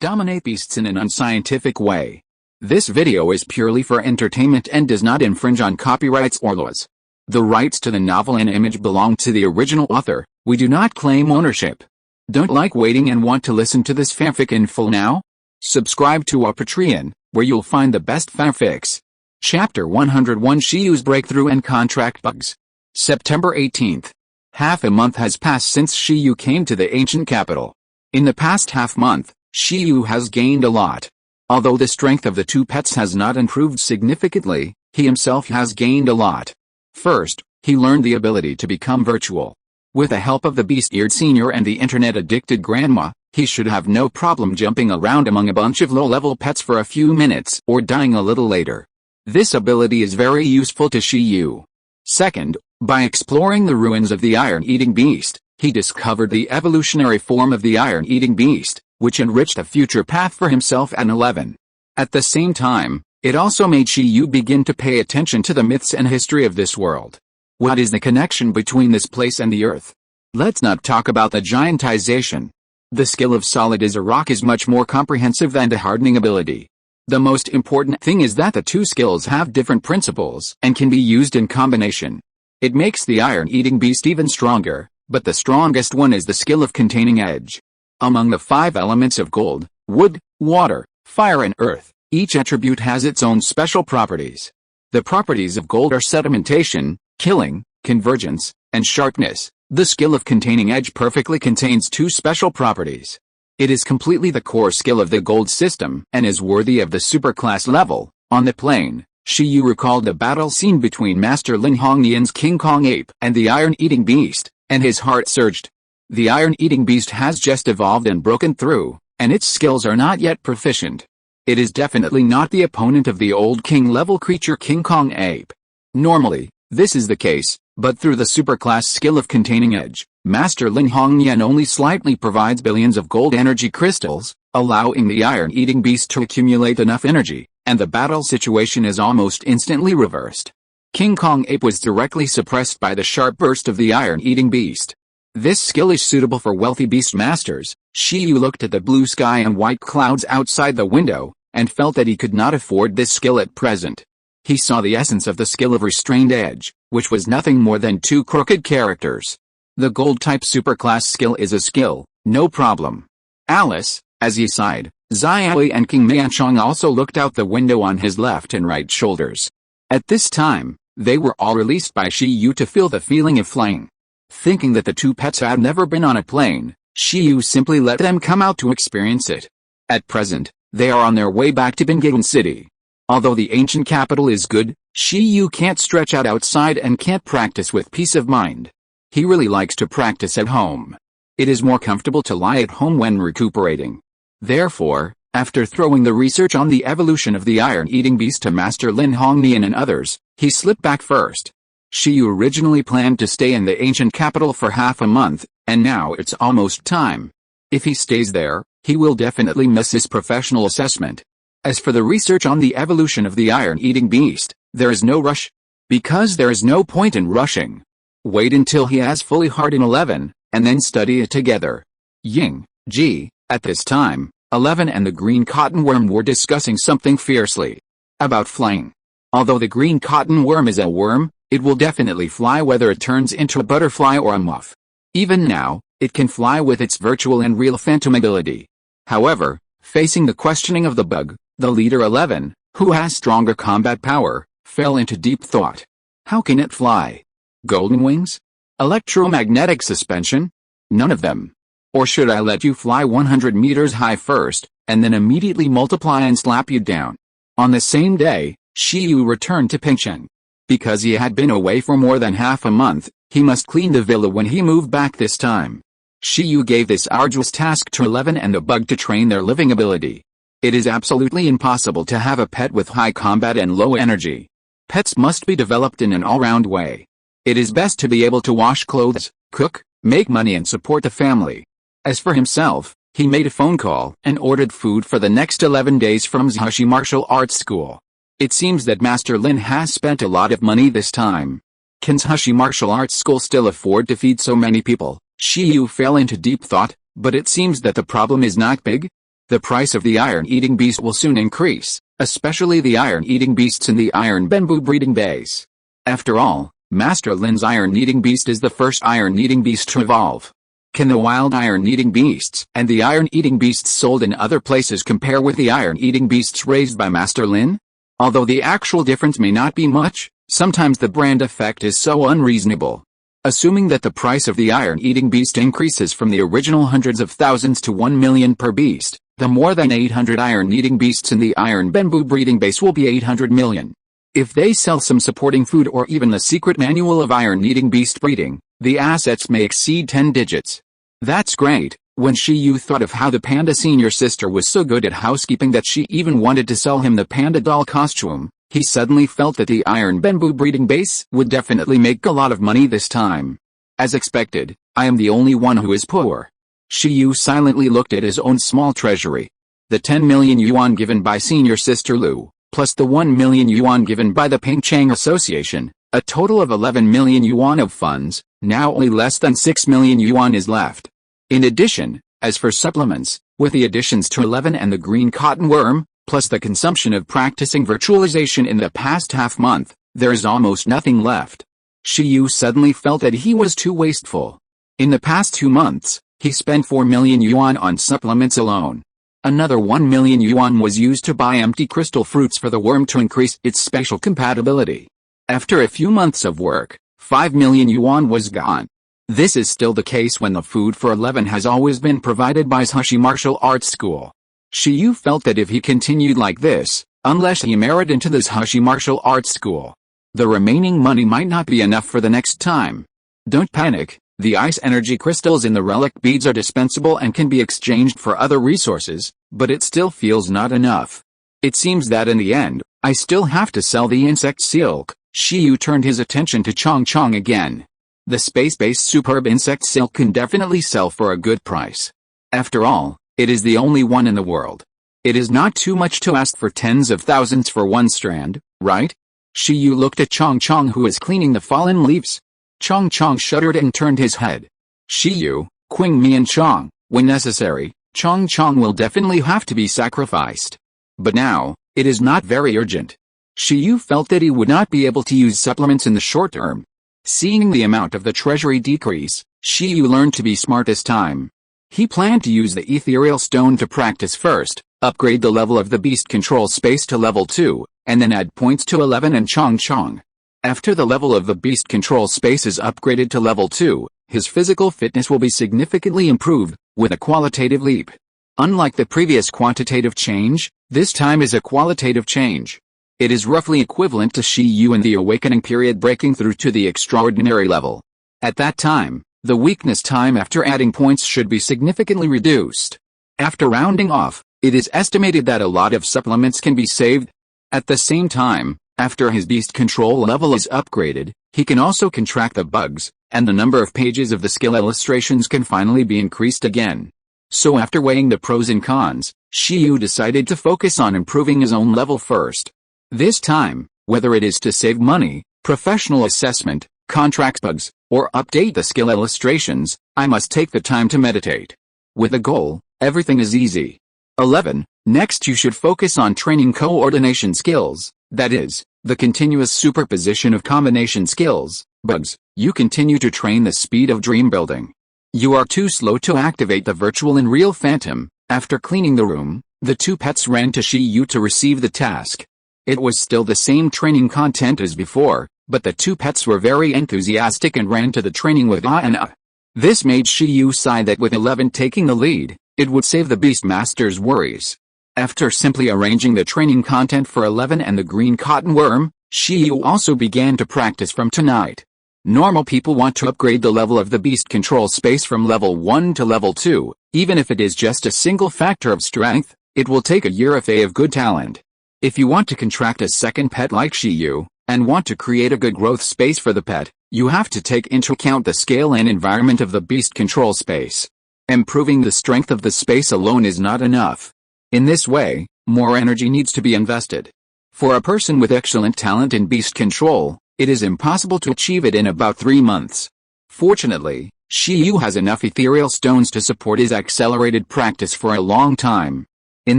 Dominate beasts in an unscientific way. This video is purely for entertainment and does not infringe on copyrights or laws. The rights to the novel and image belong to the original author. We do not claim ownership. Don't like waiting and want to listen to this fanfic in full now? Subscribe to our Patreon, where you'll find the best fanfics. Chapter 101: Shiyu's Breakthrough and Contract Bugs. September 18th. Half a month has passed since Shiyu came to the ancient capital. In the past half month, Shiyu has gained a lot. Although the strength of the two pets has not improved significantly, he himself has gained a lot. First, he learned the ability to become virtual. With the help of the beast-eared senior and the internet-addicted grandma, he should have no problem jumping around among a bunch of low-level pets for a few minutes or dying a little later. This ability is very useful to Shiyu. Second, by exploring the ruins of the iron-eating beast, he discovered the evolutionary form of the iron-eating beast, which enriched a future path for himself at 11. At the same time, it also made Shiyu begin to pay attention to the myths and history of this world. What is the connection between this place and the earth? Let's not talk about the giantization. The skill of solid as a rock is much more comprehensive than the hardening ability. The most important thing is that the two skills have different principles and can be used in combination. It makes the iron-eating beast even stronger, but the strongest one is the skill of containing edge. Among the 5 elements of gold, wood, water, fire and earth, each attribute has its own special properties. The properties of gold are sedimentation, killing, convergence, and sharpness. The skill of containing edge perfectly contains 2 special properties. It is completely the core skill of the gold system and is worthy of the superclass level. On the plane, Shiyu recalled the battle scene between Master Lin Hongnian's King Kong ape and the iron-eating beast, and his heart surged. The iron-eating beast has just evolved and broken through, and its skills are not yet proficient. It is definitely not the opponent of the old king-level creature King Kong ape. Normally, this is the case, but through the superclass skill of containing edge, Master Lin Hongnian only slightly provides billions of gold energy crystals, allowing the iron-eating beast to accumulate enough energy, and the battle situation is almost instantly reversed. King Kong ape was directly suppressed by the sharp burst of the iron-eating beast. This skill is suitable for wealthy beast masters. Shiyu looked at the blue sky and white clouds outside the window, and felt that he could not afford this skill at present. He saw the essence of the skill of restrained edge, which was nothing more than 2 crooked characters. The gold-type superclass skill is a skill, no problem. Alice, as he sighed, Xiaoyi and King Mianchong also looked out the window on his left and right shoulders. At this time, they were all released by Shiyu to feel the feeling of flying. Thinking that the 2 pets had never been on a plane, Shiyu simply let them come out to experience it. At present, they are on their way back to Bingayan City. Although the ancient capital is good, Shiyu can't stretch out outside and can't practice with peace of mind. He really likes to practice at home. It is more comfortable to lie at home when recuperating. Therefore, after throwing the research on the evolution of the iron-eating beast to Master Lin Hongnian and others, he slipped back first. Shiyu originally planned to stay in the ancient capital for half a month, and now it's almost time. If he stays there, he will definitely miss his professional assessment. As for the research on the evolution of the iron-eating beast, there is no rush. Because there is no point in rushing. Wait until he has fully hardened 11, and then study it together. Ying, Ji, at this time, 11 and the green cotton worm were discussing something fiercely. About flying. Although the green cotton worm is a worm, it will definitely fly whether it turns into a butterfly or a moth. Even now, it can fly with its virtual and real phantom ability. However, facing the questioning of the bug, the leader 11, who has stronger combat power, fell into deep thought. How can it fly? Golden wings? Electromagnetic suspension? None of them. Or should I let you fly 100 meters high first, and then immediately multiply and slap you down? On the same day, Shiyu returned to Pingcheng. Because he had been away for more than half a month, he must clean the villa when he moved back this time. Shiyu gave this arduous task to 11 and the bug to train their living ability. It is absolutely impossible to have a pet with high combat and low energy. Pets must be developed in an all-round way. It is best to be able to wash clothes, cook, make money and support the family. As for himself, he made a phone call and ordered food for the next 11 days from Zhashi Martial Arts School. It seems that Master Lin has spent a lot of money this time. Can Zhashi Martial Arts School still afford to feed so many people? Shiyu fell into deep thought, but it seems that the problem is not big. The price of the iron-eating beast will soon increase, especially the iron-eating beasts in the iron bamboo breeding base. After all, Master Lin's iron-eating beast is the first iron-eating beast to evolve. Can the wild iron-eating beasts and the iron-eating beasts sold in other places compare with the iron-eating beasts raised by Master Lin? Although the actual difference may not be much, sometimes the brand effect is so unreasonable. Assuming that the price of the iron-eating beast increases from the original hundreds of thousands to 1 million per beast, the more than 800 iron-eating beasts in the iron bamboo breeding base will be 800 million. If they sell some supporting food or even the secret manual of iron-eating beast breeding, the assets may exceed 10 digits. That's great. When Shiyu thought of how the panda senior sister was so good at housekeeping that she even wanted to sell him the panda doll costume, he suddenly felt that the iron bamboo breeding base would definitely make a lot of money this time. As expected, I am the only one who is poor. Shiyu silently looked at his own small treasury. The 10 million yuan given by senior sister Lu, plus the 1 million yuan given by the Pingchang Association, a total of 11 million yuan of funds. Now only less than 6 million yuan is left. In addition, as for supplements, with the additions to 11 and the green cotton worm, plus the consumption of practicing virtualization in the past half month, there is almost nothing left. Shiyu suddenly felt that he was too wasteful. In the past 2 months, he spent 4 million yuan on supplements alone. Another 1 million yuan was used to buy empty crystal fruits for the worm to increase its spatial compatibility. After a few months of work, 5 million yuan was gone. This is still the case when the food for 11 has always been provided by Hashi Martial Arts School. Shiyu felt that if he continued like this, unless he married into this Hashi Martial Arts School, the remaining money might not be enough for the next time. Don't panic, the ice energy crystals in the relic beads are dispensable and can be exchanged for other resources, but it still feels not enough. It seems that in the end, I still have to sell the insect silk. Shiyu turned his attention to Chong Chong again. The space-based superb insect silk can definitely sell for a good price. After all, it is the only one in the world. It is not too much to ask for tens of thousands for one strand, right? Shiyu looked at Chong Chong who was cleaning the fallen leaves. Chong Chong shuddered and turned his head. Shiyu, Qing Mi and Chong, when necessary, Chong Chong will definitely have to be sacrificed. But now, it is not very urgent. Shiyu felt that he would not be able to use supplements in the short term. Seeing the amount of the treasury decrease, Shiyu learned to be smart this time. He planned to use the ethereal stone to practice first, upgrade the level of the beast control space to level 2, and then add points to 11 and Chong Chong. After the level of the beast control space is upgraded to level 2, his physical fitness will be significantly improved, with a qualitative leap. Unlike the previous quantitative change, this time is a qualitative change. It is roughly equivalent to Shiyu in the awakening period breaking through to the extraordinary level. At that time, the weakness time after adding points should be significantly reduced. After rounding off, it is estimated that a lot of supplements can be saved. At the same time, after his beast control level is upgraded, he can also contract the bugs, and the number of pages of the skill illustrations can finally be increased again. So after weighing the pros and cons, Shiyu decided to focus on improving his own level first. This time, whether it is to save money, professional assessment, contract bugs, or update the skill illustrations, I must take the time to meditate. With a goal, everything is easy. 11. Next you should focus on training coordination skills, that is, the continuous superposition of combination skills. Bugs, you continue to train the speed of dream building. You are too slow to activate the virtual and real phantom. After cleaning the room, the two pets ran to Shiyu to receive the task. It was still the same training content as before, but the two pets were very enthusiastic and ran to the training with ah and ah. This made Shiyu sigh that with 11 taking the lead, it would save the Beastmaster's worries. After simply arranging the training content for 11 and the green cotton worm, Shiyu also began to practice from tonight. Normal people want to upgrade the level of the beast control space from level 1 to level 2, even if it is just a single factor of strength, it will take a year of good talent. If you want to contract a second pet like Shiyu, and want to create a good growth space for the pet, you have to take into account the scale and environment of the beast control space. Improving the strength of the space alone is not enough. In this way, more energy needs to be invested. For a person with excellent talent in beast control, it is impossible to achieve it in about 3 months. Fortunately, Shiyu has enough ethereal stones to support his accelerated practice for a long time. In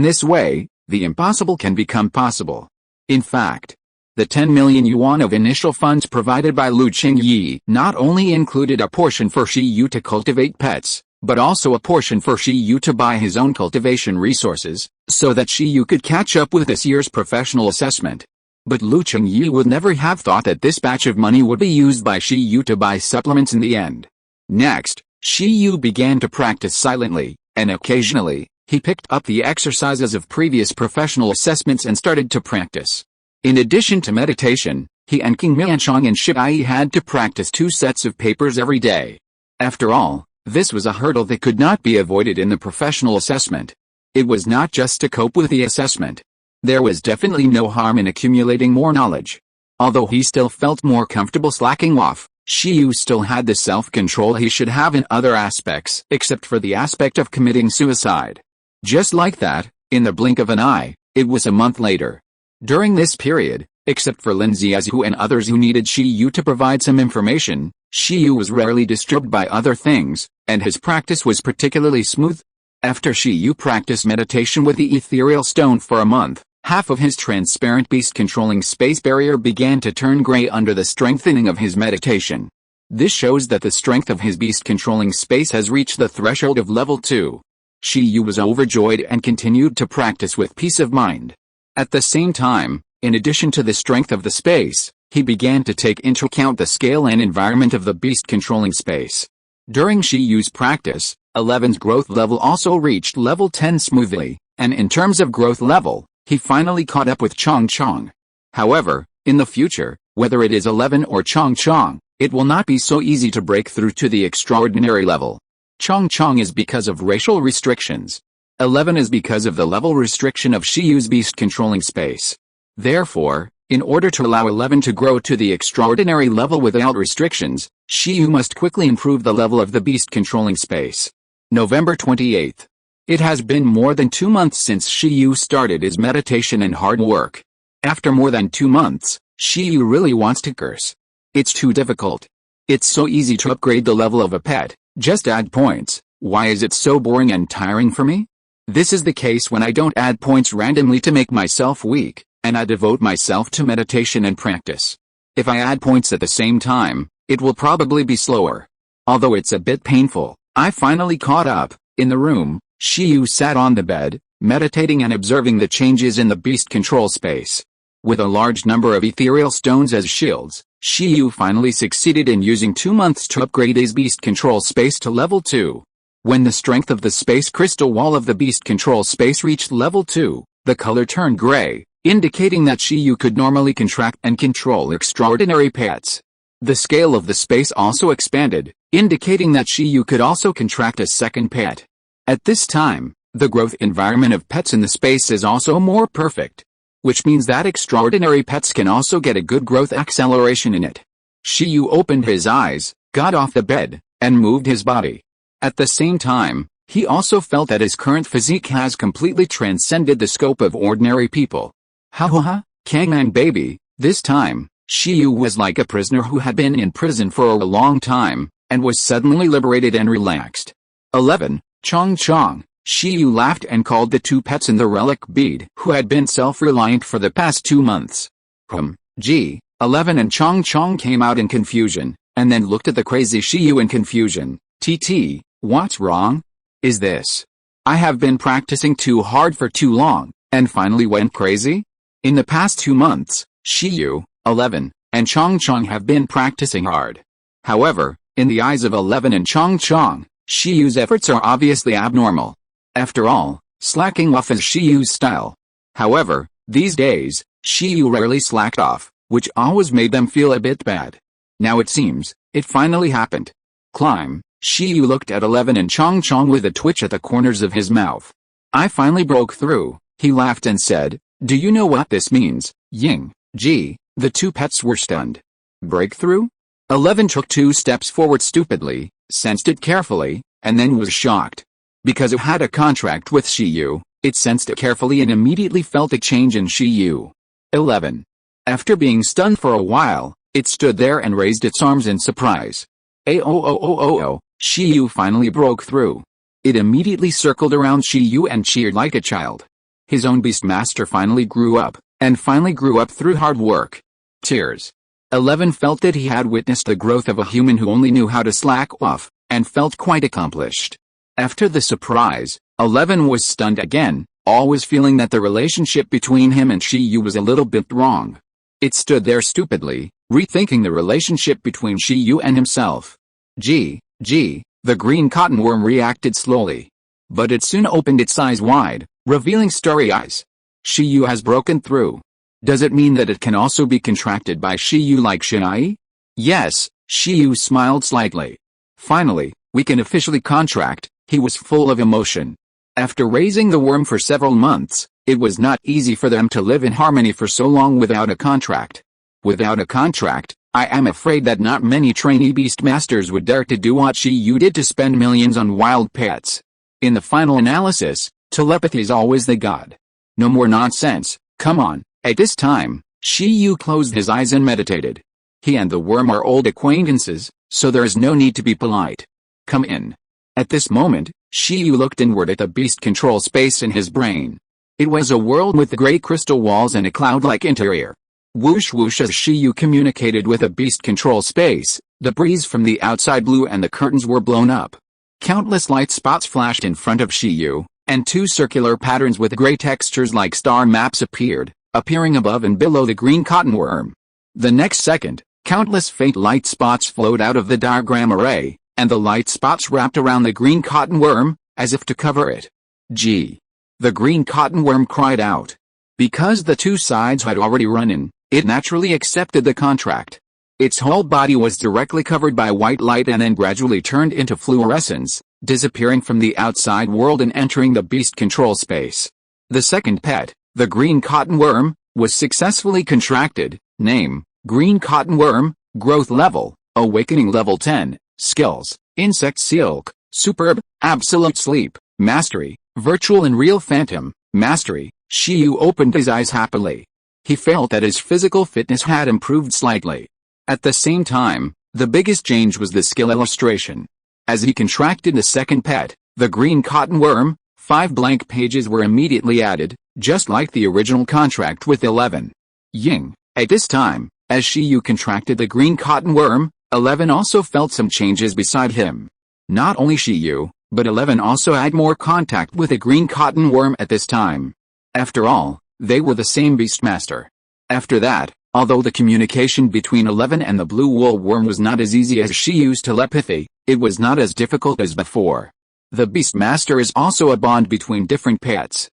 this way, the impossible can become possible. In fact, the 10 million yuan of initial funds provided by Lu Qingyi not only included a portion for Shi Yu to cultivate pets, but also a portion for Shi Yu to buy his own cultivation resources, so that Shi Yu could catch up with this year's professional assessment. But Lu Qingyi would never have thought that this batch of money would be used by Shi Yu to buy supplements in the end. Next, Shi Yu began to practice silently, and occasionally, he picked up the exercises of previous professional assessments and started to practice. In addition to meditation, he and King Mianchong and Shibai had to practice 2 sets of papers every day. After all, this was a hurdle that could not be avoided in the professional assessment. It was not just to cope with the assessment. There was definitely no harm in accumulating more knowledge. Although he still felt more comfortable slacking off, Shi Yu still had the self-control he should have in other aspects, except for the aspect of committing suicide. Just like that, in the blink of an eye, it was a month later. During this period, except for Lin Ziazu and others who needed Shi Yu to provide some information, Shi Yu was rarely disturbed by other things, and his practice was particularly smooth. After Shi Yu practiced meditation with the ethereal stone for a month, half of his transparent beast-controlling space barrier began to turn gray under the strengthening of his meditation. This shows that the strength of his beast-controlling space has reached the threshold of level 2. Shi Yu was overjoyed and continued to practice with peace of mind. At the same time, in addition to the strength of the space, he began to take into account the scale and environment of the beast-controlling space. During Shi Yu's practice, 11's growth level also reached level 10 smoothly, and in terms of growth level, he finally caught up with Chong Chong. However, in the future, whether it is 11 or Chong Chong, it will not be so easy to break through to the extraordinary level. Chong Chong is because of racial restrictions. 11 is because of the level restriction of Shi Yu's beast-controlling space. Therefore, in order to allow 11 to grow to the extraordinary level without restrictions, Shi Yu must quickly improve the level of the beast-controlling space. November 28th. It has been more than 2 months since Shi Yu started his meditation and hard work. After more than 2 months, Shi Yu really wants to curse. It's too difficult. It's so easy to upgrade the level of a pet, just add points. Why is it so boring and tiring for me? This is the case when I don't add points randomly to make myself weak, and I devote myself to meditation and practice. If I add points at the same time, it will probably be slower. Although it's a bit painful, I finally caught up. In the room, Shi Yu sat on the bed, meditating and observing the changes in the beast control space. With a large number of ethereal stones as shields, Shi Yu finally succeeded in using 2 months to upgrade his beast control space to level 2. When the strength of the space crystal wall of the beast control space reached level 2, the color turned gray, indicating that Shi Yu could normally contract and control extraordinary pets. The scale of the space also expanded, indicating that Shi Yu could also contract a second pet. At this time, the growth environment of pets in the space is also more perfect, which means that extraordinary pets can also get a good growth acceleration in it. Shi Yu opened his eyes, got off the bed, and moved his body. At the same time, he also felt that his current physique has completely transcended the scope of ordinary people. Ha ha ha, Kangman baby, this time, Shi Yu was like a prisoner who had been in prison for a long time, and was suddenly liberated and relaxed. 11. Chong Chong. Shi Yu laughed and called the 2 pets in the relic bead who had been self-reliant for the past 2 months. 11 and Chong Chong came out in confusion, and then looked at the crazy Shi Yu in confusion. TT, what's wrong? Is this? I have been practicing too hard for too long, and finally went crazy? In the past 2 months, Shi Yu, 11, and Chong Chong have been practicing hard. However, in the eyes of 11 and Chong Chong, Shi Yu's efforts are obviously abnormal. After all, slacking off is Shi Yu's style. However, these days, Shi Yu rarely slacked off, which always made them feel a bit bad. Now it seems, it finally happened. Climb. Shi Yu looked at 11 and Chong Chong with a twitch at the corners of his mouth. I finally broke through, he laughed and said, do you know what this means, Ying? Gee, the 2 pets were stunned. Breakthrough? 11 took 2 steps forward stupidly, sensed it carefully, and then was shocked. Because it had a contract with Shi Yu, it sensed it carefully and immediately felt a change in Shi Yu. 11. After being stunned for a while, it stood there and raised its arms in surprise. Shi Yu finally broke through. It immediately circled around Shi Yu and cheered like a child. His own Beastmaster finally grew up, and finally grew up through hard work. Tears. 11 felt that he had witnessed the growth of a human who only knew how to slack off, and felt quite accomplished. After the surprise, 11 was stunned again, always feeling that the relationship between him and Shiyu was a little bit wrong. It stood there stupidly, rethinking the relationship between Shiyu and himself. The green cotton worm reacted slowly. But it soon opened its eyes wide, revealing starry eyes. Shiyu has broken through. Does it mean that it can also be contracted by Shiyu like Shinai? Yes, Shiyu smiled slightly. Finally, we can officially contract. He was full of emotion. After raising the worm for several months, it was not easy for them to live in harmony for so long without a contract. Without a contract, I am afraid that not many trainee Beastmasters would dare to do what Shiyu did to spend millions on wild pets. In the final analysis, telepathy is always the god. No more nonsense, come on. At this time, Shiyu closed his eyes and meditated. He and the worm are old acquaintances, so there is no need to be polite. Come in. At this moment, Shiyu looked inward at the beast control space in his brain. It was a world with gray crystal walls and a cloud-like interior. Whoosh whoosh as Shiyu communicated with the beast control space, the breeze from the outside blew and the curtains were blown up. Countless light spots flashed in front of Shiyu, and two circular patterns with gray textures like star maps appeared, appearing above and below the green cotton worm. The next second, countless faint light spots flowed out of the diagram array, and the light spots wrapped around the green cotton worm, as if to cover it. Gee! The green cotton worm cried out. Because the two sides had already run in, it naturally accepted the contract. Its whole body was directly covered by white light and then gradually turned into fluorescence, disappearing from the outside world and entering the beast control space. The second pet, the green cotton worm, was successfully contracted. Name, green cotton worm, growth level, awakening level 10, skills, insect silk, superb, absolute sleep, mastery, virtual and real phantom, mastery. Shiyu opened his eyes happily. He felt that his physical fitness had improved slightly. At the same time, the biggest change was the skill illustration. As he contracted the second pet, the green cotton worm, 5 blank pages were immediately added, just like the original contract with 11. Ying. At this time, as Shiyu contracted the green cotton worm, 11 also felt some changes beside him. Not only Shiyu, but 11 also had more contact with the green cotton worm at this time. After all, they were the same Beastmaster. After that, although the communication between 11 and the blue wool worm was not as easy as Shiyu's telepathy, it was not as difficult as before. The Beastmaster is also a bond between different pets.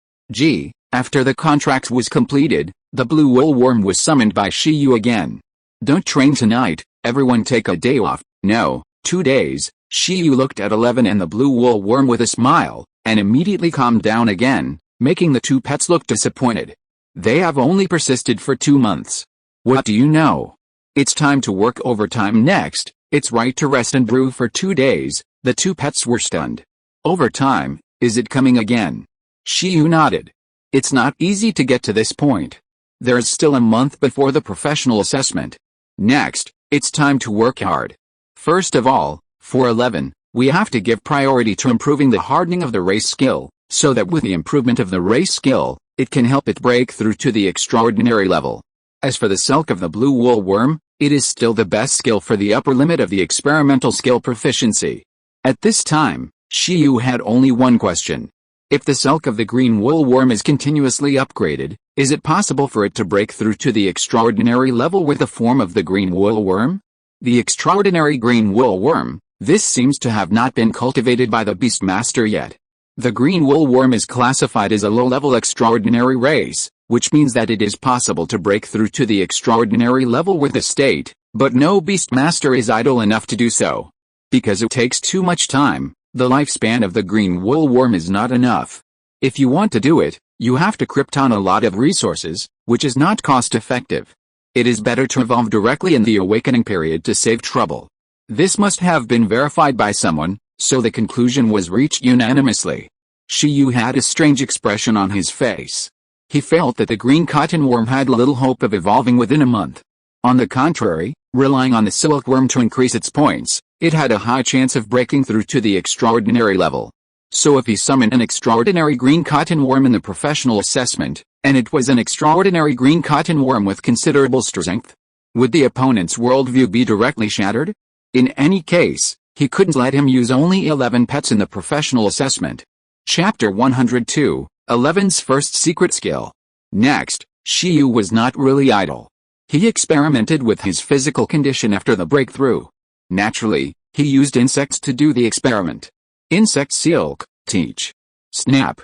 After the contract was completed, the blue wool worm was summoned by Shiyu again. Don't train tonight, everyone take a day off. No, 2 days. Shiyu looked at 11 and the blue wool worm with a smile, and immediately calmed down again, making the two pets look disappointed. They have only persisted for 2 months. What do you know? It's time to work overtime next. It's right to rest and brew for 2 days. The two pets were stunned. Overtime, is it coming again? Shiyu nodded. It's not easy to get to this point. There is still a month before the professional assessment. Next, it's time to work hard. First of all, for 11, we have to give priority to improving the hardening of the race skill, so that with the improvement of the race skill, it can help it break through to the extraordinary level. As for the silk of the blue wool worm, it is still the best skill for the upper limit of the experimental skill proficiency. At this time, Shiyu had only one question. If the silk of the green wool worm is continuously upgraded, is it possible for it to break through to the extraordinary level with the form of the green wool worm? The extraordinary green wool worm, this seems to have not been cultivated by the Beastmaster yet. The green wool worm is classified as a low-level extraordinary race, which means that it is possible to break through to the extraordinary level with the state, but no Beastmaster is idle enough to do so. Because it takes too much time, the lifespan of the green wool worm is not enough. If you want to do it, you have to krypton a lot of resources, which is not cost-effective. It is better to evolve directly in the awakening period to save trouble. This must have been verified by someone, so the conclusion was reached unanimously. Shiyu had a strange expression on his face. He felt that the green cotton worm had little hope of evolving within a month. On the contrary, relying on the silkworm to increase its points, it had a high chance of breaking through to the extraordinary level. So if he summoned an extraordinary green cotton worm in the professional assessment, and it was an extraordinary green cotton worm with considerable strength, would the opponent's worldview be directly shattered? In any case, he couldn't let him use only 11 pets in the professional assessment. Chapter 102, 11's first secret skill. Next, Shiyu was not really idle. He experimented with his physical condition after the breakthrough. Naturally, he used insects to do the experiment. Insect silk, teach. Snap.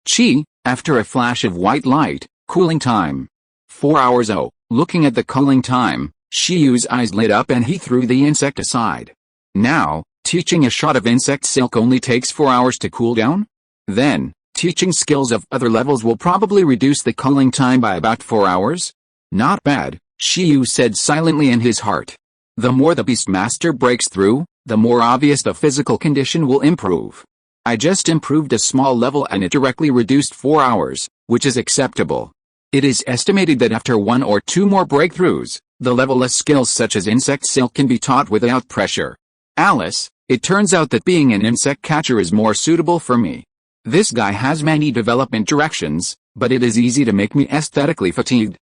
Chi, after a flash of white light, cooling time. 4 hours. Oh, looking at the cooling time, Shiyu's eyes lit up and he threw the insect aside. Now, teaching a shot of insect silk only takes 4 hours to cool down? Then, teaching skills of other levels will probably reduce the cooling time by about 4 hours? Not bad, Shiyu said silently in his heart. The more the Beastmaster breaks through, the more obvious the physical condition will improve. I just improved a small level and it directly reduced 4 hours, which is acceptable. It is estimated that after 1 or 2 more breakthroughs, the level-less skills such as insect silk can be taught without pressure. Alice, it turns out that being an insect catcher is more suitable for me. This guy has many development directions, but it is easy to make me aesthetically fatigued.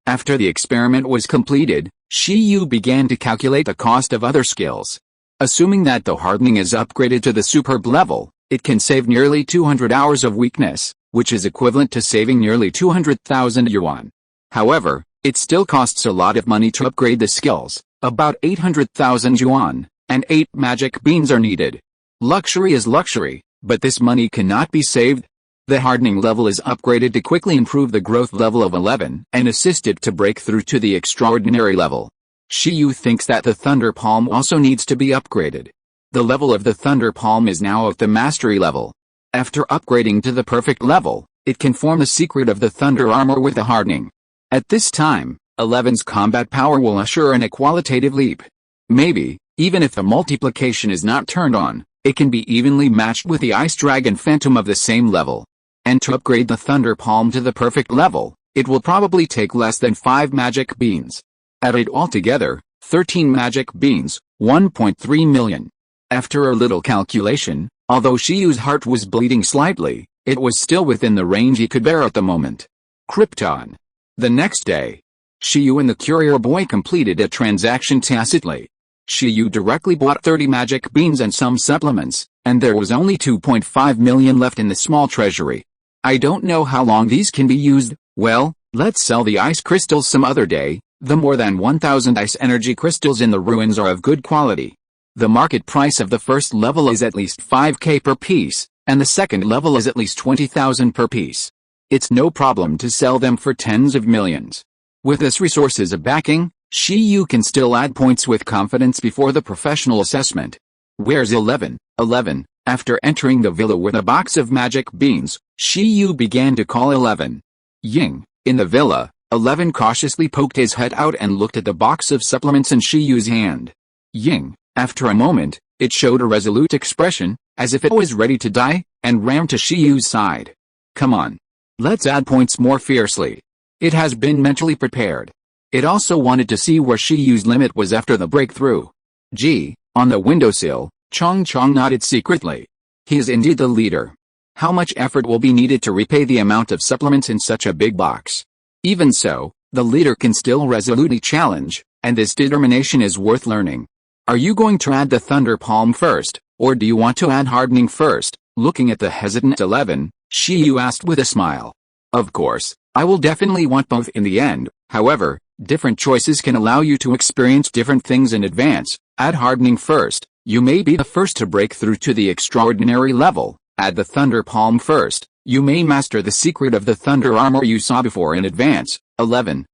After the experiment was completed, Shiyu began to calculate the cost of other skills. Assuming that the hardening is upgraded to the superb level, it can save nearly 200 hours of weakness, which is equivalent to saving nearly 200,000 yuan. However, it still costs a lot of money to upgrade the skills, about 800,000 yuan, and 8 magic beans are needed. Luxury is luxury, but this money cannot be saved. The hardening level is upgraded to quickly improve the growth level of 11 and assist it to break through to the extraordinary level. Shiyu thinks that the Thunder Palm also needs to be upgraded. The level of the Thunder Palm is now at the mastery level. After upgrading to the perfect level, it can form the secret of the Thunder Armor with the hardening. At this time, 11's combat power will assure an qualitative leap. Maybe, even if the multiplication is not turned on, it can be evenly matched with the Ice Dragon Phantom of the same level. And to upgrade the Thunder Palm to the perfect level, it will probably take less than 5 magic beans. Add it all together, 13 magic beans, 1.3 million. After a little calculation, although Shiyu's heart was bleeding slightly, it was still within the range he could bear at the moment. Krypton. The next day, Shiyu and the courier boy completed a transaction tacitly. Shiyu directly bought 30 magic beans and some supplements, and there was only 2.5 million left in the small treasury. I don't know how long these can be used. Well, let's sell the ice crystals some other day. The more than 1,000 ice energy crystals in the ruins are of good quality. The market price of the first level is at least 5k per piece, and the second level is at least 20,000 per piece. It's no problem to sell them for tens of millions. With this resource as a backing, Shiyu can still add points with confidence before the professional assessment. Where's 11? 11. After entering the villa with a box of magic beans, Shiyu began to call 11. Ying. In the villa, 11 cautiously poked his head out and looked at the box of supplements in Shiyu's hand. Ying. After a moment, it showed a resolute expression, as if it was ready to die, and ran to Shiyu's side. Come on. Let's add points more fiercely. It has been mentally prepared. It also wanted to see where Shiyu's limit was after the breakthrough. Gee, on the windowsill, Chong nodded secretly. He is indeed the leader. How much effort will be needed to repay the amount of supplements in such a big box? Even so, the leader can still resolutely challenge, and this determination is worth learning. Are you going to add the Thunder Palm first, or do you want to add hardening first? Looking at the hesitant 11, Shiyu asked with a smile. Of course, I will definitely want both in the end. However, different choices can allow you to experience different things in advance. Add hardening first. You may be the first to break through to the extraordinary level. Add the Thunder Palm first. You may master the secret of the Thunder Armor you saw before in advance. 11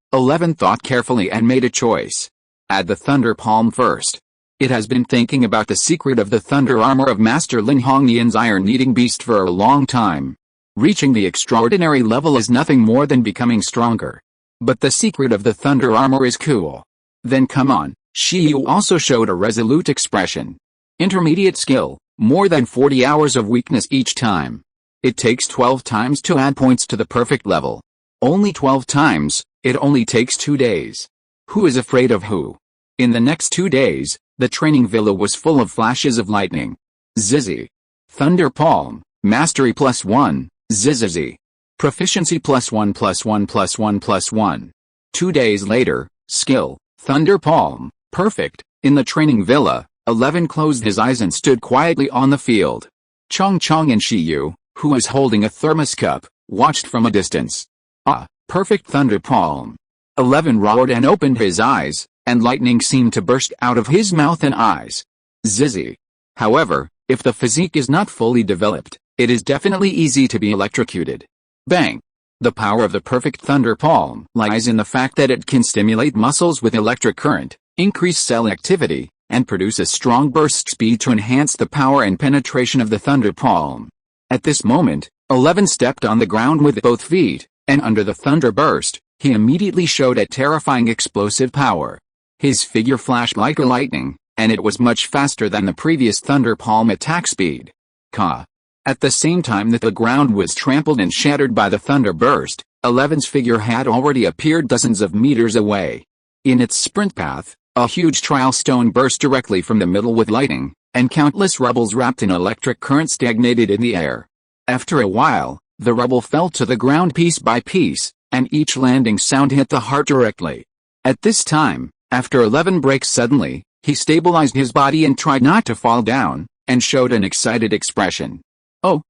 thought carefully and made a choice. Add the Thunder Palm first. It has been thinking about the secret of the Thunder Armor of Master Lin Hongnian's Iron-Eating Beast for a long time. Reaching the extraordinary level is nothing more than becoming stronger. But the secret of the Thunder Armor is cool. Then come on. Shiyu also showed a resolute expression. Intermediate skill, more than 40 hours of weakness each time. It takes 12 times to add points to the perfect level. Only 12 times, it only takes 2 days. Who is afraid of who? In the next 2 days, the training villa was full of flashes of lightning. Zizzy. Thunder Palm, Mastery +1, ZZZ. Proficiency +1+1+1+1. 2 days later, Skill, Thunder Palm, Perfect. In the training villa, 11 closed his eyes and stood quietly on the field. Chong Chong and Shiyu, who was holding a thermos cup, watched from a distance. Ah, perfect Thunder Palm. 11 roared and opened his eyes, and lightning seemed to burst out of his mouth and eyes. Zizzy. However, if the physique is not fully developed, it is definitely easy to be electrocuted. Bang! The power of the perfect Thunder Palm lies in the fact that it can stimulate muscles with electric current, increase cell activity, and produce a strong burst speed to enhance the power and penetration of the Thunder Palm. At this moment, 11 stepped on the ground with both feet, and under the thunder burst, he immediately showed a terrifying explosive power. His figure flashed like a lightning, and it was much faster than the previous Thunder Palm attack speed. Ka. At the same time that the ground was trampled and shattered by the thunder burst, 11's figure had already appeared dozens of meters away. In its sprint path, a huge trial stone burst directly from the middle with lightning, and countless rubbles wrapped in electric current stagnated in the air. After a while, the rubble fell to the ground piece by piece, and each landing sound hit the heart directly. At this time, after 11 breaks suddenly, he stabilized his body and tried not to fall down, and showed an excited expression. Oh,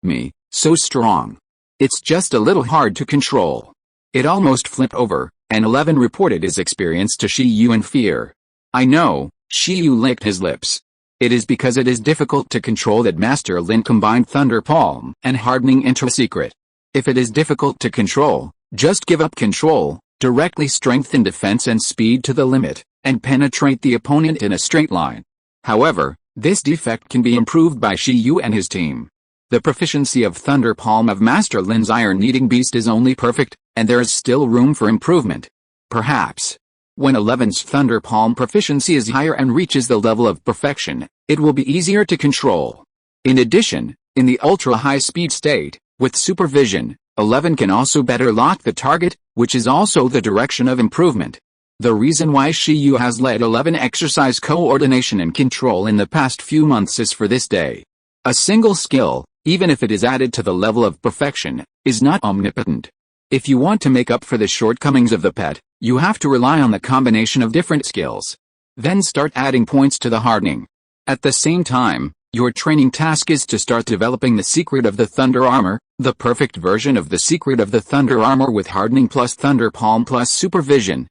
me, so strong. It's just a little hard to control. It almost flipped over, and 11 reported his experience to Shiyu in fear. I know, Shiyu licked his lips. It is because it is difficult to control that Master Lin combined Thunder Palm and hardening into a secret. If it is difficult to control, just give up control, directly strengthen defense and speed to the limit, and penetrate the opponent in a straight line. However, this defect can be improved by Shiyu and his team. The proficiency of Thunder Palm of Master Lin's Iron-Eating Beast is only perfect, and there is still room for improvement. Perhaps, when 11's Thunder Palm proficiency is higher and reaches the level of perfection, it will be easier to control. In addition, in the ultra-high-speed state, with supervision, 11 can also better lock the target, which is also the direction of improvement. The reason why Shiyu has let 11 exercise coordination and control in the past few months is for this day. A single skill, even if it is added to the level of perfection, is not omnipotent. If you want to make up for the shortcomings of the pet, you have to rely on the combination of different skills. Then start adding points to the hardening. At the same time, your training task is to start developing the secret of the Thunder Armor, the perfect version of the secret of the Thunder Armor with hardening plus Thunder Palm plus supervision.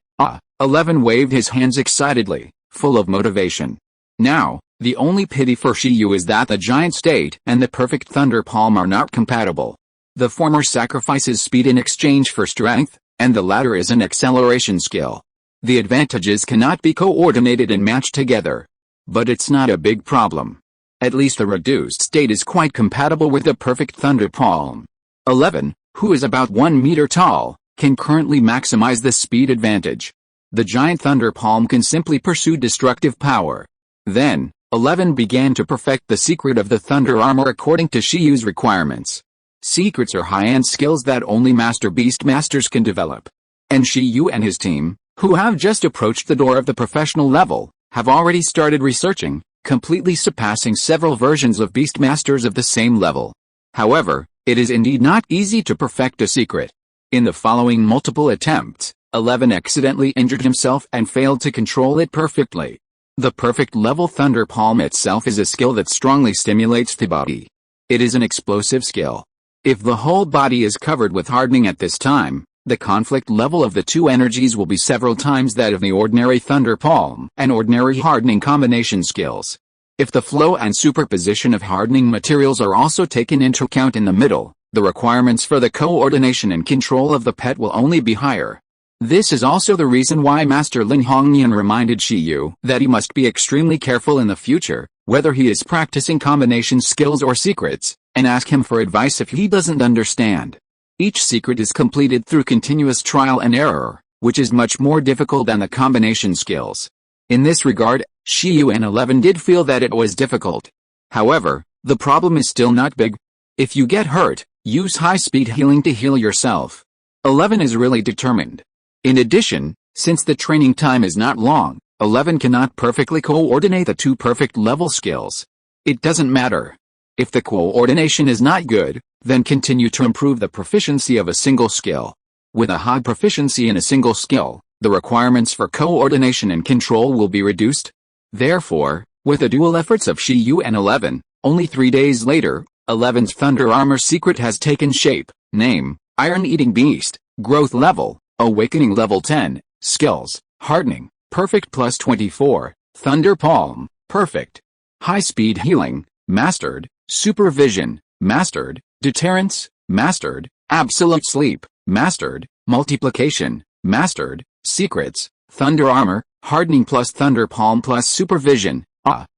11 waved his hands excitedly, full of motivation. Now, the only pity for Shiyu is that the giant state and the perfect Thunder Palm are not compatible. The former sacrifices speed in exchange for strength, and the latter is an acceleration skill. The advantages cannot be coordinated and matched together. But it's not a big problem. At least the reduced state is quite compatible with the perfect Thunder Palm. 11, who is about 1 meter tall, can currently maximize the speed advantage. The giant Thunder Palm can simply pursue destructive power. Then, 11 began to perfect the secret of the Thunder Armor according to Shiyu's requirements. Secrets are high-end skills that only Master Beast Masters can develop. And Shiyu and his team, who have just approached the door of the professional level, have already started researching, completely surpassing several versions of Beast Masters of the same level. However, it is indeed not easy to perfect a secret. In the following multiple attempts, 11 accidentally injured himself and failed to control it perfectly. The perfect level Thunder Palm itself is a skill that strongly stimulates the body. It is an explosive skill. If the whole body is covered with hardening at this time, the conflict level of the two energies will be several times that of the ordinary Thunder Palm and ordinary hardening combination skills. If the flow and superposition of hardening materials are also taken into account in the middle, the requirements for the coordination and control of the pet will only be higher. This is also the reason why Master Lin Hongnian reminded Shiyu that he must be extremely careful in the future, whether he is practicing combination skills or secrets, and ask him for advice if he doesn't understand. Each secret is completed through continuous trial and error, which is much more difficult than the combination skills. In this regard, Shiyu and 11 did feel that it was difficult. However, the problem is still not big. If you get hurt, use high-speed healing to heal yourself. 11 is really determined. In addition, since the training time is not long, 11 cannot perfectly coordinate the two perfect level skills. It doesn't matter. If the coordination is not good, then continue to improve the proficiency of a single skill. With a high proficiency in a single skill, the requirements for coordination and control will be reduced. Therefore, with the dual efforts of Shiyu and 11, only 3 days later, 11's Thunder Armor secret has taken shape. Name: Iron-Eating Beast. Growth level: Awakening level 10. Skills: Hardening, Perfect plus 24. Thunder Palm, Perfect. High-Speed Healing, Mastered. Supervision, Mastered. Deterrence, Mastered. Absolute Sleep, Mastered. Multiplication, Mastered. Secrets: Thunder Armor, Hardening plus Thunder Palm plus Supervision.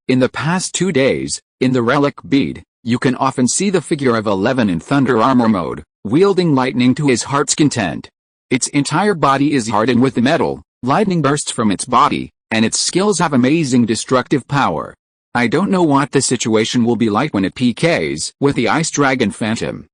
In the past 2 days, in the relic bead, you can often see the figure of 11 in Thunder Armor mode, wielding lightning to his heart's content. Its entire body is hardened with the metal, lightning bursts from its body, and its skills have amazing destructive power. I don't know what the situation will be like when it PKs with the Ice Dragon Phantom.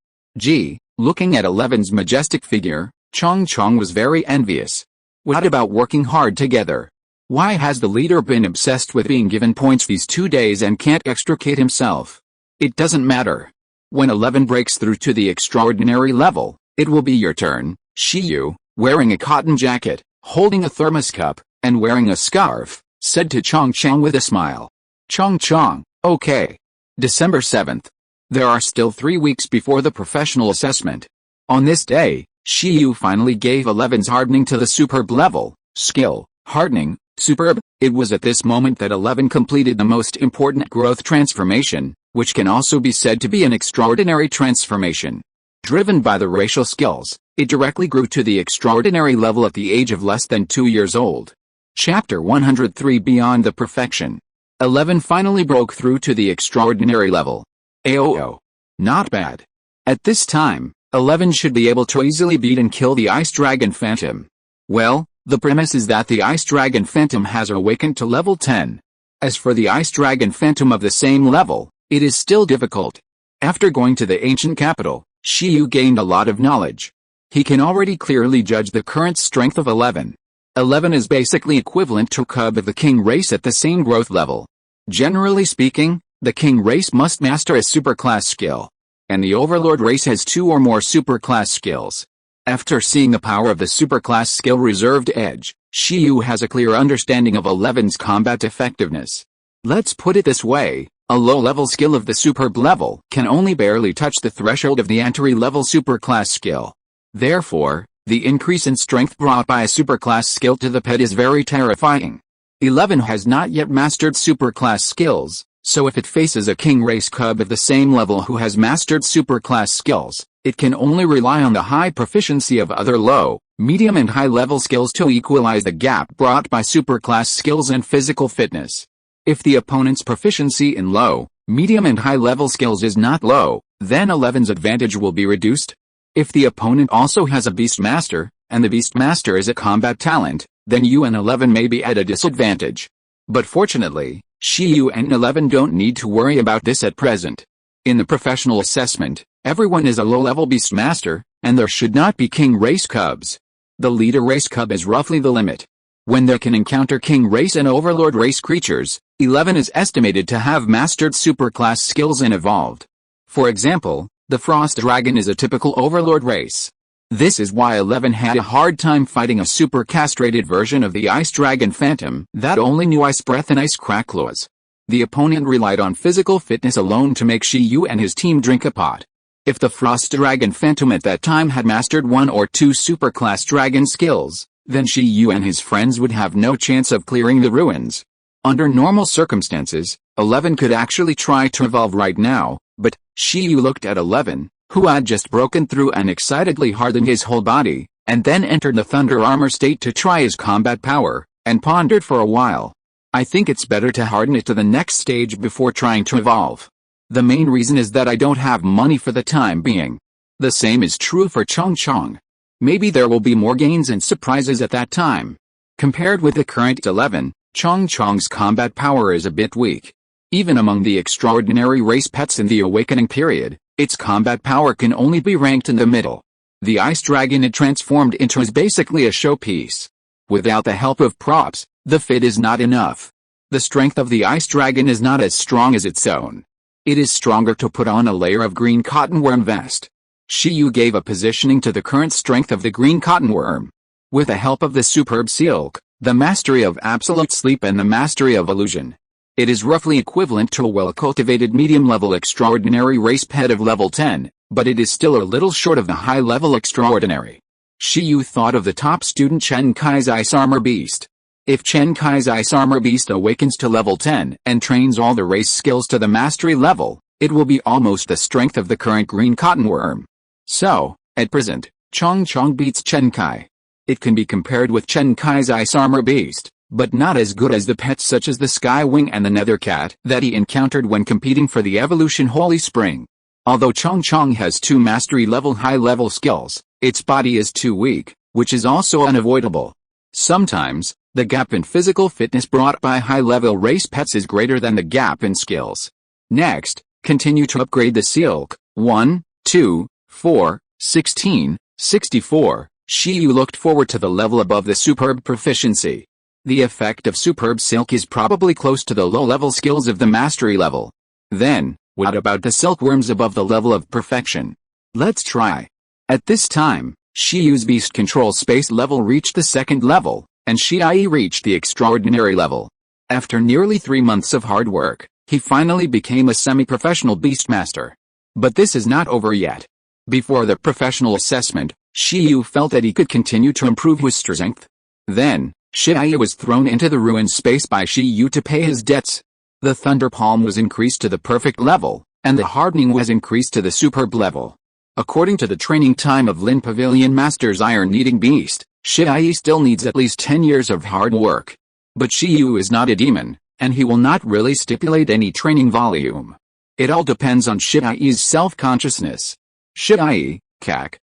Looking at 11's majestic figure, Chong was very envious. What about working hard together? Why has the leader been obsessed with being given points these 2 days and can't extricate himself? It doesn't matter. When 11 breaks through to the extraordinary level, it will be your turn. Shiyu, wearing a cotton jacket, holding a thermos cup, and wearing a scarf, said to Chong with a smile. Chong, okay. December 7th. There are still 3 weeks before the professional assessment. On this day, Shiyu finally gave 11's hardening to the superb level. Skill: Hardening, Superb. It was at this moment that 11 completed the most important growth transformation, which can also be said to be an extraordinary transformation. Driven by the racial skills, it directly grew to the extraordinary level at the age of less than 2 years old. Chapter 103: Beyond the Perfection. 11 finally broke through to the extraordinary level. AOO. Not bad. At this time, 11 should be able to easily beat and kill the Ice Dragon Phantom. Well, the premise is that the Ice Dragon Phantom has awakened to level 10. As for the Ice Dragon Phantom of the same level, it is still difficult. After going to the ancient capital, Shiyu gained a lot of knowledge. He can already clearly judge the current strength of 11. 11 is basically equivalent to a cub of the King race at the same growth level. Generally speaking, the King race must master a superclass skill, and the Overlord race has 2 or more superclass skills. After seeing the power of the superclass skill Reserved Edge, Shiyu has a clear understanding of 11's combat effectiveness. Let's put it this way, a low-level skill of the superb level can only barely touch the threshold of the entry-level superclass skill. Therefore, the increase in strength brought by a superclass skill to the pet is very terrifying. 11 has not yet mastered superclass skills, so if it faces a King race cub of the same level who has mastered superclass skills, it can only rely on the high proficiency of other low, medium and high-level skills to equalize the gap brought by superclass skills and physical fitness. If the opponent's proficiency in low, medium and high-level skills is not low, then 11's advantage will be reduced. If the opponent also has a Beastmaster, and the Beastmaster is a combat talent, then you and 11 may be at a disadvantage. But fortunately, Shiyu and 11 don't need to worry about this at present. In the professional assessment, everyone is a low-level Beastmaster, and there should not be King race cubs. The leader race cub is roughly the limit. When they can encounter King race and Overlord race creatures, 11 is estimated to have mastered superclass skills and evolved. For example, the Frost Dragon is a typical Overlord race. This is why 11 had a hard time fighting a super-castrated version of the Ice Dragon Phantom that only knew Ice Breath and Ice Crack Claws. The opponent relied on physical fitness alone to make Shiyu and his team drink a pot. If the Frost Dragon Phantom at that time had mastered 1 or 2 superclass dragon skills, then Shiyu and his friends would have no chance of clearing the ruins. Under normal circumstances, 11 could actually try to evolve right now, but Shiyu looked at 11, who had just broken through and excitedly hardened his whole body, and then entered the Thunder Armor state to try his combat power, and pondered for a while. I think it's better to harden it to the next stage before trying to evolve. The main reason is that I don't have money for the time being. The same is true for Chong. Maybe there will be more gains and surprises at that time. Compared with the current 11, Chong's combat power is a bit weak. Even among the extraordinary race pets in the awakening period, its combat power can only be ranked in the middle. The Ice Dragon it transformed into is basically a showpiece. Without the help of props, the fit is not enough. The strength of the Ice Dragon is not as strong as its own. It is stronger to put on a layer of green cottonworm vest. Shiyu gave a positioning to the current strength of the green cottonworm. With the help of the superb silk, the mastery of absolute sleep and the mastery of illusion. It is roughly equivalent to a well-cultivated medium-level extraordinary race pet of level 10, but it is still a little short of the high-level extraordinary. Shiyu thought of the top student Chen Kai's Ice Armor Beast. If Chen Kai's Ice Armor Beast awakens to level 10 and trains all the race skills to the mastery level, it will be almost the strength of the current green cottonworm. So, at present, Chong beats Chen Kai. It can be compared with Chen Kai's Ice Armor Beast, but not as good as the pets such as the Skywing and the Nether Cat that he encountered when competing for the Evolution Holy Spring. Although Chong has 2 mastery-level high-level skills, its body is too weak, which is also unavoidable. Sometimes, the gap in physical fitness brought by high-level race pets is greater than the gap in skills. Next, continue to upgrade the silk. 1, 2, 4, 16, 64. Shiyu looked forward to the level above the superb proficiency. The effect of superb silk is probably close to the low-level skills of the mastery level. Then, what about the silkworms above the level of perfection? Let's try. At this time, Shiyu's beast control space level reached the 2nd level, and Shiai reached the extraordinary level. After nearly 3 months of hard work, he finally became a semi-professional beastmaster. But this is not over yet. Before the professional assessment, Shiyu felt that he could continue to improve his strength. Then, Shiai was thrown into the ruined space by Shiyu to pay his debts. The Thunder Palm was increased to the perfect level, and the hardening was increased to the superb level. According to the training time of Lin Pavilion Master's Iron-Kneading Beast, Shiai still needs at least 10 years of hard work. But Shiyu is not a demon, and he will not really stipulate any training volume. It all depends on Shiai's self-consciousness. Shiai,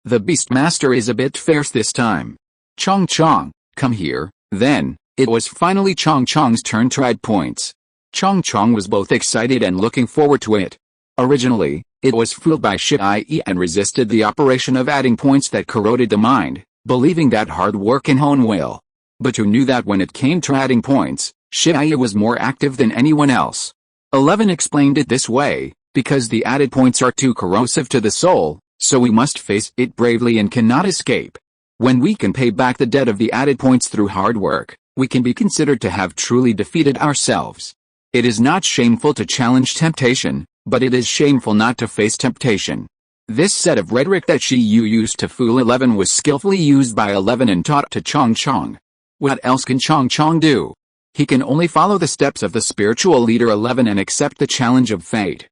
the Beastmaster is a bit fierce this time. Chong, come here. Then, it was finally Chong's turn to add points. Chong was both excited and looking forward to it. Originally, it was fooled by Shiai and resisted the operation of adding points that corroded the mind, believing that hard work can hone will. But who knew that when it came to adding points, Shiai was more active than anyone else. 11 explained it this way, because the added points are too corrosive to the soul, so we must face it bravely and cannot escape. When we can pay back the debt of the added points through hard work, we can be considered to have truly defeated ourselves. It is not shameful to challenge temptation, but it is shameful not to face temptation. This set of rhetoric that Shiyu used to fool 11 was skillfully used by 11 and taught to Chong. What else can Chong do? He can only follow the steps of the spiritual leader 11 and accept the challenge of fate.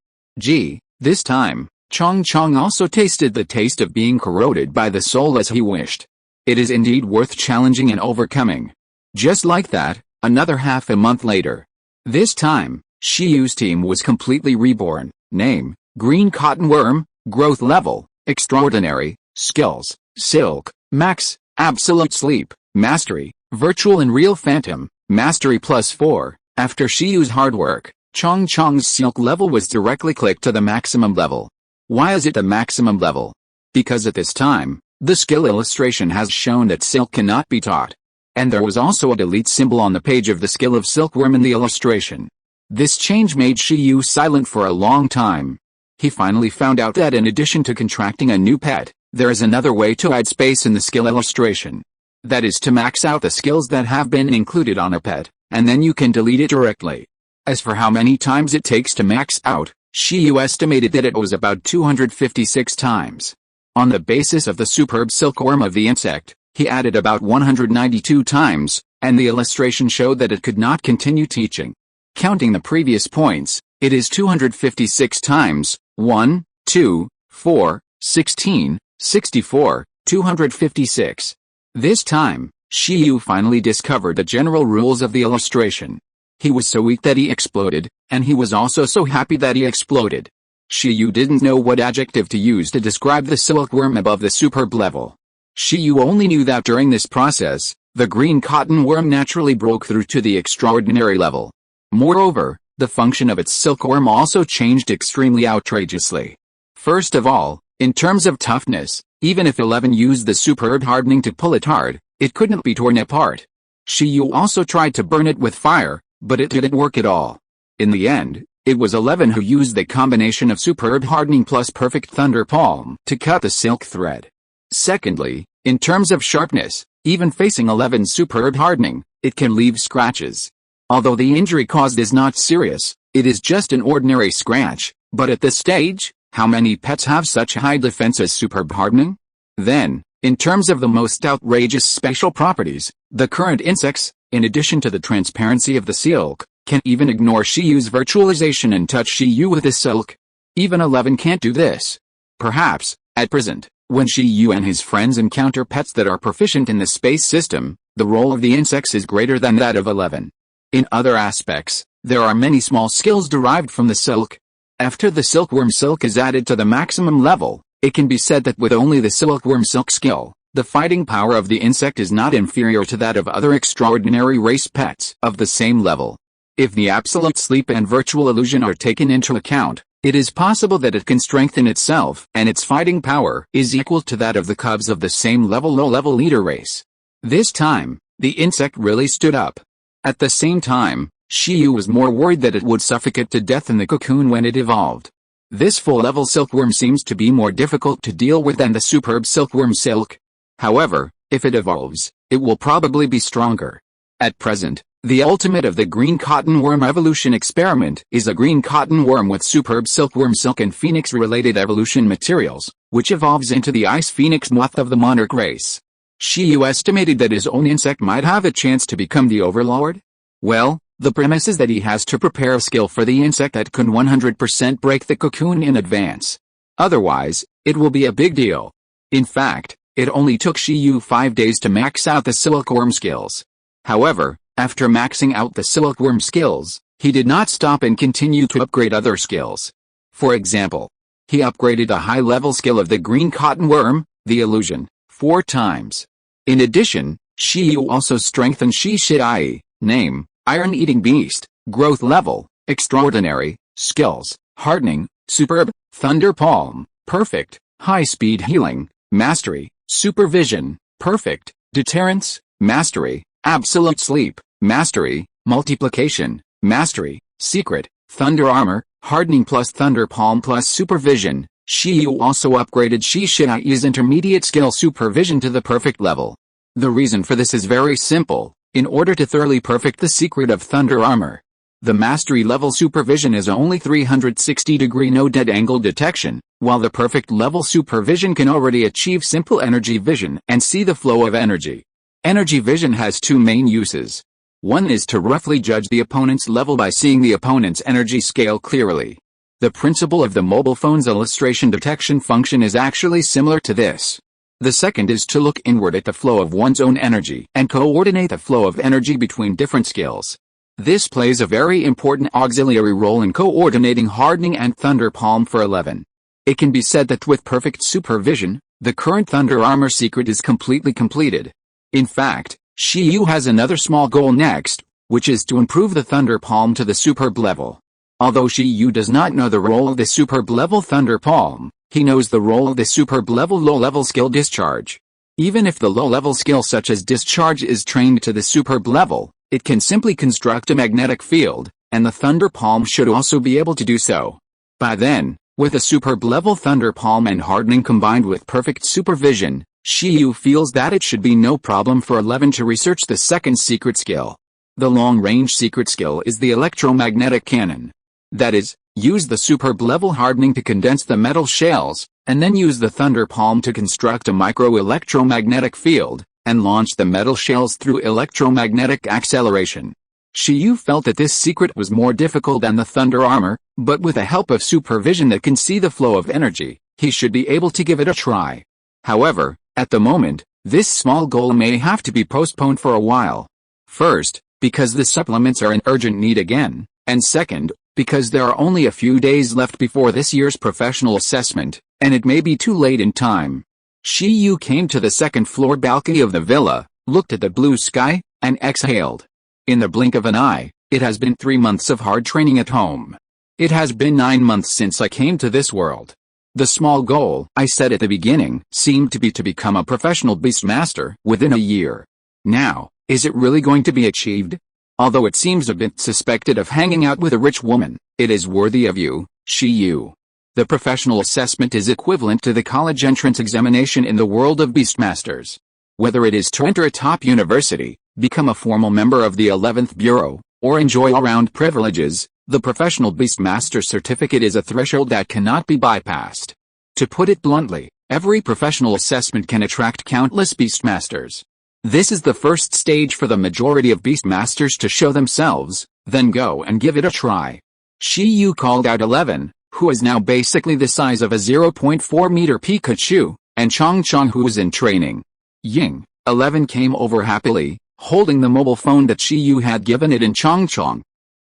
This time, Chong also tasted the taste of being corroded by the soul as he wished. It is indeed worth challenging and overcoming. Just like that, another half a month later. This time, Shiyu's team was completely reborn. Name, Green Cottonworm, Growth Level, Extraordinary, Skills, Silk, Max, Absolute Sleep, Mastery, Virtual and Real Phantom, Mastery +4. After Shiyu's hard work, Chong's Silk level was directly clicked to the maximum level. Why is it the maximum level? Because at this time, the skill illustration has shown that Silk cannot be taught. And there was also a delete symbol on the page of the skill of Silkworm in the illustration. This change made Shiyu silent for a long time. He finally found out that in addition to contracting a new pet, there is another way to add space in the skill illustration. That is to max out the skills that have been included on a pet, and then you can delete it directly. As for how many times it takes to max out, Shiyu estimated that it was about 256 times. On the basis of the superb silkworm of the insect, he added about 192 times, and the illustration showed that it could not continue teaching. Counting the previous points, it is 256 times, 1, 2, 4, 16, 64, 256. This time, Shiyu finally discovered the general rules of the illustration. He was so weak that he exploded, and he was also so happy that he exploded. Shiyu didn't know what adjective to use to describe the silkworm above the superb level. Shiyu only knew that during this process, the green cotton worm naturally broke through to the extraordinary level. Moreover, the function of its silkworm also changed extremely outrageously. First of all, in terms of toughness, even if 11 used the superb hardening to pull it hard, it couldn't be torn apart. Shiyu also tried to burn it with fire, but it didn't work at all. In the end, It was 11 who used the combination of superb hardening plus perfect thunder palm to cut the silk thread. Secondly, in terms of sharpness, even facing 11's superb hardening, it can leave scratches. Although the injury caused is not serious, it is just an ordinary scratch, but at this stage, how many pets have such high defense as superb hardening? Then, in terms of the most outrageous special properties, the current insects, in addition to the transparency of the silk, can even ignore Shiyu's virtualization and touch Shiyu with the silk. Even 11 can't do this. Perhaps, at present, when Shiyu and his friends encounter pets that are proficient in the space system, the role of the insects is greater than that of 11. In other aspects, there are many small skills derived from the silk. After the silkworm silk is added to the maximum level, it can be said that with only the silkworm silk skill, the fighting power of the insect is not inferior to that of other extraordinary race pets of the same level. If the absolute sleep and virtual illusion are taken into account, it is possible that it can strengthen itself and its fighting power is equal to that of the cubs of the same low-level leader race. This time, the insect really stood up. At the same time, Shiyu was more worried that it would suffocate to death in the cocoon when it evolved. This full-level silkworm seems to be more difficult to deal with than the superb silkworm silk. However, if it evolves, it will probably be stronger. At present, the ultimate of the green cotton worm evolution experiment is a green cotton worm with superb silkworm silk and phoenix-related evolution materials, which evolves into the ice phoenix moth of the monarch race. Shiyu estimated that his own insect might have a chance to become the overlord. Well, the premise is that he has to prepare a skill for the insect that can 100% break the cocoon in advance. Otherwise, it will be a big deal. In fact, it only took Shiyu 5 days to max out the silkworm skills. However, after maxing out the silkworm skills, he did not stop and continue to upgrade other skills. For example, he upgraded a high-level skill of the green cotton worm, the illusion, 4 times. In addition, Shiyu also strengthened Shishidai, name, iron-eating beast, growth level, extraordinary, skills, hardening, superb, thunder palm, perfect, high-speed healing, mastery, supervision, perfect, deterrence, mastery, absolute sleep, mastery, multiplication, mastery, secret, thunder armor, hardening plus thunder palm plus supervision. Shiyu also upgraded Shishidai's intermediate skill supervision to the perfect level. The reason for this is very simple. In order to thoroughly perfect the secret of thunder armor, the mastery level supervision is only 360-degree no dead angle detection, while the perfect level supervision can already achieve simple energy vision and see the flow of energy. Energy vision has 2 main uses. One is to roughly judge the opponent's level by seeing the opponent's energy scale clearly. The principle of the mobile phone's illustration detection function is actually similar to this. The second is to look inward at the flow of one's own energy and coordinate the flow of energy between different skills. This plays a very important auxiliary role in coordinating hardening and thunder palm for 11. It can be said that with perfect supervision, the current thunder armor secret is completely completed. In fact, Shiyu has another small goal next, which is to improve the thunder palm to the superb level. Although Shiyu does not know the role of the superb level thunder palm, he knows the role of the superb level low-level skill discharge. Even if the low-level skill such as discharge is trained to the superb level, it can simply construct a magnetic field, and the thunder palm should also be able to do so. By then, with a superb level thunder palm and hardening combined with perfect supervision, Shiyu feels that it should be no problem for 11 to research the second secret skill. The long-range secret skill is the electromagnetic cannon. That is, use the superb level hardening to condense the metal shells, and then use the thunder palm to construct a micro-electromagnetic field, and launch the metal shells through electromagnetic acceleration. Shiyu felt that this secret was more difficult than the thunder armor, but with the help of supervision that can see the flow of energy, he should be able to give it a try. However, at the moment, this small goal may have to be postponed for a while. First, because the supplements are in urgent need again, and second, because there are only a few days left before this year's professional assessment, and it may be too late in time. Shiyu came to the second-floor balcony of the villa, looked at the blue sky, and exhaled. In the blink of an eye, it has been 3 months of hard training at home. It has been 9 months since I came to this world. The small goal I set at the beginning seemed to be to become a professional beastmaster within a year. Now, is it really going to be achieved? Although it seems a bit suspected of hanging out with a rich woman, it is worthy of you, Shiyu. The professional assessment is equivalent to the college entrance examination in the world of Beastmasters. Whether it is to enter a top university, become a formal member of the 11th Bureau, or enjoy all-round privileges, the Professional Beastmaster certificate is a threshold that cannot be bypassed. To put it bluntly, every professional assessment can attract countless Beastmasters. This is the first stage for the majority of Beastmasters to show themselves, then go and give it a try. Shiyu called out 11, who is now basically the size of a 0.4-meter Pikachu, and Chong, who was in training. Ying, 11 came over happily, holding the mobile phone that Shiyu had given it, in Chong.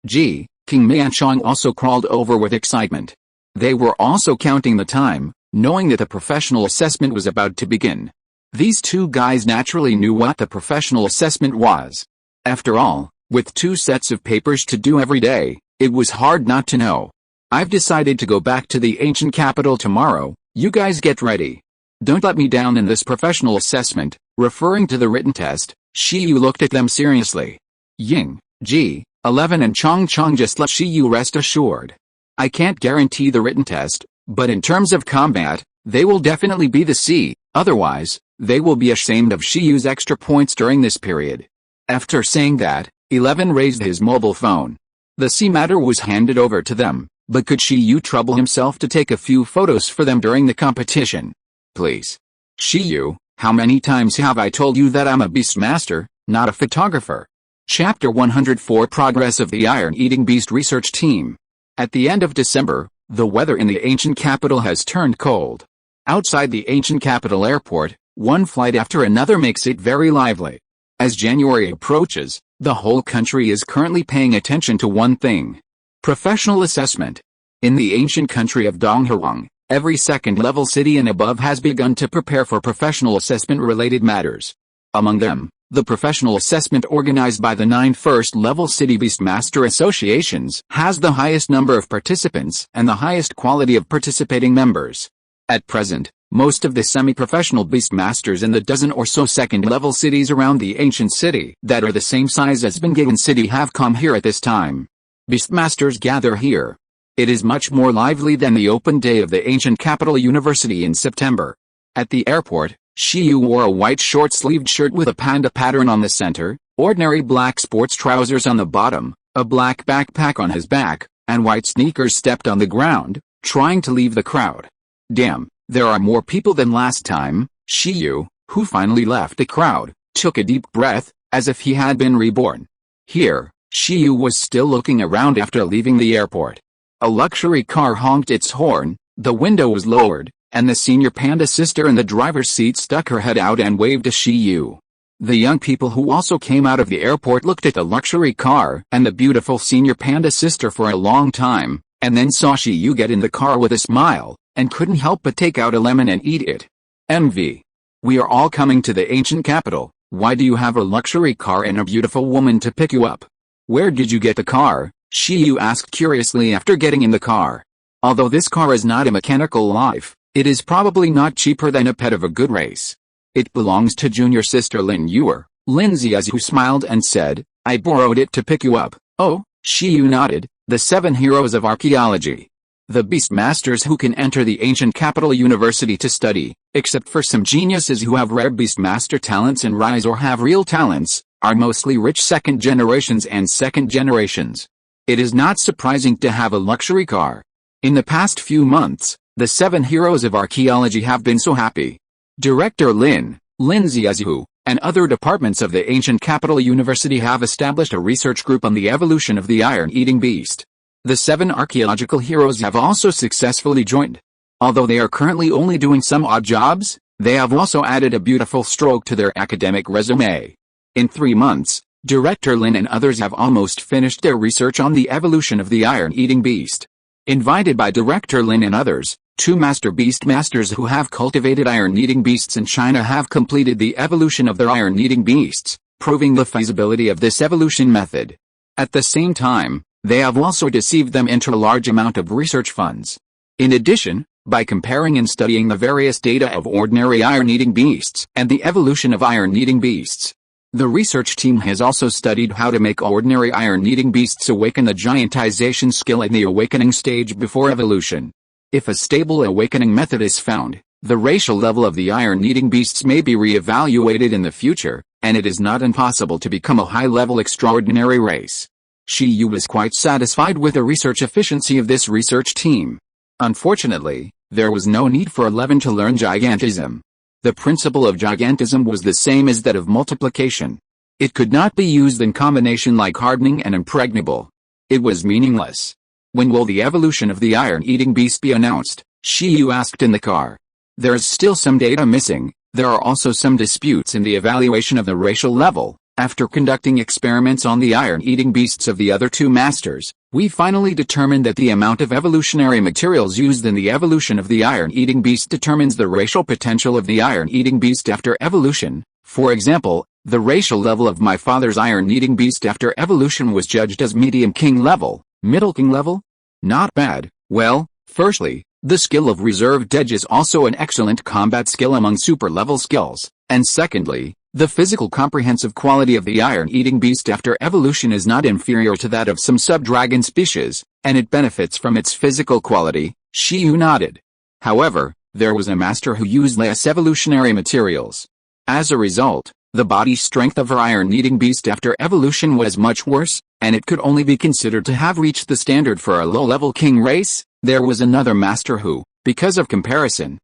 G, King Mei and Chong also crawled over with excitement. They were also counting the time, knowing that the professional assessment was about to begin. These two guys naturally knew what the professional assessment was. After all, with 2 sets of papers to do every day, it was hard not to know. I've decided to go back to the ancient capital tomorrow, you guys get ready. Don't let me down in this professional assessment. Referring to the written test, Shiyu looked at them seriously. Ying, G, 11 and Chong just let Shiyu rest assured. I can't guarantee the written test, but in terms of combat, they will definitely be the C, otherwise, they will be ashamed of Shiyu's extra points during this period. After saying that, 11 raised his mobile phone. The C matter was handed over to them, but could Shiyu trouble himself to take a few photos for them during the competition? Please. Shiyu, how many times have I told you that I'm a Beastmaster, not a photographer? Chapter 104 Progress of the Iron-Eating Beast Research Team. At the end of December, the weather in the ancient capital has turned cold. Outside the ancient capital airport, one flight after another makes it very lively. As January approaches, the whole country is currently paying attention to one thing. Professional assessment. In the ancient country of Donghuang, every second-level city and above has begun to prepare for professional assessment-related matters. Among them, the professional assessment organized by the 9 first-level City Beastmaster Associations has the highest number of participants and the highest quality of participating members. At present, most of the semi-professional Beastmasters in the dozen or so second-level cities around the ancient city that are the same size as Bengawan City have come here at this time. Beastmasters gather here. It is much more lively than the open day of the ancient capital university in September. At the airport, Shiyu wore a white short-sleeved shirt with a panda pattern on the center, ordinary black sports trousers on the bottom, a black backpack on his back, and white sneakers stepped on the ground, trying to leave the crowd. Damn, there are more people than last time. Shiyu, who finally left the crowd, took a deep breath, as if he had been reborn. Here, Shiyu was still looking around after leaving the airport. A luxury car honked its horn, the window was lowered, and the senior panda sister in the driver's seat stuck her head out and waved to Shiyu. The young people who also came out of the airport looked at the luxury car and the beautiful senior panda sister for a long time, and then saw Shiyu get in the car with a smile, and couldn't help but take out a lemon and eat it. MV. We are all coming to the ancient capital. Why do you have a luxury car and a beautiful woman to pick you up? Where did you get the car? Shiyu asked curiously after getting in the car. Although this car is not a mechanical life, it is probably not cheaper than a pet of a good race. It belongs to junior sister Lin Yuer. Lindsay as who smiled and said, I borrowed it to pick you up. Oh, Shiyu nodded, the 7 heroes of archaeology. The Beastmasters who can enter the ancient capital university to study, except for some geniuses who have rare Beastmaster talents and rise or have real talents, are mostly rich second generations and second generations. It is not surprising to have a luxury car. In the past few months, the 7 heroes of archaeology have been so happy. Director Lindsay Azihu, and other departments of the ancient capital university have established a research group on the evolution of the iron-eating beast. The 7 archaeological heroes have also successfully joined. Although they are currently only doing some odd jobs, they have also added a beautiful stroke to their academic resume. In 3 months, Director Lin and others have almost finished their research on the evolution of the iron-eating beast. Invited by Director Lin and others, 2 master beastmasters who have cultivated iron-eating beasts in China have completed the evolution of their iron-eating beasts, proving the feasibility of this evolution method. At the same time, they have also deceived them into a large amount of research funds. In addition, by comparing and studying the various data of ordinary iron-eating beasts and the evolution of iron-eating beasts, The research team has also studied how to make ordinary iron-eating beasts awaken the giantization skill in the awakening stage before evolution. If a stable awakening method is found, the racial level of the iron-eating beasts may be re-evaluated in the future, and it is not impossible to become a high-level extraordinary race. Shiyu was quite satisfied with the research efficiency of this research team. Unfortunately, there was no need for 11 to learn gigantism. The principle of gigantism was the same as that of multiplication. It could not be used in combination like hardening and impregnable. It was meaningless. When will the evolution of the iron-eating beast be announced? Shiyu asked in the car. There is still some data missing. There are also some disputes in the evaluation of the racial level. After conducting experiments on the iron-eating beasts of the other two masters, we finally determined that the amount of evolutionary materials used in the evolution of the iron-eating beast determines the racial potential of the iron-eating beast after evolution. For example, the racial level of my father's iron-eating beast after evolution was judged as medium king level. Middle king level? Not bad. Well, firstly, the skill of reserved edge is also an excellent combat skill among super-level skills, and secondly, the physical comprehensive quality of the iron-eating beast after evolution is not inferior to that of some sub-dragon species, and it benefits from its physical quality. Shiyu nodded. However, there was a master who used less evolutionary materials. As a result, the body strength of her iron-eating beast after evolution was much worse, and it could only be considered to have reached the standard for a low-level king race. There was another master who, because of comparison,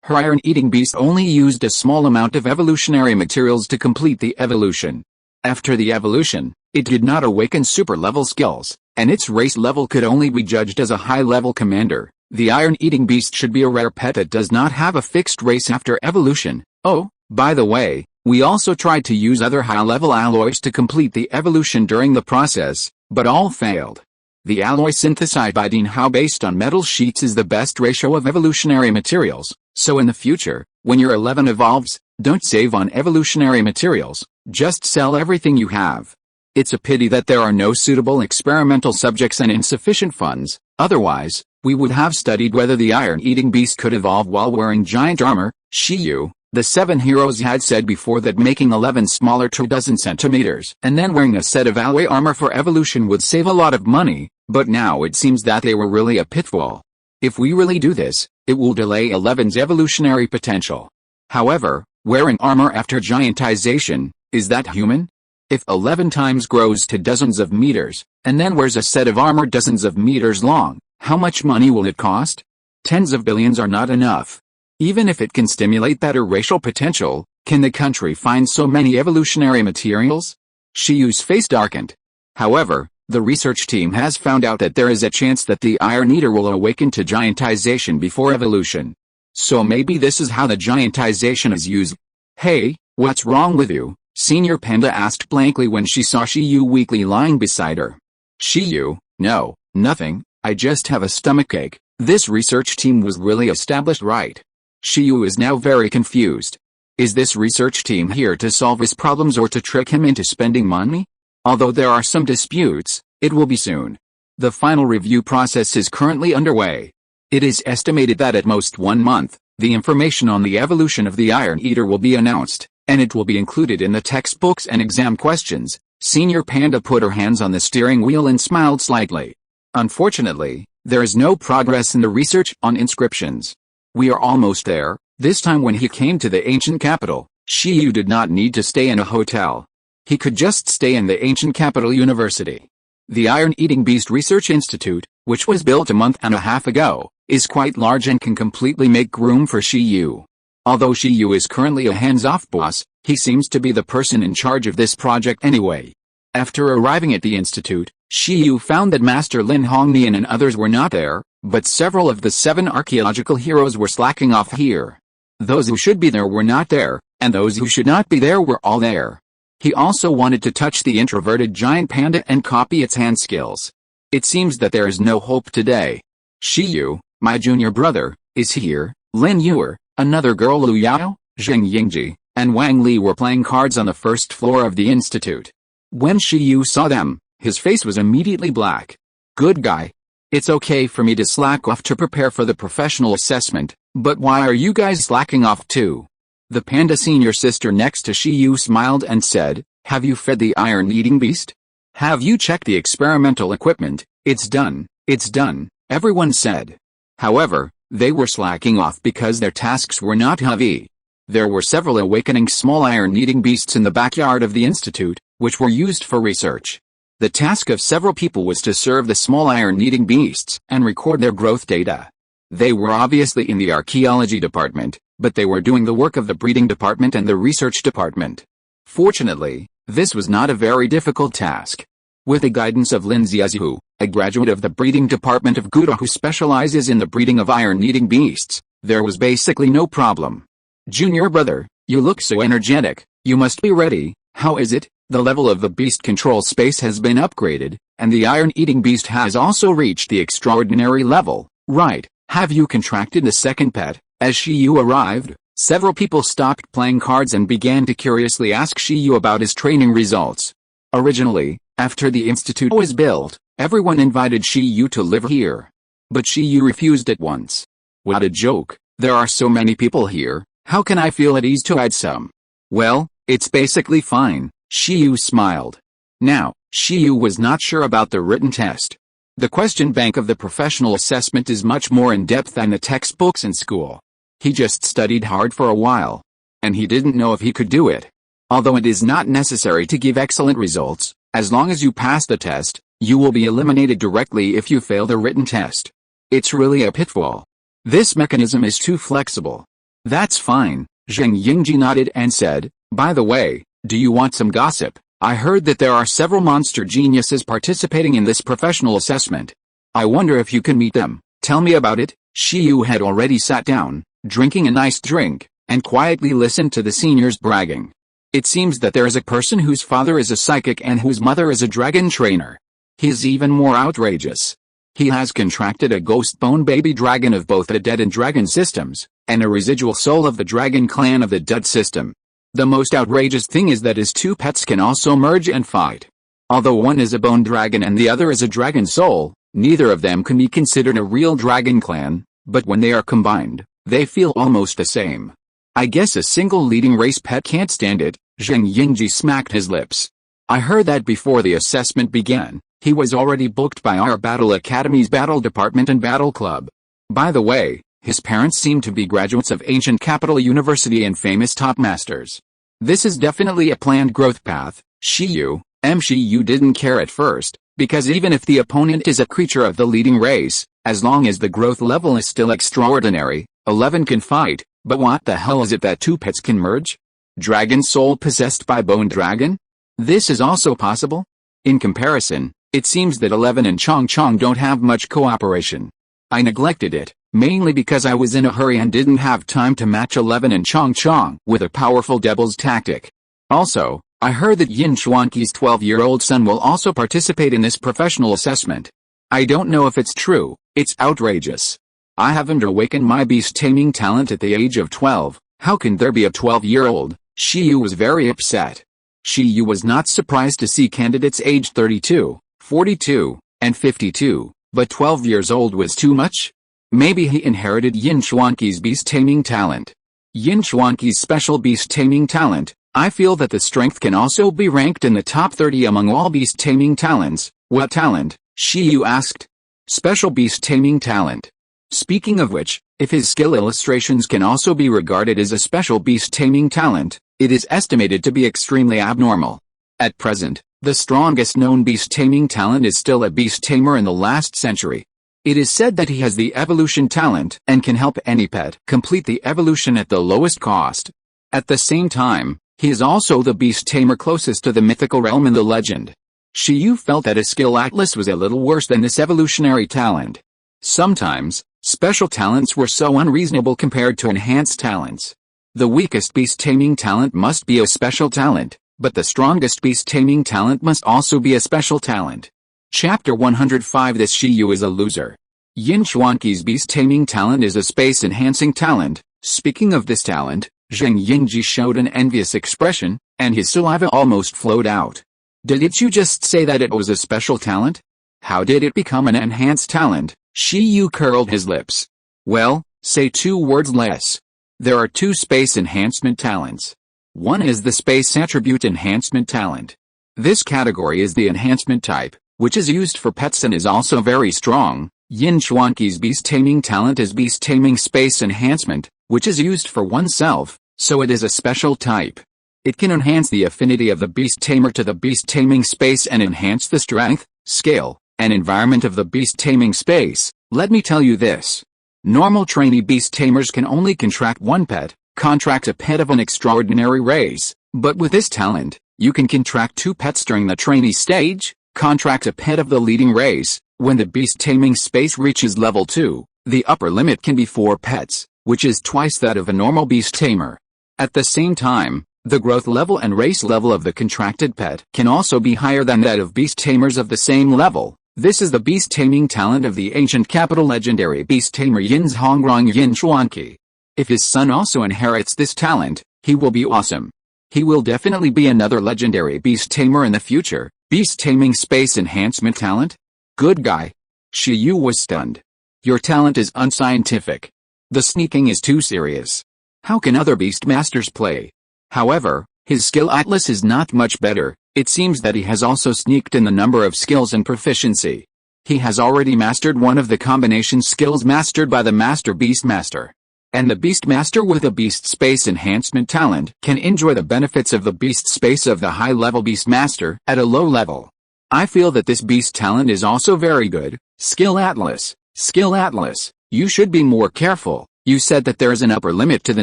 her iron-eating beast only used a small amount of evolutionary materials to complete the evolution. After the evolution, it did not awaken super-level skills, and its race level could only be judged as a high-level commander. The iron-eating beast should be a rare pet that does not have a fixed race after evolution. Oh, by the way, we also tried to use other high-level alloys to complete the evolution during the process, but all failed. The alloy synthesized by Dinhao based on metal sheets is the best ratio of evolutionary materials, so in the future, when your 11 evolves, don't save on evolutionary materials, just sell everything you have. It's a pity that there are no suitable experimental subjects and insufficient funds, otherwise, we would have studied whether the iron-eating beast could evolve while wearing giant armor. Shiyu, the 7 heroes had said before that making 11 smaller to 12 centimeters and then wearing a set of alloy armor for evolution would save a lot of money. But now it seems that they were really a pitfall. If we really do this, it will delay 11's evolutionary potential. However, wearing armor after giantization, is that human? If 11 times grows to dozens of meters, and then wears a set of armor dozens of meters long, how much money will it cost? Tens of billions are not enough. Even if it can stimulate better racial potential, can the country find so many evolutionary materials? Shiyu's face darkened. However, the research team has found out that there is a chance that the Iron Eater will awaken to giantization before evolution. So maybe this is how the giantization is used. Hey, what's wrong with you? Senior Panda asked blankly when she saw Shiyu weakly lying beside her. Shiyu, no, nothing, I just have a stomachache. This research team was really established right. Shiyu is now very confused. Is this research team here to solve his problems or to trick him into spending money? Although there are some disputes, it will be soon. The final review process is currently underway. It is estimated that at most 1 month, the information on the evolution of the Iron Eater will be announced, and it will be included in the textbooks and exam questions. Senior Panda put her hands on the steering wheel and smiled slightly. Unfortunately, there is no progress in the research on inscriptions. We are almost there. This time when he came to the ancient capital, Shiyu did not need to stay in a hotel. He could just stay in the ancient capital university. The Iron-Eating Beast Research Institute, which was built a month and a half ago, is quite large and can completely make room for Shiyu. Although Shiyu is currently a hands-off boss, he seems to be the person in charge of this project anyway. After arriving at the institute, Shiyu found that Master Lin Hongnian and others were not there, but several of the 7 archaeological heroes were slacking off here. Those who should be there were not there, and those who should not be there were all there. He also wanted to touch the introverted giant panda and copy its hand skills. It seems that there is no hope today. Shiyu, my junior brother, is here. Lin Yuer, another girl Lu Yao, Zheng Yingji, and Wang Li were playing cards on the first floor of the institute. When Shiyu saw them, his face was immediately black. Good guy. It's okay for me to slack off to prepare for the professional assessment, but why are you guys slacking off too? The panda senior sister next to Shiyu smiled and said, "Have you fed the iron-eating beast? Have you checked the experimental equipment?" "It's done, it's done," everyone said. However, they were slacking off because their tasks were not heavy. There were several awakening small iron-eating beasts in the backyard of the institute, which were used for research. The task of several people was to serve the small iron-eating beasts and record their growth data. They were obviously in the archaeology department, but they were doing the work of the breeding department and the research department. Fortunately, this was not a very difficult task. With the guidance of Lin Xiaozu, a graduate of the breeding department of Guda who specializes in the breeding of iron-eating beasts, there was basically no problem. "Junior brother, you look so energetic, you must be ready. How is it? The level of the beast control space has been upgraded, and the iron-eating beast has also reached the extraordinary level, right? Have you contracted the second pet?" As Shiyu arrived, several people stopped playing cards and began to curiously ask Shiyu about his training results. Originally, after the institute was built, everyone invited Shiyu to live here. But Shiyu refused at once. "What a joke, there are so many people here, how can I feel at ease to add some?" "Well, it's basically fine," Shiyu smiled. Now, Shiyu was not sure about the written test. The question bank of the professional assessment is much more in-depth than the textbooks in school. He just studied hard for a while. And he didn't know if he could do it. Although it is not necessary to give excellent results, as long as you pass the test, you will be eliminated directly if you fail the written test. It's really a pitfall. This mechanism is too flexible. "That's fine," Zheng Yingji nodded and said, "By the way, do you want some gossip? I heard that there are several monster geniuses participating in this professional assessment. I wonder if you can meet them. Tell me about it." Shiyu had already sat down, drinking a nice drink, and quietly listened to the seniors bragging. It seems that there is a person whose father is a psychic and whose mother is a dragon trainer. He is even more outrageous. He has contracted a ghost bone baby dragon of both the dead and dragon systems, and a residual soul of the dragon clan of the dead system. The most outrageous thing is that his two pets can also merge and fight. Although one is a bone dragon and the other is a dragon soul, neither of them can be considered a real dragon clan, but when they are combined, they feel almost the same. I guess a single leading race pet can't stand it. Zheng Yingji smacked his lips. I heard that before the assessment began, he was already booked by our Battle Academy's Battle Department and Battle Club. By the way, his parents seem to be graduates of Ancient Capital University and famous top masters. This is definitely a planned growth path. Shiyu didn't care at first, because even if the opponent is a creature of the leading race, as long as the growth level is still extraordinary, 11 can fight. But what the hell is it that two pets can merge? Dragon soul possessed by bone dragon? This is also possible? In comparison, it seems that 11 and Chong Chong don't have much cooperation. I neglected it, mainly because I was in a hurry and didn't have time to match 11 and Chong Chong with a powerful devil's tactic. Also, I heard that Yin Xuanqi's 12-year-old son will also participate in this professional assessment. I don't know if it's true, it's outrageous. I haven't awakened my beast taming talent at the age of 12, how can there be a 12-year-old? Shiyu was very upset. Shiyu was not surprised to see candidates aged 32, 42, and 52, but 12 years old was too much? Maybe he inherited Yin Xuanqi's beast taming talent. Yin Xuanqi's special beast taming talent, I feel that the strength can also be ranked in the top 30 among all beast taming talents. What talent? Shiyu asked. Special beast taming talent. Speaking of which, if his skill illustrations can also be regarded as a special beast taming talent, it is estimated to be extremely abnormal. At present, the strongest known beast taming talent is still a beast tamer in the last century. It is said that he has the evolution talent and can help any pet complete the evolution at the lowest cost. At the same time, he is also the beast tamer closest to the mythical realm in the legend. Shiyu felt that his skill atlas was a little worse than this evolutionary talent. Sometimes, special talents were so unreasonable compared to enhanced talents. The weakest beast taming talent must be a special talent, but the strongest beast taming talent must also be a special talent. Chapter 105 This Shiyu is a loser. Yin Xuanqi's beast taming talent is a space-enhancing talent. Speaking of this talent, Zheng Yingji showed an envious expression, and his saliva almost flowed out. Did you just say that it was a special talent? How did it become an enhanced talent? Shiyu curled his lips. Well, say 2 words less. There are two space enhancement talents. One is the space attribute enhancement talent. This category is the enhancement type, which is used for pets and is also very strong. Yin Chuanqi's beast taming talent is beast taming space enhancement, which is used for oneself, so it is a special type. It can enhance the affinity of the beast tamer to the beast taming space and enhance the strength, scale, and environment of the beast taming space. Let me tell you this. Normal trainee beast tamers can only contract one pet, contract a pet of an extraordinary race, but with this talent, you can contract two pets during the trainee stage, contract a pet of the leading race. When the beast taming space reaches level 2, the upper limit can be 4 pets, which is twice that of a normal beast tamer. At the same time, the growth level and race level of the contracted pet can also be higher than that of beast tamers of the same level. This is the beast taming talent of the ancient capital legendary beast tamer Yin's Hongrong Yin Chuanqi. If his son also inherits this talent, he will be awesome. He will definitely be another legendary beast tamer in the future. Beast taming space enhancement talent? Good guy. Shiyu was stunned. Your talent is unscientific. The sneaking is too serious. How can other beast masters play? However, his skill atlas is not much better. It seems that he has also sneaked in the number of skills and proficiency. He has already mastered one of the combination skills mastered by the Master Beast Master. And the Beast Master with a Beast Space Enhancement talent can enjoy the benefits of the Beast Space of the high-level Beast Master at a low level. I feel that this Beast talent is also very good. Skill Atlas. Skill Atlas. You should be more careful. You said that there is an upper limit to the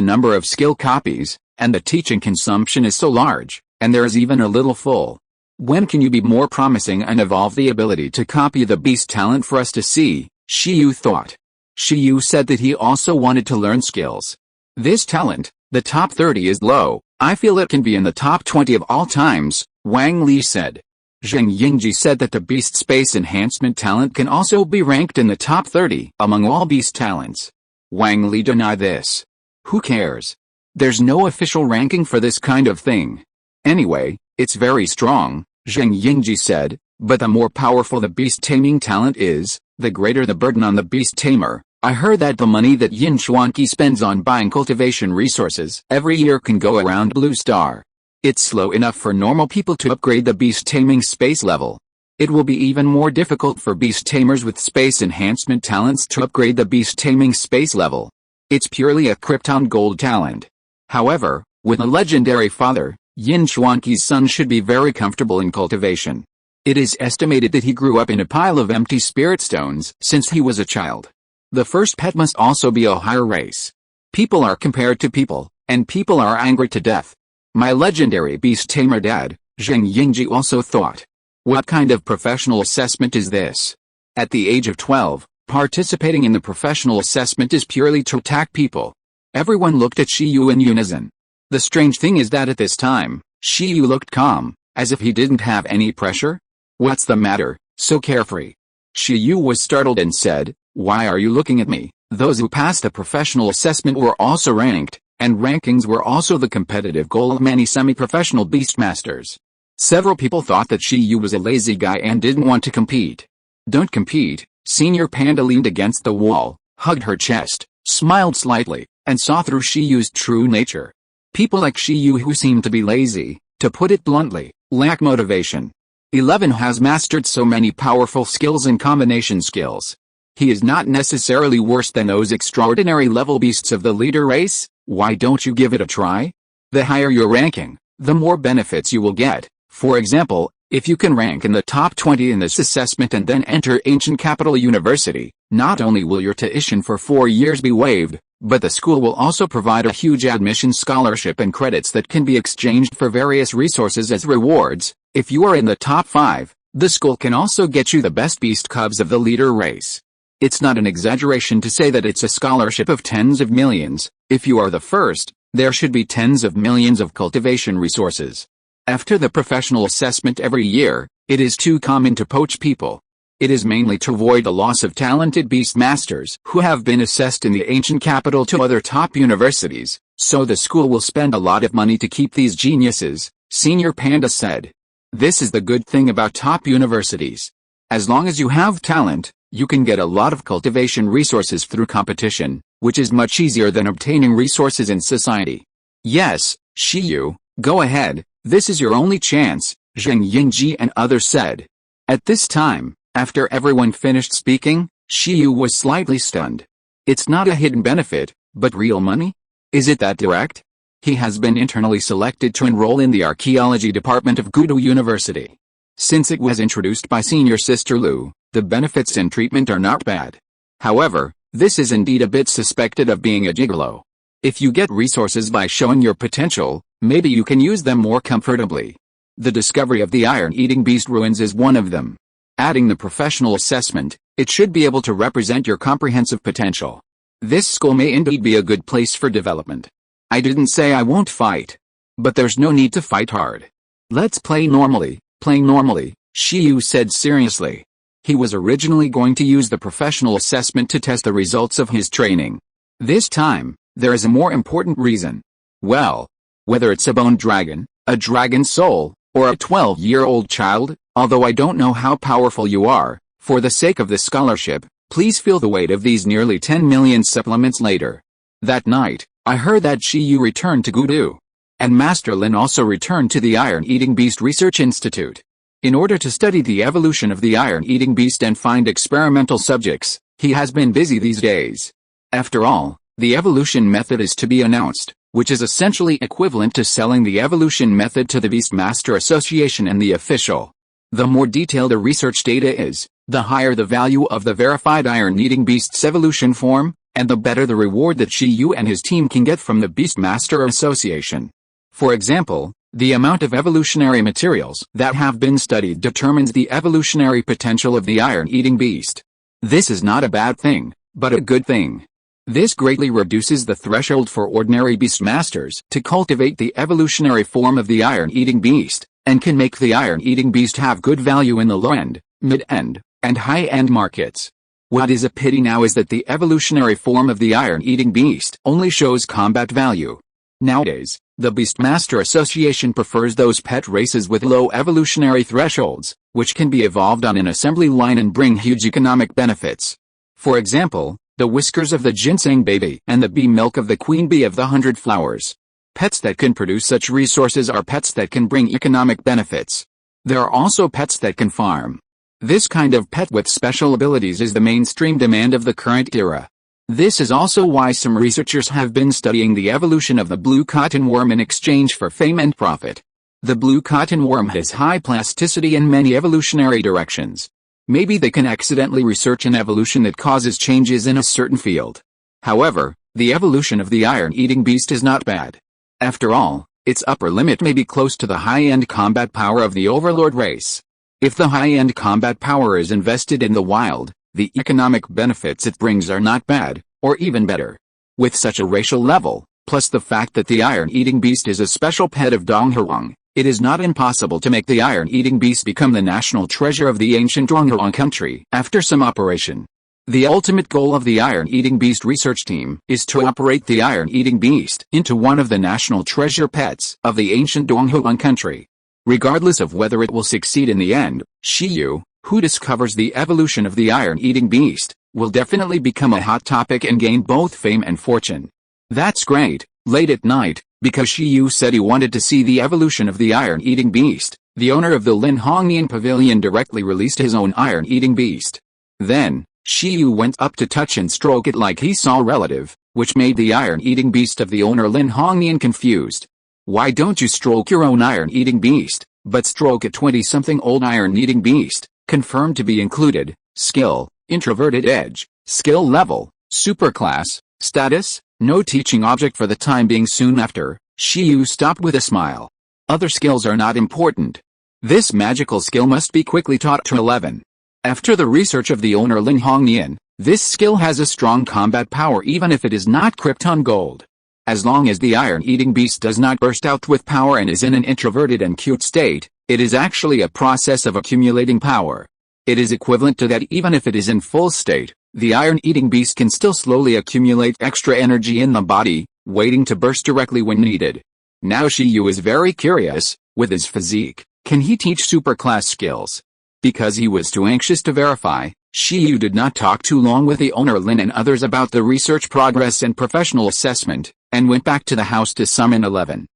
number of skill copies, and the teaching consumption is so large, and there is even a little full. When can you be more promising and evolve the ability to copy the Beast talent for us to see? Shiyu thought. Shiyu said that he also wanted to learn skills. This talent, the top 30 is low. I feel it can be in the top 20 of all times, Wang Li said. Zheng Yingji said that the Beast Space Enhancement talent can also be ranked in the top 30 among all beast talents. Wang Li denied this. Who cares? There's no official ranking for this kind of thing. Anyway, it's very strong, Zheng Yingji said, but the more powerful the beast taming talent is, the greater the burden on the beast tamer. I heard that the money that Yin Chuanqi spends on buying cultivation resources every year can go around Blue Star. It's slow enough for normal people to upgrade the beast taming space level. It will be even more difficult for beast tamers with space enhancement talents to upgrade the beast taming space level. It's purely a Krypton gold talent. However, with a legendary father, Yin Chuanqi's son should be very comfortable in cultivation. It is estimated that he grew up in a pile of empty spirit stones since he was a child. The first pet must also be a higher race. People are compared to people, and people are angry to death. My legendary beast tamer dad, Zheng Yingji also thought. What kind of professional assessment is this? At the age of 12, participating in the professional assessment is purely to attack people. Everyone looked at Shiyu in unison. The strange thing is that at this time, Shiyu looked calm, as if he didn't have any pressure. What's the matter, so carefree? Shiyu was startled and said, why are you looking at me? Those who passed the professional assessment were also ranked, and rankings were also the competitive goal of many semi-professional beastmasters. Several people thought that Shiyu was a lazy guy and didn't want to compete. Don't compete. Senior Panda leaned against the wall, hugged her chest, smiled slightly, and saw through Shiyu's true nature. People like Shiyu who seem to be lazy, to put it bluntly, lack motivation. 11 has mastered so many powerful skills and combination skills. He is not necessarily worse than those extraordinary level beasts of the leader race. Why don't you give it a try? The higher your ranking, the more benefits you will get. For example, if you can rank in the top 20 in this assessment and then enter Ancient Capital University, not only will your tuition for 4 years be waived, but the school will also provide a huge admission scholarship and credits that can be exchanged for various resources as rewards. If you are in the top 5, the school can also get you the best beast cubs of the leader race. It's not an exaggeration to say that it's a scholarship of tens of millions. If you are the first, there should be tens of millions of cultivation resources. After the professional assessment every year, it is too common to poach people. It is mainly to avoid the loss of talented beast masters who have been assessed in the ancient capital to other top universities, so the school will spend a lot of money to keep these geniuses, Senior Panda said. This is the good thing about top universities. As long as you have talent, you can get a lot of cultivation resources through competition. which is much easier than obtaining resources in society. Yes, Shiyu, go ahead, this is your only chance, Zheng Yingji and others said. At this time, after everyone finished speaking, Shiyu was slightly stunned. It's not a hidden benefit, but real money? Is it that direct? He has been internally selected to enroll in the archaeology department of Gudu University. Since it was introduced by senior sister Lu, the benefits and treatment are not bad. However, this is indeed a bit suspected of being a gigolo. If you get resources by showing your potential, maybe you can use them more comfortably. The discovery of the iron-eating beast ruins is one of them. Adding the professional assessment, it should be able to represent your comprehensive potential. This school may indeed be a good place for development. I didn't say I won't fight. But there's no need to fight hard. Let's play normally, Shiyu said seriously. He was originally going to use the professional assessment to test the results of his training. This time, there is a more important reason. Well, whether it's a bone dragon, a dragon soul, or a 12-year-old child, although I don't know how powerful you are, for the sake of the scholarship, please feel the weight of these nearly 10 million supplements later. That night, I heard that Shiyu returned to Gudu. And Master Lin also returned to the Iron-Eating Beast Research Institute. In order to study the evolution of the Iron-Eating Beast and find experimental subjects, he has been busy these days. After all, the evolution method is to be announced, which is essentially equivalent to selling the evolution method to the Beastmaster Association and the official. The more detailed a research data is, the higher the value of the verified iron-eating beast's evolution form, and the better the reward that Shiyu and his team can get from the Beastmaster Association. For example, the amount of evolutionary materials that have been studied determines the evolutionary potential of the iron-eating beast. This is not a bad thing, but a good thing. This greatly reduces the threshold for ordinary beastmasters to cultivate the evolutionary form of the iron-eating beast, and can make the iron-eating beast have good value in the low-end, mid-end, and high-end markets. What is a pity now is that the evolutionary form of the iron-eating beast only shows combat value. Nowadays, the Beastmaster Association prefers those pet races with low evolutionary thresholds, which can be evolved on an assembly line and bring huge economic benefits. For example, the whiskers of the ginseng baby and the bee milk of the queen bee of the 100 flowers. Pets that can produce such resources are pets that can bring economic benefits. There are also pets that can farm. This kind of pet with special abilities is the mainstream demand of the current era. This is also why some researchers have been studying the evolution of the blue cotton worm in exchange for fame and profit. The blue cotton worm has high plasticity in many evolutionary directions. Maybe they can accidentally research an evolution that causes changes in a certain field. However, the evolution of the iron-eating beast is not bad. After all, its upper limit may be close to the high-end combat power of the overlord race. If the high-end combat power is invested in the wild, the economic benefits it brings are not bad, or even better. With such a racial level, plus the fact that the iron-eating beast is a special pet of Donghuang, it is not impossible to make the iron-eating beast become the national treasure of the ancient Donghuang country after some operation. The ultimate goal of the iron-eating beast research team is to operate the iron-eating beast into one of the national treasure pets of the ancient Donghuang country. Regardless of whether it will succeed in the end, Shiyu, who discovers the evolution of the iron-eating beast, will definitely become a hot topic and gain both fame and fortune. That's great. Late at night, because Shiyu said he wanted to see the evolution of the iron-eating beast, the owner of the Lin Hongnian Pavilion directly released his own iron-eating beast. Then, Shiyu went up to touch and stroke it like he saw a relative, which made the iron-eating beast of the owner Lin Hongnian confused. Why don't you stroke your own iron-eating beast, but stroke a 20-something-old iron-eating beast? Confirmed to be included: skill, introverted edge, skill level, superclass, status, no teaching object for the time being. Soon after, Shiyu stopped with a smile. Other skills are not important. This magical skill must be quickly taught to 11. After the research of the owner Lin Hongnian, this skill has a strong combat power even if it is not Krypton Gold. As long as the iron-eating beast does not burst out with power and is in an introverted and cute state, it is actually a process of accumulating power. It is equivalent to that even if it is in full state, the iron-eating beast can still slowly accumulate extra energy in the body, waiting to burst directly when needed. Now Shiyu is very curious, with his physique, can he teach superclass skills? Because he was too anxious to verify, Shiyu did not talk too long with the owner Lin and others about the research progress and professional assessment, and went back to the house to summon 11.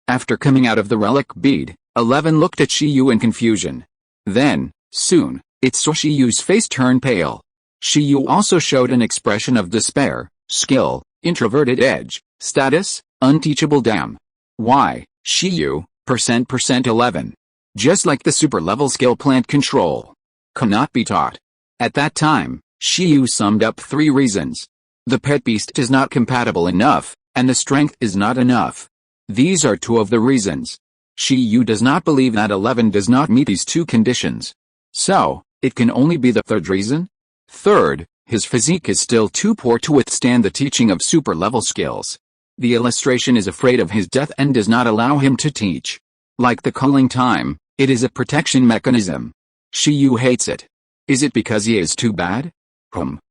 After coming out of the relic bead, 11 looked at Shiyu in confusion. Then, soon, it saw Shiyu's face turn pale. Shiyu also showed an expression of despair, skill, introverted edge, status, unteachable damn. Why, Shiyu, % 11. Just like the super-level skill plant control. Cannot be taught. At that time, Shiyu summed up 3 reasons. The pet beast is not compatible enough, and the strength is not enough. These are 2 of the reasons. Shiyu does not believe that 11 does not meet these 2 conditions. So, it can only be the 3rd reason? Third, his physique is still too poor to withstand the teaching of super-level skills. The illustration is afraid of his death and does not allow him to teach. Like the calling time, it is a protection mechanism. Shiyu hates it. Is it because he is too bad?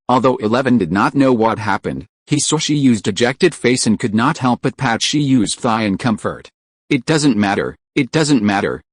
Although 11 did not know what happened, he saw Shiyu's dejected face and could not help but pat Shiyu's thigh in comfort. It doesn't matter,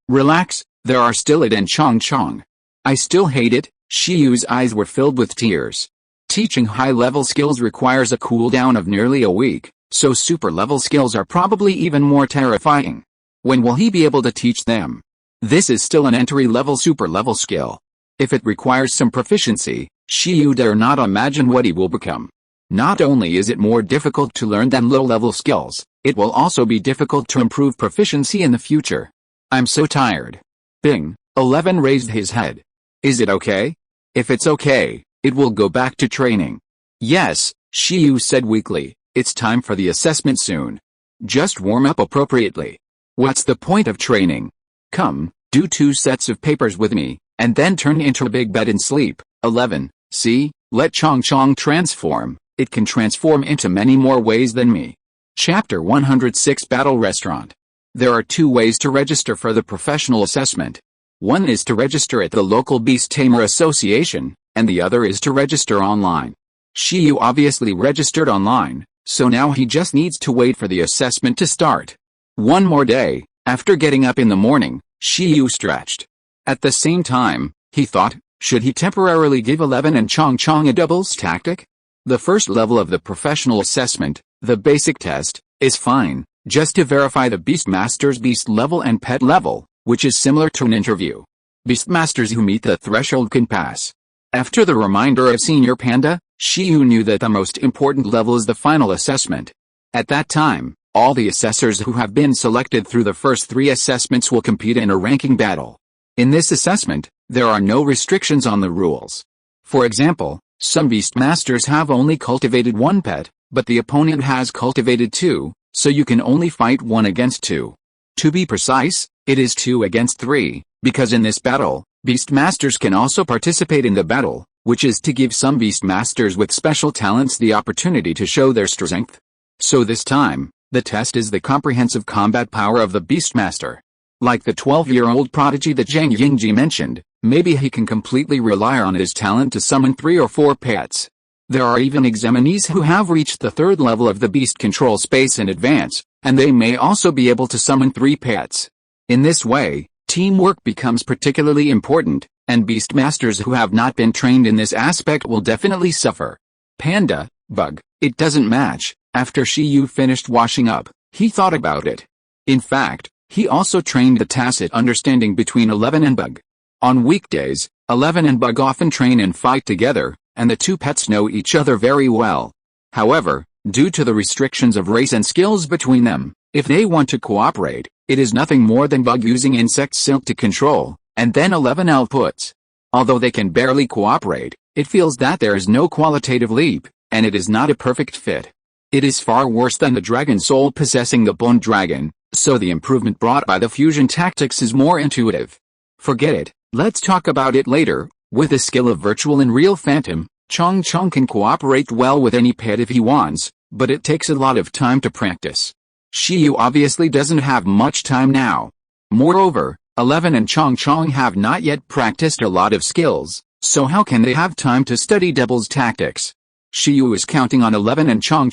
relax, there are still it and Chong. I still hate it. Shiyu's eyes were filled with tears. Teaching high-level skills requires a cooldown of nearly a week, so super-level skills are probably even more terrifying. When will he be able to teach them? This is still an entry-level super-level skill. If it requires some proficiency, Shiyu dare not imagine what he will become. Not only is it more difficult to learn than low-level skills, it will also be difficult to improve proficiency in the future. I'm so tired. Bing, 11 raised his head. Is it okay? If it's okay, it will go back to training. Yes, Shiyu said weakly, it's time for the assessment soon. Just warm up appropriately. What's the point of training? Come, do 2 sets of papers with me, and then turn into a big bed and sleep. 11, see, let Chong transform, it can transform into many more ways than me. Chapter 106 Battle Restaurant. There are 2 ways to register for the professional assessment. One is to register at the local Beast Tamer Association, and the other is to register online. Shiyu obviously registered online, so now he just needs to wait for the assessment to start. One more day, after getting up in the morning, Shiyu stretched. At the same time, he thought, should he temporarily give 11 and Chong a doubles tactic? The first level of the professional assessment, the basic test, is fine, just to verify the Beastmaster's beast level and pet level, which is similar to an interview. Beastmasters who meet the threshold can pass. After the reminder of Senior Panda, Shiyu knew that the most important level is the final assessment. At that time, all the assessors who have been selected through the first 3 assessments will compete in a ranking battle. In this assessment, there are no restrictions on the rules. For example, some Beastmasters have only cultivated 1 pet, but the opponent has cultivated 2, so you can only fight 1 against 2. To be precise, it is 2 against 3, because in this battle, Beastmasters can also participate in the battle, which is to give some Beastmasters with special talents the opportunity to show their strength. So this time, the test is the comprehensive combat power of the Beastmaster. Like the 12-year-old prodigy that Zhang Yingji mentioned, maybe he can completely rely on his talent to summon 3 or 4 pets. There are even examinees who have reached the 3rd level of the beast control space in advance, and they may also be able to summon 3 pets. In this way, teamwork becomes particularly important, and Beastmasters who have not been trained in this aspect will definitely suffer. Panda, Bug, it doesn't match. After Shiyu finished washing up, he thought about it. In fact, he also trained the tacit understanding between 11 and Bug. On weekdays, 11 and Bug often train and fight together, and the 2 pets know each other very well. However, due to the restrictions of race and skills between them, if they want to cooperate, it is nothing more than Bug using insect silk to control, and then 11 outputs. Although they can barely cooperate, it feels that there is no qualitative leap, and it is not a perfect fit. It is far worse than the dragon soul possessing the bone dragon, so the improvement brought by the fusion tactics is more intuitive. Forget it, let's talk about it later. With the skill of virtual and real phantom, Chong can cooperate well with any pet if he wants, but it takes a lot of time to practice. Shiyu obviously doesn't have much time now. Moreover, 11 and Chong have not yet practiced a lot of skills, so how can they have time to study doubles tactics? Shiyu is counting on 11 and Chong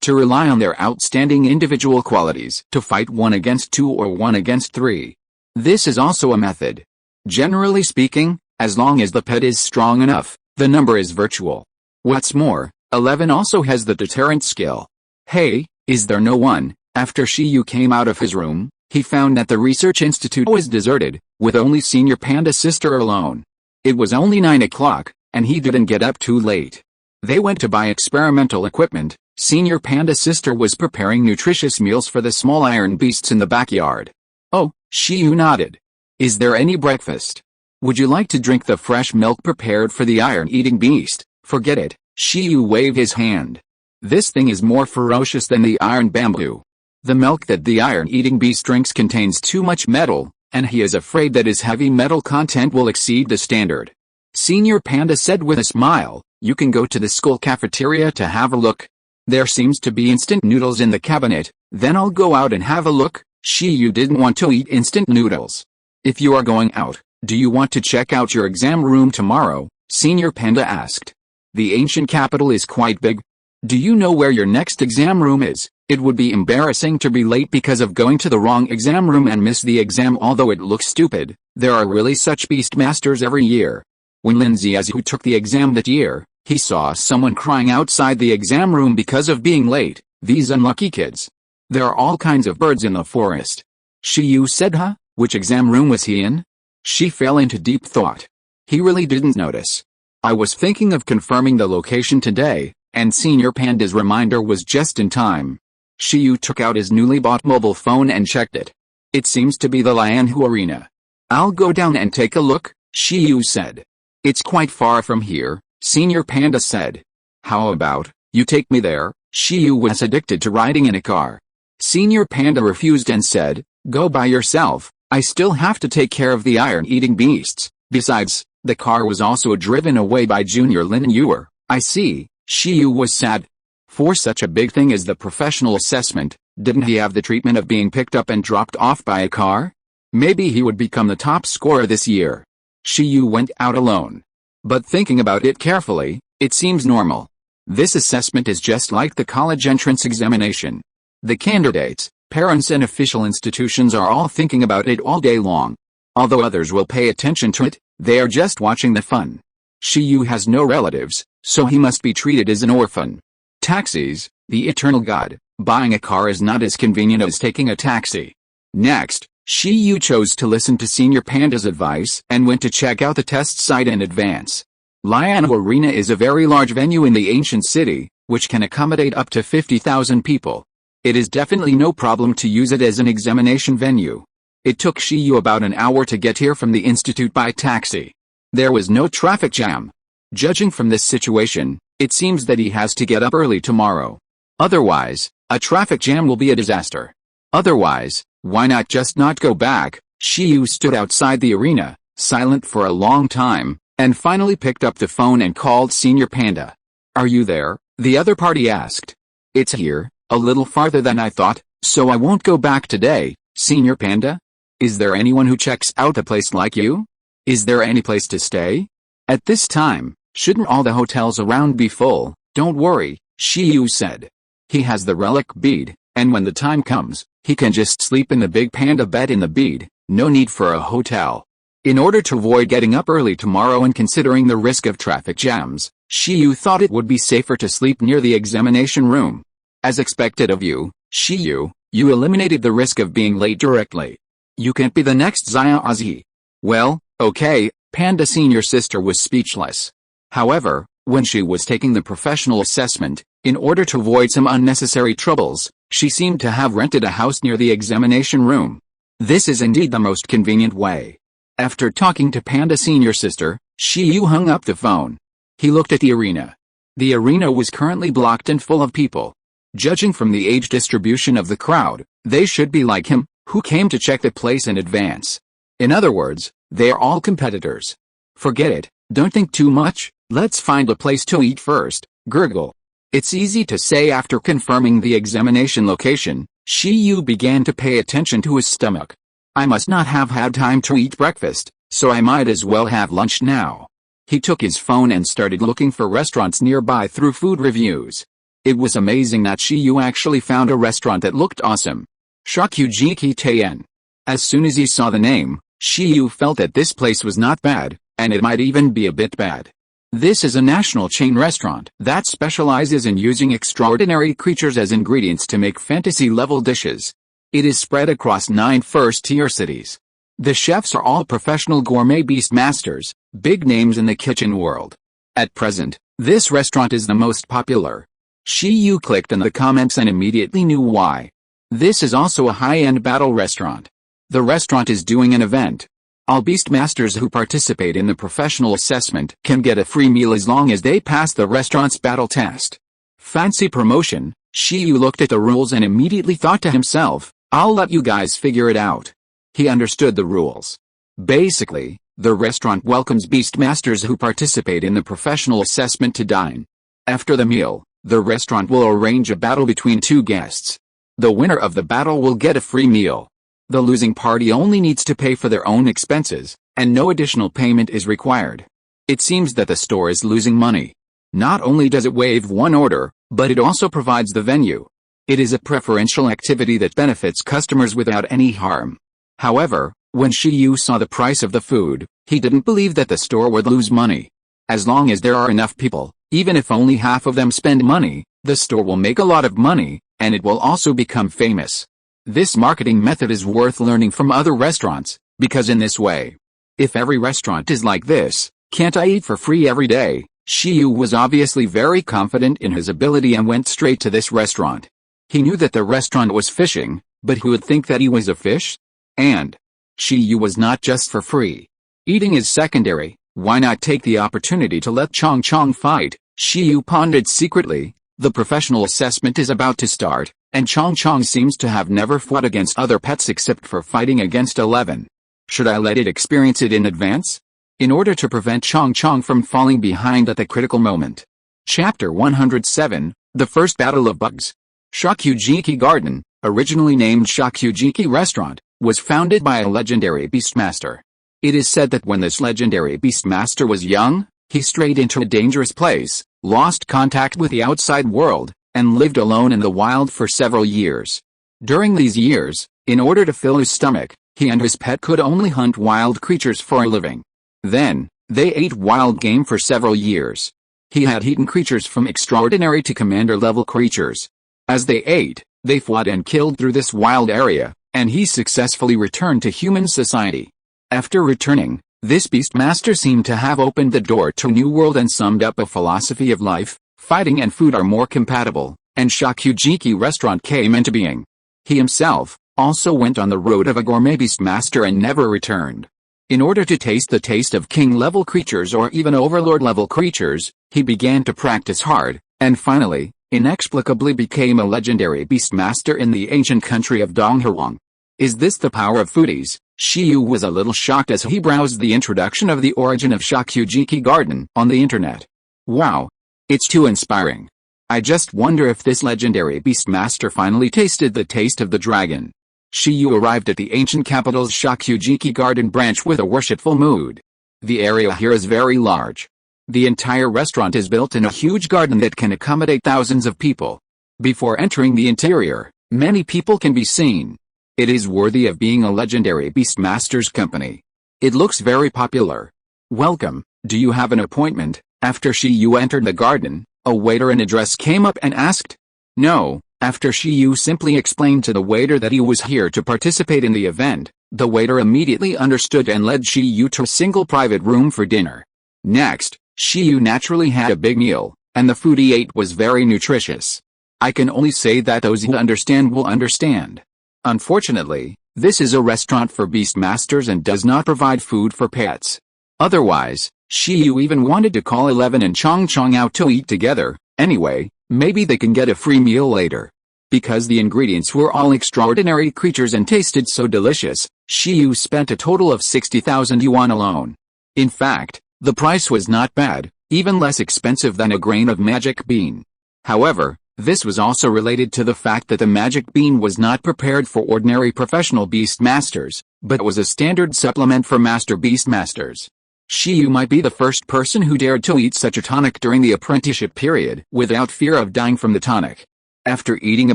to rely on their outstanding individual qualities to fight 1 against 2 or 1 against 3. This is also a method. Generally speaking, as long as the pet is strong enough, the number is virtual. What's more, 11 also has the deterrent skill. Hey, is there no one? After Shiyu came out of his room, he found that the research institute was deserted, with only Senior Panda's sister alone. It was only 9 o'clock, and he didn't get up too late. They went to buy experimental equipment. Senior Panda's sister was preparing nutritious meals for the small iron beasts in the backyard. Oh, Shiyu nodded. Is there any breakfast? Would you like to drink the fresh milk prepared for the iron-eating beast? Forget it, Shiyu waved his hand. This thing is more ferocious than the iron bamboo. The milk that the iron-eating beast drinks contains too much metal, and he is afraid that his heavy metal content will exceed the standard. Senior Panda said with a smile, you can go to the school cafeteria to have a look. There seems to be instant noodles in the cabinet, then I'll go out and have a look. Shiyu didn't want to eat instant noodles. If you are going out, do you want to check out your exam room tomorrow? Senior Panda asked. The ancient capital is quite big. Do you know where your next exam room is? It would be embarrassing to be late because of going to the wrong exam room and miss the exam. Although it looks stupid, there are really such beast masters every year. When Lin Ziazu took the exam that year, he saw someone crying outside the exam room because of being late. These unlucky kids. There are all kinds of birds in the forest. Shiyu said, huh? Which exam room was he in? She fell into deep thought. He really didn't notice. I was thinking of confirming the location today, and Senior Panda's reminder was just in time. Shiyu took out his newly bought mobile phone and checked it. It seems to be the Lianhu Arena. I'll go down and take a look, Shiyu said. It's quite far from here, Senior Panda said. How about, you take me there? Shiyu was addicted to riding in a car. Senior Panda refused and said, go by yourself, I still have to take care of the iron-eating beasts. Besides, the car was also driven away by Junior Lin Yuer. I see, Shiyu was sad. For such a big thing as the professional assessment, didn't he have the treatment of being picked up and dropped off by a car? Maybe he would become the top scorer this year. Shiyu went out alone. But thinking about it carefully, it seems normal. This assessment is just like the college entrance examination. The candidates, parents and official institutions are all thinking about it all day long. Although others will pay attention to it, they are just watching the fun. Shiyu has no relatives, so he must be treated as an orphan. Taxis, the eternal god. Buying a car is not as convenient as taking a taxi. Next, Shiyu chose to listen to Senior Panda's advice and went to check out the test site in advance. Lianhu Arena is a very large venue in the ancient city, which can accommodate up to 50,000 people. It is definitely no problem to use it as an examination venue. It took Shiyu about an hour to get here from the institute by taxi. There was no traffic jam. Judging from this situation, it seems that he has to get up early tomorrow. Otherwise, a traffic jam will be a disaster. Otherwise, why not just not go back? Shiyu stood outside the arena, silent for a long time, and finally picked up the phone and called Senior Panda. Are you there? The other party asked. It's here, a little farther than I thought, so I won't go back today, Senior Panda. Is there anyone who checks out a place like you? Is there any place to stay? At this time, shouldn't all the hotels around be full? Don't worry, Shiyu said. He has the relic bead, and when the time comes, he can just sleep in the big panda bed in the bead, no need for a hotel. In order to avoid getting up early tomorrow and considering the risk of traffic jams, Shiyu thought it would be safer to sleep near the examination room. As expected of you, Shiyu, you eliminated the risk of being late directly. You can't be the next Ziazi. Well, okay, Panda Senior Sister was speechless. However, when she was taking the professional assessment, in order to avoid some unnecessary troubles, she seemed to have rented a house near the examination room. This is indeed the most convenient way. After talking to Panda Senior Sister, Shiyu hung up the phone. He looked at the arena. The arena was currently blocked and full of people. Judging from the age distribution of the crowd, they should be like him, who came to check the place in advance. In other words, they are all competitors. Forget it, don't think too much, let's find a place to eat first, gurgle. It's easy to say after confirming the examination location, Shiyu began to pay attention to his stomach. I must not have had time to eat breakfast, so I might as well have lunch now. He took his phone and started looking for restaurants nearby through food reviews. It was amazing that Shiyu actually found a restaurant that looked awesome. Shakujiki Teien. As soon as he saw the name, Shiyu felt that this place was not bad, and it might even be a bit bad. This is a national chain restaurant that specializes in using extraordinary creatures as ingredients to make fantasy-level dishes. It is spread across 9 first-tier cities. The chefs are all professional gourmet beast masters, big names in the kitchen world. At present, this restaurant is the most popular. Shiyu clicked on the comments and immediately knew why. This is also a high-end battle restaurant. The restaurant is doing an event. All beastmasters who participate in the professional assessment can get a free meal as long as they pass the restaurant's battle test. Fancy promotion. Shiyu looked at the rules and immediately thought to himself, I'll let you guys figure it out. He understood the rules. Basically, the restaurant welcomes beastmasters who participate in the professional assessment to dine. After the meal, the restaurant will arrange a battle between 2 guests. The winner of the battle will get a free meal. The losing party only needs to pay for their own expenses, and no additional payment is required. It seems that the store is losing money. Not only does it waive one order, but it also provides the venue. It is a preferential activity that benefits customers without any harm. However, when Shiyu saw the price of the food, he didn't believe that the store would lose money. As long as there are enough people, even if only half of them spend money, the store will make a lot of money, and it will also become famous. This marketing method is worth learning from other restaurants, because in this way, if every restaurant is like this, can't I eat for free every day? Shiyu was obviously very confident in his ability and went straight to this restaurant. He knew that the restaurant was fishing, but who would think that he was a fish? And Shiyu was not just for free. Eating is secondary, why not take the opportunity to let Chong Chong fight? Shiyu pondered secretly. The professional assessment is about to start, and Chong Chong seems to have never fought against other pets except for fighting against 11. Should I let it experience it in advance? In order to prevent Chong Chong from falling behind at the critical moment. Chapter 107, The First Battle of Bugs. Shakugeki Garden, originally named Shakugeki Restaurant, was founded by a legendary beastmaster. It is said that when this legendary beastmaster was young, he strayed into a dangerous place, lost contact with the outside world, and lived alone in the wild for several years. During these years, in order to fill his stomach, he and his pet could only hunt wild creatures for a living. Then, they ate wild game for several years. He had eaten creatures from extraordinary to commander-level creatures. As they ate, they fought and killed through this wild area, and he successfully returned to human society. After returning, this beastmaster seemed to have opened the door to a new world and summed up a philosophy of life. Fighting and food are more compatible, and Shakugeki Restaurant came into being. He himself also went on the road of a gourmet beastmaster and never returned. In order to taste the taste of king-level creatures or even overlord-level creatures, he began to practice hard, and finally, inexplicably became a legendary beastmaster in the ancient country of Donghuang. Is this the power of foodies? Shiyu was a little shocked as he browsed the introduction of the origin of Shakugeki Garden on the internet. Wow! It's too inspiring. I just wonder if this legendary beastmaster finally tasted the taste of the dragon. Shiyu arrived at the ancient capital's Shakugeki Garden branch with a worshipful mood. The area here is very large. The entire restaurant is built in a huge garden that can accommodate thousands of people. Before entering the interior, many people can be seen. It is worthy of being a legendary beastmaster's company. It looks very popular. Welcome, do you have an appointment? After Shiyu entered the garden, a waiter in a dress came up and asked. No, after Shiyu simply explained to the waiter that he was here to participate in the event, the waiter immediately understood and led Shiyu to a single private room for dinner. Next, Shiyu naturally had a big meal, and the food he ate was very nutritious. I can only say that those who understand will understand. Unfortunately, this is a restaurant for beastmasters and does not provide food for pets. Otherwise, Shiyu even wanted to call 11 and Chong Chong out to eat together. Anyway, maybe they can get a free meal later. Because the ingredients were all extraordinary creatures and tasted so delicious, Shiyu spent a total of 60,000 yuan alone. In fact, the price was not bad, even less expensive than a grain of magic bean. However, this was also related to the fact that the magic bean was not prepared for ordinary professional beastmasters, but was a standard supplement for master beastmasters. Shiyu might be the first person who dared to eat such a tonic during the apprenticeship period without fear of dying from the tonic. After eating a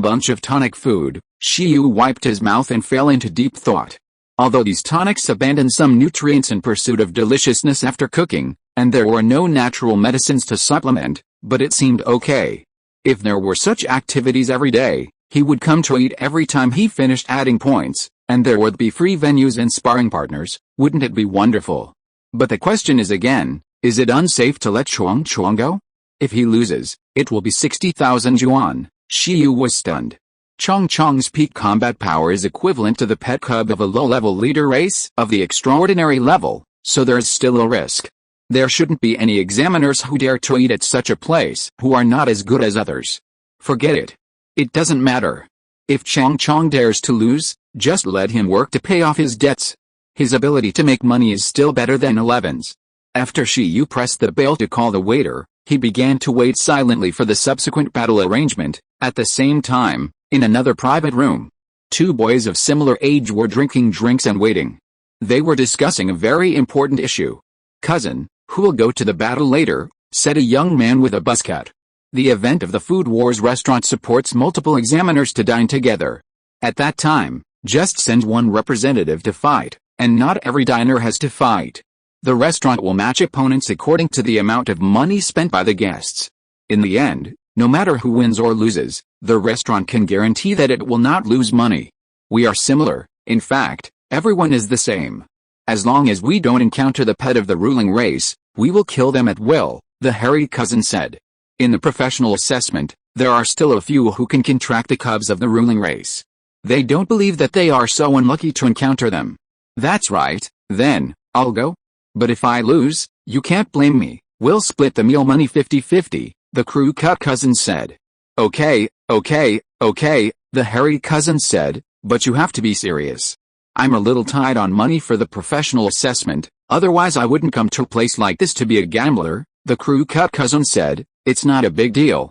bunch of tonic food, Shiyu wiped his mouth and fell into deep thought. Although these tonics abandon some nutrients in pursuit of deliciousness after cooking, and there were no natural medicines to supplement, but it seemed okay. If there were such activities every day, he would come to eat every time he finished adding points, and there would be free venues and sparring partners. Wouldn't it be wonderful? But the question is again, is it unsafe to let Chuang Chuang go? If he loses, it will be 60,000 yuan. Shi Yu was stunned. Chong Chong's peak combat power is equivalent to the pet cub of a low-level leader race of the extraordinary level, so there is still a risk. There shouldn't be any examiners who dare to eat at such a place who are not as good as others. Forget it. It doesn't matter. If Chong Chong dares to lose, just let him work to pay off his debts. His ability to make money is still better than Eleven's. After Shi Yu pressed the bell to call the waiter, he began to wait silently for the subsequent battle arrangement. At the same time, in another private room, two boys of similar age were drinking drinks and waiting. They were discussing a very important issue. "Cousin, who will go to the battle later?" said a young man with a buzz cut. The event of the Food Wars restaurant supports multiple examiners to dine together. At that time, just send one representative to fight, and not every diner has to fight. The restaurant will match opponents according to the amount of money spent by the guests. In the end, no matter who wins or loses, the restaurant can guarantee that it will not lose money. We are similar, in fact, everyone is the same. As long as we don't encounter the pet of the ruling race, we will kill them at will, the hairy cousin said. In the professional assessment, there are still a few who can contract the cubs of the ruling race. They don't believe that they are so unlucky to encounter them. That's right, then, I'll go. But if I lose, you can't blame me. We'll split the meal money 50-50, the crew cut cousin said. Okay, the hairy cousin said, but you have to be serious. I'm a little tight on money for the professional assessment, otherwise I wouldn't come to a place like this to be a gambler, the crew cut cousin said. It's not a big deal,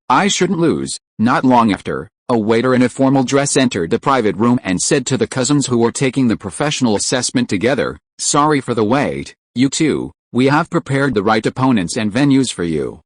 I shouldn't lose. Not long after, a waiter in a formal dress entered the private room and said to the cousins who were taking the professional assessment together, "Sorry for the wait, you two, we have prepared the right opponents and venues for you."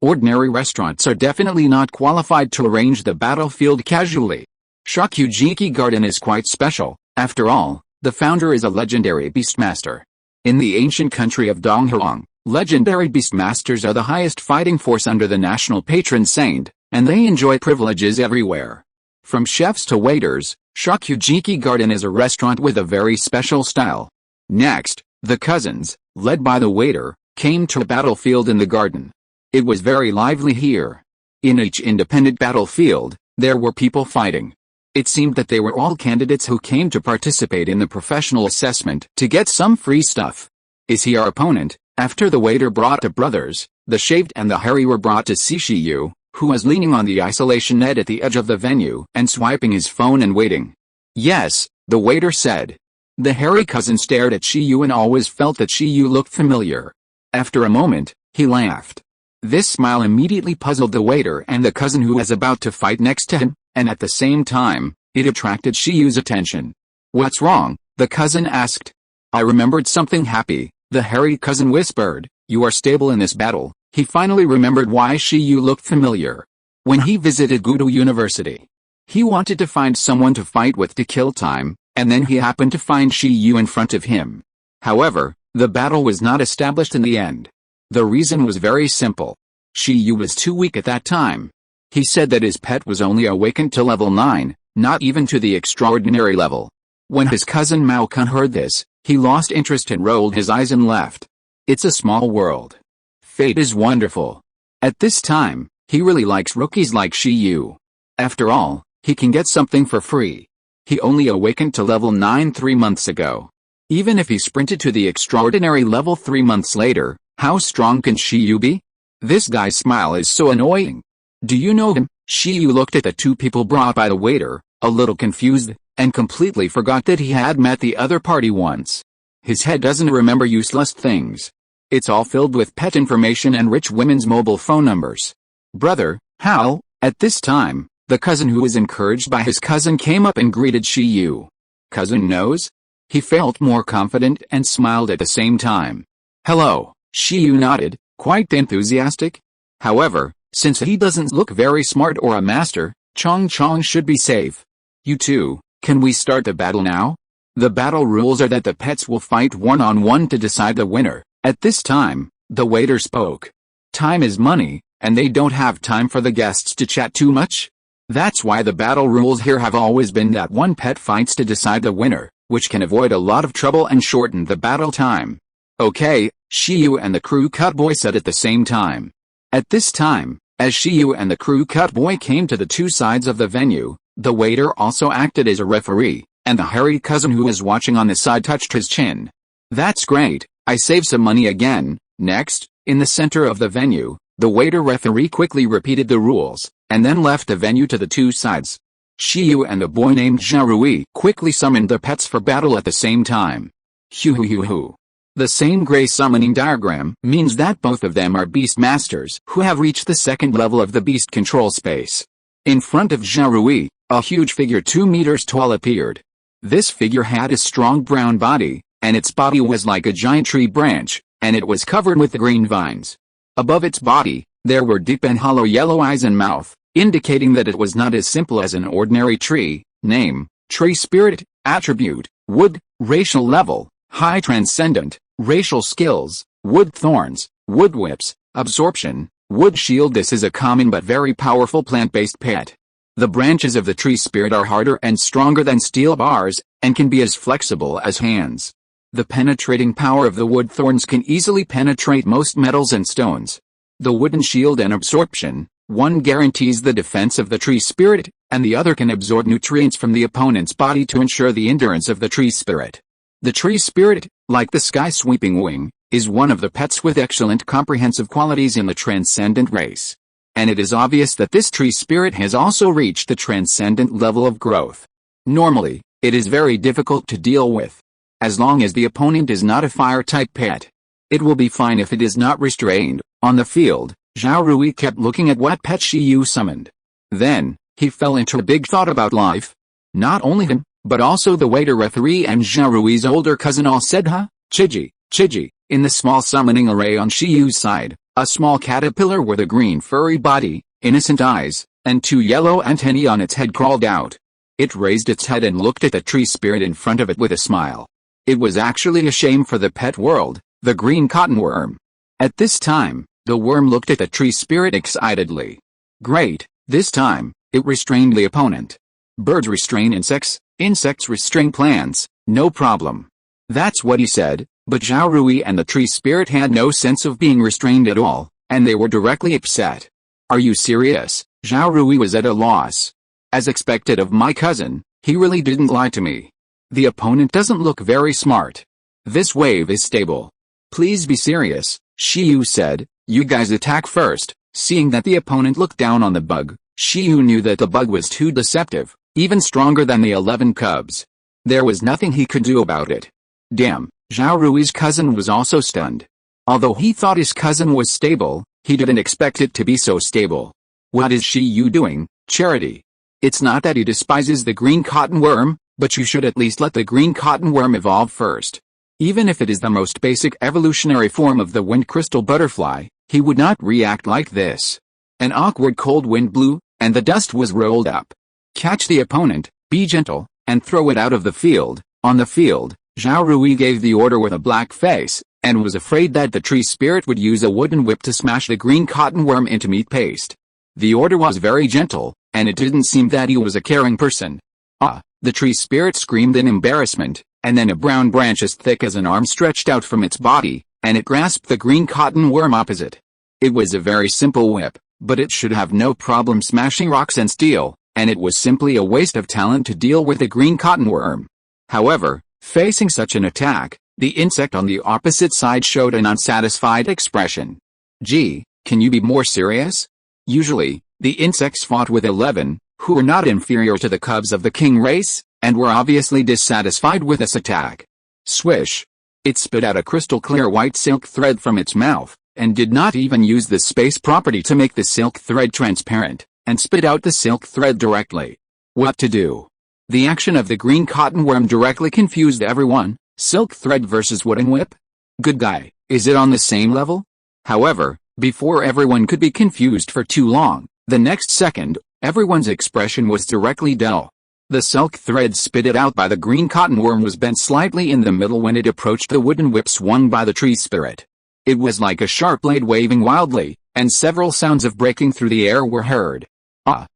Ordinary restaurants are definitely not qualified to arrange the battlefield casually. Shokugeki Garden is quite special. After all, the founder is a legendary beastmaster. In the ancient country of Donghuang, legendary beastmasters are the highest fighting force under the national patron saint, and they enjoy privileges everywhere. From chefs to waiters, Shokugeki Garden is a restaurant with a very special style. Next, the cousins, led by the waiter, came to a battlefield in the garden. It was very lively here. In each independent battlefield, there were people fighting. It seemed that they were all candidates who came to participate in the professional assessment to get some free stuff. Is he our opponent? After the waiter brought the brothers, the shaved and the hairy were brought to see Shi Yu, who was leaning on the isolation net at the edge of the venue and swiping his phone and waiting. Yes, the waiter said. The hairy cousin stared at Shi Yu and always felt that Shi Yu looked familiar. After a moment, he laughed. This smile immediately puzzled the waiter and the cousin who was about to fight next to him, and at the same time, it attracted Shi Yu's attention. "What's wrong?" the cousin asked. "I remembered something happy," the hairy cousin whispered. "You are stable in this battle." He finally remembered why Shi Yu looked familiar. When he visited Gudo University, he wanted to find someone to fight with to kill time, and then he happened to find Shi Yu in front of him. However, the battle was not established in the end. The reason was very simple. Shi Yu was too weak at that time. He said that his pet was only awakened to level 9, not even to the extraordinary level. When his cousin Mao Kun heard this, he lost interest and rolled his eyes and left. It's a small world. Fate is wonderful. At this time, he really likes rookies like Shi Yu. After all, he can get something for free. He only awakened to level 9 3 months ago. Even if he sprinted to the extraordinary level 3 months later, how strong can Shi Yu be? This guy's smile is so annoying. Do you know him? Shi Yu looked at the two people brought by the waiter, a little confused, and completely forgot that he had met the other party once. His head doesn't remember useless things. It's all filled with pet information and rich women's mobile phone numbers. Brother, how? At this time, the cousin who was encouraged by his cousin came up and greeted Shi Yu. Cousin knows? He felt more confident and smiled at the same time. Hello, Shi Yu nodded, quite enthusiastic. However, since he doesn't look very smart or a master, Chong Chong should be safe. You two, Can we start the battle now? The battle rules are that the pets will fight one-on-one to decide the winner. At this time, the waiter spoke. Time is money, and they don't have time for the guests to chat too much. That's why the battle rules here have always been that one pet fights to decide the winner, which can avoid a lot of trouble and shorten the battle time. Okay, Shiyu and the crew cut boy said at the same time. At this time, as Shiyu and the crew cut boy came to the two sides of the venue, the waiter also acted as a referee, and the hairy cousin who was watching on the side touched his chin. That's great, I saved some money again. Next, in the center of the venue, the waiter referee quickly repeated the rules, and then left the venue to the two sides. Shiyu and the boy named Jarui quickly summoned the pets for battle at the same time. Hu. The same gray summoning diagram means that both of them are beast masters who have reached the second level of the beast control space. In front of Jarui, a huge figure 2 meters tall appeared. This figure had a strong brown body, and its body was like a giant tree branch, and it was covered with green vines. Above its body, there were deep and hollow yellow eyes and mouth, indicating that it was not as simple as an ordinary tree. Name, tree spirit, attribute, wood, racial level, high transcendent, racial skills, wood thorns, wood whips, absorption, wood shield. This is a common but very powerful plant-based pet. The branches of the tree spirit are harder and stronger than steel bars, and can be as flexible as hands. The penetrating power of the wood thorns can easily penetrate most metals and stones. The wooden shield and absorption, one guarantees the defense of the tree spirit, and the other can absorb nutrients from the opponent's body to ensure the endurance of the tree spirit. The tree spirit, like the sky-sweeping wing, is one of the pets with excellent comprehensive qualities in the transcendent race. And it is obvious that this tree spirit has also reached the transcendent level of growth. Normally, it is very difficult to deal with. As long as the opponent is not a fire-type pet, it will be fine if it is not restrained. On the field, Zhao Rui kept looking at what pet Shiyu summoned. Then, he fell into a big thought about life. Not only him, but also the waiter referee and Zhao Rui's older cousin all said huh? Chiji. In the small summoning array on Shiyu's side, a small caterpillar with a green furry body, innocent eyes, and 2 yellow antennae on its head crawled out. It raised its head and looked at the tree spirit in front of it with a smile. It was actually a shame for the pet world, the green cotton worm. At this time, the worm looked at the tree spirit excitedly. Great, this time, it restrained the opponent. Birds restrain insects, insects restrain plants, no problem. That's what he said, but Zhao Rui and the tree spirit had no sense of being restrained at all, and they were directly upset. Are you serious? Zhao Rui was at a loss. As expected of my cousin, he really didn't lie to me. The opponent doesn't look very smart. This wave is stable. Please be serious, Shiyu said. You guys attack first. Seeing that the opponent looked down on the bug, Shiyu knew that the bug was too deceptive, even stronger than the 11 cubs. There was nothing he could do about it. Damn, Zhao Rui's cousin was also stunned. Although he thought his cousin was stable, he didn't expect it to be so stable. What is Shiyu doing, Charity? It's not that he despises the green cotton worm, but you should at least let the green cotton worm evolve first. Even if it is the most basic evolutionary form of the wind crystal butterfly, he would not react like this. An awkward cold wind blew, and the dust was rolled up. Catch the opponent, be gentle, and throw it out of the field. On the field, Zhao Rui gave the order with a black face, and was afraid that the tree spirit would use a wooden whip to smash the green cotton worm into meat paste. The order was very gentle, and it didn't seem that he was a caring person. Ah! The tree spirit screamed in embarrassment, and then a brown branch as thick as an arm stretched out from its body, and it grasped the green cotton worm opposite. It was a very simple whip, but it should have no problem smashing rocks and steel, and it was simply a waste of talent to deal with the green cotton worm. However, facing such an attack, the insect on the opposite side showed an unsatisfied expression. Gee, can you be more serious? Usually, the insects fought with 11, who were not inferior to the cubs of the king race, and were obviously dissatisfied with this attack. Swish! It spit out a crystal-clear white silk thread from its mouth, and did not even use the space property to make the silk thread transparent, and spit out the silk thread directly. What to do? The action of the green cotton worm directly confused everyone. Silk thread versus wooden whip? Good guy, is it on the same level? However, before everyone could be confused for too long, the next second, everyone's expression was directly dull. The silk thread spitted out by the green cotton worm was bent slightly in the middle when it approached the wooden whip swung by the tree spirit. It was like a sharp blade waving wildly, and several sounds of breaking through the air were heard.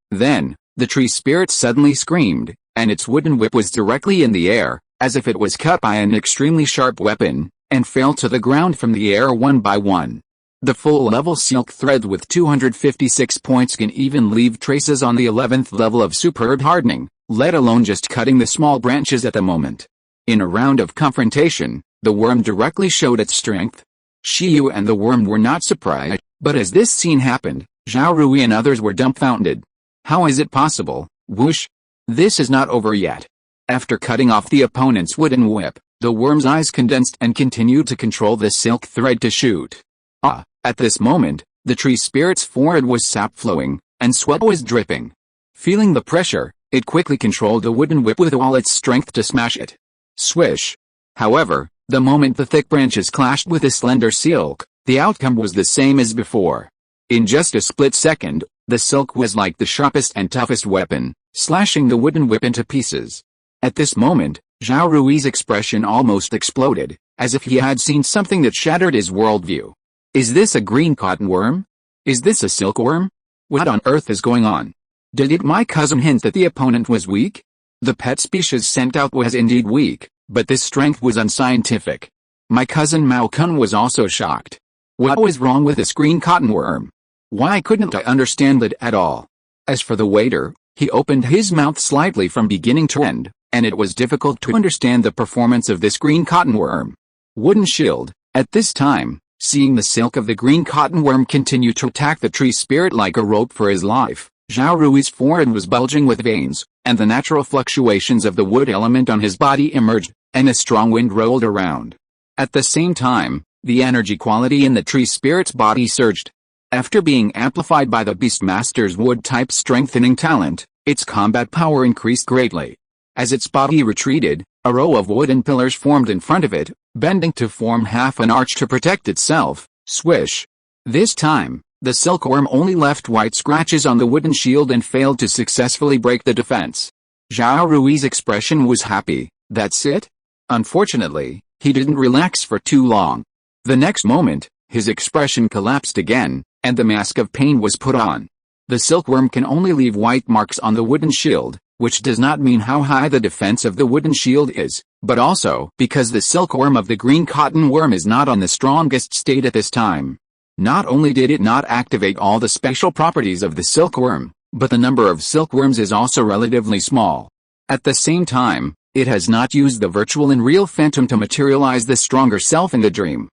Then, the tree spirit suddenly screamed, and its wooden whip was directly in the air, as if it was cut by an extremely sharp weapon, and fell to the ground from the air one by one. The full-level silk thread with 256 points can even leave traces on the 11th level of superb hardening, let alone just cutting the small branches at the moment. In a round of confrontation, the worm directly showed its strength. Shiyu and the worm were not surprised, but as this scene happened, Zhao Rui and others were dumbfounded. How is it possible? Whoosh! This is not over yet. After cutting off the opponent's wooden whip, the worm's eyes condensed and continued to control the silk thread to shoot. At this moment, the tree spirit's forehead was sap flowing, and sweat was dripping. Feeling the pressure, it quickly controlled the wooden whip with all its strength to smash it. Swish! However, the moment the thick branches clashed with the slender silk, the outcome was the same as before. In just a split second, the silk was like the sharpest and toughest weapon, slashing the wooden whip into pieces. At this moment, Zhao Rui's expression almost exploded, as if he had seen something that shattered his worldview. Is this a green cotton worm? Is this a silkworm? What on earth is going on? Did my cousin hint that the opponent was weak? The pet species sent out was indeed weak, but this strength was unscientific. My cousin Mao Kun was also shocked. What was wrong with this green cotton worm? Why couldn't I understand it at all? As for the waiter, he opened his mouth slightly from beginning to end, and it was difficult to understand the performance of this green cotton worm. Wooden shield. At this time, seeing the silk of the green cotton worm continue to attack the tree spirit like a rope for his life, Zhao Rui's forehead was bulging with veins, and the natural fluctuations of the wood element on his body emerged, and a strong wind rolled around. At the same time, the energy quality in the tree spirit's body surged. After being amplified by the Beastmaster's wood-type strengthening talent, its combat power increased greatly. As its body retreated, a row of wooden pillars formed in front of it, bending to form half an arch to protect itself. Swish! This time, the silkworm only left white scratches on the wooden shield and failed to successfully break the defense. Zhao Rui's expression was happy. That's it? Unfortunately, he didn't relax for too long. The next moment, his expression collapsed again, and the mask of pain was put on. The silkworm can only leave white marks on the wooden shield, which does not mean how high the defense of the wooden shield is, but also because the silkworm of the green cotton worm is not on the strongest state at this time. Not only did it not activate all the special properties of the silkworm, but the number of silkworms is also relatively small. At the same time, it has not used the virtual and real phantom to materialize the stronger self in the dream.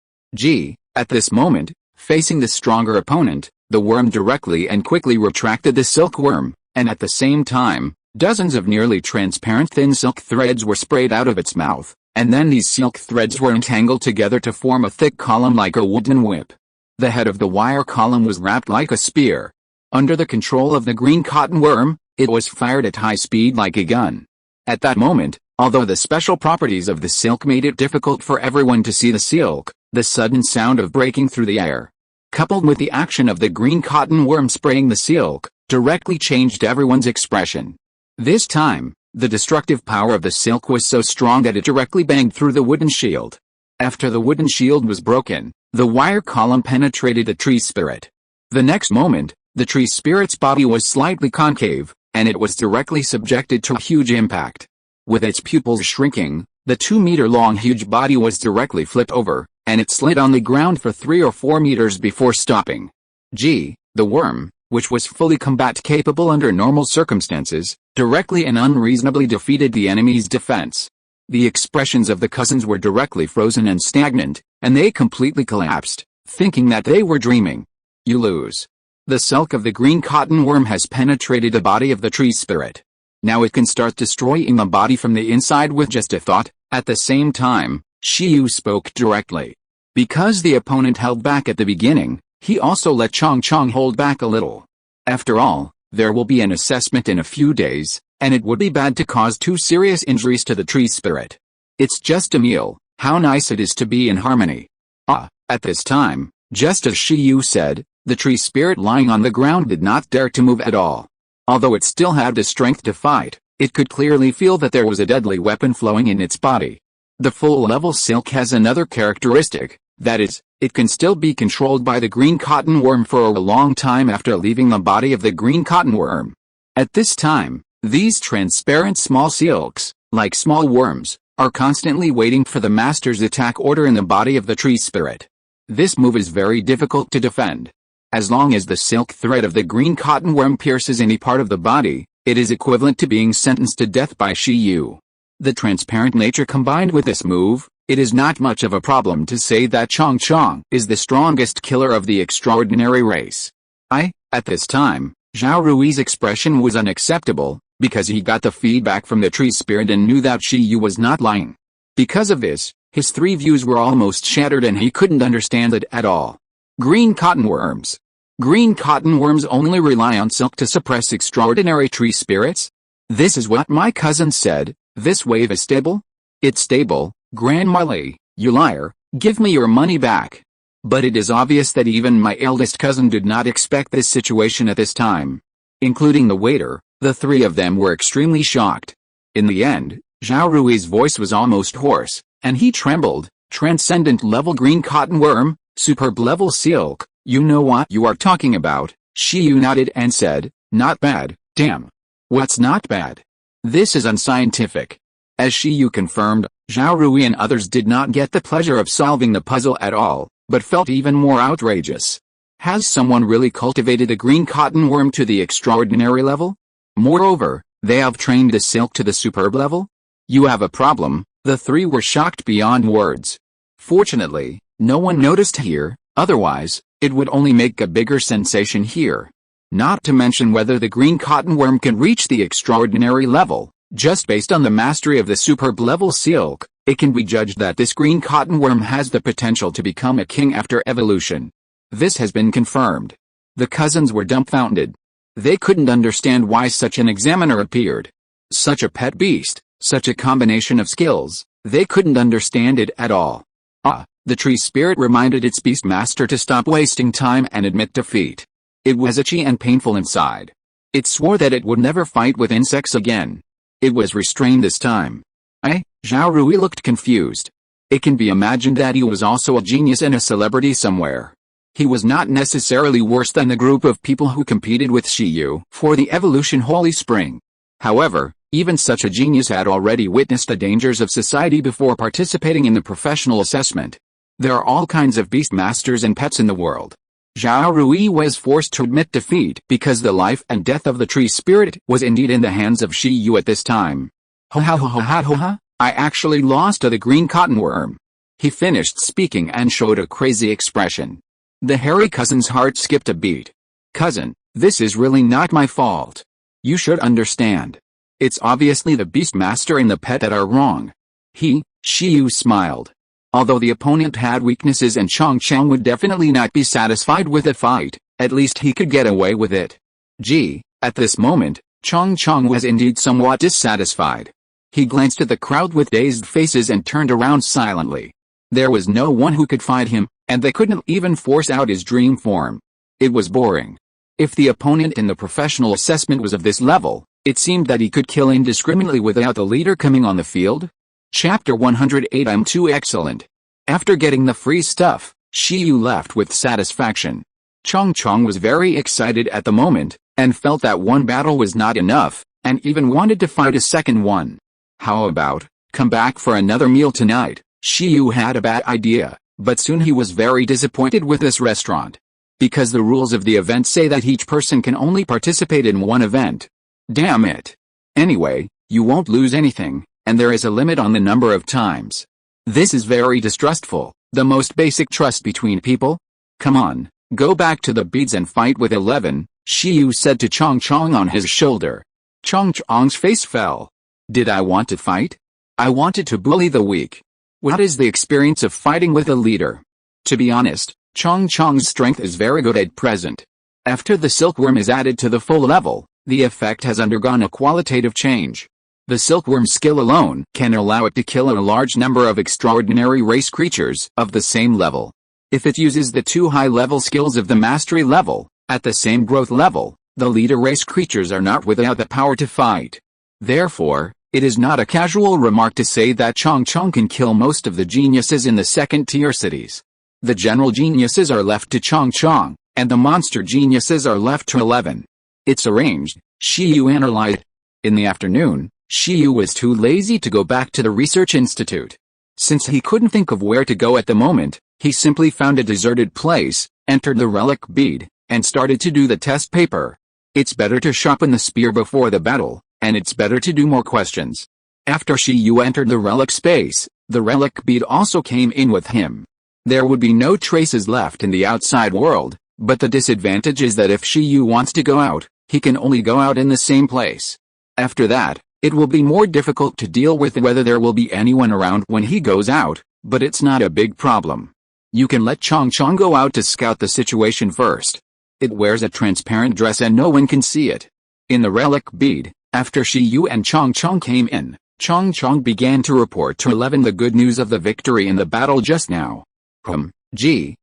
At this moment, facing the stronger opponent, the worm directly and quickly retracted the silkworm, and at the same time, dozens of nearly transparent thin silk threads were sprayed out of its mouth, and then these silk threads were entangled together to form a thick column like a wooden whip. The head of the wire column was wrapped like a spear. Under the control of the green cotton worm, it was fired at high speed like a gun. At that moment, although the special properties of the silk made it difficult for everyone to see the silk, the sudden sound of breaking through the air, coupled with the action of the green cotton worm spraying the silk, directly changed everyone's expression. This time, the destructive power of the silk was so strong that it directly banged through the wooden shield. After the wooden shield was broken, the wire column penetrated the tree spirit. The next moment, the tree spirit's body was slightly concave, and it was directly subjected to a huge impact. With its pupils shrinking, the 2-meter-long huge body was directly flipped over, and it slid on the ground for 3 or 4 meters before stopping. The worm, which was fully combat-capable under normal circumstances, directly and unreasonably defeated the enemy's defense. The expressions of the cousins were directly frozen and stagnant, and they completely collapsed, thinking that they were dreaming. You lose. The silk of the green cotton worm has penetrated the body of the tree spirit. Now it can start destroying the body from the inside with just a thought. At the same time, Shiyu spoke directly. Because the opponent held back at the beginning, he also let Chong hold back a little. After all, there will be an assessment in a few days, and it would be bad to cause too serious injuries to the tree spirit. It's just a meal. How nice it is to be in harmony. At this time, just as Shiyu said, the tree spirit lying on the ground did not dare to move at all. Although it still had the strength to fight, It could clearly feel that there was a deadly weapon flowing in its body. The full-level silk has another characteristic, that is, it can still be controlled by the green cotton worm for a long time after leaving the body of the green cotton worm. At this time, these transparent small silks, like small worms, are constantly waiting for the master's attack order in the body of the tree spirit. This move is very difficult to defend. As long as the silk thread of the green cotton worm pierces any part of the body, it is equivalent to being sentenced to death by Shiyu. The transparent nature combined with this move, it is not much of a problem to say that Chong Chong is the strongest killer of the extraordinary race. At this time, Zhao Rui's expression was unacceptable, because he got the feedback from the tree spirit and knew that Shiyu was not lying. Because of this, his three views were almost shattered and he couldn't understand it at all. Green cotton worms. Green cotton worms only rely on silk to suppress extraordinary tree spirits? This is what my cousin said. This wave is stable? It's stable, Grandma Lee, you liar, give me your money back. But it is obvious that even my eldest cousin did not expect this situation at this time. Including the waiter, the three of them were extremely shocked. In the end, Zhao Rui's voice was almost hoarse, and he trembled. Transcendent level green cotton worm, superb level silk, you know what you are talking about. Shiyu nodded and said, not bad, damn. What's not bad? This is unscientific. As Shiyu confirmed, Zhao Rui and others did not get the pleasure of solving the puzzle at all, but felt even more outrageous. Has someone really cultivated a green cotton worm to the extraordinary level? Moreover, they have trained the silk to the superb level? You have a problem. The three were shocked beyond words. Fortunately, no one noticed here, otherwise, it would only make a bigger sensation here. Not to mention whether the green cotton worm can reach the extraordinary level. Just based on the mastery of the superb level silk, it can be judged that this green cotton worm has the potential to become a king after evolution. This has been confirmed. The cousins were dumbfounded. They couldn't understand why such an examiner appeared. Such a pet beast, such a combination of skills, they couldn't understand it at all. The tree spirit reminded its beast master to stop wasting time and admit defeat. It was itchy and painful inside. It swore that it would never fight with insects again. It was restrained this time. Zhao Rui looked confused. It can be imagined that he was also a genius and a celebrity somewhere. He was not necessarily worse than the group of people who competed with Shiyu for the evolution Holy Spring. However, even such a genius had already witnessed the dangers of society before participating in the professional assessment. There are all kinds of beast masters and pets in the world. Zhao Rui was forced to admit defeat because the life and death of the tree spirit was indeed in the hands of Shiyu at this time. I actually lost to the green cotton worm. He finished speaking and showed a crazy expression. The hairy cousin's heart skipped a beat. Cousin, this is really not my fault. You should understand. It's obviously the beast master and the pet that are wrong. Shiyu smiled. Although the opponent had weaknesses and Chong Chong would definitely not be satisfied with a fight, at least he could get away with it. At this moment, Chong Chong was indeed somewhat dissatisfied. He glanced at the crowd with dazed faces and turned around silently. There was no one who could fight him, and they couldn't even force out his dream form. It was boring. If the opponent in the professional assessment was of this level, it seemed that he could kill indiscriminately without the leader coming on the field. Chapter 108 I'm too excellent. After getting the free stuff, Shiyu left with satisfaction. Chong Chong was very excited at the moment, and felt that one battle was not enough, and even wanted to fight a second one. How about, come back for another meal tonight? Shiyu had a bad idea, but soon he was very disappointed with this restaurant. Because the rules of the event say that each person can only participate in one event. Damn it. Anyway, you won't lose anything, and there is a limit on the number of times. This is very distrustful, the most basic trust between people. Come on, go back to the beads and fight with 11, Shiyu said to Chong Chong on his shoulder. Chong Chong's face fell. Did I want to fight? I wanted to bully the weak. What is the experience of fighting with a leader? To be honest, Chong Chong's strength is very good at present. After the silkworm is added to the full level, the effect has undergone a qualitative change. The silkworm skill alone can allow it to kill a large number of extraordinary race creatures of the same level. If it uses the two high-level skills of the mastery level, at the same growth level, the leader race creatures are not without the power to fight. Therefore, it is not a casual remark to say that Chong Chong can kill most of the geniuses in the second-tier cities. The general geniuses are left to Chong Chong, and the monster geniuses are left to 11. It's arranged, Shi Yu analyzed. In the afternoon, Shi Yu was too lazy to go back to the research institute. Since he couldn't think of where to go at the moment, he simply found a deserted place, entered the relic bead, and started to do the test paper. It's better to sharpen the spear before the battle, and it's better to do more questions. After Shi Yu entered the relic space, the relic bead also came in with him. There would be no traces left in the outside world, but the disadvantage is that if Shi Yu wants to go out, he can only go out in the same place. After that, it will be more difficult to deal with whether there will be anyone around when he goes out, but it's not a big problem. You can let Chong Chong go out to scout the situation first. It wears a transparent dress and no one can see it. In the relic bead, after Shi Yu and Chong Chong came in, Chong Chong began to report to 11 the good news of the victory in the battle just now. Shi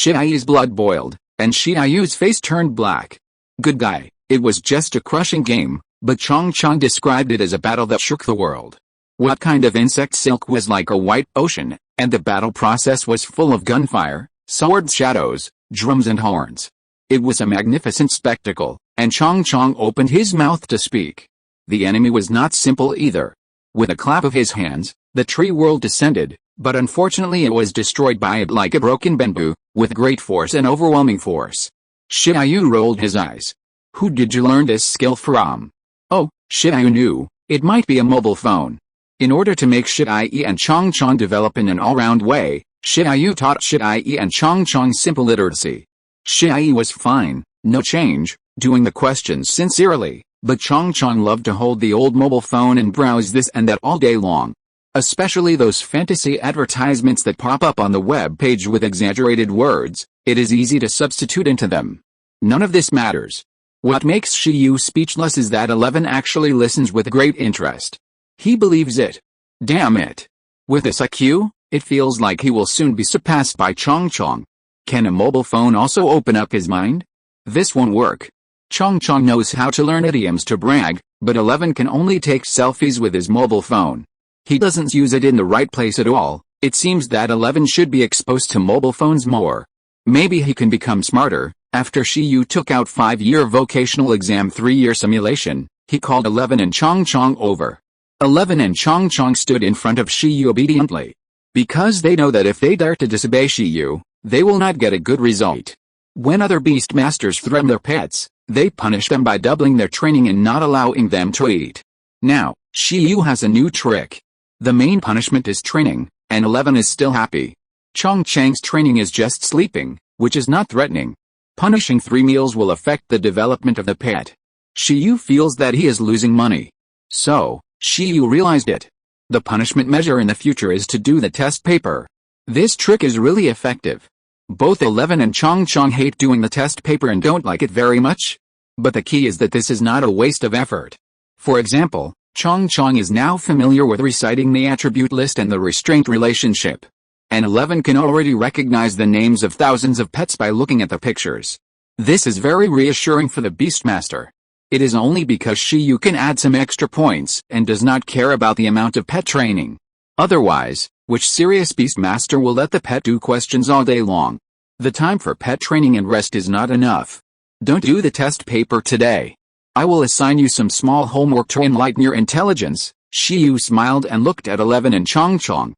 Yu's blood boiled, and Shi Yu's face turned black. Good guy, it was just a crushing game, but Chong Chong described it as a battle that shook the world. What kind of insect silk was like a white ocean, and the battle process was full of gunfire, sword shadows, drums and horns. It was a magnificent spectacle, and Chong Chong opened his mouth to speak. The enemy was not simple either. With a clap of his hands, the tree world descended, but unfortunately it was destroyed by it like a broken bamboo, with great force and overwhelming force. Shi Yu rolled his eyes. Who did you learn this skill from? Oh, Shi Yu knew, it might be a mobile phone. In order to make Shi Yu and Chong Chong develop in an all-round way, Shi Yu taught Shi Yu and Chong Chong simple literacy. Shi Yu was fine, no change, doing the questions sincerely, but Chong Chong loved to hold the old mobile phone and browse this and that all day long. Especially those fantasy advertisements that pop up on the web page with exaggerated words, it is easy to substitute into them. None of this matters. What makes Shi Yu speechless is that 11 actually listens with great interest. He believes it. Damn it. With this IQ, it feels like he will soon be surpassed by Chong Chong. Can a mobile phone also open up his mind? This won't work. Chong Chong knows how to learn idioms to brag, but 11 can only take selfies with his mobile phone. He doesn't use it in the right place at all. It seems that 11 should be exposed to mobile phones more. Maybe he can become smarter. After Shi Yu took out 5-year vocational exam 3-year simulation, he called 11 and Chong Chong over. 11 and Chong Chong stood in front of Shi Yu obediently. Because they know that if they dare to disobey Shi Yu, they will not get a good result. When other beast masters threaten their pets, they punish them by doubling their training and not allowing them to eat. Now, Shi Yu has a new trick. The main punishment is training, and 11 is still happy. Chong Chang's training is just sleeping, which is not threatening. Punishing 3 meals will affect the development of the pet. Shi Yu feels that he is losing money. So, Shi Yu realized it. The punishment measure in the future is to do the test paper. This trick is really effective. Both 11 and Chong Chong hate doing the test paper and don't like it very much. But the key is that this is not a waste of effort. For example, Chong Chong is now familiar with reciting the attribute list and the restraint relationship. And 11 can already recognize the names of thousands of pets by looking at the pictures. This is very reassuring for the Beastmaster. It is only because Shi Yu can add some extra points and does not care about the amount of pet training. Otherwise, which serious Beastmaster will let the pet do questions all day long? The time for pet training and rest is not enough. Don't do the test paper today. I will assign you some small homework to enlighten your intelligence. Shi Yu smiled and looked at 11 and Chong Chong.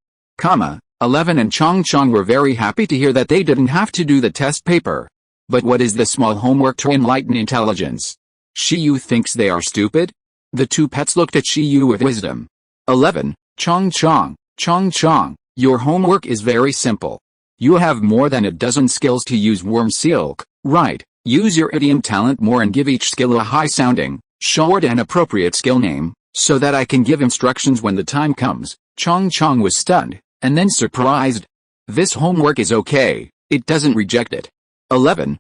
11 and Chong Chong were very happy to hear that they didn't have to do the test paper. But what is the small homework to enlighten intelligence? Shi Yu thinks they are stupid? The two pets looked at Shi Yu with wisdom. 11, Chong Chong, your homework is very simple. You have more than a dozen skills to use worm silk, right? Use your idiom talent more and give each skill a high-sounding, short and appropriate skill name, so that I can give instructions when the time comes. Chong Chong was stunned, and then surprised. This homework is okay, it doesn't reject it. 11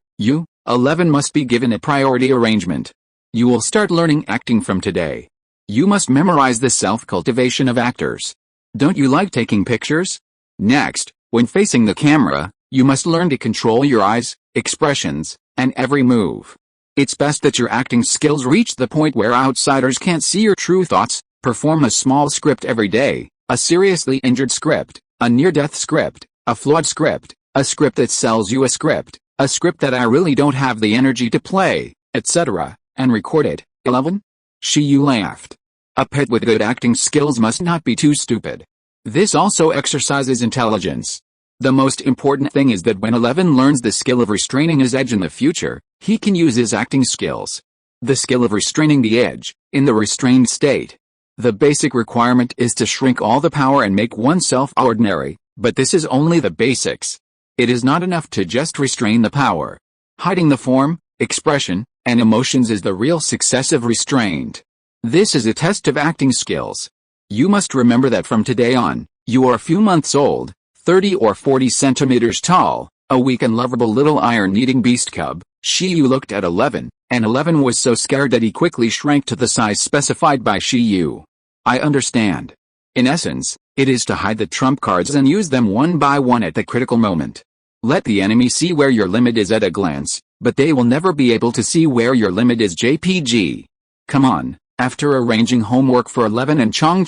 must be given a priority arrangement. You will start learning acting from today. You must memorize the self-cultivation of actors. Don't you like taking pictures? Next, when facing the camera, you must learn to control your eyes, expressions, and every move. It's best that your acting skills reach the point where outsiders can't see your true thoughts. Perform a small script every day, a seriously injured script, a near-death script, a flawed script, a script that sells you a script that I really don't have the energy to play, etc., and record it. 11. Shiyu laughed. A pet with good acting skills must not be too stupid. This also exercises intelligence. The most important thing is that when 11 learns the skill of restraining his edge in the future, he can use his acting skills. The skill of restraining the edge, in the restrained state. The basic requirement is to shrink all the power and make oneself ordinary, but this is only the basics. It is not enough to just restrain the power. Hiding the form, expression, and emotions is the real success of restraint. This is a test of acting skills. You must remember that from today on, you are a few months old, 30 or 40 centimeters tall, a weak and lovable little iron-eating beast cub. Shiyu looked at 11, and 11 was so scared that he quickly shrank to the size specified by Shiyu. I understand. In essence, it is to hide the trump cards and use them one by one at the critical moment. Let the enemy see where your limit is at a glance, but they will never be able to see where your limit is. JPG. Come on. After arranging homework for 11 and Chong,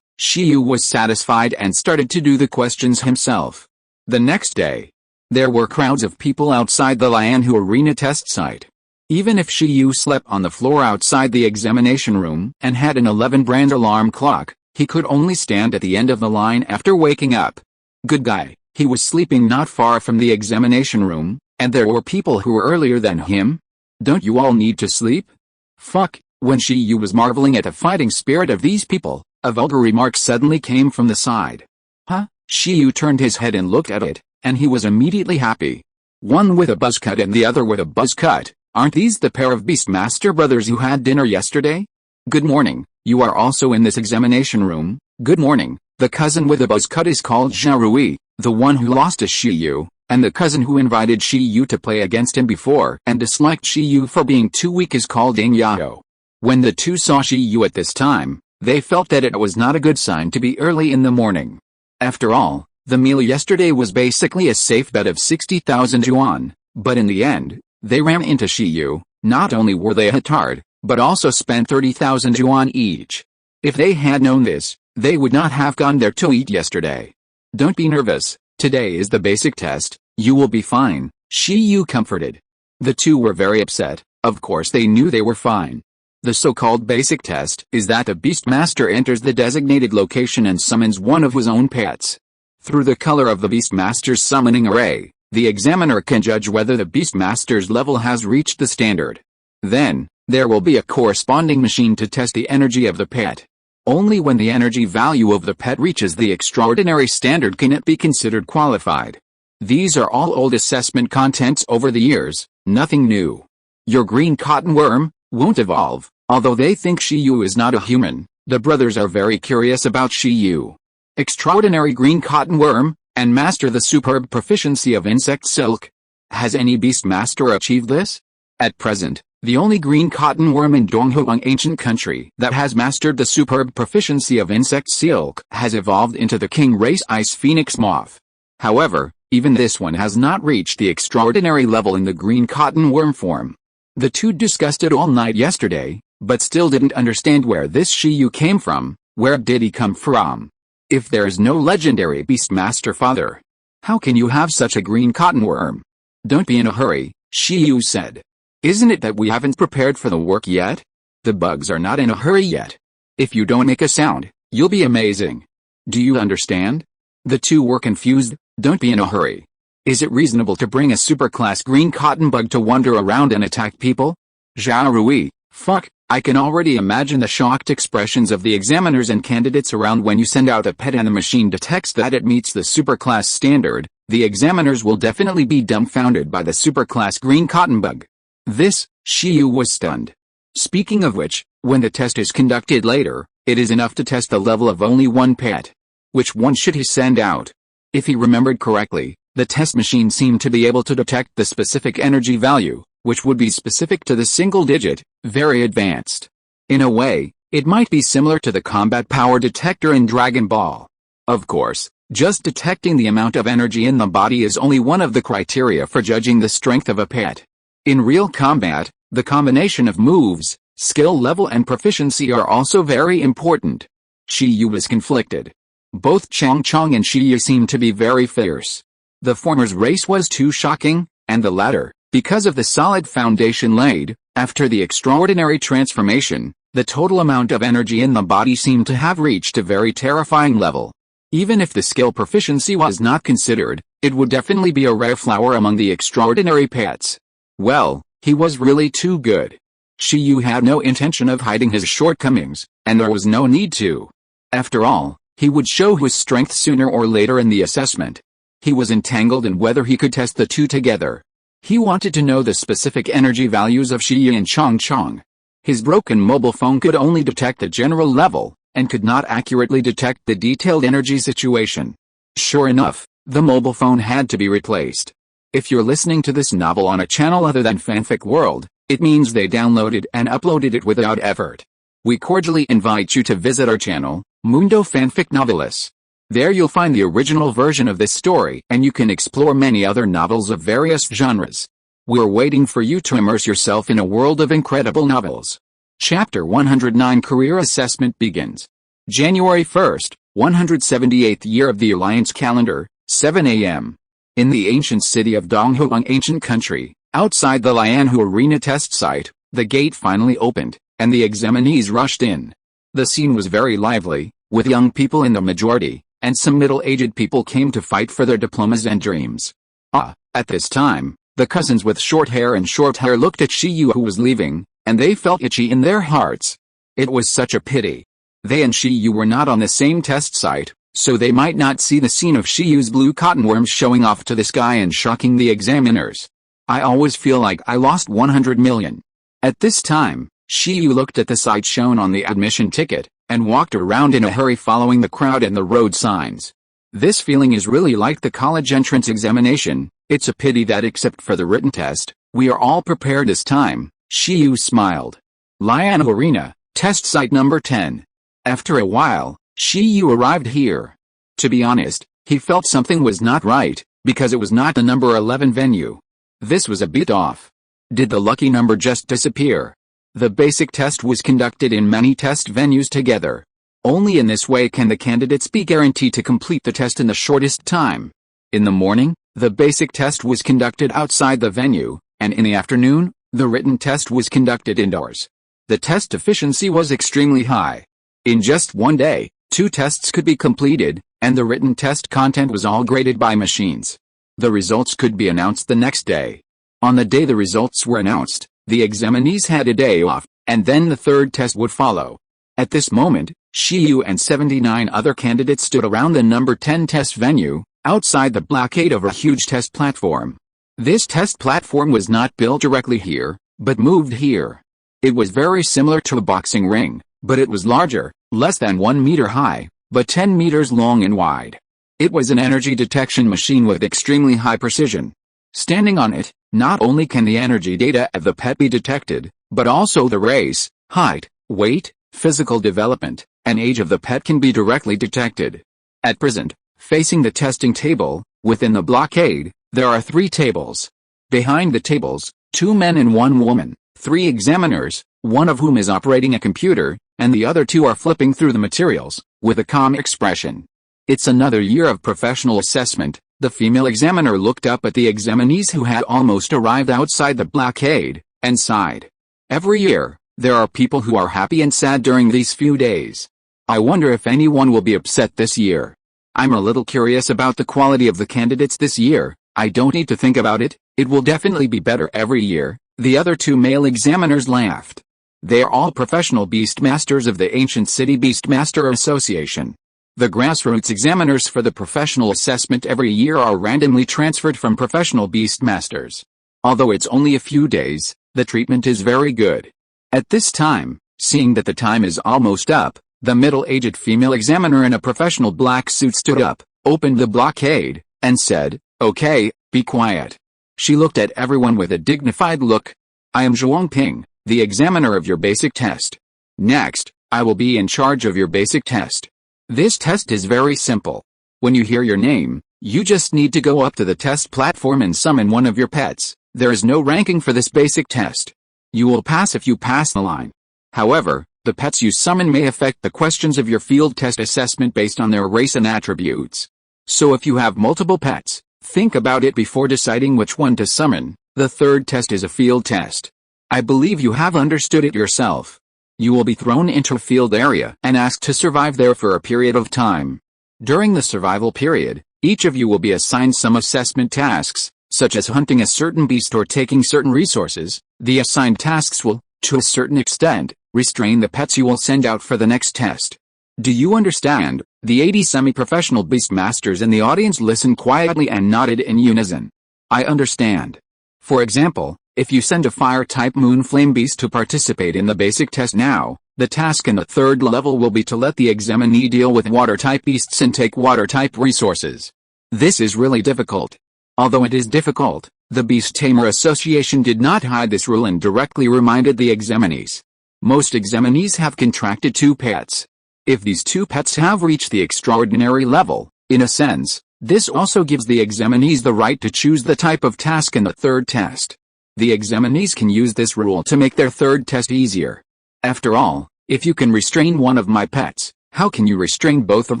Shiyu was satisfied and started to do the questions himself. The next day, there were crowds of people outside the Lianhu Arena test site. Even if Shiyu slept on the floor outside the examination room and had an 11 brand alarm clock, he could only stand at the end of the line after waking up. Good guy, he was sleeping not far from the examination room, and there were people who were earlier than him. Don't you all need to sleep? Fuck. When Shiyu was marveling at the fighting spirit of these people, a vulgar remark suddenly came from the side. Huh? Shiyu turned his head and looked at it, and he was immediately happy. One with a buzz cut and the other with a buzz cut. Aren't these the pair of Beastmaster brothers who had dinner yesterday? Good morning, you are also in this examination room. Good morning. The cousin with a buzz cut is called Zharui, the one who lost to Shiyu, and the cousin who invited Shiyu to play against him before and disliked Shiyu for being too weak is called Yao. When the two saw Shiyu at this time, they felt that it was not a good sign to be early in the morning. After all, the meal yesterday was basically a safe bet of 60,000 yuan, but in the end, they ran into Shiyu. Not only were they hatard, but also spent 30,000 yuan each. If they had known this, they would not have gone there to eat yesterday. Don't be nervous, today is the basic test, you will be fine, Shiyu comforted. The two were very upset, of course they knew they were fine. The so-called basic test is that the Beastmaster enters the designated location and summons one of his own pets. Through the color of the Beastmaster's summoning array, the examiner can judge whether the Beastmaster's level has reached the standard. Then, there will be a corresponding machine to test the energy of the pet. Only when the energy value of the pet reaches the extraordinary standard can it be considered qualified. These are all old assessment contents over the years, nothing new. Your green cotton worm won't evolve, although they think Shiyu is not a human. The brothers are very curious about Shiyu. Extraordinary green cotton worm, and master the superb proficiency of insect silk. Has any Beastmaster achieved this? At present, the only green cotton worm in Donghuang ancient country that has mastered the superb proficiency of insect silk has evolved into the king race ice phoenix moth. However, even this one has not reached the extraordinary level in the green cotton worm form. The two discussed it all night yesterday, but still didn't understand where this Shiyu came from. Where did he come from? If there is no legendary Beastmaster father, how can you have such a green cotton worm? Don't be in a hurry, Shiyu said. Isn't it that we haven't prepared for the work yet? The bugs are not in a hurry yet. If you don't make a sound, you'll be amazing. Do you understand? The two were confused. Don't be in a hurry. Is it reasonable to bring a superclass green cotton bug to wander around and attack people? Zharui, fuck, I can already imagine the shocked expressions of the examiners and candidates around when you send out a pet and the machine detects that it meets the superclass standard. The examiners will definitely be dumbfounded by the superclass green cotton bug. This, Shiyu was stunned. Speaking of which, when the test is conducted later, it is enough to test the level of only one pet. Which one should he send out? If he remembered correctly, the test machine seemed to be able to detect the specific energy value, which would be specific to the single digit, very advanced. In a way, it might be similar to the combat power detector in Dragon Ball. Of course, just detecting the amount of energy in the body is only one of the criteria for judging the strength of a pet. In real combat, the combination of moves, skill level and proficiency are also very important. Shiyu was conflicted. Both Chong Chong and Shiyu seemed to be very fierce. The former's race was too shocking, and the latter, because of the solid foundation laid, after the extraordinary transformation, the total amount of energy in the body seemed to have reached a very terrifying level. Even if the skill proficiency was not considered, it would definitely be a rare flower among the extraordinary pets. Well, he was really too good. Shiyu had no intention of hiding his shortcomings, and there was no need to. After all, he would show his strength sooner or later in the assessment. He was entangled in whether he could test the two together. He wanted to know the specific energy values of Shiyu and Chong Chong. His broken mobile phone could only detect the general level, and could not accurately detect the detailed energy situation. Sure enough, the mobile phone had to be replaced. If you're listening to this novel on a channel other than Fanfic World, it means they downloaded and uploaded it without effort. We cordially invite you to visit our channel, Mundo Fanfic Novelis. There you'll find the original version of this story and you can explore many other novels of various genres. We're waiting for you to immerse yourself in a world of incredible novels. Chapter 109 Career Assessment begins. January 1st, 178th year of the Alliance calendar, 7 a.m. In the ancient city of Donghuang ancient country, outside the Lianhu Arena test site, the gate finally opened, and the examinees rushed in. The scene was very lively, with young people in the majority, and some middle-aged people came to fight for their diplomas and dreams. At this time, the cousins with short hair looked at Shiyu who was leaving, and they felt itchy in their hearts. It was such a pity. They and Shiyu were not on the same test site, so they might not see the scene of Shiyu's blue cottonworms showing off to the sky and shocking the examiners. I always feel like I lost 100 million. At this time, Shiyu looked at the site shown on the admission ticket, and walked around in a hurry following the crowd and the road signs. This feeling is really like the college entrance examination. It's a pity that except for the written test, we are all prepared this time. Shiyu smiled. Lian Arena, test site number 10. After a while, Shiyu arrived here. To be honest, he felt something was not right, because it was not the number 11 venue. This was a bit off. Did the lucky number just disappear? The basic test was conducted in many test venues together. Only in this way can the candidates be guaranteed to complete the test in the shortest time. In the morning, the basic test was conducted outside the venue, and in the afternoon, the written test was conducted indoors. The test efficiency was extremely high. In just one day, 2 tests could be completed, and the written test content was all graded by machines. The results could be announced the next day. On the day the results were announced, the examinees had a day off, and then the third test would follow. At this moment, Shiyu and 79 other candidates stood around the number 10 test venue, outside the blockade of a huge test platform. This test platform was not built directly here, but moved here. It was very similar to a boxing ring, but it was larger, less than 1 meter high, but 10 meters long and wide. It was an energy detection machine with extremely high precision. Standing on it, not only can the energy data of the pet be detected, but also the race, height, weight, physical development, and age of the pet can be directly detected. At present, facing the testing table, within the blockade, there are 3 tables. Behind the tables, 2 men and 1 woman, 3 examiners, one of whom is operating a computer, and the other 2 are flipping through the materials, with a calm expression. It's another year of professional assessment. The female examiner looked up at the examinees who had almost arrived outside the blockade, and sighed. Every year, there are people who are happy and sad during these few days. I wonder if anyone will be upset this year. I'm a little curious about the quality of the candidates this year. I don't need to think about it, it will definitely be better every year. The other 2 male examiners laughed. They are all professional beastmasters of the ancient city Beastmaster Association. The grassroots examiners for the professional assessment every year are randomly transferred from professional beastmasters. Although it's only a few days, the treatment is very good. At this time, seeing that the time is almost up, the middle-aged female examiner in a professional black suit stood up, opened the blockade, and said, "Okay, be quiet." She looked at everyone with a dignified look. "I am Zhuang Ping, the examiner of your basic test. Next, I will be in charge of your basic test. This test is very simple. When you hear your name, you just need to go up to the test platform and summon one of your pets. There is no ranking for this basic test. You will pass if you pass the line. However, the pets you summon may affect the questions of your field test assessment based on their race and attributes. So if you have multiple pets, think about it before deciding which one to summon. The third test is a field test. I believe you have understood it yourself. You will be thrown into a field area and asked to survive there for a period of time. During the survival period, each of you will be assigned some assessment tasks, such as hunting a certain beast or taking certain resources. The assigned tasks will, to a certain extent, restrain the pets you will send out for the next test. Do you understand? The 80 semi-professional beast masters in the audience listened quietly and nodded in unison. I understand. For example, if you send a fire-type moonflame beast to participate in the basic test now, the task in the third level will be to let the examinee deal with water-type beasts and take water-type resources. This is really difficult. Although it is difficult, the Beast Tamer Association did not hide this rule and directly reminded the examinees. Most examinees have contracted 2 pets. If these 2 pets have reached the extraordinary level, in a sense, this also gives the examinees the right to choose the type of task in the third test. The examinees can use this rule to make their third test easier. After all, if you can restrain one of my pets, how can you restrain both of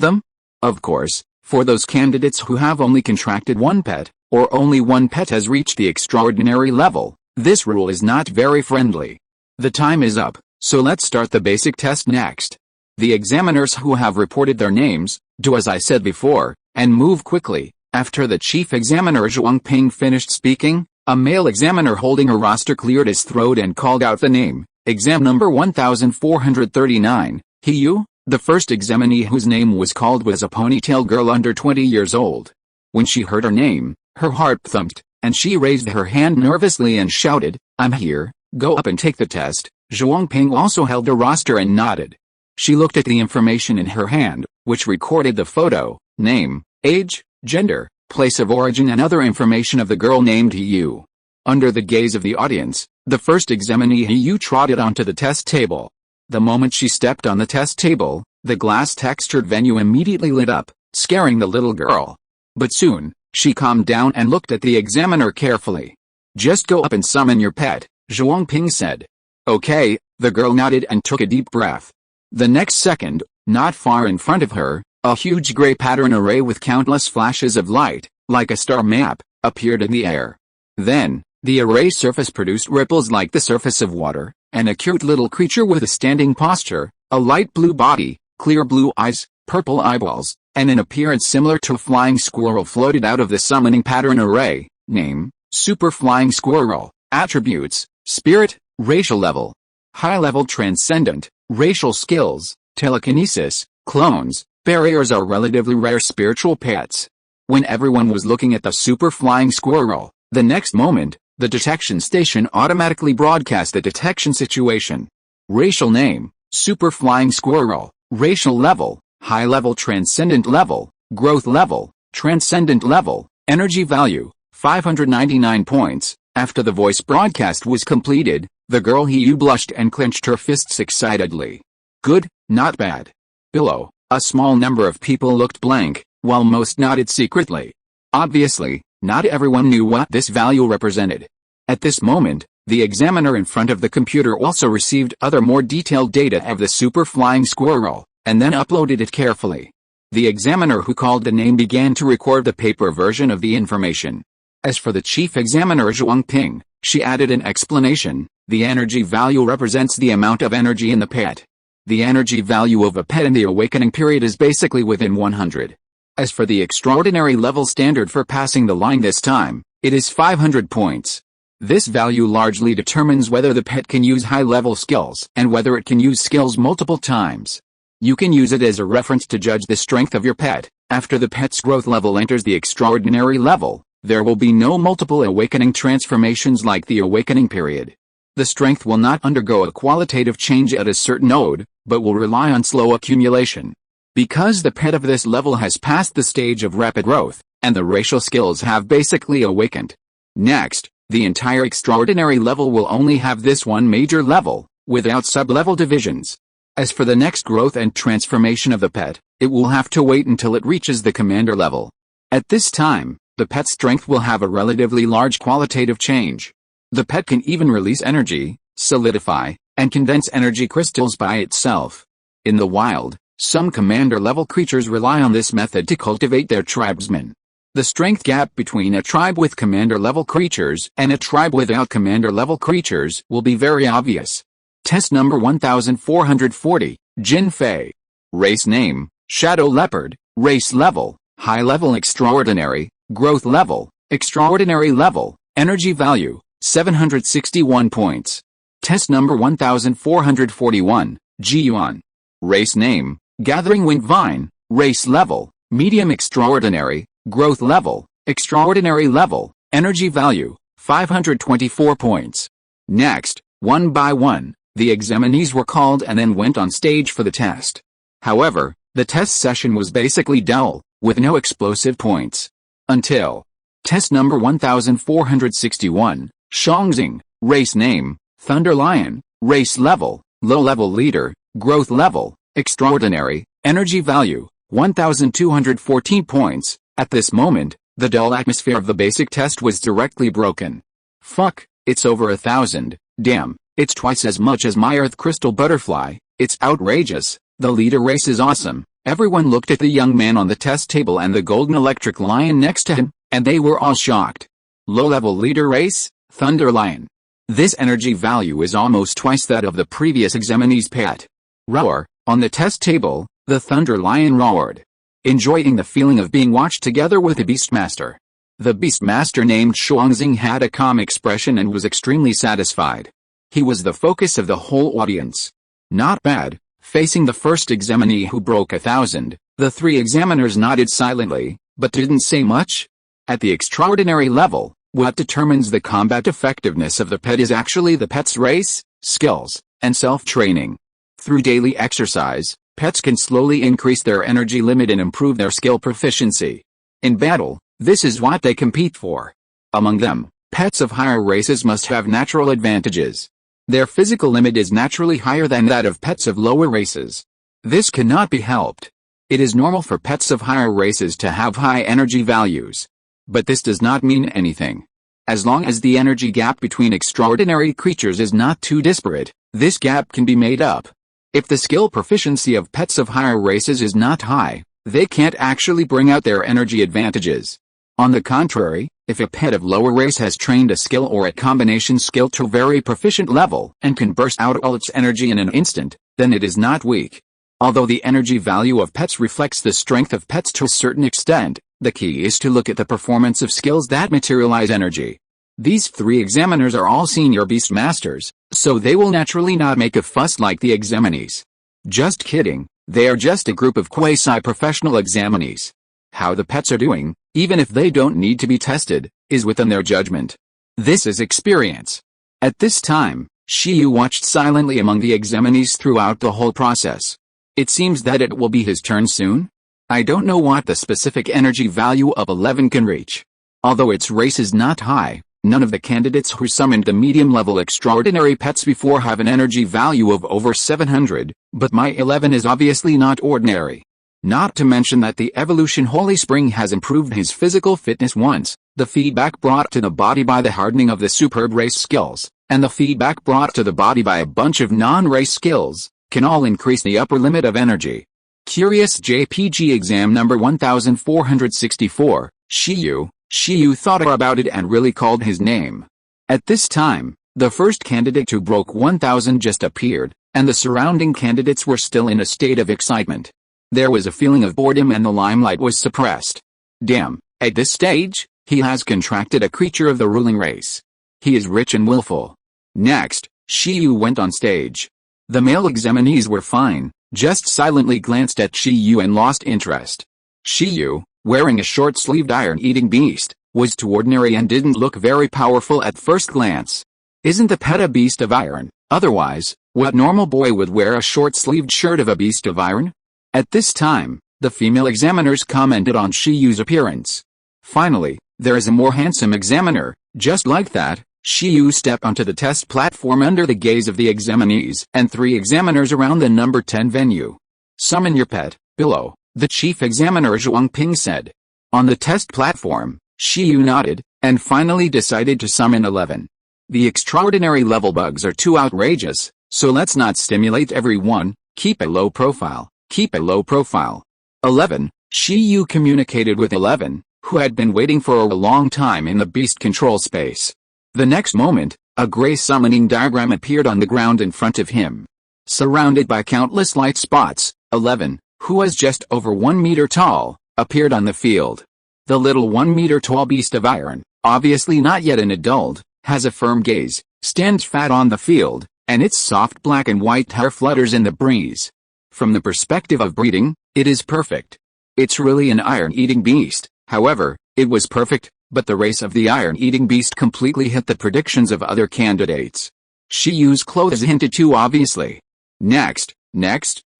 them? Of course, for those candidates who have only contracted 1 pet, or only 1 pet has reached the extraordinary level, this rule is not very friendly. The time is up, so let's start the basic test next. The examiners who have reported their names, do as I said before, and move quickly. After the chief examiner Zhuang Ping finished speaking, a male examiner holding a roster cleared his throat and called out the name, exam number 1439, Yu. The first examinee whose name was called was a ponytail girl under 20 years old. When she heard her name, her heart thumped, and she raised her hand nervously and shouted, I'm here, go up and take the test. Zhuang Ping also held a roster and nodded. She looked at the information in her hand, which recorded the photo, name, age, gender, place of origin and other information of the girl named Yu. Under the gaze of the audience, the first examinee Yu trotted onto the test table. The moment she stepped on the test table, the glass-textured venue immediately lit up, scaring the little girl. But soon, she calmed down and looked at the examiner carefully. Just go up and summon your pet, Zhuang Ping said. Okay, the girl nodded and took a deep breath. The next second, not far in front of her, a huge gray pattern array with countless flashes of light, like a star map, appeared in the air. Then, the array surface produced ripples like the surface of water, and a cute little creature with a standing posture, a light blue body, clear blue eyes, purple eyeballs, and an appearance similar to a flying squirrel floated out of the summoning pattern array. Name, Super Flying Squirrel. Attributes, Spirit, Racial Level. High Level Transcendent. Racial skills, telekinesis, clones. Barriers are relatively rare spiritual pets. When everyone was looking at the super flying squirrel, the next moment, the detection station automatically broadcast the detection situation. Racial name, Super Flying Squirrel. Racial level, High Level Transcendent Level. Growth level, Transcendent Level. Energy value, 599 points. After the voice broadcast was completed, the girl Yu blushed and clenched her fists excitedly. Good, not bad. Below, a small number of people looked blank, while most nodded secretly. Obviously, not everyone knew what this value represented. At this moment, the examiner in front of the computer also received other more detailed data of the super flying squirrel, and then uploaded it carefully. The examiner who called the name began to record the paper version of the information. As for the chief examiner Zhuang Ping, she added an explanation. The energy value represents the amount of energy in the pet. The energy value of a pet in the awakening period is basically within 100. As for the extraordinary level standard for passing the line this time, it is 500 points. This value largely determines whether the pet can use high-level skills and whether it can use skills multiple times. You can use it as a reference to judge the strength of your pet. After the pet's growth level enters the extraordinary level, there will be no multiple awakening transformations like the awakening period. The strength will not undergo a qualitative change at a certain node, but will rely on slow accumulation. Because the pet of this level has passed the stage of rapid growth, and the racial skills have basically awakened. Next, the entire extraordinary level will only have this one major level, without sub-level divisions. As for the next growth and transformation of the pet, it will have to wait until it reaches the commander level. At this time, the pet's strength will have a relatively large qualitative change. The pet can even release energy, solidify, and condense energy crystals by itself. In the wild, some commander-level creatures rely on this method to cultivate their tribesmen. The strength gap between a tribe with commander-level creatures and a tribe without commander-level creatures will be very obvious. Test number 1440, Jin Fei. Race name, Shadow Leopard. Race level, high level extraordinary. Growth level, extraordinary level. Energy value, 761 points. Test number 1441, Ji Yuan. Race name, Gathering Wind Vine. Race level, medium extraordinary. Growth level, extraordinary level. Energy value, 524 points. Next, one by one, the examinees were called and then went on stage for the test. However, the test session was basically dull, with no explosive points. Until test number 1461, Shangxing. Race name, Thunder Lion. Race level, low level leader. Growth level, extraordinary. Energy value, 1214 points. At this moment, the dull atmosphere of the basic test was directly broken. Fuck, it's over 1,000, damn, it's twice as much as my Earth Crystal Butterfly, it's outrageous, the leader race is awesome. Everyone looked at the young man on the test table and the golden electric lion next to him, and they were all shocked. Low-level leader race, Thunder Lion. This energy value is almost twice that of the previous examinee's pet. Roar, on the test table, the Thunder Lion roared, enjoying the feeling of being watched together with the Beastmaster. The Beastmaster named Shuangxing had a calm expression and was extremely satisfied. He was the focus of the whole audience. Not bad. Facing the first examinee who broke 1,000, the three examiners nodded silently, but didn't say much. At the extraordinary level, what determines the combat effectiveness of the pet is actually the pet's race, skills, and self-training. Through daily exercise, pets can slowly increase their energy limit and improve their skill proficiency. In battle, this is what they compete for. Among them, pets of higher races must have natural advantages. Their physical limit is naturally higher than that of pets of lower races. This cannot be helped. It is normal for pets of higher races to have high energy values. But this does not mean anything. As long as the energy gap between extraordinary creatures is not too disparate, this gap can be made up. If the skill proficiency of pets of higher races is not high, they can't actually bring out their energy advantages. On the contrary, if a pet of lower race has trained a skill or a combination skill to a very proficient level and can burst out all its energy in an instant, then it is not weak. Although the energy value of pets reflects the strength of pets to a certain extent, the key is to look at the performance of skills that materialize energy. These three examiners are all senior Beastmasters, so they will naturally not make a fuss like the examinees. Just kidding, they are just a group of quasi-professional examinees. How the pets are doing, even if they don't need to be tested, is within their judgment. This is experience. At this time, Shiyu watched silently among the examinees throughout the whole process. It seems that it will be his turn soon? I don't know what the specific energy value of 11 can reach. Although its race is not high, none of the candidates who summoned the medium-level extraordinary pets before have an energy value of over 700, but my 11 is obviously not ordinary. Not to mention that the evolution Holy Spring has improved his physical fitness once, the feedback brought to the body by the hardening of the superb race skills, and the feedback brought to the body by a bunch of non-race skills, can all increase the upper limit of energy. Curious JPG exam number 1464, Shiyu thought about it and really called his name. At this time, the first candidate who broke 1,000 just appeared, and the surrounding candidates were still in a state of excitement. There was a feeling of boredom and the limelight was suppressed. Damn, at this stage, he has contracted a creature of the ruling race. He is rich and willful. Next, Shiyu went on stage. The male examinees were fine, just silently glanced at Shiyu and lost interest. Shiyu, wearing a short-sleeved iron-eating beast, was too ordinary and didn't look very powerful at first glance. Isn't the pet a beast of iron? Otherwise, what normal boy would wear a short-sleeved shirt of a beast of iron? At this time, the female examiners commented on Shiyu's appearance. Finally, there is a more handsome examiner. Just like that, Shiyu stepped onto the test platform under the gaze of the examinees and three examiners around the number 10 venue. Summon your pet, below, the chief examiner Zhuang Ping said. On the test platform, Shiyu nodded, and finally decided to summon 11. The extraordinary level bugs are too outrageous, so let's not stimulate everyone, keep a low profile, keep a low profile. 11. Shiyu communicated with 11, who had been waiting for a long time in the beast control space. The next moment, a gray summoning diagram appeared on the ground in front of him. Surrounded by countless light spots, 11, who was just over 1 meter tall, appeared on the field. The little 1 meter tall beast of iron, obviously not yet an adult, has a firm gaze, stands fat on the field, and its soft black and white hair flutters in the breeze. From the perspective of breeding, it is perfect. It's really an iron-eating beast. However, it was perfect, but the race of the iron-eating beast completely hit the predictions of other candidates. Shiyu's clothes hinted too obviously. Next,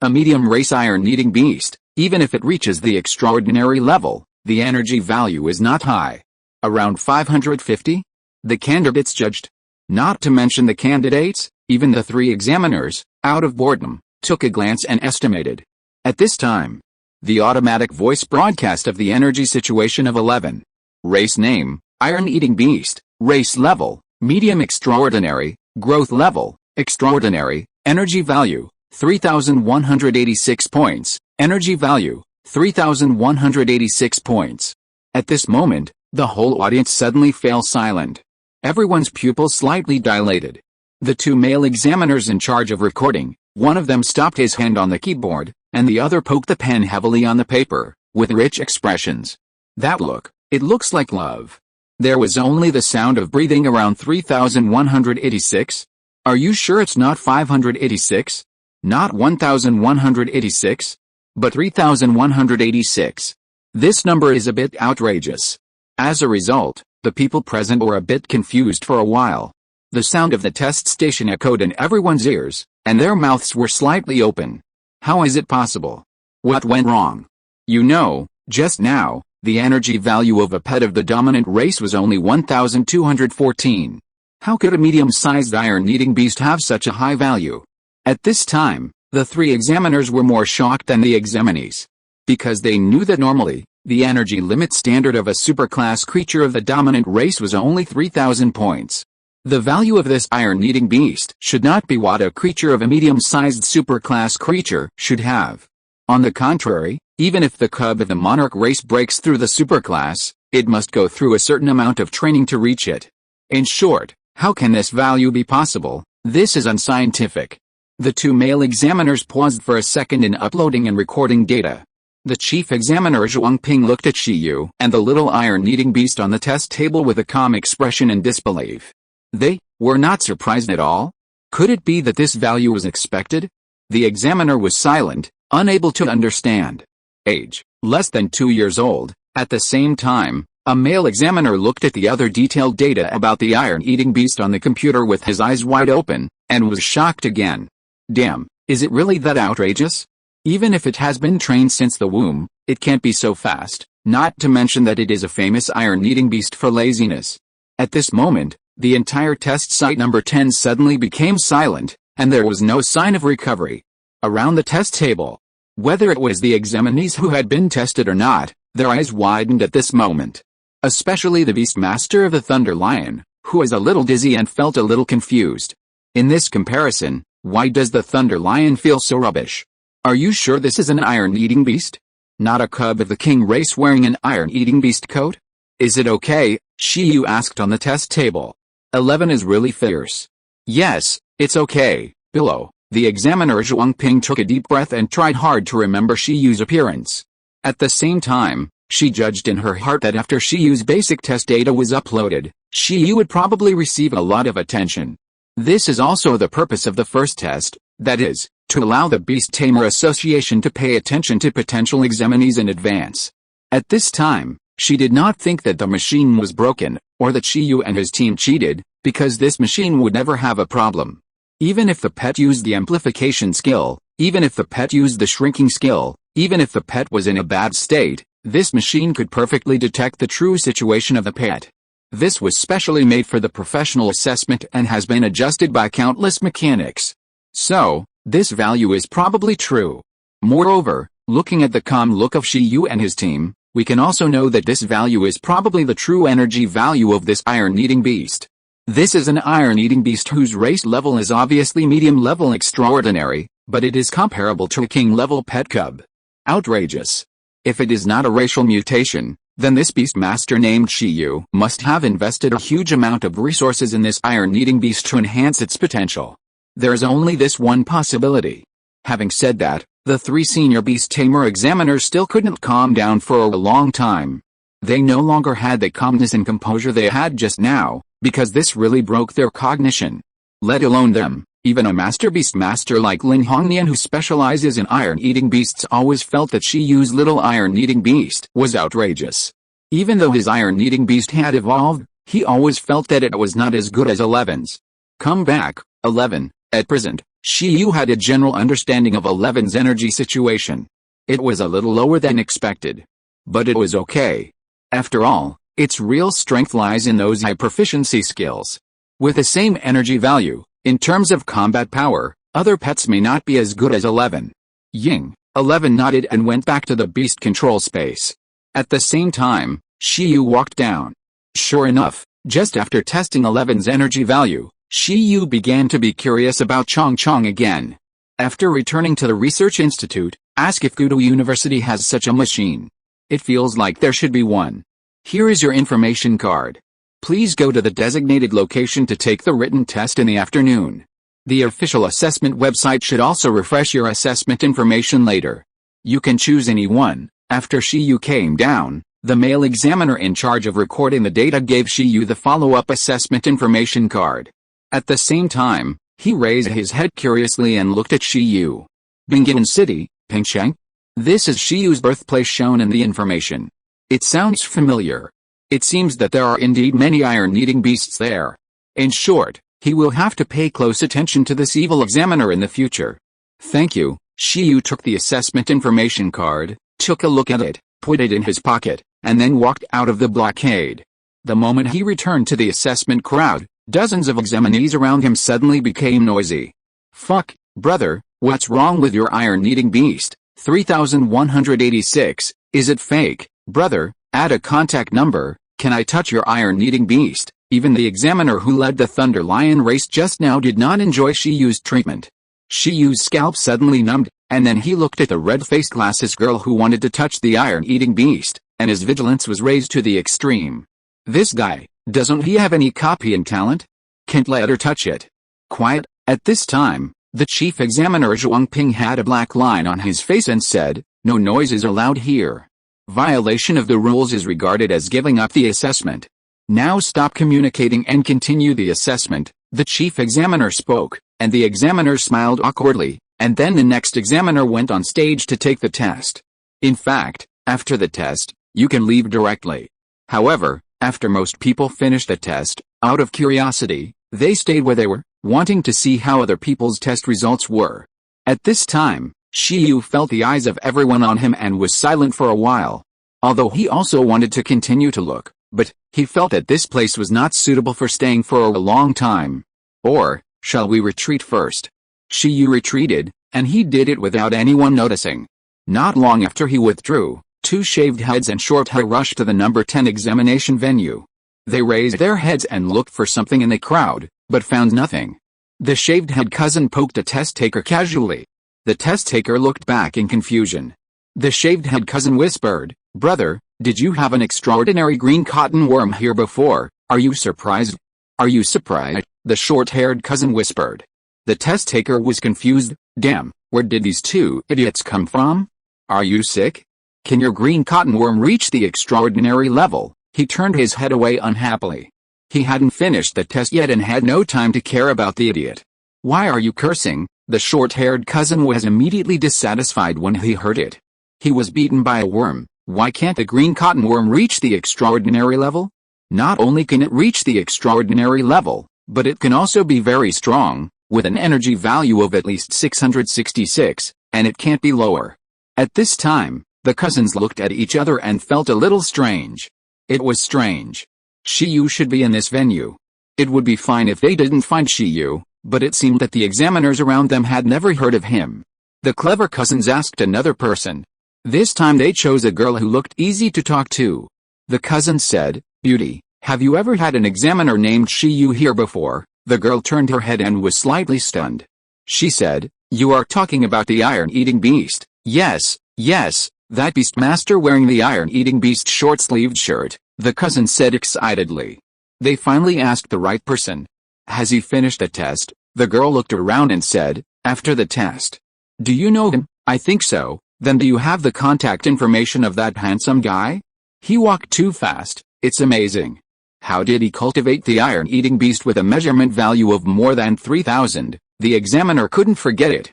a medium-race iron-eating beast. Even if it reaches the extraordinary level, the energy value is not high. Around 550? The candidates judged. Not to mention the candidates, even the 3 examiners, out of boredom, took a glance and estimated. At this time, the automatic voice broadcast of the energy situation of 11. Race name, iron-eating beast. Race level, medium extraordinary. Growth level, extraordinary. Energy value, 3,186 points. Energy value, 3,186 points. At this moment, the whole audience suddenly fell silent. Everyone's pupils slightly dilated. The 2 male examiners in charge of recording, one of them stopped his hand on the keyboard, and the other poked the pen heavily on the paper, with rich expressions. That look, it looks like love. There was only the sound of breathing around 3,186. Are you sure it's not 586? Not 1,186? But 3,186. This number is a bit outrageous. As a result, the people present were a bit confused for a while. The sound of the test station echoed in everyone's ears, and their mouths were slightly open. How is it possible? What went wrong? You know, just now, the energy value of a pet of the dominant race was only 1,214. How could a medium-sized iron-eating beast have such a high value? At this time, the 3 examiners were more shocked than the examinees. Because they knew that normally, the energy limit standard of a superclass creature of the dominant race was only 3,000 points. The value of this iron-eating beast should not be what a creature of a medium-sized superclass creature should have. On the contrary, even if the cub of the monarch race breaks through the superclass, it must go through a certain amount of training to reach it. In short, how can this value be possible? This is unscientific. The 2 male examiners paused for a second in uploading and recording data. The chief examiner Zhuang Ping looked at Shiyu and the little iron-eating beast on the test table with a calm expression and disbelief. They were not surprised at all. Could it be that this value was expected? The examiner was silent, unable to understand. Age, less than 2 years old. At the same time, a male examiner looked at the other detailed data about the iron-eating beast on the computer with his eyes wide open, and was shocked again. Damn, is it really that outrageous? Even if it has been trained since the womb, it can't be so fast, not to mention that it is a famous iron-eating beast for laziness. At this moment, the entire test site number 10 suddenly became silent, and there was no sign of recovery. Around the test table, whether it was the examinees who had been tested or not, their eyes widened at this moment. Especially the Beastmaster of the Thunder Lion, who was a little dizzy and felt a little confused. In this comparison, why does the Thunder Lion feel so rubbish? Are you sure this is an iron-eating beast? Not a cub of the king race wearing an iron-eating beast coat? Is it okay? Shiyu asked on the test table. 11 is really fierce. Yes, it's okay, Below. The examiner Zhuang Ping took a deep breath and tried hard to remember Shiyu's appearance. At the same time, she judged in her heart that after Shiyu's basic test data was uploaded, Shiyu would probably receive a lot of attention. This is also the purpose of the first test, that is, to allow the Beast Tamer Association to pay attention to potential examinees in advance. At this time, she did not think that the machine was broken, or that Shiyu and his team cheated, because this machine would never have a problem. Even if the pet used the amplification skill, even if the pet used the shrinking skill, even if the pet was in a bad state, this machine could perfectly detect the true situation of the pet. This was specially made for the professional assessment and has been adjusted by countless mechanics. So, this value is probably true. Moreover, looking at the calm look of Shiyu and his team, We can also know that this value is probably the true energy value of this iron-eating beast. This is an iron-eating beast whose race level is obviously medium-level extraordinary, but it is comparable to a king-level pet cub. Outrageous. If it is not a racial mutation, then this beast master named Shiyu must have invested a huge amount of resources in this iron-eating beast to enhance its potential. There is only this one possibility. Having said that, the three senior beast tamer examiners still couldn't calm down for a long time. They no longer had the calmness and composure they had just now, because this really broke their cognition. Let alone them, even a master beast master like Lin Hongnian who specializes in iron-eating beasts always felt that Shiyu's little iron-eating beast was outrageous. Even though his iron-eating beast had evolved, he always felt that it was not as good as Eleven's. Come back, 11. At present, Shiyu had a general understanding of 11's energy situation. It was a little lower than expected. But it was okay. After all, its real strength lies in those high proficiency skills. With the same energy value, in terms of combat power, other pets may not be as good as 11. Ying, 11 nodded and went back to the beast control space. At the same time, Shiyu walked down. Sure enough, just after testing 11's energy value, Shiyu began to be curious about Chong again. After returning to the research institute, ask if Gudo University has such a machine. It feels like there should be one. Here is your information card. Please go to the designated location to take the written test in the afternoon. The official assessment website should also refresh your assessment information later. You can choose any one. After Shiyu came down, the male examiner in charge of recording the data gave Shiyu the follow-up assessment information card. At the same time, he raised his head curiously and looked at Shiyu. Bingin City, Pingsheng? This is Shiyu's birthplace shown in the information. It sounds familiar. It seems that there are indeed many iron-eating beasts there. In short, he will have to pay close attention to this evil examiner in the future. Thank you. Shiyu took the assessment information card, took a look at it, put it in his pocket, and then walked out of the blockade. The moment he returned to the assessment crowd, dozens of examinees around him suddenly became noisy. Fuck, brother, what's wrong with your iron-eating beast? 3186, is it fake? Brother, add a contact number, can I touch your iron-eating beast? Even the examiner who led the Thunder Lion race just now did not enjoy Shiyu's treatment. Shiyu's scalp suddenly numbed, and then he looked at the red-faced glasses girl who wanted to touch the iron-eating beast, and his vigilance was raised to the extreme. This guy, doesn't he have any copying talent? Can't let her touch it. Quiet. At this time, the chief examiner Zhuang Ping had a black line on his face and said, no noise is allowed here. Violation of the rules is regarded as giving up the assessment. Now stop communicating and continue the assessment, the chief examiner spoke, and the examiner smiled awkwardly, and then the next examiner went on stage to take the test. In fact, after the test, you can leave directly. However, after most people finished the test, out of curiosity, they stayed where they were, wanting to see how other people's test results were. At this time, Shiyu felt the eyes of everyone on him and was silent for a while. Although he also wanted to continue to look, but he felt that this place was not suitable for staying for a long time. Or, shall we retreat first? Shiyu retreated, and he did it without anyone noticing. Not long after he withdrew, two shaved heads and short hair rushed to the number 10 examination venue. They raised their heads and looked for something in the crowd, but found nothing. The shaved head cousin poked a test taker casually. The test taker looked back in confusion. The shaved head cousin whispered, brother, did you have an extraordinary green cotton worm here before? Are you surprised? Are you surprised? The short-haired cousin whispered. The test taker was confused. Damn, where did these two idiots come from? Are you sick? Can your green cotton worm reach the extraordinary level? He turned his head away unhappily. He hadn't finished the test yet and had no time to care about the idiot. Why are you cursing? The short-haired cousin was immediately dissatisfied when he heard it. He was beaten by a worm. Why can't the green cotton worm reach the extraordinary level? Not only can it reach the extraordinary level, but it can also be very strong, with an energy value of at least 666, and it can't be lower. At this time, the cousins looked at each other and felt a little strange. It was strange. Shiyu should be in this venue. It would be fine if they didn't find Shiyu, but it seemed that the examiners around them had never heard of him. The clever cousins asked another person. This time they chose a girl who looked easy to talk to. The cousin said, "Beauty, have you ever had an examiner named Shiyu here before?" The girl turned her head and was slightly stunned. She said, "You are talking about the iron-eating beast." "Yes, yes, that beast master wearing the iron-eating beast short-sleeved shirt," the cousin said excitedly. They finally asked the right person. "Has he finished the test?" The girl looked around and said, "After the test." "Do you know him?" "I think so." "Then do you have the contact information of that handsome guy?" "He walked too fast, it's amazing." "How did he cultivate the iron-eating beast with a measurement value of more than 3,000? The examiner couldn't forget it."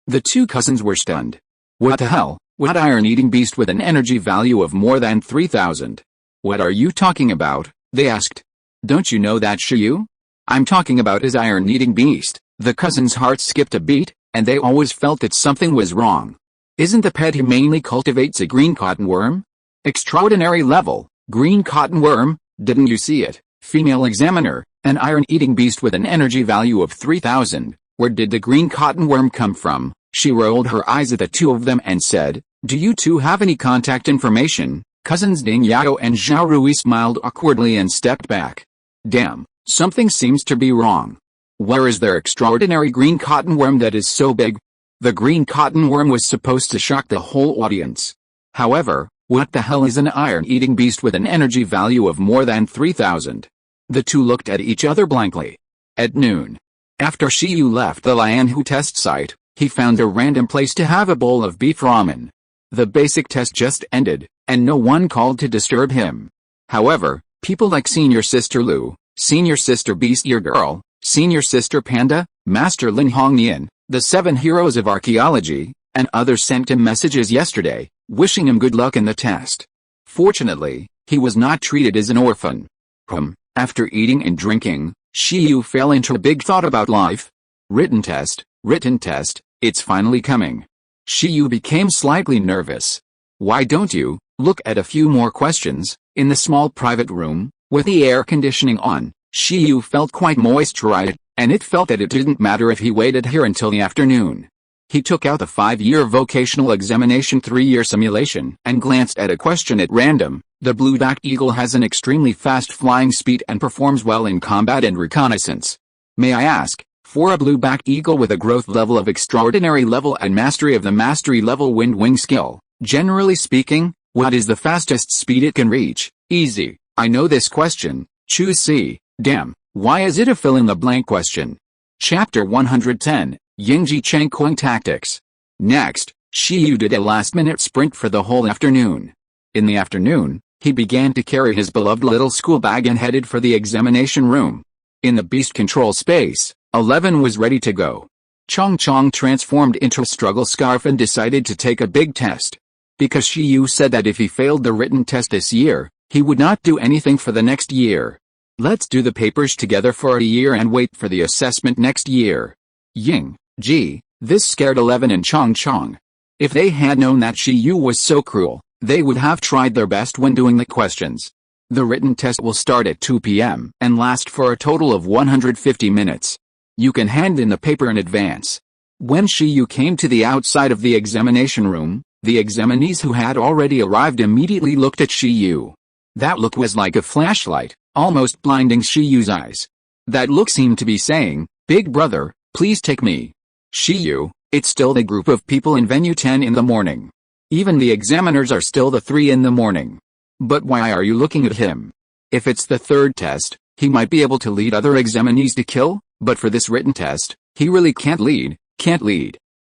The two cousins were stunned. "What the hell? What iron-eating beast with an energy value of more than 3,000? What are you talking about?" they asked. "Don't you know that Shiyu? I'm talking about his iron-eating beast." The cousins' hearts skipped a beat, and they always felt that something was wrong. "Isn't the pet he mainly cultivates a green cotton worm? Extraordinary level, green cotton worm, didn't you see it? Female examiner, an iron-eating beast with an energy value of 3,000. Where did the green cotton worm come from?" She rolled her eyes at the two of them and said, "Do you two have any contact information?" Cousins Ding Yao and Zhao Rui smiled awkwardly and stepped back. "Damn, something seems to be wrong. Where is their extraordinary green cotton worm that is so big?" The green cotton worm was supposed to shock the whole audience. However, what the hell is an iron-eating beast with an energy value of more than 3,000? The two looked at each other blankly. At noon, after Shiyu left the Lianhu test site, he found a random place to have a bowl of beef ramen. The basic test just ended, and no one called to disturb him. However, people like Senior Sister Lu, Senior Sister Beast Ear Girl, Senior Sister Panda, Master Lin Hongnian, the 7 heroes of archaeology, and others sent him messages yesterday, wishing him good luck in the test. Fortunately, he was not treated as an orphan. After eating and drinking, Shiyu fell into a big thought about life. Written test, it's finally coming. Shiyu became slightly nervous. "Why don't you look at a few more questions?" In the small private room, with the air conditioning on, Shiyu felt quite moisturized, and it felt that it didn't matter if he waited here until the afternoon. He took out the 5-year vocational examination 3-year simulation and glanced at a question at random. The blue-backed eagle has an extremely fast flying speed and performs well in combat and reconnaissance. May I ask, for a blue-backed eagle with a growth level of extraordinary level and mastery of the mastery level wind wing skill, generally speaking, what is the fastest speed it can reach? Easy, I know this question, choose C. Damn, why is it a fill-in-the-blank question? Chapter 110, Yingji Chengquang Tactics. Next, Shiyu did a last-minute sprint for the whole afternoon. In the afternoon, he began to carry his beloved little school bag and headed for the examination room. In the beast control space, 11 was ready to go. Chong Chong transformed into a struggle scarf and decided to take a big test. Because Shiyu said that if he failed the written test this year, he would not do anything for the next year. Let's do the papers together for a year and wait for the assessment next year. Ying, Ji, this scared 11 and Chong Chong. If they had known that Shiyu was so cruel, they would have tried their best when doing the questions. The written test will start at 2 p.m. and last for a total of 150 minutes. You can hand in the paper in advance. When Shiyu came to the outside of the examination room, the examinees who had already arrived immediately looked at Shiyu. That look was like a flashlight, almost blinding Shiyu's eyes. That look seemed to be saying, "Big brother, please take me." Shiyu, it's still the group of people in venue 10 in the morning. Even the examiners are still the 3 in the morning. But why are you looking at him? If it's the third test, he might be able to lead other examinees to kill, but for this written test, he really can't lead.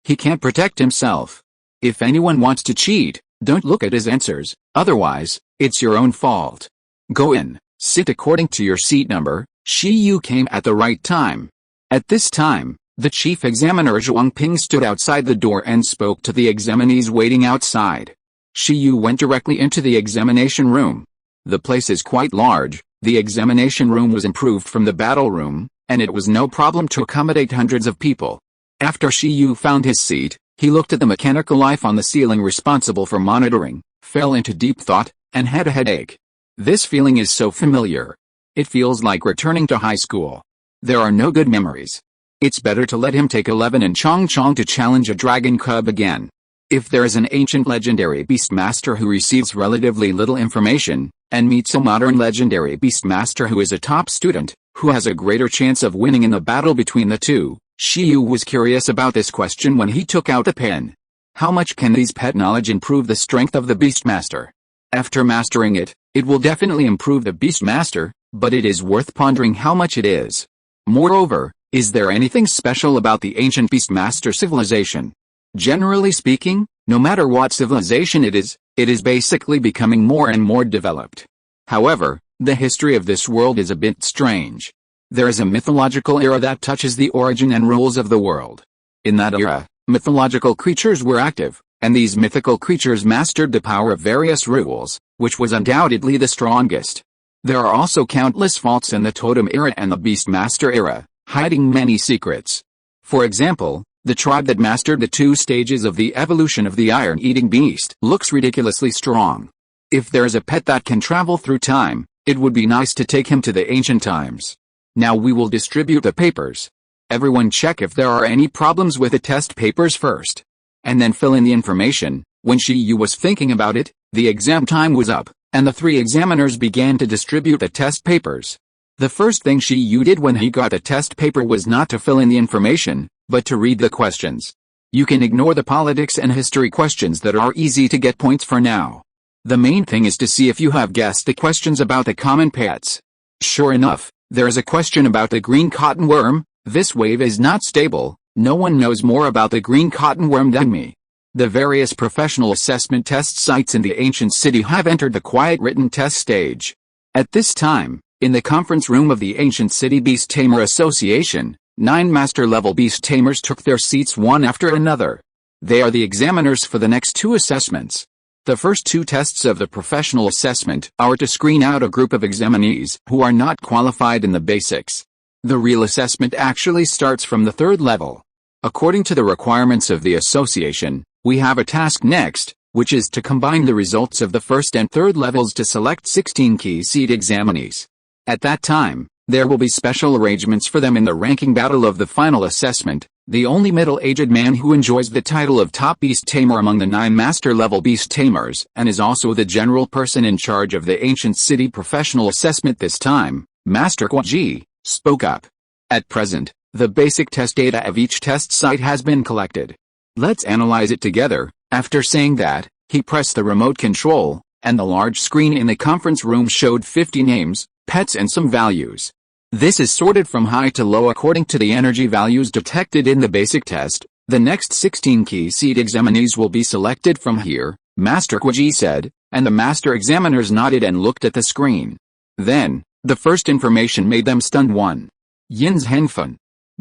He can't protect himself. If anyone wants to cheat, don't look at his answers, otherwise, it's your own fault. Go in, sit according to your seat number. Shiyu came at the right time. At this time, the chief examiner Zhuang Ping stood outside the door and spoke to the examinees waiting outside. Shiyu went directly into the examination room. The place is quite large, the examination room was improved from the battle room, and it was no problem to accommodate hundreds of people. After Shiyu found his seat, he looked at the mechanical life on the ceiling responsible for monitoring, fell into deep thought, and had a headache. This feeling is so familiar. It feels like returning to high school. There are no good memories. It's better to let him take 11 and Chong Chong to challenge a dragon cub again. If there is an ancient legendary beastmaster who receives relatively little information, and meets a modern legendary beastmaster who is a top student, who has a greater chance of winning in the battle between the two, Shiyu was curious about this question when he took out the pen. How much can these pet knowledge improve the strength of the beastmaster? After mastering it, it will definitely improve the beastmaster, but it is worth pondering how much it is. Moreover, is there anything special about the ancient beastmaster civilization? Generally speaking, no matter what civilization it is basically becoming more and more developed. However, the history of this world is a bit strange. There is a mythological era that touches the origin and rules of the world. In that era, mythological creatures were active, and these mythical creatures mastered the power of various rules, which was undoubtedly the strongest. There are also countless faults in the Totem era and the Beastmaster era, hiding many secrets. For example, the tribe that mastered the 2 stages of the evolution of the iron-eating beast looks ridiculously strong. If there is a pet that can travel through time, it would be nice to take him to the ancient times. Now we will distribute the papers. Everyone check if there are any problems with the test papers first. And then fill in the information. When Shiyu was thinking about it, the exam time was up, and the 3 examiners began to distribute the test papers. The first thing Shiyu did when he got the test paper was not to fill in the information, but to read the questions. You can ignore the politics and history questions that are easy to get points for now. The main thing is to see if you have guessed the questions about the common pets. Sure enough, there is a question about the green cotton worm. This wave is not stable. No one knows more about the green cotton worm than me. The various professional assessment test sites in the ancient city have entered the quiet written test stage. At this time, in the conference room of the ancient city Beast Tamer Association, 9 master-level beast tamers took their seats one after another. They are the examiners for the next 2 assessments. The first 2 tests of the professional assessment are to screen out a group of examinees who are not qualified in the basics. The real assessment actually starts from the 3rd level. According to the requirements of the association, we have a task next, which is to combine the results of the 1st and 3rd levels to select 16 key seed examinees. At that time, there will be special arrangements for them in the ranking battle of the final assessment. The only middle-aged man who enjoys the title of top beast tamer among the 9 master-level beast tamers and is also the general person in charge of the ancient city professional assessment this time, Master Kwaji, spoke up. At present, the basic test data of each test site has been collected. Let's analyze it together. After saying that, he pressed the remote control, and the large screen in the conference room showed 50 names, pets and some values. This is sorted from high to low according to the energy values detected in the basic test. The next 16 key seed examinees will be selected from here, Master Kwaji said, and the master examiners nodded and looked at the screen. Then, the first information made them stunned. 1. Yin's Hengfen.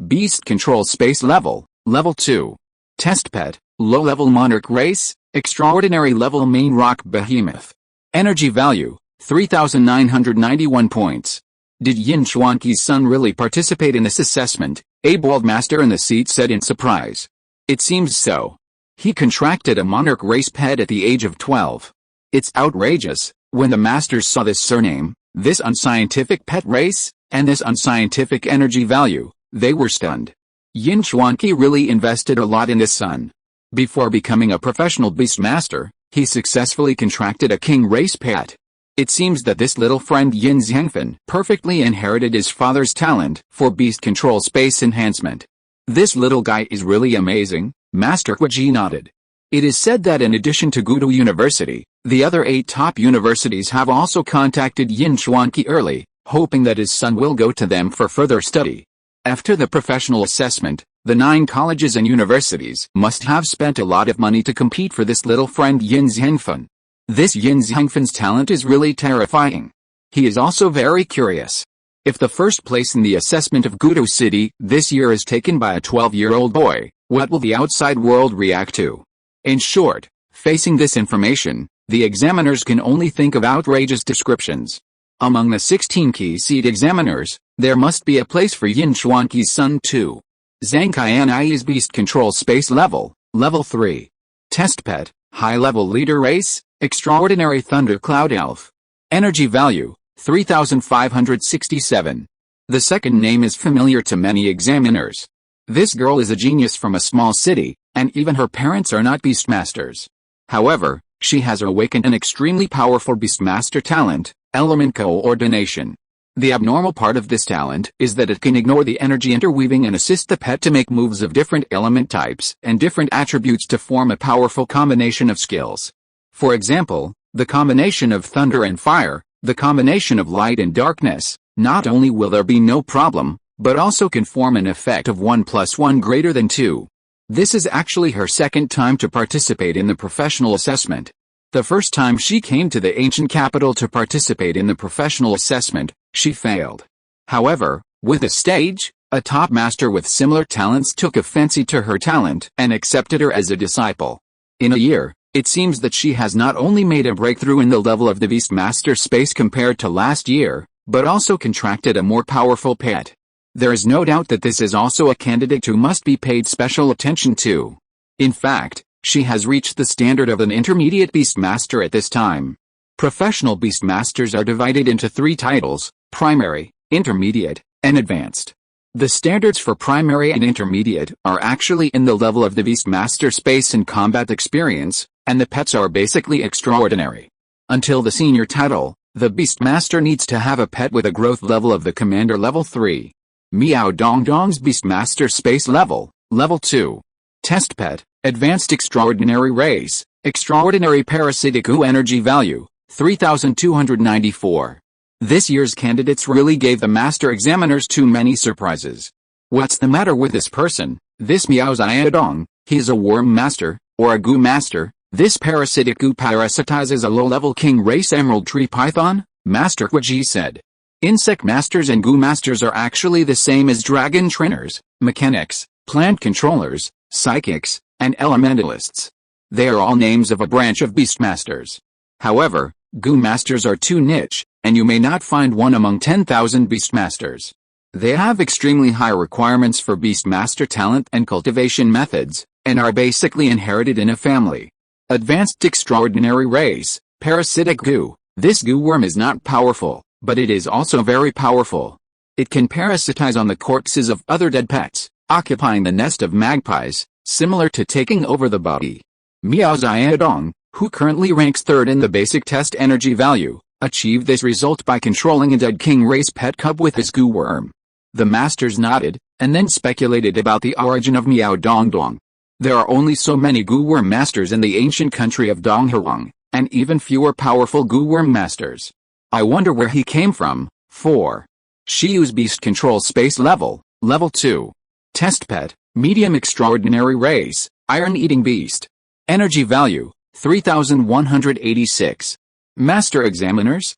Beast control space level, level 2. Test pet, low-level monarch race, extraordinary level main rock behemoth. Energy value, 3,991 points. Did Yin Chuanqi's son really participate in this assessment? A bald master in the seat said in surprise. It seems so. He contracted a monarch race pet at the age of 12. It's outrageous. When the masters saw this surname, this unscientific pet race, and this unscientific energy value, they were stunned. Yin Chuanqi really invested a lot in his son. Before becoming a professional beastmaster, he successfully contracted a king race pet. It seems that this little friend Yin Zhengfen perfectly inherited his father's talent for beast control space enhancement. This little guy is really amazing, Master Kwaji nodded. It is said that in addition to Gudu University, the other 8 top universities have also contacted Yin Chuanqi early, hoping that his son will go to them for further study. After the professional assessment, the 9 colleges and universities must have spent a lot of money to compete for this little friend Yin Zhengfen. This Yin Zhengfen's talent is really terrifying. He is also very curious. If the first place in the assessment of Gudu City this year is taken by a 12-year-old boy, what will the outside world react to? In short, facing this information, the examiners can only think of outrageous descriptions. Among the 16 key seed examiners, there must be a place for Yin Chuanqi's son too. Zhang Qianyi's beast control space level, level 3. Test pet, high-level leader race, extraordinary thundercloud elf. Energy value, 3,567. The second name is familiar to many examiners. This girl is a genius from a small city, and even her parents are not beastmasters. However, she has awakened an extremely powerful beastmaster talent, element coordination. The abnormal part of this talent is that it can ignore the energy interweaving and assist the pet to make moves of different element types and different attributes to form a powerful combination of skills. For example, the combination of thunder and fire, the combination of light and darkness. Not only will there be no problem, but also can form an effect of 1 + 1 greater than 2. This is actually her second time to participate in the professional assessment. The first time she came to the ancient capital to participate in the professional assessment, she failed. However, with this stage, a top master with similar talents took a fancy to her talent and accepted her as a disciple. In a year, it seems that she has not only made a breakthrough in the level of the beastmaster space compared to last year, but also contracted a more powerful pet. There is no doubt that this is also a candidate who must be paid special attention to. In fact, she has reached the standard of an intermediate beastmaster at this time. Professional beastmasters are divided into 3 titles: primary, intermediate, and advanced. The standards for primary and intermediate are actually in the level of the beastmaster space and combat experience, and the pets are basically extraordinary. Until the senior title, the beastmaster needs to have a pet with a growth level of the commander level 3. Meow Dong Dong's beastmaster space level, level 2. Test pet, advanced extraordinary race, extraordinary parasitic ooh energy value, 3294. This year's candidates really gave the master examiners too many surprises. What's the matter with this person? This Meow Ziadong, he's a worm master, or a goo master. This parasitic goo parasitizes a low-level king race emerald tree python, Master Kwaji said. Insect masters and goo masters are actually the same as dragon trainers, mechanics, plant controllers, psychics, and elementalists. They are all names of a branch of beastmasters. However, goo masters are too niche, and you may not find one among 10,000 beastmasters. They have extremely high requirements for beastmaster talent and cultivation methods, and are basically inherited in a family. Advanced extraordinary race, parasitic goo. This goo worm is not powerful, but it is also very powerful. It can parasitize on the corpses of other dead pets, occupying the nest of magpies, similar to taking over the body. Meow Ziadong, who currently ranks 3rd in the basic test energy value, achieved this result by controlling a dead king race pet cub with his goo worm. The masters nodded, and then speculated about the origin of Meow Dong Dong. There are only so many goo worm masters in the ancient country of Donghuang, and even fewer powerful goo worm masters. I wonder where he came from. 4. Shiyu's beast control space level, level 2. Test pet, medium extraordinary race, iron-eating beast. Energy value, 3186. Master examiners?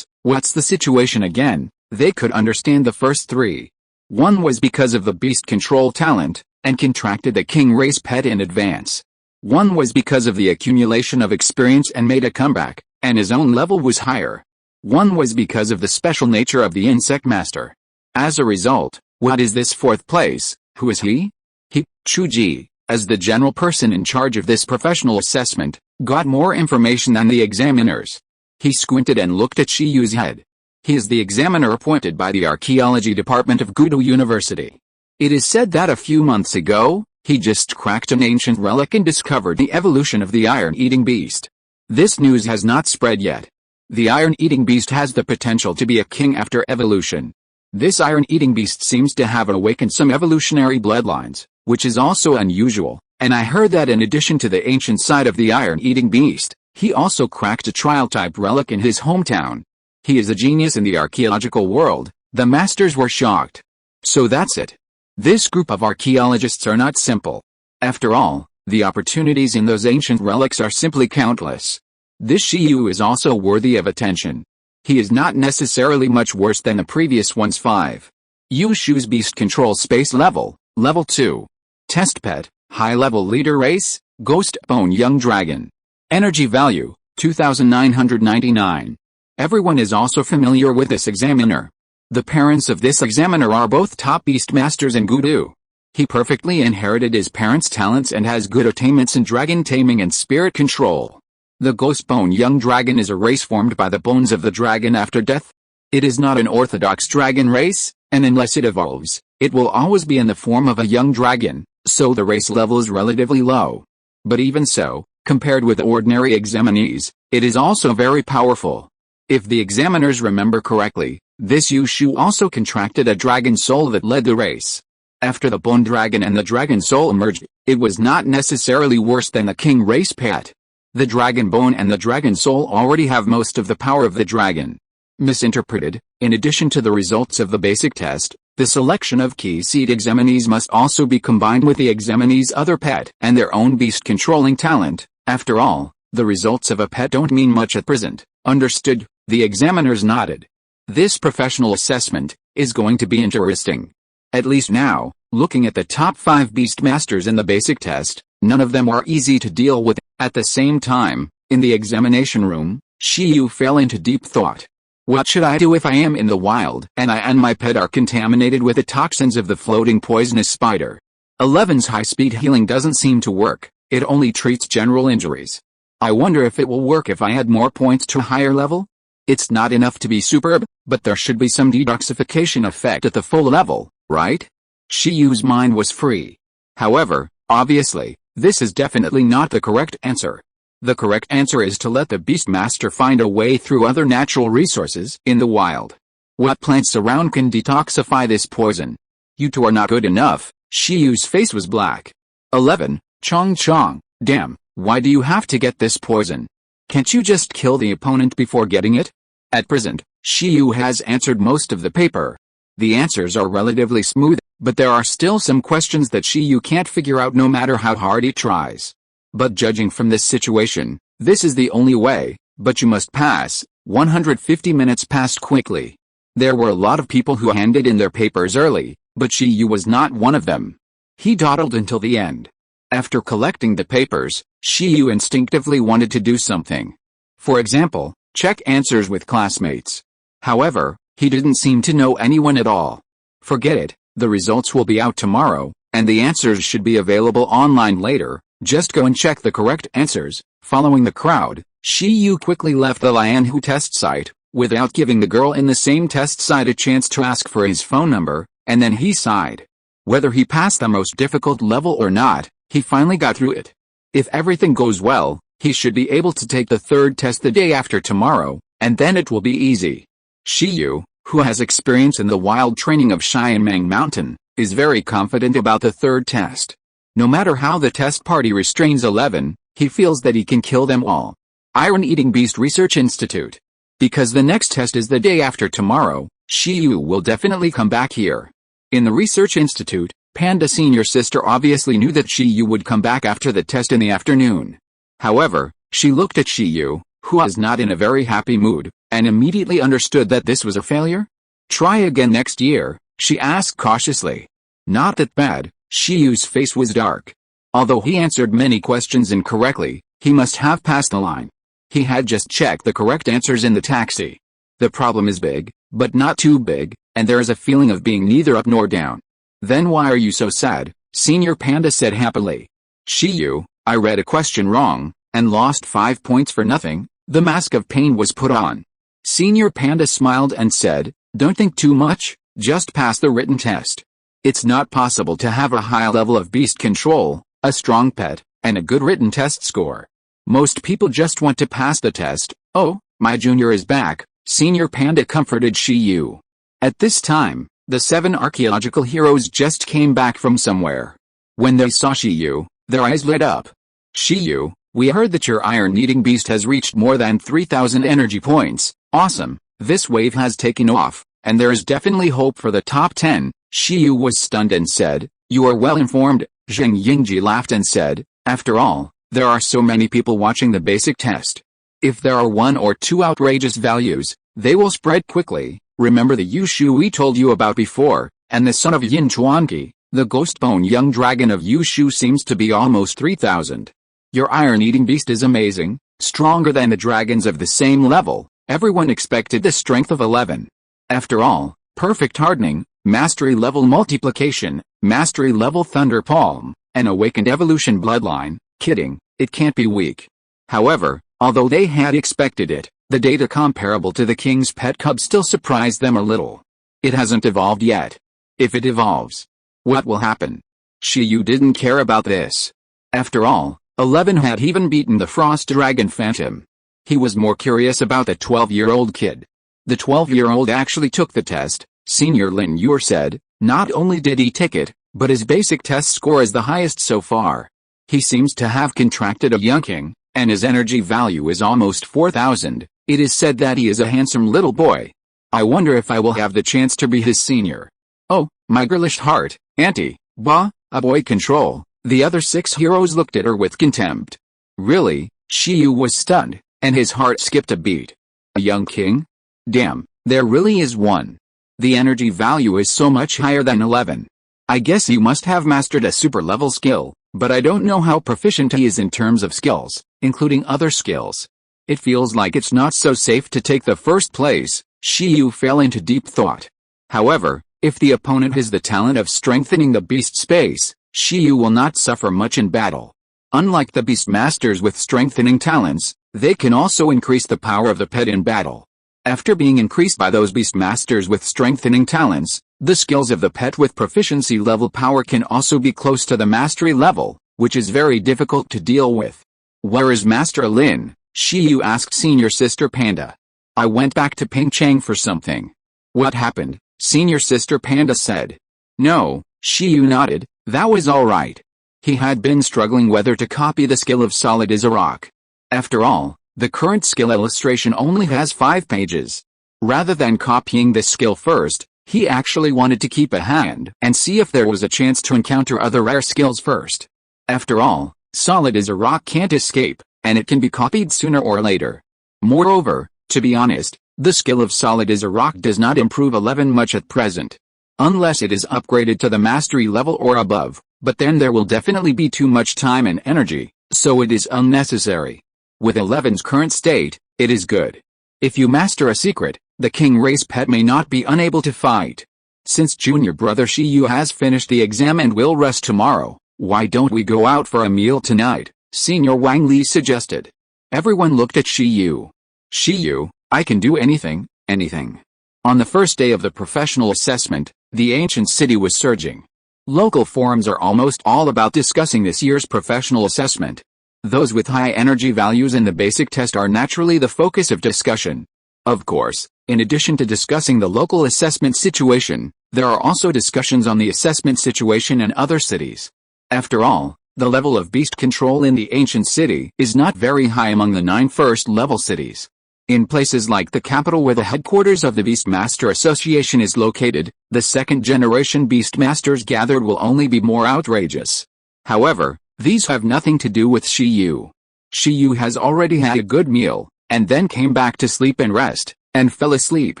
What's the situation again? They could understand the first 3. One was because of the beast control talent, and contracted the king race pet in advance. One was because of the accumulation of experience and made a comeback, and his own level was higher. One was because of the special nature of the insect master. As a result, what is this 4th place? Who is he? He, Chuji, as the general person in charge of this professional assessment, got more information than the examiners. He squinted and looked at Shiyu's head. He is the examiner appointed by the archaeology department of Gudo University. It is said that a few months ago, he just cracked an ancient relic and discovered the evolution of the iron-eating beast. This news has not spread yet. The iron-eating beast has the potential to be a king after evolution. This iron-eating beast seems to have awakened some evolutionary bloodlines, which is also unusual, and I heard that in addition to the ancient side of the iron-eating beast, he also cracked a trial-type relic in his hometown. He is a genius in the archaeological world. The masters were shocked. So that's it. This group of archaeologists are not simple. After all, the opportunities in those ancient relics are simply countless. This Shiyu is also worthy of attention. He is not necessarily much worse than the previous ones. 5. Yushu's beast control space level, level 2. Test pet, high-level leader race, ghost bone young dragon. Energy value, 2999. Everyone is also familiar with this examiner. The parents of this examiner are both top beastmasters in Gudu. He perfectly inherited his parents' talents and has good attainments in dragon taming and spirit control. The Ghostbone young dragon is a race formed by the bones of the dragon after death. It is not an orthodox dragon race, and unless it evolves, it will always be in the form of a young dragon, so the race level is relatively low. But even so, compared with ordinary examinees, it is also very powerful. If the examiners remember correctly, this Yushu also contracted a dragon soul that led the race. After the bone dragon and the dragon soul emerged, it was not necessarily worse than the king race pet. The dragon bone and the dragon soul already have most of the power of the dragon. Misinterpreted, in addition to the results of the basic test, the selection of key seed examinees must also be combined with the examinee's other pet and their own beast controlling talent. After all, the results of a pet don't mean much at present. Understood, the examiners nodded. This professional assessment is going to be interesting. At least now, looking at the top 5 beast masters in the basic test, none of them are easy to deal with. At the same time, in the examination room, Shiyu fell into deep thought. What should I do if I am in the wild and I and my pet are contaminated with the toxins of the floating poisonous spider? 11's high-speed healing doesn't seem to work, it only treats general injuries. I wonder if it will work if I add more points to a higher level? It's not enough to be superb, but there should be some detoxification effect at the full level, right? Shiyu's mind was free. However, obviously, this is definitely not the correct answer. The correct answer is to let the Beastmaster find a way through other natural resources in the wild. What plants around can detoxify this poison? You two are not good enough. Shiyu's face was black. 11. Chong, damn, why do you have to get this poison? Can't you just kill the opponent before getting it? At present, Shiyu has answered most of the paper. The answers are relatively smooth, but there are still some questions that Shiyu can't figure out no matter how hard he tries. But judging from this situation, this is the only way, but you must pass. 150 minutes passed quickly. There were a lot of people who handed in their papers early, but Shiyu was not one of them. He dawdled until the end. After collecting the papers, Shiyu instinctively wanted to do something. For example, check answers with classmates. However, he didn't seem to know anyone at all. Forget it, the results will be out tomorrow, and the answers should be available online later. Just go and check the correct answers. Following the crowd, Shiyu quickly left the Lianhu test site, without giving the girl in the same test site a chance to ask for his phone number, and then he sighed. Whether he passed the most difficult level or not, he finally got through it. If everything goes well, he should be able to take the third test the day after tomorrow, and then it will be easy. Shiyu, who has experience in the wild training of Xianmeng Mountain, is very confident about the third test. No matter how the test party restrains 11, he feels that he can kill them all. Iron-Eating Beast Research Institute. Because the next test is the day after tomorrow, Shiyu will definitely come back here. In the Research Institute, Panda Senior Sister obviously knew that Shiyu would come back after the test in the afternoon. However, she looked at Shiyu, who was not in a very happy mood, and immediately understood that this was a failure. Try again next year, she asked cautiously. Not that bad. Shiyu's face was dark. Although he answered many questions incorrectly, he must have passed the line. He had just checked the correct answers in the taxi. The problem is big, but not too big, and there is a feeling of being neither up nor down. Then why are you so sad? Senior Panda said happily. Shiyu, I read a question wrong, and lost 5 points for nothing. The mask of pain was put on. Senior Panda smiled and said, don't think too much, just pass the written test. It's not possible to have a high level of beast control, a strong pet, and a good written test score. Most people just want to pass the test. Oh, my junior is back, Senior Panda comforted Shiyu. At this time, the 7 archaeological heroes just came back from somewhere. When they saw Shiyu, their eyes lit up. Shiyu, we heard that your iron-eating beast has reached more than 3,000 energy points. Awesome, this wave has taken off, and there is definitely hope for the top 10. Shiyu was stunned and said, you are well informed. Zheng Yingji laughed and said, after all, there are so many people watching the basic test. If there are 1 or 2 outrageous values, they will spread quickly. Remember the Yushu we told you about before, and the son of Yin Chuanqi, the Ghostbone young dragon of Yushu seems to be almost 3,000. Your iron-eating beast is amazing, stronger than the dragons of the same level. Everyone expected the strength of 11. After all, perfect hardening, mastery level multiplication, mastery level thunder palm, an awakened evolution bloodline. Kidding, it can't be weak. However, although they had expected it, the data comparable to the king's pet cub still surprised them a little. It hasn't evolved yet. If it evolves, what will happen? Shiyu didn't care about this. After all, 11 had even beaten the Frost Dragon Phantom. He was more curious about the 12-year-old kid. The 12-year-old actually took the test, Senior Lin Yur said. Not only did he take it, but his basic test score is the highest so far. He seems to have contracted a youngking, and his energy value is almost 4,000. It is said that he is a handsome little boy. I wonder if I will have the chance to be his senior. Oh, my girlish heart, auntie, bah, a boy control. The other 6 heroes looked at her with contempt. Really, Shiyu was stunned, and his heart skipped a beat. A young king? Damn, there really is one. The energy value is so much higher than 11. I guess he must have mastered a super level skill, but I don't know how proficient he is in terms of skills, including other skills. It feels like it's not so safe to take the first place. Shiyu fell into deep thought. However, if the opponent has the talent of strengthening the beast space, Shiyu will not suffer much in battle. Unlike the beast masters with strengthening talents, they can also increase the power of the pet in battle. After being increased by those beast masters with strengthening talents, the skills of the pet with proficiency level power can also be close to the mastery level, which is very difficult to deal with. Where is Master Lin? Shiyu asked Senior Sister Panda. I went back to Pingchang for something. What happened? Senior Sister Panda said. No, Shiyu nodded, that was alright. He had been struggling whether to copy the skill of Solid as a Rock. After all, the current skill illustration only has 5 pages. Rather than copying this skill first, he actually wanted to keep a hand and see if there was a chance to encounter other rare skills first. After all, Solid as a Rock can't escape, and it can be copied sooner or later. Moreover, to be honest, the skill of Solid as a Rock does not improve 11 much at present. Unless it is upgraded to the mastery level or above, but then there will definitely be too much time and energy, so it is unnecessary. With 11's current state, it is good. If you master a secret, the king race pet may not be unable to fight. Since junior brother Shiyu has finished the exam and will rest tomorrow, why don't we go out for a meal tonight? Senior Wang Li suggested. Everyone looked at Shiyu. Shiyu, I can do anything, anything. On the first day of the professional assessment, the ancient city was surging. Local forums are almost all about discussing this year's professional assessment. Those with high energy values in the basic test are naturally the focus of discussion. Of course, in addition to discussing the local assessment situation, there are also discussions on the assessment situation in other cities. After all, the level of beast control in the ancient city is not very high among the 9 first-level cities. In places like the capital where the headquarters of the Beastmaster Association is located, the second-generation Beastmasters gathered will only be more outrageous. However, these have nothing to do with Shiyu. Shiyu has already had a good meal, and then came back to sleep and rest, and fell asleep.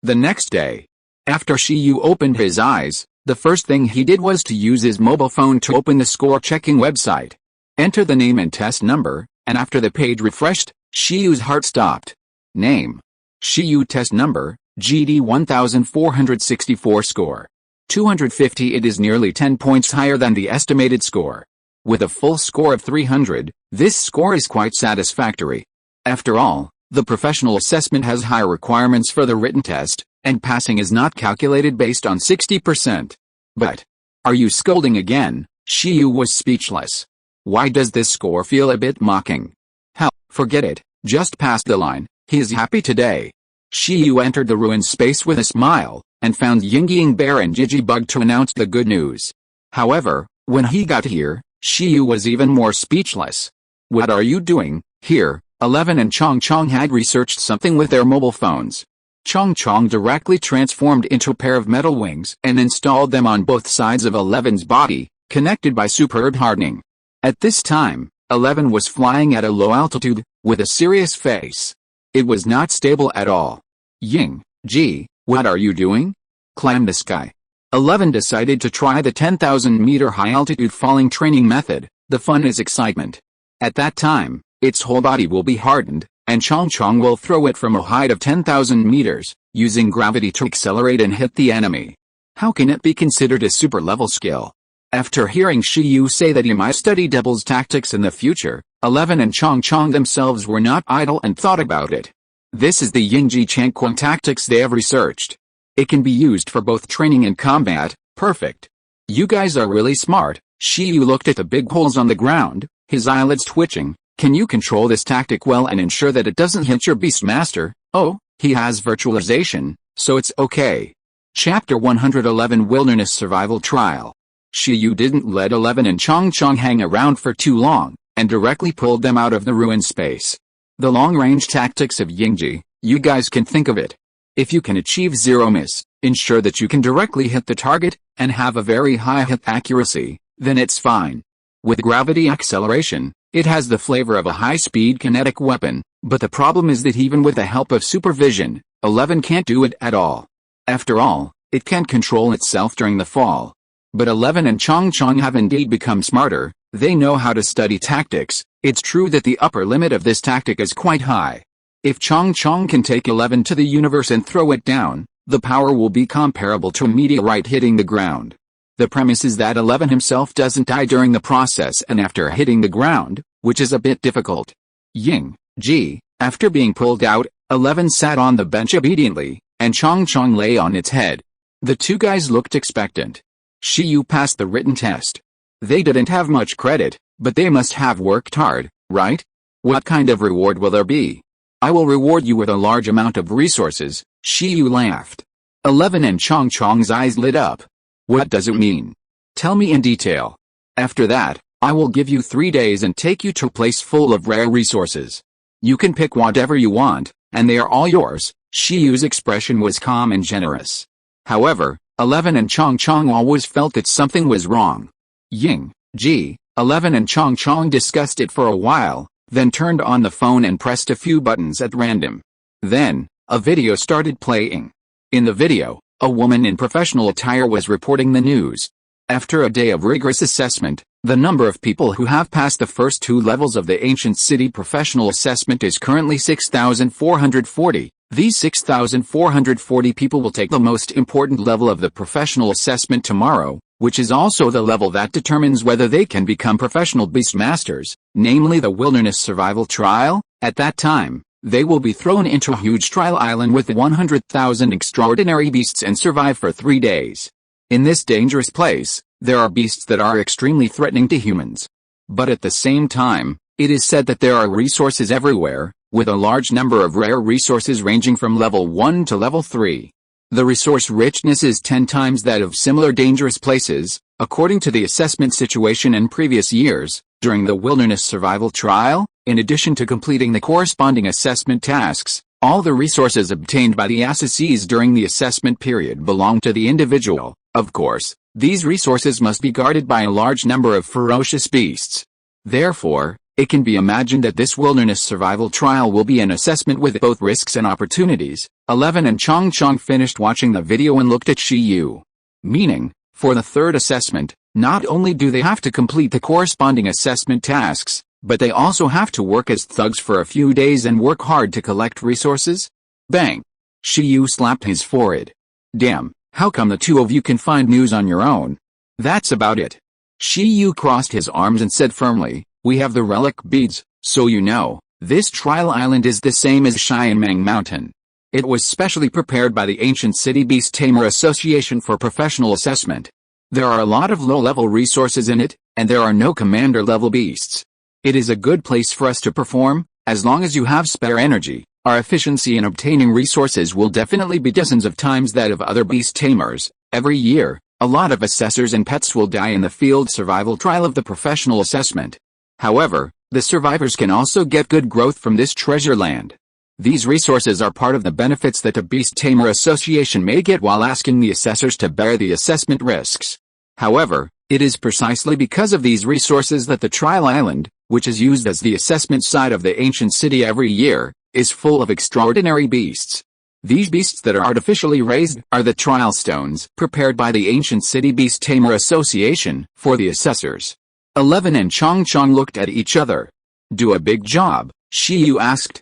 The next day, after Shiyu opened his eyes, the first thing he did was to use his mobile phone to open the score-checking website. Enter the name and test number, and after the page refreshed, Shiyu's heart stopped. Name: Shiyu. Test number: GD 1464 score. 250. It is nearly 10 points higher than the estimated score. With a full score of 300, this score is quite satisfactory. After all, the professional assessment has high requirements for the written test, and passing is not calculated based on 60%. But, are you scolding again? Shiyu was speechless. Why does this score feel a bit mocking? Hell, forget it, just passed the line. He is happy today. Shiyu entered the ruined space with a smile, and found Yingying Bear and Jijibug to announce the good news. However, when he got here, Shiyu was even more speechless. What are you doing here? 11 and Chong Chong had researched something with their mobile phones. Chong Chong directly transformed into a pair of metal wings and installed them on both sides of 11's body, connected by superb hardening. At this time, 11 was flying at a low altitude, with a serious face. It was not stable at all. Ying, Ji, what are you doing? Climb the sky. 11 decided to try the 10,000-meter high-altitude falling training method. The fun is excitement. At that time, its whole body will be hardened, and Chong Chong will throw it from a height of 10,000 meters, using gravity to accelerate and hit the enemy. How can it be considered a super-level skill? After hearing Shiyu say that he might study devil's tactics in the future, 11 and Chong Chong themselves were not idle and thought about it. This is the Yingji Changquan tactics they have researched. It can be used for both training and combat. Perfect. You guys are really smart, Shiyu looked at the big holes on the ground, his eyelids twitching. Can you control this tactic well and ensure that it doesn't hit your beast master? Oh, he has virtualization, so it's okay. Chapter 111 Wilderness Survival Trial. Shiyu didn't let 11 and Chong hang around for too long, and directly pulled them out of the ruined space. The long-range tactics of Yingji, you guys can think of it. If you can achieve zero miss, ensure that you can directly hit the target, and have a very high hit accuracy, then it's fine. With gravity acceleration, it has the flavor of a high-speed kinetic weapon, but the problem is that even with the help of supervision, 11 can't do it at all. After all, it can't control itself during the fall. But 11 and Chong have indeed become smarter, they know how to study tactics. It's true that the upper limit of this tactic is quite high. If Chong can take 11 to the universe and throw it down, the power will be comparable to a meteorite hitting the ground. The premise is that 11 himself doesn't die during the process and after hitting the ground, which is a bit difficult. Ying-ji, after being pulled out, 11 sat on the bench obediently, and Chong lay on its head. The two guys looked expectant. Shiyu passed the written test. They didn't have much credit, but they must have worked hard, right? What kind of reward will there be? I will reward you with a large amount of resources, Shiyu laughed. 11 and Chong's eyes lit up. What does it mean? Tell me in detail. After that, I will give you 3 days and take you to a place full of rare resources. You can pick whatever you want, and they are all yours. Shiyu's expression was calm and generous. However, 11 and Chong always felt that something was wrong. Ying-ji, 11 and Chong discussed it for a while, then turned on the phone and pressed a few buttons at random. Then, a video started playing. In the video, a woman in professional attire was reporting the news. After a day of rigorous assessment, the number of people who have passed the first 2 levels of the ancient city professional assessment is currently 6,440. These 6,440 people will take the most important level of the professional assessment tomorrow, which is also the level that determines whether they can become professional beastmasters, namely the Wilderness Survival Trial. At that time, they will be thrown into a huge trial island with 100,000 extraordinary beasts and survive for 3 days. In this dangerous place, there are beasts that are extremely threatening to humans. But at the same time, it is said that there are resources everywhere, with a large number of rare resources ranging from level 1 to level 3. The resource richness is 10 times that of similar dangerous places, according to the assessment situation in previous years. During the Wilderness Survival Trial, in addition to completing the corresponding assessment tasks, all the resources obtained by the assessees during the assessment period belong to the individual. Of course, these resources must be guarded by a large number of ferocious beasts. Therefore, it can be imagined that this Wilderness Survival Trial will be an assessment with both risks and opportunities. 11 and Chong finished watching the video and looked at Shiyu. Meaning, for the third assessment, not only do they have to complete the corresponding assessment tasks, but they also have to work as thugs for a few days and work hard to collect resources? Bang! Shiyu slapped his forehead. Damn, how come the two of you can find news on your own? That's about it. Shiyu crossed his arms and said firmly, we have the relic beads, so you know, this trial island is the same as Xianmeng Mountain. It was specially prepared by the Ancient City Beast Tamer Association for professional assessment. There are a lot of low-level resources in it, and there are no commander-level beasts. It is a good place for us to perform. As long as you have spare energy, our efficiency in obtaining resources will definitely be dozens of times that of other beast tamers. Every year, a lot of assessors and pets will die in the field survival trial of the professional assessment. However, the survivors can also get good growth from this treasure land. These resources are part of the benefits that the Beast Tamer Association may get while asking the assessors to bear the assessment risks. However, it is precisely because of these resources that the trial island, which is used as the assessment site of the ancient city every year, is full of extraordinary beasts. These beasts that are artificially raised are the trial stones prepared by the Ancient City Beast Tamer Association for the assessors. 11 and Chong looked at each other. Do a big job, Shiyu asked.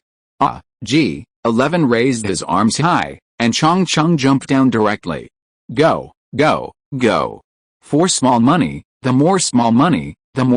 Gee, 11 raised his arms high, and Chong jumped down directly. Go, go, go. For small money, the more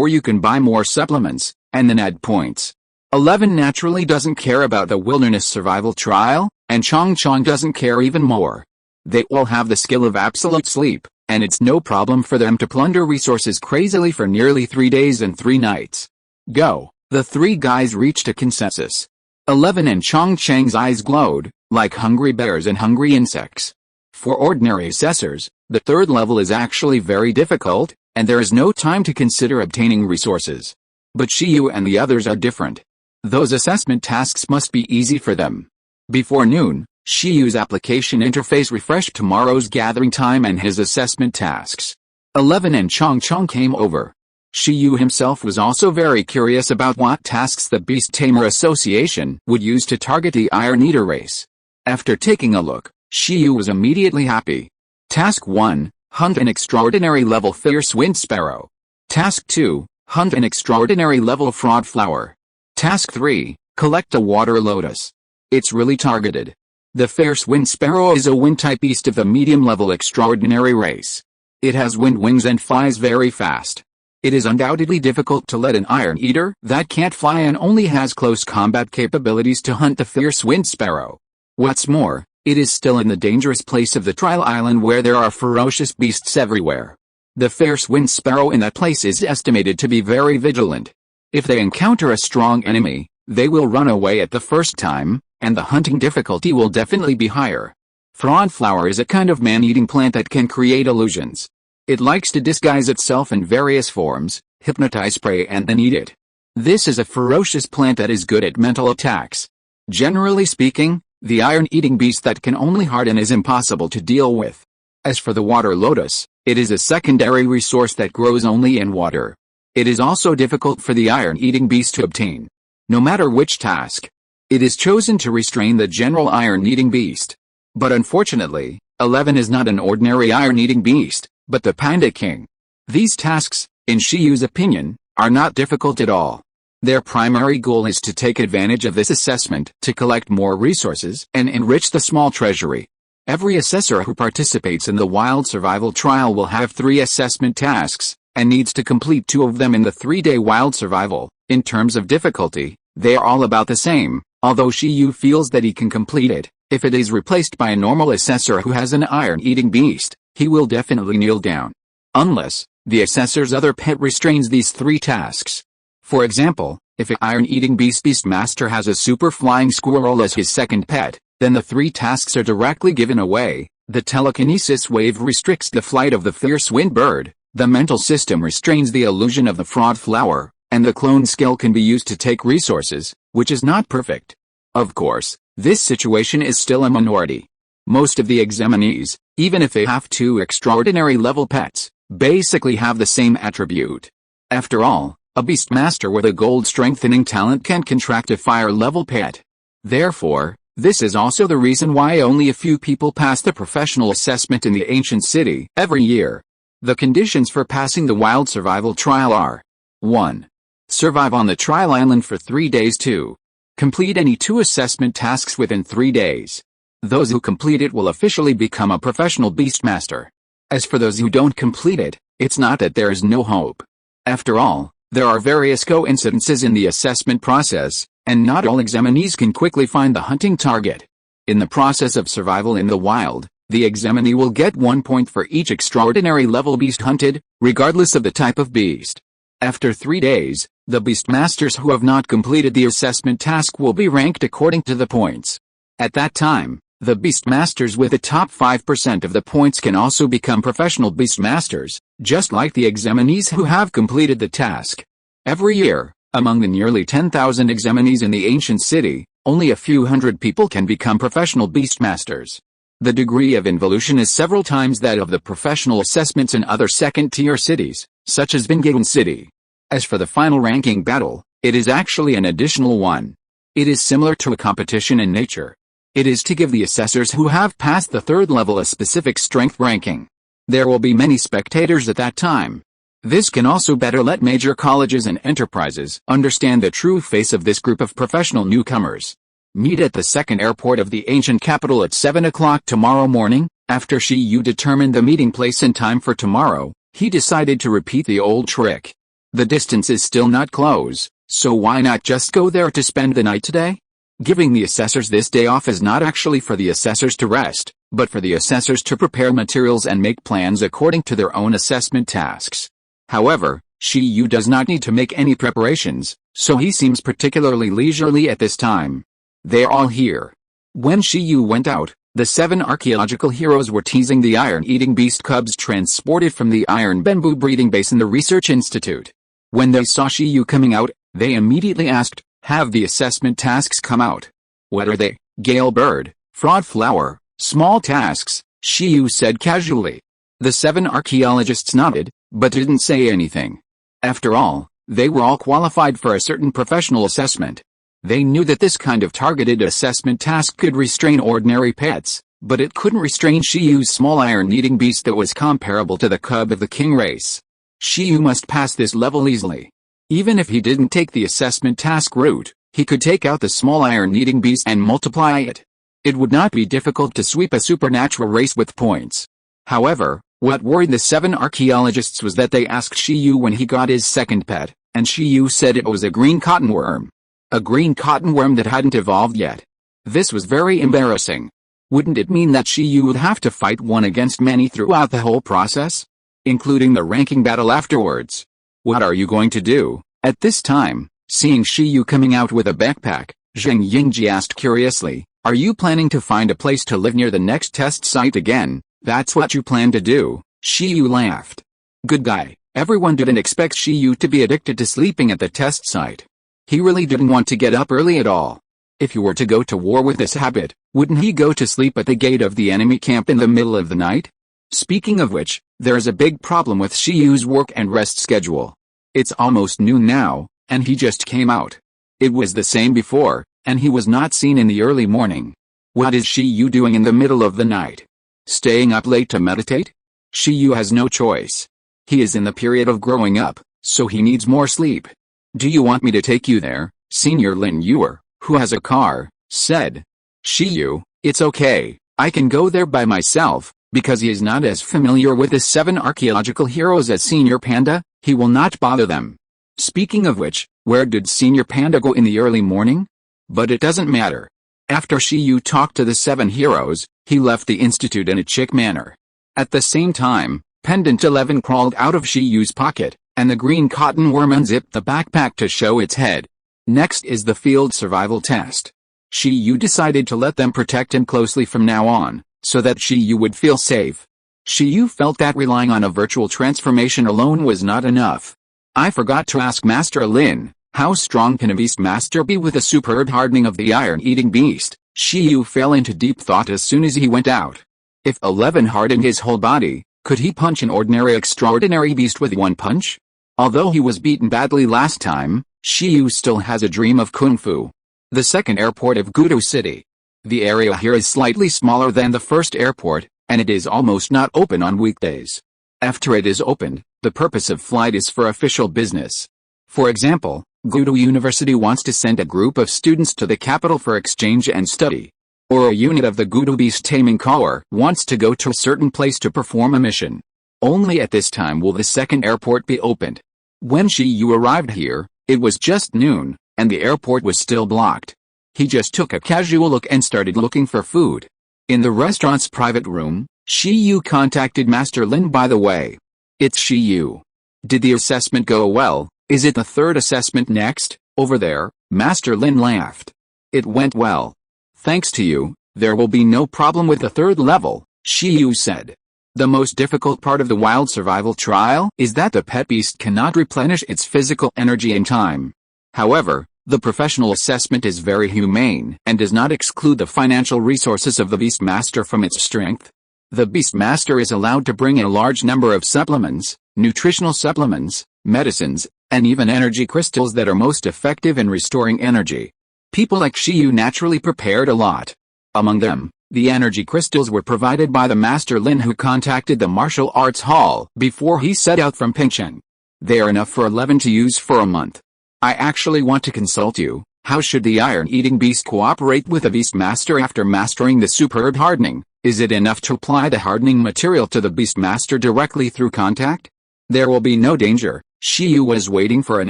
you can buy more supplements, and then add points. 11 naturally doesn't care about the Wilderness Survival Trial, and Chong doesn't care even more. They all have the skill of absolute sleep, and it's no problem for them to plunder resources crazily for nearly 3 days and 3 nights. Go. The three guys reached a consensus. 11 and Chong Cheng's eyes glowed, like hungry bears and hungry insects. For ordinary assessors, the third level is actually very difficult, and there is no time to consider obtaining resources. But Shiyu and the others are different. Those assessment tasks must be easy for them. Before noon, Shiyu's application interface refreshed tomorrow's gathering time and his assessment tasks. 11 and Chong came over. Shiyu himself was also very curious about what tasks the Beast Tamer Association would use to target the Iron Eater race. After taking a look, Shiyu was immediately happy. Task 1, hunt an extraordinary level fierce wind sparrow. Task 2, hunt an extraordinary level fraud flower. Task 3, collect a water lotus. It's really targeted. The fierce wind sparrow is a wind-type beast of the medium-level extraordinary race. It has wind wings and flies very fast. It is undoubtedly difficult to let an Iron Eater that can't fly and only has close combat capabilities to hunt the fierce wind sparrow. What's more, it is still in the dangerous place of the Trial Island where there are ferocious beasts everywhere. The fierce wind sparrow in that place is estimated to be very vigilant. If they encounter a strong enemy, they will run away at the first time, and the hunting difficulty will definitely be higher. Fraud flower is a kind of man-eating plant that can create illusions. It likes to disguise itself in various forms, hypnotize prey and then eat it. This is a ferocious plant that is good at mental attacks. Generally speaking, the iron-eating beast that can only harden is impossible to deal with. As for the water lotus, it is a secondary resource that grows only in water. It is also difficult for the iron-eating beast to obtain. No matter which task, it is chosen to restrain the general iron-eating beast. But unfortunately, 11 is not an ordinary iron-eating beast, but the Panda King. These tasks, in Shiyu's opinion, are not difficult at all. Their primary goal is to take advantage of this assessment to collect more resources and enrich the small treasury. Every assessor who participates in the wild survival trial will have 3 assessment tasks, and needs to complete 2 of them in the 3-day wild survival. In terms of difficulty, they are all about the same, although Shiyu feels that he can complete it. If it is replaced by a normal assessor who has an iron-eating beast, he will definitely kneel down. Unless, the assessor's other pet restrains these 3 tasks. For example, if an iron-eating beastmaster has a super-flying squirrel as his second pet, then the 3 tasks are directly given away. The telekinesis wave restricts the flight of the fierce wind bird, the mental system restrains the illusion of the fraud flower, and the clone skill can be used to take resources, which is not perfect. Of course, this situation is still a minority. Most of the examinees, even if they have 2 extraordinary level pets, basically have the same attribute. After all, a beastmaster with a gold strengthening talent can contract a fire level pet. Therefore, this is also the reason why only a few people pass the professional assessment in the ancient city every year. The conditions for passing the wild survival trial are: 1. Survive on the trial island for 3 days. 2. Complete any 2 assessment tasks within 3 days. Those who complete it will officially become a professional beastmaster. As for those who don't complete it, it's not that there is no hope. After all, there are various coincidences in the assessment process, and not all examinees can quickly find the hunting target. In the process of survival in the wild, the examinee will get 1 point for each extraordinary level beast hunted, regardless of the type of beast. After 3 days, the beastmasters who have not completed the assessment task will be ranked according to the points. At that time, the beastmasters with the top 5% of the points can also become professional beastmasters, just like the examinees who have completed the task. Every year, among the nearly 10,000 examinees in the ancient city, only a few hundred people can become professional beastmasters. The degree of involution is several times that of the professional assessments in other second-tier cities, such as Bingayan City. As for the final ranking battle, it is actually an additional one. It is similar to a competition in nature. It is to give the assessors who have passed the 3rd level a specific strength ranking. There will be many spectators at that time. This can also better let major colleges and enterprises understand the true face of this group of professional newcomers. Meet at the 2nd airport of the ancient capital at 7 o'clock tomorrow morning. After Shiyu determined the meeting place and time for tomorrow, he decided to repeat the old trick. The distance is still not close, so why not just go there to spend the night today? Giving the assessors this day off is not actually for the assessors to rest, but for the assessors to prepare materials and make plans according to their own assessment tasks. However, Shi Yu does not need to make any preparations, so he seems particularly leisurely at this time. They're all here. When Shi Yu went out, the 7 archaeological heroes were teasing the iron-eating beast cubs transported from the iron bamboo breeding base in the research institute. When they saw Shi Yu coming out, they immediately asked, "Have the assessment tasks come out?" "What are they, Gale Bird, Fraud Flower?" "Small tasks," Shi Yu said casually. The 7 archaeologists nodded, but didn't say anything. After all, they were all qualified for a certain professional assessment. They knew that this kind of targeted assessment task could restrain ordinary pets, but it couldn't restrain Shi Yu's small iron-eating beast that was comparable to the cub of the king race. Shi Yu must pass this level easily. Even if he didn't take the assessment task route, he could take out the small iron-eating beast and multiply it. It would not be difficult to sweep a supernatural race with points. However, what worried the 7 archaeologists was that they asked Shi Yu when he got his second pet, and Shi Yu said it was a green cottonworm. A green cottonworm that hadn't evolved yet. This was very embarrassing. Wouldn't it mean that Shi Yu would have to fight one against many throughout the whole process? Including the ranking battle afterwards. What are you going to do? At this time, seeing Shi Yu coming out with a backpack, Zheng Yingji asked curiously, "Are you planning to find a place to live near the next test site again? That's what you plan to do?" Shi Yu laughed. Good guy. Everyone didn't expect Shi Yu to be addicted to sleeping at the test site. He really didn't want to get up early at all. If you were to go to war with this habit, wouldn't he go to sleep at the gate of the enemy camp in the middle of the night? Speaking of which, there's a big problem with Shi Yu's work and rest schedule. It's almost noon now, and he just came out. It was the same before, and he was not seen in the early morning. What is Shi Yu doing in the middle of the night? Staying up late to meditate? Shi Yu has no choice. He is in the period of growing up, so he needs more sleep. "Do you want me to take you there?" Senior Lin Yuer, who has a car, said. Shi Yu, "It's okay, I can go there by myself." Because he is not as familiar with the 7 archaeological heroes as Senior Panda, he will not bother them. Speaking of which, where did Senior Panda go in the early morning? But it doesn't matter. After Shi Yu talked to the 7 heroes, he left the institute in a chic manner. At the same time, Pendant 11 crawled out of Shi Yu's pocket, and the green cotton worm unzipped the backpack to show its head. Next is the field survival test. Shi Yu decided to let them protect him closely from now on, so that Shi Yu would feel safe. Shi Yu felt that relying on a virtual transformation alone was not enough. I forgot to ask Master Lin, how strong can a beast master be with a superb hardening of the iron-eating beast? Shi Yu fell into deep thought as soon as he went out. If 11 hardened his whole body, could he punch an ordinary extraordinary beast with one punch? Although he was beaten badly last time, Shi Yu still has a dream of Kung Fu. The second airport of Gudu City. The area here is slightly smaller than the first airport, and it is almost not open on weekdays. After it is opened, the purpose of flight is for official business. For example, Gudu University wants to send a group of students to the capital for exchange and study. Or a unit of the Gudu Beast Taming Corps wants to go to a certain place to perform a mission. Only at this time will the second airport be opened. When Shi Yu arrived here, it was just noon, and the airport was still blocked. He just took a casual look and started looking for food. In the restaurant's private room, Shi Yu contacted Master Lin by the way. "It's Shi Yu. Did the assessment go well? Is it the third assessment next, over there?" Master Lin laughed. "It went well. Thanks to you, there will be no problem with the third level," Shi Yu said. "The most difficult part of the wild survival trial is that the pet beast cannot replenish its physical energy in time. However, the professional assessment is very humane and does not exclude the financial resources of the Beastmaster from its strength. The Beastmaster is allowed to bring in a large number of supplements, nutritional supplements, medicines, and even energy crystals that are most effective in restoring energy. People like Shi Yu naturally prepared a lot. Among them, the energy crystals were provided by the Master Lin, who contacted the martial arts hall before he set out from Pingcheng. They are enough for 11 to use for a month. I actually want to consult you. How should the iron-eating beast cooperate with the Beastmaster after mastering the superb hardening? Is it enough to apply the hardening material to the Beastmaster directly through contact? There will be no danger. Shi Yu was waiting for an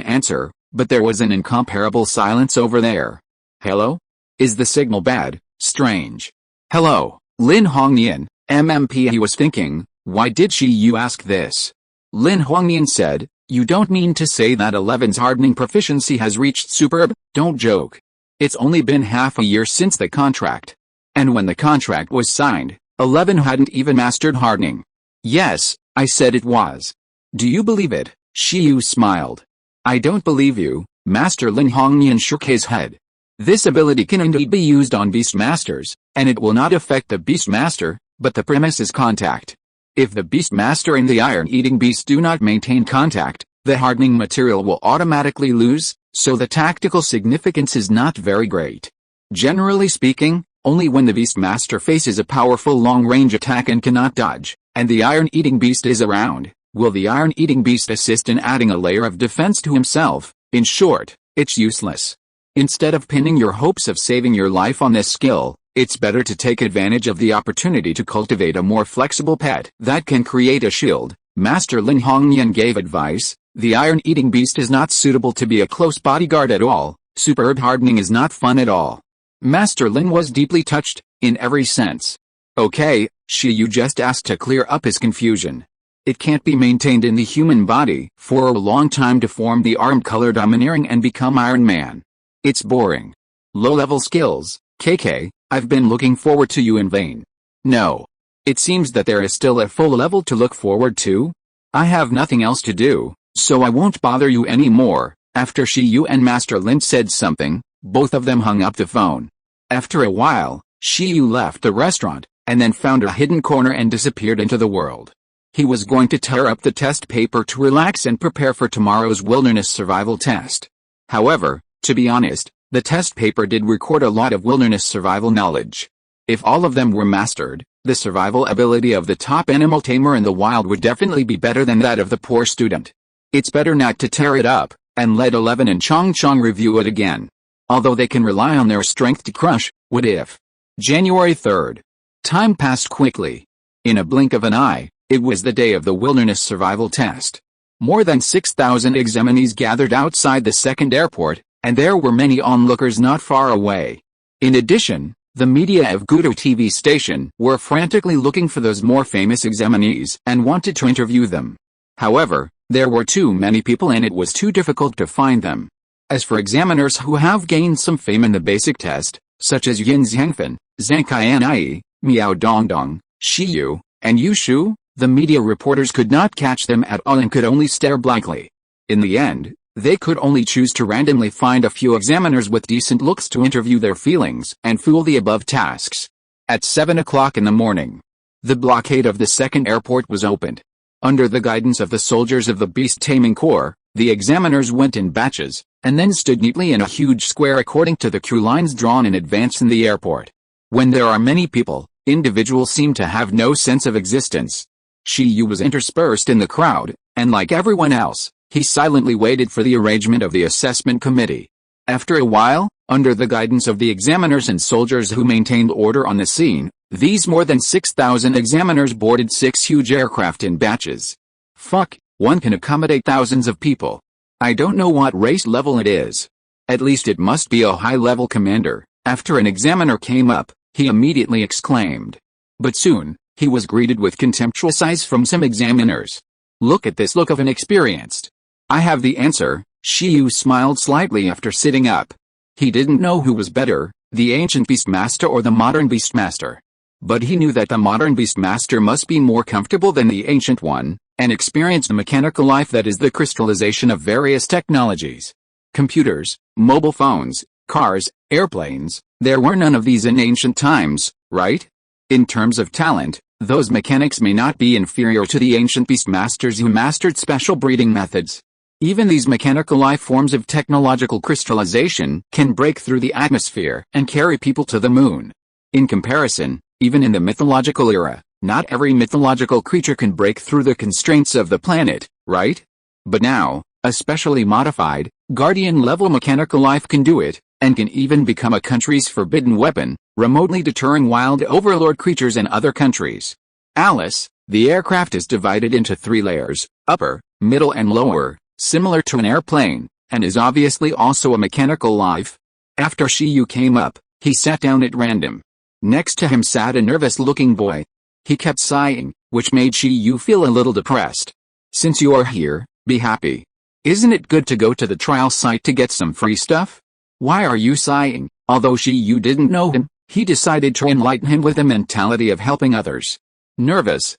answer, but there was an incomparable silence over there. Hello? Is the signal bad? Strange. Hello? Lin Hongnian, MMP. He was thinking, why did you ask this? Lin Hongnian said, you don't mean to say that 11's hardening proficiency has reached superb? Don't joke. It's only been half a year since the contract. And when the contract was signed, 11 hadn't even mastered hardening. Yes, I said it was. Do you believe it? Shiyu smiled. I don't believe you, Master Lin Hongnian shook his head. This ability can indeed be used on Beastmasters, and it will not affect the Beastmaster, but the premise is contact. If the Beastmaster and the Iron-Eating Beast do not maintain contact, the hardening material will automatically lose, so the tactical significance is not very great. Generally speaking, only when the Beastmaster faces a powerful long-range attack and cannot dodge, and the Iron-Eating Beast is around, will the Iron-Eating Beast assist in adding a layer of defense to himself. In short, it's useless. Instead of pinning your hopes of saving your life on this skill, it's better to take advantage of the opportunity to cultivate a more flexible pet that can create a shield. Master Lin Hongnian gave advice. The Iron-Eating Beast is not suitable to be a close bodyguard at all. Superb hardening is not fun at all. Master Lin was deeply touched, in every sense. Okay, Shiyu just asked to clear up his confusion. It can't be maintained in the human body for a long time to form the arm-color domineering and become Iron Man. It's boring. Low-level skills, KK, I've been looking forward to you in vain. No. It seems that there is still a full level to look forward to. I have nothing else to do, so I won't bother you anymore. After Shiyu and Master Lin said something, both of them hung up the phone. After a while, Shiyu left the restaurant, and then found a hidden corner and disappeared into the world. He was going to tear up the test paper to relax and prepare for tomorrow's wilderness survival test. However, to be honest, the test paper did record a lot of wilderness survival knowledge. If all of them were mastered, the survival ability of the top animal tamer in the wild would definitely be better than that of the poor student. It's better not to tear it up, and let 11 and Chong review it again. Although they can rely on their strength to crush, what if? January 3rd. Time passed quickly. In a blink of an eye, it was the day of the wilderness survival test. More than 6,000 examinees gathered outside the second airport, and there were many onlookers not far away. In addition, the media of Guru TV station were frantically looking for those more famous examinees and wanted to interview them. However, there were too many people and it was too difficult to find them. As for examiners who have gained some fame in the basic test, such as Yin Zhangfen, Zhang Qianai, Miao Dongdong, Shiyu, and Yu Shu, the media reporters could not catch them at all and could only stare blankly. In the end, they could only choose to randomly find a few examiners with decent looks to interview their feelings and fool the above tasks. At 7 o'clock in the morning, the blockade of the second airport was opened. Under the guidance of the soldiers of the Beast Taming Corps, the examiners went in batches, and then stood neatly in a huge square according to the queue lines drawn in advance in the airport. When there are many people, individuals seem to have no sense of existence. Shiyu was interspersed in the crowd, and like everyone else, he silently waited for the arrangement of the assessment committee. After a while, under the guidance of the examiners and soldiers who maintained order on the scene, these more than 6,000 examiners boarded 6 huge aircraft in batches. Fuck, one can accommodate thousands of people. I don't know what race level it is. At least it must be a high-level commander. After an examiner came up, he immediately exclaimed. But soon, he was greeted with contemptuous sighs from some examiners. Look at this look of inexperienced. I have the answer. Shiyu smiled slightly after sitting up. He didn't know who was better, the ancient Beastmaster or the modern Beastmaster. But he knew that the modern Beastmaster must be more comfortable than the ancient one, and experience the mechanical life that is the crystallization of various technologies. Computers, mobile phones, cars, airplanes, there were none of these in ancient times, right? In terms of talent, those mechanics may not be inferior to the ancient Beastmasters who mastered special breeding methods. Even these mechanical life forms of technological crystallization can break through the atmosphere and carry people to the moon. In comparison, even in the mythological era, not every mythological creature can break through the constraints of the planet, right? But now, a specially modified, guardian-level mechanical life can do it, and can even become a country's forbidden weapon, remotely deterring wild overlord creatures in other countries. Alice, the aircraft is divided into 3 layers, upper, middle and lower, similar to an airplane, and is obviously also a mechanical life. After Shiyu came up, he sat down at random. Next to him sat a nervous-looking boy. He kept sighing, which made Shiyu feel a little depressed. Since you are here, be happy. Isn't it good to go to the trial site to get some free stuff? Why are you sighing? Although Shiyu didn't know him, he decided to enlighten him with the mentality of helping others. Nervous,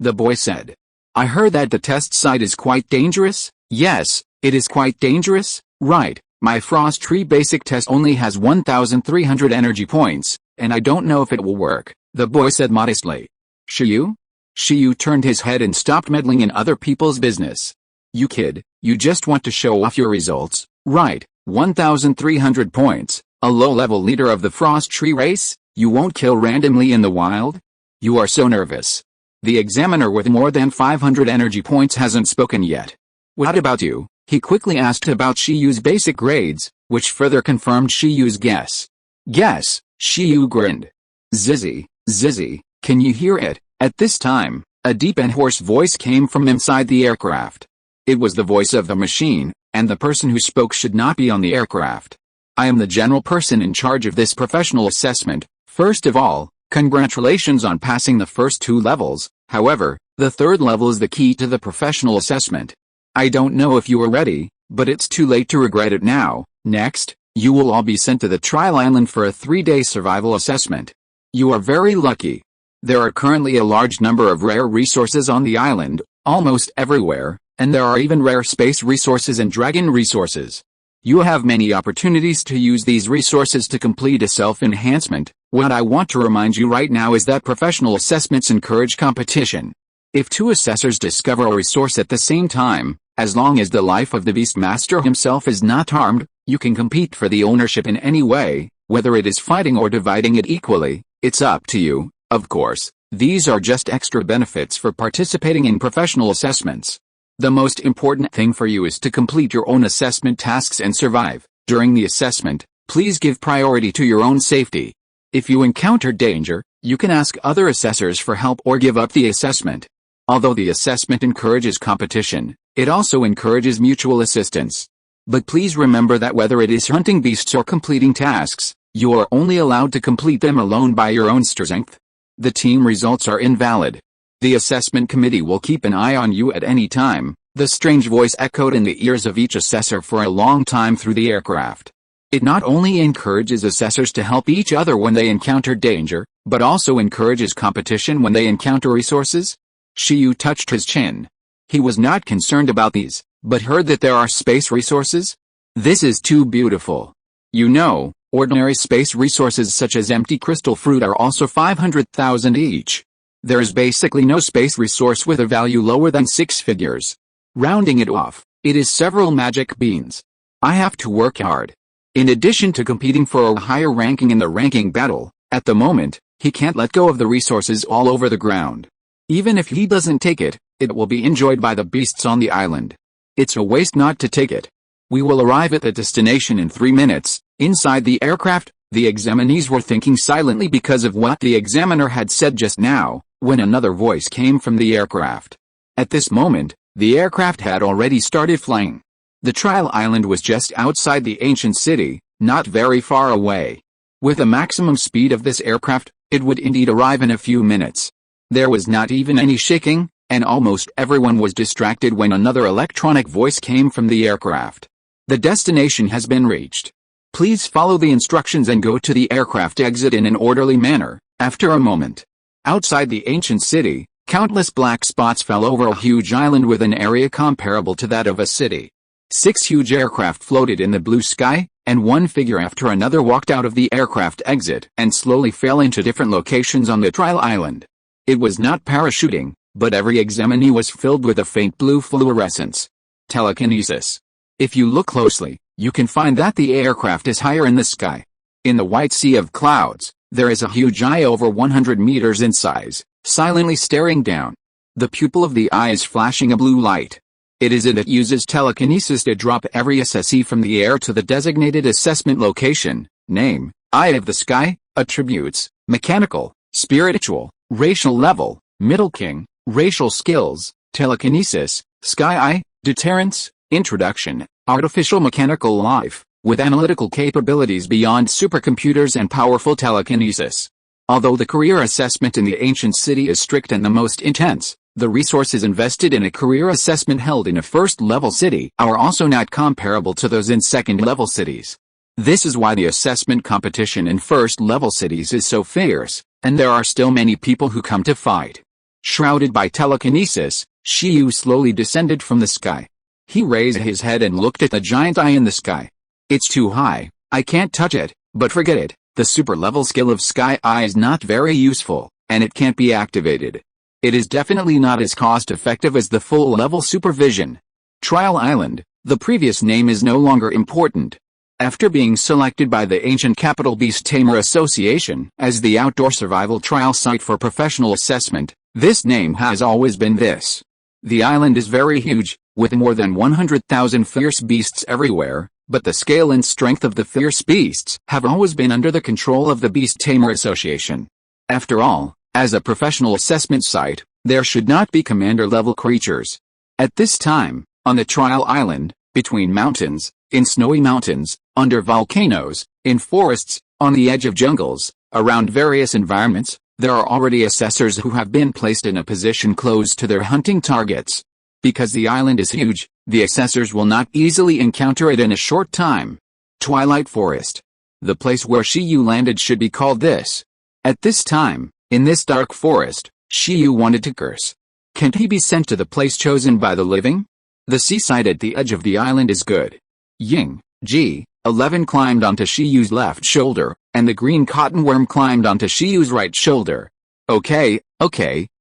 the boy said. I heard that the test site is quite dangerous? Yes, it is quite dangerous, right. My frost tree basic test only has 1,300 energy points, and I don't know if it will work, the boy said modestly. Shiyu? Shiyu turned his head and stopped meddling in other people's business. You kid, you just want to show off your results, right? 1,300 points, a low-level leader of the frost tree race? You won't kill randomly in the wild? You are so nervous. The examiner with more than 500 energy points hasn't spoken yet. What about you? He quickly asked about Shiyu's basic grades, which further confirmed Shiyu's guess. Guess, Shiyu grinned. Zizzy, can you hear it? At this time, a deep and hoarse voice came from inside the aircraft. It was the voice of the machine, and the person who spoke should not be on the aircraft. I am the general person in charge of this professional assessment. First of all, congratulations on passing the first 2 levels, however, the 3rd level is the key to the professional assessment. I don't know if you are ready, but it's too late to regret it now. Next, you will all be sent to the trial island for a 3-day survival assessment. You are very lucky. There are currently a large number of rare resources on the island, almost everywhere, and there are even rare space resources and dragon resources. You have many opportunities to use these resources to complete a self-enhancement. What I want to remind you right now is that professional assessments encourage competition. If 2 assessors discover a resource at the same time, as long as the life of the beast master himself is not harmed, you can compete for the ownership in any way, whether it is fighting or dividing it equally. It's up to you, of course. These are just extra benefits for participating in professional assessments. The most important thing for you is to complete your own assessment tasks and survive. During the assessment, please give priority to your own safety. If you encounter danger, you can ask other assessors for help or give up the assessment. Although the assessment encourages competition, it also encourages mutual assistance. But please remember that whether it is hunting beasts or completing tasks, you are only allowed to complete them alone by your own strength. The team results are invalid. The assessment committee will keep an eye on you at any time. The strange voice echoed in the ears of each assessor for a long time through the aircraft. It not only encourages assessors to help each other when they encounter danger, but also encourages competition when they encounter resources. Shiyu touched his chin. He was not concerned about these, but heard that there are space resources? This is too beautiful. You know, ordinary space resources such as empty crystal fruit are also 500,000 each. There is basically no space resource with a value lower than 6 figures. Rounding it off, it is several magic beans. I have to work hard. In addition to competing for a higher ranking in the ranking battle, at the moment, he can't let go of the resources all over the ground. Even if he doesn't take it, it will be enjoyed by the beasts on the island. It's a waste not to take it. We will arrive at the destination in 3 minutes. Inside the aircraft, the examinees were thinking silently because of what the examiner had said just now, when another voice came from the aircraft. At this moment, the aircraft had already started flying. The trial island was just outside the ancient city, not very far away. With a maximum speed of this aircraft, it would indeed arrive in a few minutes. There was not even any shaking, and almost everyone was distracted when another electronic voice came from the aircraft. The destination has been reached. Please follow the instructions and go to the aircraft exit in an orderly manner. After a moment, outside the ancient city, countless black spots fell over a huge island with an area comparable to that of a city. 6 huge aircraft floated in the blue sky, and one figure after another walked out of the aircraft exit and slowly fell into different locations on the trial island. It was not parachuting, but every examinee was filled with a faint blue fluorescence. Telekinesis. If you look closely, you can find that the aircraft is higher in the sky. In the white sea of clouds, there is a huge eye over 100 meters in size, silently staring down. The pupil of the eye is flashing a blue light. It is it that uses telekinesis to drop every assessee from the air to the designated assessment location. Name, eye of the sky, attributes, mechanical, spiritual, racial level, middle king, racial skills, telekinesis, sky eye, deterrence, introduction, artificial mechanical life, with analytical capabilities beyond supercomputers and powerful telekinesis. Although the career assessment in the ancient city is strict and the most intense, the resources invested in a career assessment held in a first-level city are also not comparable to those in second-level cities. This is why the assessment competition in first-level cities is so fierce, and there are still many people who come to fight. Shrouded by telekinesis, Shiyu slowly descended from the sky. He raised his head and looked at the giant eye in the sky. It's too high, I can't touch it, but forget it, the super-level skill of Sky Eye is not very useful, and it can't be activated. It is definitely not as cost-effective as the full-level supervision. Trial Island, the previous name is no longer important. After being selected by the Ancient Capital Beast Tamer Association as the outdoor survival trial site for professional assessment, this name has always been this. The island is very huge, with more than 100,000 fierce beasts everywhere, but the scale and strength of the fierce beasts have always been under the control of the Beast Tamer Association. After all, as a professional assessment site, there should not be commander-level creatures. At this time, on the trial island, between mountains, in snowy mountains, under volcanoes, in forests, on the edge of jungles, around various environments, there are already assessors who have been placed in a position close to their hunting targets. Because the island is huge, the assessors will not easily encounter it in a short time. Twilight Forest. The place where Shiyu landed should be called this. At this time, in this dark forest, Shiyu wanted to curse. Can't he be sent to the place chosen by the living? The seaside at the edge of the island is good. Ying, G, 11 climbed onto Shiyu's left shoulder, and the green cottonworm climbed onto Shiyu's right shoulder. Okay,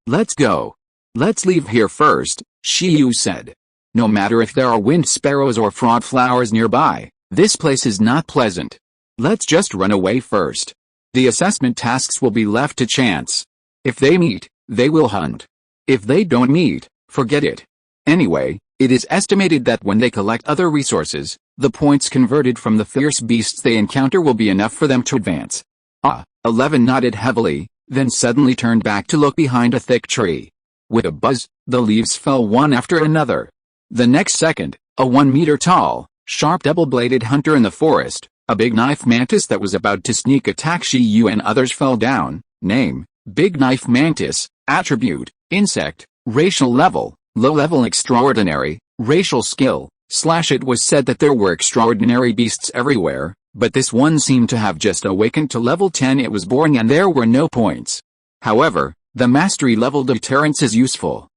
let's go. Let's leave here first, Shiyu said. No matter if there are wind sparrows or fraud flowers nearby, this place is not pleasant. Let's just run away first. The assessment tasks will be left to chance. If they meet, they will hunt. If they don't meet, forget it. Anyway, it is estimated that when they collect other resources, the points converted from the fierce beasts they encounter will be enough for them to advance. 11 nodded heavily, then suddenly turned back to look behind a thick tree. With a buzz, the leaves fell one after another. The next second, a 1-meter-tall, sharp double-bladed hunter in the forest, a big knife mantis that was about to sneak attack Shiyu and others fell down. Name, Big Knife Mantis. Attribute, Insect. Racial level, Low level extraordinary. Racial skill, / It was said that there were extraordinary beasts everywhere, but this one seemed to have just awakened to level 10. It was born and there were no points. However, the mastery level deterrence is useful.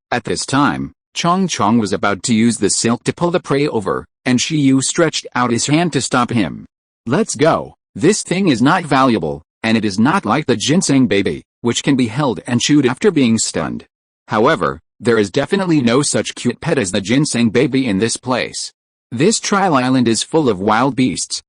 At this time, Chong Chong was about to use the silk to pull the prey over, and Shiyu stretched out his hand to stop him. Let's go. This thing is not valuable, and it is not like the ginseng baby, which can be held and chewed after being stunned. However, there is definitely no such cute pet as the ginseng baby in this place. This trial island is full of wild beasts,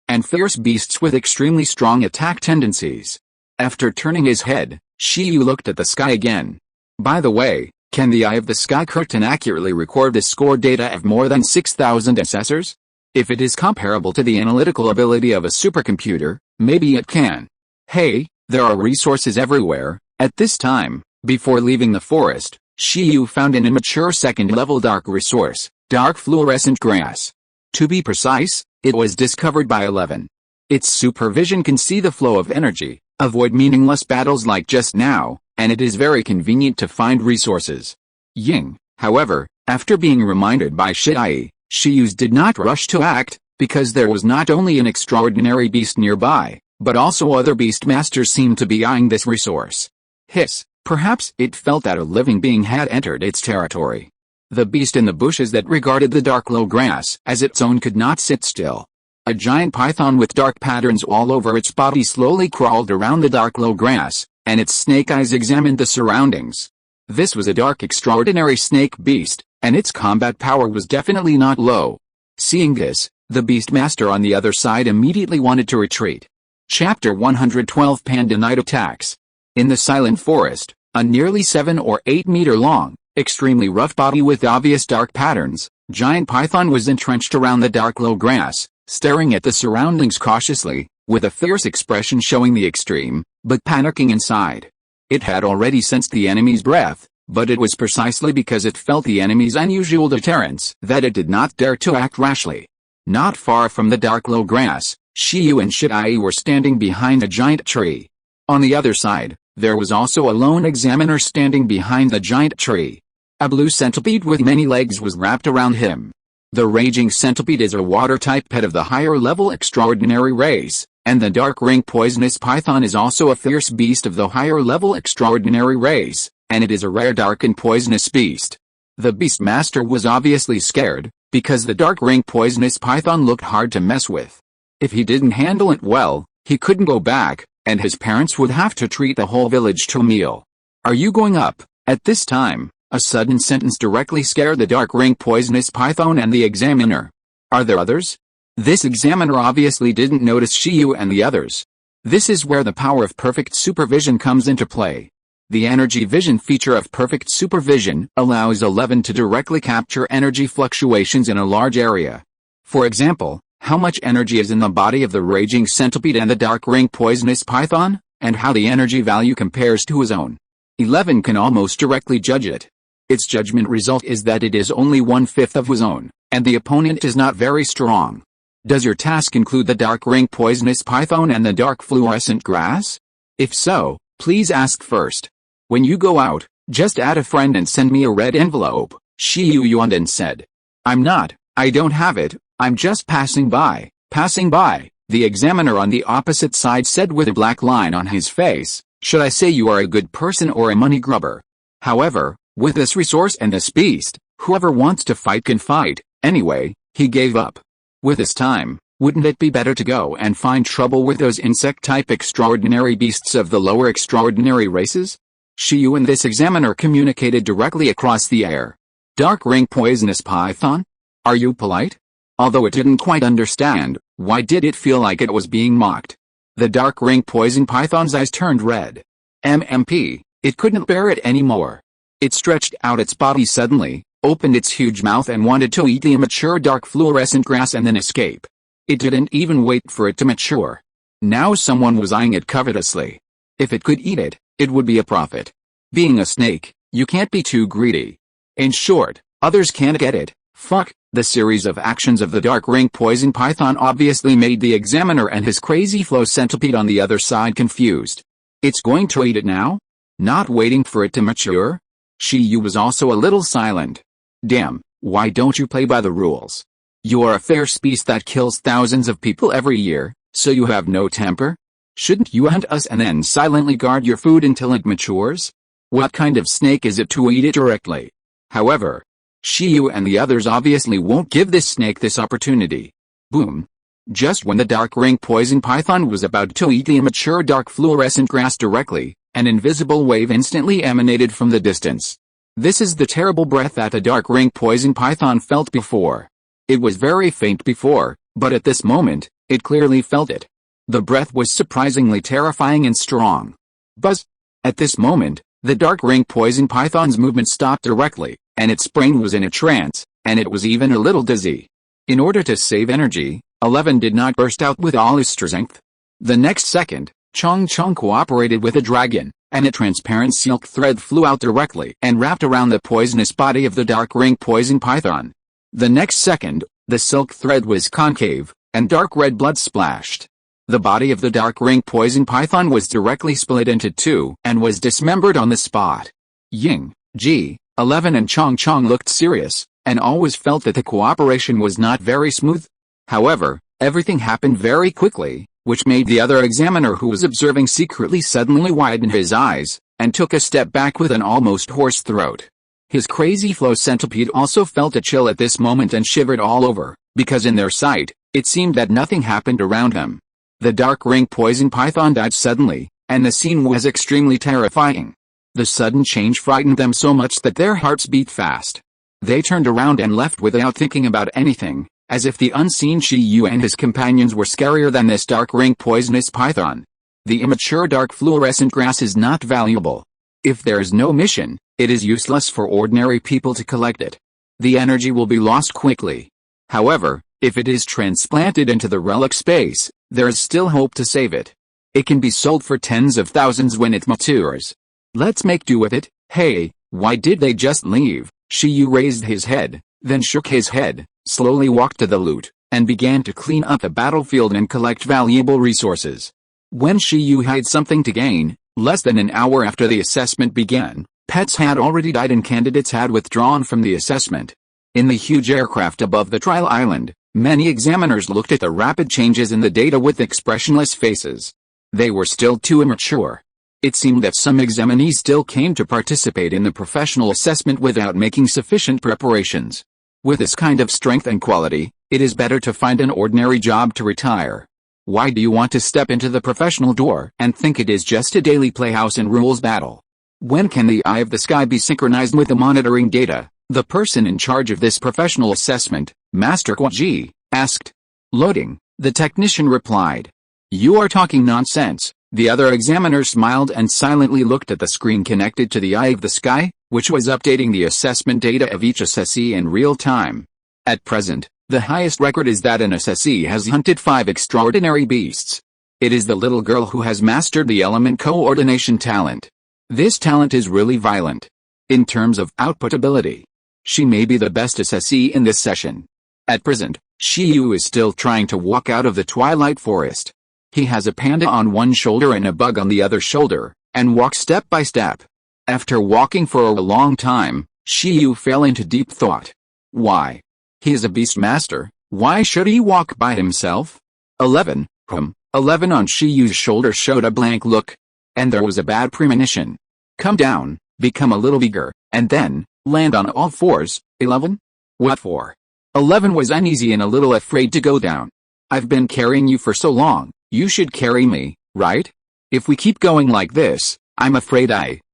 and fierce beasts with extremely strong attack tendencies. After turning his head, Shiyu looked at the sky again. By the way, can the Eye of the Sky Curtain accurately record the score data of more than 6,000 assessors? If it is comparable to the analytical ability of a supercomputer, maybe it can. Hey, there are resources everywhere. At this time, before leaving the forest, Shiyu found an immature second-level dark resource, dark fluorescent grass. To be precise, it was discovered by 11. Its supervision can see the flow of energy, avoid meaningless battles like just now, and it is very convenient to find resources. Ying, however, after being reminded by Shiai, Shiyu did not rush to act, because there was not only an extraordinary beast nearby, but also other beast masters seemed to be eyeing this resource. Hiss, perhaps it felt that a living being had entered its territory. The beast in the bushes that regarded the dark low grass as its own could not sit still. A giant python with dark patterns all over its body slowly crawled around the dark low grass, and its snake eyes examined the surroundings. This was a dark extraordinary snake beast, and its combat power was definitely not low. Seeing this, the beast master on the other side immediately wanted to retreat. Chapter 112 Panda Night Attacks. In the silent forest, a nearly 7 or 8 meter long, extremely rough body with obvious dark patterns, giant python was entrenched around the dark low grass, staring at the surroundings cautiously, with a fierce expression showing the extreme, but panicking inside. It had already sensed the enemy's breath, but it was precisely because it felt the enemy's unusual deterrence that it did not dare to act rashly. Not far from the dark low grass, Shiyu and Shitai were standing behind a giant tree. On the other side, there was also a lone examiner standing behind the giant tree. A blue centipede with many legs was wrapped around him. The raging centipede is a water-type pet of the higher-level extraordinary race, and the dark ring poisonous python is also a fierce beast of the higher-level extraordinary race, and it is a rare dark and poisonous beast. The beast master was obviously scared, because the dark ring poisonous python looked hard to mess with. If he didn't handle it well, he couldn't go back, and his parents would have to treat the whole village to a meal. "Are you going up?" At this time, a sudden sentence directly scared the dark ring poisonous python and the examiner. "Are there others?" This examiner obviously didn't notice Shiyu and the others. This is where the power of perfect supervision comes into play. The energy vision feature of perfect supervision allows 11 to directly capture energy fluctuations in a large area. For example, how much energy is in the body of the raging centipede and the dark ring poisonous python, and how the energy value compares to his own. 11 can almost directly judge it. Its judgment result is that it is only 1/5 of his own, and the opponent is not very strong. Does your task include the dark ring poisonous python and the dark fluorescent grass? If so, please ask first. When you go out, just add a friend and send me a red envelope, Shiyu yawned and said. I don't have it, I'm just passing by. Passing by, the examiner on the opposite side said with a black line on his face. Should I say you are a good person or a money grubber? However, with this resource and this beast, whoever wants to fight can fight. Anyway, he gave up. With his time, wouldn't it be better to go and find trouble with those insect-type extraordinary beasts of the lower extraordinary races? Shiyu and this examiner communicated directly across the air. Dark ring poisonous python? Are you polite? Although it didn't quite understand, why did it feel like it was being mocked? The dark ring poison python's eyes turned red. MMP, it couldn't bear it anymore. It stretched out its body suddenly, opened its huge mouth and wanted to eat the immature dark fluorescent grass and then escape. It didn't even wait for it to mature. Now someone was eyeing it covetously. If it could eat it, it would be a profit. Being a snake, you can't be too greedy. In short, others can't get it. Fuck. The series of actions of the dark ring poison python obviously made the examiner and his crazy flow centipede on the other side confused. It's going to eat it now? Not waiting for it to mature? Shiyu was also a little silent. Damn, why don't you play by the rules? You are a fierce beast that kills thousands of people every year, so you have no temper? Shouldn't you hunt us and then silently guard your food until it matures? What kind of snake is it to eat it directly? However, Shiyu and the others obviously won't give this snake this opportunity. Boom. Just when the dark ring poison python was about to eat the immature dark fluorescent grass directly, an invisible wave instantly emanated from the distance. This is the terrible breath that the dark ring poison python felt before. It was very faint before, but at this moment, it clearly felt it. The breath was surprisingly terrifying and strong. Buzz! At this moment, the dark ring poison python's movement stopped directly, and its brain was in a trance, and it was even a little dizzy. In order to save energy, 11 did not burst out with all his strength. The next second, Chong Chong cooperated with a dragon, and a transparent silk thread flew out directly and wrapped around the poisonous body of the dark ring poison python. The next second, the silk thread was concave, and dark red blood splashed. The body of the dark ring poison python was directly split into two and was dismembered on the spot. Ying, Ji, 11 and Chong Chong looked serious, and always felt that the cooperation was not very smooth. However, everything happened very quickly, which made the other examiner who was observing secretly suddenly widen his eyes, and took a step back with an almost hoarse throat. His crazy flow centipede also felt a chill at this moment and shivered all over, because in their sight, it seemed that nothing happened around him. The dark ring poison python died suddenly, and the scene was extremely terrifying. The sudden change frightened them so much that their hearts beat fast. They turned around and left without thinking about anything, as if the unseen Shiyu and his companions were scarier than this dark ring poisonous python. The immature dark fluorescent grass is not valuable. If there is no mission, it is useless for ordinary people to collect it. The energy will be lost quickly. However, if it is transplanted into the relic space, there is still hope to save it. It can be sold for tens of thousands when it matures. Let's make do with it. Hey, why did they just leave? Shiyu raised his head, then shook his head, slowly walked to the loot, and began to clean up the battlefield and collect valuable resources. When Shiyu had something to gain, less than an hour after the assessment began, pets had already died and candidates had withdrawn from the assessment. In the huge aircraft above the trial island, many examiners looked at the rapid changes in the data with expressionless faces. They were still too immature. It seemed that some examinees still came to participate in the professional assessment without making sufficient preparations. With this kind of strength and quality, it is better to find an ordinary job to retire. Why do you want to step into the professional door and think it is just a daily playhouse and rules battle? When can the eye of the sky be synchronized with the monitoring data? The person in charge of this professional assessment, Master Kwaji, asked. Loading, the technician replied. You are talking nonsense. The other examiner smiled and silently looked at the screen connected to the eye of the sky, which was updating the assessment data of each assessee in real time. At present, the highest record is that an assessee has hunted 5 extraordinary beasts. It is the little girl who has mastered the element coordination talent. This talent is really violent. In terms of output ability, she may be the best assessee in this session. At present, Shiyu is still trying to walk out of the Twilight Forest. He has a panda on one shoulder and a bug on the other shoulder, and walks step by step. After walking for a long time, Shiyu fell into deep thought. Why? He is a beast master, why should he walk by himself? 11 on Shiyu's shoulder showed a blank look. And there was a bad premonition. Come down, become a little bigger, and then, land on all fours. 11? What for? 11 was uneasy and a little afraid to go down. I've been carrying you for so long, you should carry me, right? If we keep going like this, I'm afraid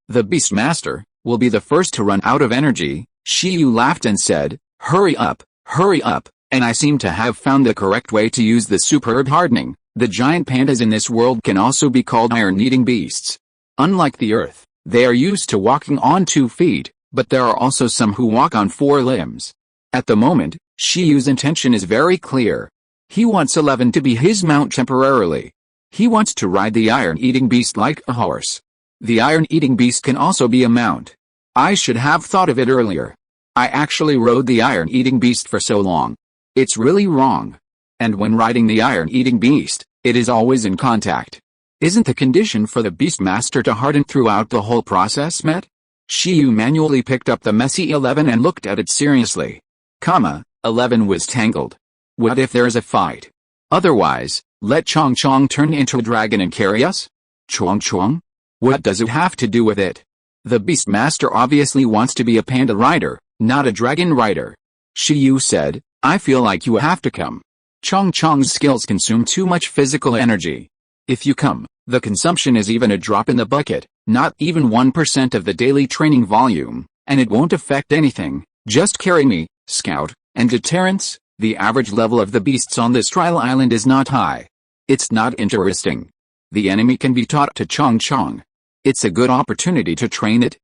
the Beast Master, will be the first to run out of energy. Shiyu laughed and said, hurry up, and I seem to have found the correct way to use the superb hardening. The giant pandas in this world can also be called iron-eating beasts. Unlike the Earth, they are used to walking on 2 feet, but there are also some who walk on 4 limbs. At the moment, Shiyu's intention is very clear. He wants 11 to be his mount temporarily. He wants to ride the iron-eating beast like a horse. The iron-eating beast can also be a mount. I should have thought of it earlier. I actually rode the iron-eating beast for so long. It's really wrong. And when riding the iron-eating beast, it is always in contact. Isn't the condition for the Beast Master to harden throughout the whole process met? Shiyu manually picked up the messy 11 and looked at it seriously. 11 was tangled. What if there is a fight? Otherwise, let Chong Chong turn into a dragon and carry us? Chong Chong? What does it have to do with it? The Beast Master obviously wants to be a panda rider, not a dragon rider. Shiyu said, I feel like you have to come. Chong Chong's skills consume too much physical energy. If you come, the consumption is even a drop in the bucket, not even 1% of the daily training volume, and it won't affect anything. Just carry me, Scout, and deterrence. The average level of the beasts on this trial island is not high. It's not interesting. The enemy can be taught to Chong Chong. It's a good opportunity to train it.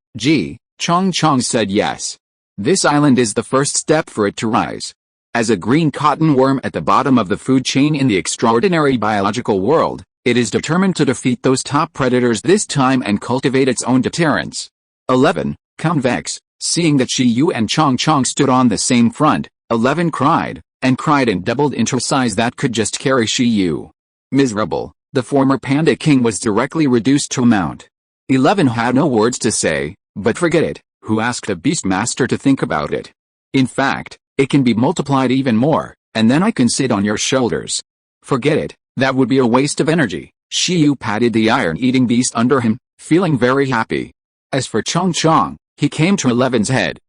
Chong Chong said yes. This island is the first step for it to rise. As a green cotton worm at the bottom of the food chain in the extraordinary biological world, it is determined to defeat those top predators this time and cultivate its own deterrence. 11. Convex, seeing that Shiyu and Chong Chong stood on the same front, 11 cried and doubled into a size that could just carry Shiyu. Miserable, the former Panda King was directly reduced to a mount. 11 had no words to say, but forget it, who asked a Beast Master to think about it? In fact, it can be multiplied even more, and then I can sit on your shoulders. Forget it, that would be a waste of energy. Shiyu patted the iron-eating beast under him, feeling very happy. As for Chong Chong, he came to 11's head.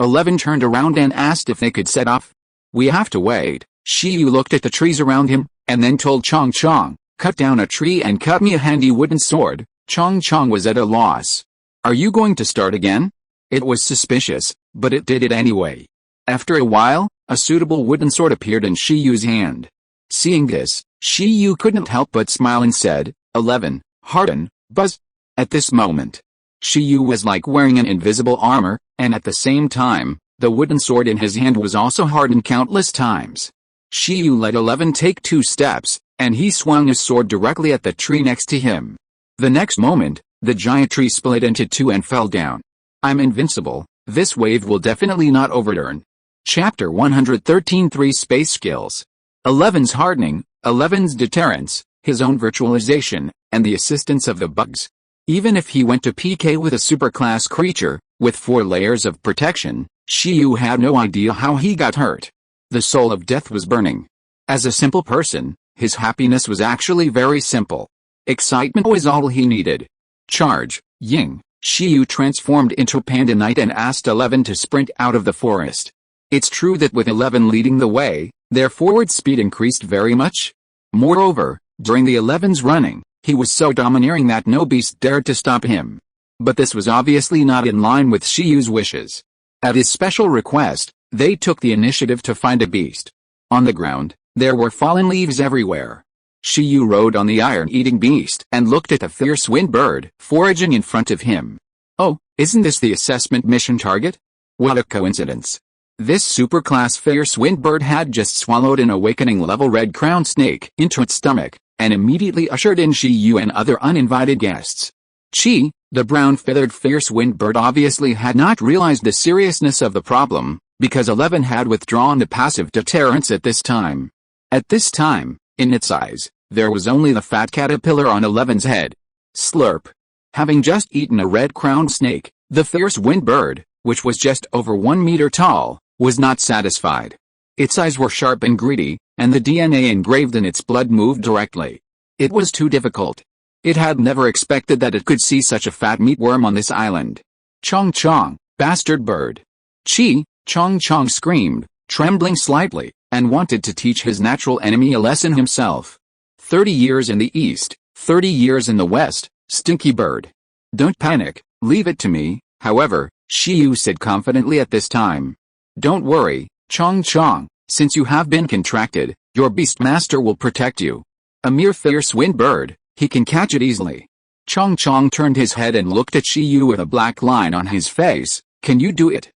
11 turned around and asked if they could set off. We have to wait. Shiyu looked at the trees around him, and then told Chong Chong, cut down a tree and cut me a handy wooden sword. Chong Chong was at a loss. Are you going to start again? It was suspicious, but it did it anyway. After a while, a suitable wooden sword appeared in Shiyu's hand. Seeing this, Shiyu couldn't help but smile and said, 11, harden, buzz. At this moment, Shiyu was like wearing an invisible armor, and at the same time, the wooden sword in his hand was also hardened countless times. Shiyu let 11 take 2 steps, and he swung his sword directly at the tree next to him. The next moment, the giant tree split into 2 and fell down. I'm invincible, this wave will definitely not overturn. Chapter 113 3 Space Skills. 11's hardening, 11's deterrence, his own virtualization, and the assistance of the bugs. Even if he went to PK with a superclass creature, with 4 layers of protection, Shiyu had no idea how he got hurt. The soul of death was burning. As a simple person, his happiness was actually very simple. Excitement was all he needed. Charge, Ying. Shiyu transformed into Panda Knight and asked 11 to sprint out of the forest. It's true that with 11 leading the way, their forward speed increased very much. Moreover, during the 11's running, he was so domineering that no beast dared to stop him. But this was obviously not in line with Shiyu's wishes. At his special request, they took the initiative to find a beast. On the ground, there were fallen leaves everywhere. Shiyu rode on the iron-eating beast and looked at the fierce wind bird foraging in front of him. Oh, isn't this the assessment mission target? What a coincidence. This superclass fierce wind bird had just swallowed an awakening-level red crown snake into its stomach, and immediately ushered in Shiyu and other uninvited guests. Chi, the brown-feathered fierce wind bird, obviously had not realized the seriousness of the problem, because 11 had withdrawn the passive deterrence at this time. At this time, in its eyes, there was only the fat caterpillar on 11's head. Slurp. Having just eaten a red-crowned snake, the fierce wind bird, which was just over 1 meter tall, was not satisfied. Its eyes were sharp and greedy, and the DNA engraved in its blood moved directly. It was too difficult. It had never expected that it could see such a fat meatworm on this island. Chong Chong, bastard bird. Chi, Chong Chong screamed, trembling slightly, and wanted to teach his natural enemy a lesson himself. 30 years in the east, 30 years in the west, stinky bird. Don't panic, leave it to me, however, Shiyu said confidently at this time. Don't worry, Chong Chong, since you have been contracted, your beastmaster will protect you. A mere fierce wind bird, he can catch it easily. Chong Chong turned his head and looked at Shiyu with a black line on his face. Can you do it?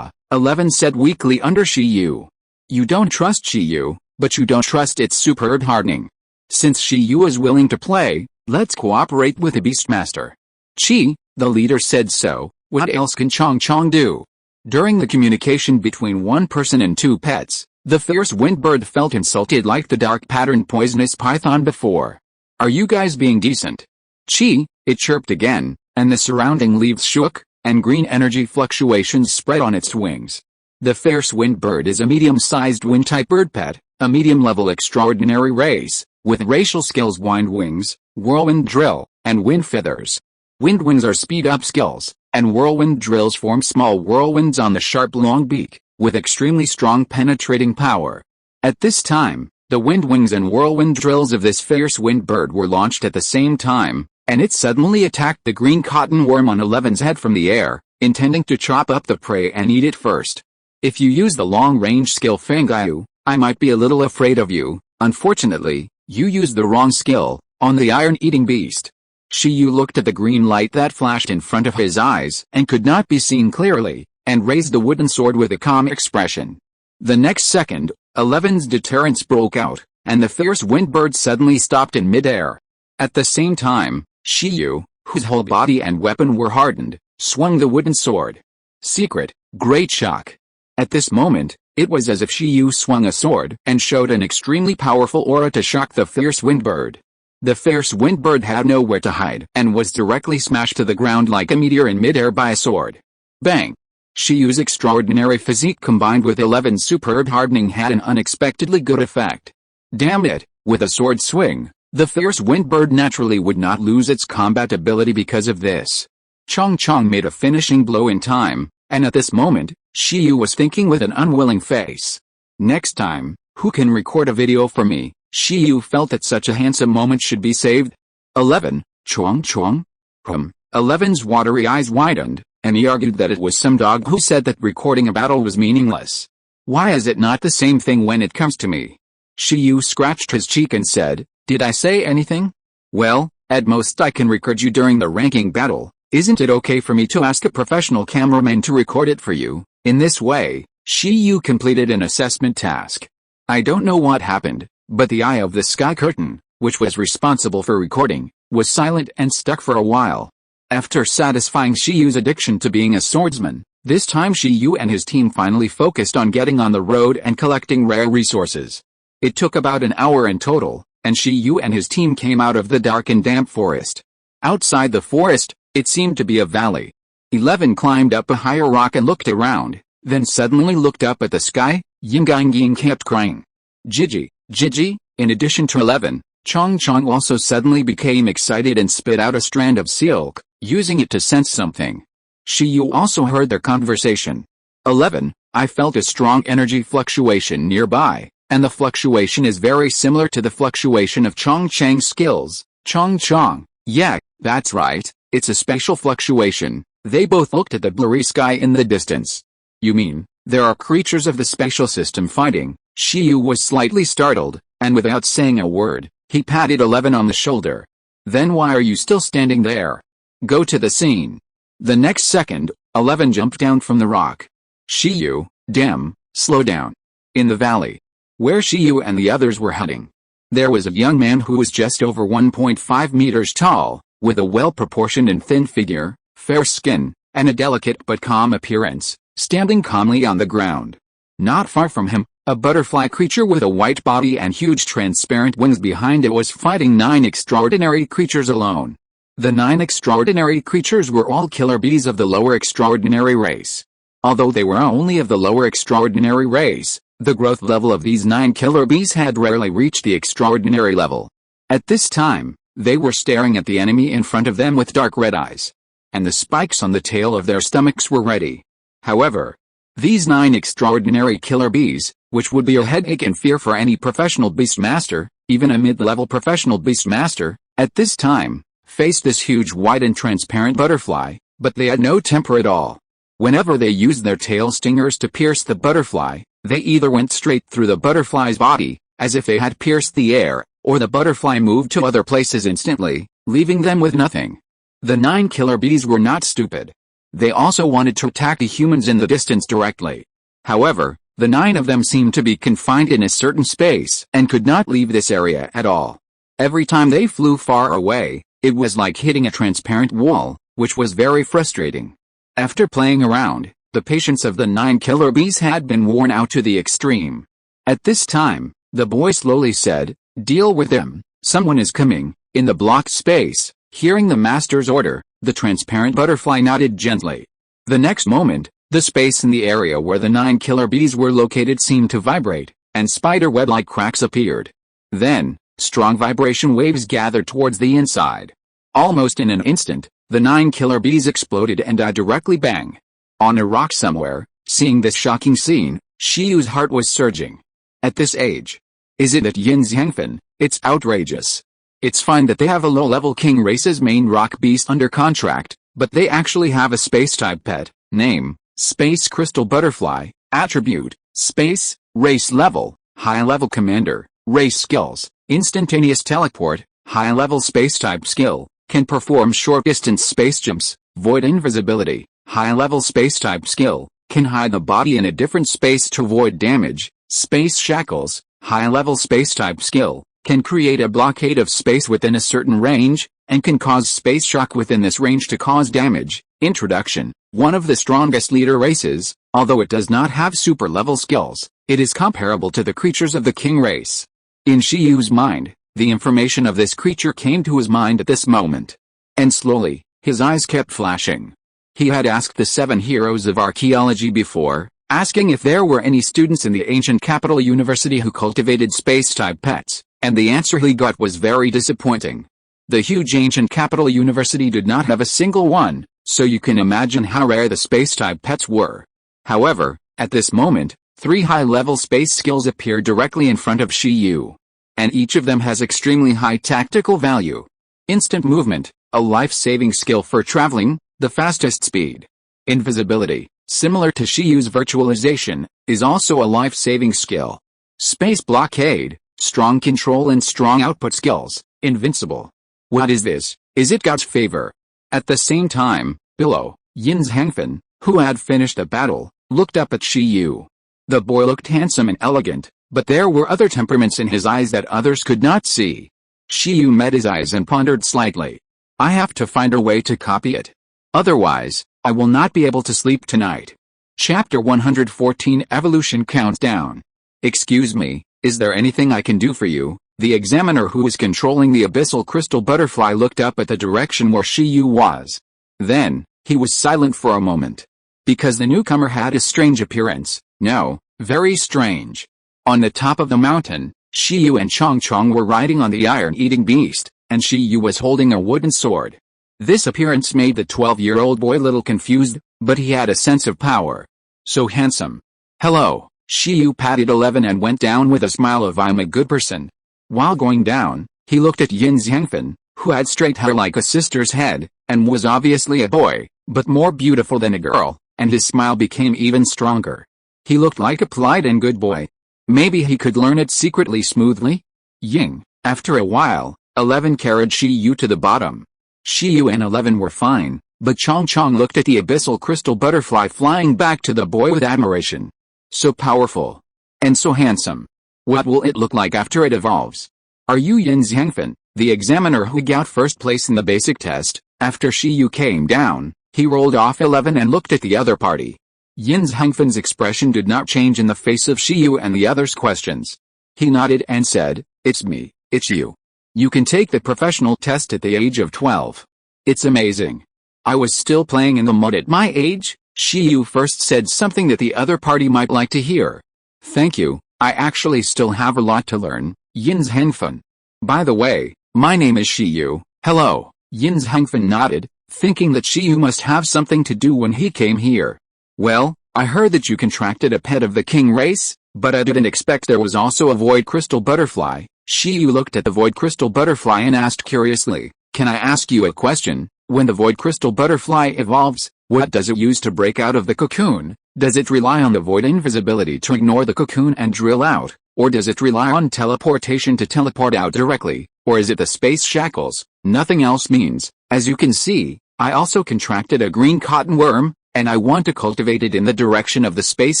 11 said weakly under Shiyu. You don't trust Shiyu, but you don't trust its superb hardening. Since Shiyu is willing to play, let's cooperate with the beastmaster. Chi, the leader said so. What else can Chong Chong do? During the communication between one person and 2 pets, the fierce wind bird felt insulted like the dark patterned poisonous python before. Are you guys being decent? Chi, it chirped again, and the surrounding leaves shook, and green energy fluctuations spread on its wings. The fierce wind bird is a medium-sized wind-type bird pet, a medium-level extraordinary race, with racial skills wind wings, whirlwind drill, and wind feathers. Wind wings are speed-up skills, and whirlwind drills form small whirlwinds on the sharp long beak, with extremely strong penetrating power. At this time, the wind wings and whirlwind drills of this fierce wind bird were launched at the same time, and it suddenly attacked the green cotton worm on 11's head from the air, intending to chop up the prey and eat it first. If you use the long-range skill Fangayu, I might be a little afraid of you. Unfortunately, you used the wrong skill, on the iron-eating beast. Shiyu looked at the green light that flashed in front of his eyes and could not be seen clearly, and raised the wooden sword with a calm expression. The next second, 11's deterrence broke out, and the fierce wind bird suddenly stopped in midair. At the same time, Shiyu, whose whole body and weapon were hardened, swung the wooden sword. Secret, great shock. At this moment, it was as if Shiyu swung a sword and showed an extremely powerful aura to shock the fierce wind bird. The fierce wind bird had nowhere to hide and was directly smashed to the ground like a meteor in midair by a sword. Bang! Shiyu's extraordinary physique combined with 11's superb hardening had an unexpectedly good effect. Damn it, with a sword swing, the fierce wind bird naturally would not lose its combat ability because of this. Chong Chong made a finishing blow in time, and at this moment, Shiyu was thinking with an unwilling face. Next time, who can record a video for me? Shiyu felt that such a handsome moment should be saved. 11, Chong Chong? 11's watery eyes widened, and he argued that it was some dog who said that recording a battle was meaningless. Why is it not the same thing when it comes to me? Shiyu scratched his cheek and said, did I say anything? Well, at most I can record you during the ranking battle. Isn't it okay for me to ask a professional cameraman to record it for you? In this way, Shiyu completed an assessment task. I don't know what happened, but the eye of the sky curtain, which was responsible for recording, was silent and stuck for a while. After satisfying Shiyu's addiction to being a swordsman, This time Shi Yu and his team finally focused on getting on the road and collecting rare resources. It took about an hour in total, and Shi Yu and his team came out of the dark and damp forest. Outside the forest, it seemed to be a valley. 11 climbed up a higher rock and looked around, then suddenly looked up at the sky. Ying kept crying. Gigi, Gigi. In addition to 11, Chong also suddenly became excited and spit out a strand of silk, using it to sense something. Shi Yu also heard their conversation. 11, I felt a strong energy fluctuation nearby, and the fluctuation is very similar to the fluctuation of Chang's skills. Chong, yeah, that's right, it's a spatial fluctuation. They both looked at the blurry sky in the distance. You mean, there are creatures of the spatial system fighting? Shi Yu was slightly startled, and without saying a word, he patted 11 on the shoulder. Then why are you still standing there? Go to the scene. The next second, 11 jumped down from the rock. Shi Yu, damn, slow down. In the valley, where Shi Yu and the others were heading, there was a young man who was just over 1.5 meters tall, with a well-proportioned and thin figure, fair skin, and a delicate but calm appearance, standing calmly on the ground. Not far from him, a butterfly creature with a white body and huge transparent wings behind it was fighting 9 extraordinary creatures alone. The 9 extraordinary creatures were all killer bees of the lower extraordinary race. Although they were only of the lower extraordinary race, the growth level of these 9 killer bees had rarely reached the extraordinary level. At this time, they were staring at the enemy in front of them with dark red eyes, and the spikes on the tail of their stomachs were ready. However, these 9 extraordinary killer bees, which would be a headache and fear for any professional beastmaster, even a mid-level professional beastmaster, at this time, faced this huge white and transparent butterfly, but they had no temper at all. Whenever they used their tail stingers to pierce the butterfly, they either went straight through the butterfly's body, as if they had pierced the air, or the butterfly moved to other places instantly, leaving them with nothing. The 9 killer bees were not stupid. They also wanted to attack the humans in the distance directly. However, the 9 of them seemed to be confined in a certain space and could not leave this area at all. Every time they flew far away, it was like hitting a transparent wall, which was very frustrating. After playing around, the patience of the 9 killer bees had been worn out to the extreme. At this time, the boy slowly said, "Deal with them, someone is coming." In the blocked space, hearing the master's order, the transparent butterfly nodded gently. The next moment, the space in the area where the 9 killer bees were located seemed to vibrate, and spider web-like cracks appeared. Then, strong vibration waves gathered towards the inside. Almost in an instant, the 9 killer bees exploded and died directly bang on a rock somewhere. Seeing this shocking scene, Shi Yu's heart was surging. At this age, is it that Yin Zhangfen? It's outrageous. It's fine that they have a low-level king race's main rock beast under contract, but they actually have a space-type pet. Name, Space Crystal Butterfly. Attribute, Space. Race level, high-level commander. Race skills, instantaneous teleport. High-level space-type skill, can perform short-distance space jumps. Void invisibility, high-level space-type skill, can hide the body in a different space to avoid damage. Space shackles, high-level space-type skill, can create a blockade of space within a certain range, and can cause space shock within this range to cause damage. Introduction, one of the strongest leader races. Although it does not have super-level skills, it is comparable to the creatures of the king race. In Shi Yu's mind, the information of this creature came to his mind at this moment. And slowly, his eyes kept flashing. He had asked the 7 heroes of archaeology before, asking if there were any students in the ancient capital university who cultivated space-type pets, and the answer he got was very disappointing. The huge ancient capital university did not have a single one, so you can imagine how rare the space-type pets were. However, at this moment, 3 high-level space skills appeared directly in front of Shi Yu. And each of them has extremely high tactical value. Instant movement, a life-saving skill for traveling, the fastest speed. Invisibility, similar to Shi Yu's virtualization, is also a life-saving skill. Space blockade, strong control and strong output skills. Invincible. What is this? Is it God's favor? At the same time, below, Yin Zhangfen, who had finished the battle, looked up at Shi Yu. The boy looked handsome and elegant, but there were other temperaments in his eyes that others could not see. Shi Yu met his eyes and pondered slightly. I have to find a way to copy it. Otherwise, I will not be able to sleep tonight. Chapter 114 Evolution Countdown. Excuse me, is there anything I can do for you? The examiner who was controlling the abyssal crystal butterfly looked up at the direction where Shiyu was. Then, he was silent for a moment. Because the newcomer had a strange appearance. No, very strange. On the top of the mountain, Shiyu and Chong were riding on the iron-eating beast, and Shiyu was holding a wooden sword. This appearance made the 12-year-old boy a little confused, but he had a sense of power. So handsome. Hello, Shiyu patted 11 and went down with a smile of I'm a good person. While going down, he looked at Yin Zhangfen, who had straight hair like a sister's head, and was obviously a boy, but more beautiful than a girl, and his smile became even stronger. He looked like a polite and good boy. Maybe he could learn it secretly smoothly? Ying. After a while, 11 carried Shiyu to the bottom. Shiyu and 11 were fine, but Chong looked at the abyssal crystal butterfly flying back to the boy with admiration. So powerful. And so handsome. What will it look like after it evolves? Are you Yin Zhangfen, the examiner who got first place in the basic test? After Shiyu came down, he rolled off 11 and looked at the other party. Yin Zhangfen's expression did not change in the face of Shiyu and the others' questions. He nodded and said, it's me, it's you. You can take the professional test at the age of 12. It's amazing. I was still playing in the mud at my age? Shiyu first said something that the other party might like to hear. Thank you, I actually still have a lot to learn, Yin Zhangfen. By the way, my name is Shiyu. Hello, Yin Zhangfen nodded, thinking that Shiyu must have something to do when he came here. Well, I heard that you contracted a pet of the king race, but I didn't expect there was also a void crystal butterfly. Shiyu looked at the void crystal butterfly and asked curiously, can I ask you a question? When the void crystal butterfly evolves, what does it use to break out of the cocoon? Does it rely on the void invisibility to ignore the cocoon and drill out, or does it rely on teleportation to teleport out directly, or is it the space shackles? Nothing else means. As you can see, I also contracted a green cotton worm, and I want to cultivate it in the direction of the space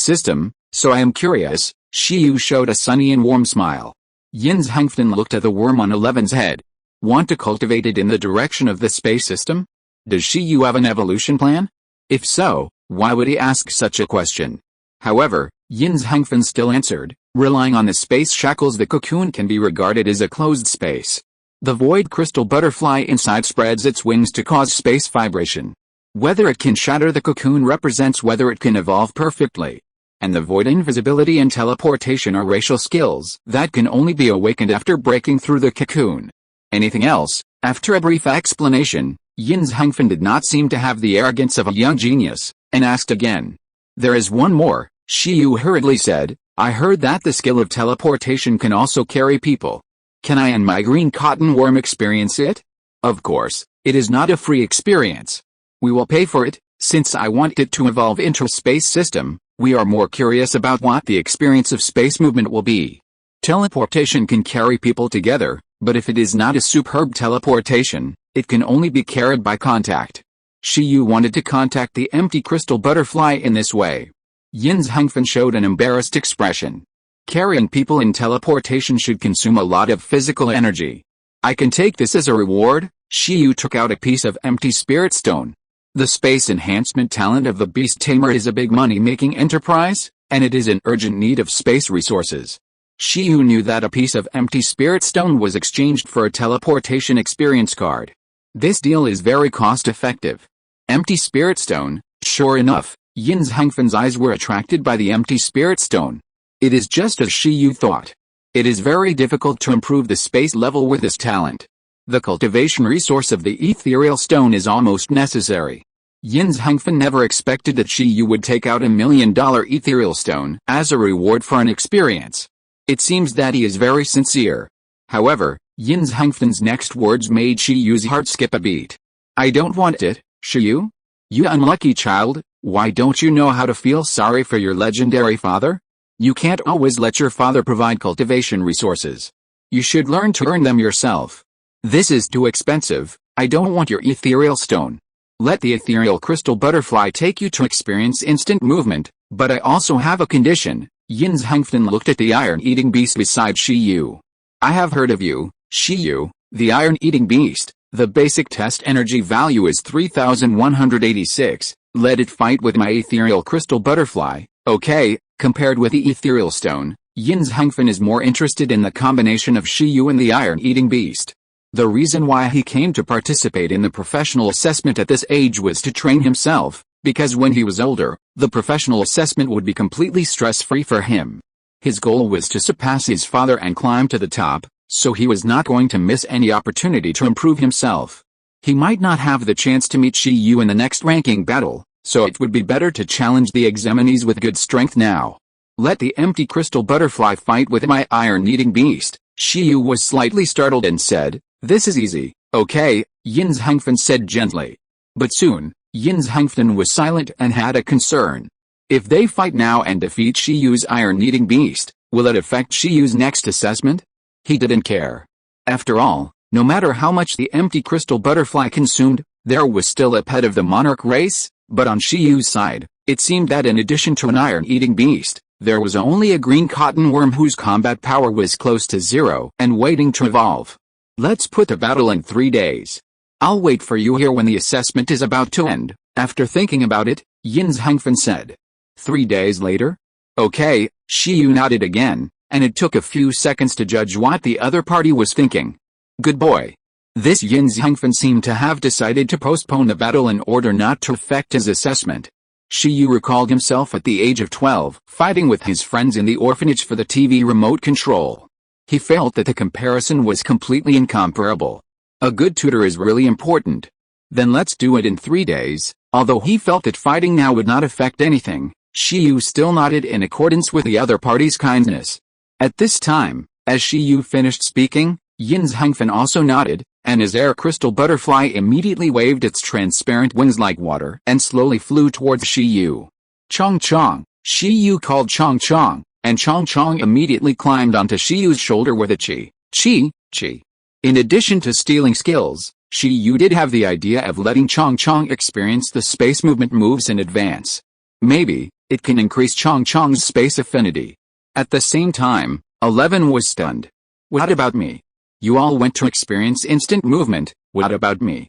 system, so I am curious. Shiyu showed a sunny and warm smile. Yin Zhangfen looked at the worm on 11's head. Want to cultivate it in the direction of the space system? Does Shiyu have an evolution plan? If so, why would he ask such a question? However, Yin Zhangfen still answered, relying on the space shackles, the cocoon can be regarded as a closed space. The void crystal butterfly inside spreads its wings to cause space vibration. Whether it can shatter the cocoon represents whether it can evolve perfectly. And the void invisibility and teleportation are racial skills that can only be awakened after breaking through the cocoon. Anything else? After a brief explanation, Yin Zhangfen did not seem to have the arrogance of a young genius, and asked again. There is one more, Shiyu hurriedly said. I heard that the skill of teleportation can also carry people. Can I and my green cotton worm experience it? Of course, it is not a free experience. We will pay for it. Since I want it to evolve into a space system, we are more curious about what the experience of space movement will be. Teleportation can carry people together, but if it is not a superb teleportation, it can only be carried by contact. Shiyu wanted to contact the empty crystal butterfly in this way. Yin Zhangfen showed an embarrassed expression. Carrying people in teleportation should consume a lot of physical energy. I can take this as a reward. Shiyu took out a piece of empty spirit stone. The space enhancement talent of the beast tamer is a big money-making enterprise, and it is in urgent need of space resources. Shiyu knew that a piece of empty spirit stone was exchanged for a teleportation experience card. This deal is very cost-effective. Empty spirit stone, sure enough, Yin Zhangfen's eyes were attracted by the empty spirit stone. It is just as Shiyu thought. It is very difficult to improve the space level with this talent. The cultivation resource of the ethereal stone is almost necessary. Yin Zhangfen never expected that Shiyu would take out $1 million ethereal stone as a reward for an experience. It seems that he is very sincere. However, Yin Zhangfen's next words made Shiyu's heart skip a beat. I don't want it, Shiyu? You unlucky child, why don't you know how to feel sorry for your legendary father? You can't always let your father provide cultivation resources. You should learn to earn them yourself. This is too expensive. I don't want your ethereal stone. Let the ethereal crystal butterfly take you to experience instant movement, but I also have a condition. Yin Zhangfen looked at the iron-eating beast beside Shiyu. I have heard of you, Shiyu, the iron-eating beast. The basic test energy value is 3186. Let it fight with my ethereal crystal butterfly, okay? Compared with the ethereal stone, Yin's Hengfen is more interested in the combination of Shiyu and the iron-eating beast. The reason why he came to participate in the professional assessment at this age was to train himself, because when he was older, the professional assessment would be completely stress-free for him. His goal was to surpass his father and climb to the top, so he was not going to miss any opportunity to improve himself. He might not have the chance to meet Shiyu in the next ranking battle, so it would be better to challenge the examinees with good strength now. Let the empty crystal butterfly fight with my iron-eating beast. Shiyu was slightly startled and said, "This is easy, okay," Yin's Hengfen said gently. But soon, Yin's Hengfen was silent and had a concern. If they fight now and defeat Shiyu's iron-eating beast, will it affect Shiyu's next assessment? He didn't care. After all, no matter how much the empty crystal butterfly consumed, there was still a pet of the monarch race, but on Shiyu's side, it seemed that in addition to an iron-eating beast, there was only a green cotton worm whose combat power was close to zero and waiting to evolve. Let's put the battle in 3 days. I'll wait for you here when the assessment is about to end. After thinking about it, Yin's Hengfen said. 3 days later? Okay, Shiyu nodded again, and it took a few seconds to judge what the other party was thinking. Good boy. This Yin's Hengfen seemed to have decided to postpone the battle in order not to affect his assessment. Shiyu recalled himself at the age of 12, fighting with his friends in the orphanage for the TV remote control. He felt that the comparison was completely incomparable. A good tutor is really important. Then let's do it in 3 days. Although he felt that fighting now would not affect anything, Shiyu still nodded in accordance with the other party's kindness. At this time, as Shiyu finished speaking, Yin's Hengfen also nodded, and his air crystal butterfly immediately waved its transparent wings like water and slowly flew towards Shiyu. Chong Chong, Shiyu called Chong Chong, and Chong Chong immediately climbed onto Shiyu's shoulder with a chi. In addition to stealing skills, Shiyu did have the idea of letting Chong Chong experience the space movement moves in advance. Maybe, it can increase Chong Chong's space affinity. At the same time, 11 was stunned. What about me? You all went to experience instant movement, what about me?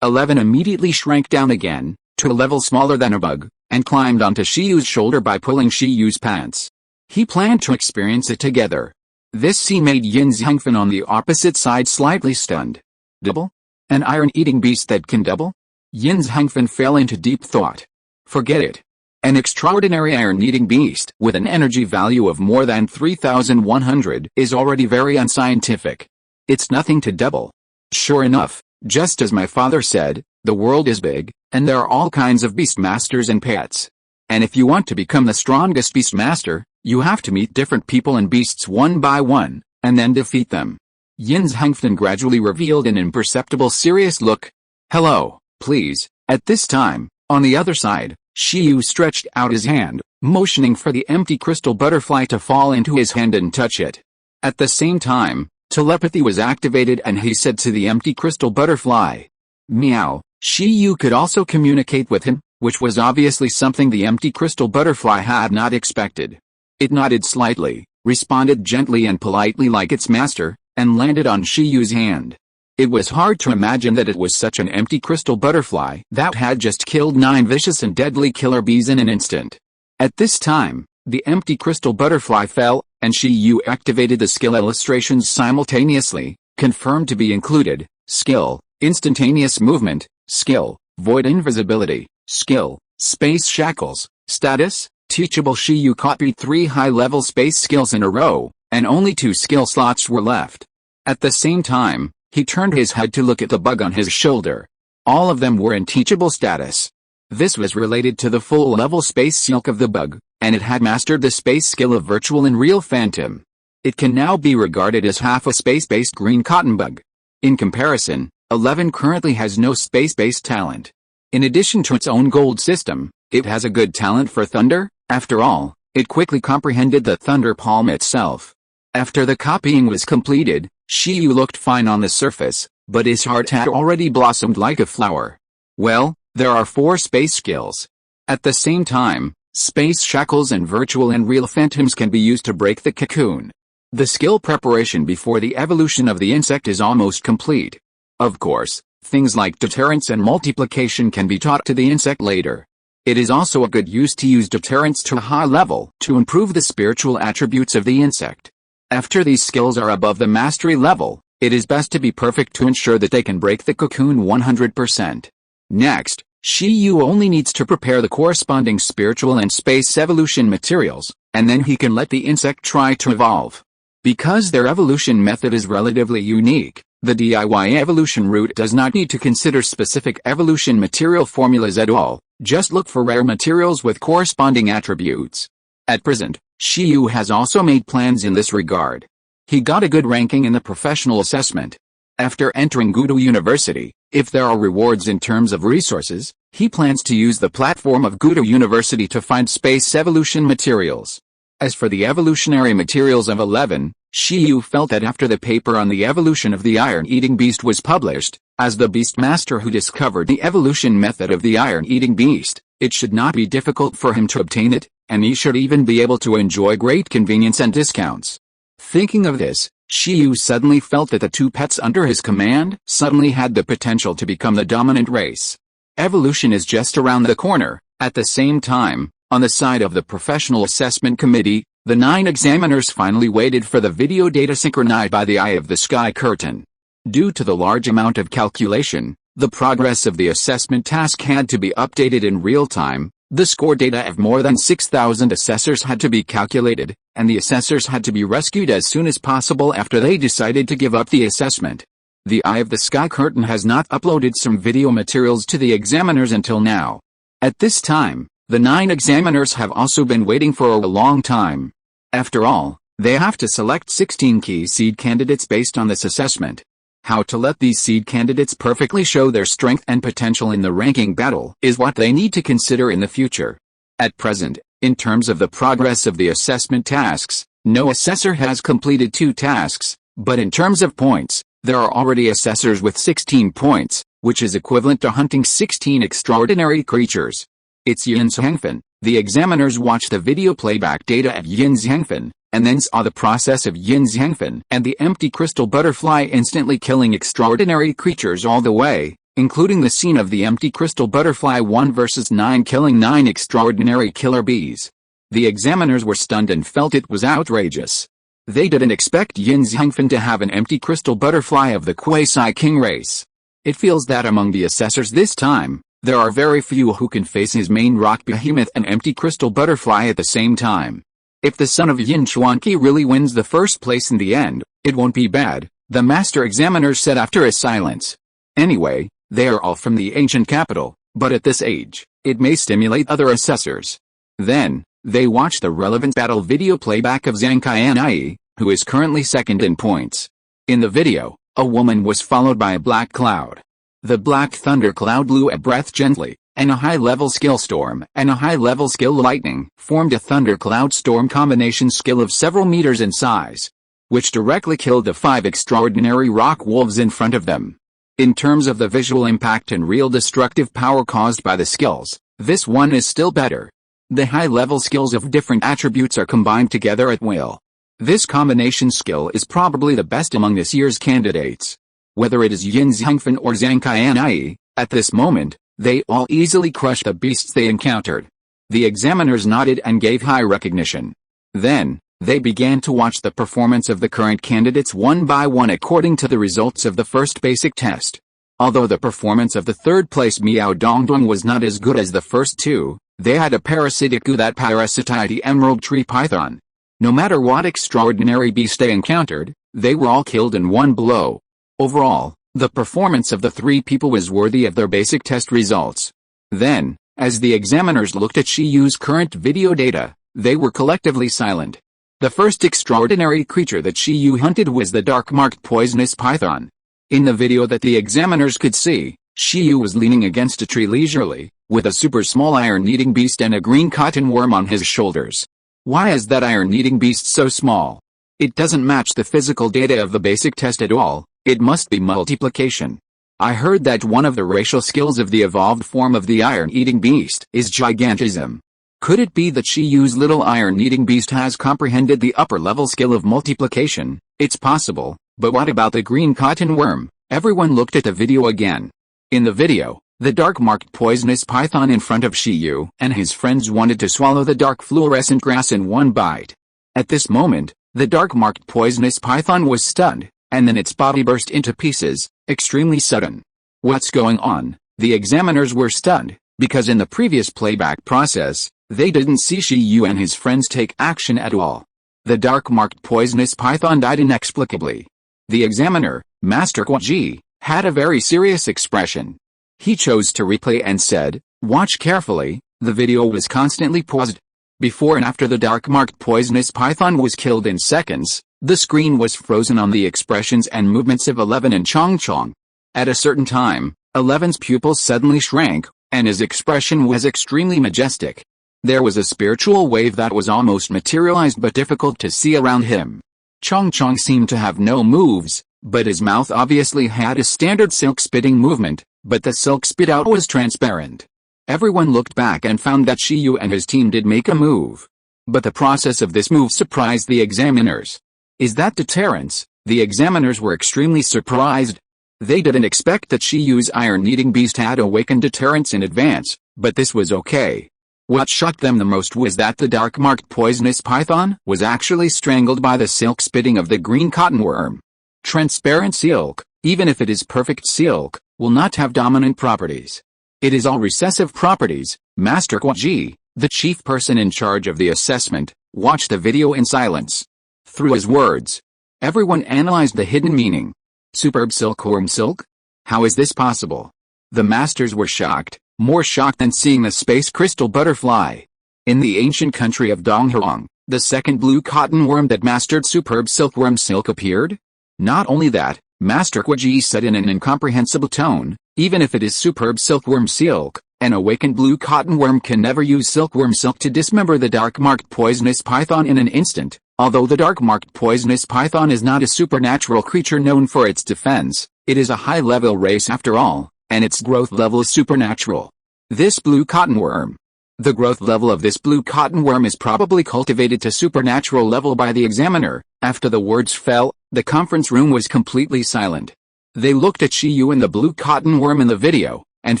11 immediately shrank down again, to a level smaller than a bug, and climbed onto Shiyu's shoulder by pulling Shiyu's pants. He planned to experience it together. This made Yin's Hengfen on the opposite side slightly stunned. Double? An iron-eating beast that can double? Yin's Hengfen fell into deep thought. Forget it. An extraordinary iron-eating beast with an energy value of more than 3,100 is already very unscientific. It's nothing to double. Sure enough, just as my father said, the world is big, and there are all kinds of beast masters and pets. And if you want to become the strongest beast master, you have to meet different people and beasts one by one, and then defeat them. Yin's Hengfen gradually revealed an imperceptible serious look. Hello, please. At this time, on the other side, Shiyu stretched out his hand, motioning for the empty crystal butterfly to fall into his hand and touch it. At the same time, telepathy was activated and he said to the empty crystal butterfly, "Meow." Shiyu could also communicate with him, which was obviously something the empty crystal butterfly had not expected. It nodded slightly, responded gently and politely like its master, and landed on Shiyu's hand. It was hard to imagine that it was such an empty crystal butterfly that had just killed 9 vicious and deadly killer bees in an instant. At this time, the empty crystal butterfly fell, and Shiyu activated the skill illustrations simultaneously, confirmed to be included: skill, instantaneous movement, skill, void invisibility, skill, space shackles, status, teachable. Shiyu copied 3 high-level space skills in a row, and only 2 skill slots were left. At the same time, he turned his head to look at the bug on his shoulder. All of them were in teachable status. This was related to the full-level space silk of the bug, and it had mastered the space skill of virtual and real phantom. It can now be regarded as half a space-based green cotton bug. In comparison, 11 currently has no space-based talent. In addition to its own gold system, it has a good talent for thunder. After all, it quickly comprehended the thunder palm itself. After the copying was completed, Shiyu looked fine on the surface, but his heart had already blossomed like a flower. Well, there are 4 space skills. At the same time, space shackles and virtual and real phantoms can be used to break the cocoon. The skill preparation before the evolution of the insect is almost complete. Of course, Things like deterrence and multiplication can be taught to the insect later. It is also a good use to use deterrence to a high level to improve the spiritual attributes of the insect. After these skills are above the mastery level, it is best to be perfect to ensure that they can break the cocoon 100%. Next, Shiyu only needs to prepare the corresponding spiritual and space evolution materials, and then he can let the insect try to evolve. Because their evolution method is relatively unique, the DIY evolution route does not need to consider specific evolution material formulas at all, just look for rare materials with corresponding attributes. At present, Shiyu has also made plans in this regard. He got a good ranking in the professional assessment. After entering Gudo University, if there are rewards in terms of resources, he plans to use the platform of Gudo University to find space evolution materials. As for the evolutionary materials of 11, Shiyu felt that after the paper on the evolution of the iron-eating beast was published, as the beast master who discovered the evolution method of the iron-eating beast, it should not be difficult for him to obtain it, and he should even be able to enjoy great convenience and discounts. Thinking of this, Shiyu suddenly felt that the two pets under his command suddenly had the potential to become the dominant race. Evolution is just around the corner. At the same time, on the side of the professional assessment committee, the 9 examiners finally waited for the video data synchronized by the eye of the sky curtain. Due to the large amount of calculation, the progress of the assessment task had to be updated in real time. The score data of more than 6,000 assessors had to be calculated, and the assessors had to be rescued as soon as possible after they decided to give up the assessment. The Eye of the Sky curtain has not uploaded some video materials to the examiners until now. At this time, the 9 examiners have also been waiting for a long time. After all, they have to select 16 key seed candidates based on this assessment. How to let these seed candidates perfectly show their strength and potential in the ranking battle is what they need to consider in the future. At present, in terms of the progress of the assessment tasks, no assessor has completed 2 tasks, but in terms of points, there are already assessors with 16 points, which is equivalent to hunting 16 extraordinary creatures. It's Yin Zhangfen. The examiners watched the video playback data of Yin Zhangfen, and then saw the process of Yin Zhangfen and the empty crystal butterfly instantly killing extraordinary creatures all the way, including the scene of the empty crystal butterfly 1 versus 9 killing 9 extraordinary killer bees. The examiners were stunned and felt it was outrageous. They didn't expect Yin Zhangfen to have an empty crystal butterfly of the quasi-king race. It feels that among the assessors this time, there are very few who can face his main rock behemoth and empty crystal butterfly at the same time. If the son of Yin Chuanqi really wins the first place in the end, it won't be bad, the master examiner said after a silence. Anyway, they are all from the ancient capital, but at this age, it may stimulate other assessors. Then, they watch the relevant battle video playback of Zhang Qianai, who is currently second in points. In the video, a woman was followed by a black cloud. The black thunder cloud blew a breath gently, and a high-level skill storm and a high-level skill lightning formed a thunder-cloud storm combination skill of several meters in size, which directly killed the 5 extraordinary rock wolves in front of them. In terms of the visual impact and real destructive power caused by the skills, this one is still better. The high-level skills of different attributes are combined together at will. This combination skill is probably the best among this year's candidates. Whether it is Yin Zhangfen or Zhang Qianai, at this moment, they all easily crushed the beasts they encountered. The examiners nodded and gave high recognition. Then, they began to watch the performance of the current candidates one by one according to the results of the first basic test. Although the performance of the third-place Miao Dongdong was not as good as the first 2, they had a parasitic goo that parasitized the emerald tree python. No matter what extraordinary beast they encountered, they were all killed in one blow. Overall, the performance of the 3 people was worthy of their basic test results. Then, as the examiners looked at Shiyu's current video data, they were collectively silent. The first extraordinary creature that Shiyu hunted was the dark-marked poisonous python. In the video that the examiners could see, Shiyu was leaning against a tree leisurely, with a super small iron-eating beast and a green cotton worm on his shoulders. Why is that iron-eating beast so small? It doesn't match the physical data of the basic test at all. It must be multiplication. I heard that one of the racial skills of the evolved form of the iron-eating beast is gigantism. Could it be that Shiyu's little iron-eating beast has comprehended the upper-level skill of multiplication? It's possible, but what about the green cotton worm? Everyone looked at the video again. In the video, the dark-marked poisonous python in front of Shiyu and his friends wanted to swallow the dark fluorescent grass in one bite. At this moment, the dark-marked poisonous python was stunned, and then its body burst into pieces, extremely sudden. What's going on? The examiners were stunned, because in the previous playback process, they didn't see Shiyu and his friends take action at all. The dark-marked poisonous python died inexplicably. The examiner, Master Kwaji, had a very serious expression. He chose to replay and said, "Watch carefully." The video was constantly paused. Before and after the dark-marked poisonous python was killed in seconds, the screen was frozen on the expressions and movements of Eleven and Chong Chong. At a certain time, Eleven's pupils suddenly shrank, and his expression was extremely majestic. There was a spiritual wave that was almost materialized but difficult to see around him. Chong Chong seemed to have no moves, but his mouth obviously had a standard silk spitting movement, but the silk spit out was transparent. Everyone looked back and found that Shiyu and his team did make a move. But the process of this move surprised the examiners. Is that deterrence? The examiners were extremely surprised. They didn't expect that Shiyu's iron-eating beast had awakened deterrence in advance, but this was okay. What shocked them the most was that the dark-marked poisonous python was actually strangled by the silk spitting of the green cottonworm. Transparent silk, even if it is perfect silk, will not have dominant properties. It is all recessive properties. Master Kwaji, the chief person in charge of the assessment, watched the video in silence. Through his words, everyone analyzed the hidden meaning. Superb silkworm silk? How is this possible? The masters were shocked, more shocked than seeing the space crystal butterfly. In the ancient country of Donghuang, the second blue cottonworm that mastered superb silkworm silk appeared. Not only that, Master Kwaji said in an incomprehensible tone, even if it is superb silkworm silk, an awakened blue cottonworm can never use silkworm silk to dismember the dark-marked poisonous python in an instant. Although the dark-marked poisonous python is not a supernatural creature known for its defense, it is a high-level race after all, and its growth level is supernatural. This blue cottonworm. The growth level of this blue cottonworm is probably cultivated to supernatural level by the examiner. After the words fell, the conference room was completely silent. They looked at Shiyu and the blue cottonworm in the video, and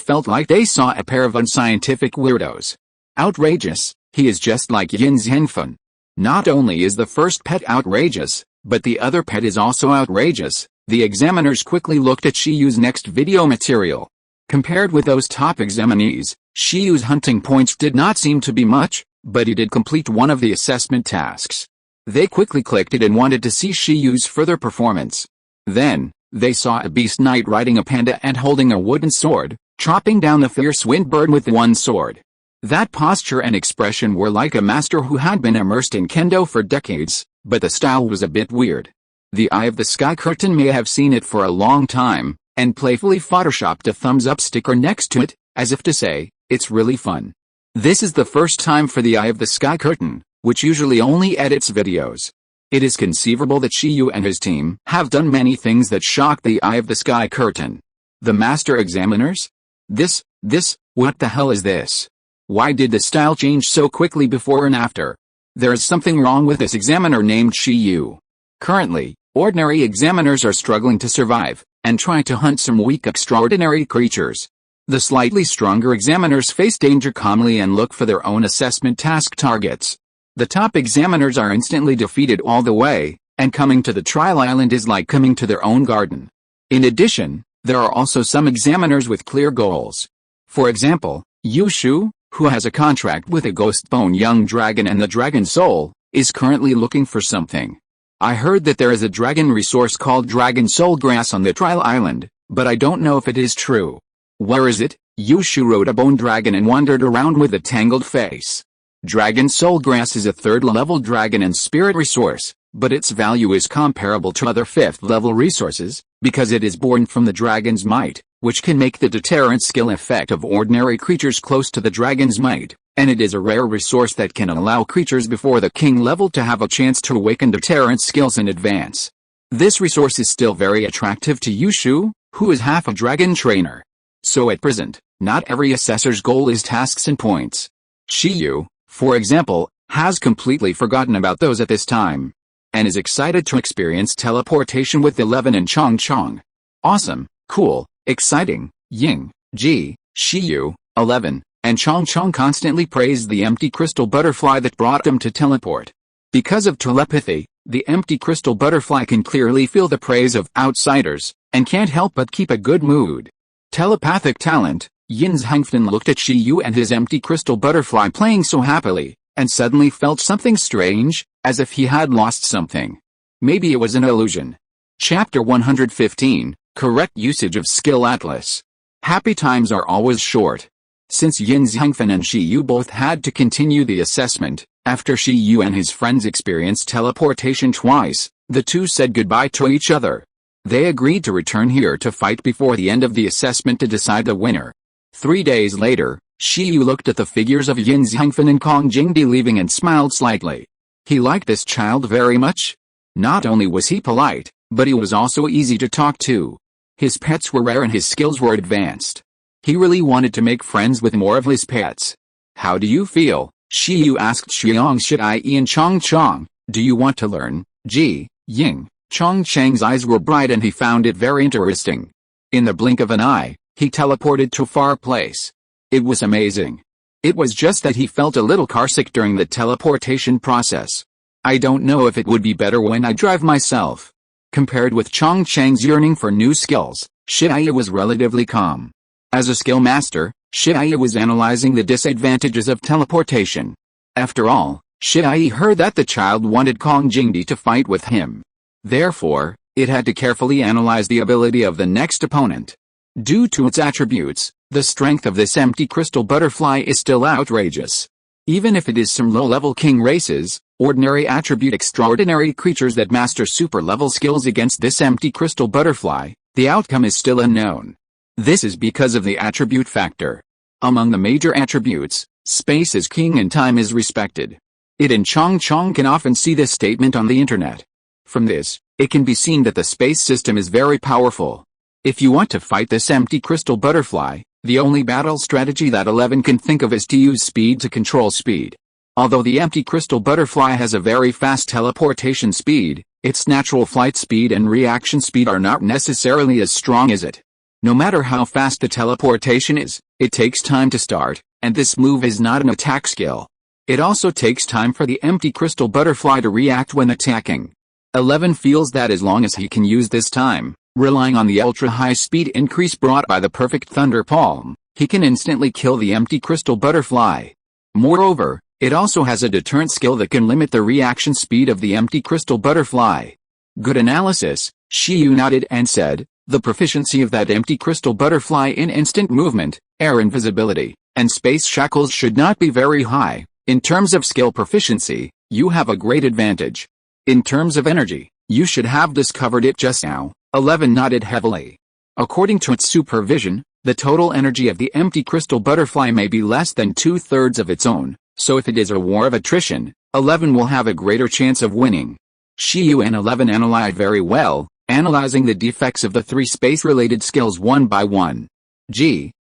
felt like they saw a pair of unscientific weirdos. Outrageous, he is just like Yin Zhengfen. Not only is the first pet outrageous, but the other pet is also outrageous. The examiners quickly looked at Shiyu's next video material. Compared with those top examinees, Shiyu's hunting points did not seem to be much, but he did complete one of the assessment tasks. They quickly clicked it and wanted to see Shiyu's further performance. Then, they saw a beast knight riding a panda and holding a wooden sword, chopping down the fierce wind bird with one sword. That posture and expression were like a master who had been immersed in kendo for decades, but the style was a bit weird. The Eye of the Sky curtain may have seen it for a long time, and playfully photoshopped a thumbs-up sticker next to it, as if to say, it's really fun. This is the first time for the Eye of the Sky curtain, which usually only edits videos. It is conceivable that Shiyu and his team have done many things that shock the Eye of the Sky curtain. The master examiners? What the hell is this? Why did the style change so quickly before and after? There is something wrong with this examiner named Shiyu. Currently, ordinary examiners are struggling to survive, and trying to hunt some weak extraordinary creatures. The slightly stronger examiners face danger calmly and look for their own assessment task targets. The top examiners are instantly defeated all the way, and coming to the trial island is like coming to their own garden. In addition, there are also some examiners with clear goals. For example, Yushu, who has a contract with a ghost-bone young dragon and the dragon soul, is currently looking for something. I heard that there is a dragon resource called dragon soul grass on the trial island, but I don't know if it is true. Where is it? Yushu rode a bone dragon and wandered around with a tangled face. Dragon soul grass is a third-level dragon and spirit resource, but its value is comparable to other fifth-level resources, because it is born from the dragon's might, which can make the deterrent skill effect of ordinary creatures close to the dragon's might, and it is a rare resource that can allow creatures before the king level to have a chance to awaken deterrent skills in advance. This resource is still very attractive to Yushu, who is half a dragon trainer. So at present, not every assessor's goal is tasks and points. Shiyu, for example, has completely forgotten about those at this time, and is excited to experience teleportation with Eleven and Chong Chong. Awesome, cool, exciting. Ying, Ji, Shiyu, 11, and Chong Chong constantly praised the empty crystal butterfly that brought them to teleport. Because of telepathy, the empty crystal butterfly can clearly feel the praise of outsiders, and can't help but keep a good mood. Telepathic talent. Yin Zhangfen looked at Shiyu and his empty crystal butterfly playing so happily, and suddenly felt something strange, as if he had lost something. Maybe it was an illusion. Chapter 115, Correct Usage of Skill Atlas. Happy times are always short. Since Yin Zhangfen and Shiyu both had to continue the assessment, after Shiyu and his friends experienced teleportation twice, the two said goodbye to each other. They agreed to return here to fight before the end of the assessment to decide the winner. 3 days later, Shiyu looked at the figures of Yin Zhangfen and Kong Jingdi leaving and smiled slightly. He liked this child very much. Not only was he polite, but he was also easy to talk to. His pets were rare and his skills were advanced. He really wanted to make friends with more of his pets. How do you feel? Shiyu asked Xiang Shiai and Chong Chong. Do you want to learn? Ji, Ying. Chong Chang's eyes were bright and he found it very interesting. In the blink of an eye, he teleported to a far place. It was amazing. It was just that he felt a little carsick during the teleportation process. I don't know if it would be better when I drive myself. Compared with Chong Chang's yearning for new skills, Shiaya was relatively calm. As a skill master, Shiaya was analyzing the disadvantages of teleportation. After all, Shiaya heard that the child wanted Kong Jingdi to fight with him. Therefore, it had to carefully analyze the ability of the next opponent. Due to its attributes, the strength of this empty crystal butterfly is still outrageous. Even if it is some low-level king races, ordinary attribute extraordinary creatures that master super-level skills against this empty crystal butterfly, the outcome is still unknown. This is because of the attribute factor. Among the major attributes, space is king and time is respected. It and Chong Chong can often see this statement on the internet. From this, it can be seen that the space system is very powerful. If you want to fight this empty crystal butterfly, the only battle strategy that 11 can think of is to use speed to control speed. Although the empty crystal butterfly has a very fast teleportation speed, its natural flight speed and reaction speed are not necessarily as strong as it. No matter how fast the teleportation is, it takes time to start, and this move is not an attack skill. It also takes time for the empty crystal butterfly to react when attacking. 11 feels that as long as he can use this time, relying on the ultra-high speed increase brought by the perfect Thunder Palm, he can instantly kill the empty crystal butterfly. Moreover, it also has a deterrent skill that can limit the reaction speed of the empty crystal butterfly. Good analysis, Shiyu nodded and said, the proficiency of that empty crystal butterfly in instant movement, air invisibility, and space shackles should not be very high. In terms of skill proficiency, you have a great advantage. In terms of energy, you should have discovered it just now. 11 nodded heavily. According to its supervision, the total energy of the empty crystal butterfly may be less than 2/3 of its own, so if it is a war of attrition, 11 will have a greater chance of winning. Shiyu and 11 analyzed very well, analyzing the defects of the 3 space-related skills one by one.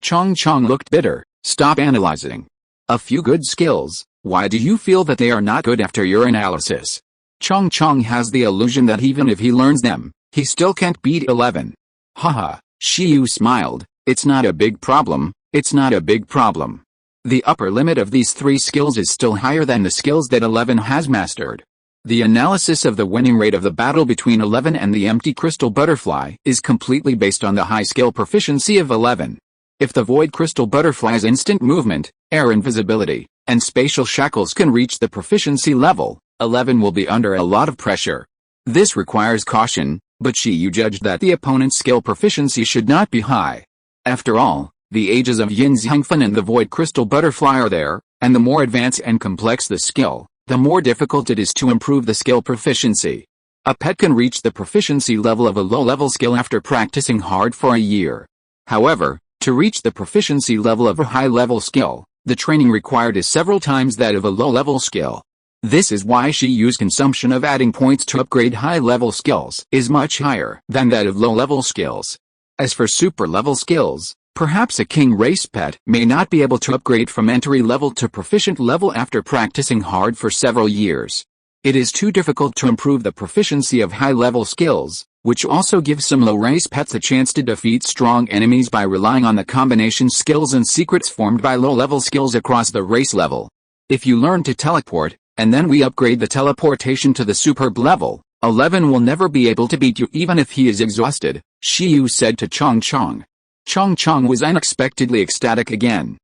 Chong Chong looked bitter. Stop analyzing. A few good skills, why do you feel that they are not good after your analysis? Chong Chong has the illusion that even if he learns them, he still can't beat 11. Haha, Shiyu smiled, it's not a big problem, it's not a big problem. The upper limit of these 3 skills is still higher than the skills that 11 has mastered. The analysis of the winning rate of the battle between 11 and the empty crystal butterfly is completely based on the high skill proficiency of 11. If the void crystal butterfly's instant movement, air invisibility, and spatial shackles can reach the proficiency level, 11 will be under a lot of pressure. This requires caution, but Shiyu judged that the opponent's skill proficiency should not be high. After all, the ages of Yin Zhangfen and the void crystal butterfly are there, and the more advanced and complex the skill, the more difficult it is to improve the skill proficiency. A pet can reach the proficiency level of a low-level skill after practicing hard for a year. However, to reach the proficiency level of a high-level skill, the training required is several times that of a low-level skill. This is why Shiyu's consumption of adding points to upgrade high-level skills is much higher than that of low-level skills. As for super-level skills, perhaps a king race pet may not be able to upgrade from entry level to proficient level after practicing hard for several years. It is too difficult to improve the proficiency of high-level skills, which also gives some low-race pets a chance to defeat strong enemies by relying on the combination skills and secrets formed by low-level skills across the race level. If you learn to teleport, and then we upgrade the teleportation to the superb level, 11 will never be able to beat you even if he is exhausted, Shiyu said to Chong Chong. Chong Chong was unexpectedly ecstatic again.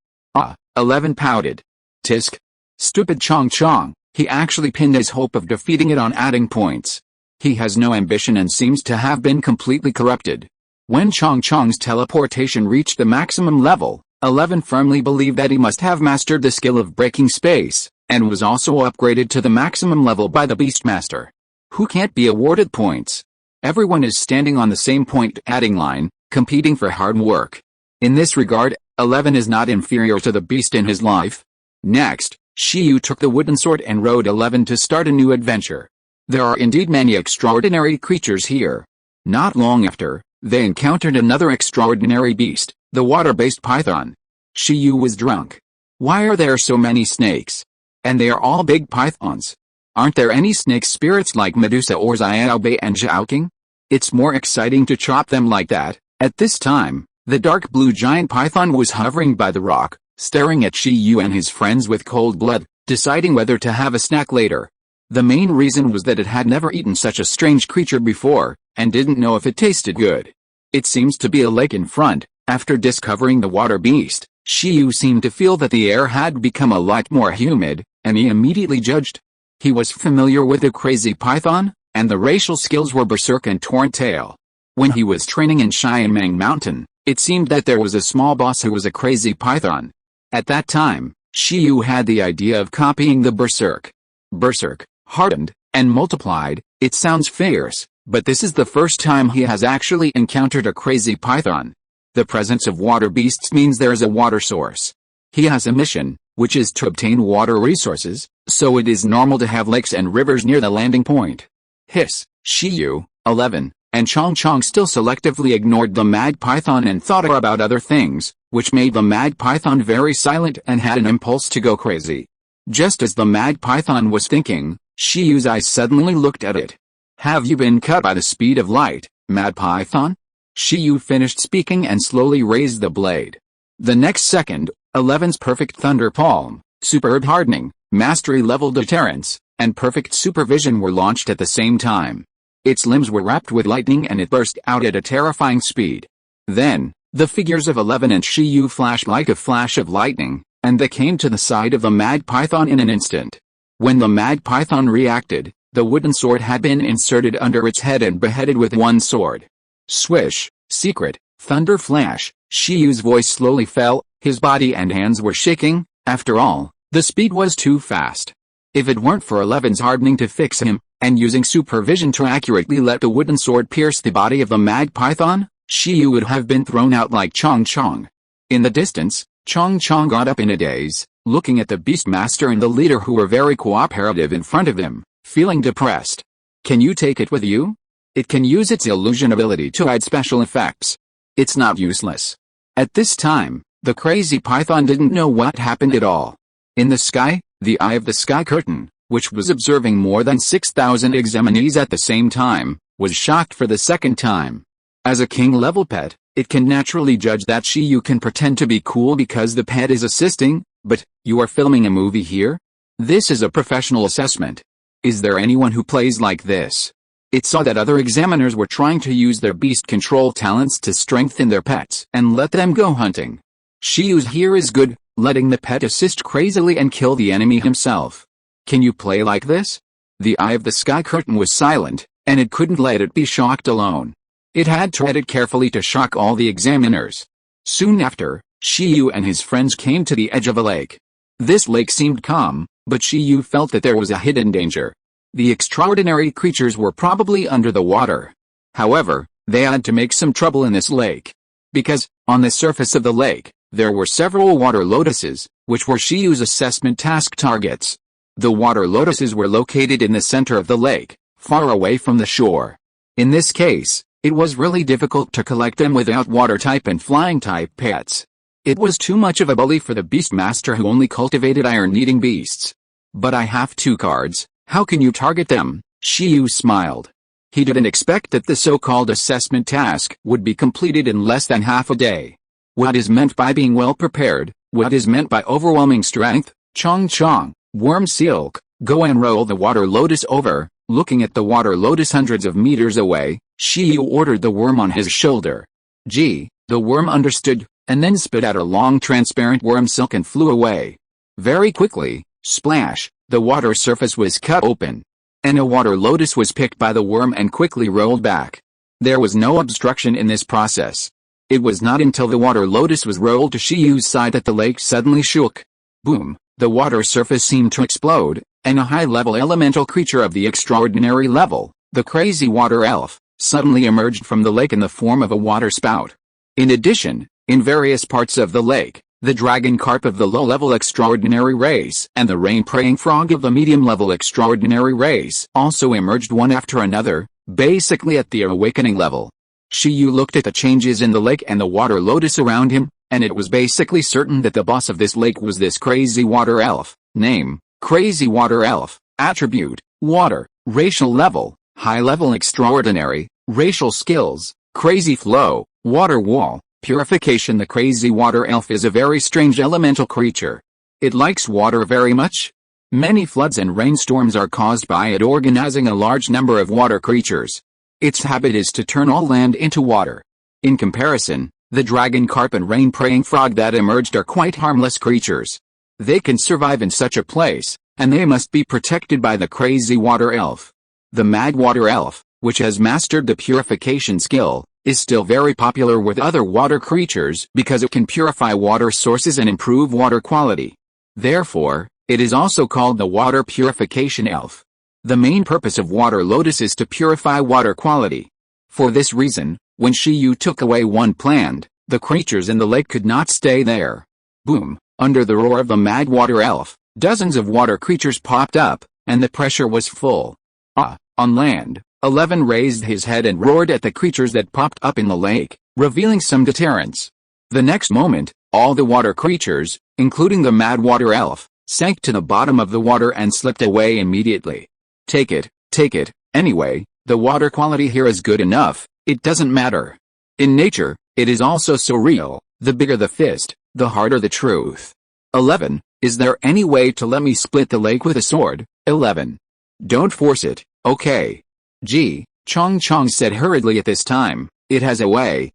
11 pouted. Tisk. Stupid Chong Chong, he actually pinned his hope of defeating it on adding points. He has no ambition and seems to have been completely corrupted. When Chong Chong's teleportation reached the maximum level, 11 firmly believed that he must have mastered the skill of breaking space, and was also upgraded to the maximum level by the Beastmaster. Who can't be awarded points? Everyone is standing on the same point adding line, competing for hard work. In this regard, 11 is not inferior to the beast in his life. Next, Shiyu took the wooden sword and rode 11 to start a new adventure. There are indeed many extraordinary creatures here. Not long after, they encountered another extraordinary beast, the water-based python. Shiyu was drunk. Why are there so many snakes? And they are all big pythons. Aren't there any snake spirits like Medusa or Xiaobei and Zhaoking? It's more exciting to chop them like that. At this time, the dark blue giant python was hovering by the rock, staring at Shiyu and his friends with cold blood, deciding whether to have a snack later. The main reason was that it had never eaten such a strange creature before, and didn't know if it tasted good. It seems to be a lake in front. After discovering the water beast, Shiyu seemed to feel that the air had become a lot more humid, and he immediately judged. He was familiar with the crazy python, and the racial skills were berserk and torn tail. When he was training in Xianmeng Mountain, it seemed that there was a small boss who was a crazy python. At that time, Shiyu had the idea of copying the berserk. Berserk, hardened, and multiplied, it sounds fierce, but this is the first time he has actually encountered a crazy python. The presence of water beasts means there is a water source. He has a mission, which is to obtain water resources, so it is normal to have lakes and rivers near the landing point. Hiss, Shiyu, 11, and Chong Chong still selectively ignored the mad python and thought about other things, which made the mad python very silent and had an impulse to go crazy. Just as the mad python was thinking, Shiyu's eyes suddenly looked at it. Have you been cut by the speed of light, mad python? Shiyu finished speaking and slowly raised the blade. The next second, 11's perfect thunder palm, superb hardening, mastery level deterrence, and perfect supervision were launched at the same time. Its limbs were wrapped with lightning and it burst out at a terrifying speed. Then, the figures of 11 and Shiyu flashed like a flash of lightning, and they came to the side of the mad python in an instant. When the mad python reacted, the wooden sword had been inserted under its head and beheaded with one sword. Swish, secret, thunder flash, Shiyu's voice slowly fell, his body and hands were shaking. After all, the speed was too fast. If it weren't for 11's hardening to fix him, and using supervision to accurately let the wooden sword pierce the body of the mad python, Shiyu would have been thrown out like Chong Chong. In the distance, Chong Chong got up in a daze, looking at the Beastmaster and the leader who were very cooperative in front of him, feeling depressed. Can you take it with you? It can use its illusion ability to hide special effects. It's not useless. At this time, the crazy python didn't know what happened at all. In the sky, the eye of the sky curtain, which was observing more than 6,000 examinees at the same time, was shocked for the second time. As a king-level pet, it can naturally judge that Shiyu can pretend to be cool because the pet is assisting, but, you are filming a movie here? This is a professional assessment. Is there anyone who plays like this? It saw that other examiners were trying to use their beast control talents to strengthen their pets and let them go hunting. Shiyu's here is good, letting the pet assist crazily and kill the enemy himself. Can you play like this? The eye of the sky curtain was silent, and it couldn't let it be shocked alone. It had treaded carefully to shock all the examiners. Soon after, Shiyu and his friends came to the edge of a lake. This lake seemed calm, but Shiyu felt that there was a hidden danger. The extraordinary creatures were probably under the water. However, they had to make some trouble in this lake. Because, on the surface of the lake, there were several water lotuses, which were Shiyu's assessment task targets. The water lotuses were located in the center of the lake, far away from the shore. In this case, it was really difficult to collect them without water-type and flying-type pets. It was too much of a bully for the Beastmaster who only cultivated iron-eating beasts. But I have 2 cards, how can you target them? Shiyu smiled. He didn't expect that the so-called assessment task would be completed in less than half a day. What is meant by being well prepared? What is meant by overwhelming strength? Chong, worm silk, go and roll the water lotus over. Looking at the water lotus hundreds of meters away, Shiyu ordered the worm on his shoulder. The worm understood, and then spit out a long transparent worm silk and flew away. Very quickly, splash, the water surface was cut open. And a water lotus was picked by the worm and quickly rolled back. There was no obstruction in this process. It was not until the water lotus was rolled to Shiyu's side that the lake suddenly shook. Boom, the water surface seemed to explode, and a high-level elemental creature of the extraordinary level, the crazy water elf, suddenly emerged from the lake in the form of a water spout. In addition, in various parts of the lake, the dragon carp of the low-level extraordinary race and the rain-praying frog of the medium-level extraordinary race also emerged one after another, basically at the awakening level. Shiyu looked at the changes in the lake and the water lotus around him, and it was basically certain that the boss of this lake was this crazy water elf. Name, Crazy Water Elf. Attribute, Water. Racial level, High-level extraordinary. Racial skills, Crazy Flow, Water Wall. Purification. The crazy water elf is a very strange elemental creature. It likes water very much. Many floods and rainstorms are caused by it organizing a large number of water creatures. Its habit is to turn all land into water. In comparison, the dragon carp and rain-praying frog that emerged are quite harmless creatures. They can survive in such a place, and they must be protected by the crazy water elf. The mad water elf, which has mastered the purification skill, is still very popular with other water creatures because it can purify water sources and improve water quality. Therefore, it is also called the water purification elf. The main purpose of water lotus is to purify water quality. For this reason, when Shiyu took away one plant, the creatures in the lake could not stay there. Boom, under the roar of the mad water elf, dozens of water creatures popped up, and the pressure was full. On land, 11 raised his head and roared at the creatures that popped up in the lake, revealing some deterrence. The next moment, all the water creatures, including the mad water elf, sank to the bottom of the water and slipped away immediately. Take it, anyway, the water quality here is good enough, it doesn't matter. In nature, it is also so real, the bigger the fist, the harder the truth. 11. Is there any way to let me split the lake with a sword? 11. Don't force it, okay? Chong said hurriedly at this time, it has a way.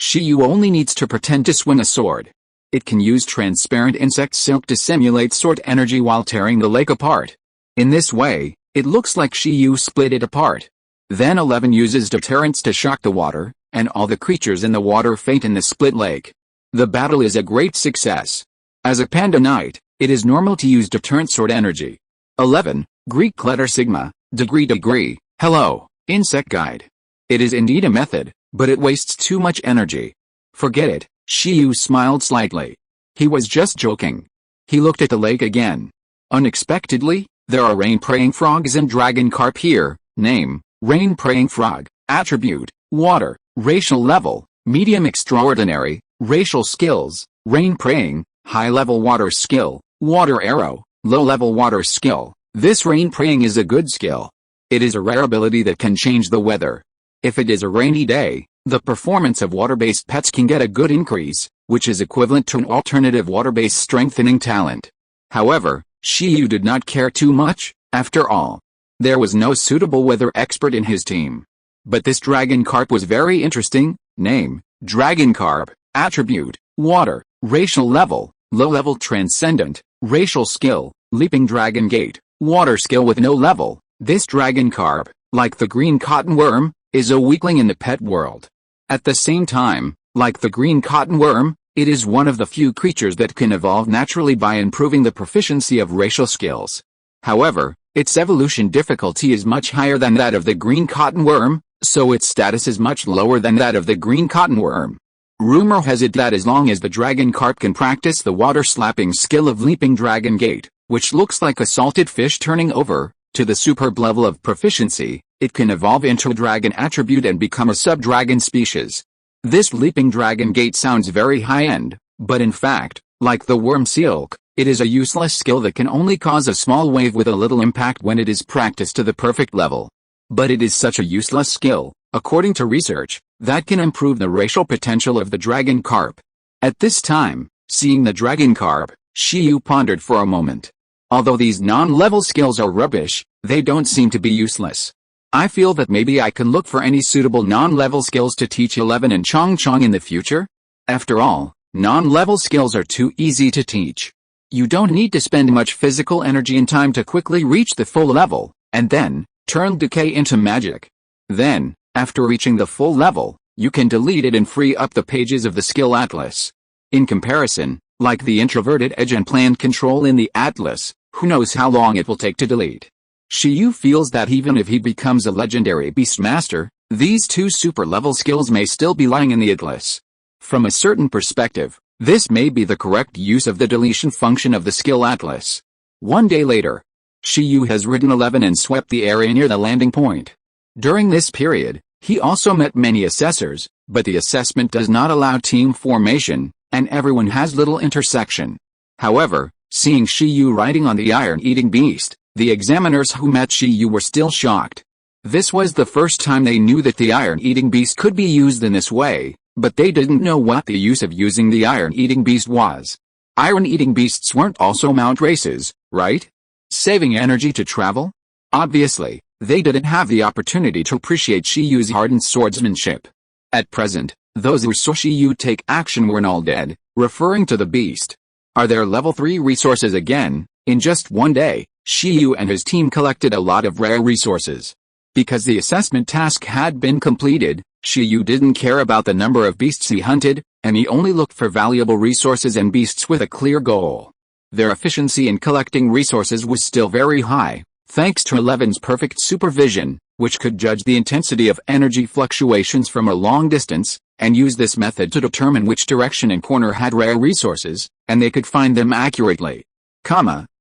Shiyu only needs to pretend to swing a sword. It can use transparent insect silk to simulate sword energy while tearing the lake apart. In this way, it looks like Shiyu split it apart. Then 11 uses deterrence to shock the water, and all the creatures in the water faint in the split lake. The battle is a great success. As a panda knight, it is normal to use deterrent sword energy. 11. Greek letter sigma. Degree. Hello, insect guide. It is indeed a method, but it wastes too much energy. Forget it, Shiyu smiled slightly. He was just joking. He looked at the lake again. Unexpectedly, there are rain-praying frogs and dragon carp here. Name, rain-praying frog. Attribute, water. Racial level, medium extraordinary. Racial skills, rain-praying. High-level water skill, water arrow. Low-level water skill. This rain-praying is a good skill. It is a rare ability that can change the weather. If it is a rainy day, the performance of water-based pets can get a good increase, which is equivalent to an alternative water-based strengthening talent. However, Shiyu did not care too much, after all. There was no suitable weather expert in his team. But this dragon carp was very interesting. Name, dragon carp. Attribute, water. Racial level, low-level transcendent. Racial skill, leaping dragon gate. Water skill with no level. This dragon carp, like the green cotton worm, is a weakling in the pet world. At the same time, like the green cotton worm, it is one of the few creatures that can evolve naturally by improving the proficiency of racial skills. However, its evolution difficulty is much higher than that of the green cotton worm, so its status is much lower than that of the green cotton worm. Rumor has it that as long as the dragon carp can practice the water-slapping skill of leaping dragon gate, which looks like a salted fish turning over, to the superb level of proficiency, it can evolve into a dragon attribute and become a sub-dragon species. This leaping dragon gate sounds very high-end, but in fact, like the worm silk, it is a useless skill that can only cause a small wave with a little impact when it is practiced to the perfect level. But it is such a useless skill, according to research, that can improve the racial potential of the dragon carp. At this time, seeing the dragon carp, Shiyu pondered for a moment. Although these non-level skills are rubbish, they don't seem to be useless. I feel that maybe I can look for any suitable non-level skills to teach 11 and Chong Chong in the future. After all, non-level skills are too easy to teach. You don't need to spend much physical energy and time to quickly reach the full level, and then turn decay into magic. Then, after reaching the full level, you can delete it and free up the pages of the skill atlas. In comparison, like the introverted edge and planned control in the atlas, who knows how long it will take to delete. Shiyu feels that even if he becomes a legendary beastmaster, these two super-level skills may still be lying in the atlas. From a certain perspective, this may be the correct use of the deletion function of the skill atlas. One day later, Shiyu has ridden 11 and swept the area near the landing point. During this period, he also met many assessors, but the assessment does not allow team formation, and everyone has little intersection. However, seeing Shiyu riding on the iron-eating beast, the examiners who met Shiyu were still shocked. This was the first time they knew that the iron-eating beast could be used in this way, but they didn't know what the use of using the iron-eating beast was. Iron-eating beasts weren't also mount races, right? Saving energy to travel? Obviously, they didn't have the opportunity to appreciate Shiyu's hardened swordsmanship. At present, those who saw Shiyu take action were all dead, referring to the beast. Are there level 3 resources again? In just one day, Shiyu and his team collected a lot of rare resources. Because the assessment task had been completed, Shiyu didn't care about the number of beasts he hunted, and he only looked for valuable resources and beasts with a clear goal. Their efficiency in collecting resources was still very high, thanks to 11's perfect supervision, which could judge the intensity of energy fluctuations from a long distance, and use this method to determine which direction and corner had rare resources, and they could find them accurately.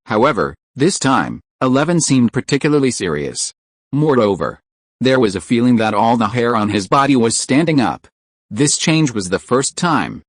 However, this time, 11 seemed particularly serious. Moreover, there was a feeling that all the hair on his body was standing up. This change was the first time.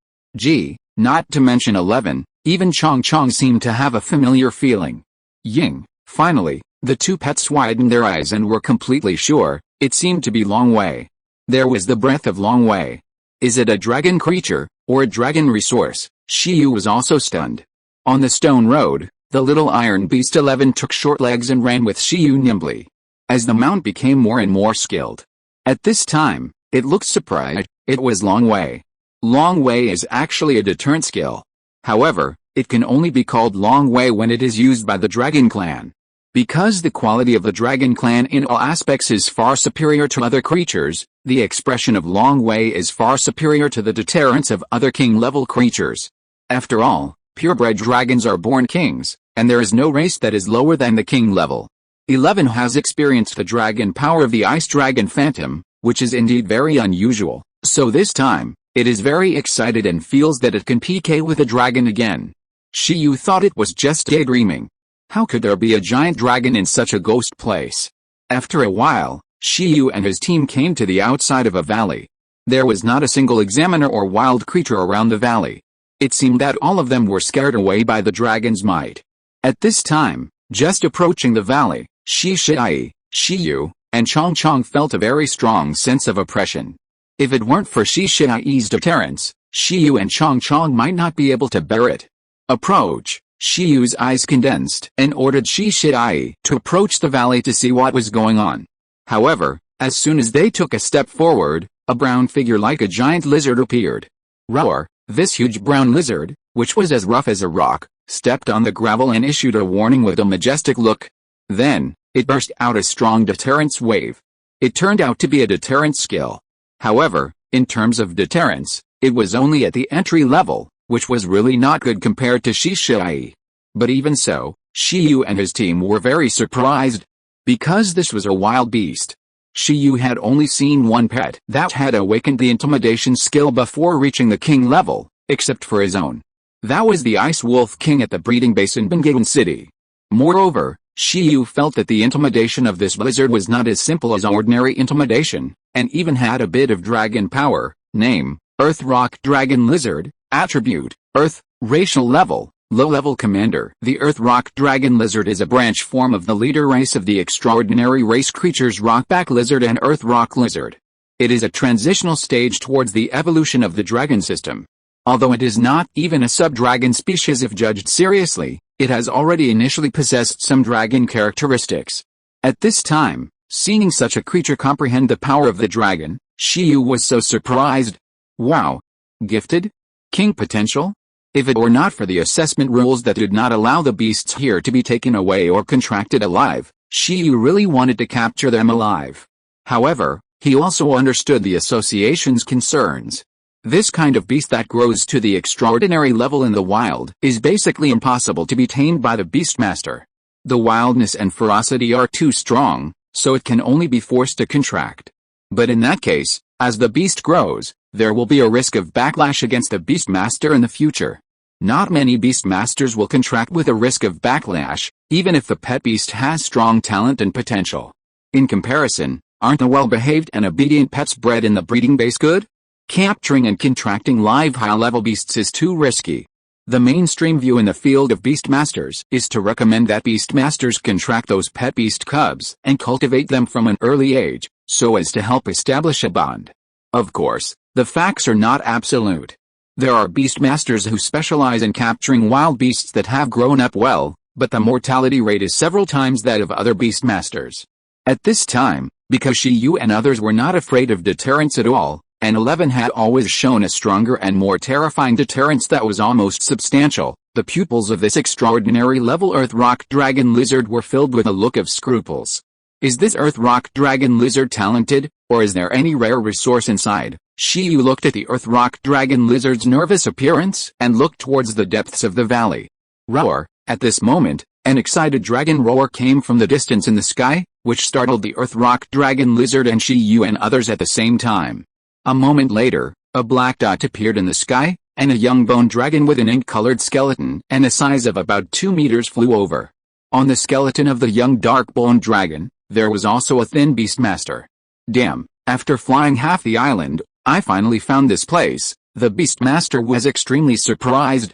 Not to mention 11, even Chong Chong seemed to have a familiar feeling. Ying. Finally, the two pets widened their eyes and were completely sure, it seemed to be Long Wei. There was the breath of Long Wei. Is it a dragon creature, or a dragon resource? Shiyu was also stunned. On the stone road, the little iron beast 11 took short legs and ran with Shiyu nimbly. As the mount became more and more skilled. At this time, it looked surprised, it was Long Wei. Long Wei is actually a deterrent skill. However, it can only be called Long Wei when it is used by the Dragon Clan. Because the quality of the Dragon Clan in all aspects is far superior to other creatures, the expression of Long Wei is far superior to the deterrence of other king-level creatures. After all, purebred dragons are born kings, and there is no race that is lower than the king level. 11 has experienced the dragon power of the Ice Dragon Phantom, which is indeed very unusual, so this time, it is very excited and feels that it can PK with a dragon again. Shiyu thought it was just daydreaming. How could there be a giant dragon in such a ghost place? After a while, Shiyu and his team came to the outside of a valley. There was not a single examiner or wild creature around the valley. It seemed that all of them were scared away by the dragon's might. At this time, just approaching the valley, Shiyu, and Chong Chong felt a very strong sense of oppression. If it weren't for Shiyi's deterrence, Shiyu and Chong Chong might not be able to bear it. Approach. Shiyu's eyes condensed and ordered Shiyi to approach the valley to see what was going on. However, as soon as they took a step forward, a brown figure like a giant lizard appeared. Roar! This huge brown lizard, which was as rough as a rock, stepped on the gravel and issued a warning with a majestic look. Then, it burst out a strong deterrence wave. It turned out to be a deterrence skill. However, in terms of deterrence, it was only at the entry level, which was really not good compared to Shiyi. But even so, Shiyu and his team were very surprised. Because this was a wild beast. Shiyu had only seen one pet that had awakened the intimidation skill before reaching the king level, except for his own. That was the Ice Wolf King at the breeding base in Bengawan City. Moreover, Shiyu felt that the intimidation of this lizard was not as simple as ordinary intimidation, and even had a bit of dragon power. Name, Earth Rock Dragon Lizard, attribute, Earth, racial level, Low-level commander. The Earth Rock Dragon Lizard is a branch form of the leader race of the extraordinary race creatures Rockback Lizard and Earth Rock Lizard. It is a transitional stage towards the evolution of the dragon system. Although it is not even a sub-dragon species if judged seriously, it has already initially possessed some dragon characteristics. At this time, seeing such a creature comprehend the power of the dragon, Shiyu was so surprised. Wow! Gifted? King potential? If it were not for the assessment rules that did not allow the beasts here to be taken away or contracted alive, Shiyu really wanted to capture them alive. However, he also understood the association's concerns. This kind of beast that grows to the extraordinary level in the wild is basically impossible to be tamed by the Beastmaster. The wildness and ferocity are too strong, so it can only be forced to contract. But in that case, as the beast grows, there will be a risk of backlash against the Beastmaster in the future. Not many Beastmasters will contract with a risk of backlash, even if the pet beast has strong talent and potential. In comparison, aren't the well-behaved and obedient pets bred in the breeding base good? Capturing and contracting live high-level beasts is too risky. The mainstream view in the field of Beastmasters is to recommend that Beastmasters contract those pet beast cubs and cultivate them from an early age, so as to help establish a bond. Of course, the facts are not absolute. There are Beastmasters who specialize in capturing wild beasts that have grown up well, but the mortality rate is several times that of other Beastmasters. At this time, because Shiyu and others were not afraid of deterrence at all, and 11 had always shown a stronger and more terrifying deterrence that was almost substantial, the pupils of this extraordinary level Earth Rock Dragon Lizard were filled with a look of scruples. Is this Earth Rock Dragon Lizard talented, or is there any rare resource inside? Shiyu looked at the Earth Rock Dragon Lizard's nervous appearance and looked towards the depths of the valley. Roar! At this moment, an excited dragon roar came from the distance in the sky, which startled the Earth Rock Dragon Lizard and Shiyu and others at the same time. A moment later, a black dot appeared in the sky, and a young bone dragon with an ink-colored skeleton and a size of about 2 meters flew over. On the skeleton of the young dark bone dragon, there was also a thin Beastmaster. Damn, after flying half the island, I finally found this place. The Beastmaster was extremely surprised.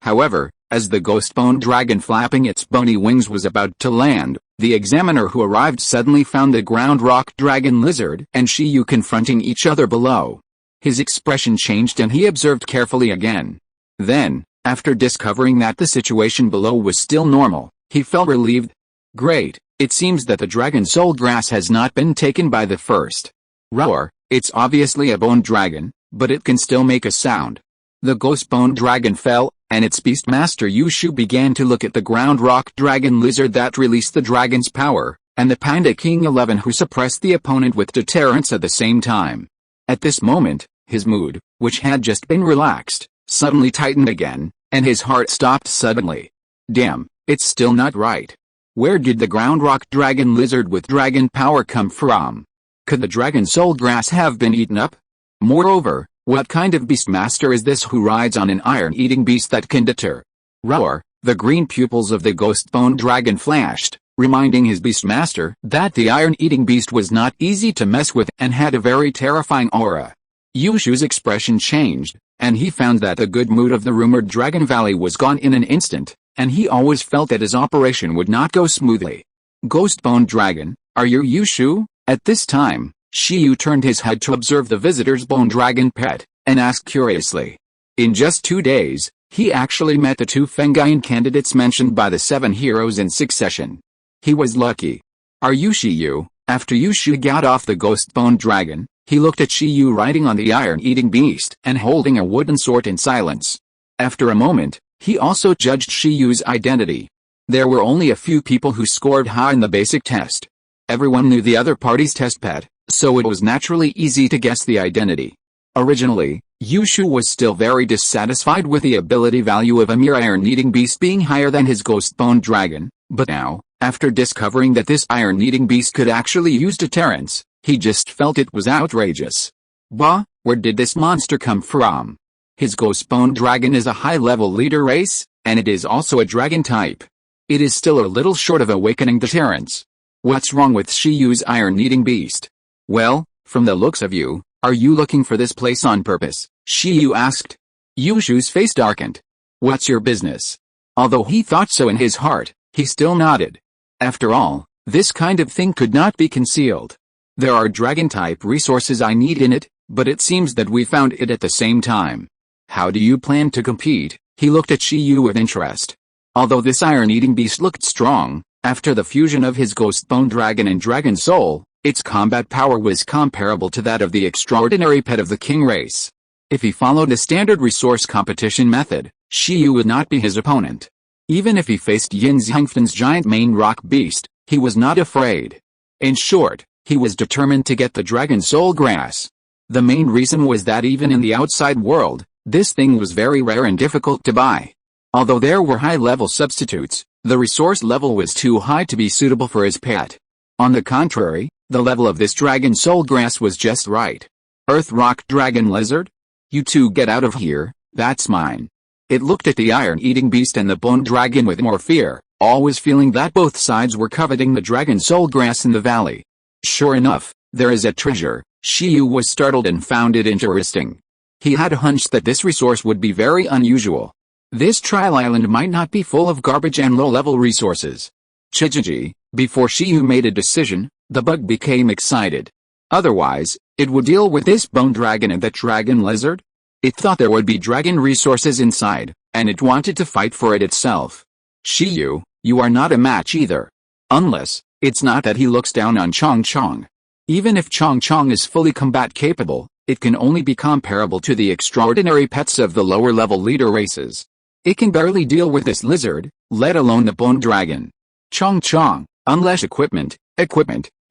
However, as the ghost bone dragon flapping its bony wings was about to land, the examiner who arrived suddenly found the ground rock dragon lizard and Shiyu confronting each other below. His expression changed and he observed carefully again. Then, after discovering that the situation below was still normal, he felt relieved. Great, it seems that the dragon soul grass has not been taken by the first. Roar, it's obviously a bone dragon, but it can still make a sound. The ghost bone dragon fell, and its Beastmaster Yushu began to look at the ground rock dragon lizard that released the dragon's power, and the Panda King 11 who suppressed the opponent with deterrence at the same time. At this moment, his mood, which had just been relaxed, suddenly tightened again, and his heart stopped suddenly. Damn, it's still not right. Where did the ground rock dragon lizard with dragon power come from? Could the dragon soul grass have been eaten up? Moreover, what kind of Beastmaster is this who rides on an iron-eating beast that can deter? Roar! The green pupils of the ghost bone dragon flashed, reminding his Beastmaster that the iron-eating beast was not easy to mess with and had a very terrifying aura. Yushu's expression changed, and he found that the good mood of the rumored Dragon Valley was gone in an instant, and he always felt that his operation would not go smoothly. Ghost bone dragon, are you Yushu? At this time, Shiyu turned his head to observe the visitor's bone dragon pet, and asked curiously. In just 2 days, he actually met the 2 Fengyun candidates mentioned by the 7 heroes in succession. He was lucky. Are you Shiyu? After Yushu got off the ghost bone dragon, he looked at Shiyu riding on the iron-eating beast and holding a wooden sword in silence. After a moment, he also judged Shiyu's identity. There were only a few people who scored high in the basic test. Everyone knew the other party's test pet, so it was naturally easy to guess the identity. Originally, Yushu was still very dissatisfied with the ability value of a mere iron-eating beast being higher than his ghost bone dragon, but now, after discovering that this iron-eating beast could actually use deterrence, he just felt it was outrageous. Bah, where did this monster come from? His ghost bone dragon is a high-level leader race, and it is also a dragon type. It is still a little short of awakening deterrence. What's wrong with Shiyu's iron-eating beast? Well, from the looks of you, are you looking for this place on purpose? Shiyu asked. Yushu's face darkened. What's your business? Although he thought so in his heart, he still nodded. After all, this kind of thing could not be concealed. There are dragon-type resources I need in it, but it seems that we found it at the same time. How do you plan to compete? He looked at Shiyu with interest. Although this iron-eating beast looked strong, after the fusion of his ghost bone dragon and dragon soul, its combat power was comparable to that of the extraordinary pet of the king race. If he followed a standard resource competition method, Shiyu would not be his opponent. Even if he faced Yin Zhangfen's giant main rock beast, he was not afraid. In short, he was determined to get the dragon soul grass. The main reason was that even in the outside world, this thing was very rare and difficult to buy. Although there were high-level substitutes, the resource level was too high to be suitable for his pet. On the contrary, the level of this dragon soul grass was just right. Earth rock dragon lizard? You two get out of here, that's mine. It looked at the iron-eating beast and the bone dragon with more fear, always feeling that both sides were coveting the dragon soul grass in the valley. Sure enough, there is a treasure. Shiyu was startled and found it interesting. He had a hunch that this resource would be very unusual. This trial island might not be full of garbage and low-level resources. Chijiji, before Shiyu made a decision, the bug became excited. Otherwise, it would deal with this bone dragon and that dragon lizard? It thought there would be dragon resources inside, and it wanted to fight for it itself. Shiyu, you are not a match either. Unless, it's not that he looks down on Chong Chong. Even if Chong Chong is fully combat capable, it can only be comparable to the extraordinary pets of the lower-level leader races. It can barely deal with this lizard, let alone the bone dragon. Chong Chong, unless equipment.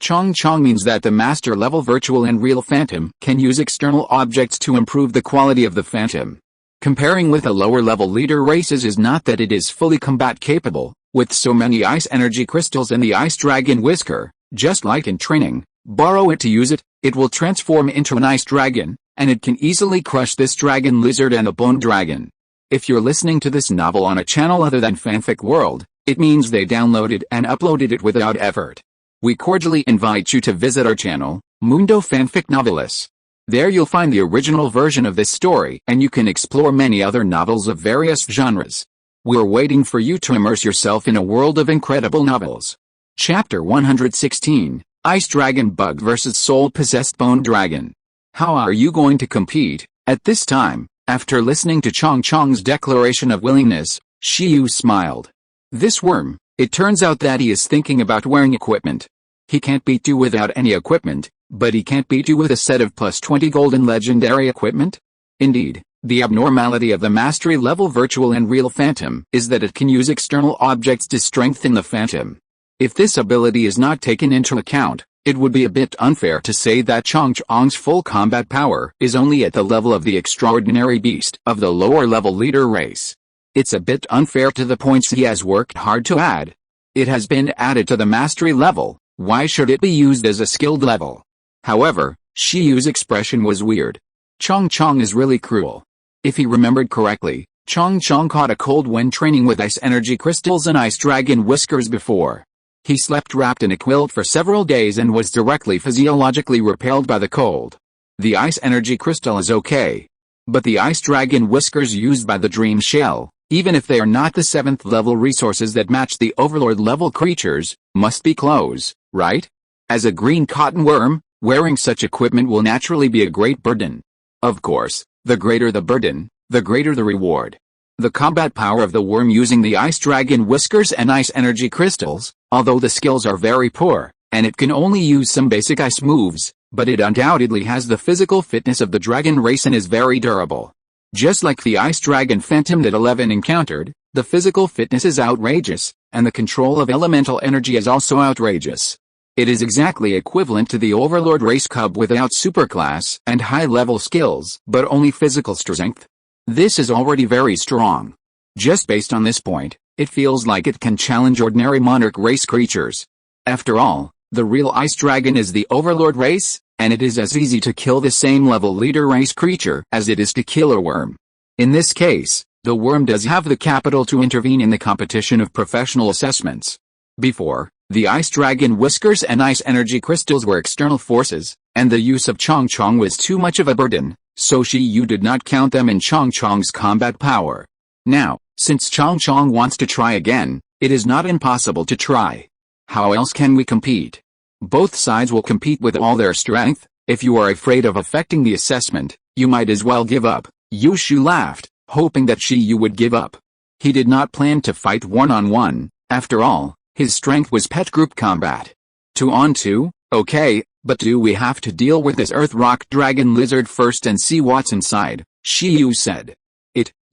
Chong Chong means that the master-level virtual and real phantom can use external objects to improve the quality of the phantom. Comparing with the lower-level leader races is not that it is fully combat capable, with so many ice energy crystals and the ice dragon whisker, just like in training. Borrow it to use it, it will transform into an ice dragon, and it can easily crush this dragon lizard and the bone dragon. If you're listening to this novel on a channel other than Fanfic World, it means they downloaded and uploaded it without effort. We cordially invite you to visit our channel, Mundo Fanfic Novelis. There you'll find the original version of this story and you can explore many other novels of various genres. We're waiting for you to immerse yourself in a world of incredible novels. Chapter 116. Ice Dragon Bug vs. Soul-Possessed Bone Dragon. How are you going to compete? At this time, after listening to Chong Chong's declaration of willingness, Shiyu smiled. This worm, it turns out that he is thinking about wearing equipment. He can't beat you without any equipment, but he can't beat you with a set of +20 golden legendary equipment? Indeed, the abnormality of the mastery level virtual and real phantom is that it can use external objects to strengthen the phantom. If this ability is not taken into account, it would be a bit unfair to say that Chong Chong's full combat power is only at the level of the extraordinary beast of the lower-level leader race. It's a bit unfair to the points he has worked hard to add. It has been added to the mastery level, why should it be used as a skilled level? However, Shiyu's expression was weird. Chong Chong is really cruel. If he remembered correctly, Chong Chong caught a cold when training with ice energy crystals and ice dragon whiskers before. He slept wrapped in a quilt for several days and was directly physiologically repelled by the cold. The ice energy crystal is okay. But the ice dragon whiskers used by the dream shell, even if they are not the 7th level resources that match the overlord level creatures, must be close, right? As a green cotton worm, wearing such equipment will naturally be a great burden. Of course, the greater the burden, the greater the reward. The combat power of the worm using the ice dragon whiskers and ice energy crystals, although the skills are very poor, and it can only use some basic ice moves, but it undoubtedly has the physical fitness of the dragon race and is very durable. Just like the ice dragon phantom that 11 encountered, the physical fitness is outrageous, and the control of elemental energy is also outrageous. It is exactly equivalent to the overlord race cub without superclass and high-level skills, but only physical strength. This is already very strong. Just based on this point, it feels like it can challenge ordinary monarch race creatures. After all, the real ice dragon is the overlord race, and it is as easy to kill the same level leader race creature as it is to kill a worm. In this case, the worm does have the capital to intervene in the competition of professional assessments. Before, the ice dragon whiskers and ice energy crystals were external forces, and the use of Chong Chong was too much of a burden, so Shiyu did not count them in Chong Chong's combat power. Now, Since Chong Chong wants to try again, it is not impossible to try. How else can we compete? Both sides will compete with all their strength. If you are afraid of affecting the assessment, you might as well give up. Yushu laughed, hoping that Shiyu would give up. He did not plan to fight one-on-one. After all, his strength was pet group combat. 2-on-2, okay, but do we have to deal with this Earth Rock Dragon Lizard first and see what's inside? Shiyu said.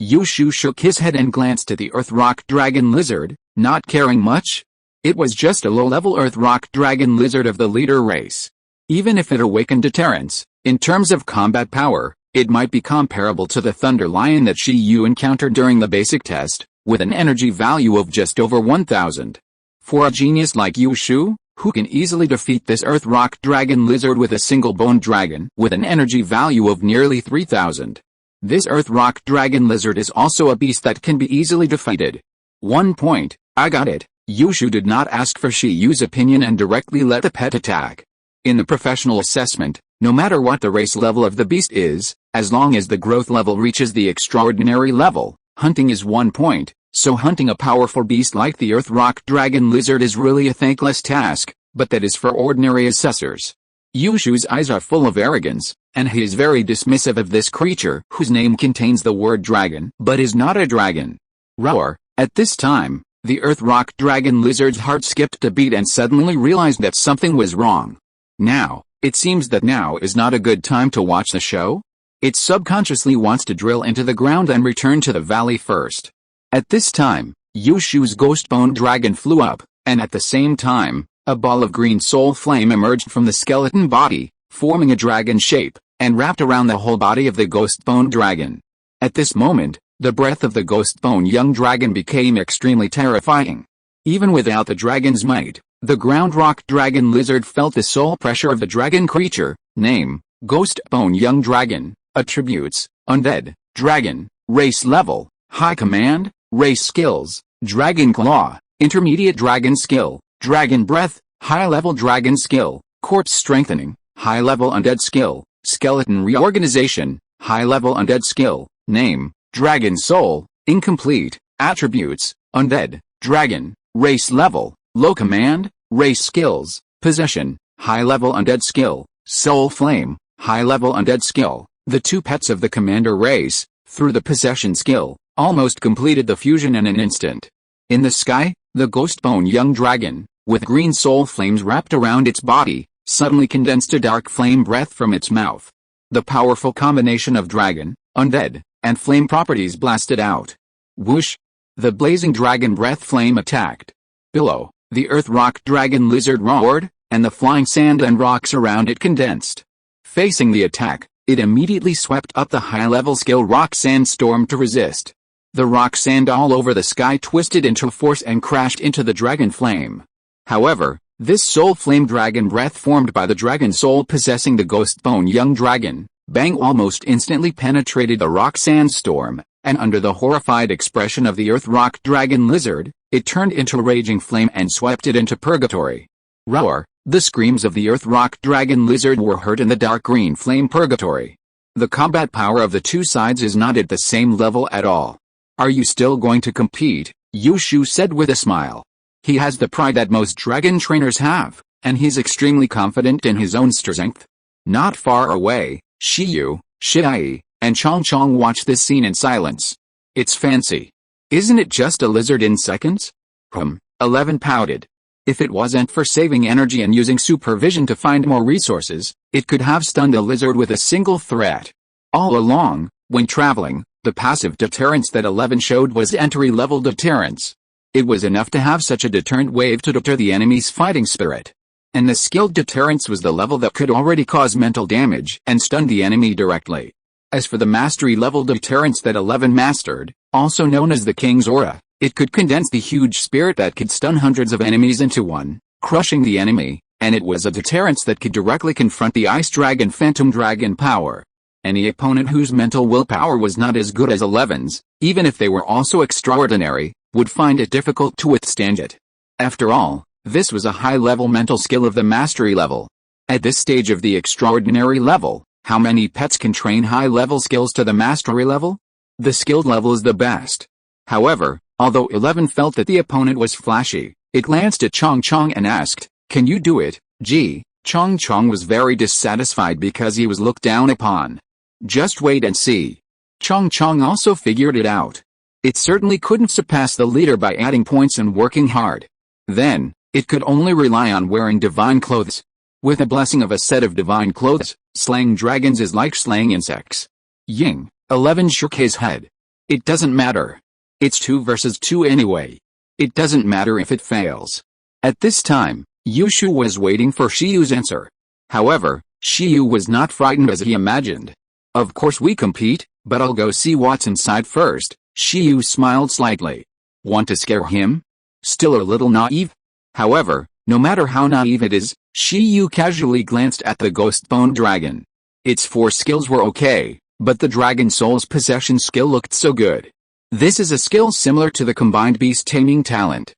Yushu shook his head and glanced at the Earth Rock Dragon Lizard, not caring much. It was just a low-level Earth Rock Dragon Lizard of the leader race. Even if it awakened deterrence, in terms of combat power, it might be comparable to the Thunder Lion that Shiyu encountered during the basic test, with an energy value of just over 1,000. For a genius like Yushu, who can easily defeat this Earth Rock Dragon Lizard with a single bone dragon with an energy value of nearly 3,000. This Earth Rock Dragon Lizard is also a beast that can be easily defeated. 1 point, I got it. Yushu did not ask for Shiyu's opinion and directly let the pet attack. In the professional assessment, no matter what the race level of the beast is, as long as the growth level reaches the extraordinary level, hunting is 1 point, so hunting a powerful beast like the Earth Rock Dragon Lizard is really a thankless task, but that is for ordinary assessors. Yushu's eyes are full of arrogance, and he is very dismissive of this creature whose name contains the word dragon but is not a dragon. Roar. At this time, the Earth Rock Dragon Lizard's heart skipped a beat and suddenly realized that something was wrong. Now, it seems that now is not a good time to watch the show. It subconsciously wants to drill into the ground and return to the valley first. At this time, Yushu's ghost bone dragon flew up, and at the same time, a ball of green soul flame emerged from the skeleton body, forming a dragon shape, and wrapped around the whole body of the ghost bone dragon. At this moment, the breath of the ghost bone young dragon became extremely terrifying. Even without the dragon's might, the ground rock dragon lizard felt the soul pressure of the dragon creature. Name, Ghost Bone Young Dragon. Attributes, Undead, Dragon. Race level, High Command. Race skills, Dragon Claw, Intermediate Dragon Skill, Dragon Breath, High Level Dragon Skill, Corpse Strengthening, High Level Undead Skill, Skeleton Reorganization, High Level Undead Skill. Name, Dragon Soul. Incomplete. Attributes, Undead, Dragon. Race level, Low Command. Race skills, Possession, High Level Undead Skill, Soul Flame, High Level Undead Skill. The two pets of the commander race, through the Possession skill, almost completed the fusion in an instant. In the sky, the Ghostbone young dragon, with green soul flames wrapped around its body, suddenly condensed a dark flame breath from its mouth. The powerful combination of dragon, undead, and flame properties blasted out. Whoosh! The blazing dragon breath flame attacked. Below, the earth rock dragon lizard roared, and the flying sand and rocks around it condensed. Facing the attack, it immediately swept up the high-level skill rock sandstorm to resist. The rock sand all over the sky twisted into force and crashed into the dragon flame. However, this soul flame dragon breath formed by the dragon soul possessing the Ghostbone young dragon, bang almost instantly penetrated the rock sandstorm, and under the horrified expression of the earth rock dragon lizard, it turned into a raging flame and swept it into purgatory. Roar! The screams of the earth rock dragon lizard were heard in the dark green flame purgatory. The combat power of the two sides is not at the same level at all. Are you still going to compete? Yushu said with a smile. He has the pride that most dragon trainers have, and he's extremely confident in his own strength. Not far away, Shiyu, Shiai, and Chong watch this scene in silence. It's fancy. Isn't it just a lizard in seconds? 11 pouted. If it wasn't for saving energy and using supervision to find more resources, it could have stunned a lizard with a single threat. All along, when traveling, the passive deterrence that 11 showed was entry-level deterrence. It was enough to have such a deterrent wave to deter the enemy's fighting spirit. And the skilled deterrence was the level that could already cause mental damage and stun the enemy directly. As for the mastery-level deterrence that 11 mastered, also known as the King's Aura, it could condense the huge spirit that could stun hundreds of enemies into one, crushing the enemy, and it was a deterrence that could directly confront the Ice Dragon Phantom Dragon power. Any opponent whose mental willpower was not as good as 11's, even if they were also extraordinary, would find it difficult to withstand it. After all, this was a high-level mental skill of the mastery level. At this stage of the extraordinary level, how many pets can train high-level skills to the mastery level? The skilled level is the best. However, although 11 felt that the opponent was flashy, it glanced at Chong Chong and asked, "Can you do it, G?" Chong Chong was very dissatisfied because he was looked down upon. "Just wait and see." Chong Chong also figured it out. It certainly couldn't surpass the leader by adding points and working hard. Then, it could only rely on wearing divine clothes. With the blessing of a set of divine clothes, slaying dragons is like slaying insects. Ying, 11 shook his head. It doesn't matter. It's 2 versus 2 anyway. It doesn't matter if it fails. At this time, Yushu was waiting for Shiyu's answer. However, Shiyu was not frightened as he imagined. "Of course we compete, but I'll go see what's inside first." Shiyu smiled slightly. Want to scare him? Still a little naive? However, no matter how naive it is, Shiyu casually glanced at the ghost bone dragon. Its 4 skills were okay, but the dragon soul's possession skill looked so good. This is a skill similar to the combined beast taming talent.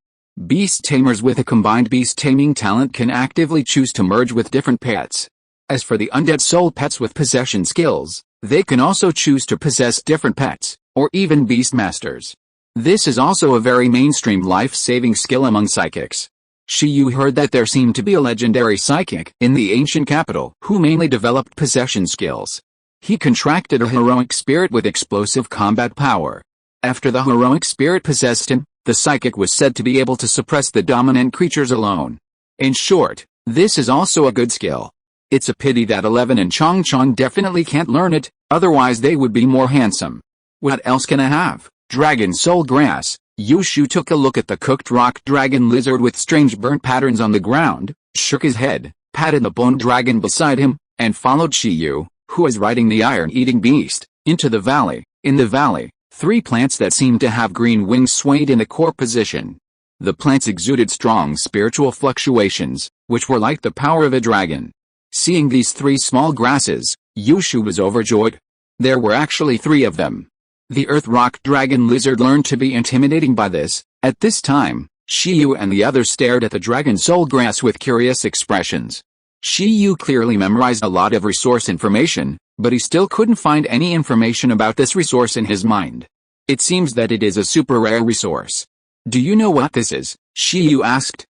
Beast tamers with a combined beast taming talent can actively choose to merge with different pets. As for the undead soul pets with possession skills, they can also choose to possess different pets, or even beast masters. This is also a very mainstream life-saving skill among psychics. Shiyu heard that there seemed to be a legendary psychic in the ancient capital who mainly developed possession skills. He contracted a heroic spirit with explosive combat power. After the heroic spirit possessed him, the psychic was said to be able to suppress the dominant creatures alone. In short, this is also a good skill. It's a pity that 11 and Chong Chong definitely can't learn it, otherwise they would be more handsome. What else can I have? Dragon soul grass. Yushu took a look at the cooked rock dragon lizard with strange burnt patterns on the ground, shook his head, patted the bone dragon beside him, and followed Shiyu, who was riding the iron-eating beast, into the valley. In the valley, 3 plants that seemed to have green wings swayed in a core position. The plants exuded strong spiritual fluctuations, which were like the power of a dragon. Seeing these 3 small grasses, Yushu was overjoyed. There were actually 3 of them. The earth rock dragon lizard learned to be intimidating by this. At this time, Shiyu and the others stared at the dragon soul grass with curious expressions. Shiyu clearly memorized a lot of resource information, but he still couldn't find any information about this resource in his mind. It seems that it is a super rare resource. "Do you know what this is?" Shiyu asked.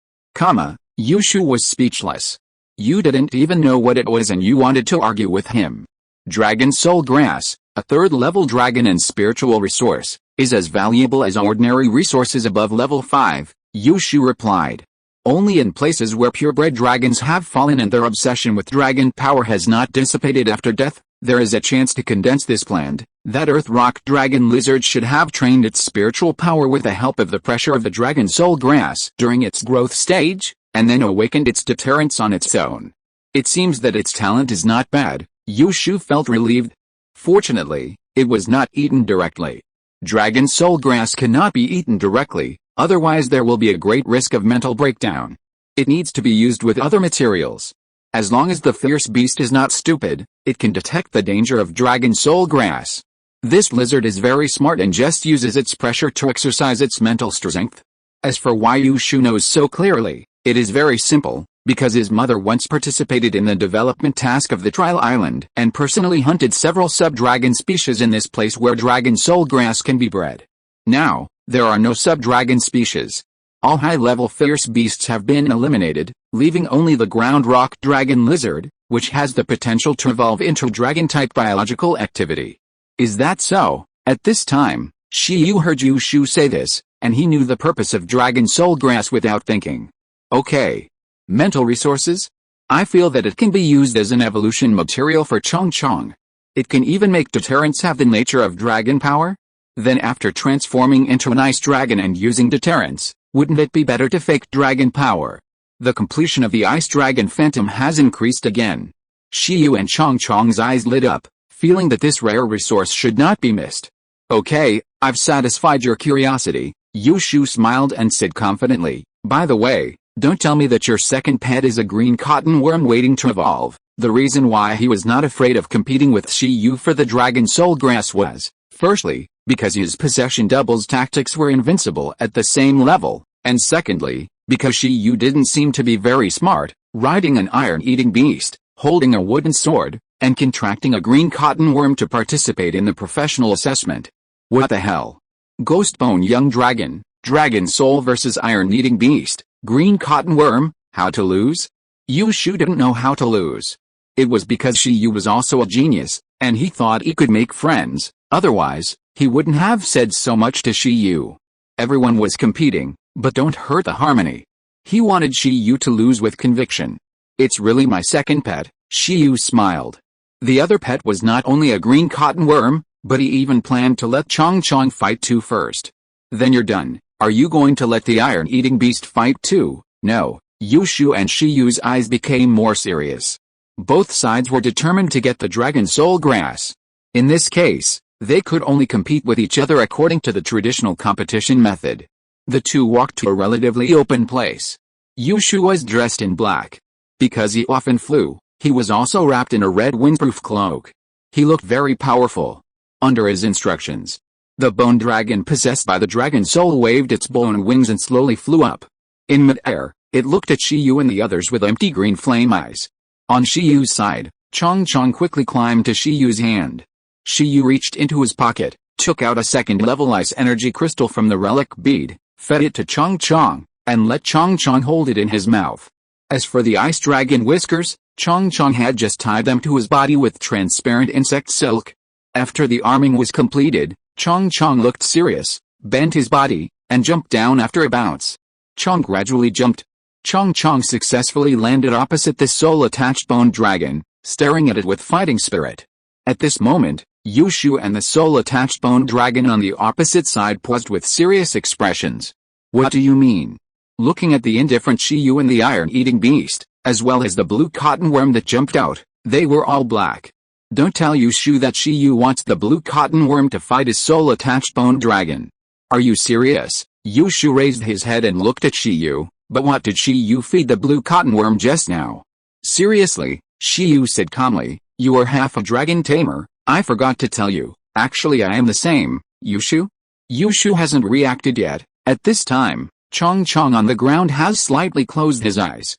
Yushu was speechless. You didn't even know what it was and you wanted to argue with him. Dragon soul grass, a 3rd-level dragon and spiritual resource, is as valuable as ordinary resources above level 5, Yushu replied. Only in places where purebred dragons have fallen and their obsession with dragon power has not dissipated after death, there is a chance to condense this plant. That earth rock dragon lizard should have trained its spiritual power with the help of the pressure of the dragon soul grass during its growth stage, and then awakened its deterrence on its own. It seems that its talent is not bad. Yushu felt relieved. Fortunately, it was not eaten directly. Dragon soul grass cannot be eaten directly, otherwise there will be a great risk of mental breakdown. It needs to be used with other materials. As long as the fierce beast is not stupid, it can detect the danger of dragon soul grass. This lizard is very smart and just uses its pressure to exercise its mental strength. As for why Yushu knows so clearly, it is very simple, because his mother once participated in the development task of the trial island and personally hunted several sub-dragon species in this place where dragon soul grass can be bred. Now, there are no sub-dragon species. All high-level fierce beasts have been eliminated, leaving only the ground rock dragon lizard, which has the potential to evolve into dragon-type biological activity. Is that so? At this time, Shiyu heard Yushu say this, and he knew the purpose of dragon soul grass without thinking. Okay. Mental resources? I feel that it can be used as an evolution material for Chong Chong. It can even make deterrence have the nature of dragon power? Then after transforming into an ice dragon and using deterrence, wouldn't it be better to fake dragon power? The completion of the ice dragon phantom has increased again. Shiyu and Chong Chong's eyes lit up, feeling that this rare resource should not be missed. Okay, I've satisfied your curiosity, Yushu smiled and said confidently. By the way, don't tell me that your second pet is a green cotton worm waiting to evolve. The reason why he was not afraid of competing with Shiyu for the dragon soul grass was, firstly, because his possession doubles tactics were invincible at the same level, and secondly, because Shiyu didn't seem to be very smart, riding an iron-eating beast, holding a wooden sword, and contracting a green cotton worm to participate in the professional assessment. What the hell? Ghostbone Young Dragon, Dragon Soul vs Iron Eating Beast, Green Cotton Worm, how to lose? Yushu didn't know how to lose. It was because Shiyu was also a genius, and he thought he could make friends, otherwise, he wouldn't have said so much to Shiyu. Everyone was competing, but don't hurt the harmony. He wanted Shiyu to lose with conviction. It's really my second pet, Shiyu smiled. The other pet was not only a green cotton worm, but he even planned to let Chong Chong fight too first. Then you're done. Are you going to let the iron-eating beast fight too? No. Yushu and Shiyu's eyes became more serious. Both sides were determined to get the Dragon Soul grass. In this case, they could only compete with each other according to the traditional competition method. The two walked to a relatively open place. Yushu was dressed in black. Because he often flew, he was also wrapped in a red windproof cloak. He looked very powerful. Under his instructions, the bone dragon possessed by the Dragon Soul waved its bone wings and slowly flew up. In mid-air, it looked at Shiyu and the others with empty green flame eyes. On Shiyu's side, Chong Chong quickly climbed to Shiyu's hand. Shiyu reached into his pocket, took out a second-level ice energy crystal from the relic bead, fed it to Chong Chong, and let Chong Chong hold it in his mouth. As for the ice dragon whiskers, Chong Chong had just tied them to his body with transparent insect silk. After the arming was completed, Chong Chong looked serious, bent his body, and jumped down after a bounce. Chong gradually jumped. Chong Chong successfully landed opposite the soul-attached bone dragon, staring at it with fighting spirit. At this moment, Yushu and the soul-attached bone dragon on the opposite side paused with serious expressions. What do you mean? Looking at the indifferent Shiyu and the iron-eating beast, as well as the blue cotton worm that jumped out, they were all black. Don't tell Yushu that Shiyu wants the blue cotton worm to fight his soul-attached bone dragon. Are you serious? Yushu raised his head and looked at Shiyu, but what did Shiyu feed the blue cotton worm just now? Seriously, Shiyu said calmly, you are half a dragon tamer, I forgot to tell you, actually I am the same, Yushu? Yushu hasn't reacted yet. At this time, Chong Chong on the ground has slightly closed his eyes.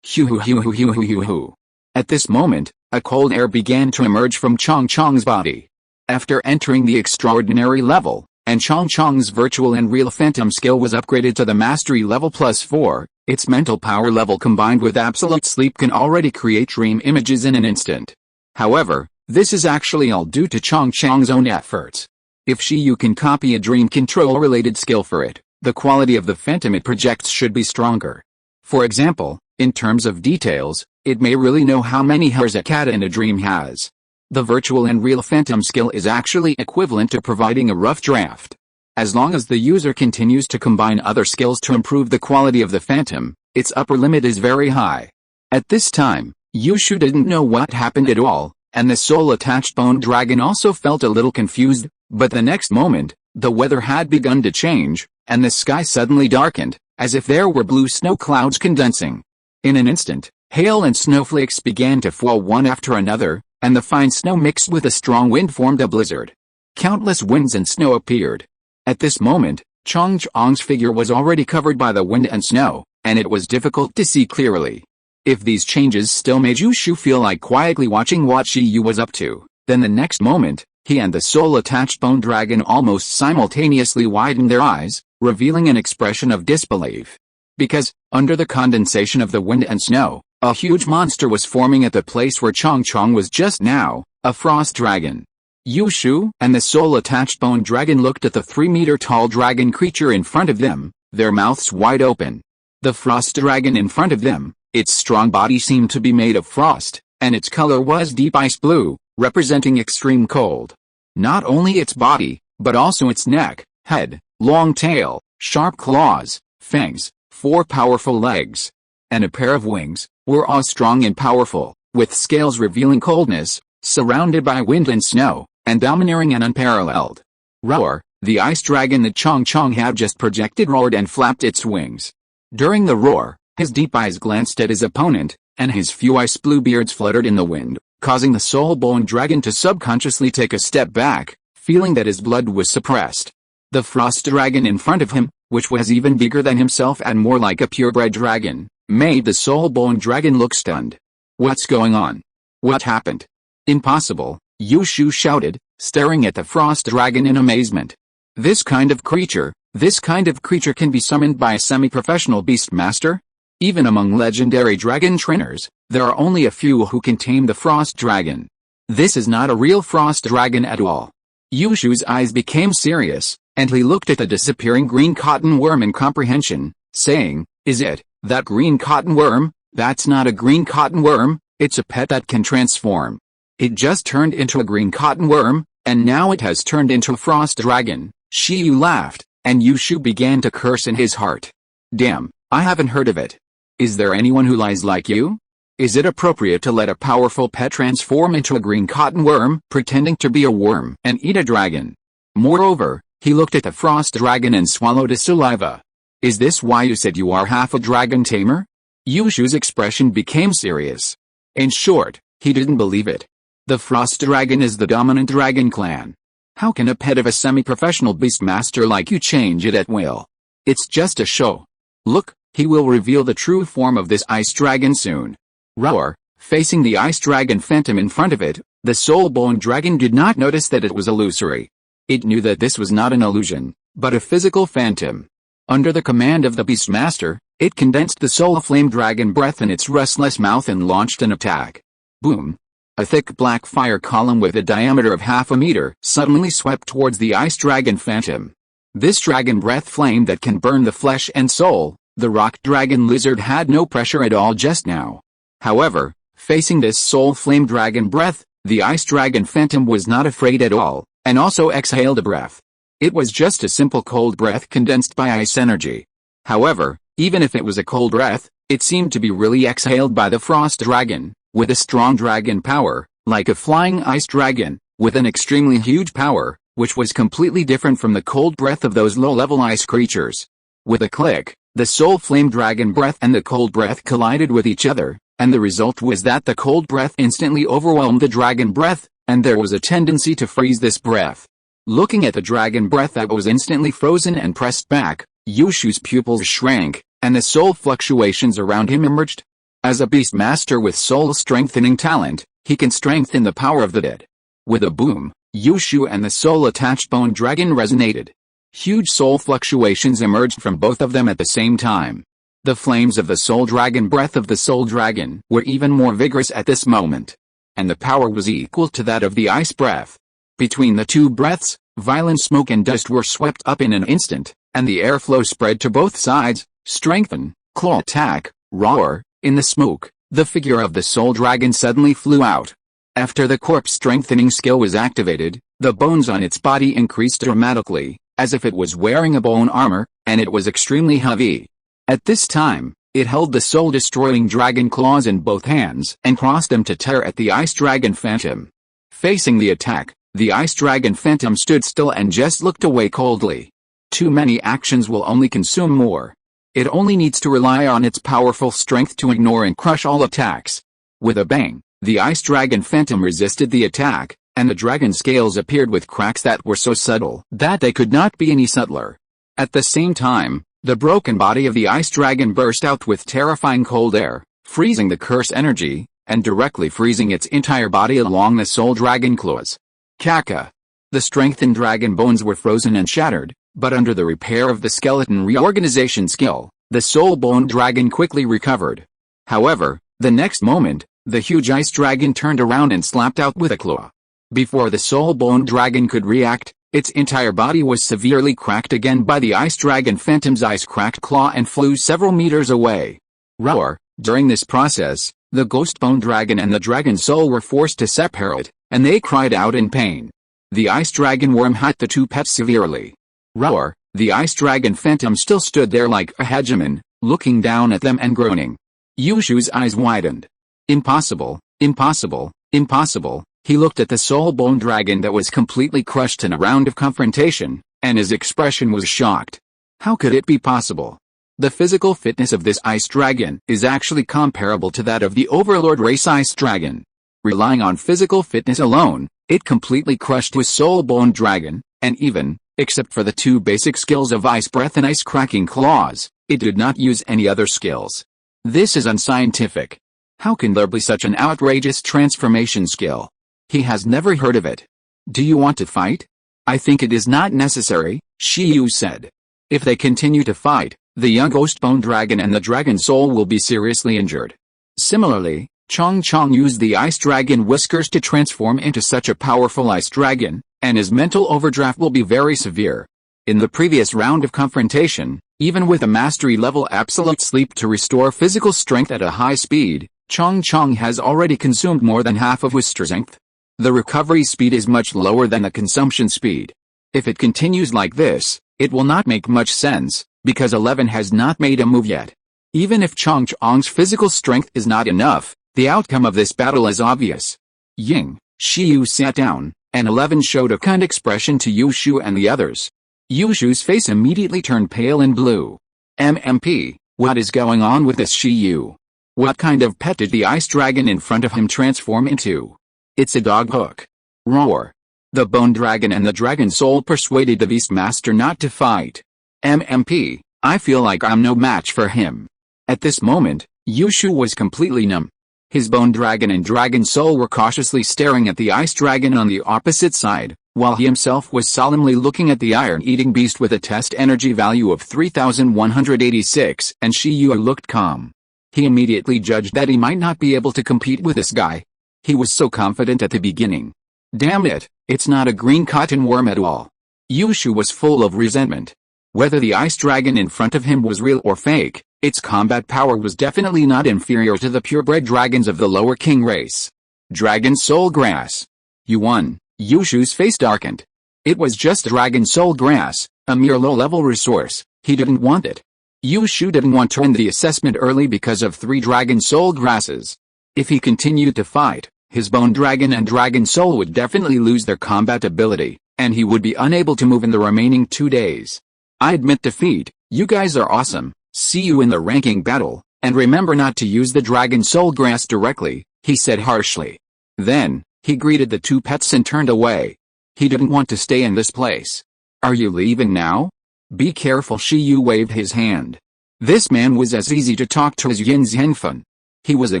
Hu. At this moment, a cold air began to emerge from Chong Chong's body. After entering the extraordinary level, and Chong Chong's virtual and real phantom skill was upgraded to the mastery level +4, its mental power level combined with absolute sleep can already create dream images in an instant. However, this is actually all due to Chong Chong's own efforts. If Shiyu can copy a dream control-related skill for it, the quality of the phantom it projects should be stronger. For example, in terms of details, it may really know how many hairs a cat in a dream has. The virtual and real phantom skill is actually equivalent to providing a rough draft. As long as the user continues to combine other skills to improve the quality of the phantom, its upper limit is very high. At this time, Yushu didn't know what happened at all, and the soul-attached bone dragon also felt a little confused, but the next moment, the weather had begun to change, and the sky suddenly darkened, as if there were blue snow clouds condensing. In an instant, hail and snowflakes began to fall one after another, and the fine snow mixed with a strong wind formed a blizzard. Countless winds and snow appeared. At this moment, Chong Chong's figure was already covered by the wind and snow, and it was difficult to see clearly. If these changes still made Yushu feel like quietly watching what Shiyu was up to, then the next moment, he and the soul-attached bone dragon almost simultaneously widened their eyes, revealing an expression of disbelief. Because, under the condensation of the wind and snow, a huge monster was forming at the place where Chong Chong was just now, a frost dragon. Yushu and the soul-attached bone dragon looked at the 3-meter-tall dragon creature in front of them, their mouths wide open. The frost dragon in front of them, its strong body seemed to be made of frost, and its color was deep ice blue, representing extreme cold. Not only its body, but also its neck, head, long tail, sharp claws, fangs, 4 powerful legs, and a pair of wings, were all strong and powerful, with scales revealing coldness, surrounded by wind and snow, and domineering and unparalleled. Roar, the ice dragon that Chong Chong had just projected roared and flapped its wings. During the roar, his deep eyes glanced at his opponent, and his few ice blue beards fluttered in the wind, causing the soul bone dragon to subconsciously take a step back, feeling that his blood was suppressed. The frost dragon in front of him, which was even bigger than himself and more like a purebred dragon, made the soul bone dragon look stunned. What's going on? What happened? Impossible, Yushu shouted, staring at the frost dragon in amazement. This kind of creature can be summoned by a semi-professional beast master? Even among legendary dragon trainers, there are only a few who can tame the frost dragon. This is not a real frost dragon at all. Yushu's eyes became serious, and he looked at the disappearing green cotton worm in comprehension, saying, "Is it that green cotton worm?" "That's not a green cotton worm, it's a pet that can transform. It just turned into a green cotton worm, and now it has turned into a frost dragon." Shiyu laughed, and Yushu began to curse in his heart. "Damn, I haven't heard of it. Is there anyone who lies like you? Is it appropriate to let a powerful pet transform into a green cotton worm, pretending to be a worm and eat a dragon?" Moreover, he looked at the frost dragon and swallowed his saliva. "Is this why you said you are half a dragon tamer?" Yushu's expression became serious. In short, he didn't believe it. The frost dragon is the dominant dragon clan. How can a pet of a semi-professional beast master like you change it at will? It's just a show. Look, he will reveal the true form of this ice dragon soon. Roar. Facing the ice dragon phantom in front of it, the soul-bone dragon did not notice that it was illusory. It knew that this was not an illusion, but a physical phantom. Under the command of the beast master, it condensed the soul flame dragon breath in its restless mouth and launched an attack. Boom. A thick black fire column with a diameter of half a meter suddenly swept towards the ice dragon phantom. This dragon breath flame that can burn the flesh and soul, the rock dragon lizard had no pressure at all just now. However, facing this soul flame dragon breath, the ice dragon phantom was not afraid at all, and also exhaled a breath. It was just a simple cold breath condensed by ice energy. However, even if it was a cold breath, it seemed to be really exhaled by the frost dragon, with a strong dragon power, like a flying ice dragon, with an extremely huge power, which was completely different from the cold breath of those low-level ice creatures. With a click, the soul flame dragon breath and the cold breath collided with each other, and the result was that the cold breath instantly overwhelmed the dragon breath, and there was a tendency to freeze this breath. Looking at the dragon breath that was instantly frozen and pressed back, Yushu's pupils shrank, and the soul fluctuations around him emerged. As a beast master with soul-strengthening talent, he can strengthen the power of the dead. With a boom, Yushu and the soul-attached bone dragon resonated. Huge soul fluctuations emerged from both of them at the same time. The flames of the soul dragon breath of the soul dragon were even more vigorous at this moment. And the power was equal to that of the ice breath. Between the two breaths, violent smoke and dust were swept up in an instant, and the airflow spread to both sides. Strengthen, claw attack, roar. In the smoke, the figure of the soul dragon suddenly flew out. After the corpse strengthening skill was activated, the bones on its body increased dramatically, as if it was wearing a bone armor, and it was extremely heavy. At this time, it held the soul-destroying dragon claws in both hands and crossed them to tear at the ice dragon phantom. Facing the attack, the ice dragon phantom stood still and just looked away coldly. Too many actions will only consume more. It only needs to rely on its powerful strength to ignore and crush all attacks. With a bang, the ice dragon phantom resisted the attack, and the dragon scales appeared with cracks that were so subtle that they could not be any subtler. At the same time, the broken body of the ice dragon burst out with terrifying cold air, freezing the curse energy, and directly freezing its entire body along the soul dragon claws. Kaka. The strengthened dragon bones were frozen and shattered, but under the repair of the skeleton reorganization skill, the soul bone dragon quickly recovered. However, the next moment, the huge ice dragon turned around and slapped out with a claw. Before the soul bone dragon could react, its entire body was severely cracked again by the ice dragon phantom's ice-cracked claw and flew several meters away. Roar. During this process, the ghost bone dragon and the dragon soul were forced to separate, and they cried out in pain. The ice dragon worm hit the two pets severely. Roar. The ice dragon phantom still stood there like a hegemon, looking down at them and groaning. Yushu's eyes widened. Impossible, impossible, impossible. He looked at the soul bone dragon that was completely crushed in a round of confrontation, and his expression was shocked. How could it be possible? The physical fitness of this ice dragon is actually comparable to that of the overlord race ice dragon. Relying on physical fitness alone, it completely crushed his soul bone dragon, and even, except for the two basic skills of ice breath and ice cracking claws, it did not use any other skills. This is unscientific. How can there be such an outrageous transformation skill? He has never heard of it. Do you want to fight? I think it is not necessary. Shiyu said. If they continue to fight, the young ghost bone dragon and the dragon soul will be seriously injured. Similarly, Chong Chong used the ice dragon whiskers to transform into such a powerful ice dragon, and his mental overdraft will be very severe. In the previous round of confrontation, even with a mastery level absolute sleep to restore physical strength at a high speed, Chong Chong has already consumed more than half of his strength. The recovery speed is much lower than the consumption speed. If it continues like this, it will not make much sense, because 11 has not made a move yet. Even if Chong Chong's physical strength is not enough, the outcome of this battle is obvious. Ying, Shiyu sat down, and 11 showed a kind expression to Yushu and the others. Yushu's face immediately turned pale and blue. MMP, what is going on with this Shiyu? What kind of pet did the ice dragon in front of him transform into? It's a dog hook. Roar. The bone dragon and the dragon soul persuaded the beast master not to fight. MMP, I feel like I'm no match for him. At this moment, Yushu was completely numb. His bone dragon and dragon soul were cautiously staring at the ice dragon on the opposite side, while he himself was solemnly looking at the iron-eating beast with a test energy value of 3186, and Shiyu looked calm. He immediately judged that he might not be able to compete with this guy. He was so confident at the beginning. Damn it, it's not a green cotton worm at all. Yushu was full of resentment. Whether the ice dragon in front of him was real or fake, its combat power was definitely not inferior to the purebred dragons of the lower king race. Dragon Soul Grass. You won. Yushu's face darkened. It was just Dragon Soul Grass, a mere low-level resource. He didn't want it. Yushu didn't want to end the assessment early because of 3 Dragon Soul Grasses. If he continued to fight, his bone dragon and dragon soul would definitely lose their combat ability, and he would be unable to move in the remaining 2 days. I admit defeat, you guys are awesome, see you in the ranking battle, and remember not to use the dragon soul grass directly, he said harshly. Then, he greeted the 2 pets and turned away. He didn't want to stay in this place. Are you leaving now? Be careful, Shiyu waved his hand. This man was as easy to talk to as Yin Zhengfen. He was a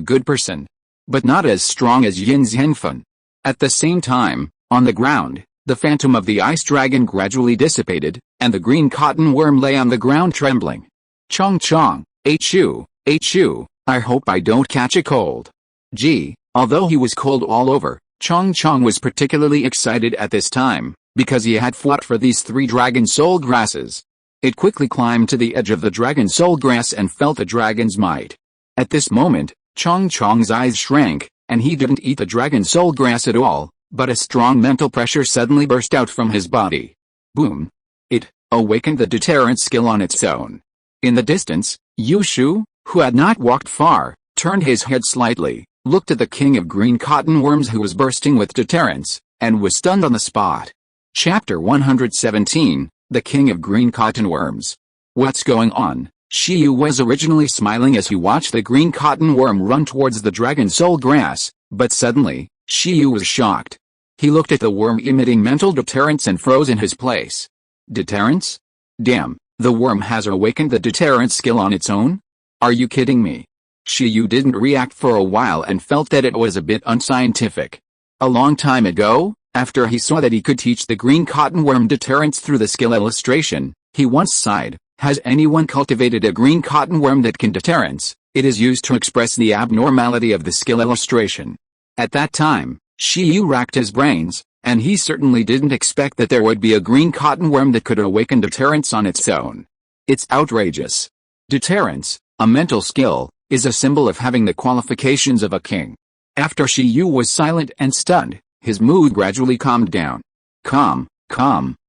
good person, but not as strong as Yin Zhengfen. At the same time, on the ground, the phantom of the ice dragon gradually dissipated, and the green cotton worm lay on the ground trembling. Chong Chong, HU, I hope I don't catch a cold. Gee, although he was cold all over, Chong Chong was particularly excited at this time, because he had fought for these 3 dragon soul grasses. It quickly climbed to the edge of the dragon soul grass and felt the dragon's might. At this moment, Chong Chong's eyes shrank, and he didn't eat the dragon soul grass at all, but a strong mental pressure suddenly burst out from his body. Boom. It awakened the deterrent skill on its own. In the distance, Yushu, who had not walked far, turned his head slightly, looked at the king of green cotton worms who was bursting with deterrence, and was stunned on the spot. Chapter 117, The King of Green Cotton Worms. What's going on? Shiyu was originally smiling as he watched the green cotton worm run towards the dragon soul grass, but suddenly, Shiyu was shocked. He looked at the worm emitting mental deterrence and froze in his place. Deterrence? Damn, the worm has awakened the deterrent skill on its own? Are you kidding me? Shiyu didn't react for a while and felt that it was a bit unscientific. A long time ago, after he saw that he could teach the green cotton worm deterrence through the skill illustration, he once sighed, has anyone cultivated a green cotton worm that can deterrence? It is used to express the abnormality of the skill illustration. At that time, Shiyu racked his brains, and he certainly didn't expect that there would be a green cotton worm that could awaken deterrence on its own. It's outrageous. Deterrence, a mental skill, is a symbol of having the qualifications of a king. After Shiyu was silent and stunned, his mood gradually calmed down. Calm,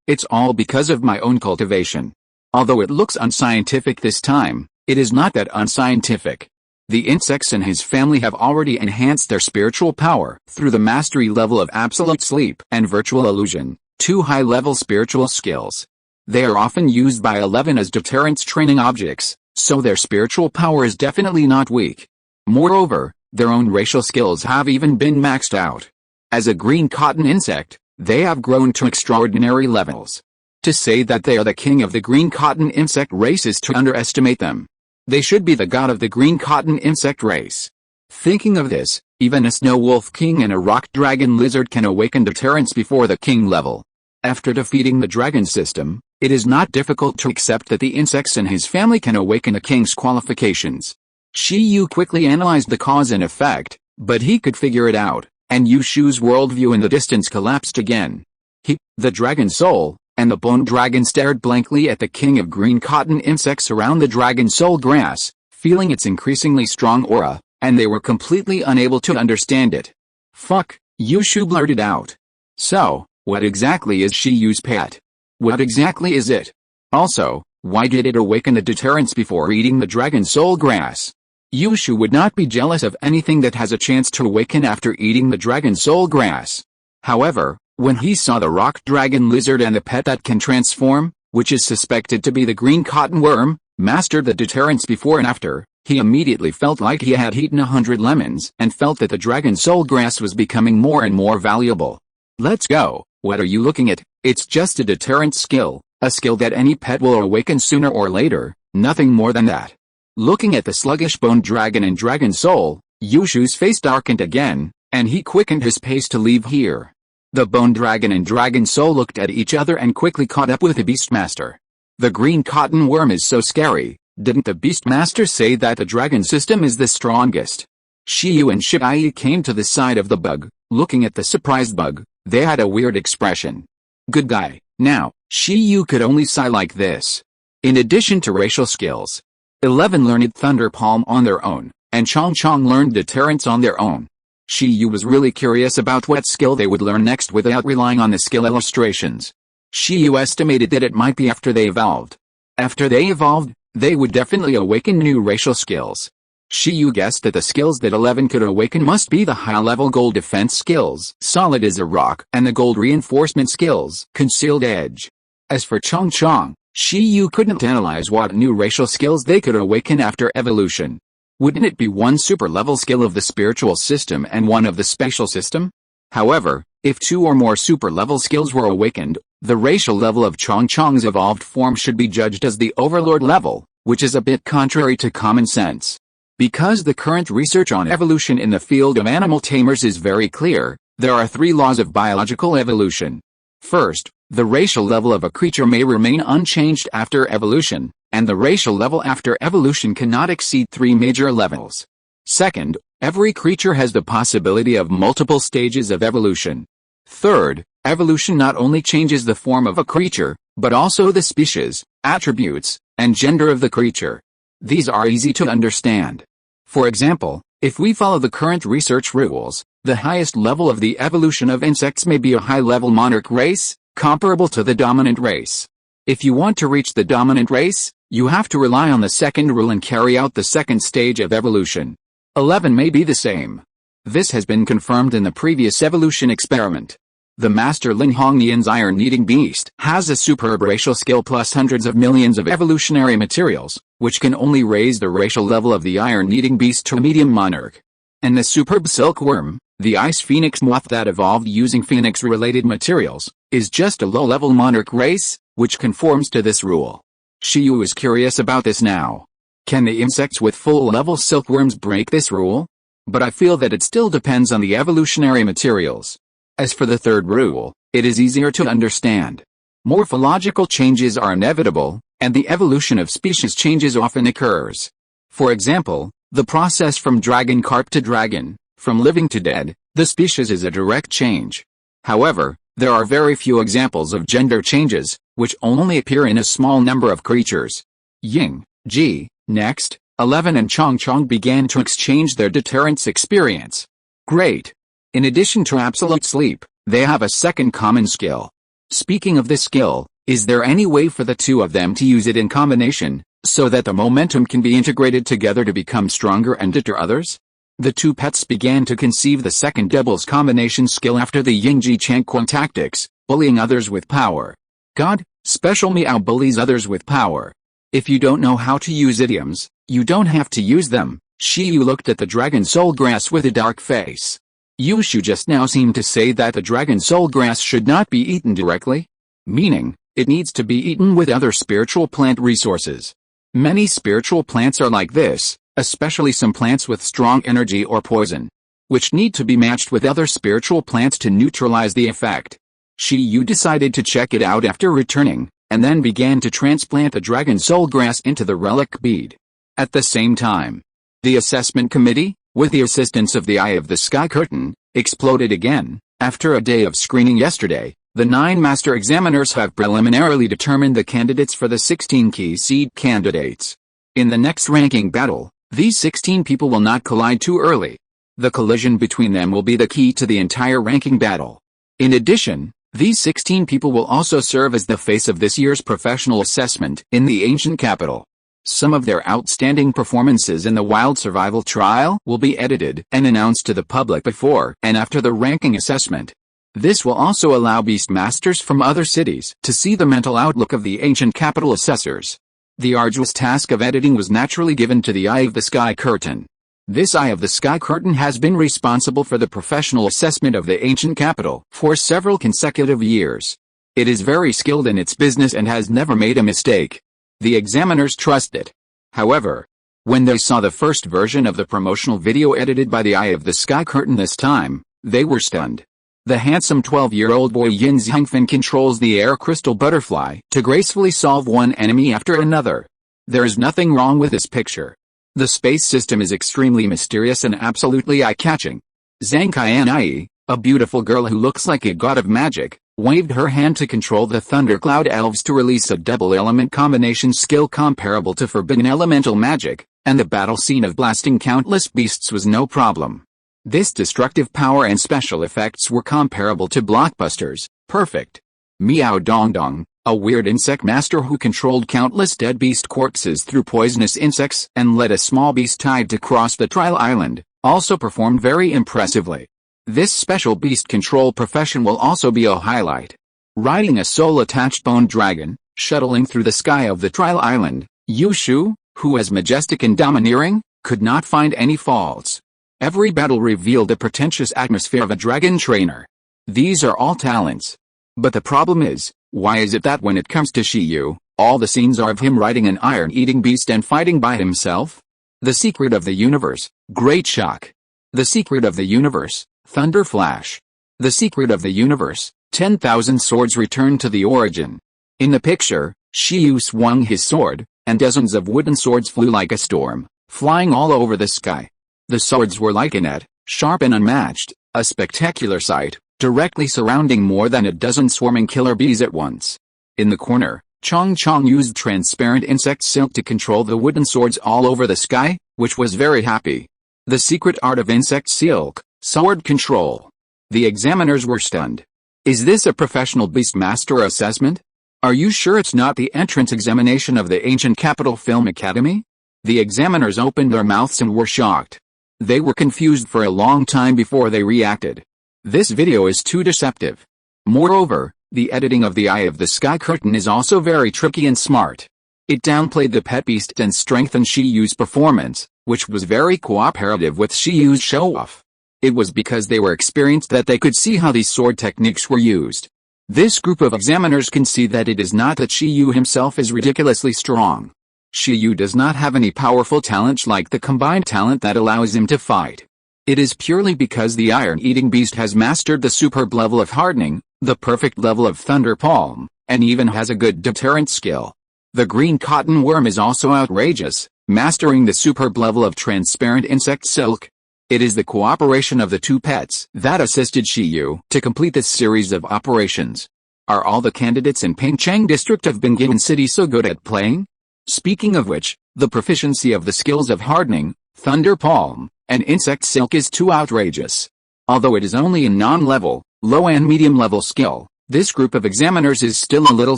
it's all because of my own cultivation. Although it looks unscientific this time, it is not that unscientific. The insects in his family have already enhanced their spiritual power through the mastery level of absolute sleep and virtual illusion, 2 high-level spiritual skills. They are often used by 11 as deterrence training objects, so their spiritual power is definitely not weak. Moreover, their own racial skills have even been maxed out. As a green cotton insect, they have grown to extraordinary levels. To say that they are the king of the green cotton insect race is to underestimate them. They should be the god of the green cotton insect race. Thinking of this, even a snow wolf king and a rock dragon lizard can awaken deterrence before the king level. After defeating the dragon system, It is not difficult to accept that the insects in his family can awaken the king's qualifications. Shi Yu quickly analyzed the cause and effect, but he could figure it out, and Yu Shu's worldview in the distance collapsed again. He, the dragon soul, and the bone dragon stared blankly at the king of green cotton insects around the dragon soul grass, feeling its increasingly strong aura, and they were completely unable to understand it. Fuck, Yu Shu blurted out. So, what exactly is Shi Yu's pet? What exactly is it? Also, why did it awaken the deterrence before eating the dragon soul grass? Yu Shu would not be jealous of anything that has a chance to awaken after eating the dragon soul grass. However, when he saw the rock dragon lizard and the pet that can transform, which is suspected to be the green cotton worm, mastered the deterrence before and after, he immediately felt like he had eaten 100 lemons and felt that the dragon soul grass was becoming more and more valuable. Let's go, what are you looking at? It's just a deterrence skill, a skill that any pet will awaken sooner or later, nothing more than that. Looking at the sluggish bone dragon and dragon soul, Yu Shu's face darkened again, and he quickened his pace to leave here. The bone dragon and dragon soul looked at each other and quickly caught up with the beastmaster. The green cotton worm is so scary, didn't the beastmaster say that the dragon system is the strongest? Shi Yu and Shibai came to the side of the bug, looking at the surprised bug. They had a weird expression. Good guy. Now, Shi Yu could only sigh like this. In addition to racial skills, 11 learned Thunder Palm on their own, and Chong Chong learned Deterrence on their own. Shi Yu was really curious about what skill they would learn next without relying on the skill illustrations. Shi Yu estimated that it might be after they evolved. After they evolved, they would definitely awaken new racial skills. Shi Yu guessed that the skills that 11 could awaken must be the high-level gold defense skills, solid as a rock, and the gold reinforcement skills, concealed edge. As for Chong Chong, Shi Yu couldn't analyze what new racial skills they could awaken after evolution. Wouldn't it be one super-level skill of the spiritual system and one of the spatial system? However, if 2 or more super-level skills were awakened, the racial level of Chong Chong's evolved form should be judged as the overlord level, which is a bit contrary to common sense. Because the current research on evolution in the field of animal tamers is very clear, there are 3 laws of biological evolution. First, the racial level of a creature may remain unchanged after evolution, and the racial level after evolution cannot exceed 3 major levels. Second, every creature has the possibility of multiple stages of evolution. Third, evolution not only changes the form of a creature, but also the species, attributes, and gender of the creature. These are easy to understand. For example, if we follow the current research rules, the highest level of the evolution of insects may be a high-level monarch race, comparable to the dominant race. If you want to reach the dominant race, you have to rely on the second rule and carry out the second stage of evolution. 11 may be the same. This has been confirmed in the previous evolution experiment. The master Lin Hongnian's iron-eating beast has a superb racial skill plus hundreds of millions of evolutionary materials, which can only raise the racial level of the iron-eating beast to a medium monarch. And the superb silkworm, the ice phoenix moth that evolved using phoenix-related materials, is just a low-level monarch race, which conforms to this rule. Shi Yu is curious about this now. Can the insects with full-level silkworms break this rule? But I feel that it still depends on the evolutionary materials. As for the third rule, it is easier to understand. Morphological changes are inevitable, and the evolution of species changes often occurs. For example, the process from dragon carp to dragon, from living to dead, the species is a direct change. However, there are very few examples of gender changes, which only appear in a small number of creatures. Ying, Ji, next, 11 and Chong Chong began to exchange their deterrence experience. Great. In addition to absolute sleep, they have a second common skill. Speaking of this skill, is there any way for the 2 of them to use it in combination, so that the momentum can be integrated together to become stronger and deter others? The 2 pets began to conceive the second doubles combination skill after the Yingji Changquan tactics, bullying others with power. God, special meow bullies others with power. If you don't know how to use idioms, you don't have to use them. Shi Yu looked at the dragon soul grass with a dark face. Yu Shu just now seemed to say that the dragon soul grass should not be eaten directly, meaning, it needs to be eaten with other spiritual plant resources. Many spiritual plants are like this, especially some plants with strong energy or poison, which need to be matched with other spiritual plants to neutralize the effect. Shi Yu decided to check it out after returning, and then began to transplant the dragon soul grass into the relic bead. At the same time, the assessment committee, with the assistance of the Eye of the Sky curtain, exploded again. After a day of screening yesterday, the 9 master examiners have preliminarily determined the candidates for the 16 key seed candidates. In the next ranking battle, these 16 people will not collide too early. The collision between them will be the key to the entire ranking battle. In addition, these 16 people will also serve as the face of this year's professional assessment in the ancient capital. Some of their outstanding performances in the wild survival trial will be edited and announced to the public before and after the ranking assessment. This will also allow beast masters from other cities to see the mental outlook of the ancient capital assessors. The arduous task of editing was naturally given to the Eye of the Sky curtain. This Eye of the Sky curtain has been responsible for the professional assessment of the ancient capital for several consecutive years. It is very skilled in its business and has never made a mistake. The examiners trust it. However, when they saw the first version of the promotional video edited by the Eye of the Sky curtain this time, they were stunned. The handsome 12-year-old boy Yin Xiangfan controls the air crystal butterfly to gracefully solve one enemy after another. There is nothing wrong with this picture. The space system is extremely mysterious and absolutely eye-catching. Zhang Qianai, a beautiful girl who looks like a god of magic, waved her hand to control the thundercloud elves to release a double-element combination skill comparable to forbidden elemental magic, and the battle scene of blasting countless beasts was no problem. This destructive power and special effects were comparable to blockbusters, perfect. Miao Dongdong, a weird insect master who controlled countless dead beast corpses through poisonous insects and led a small beast tied to cross the trial island, also performed very impressively. This special beast control profession will also be a highlight. Riding a soul-attached bone dragon, shuttling through the sky of the trial island, Yu Shu, who was majestic and domineering, could not find any faults. Every battle revealed the pretentious atmosphere of a dragon trainer. These are all talents. But the problem is, why is it that when it comes to Shi Yu, all the scenes are of him riding an iron-eating beast and fighting by himself? The secret of the universe, Great Shock. The secret of the universe, Thunder Flash. The secret of the universe, 10,000 swords return to the origin. In the picture, Shi Yu swung his sword, and dozens of wooden swords flew like a storm, flying all over the sky. The swords were like a net, sharp and unmatched, a spectacular sight, directly surrounding more than a dozen swarming killer bees at once. In the corner, Chong Chong used transparent insect silk to control the wooden swords all over the sky, which was very happy. The secret art of insect silk, sword control. The examiners were stunned. Is this a professional beast master assessment? Are you sure it's not the entrance examination of the ancient capital film academy? The examiners opened their mouths and were shocked. They were confused for a long time before they reacted. This video is too deceptive. Moreover, the editing of the Eye of the Sky curtain is also very tricky and smart. It downplayed the pet beast and strengthened Shi Yu's performance, which was very cooperative with Shi Yu's show-off. It was because they were experienced that they could see how these sword techniques were used. This group of examiners can see that it is not that Shi Yu himself is ridiculously strong. Shi Yu does not have any powerful talent like the combined talent that allows him to fight. It is purely because the iron-eating beast has mastered the superb level of hardening, the perfect level of thunder palm, and even has a good deterrent skill. The green cotton worm is also outrageous, mastering the superb level of transparent insect silk. It is the cooperation of the two pets that assisted Shi Yu to complete this series of operations. Are all the candidates in Pingcheng district of Bingin City so good at playing? Speaking of which, the proficiency of the skills of hardening, thunder palm, and insect silk is too outrageous. Although it is only a non-level, low and medium-level skill, this group of examiners is still a little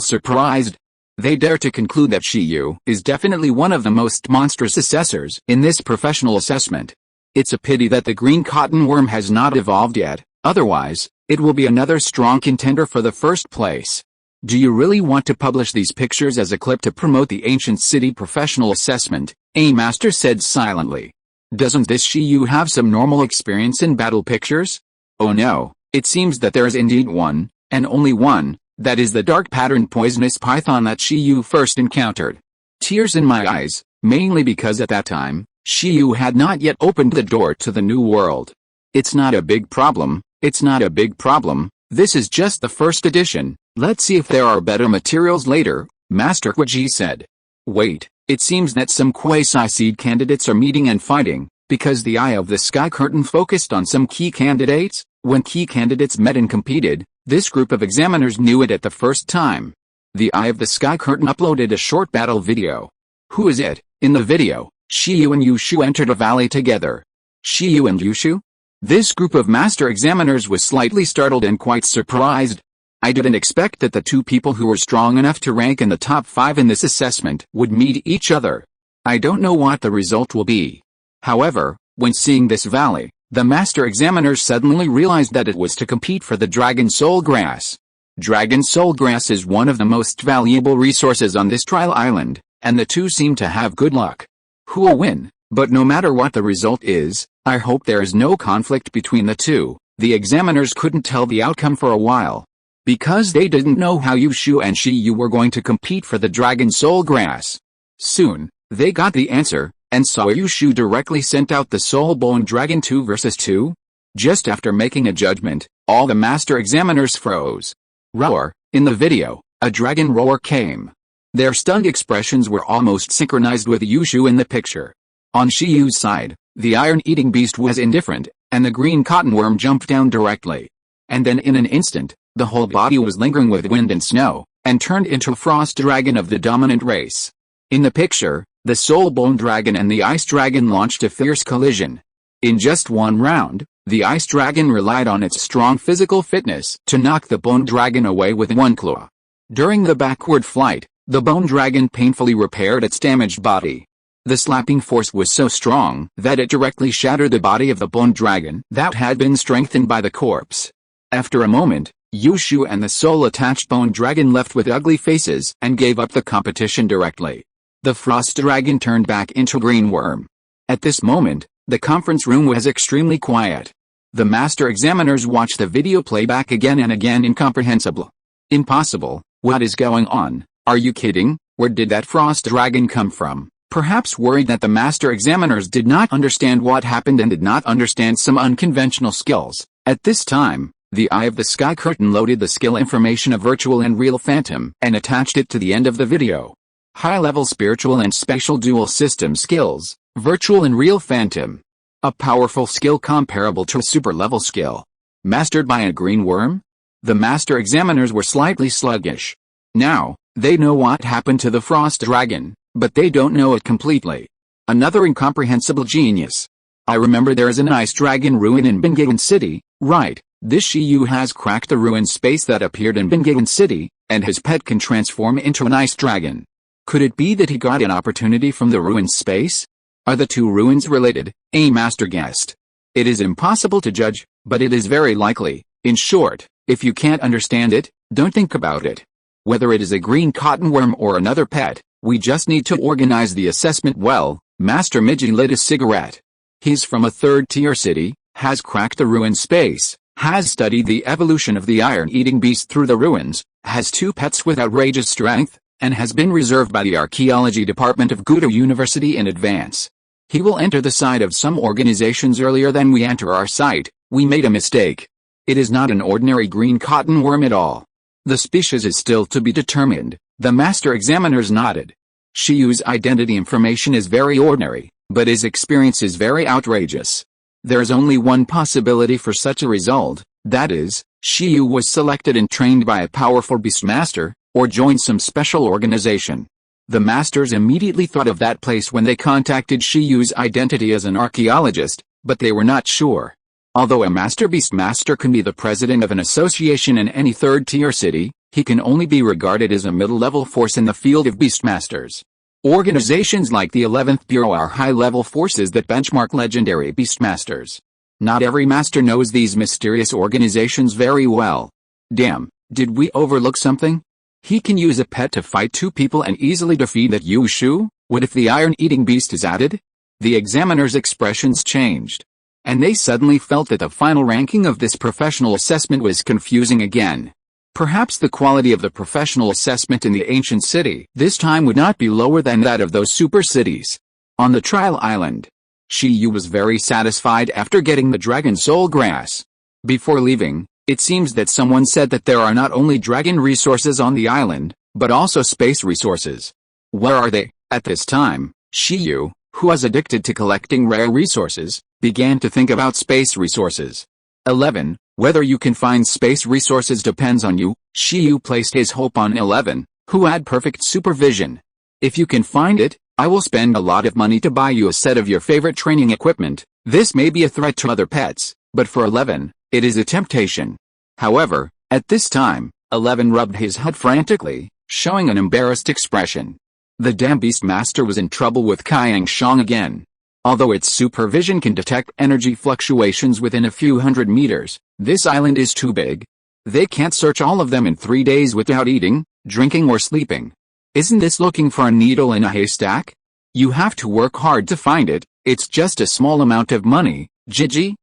surprised. They dare to conclude that Shi Yu is definitely one of the most monstrous assessors in this professional assessment. It's a pity that the green cotton worm has not evolved yet, otherwise, it will be another strong contender for the first place. Do you really want to publish these pictures as a clip to promote the ancient city professional assessment? A master said silently. Doesn't this Shi Yu have some normal experience in battle pictures? Oh no, it seems that there is indeed one, and only one, that is the dark patterned poisonous python that Shi Yu first encountered. Tears in my eyes, mainly because at that time, Shi Yu had not yet opened the door to the new world. It's not a big problem, this is just the first edition, Let's see if there are better materials later, Master Kwaji said. Wait, it seems that some quasi-seed candidates are meeting and fighting, because the Eye of the Sky Curtain focused on some key candidates. When key candidates met and competed, this group of examiners knew it at the first time. The Eye of the Sky Curtain uploaded a short battle video. Who is it? In the video, Shiyu and Yushu entered a valley together. Shiyu and Yushu? This group of master examiners was slightly startled and quite surprised. I didn't expect that the two people who were strong enough to rank in the top 5 in this assessment would meet each other. I don't know what the result will be. However, when seeing this valley, the master examiners suddenly realized that it was to compete for the Dragon Soul Grass. Dragon Soul Grass is one of the most valuable resources on this trial island, and the two seem to have good luck. Who will win? But no matter what the result is, I hope there is no conflict between the two. The examiners couldn't tell the outcome for a while, because they didn't know how Yushu and Shiyu were going to compete for the Dragon Soul Grass. Soon, they got the answer, and saw Yushu directly sent out the Soul Bone Dragon 2 vs 2. Just after making a judgment, all the master examiners froze. Roar. In the video, a dragon roar came. Their stunned expressions were almost synchronized with Yushu in the picture. On Shiyu's side, the iron-eating beast was indifferent, and the green cotton worm jumped down directly. And then in an instant, the whole body was lingering with wind and snow, and turned into a frost dragon of the dominant race. In the picture, the Soul Bone Dragon and the Ice Dragon launched a fierce collision. In just one round, the Ice Dragon relied on its strong physical fitness to knock the Bone Dragon away with one claw. During the backward flight, the Bone Dragon painfully repaired its damaged body. The slapping force was so strong that it directly shattered the body of the Bone Dragon that had been strengthened by the corpse. After a moment, Yushu and the soul-attached Bone Dragon left with ugly faces and gave up the competition directly. The Frost Dragon turned back into Green Worm. At this moment, the conference room was extremely quiet. The master examiners watched the video playback again and again. Incomprehensible. Impossible. What is going on? Are you kidding? Where did that Frost Dragon come from? Perhaps worried that the master examiners did not understand what happened and did not understand some unconventional skills. At this time, the Eye of the Sky Curtain loaded the skill information of Virtual and Real Phantom and attached it to the end of the video. High-level spiritual and spatial dual system skills, Virtual and Real Phantom. A powerful skill comparable to a super-level skill. Mastered by a green worm? The master examiners were slightly sluggish. Now, they know what happened to the Frost Dragon, but they don't know it completely. Another incomprehensible genius. I remember there is an Ice Dragon ruin in Bingagan City, right? This Shiyu has cracked the ruin space that appeared in Bingagan City, and his pet can transform into an Ice Dragon. Could it be that he got an opportunity from the ruin space? Are the two ruins related? A master guessed. It is impossible to judge, but it is very likely. In short, if you can't understand it, don't think about it. Whether it is a green cotton worm or another pet, we just need to organize the assessment well. Master Miji lit a cigarette. He's from a third-tier city, has cracked the ruin space, has studied the evolution of the iron-eating beast through the ruins, has 2 pets with outrageous strength, and has been reserved by the archaeology department of Gudo University in advance. He will enter the side of some organizations earlier than we enter our site. We made a mistake. It is not an ordinary green cotton worm at all. The species is still to be determined. The master examiners nodded. Shiyu's identity information is very ordinary, but his experience is very outrageous. There is only one possibility for such a result, that is, Shiyu was selected and trained by a powerful beastmaster, or joined some special organization. The masters immediately thought of that place when they contacted Shiyu's identity as an archaeologist, but they were not sure. Although a master beastmaster can be the president of an association in any third-tier city, he can only be regarded as a middle-level force in the field of beastmasters. Organizations like the 11th Bureau are high-level forces that benchmark legendary beastmasters. Not every master knows these mysterious organizations very well. Damn, did we overlook something? He can use a pet to fight 2 people and easily defeat that Yushu? What if the iron-eating beast is added? The examiners' expressions changed. And they suddenly felt that the final ranking of this professional assessment was confusing again. Perhaps the quality of the professional assessment in the ancient city this time would not be lower than that of those super cities. On the trial island, Shiyu was very satisfied after getting the Dragon Soul Grass. Before leaving, It seems that someone said that there are not only dragon resources on the island, but also space resources. Where are they? At this time, Shiyu, who was addicted to collecting rare resources, began to think about space resources. 11. Whether you can find space resources depends on you. Shiyu placed his hope on 11, who had perfect supervision. If you can find it, I will spend a lot of money to buy you a set of your favorite training equipment. This may be a threat to other pets, but for 11, it is a temptation. However, at this time, 11 rubbed his head frantically, showing an embarrassed expression. The damn beast master was in trouble with Kyang Shang again. Although its supervision can detect energy fluctuations within a few hundred meters, this island is too big. They can't search all of them in 3 days without eating, drinking or sleeping. Isn't this looking for a needle in a haystack? You have to work hard to find it. It's just a small amount of money. Gigi,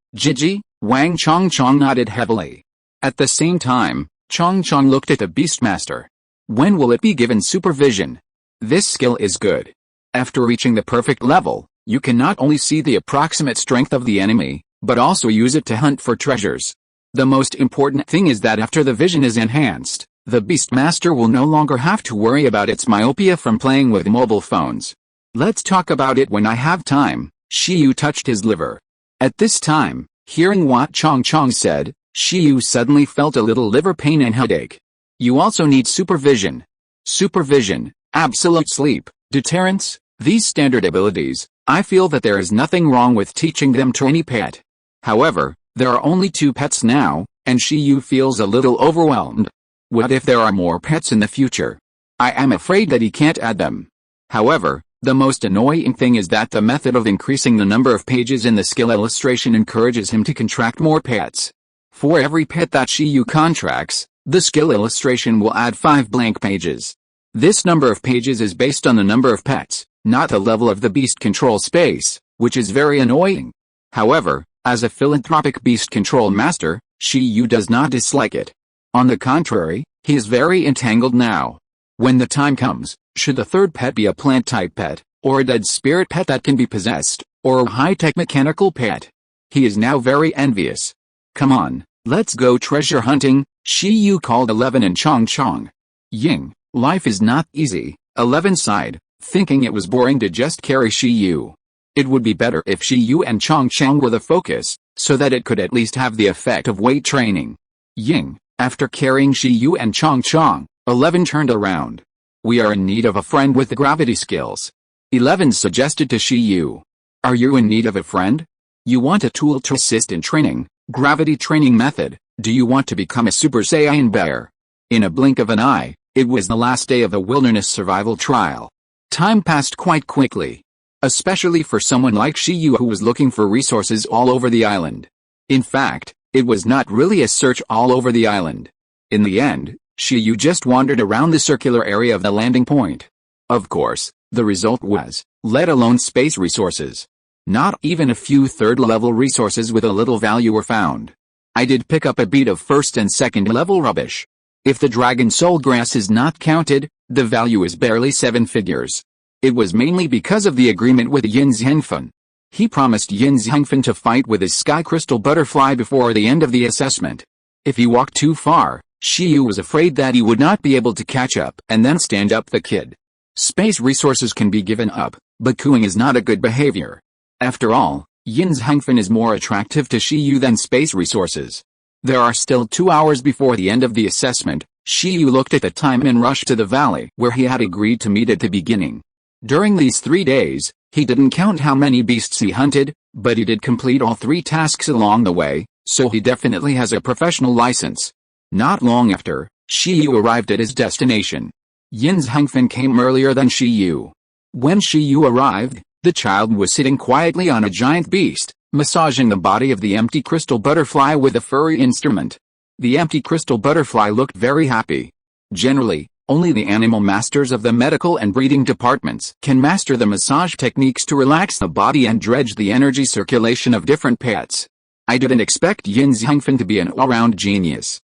Wang Chongchong nodded heavily. At the same time, Chongchong looked at the Beastmaster. When will it be given supervision? This skill is good. After reaching the perfect level, you can not only see the approximate strength of the enemy, but also use it to hunt for treasures. The most important thing is that after the vision is enhanced, the Beastmaster will no longer have to worry about its myopia from playing with mobile phones. Let's talk about it when I have time. Shiyu touched his liver. At this time, hearing what Chongchong said, Shiyu suddenly felt a little liver pain and headache. You also need supervision. Supervision, absolute sleep, deterrence, these standard abilities. I feel that there is nothing wrong with teaching them to any pet. However, there are only 2 pets now, and Shiyu feels a little overwhelmed. What if there are more pets in the future? I am afraid that he can't add them. However, the most annoying thing is that the method of increasing the number of pages in the skill illustration encourages him to contract more pets. For every pet that Shiyu contracts, the skill illustration will add 5 blank pages. This number of pages is based on the number of pets, not the level of the beast control space, which is very annoying. However, as a philanthropic beast control master, Shiyu does not dislike it. On the contrary, he is very entangled now. When the time comes, should the third pet be a plant-type pet, or a dead spirit pet that can be possessed, or a high-tech mechanical pet? He is now very envious. Come on, let's go treasure hunting, Shiyu called 11 and Chongchong. Ying, life is not easy, 11 sighed, thinking it was boring to just carry Shiyu. It would be better if Shiyu and Chongchong were the focus, so that it could at least have the effect of weight training. Ying, after carrying Shiyu and Chongchong, 11 turned around. We are in need of a friend with the gravity skills. 11 suggested to Shiyu. Are you in need of a friend? You want a tool to assist in training, gravity training method. Do you want to become a Super Saiyan bear? In a blink of an eye, it was the last day of the wilderness survival trial. Time passed quite quickly. Especially for someone like Shiyu who was looking for resources all over the island. In fact, it was not really a search all over the island. In the end, Shiyu just wandered around the circular area of the landing point. Of course, the result was, let alone space resources. Not even a few third-level resources with a little value were found. I did pick up a bit of first and second-level rubbish. If the dragon soul grass is not counted, the value is barely 7 figures. It was mainly because of the agreement with Yin Zhengfen. He promised Yin Zhengfen to fight with his sky crystal butterfly before the end of the assessment. If he walked too far, Shiyu was afraid that he would not be able to catch up and then stand up the kid. Space resources can be given up, but cooing is not a good behavior. After all, Yin Zhengfen is more attractive to Shiyu than space resources. There are still 2 hours before the end of the assessment. Shiyu looked at the time and rushed to the valley where he had agreed to meet at the beginning. During these 3 days, he didn't count how many beasts he hunted, but he did complete all 3 tasks along the way, so he definitely has a professional license. Not long after, Shiyu arrived at his destination. Yin Zhengfen came earlier than Shiyu. When Shiyu arrived, the child was sitting quietly on a giant beast, massaging the body of the empty crystal butterfly with a furry instrument. The empty crystal butterfly looked very happy. Generally, only the animal masters of the medical and breeding departments can master the massage techniques to relax the body and dredge the energy circulation of different pets. I didn't expect Yin Zhengfen to be an all-round genius.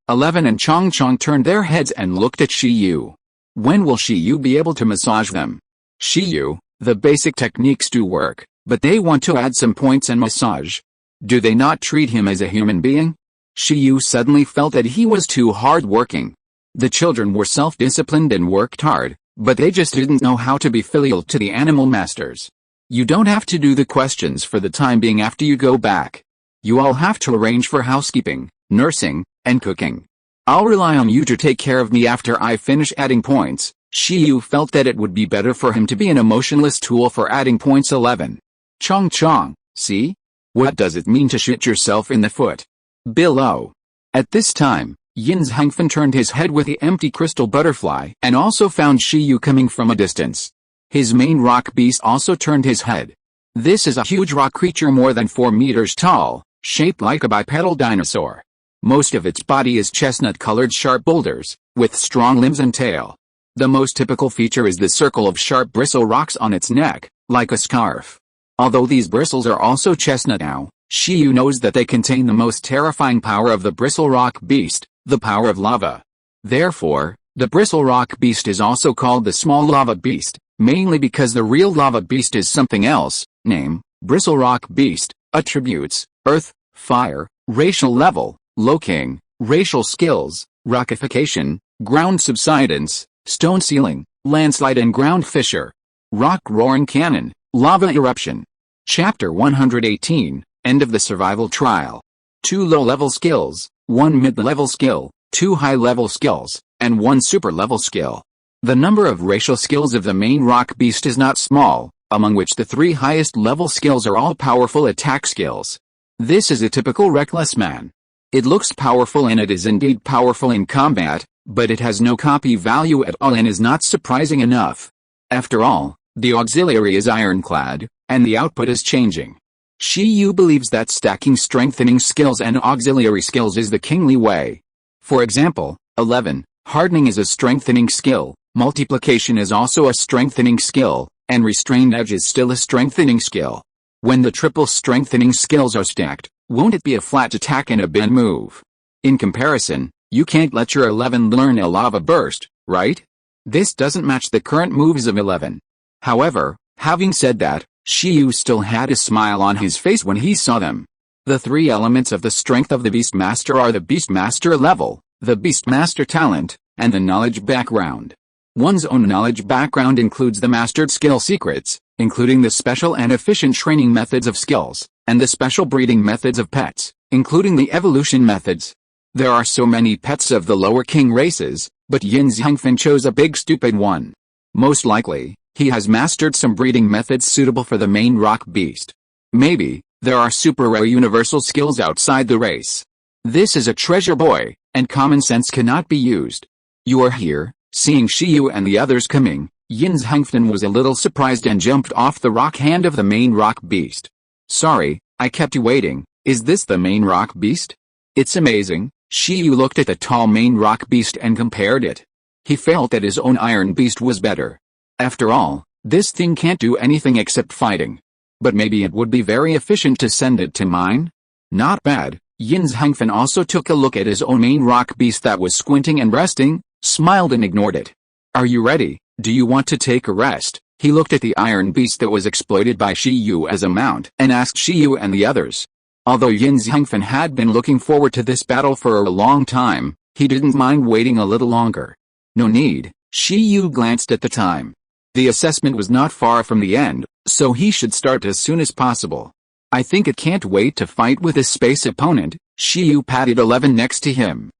11 and Chongchong turned their heads and looked at Shiyu. When will Shiyu be able to massage them? Shiyu, the basic techniques do work, but they want to add some points and massage. Do they not treat him as a human being? Shi Yu suddenly felt that he was too hard-working. The children were self-disciplined and worked hard, but they just didn't know how to be filial to the animal masters. You don't have to do the questions for the time being after you go back. You all have to arrange for housekeeping, nursing, and cooking. I'll rely on you to take care of me after I finish adding points. Shi Yu felt that it would be better for him to be an emotionless tool for adding points. 11. Chong Chong, see? What does it mean to shoot yourself in the foot? Below. At this time, Yin Zhangfen turned his head with the empty crystal butterfly and also found Shi Yu coming from a distance. His main rock beast also turned his head. This is a huge rock creature more than 4 meters tall, shaped like a bipedal dinosaur. Most of its body is chestnut-colored sharp boulders, with strong limbs and tail. The most typical feature is the circle of sharp bristle rocks on its neck, like a scarf. Although these bristles are also chestnut now, Shi Yu knows that they contain the most terrifying power of the bristle rock beast, the power of lava. Therefore, the bristle rock beast is also called the small lava beast, mainly because the real lava beast is something else. Name, bristle rock beast. Attributes, earth, fire, racial level, low king, racial skills, rockification, ground subsidence, stone ceiling, landslide and ground fissure. Rock roaring cannon, lava eruption. Chapter 118, End of the survival trial. 2 low-level skills, 1 mid-level skill, 2 high-level skills, and 1 super-level skill. The number of racial skills of the main rock beast is not small, among which the 3 highest level skills are all powerful attack skills. This is a typical reckless man. It looks powerful and it is indeed powerful in combat, but it has no copy value at all and is not surprising enough. After all, the auxiliary is ironclad, and the output is changing. Shi Yu believes that stacking strengthening skills and auxiliary skills is the kingly way. For example, 11, hardening is a strengthening skill, multiplication is also a strengthening skill, and restrained edge is still a strengthening skill. When the triple strengthening skills are stacked, won't it be a flat attack and a bend move? In comparison, you can't let your 11 learn a lava burst, right? This doesn't match the current moves of 11. However, having said that, Shi Yu still had a smile on his face when he saw them. The 3 elements of the strength of the Beastmaster are the Beastmaster level, the Beastmaster talent, and the knowledge background. One's own knowledge background includes the mastered skill secrets, including the special and efficient training methods of skills, and the special breeding methods of pets, including the evolution methods. There are so many pets of the lower king races, but Yin Zhangfen chose a big stupid one. Most likely, he has mastered some breeding methods suitable for the main rock beast. Maybe, there are super rare universal skills outside the race. This is a treasure boy, and common sense cannot be used. You are here. Seeing Shi Yu and the others coming, Yin Zhangfen was a little surprised and jumped off the rock hand of the main rock beast. Sorry, I kept you waiting. Is this the main rock beast? It's amazing. Shi Yu looked at the tall main rock beast and compared it. He felt that his own iron beast was better. After all, this thing can't do anything except fighting. But maybe it would be very efficient to send it to mine? Not bad. Yin Zhangfen also took a look at his own main rock beast that was squinting and resting, smiled and ignored it. Are you ready? Do you want to take a rest? He looked at the iron beast that was exploited by Shi Yu as a mount and asked Shi Yu and the others. Although Yin Zhangfen had been looking forward to this battle for a long time, he didn't mind waiting a little longer. No need. Shi Yu glanced at the time. The assessment was not far from the end, so he should start as soon as possible. I think it can't wait to fight with his space opponent. Shi Yu patted 11 next to him.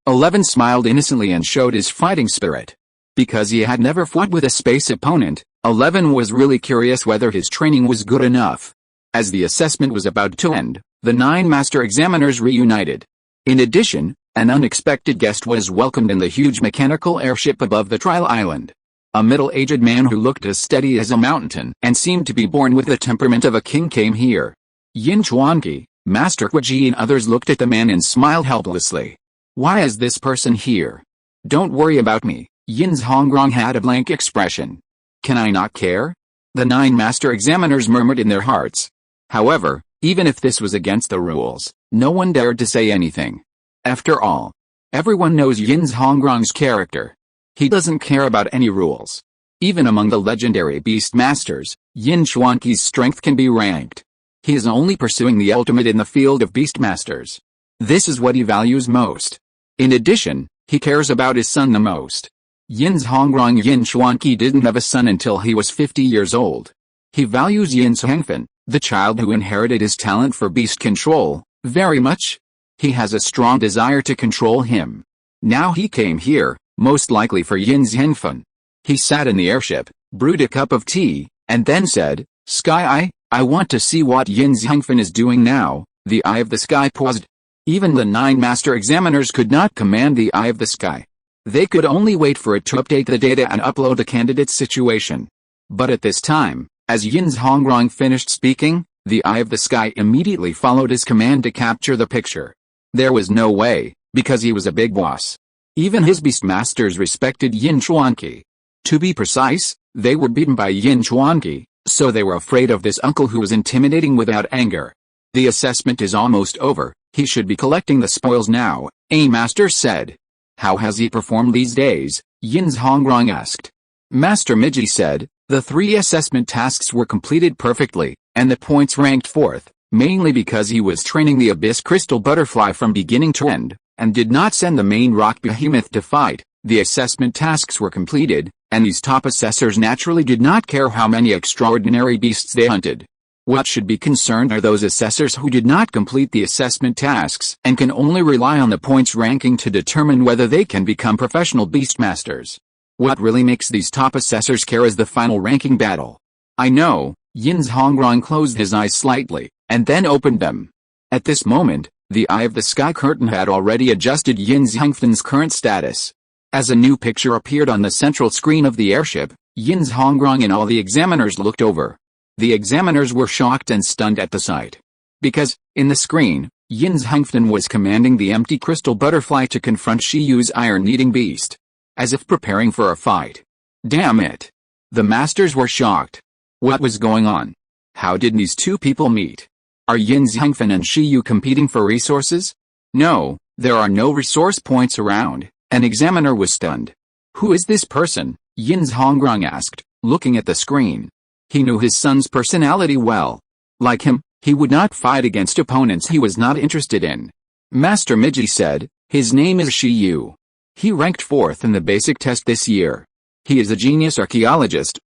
11 smiled innocently and showed his fighting spirit. Because he had never fought with a space opponent, 11 was really curious whether his training was good enough. As the assessment was about to end, the 9 master examiners reunited. In addition, an unexpected guest was welcomed in the huge mechanical airship above the trial island. A middle-aged man who looked as steady as a mountain and seemed to be born with the temperament of a king came here. Yin Chuanqi, Master Quiji and others looked at the man and smiled helplessly. Why is this person here? Don't worry about me. Yin Zhongrong had a blank expression. Can I not care? The 9 master examiners murmured in their hearts. However, even if this was against the rules, no one dared to say anything. After all, everyone knows Yin Zhongrong's character. He doesn't care about any rules. Even among the legendary beast masters, Yin Chuanqi's strength can be ranked. He is only pursuing the ultimate in the field of beast masters. This is what he values most. In addition, he cares about his son the most. Yin's Hongrong Yin Chuanqi didn't have a son until he was 50 years old. He values Yin's Hengfen, the child who inherited his talent for beast control, very much. He has a strong desire to control him. Now he came here, most likely for Yin's Hengfen. He sat in the airship, brewed a cup of tea, and then said, "Sky, I want to see what Yin's Hengfen is doing now." The Eye of the Sky paused. Even the 9 master examiners could not command the Eye of the Sky. They could only wait for it to update the data and upload the candidate's situation. But at this time, as Yin's Hongrong finished speaking, the Eye of the Sky immediately followed his command to capture the picture. There was no way, because he was a big boss. Even his beast masters respected Yin Chuanqi. To be precise, they were beaten by Yin Chuanqi, so they were afraid of this uncle who was intimidating without anger. The assessment is almost over, he should be collecting the spoils now, a master said. How has he performed these days? Yin's Hongrong asked. Master Miji said, the 3 assessment tasks were completed perfectly, and the points ranked 4th, mainly because he was training the Abyss Crystal Butterfly from beginning to end, and did not send the main rock behemoth to fight. The assessment tasks were completed, and these top assessors naturally did not care how many extraordinary beasts they hunted. What should be concerned are those assessors who did not complete the assessment tasks and can only rely on the points ranking to determine whether they can become professional beastmasters. What really makes these top assessors care is the final ranking battle. I know, Yin's Hongrong closed his eyes slightly, and then opened them. At this moment, the Eye of the Sky curtain had already adjusted Yin's Hengfen's current status. As a new picture appeared on the central screen of the airship, Yin's Hongrong and all the examiners looked over. The examiners were shocked and stunned at the sight. Because, in the screen, Yin's Hengfen was commanding the empty crystal butterfly to confront Shiyu's iron-eating beast. As if preparing for a fight. Damn it! The masters were shocked. What was going on? How did these 2 people meet? Are Yin's Hengfen and Shiyu competing for resources? No, there are no resource points around. An examiner was stunned. Who is this person? Yin's Hongrong asked, looking at the screen. He knew his son's personality well. Like him, he would not fight against opponents he was not interested in. Master Miji said, his name is Shiyu. He ranked 4th in the basic test this year. He is a genius archaeologist.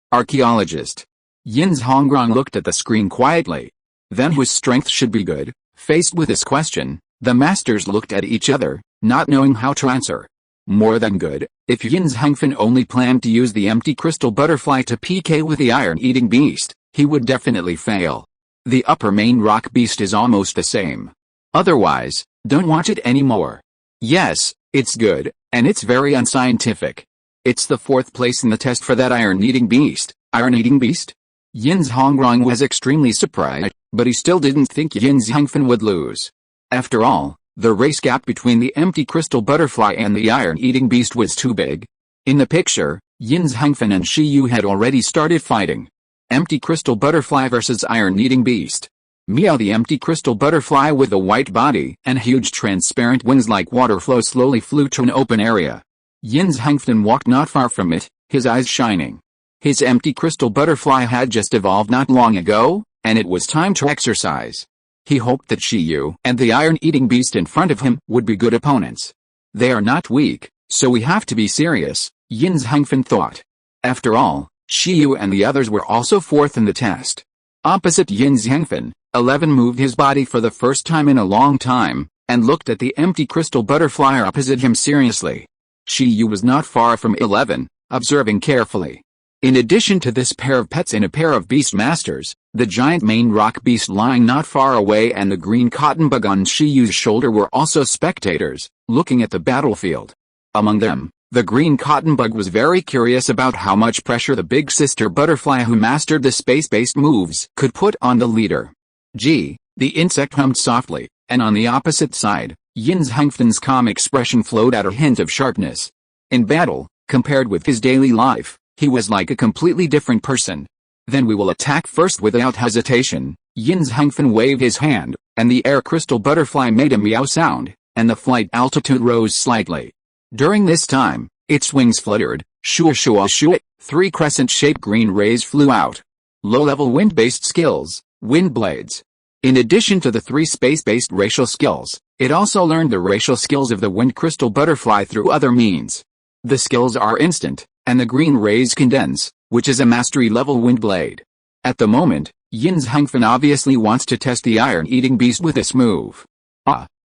Yin's Hongrong looked at the screen quietly. Then whose strength should be good? Faced with this question, the masters looked at each other, not knowing how to answer. More than good. If Yin's Hengfen only planned to use the empty crystal butterfly to PK with the iron-eating beast, he would definitely fail. The upper main rock beast is almost the same. Otherwise, don't watch it anymore. Yes, it's good, and it's very unscientific. It's the 4th place in the test for that iron-eating beast. Iron-eating beast? Yin's Hongrong was extremely surprised, but he still didn't think Yin's Hengfen would lose. After all, the race gap between the empty crystal butterfly and the iron-eating beast was too big. In the picture, Yin's Hengfen and Shiyu had already started fighting. Empty crystal butterfly versus iron-eating beast. Meow. The empty crystal butterfly with a white body and huge transparent wings like water flow slowly flew to an open area. Yin's Hengfen walked not far from it, his eyes shining. His empty crystal butterfly had just evolved not long ago, and it was time to exercise. He hoped that Shiyu and the iron-eating beast in front of him would be good opponents. They are not weak, so we have to be serious, Yin's Hengfen thought. After all, Shiyu and the others were also 4th in the test. Opposite Yin's Hengfen, 11 moved his body for the first time in a long time, and looked at the empty crystal butterfly opposite him seriously. Shiyu was not far from 11, observing carefully. In addition to this pair of pets and a pair of beast masters, the giant main rock beast lying not far away and the green cotton bug on Shiyu's shoulder were also spectators, looking at the battlefield. Among them, the green cotton bug was very curious about how much pressure the big sister butterfly who mastered the space-based moves could put on the leader. Gee, the insect hummed softly, and on the opposite side, Yin's Hengfen's calm expression flowed out a hint of sharpness. In battle, compared with his daily life, he was like a completely different person. Then we will attack first without hesitation. Yin's Hengfen waved his hand, and the air crystal butterfly made a meow sound, and the flight altitude rose slightly. During this time, its wings fluttered, shua shua shua, 3 crescent-shaped green rays flew out. Low-level wind-based skills, wind blades. In addition to the 3 space-based racial skills, it also learned the racial skills of the wind crystal butterfly through other means. The skills are instant, and the green rays condense, which is a mastery-level wind blade. At the moment, Yin's Hengfen obviously wants to test the iron-eating beast with this move.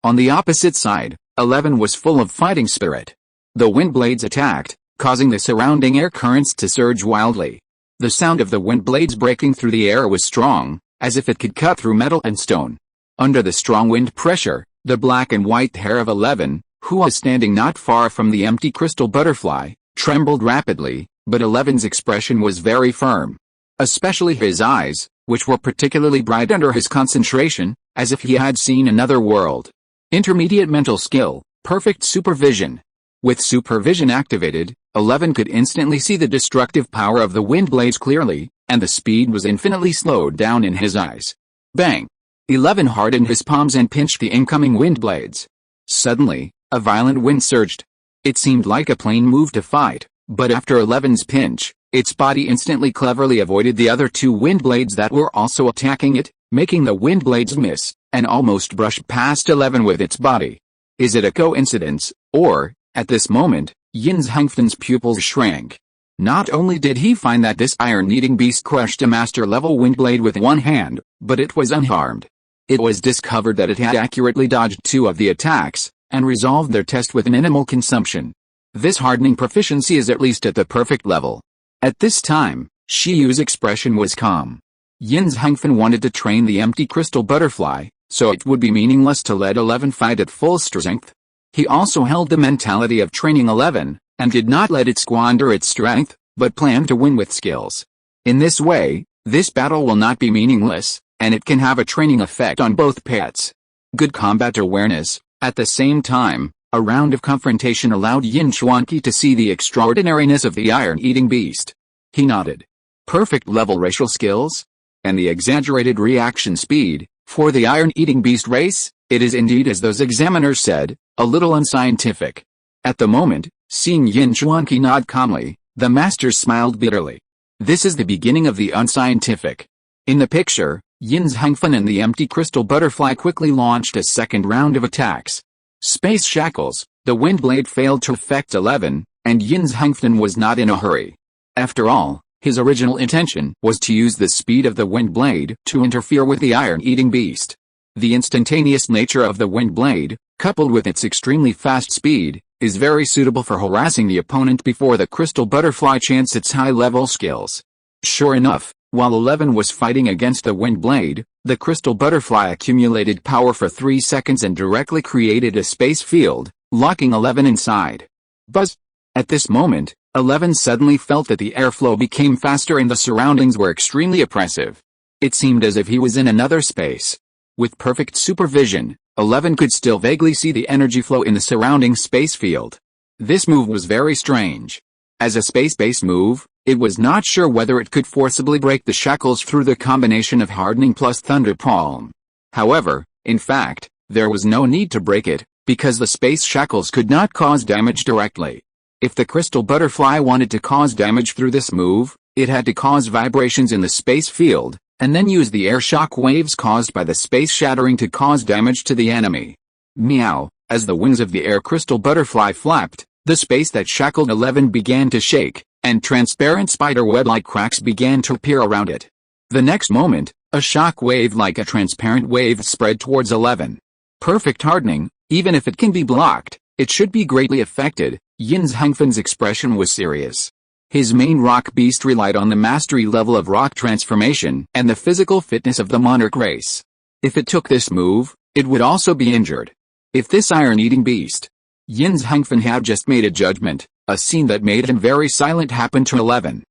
On the opposite side, 11 was full of fighting spirit. The wind blades attacked, causing the surrounding air currents to surge wildly. The sound of the wind blades breaking through the air was strong, as if it could cut through metal and stone. Under the strong wind pressure, the black and white hair of 11, who was standing not far from the empty crystal butterfly, trembled rapidly, but 11's expression was very firm. Especially his eyes, which were particularly bright under his concentration, as if he had seen another world. Intermediate mental skill, perfect supervision. With supervision activated, 11 could instantly see the destructive power of the wind blades clearly, and the speed was infinitely slowed down in his eyes. Bang! 11 hardened his palms and pinched the incoming wind blades. Suddenly, a violent wind surged. It seemed like a plane moved to fight, but after 11's pinch, its body instantly cleverly avoided the other 2 wind blades that were also attacking it, making the wind blades miss, and almost brush past 11 with its body. Is it a coincidence, or, at this moment, Yin's Hengfen's pupils shrank. Not only did he find that this iron-eating beast crushed a master-level wind blade with one hand, but it was unharmed. It was discovered that it had accurately dodged 2 of the attacks, and resolved their test with minimal consumption. This hardening proficiency is at least at the perfect level. At this time, Shi Yu's expression was calm. Yin's Hengfen wanted to train the empty crystal butterfly, so it would be meaningless to let 11 fight at full strength. He also held the mentality of training 11, and did not let it squander its strength, but planned to win with skills. In this way, this battle will not be meaningless, and it can have a training effect on both pets. Good combat awareness. At the same time, a round of confrontation allowed Yin Xuanqi to see the extraordinariness of the iron-eating beast. He nodded. Perfect level racial skills? And the exaggerated reaction speed. For the iron-eating beast race, it is indeed as those examiners said, a little unscientific. At the moment, seeing Yin Xuanqi nod calmly, the master smiled bitterly. This is the beginning of the unscientific. In the picture, Yin's Hengfen and the empty crystal butterfly quickly launched a second round of attacks. Space shackles, the wind blade failed to affect 11, and Yin's Hengfen was not in a hurry. After all, his original intention was to use the speed of the wind blade to interfere with the iron-eating beast. The instantaneous nature of the wind blade, coupled with its extremely fast speed, is very suitable for harassing the opponent before the crystal butterfly chants its high-level skills. Sure enough, while 11 was fighting against the wind blade, the crystal butterfly accumulated power for 3 seconds and directly created a space field, locking 11 inside. Buzz! At this moment, 11 suddenly felt that the airflow became faster and the surroundings were extremely oppressive. It seemed as if he was in another space. With perfect supervision, 11 could still vaguely see the energy flow in the surrounding space field. This move was very strange. As a space-based move, it was not sure whether it could forcibly break the shackles through the combination of hardening plus thunder palm. However, in fact, there was no need to break it, because the space shackles could not cause damage directly. If the crystal butterfly wanted to cause damage through this move, it had to cause vibrations in the space field, and then use the air shock waves caused by the space shattering to cause damage to the enemy. Meow! As the wings of the air crystal butterfly flapped, the space that shackled 11 began to shake, and transparent spider web-like cracks began to appear around it. The next moment, a shock wave like a transparent wave spread towards 11. Perfect hardening, even if it can be blocked, it should be greatly affected. Yin's Hengfen's expression was serious. His main rock beast relied on the mastery level of rock transformation and the physical fitness of the monarch race. If it took this move, it would also be injured. If this iron-eating beast, Yin's Hengfen had just made a judgment, a scene that made him very silent happened to 11.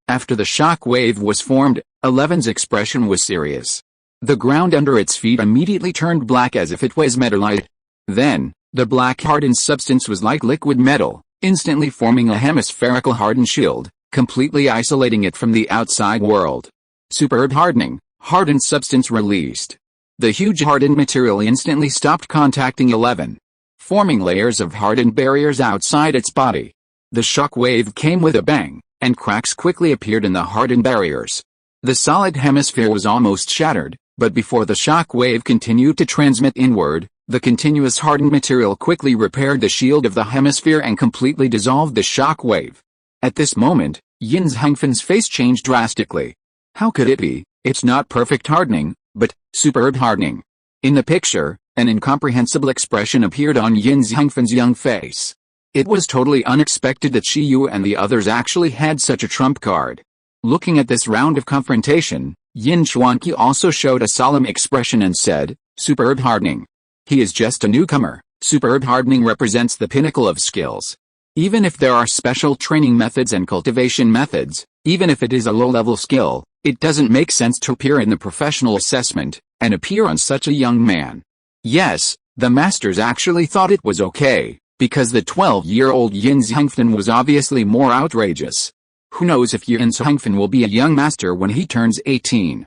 After the shock wave was formed, 11's expression was serious. The ground under its feet immediately turned black as if it was metallized. Then, the black hardened substance was like liquid metal, instantly forming a hemispherical hardened shield, completely isolating it from the outside world. Superb hardening, hardened substance released. The huge hardened material instantly stopped contacting 11, forming layers of hardened barriers outside its body. The shock wave came with a bang, and cracks quickly appeared in the hardened barriers. The solid hemisphere was almost shattered, But before the shock wave continued to transmit inward, the continuous hardened material quickly repaired the shield of the hemisphere and completely dissolved the shock wave. At this moment, Yin Zhangfen's face changed drastically. How could it be? It's not perfect hardening, but superb hardening. In the picture, an incomprehensible expression appeared on Yin Zhangfen's young face. It was totally unexpected that Shi Yu and the others actually had such a trump card. Looking at this round of confrontation, Yin Xuanqi also showed a solemn expression and said, "Superb hardening. He is just a newcomer. Superb hardening represents the pinnacle of skills. Even if there are special training methods and cultivation methods, even if it is a low-level skill, it doesn't make sense to appear in the professional assessment, and appear on such a young man." Yes, the masters actually thought it was okay, because the 12-year-old Yin Zhangfen was obviously more outrageous. Who knows if Yin Zhangfen will be a young master when he turns 18.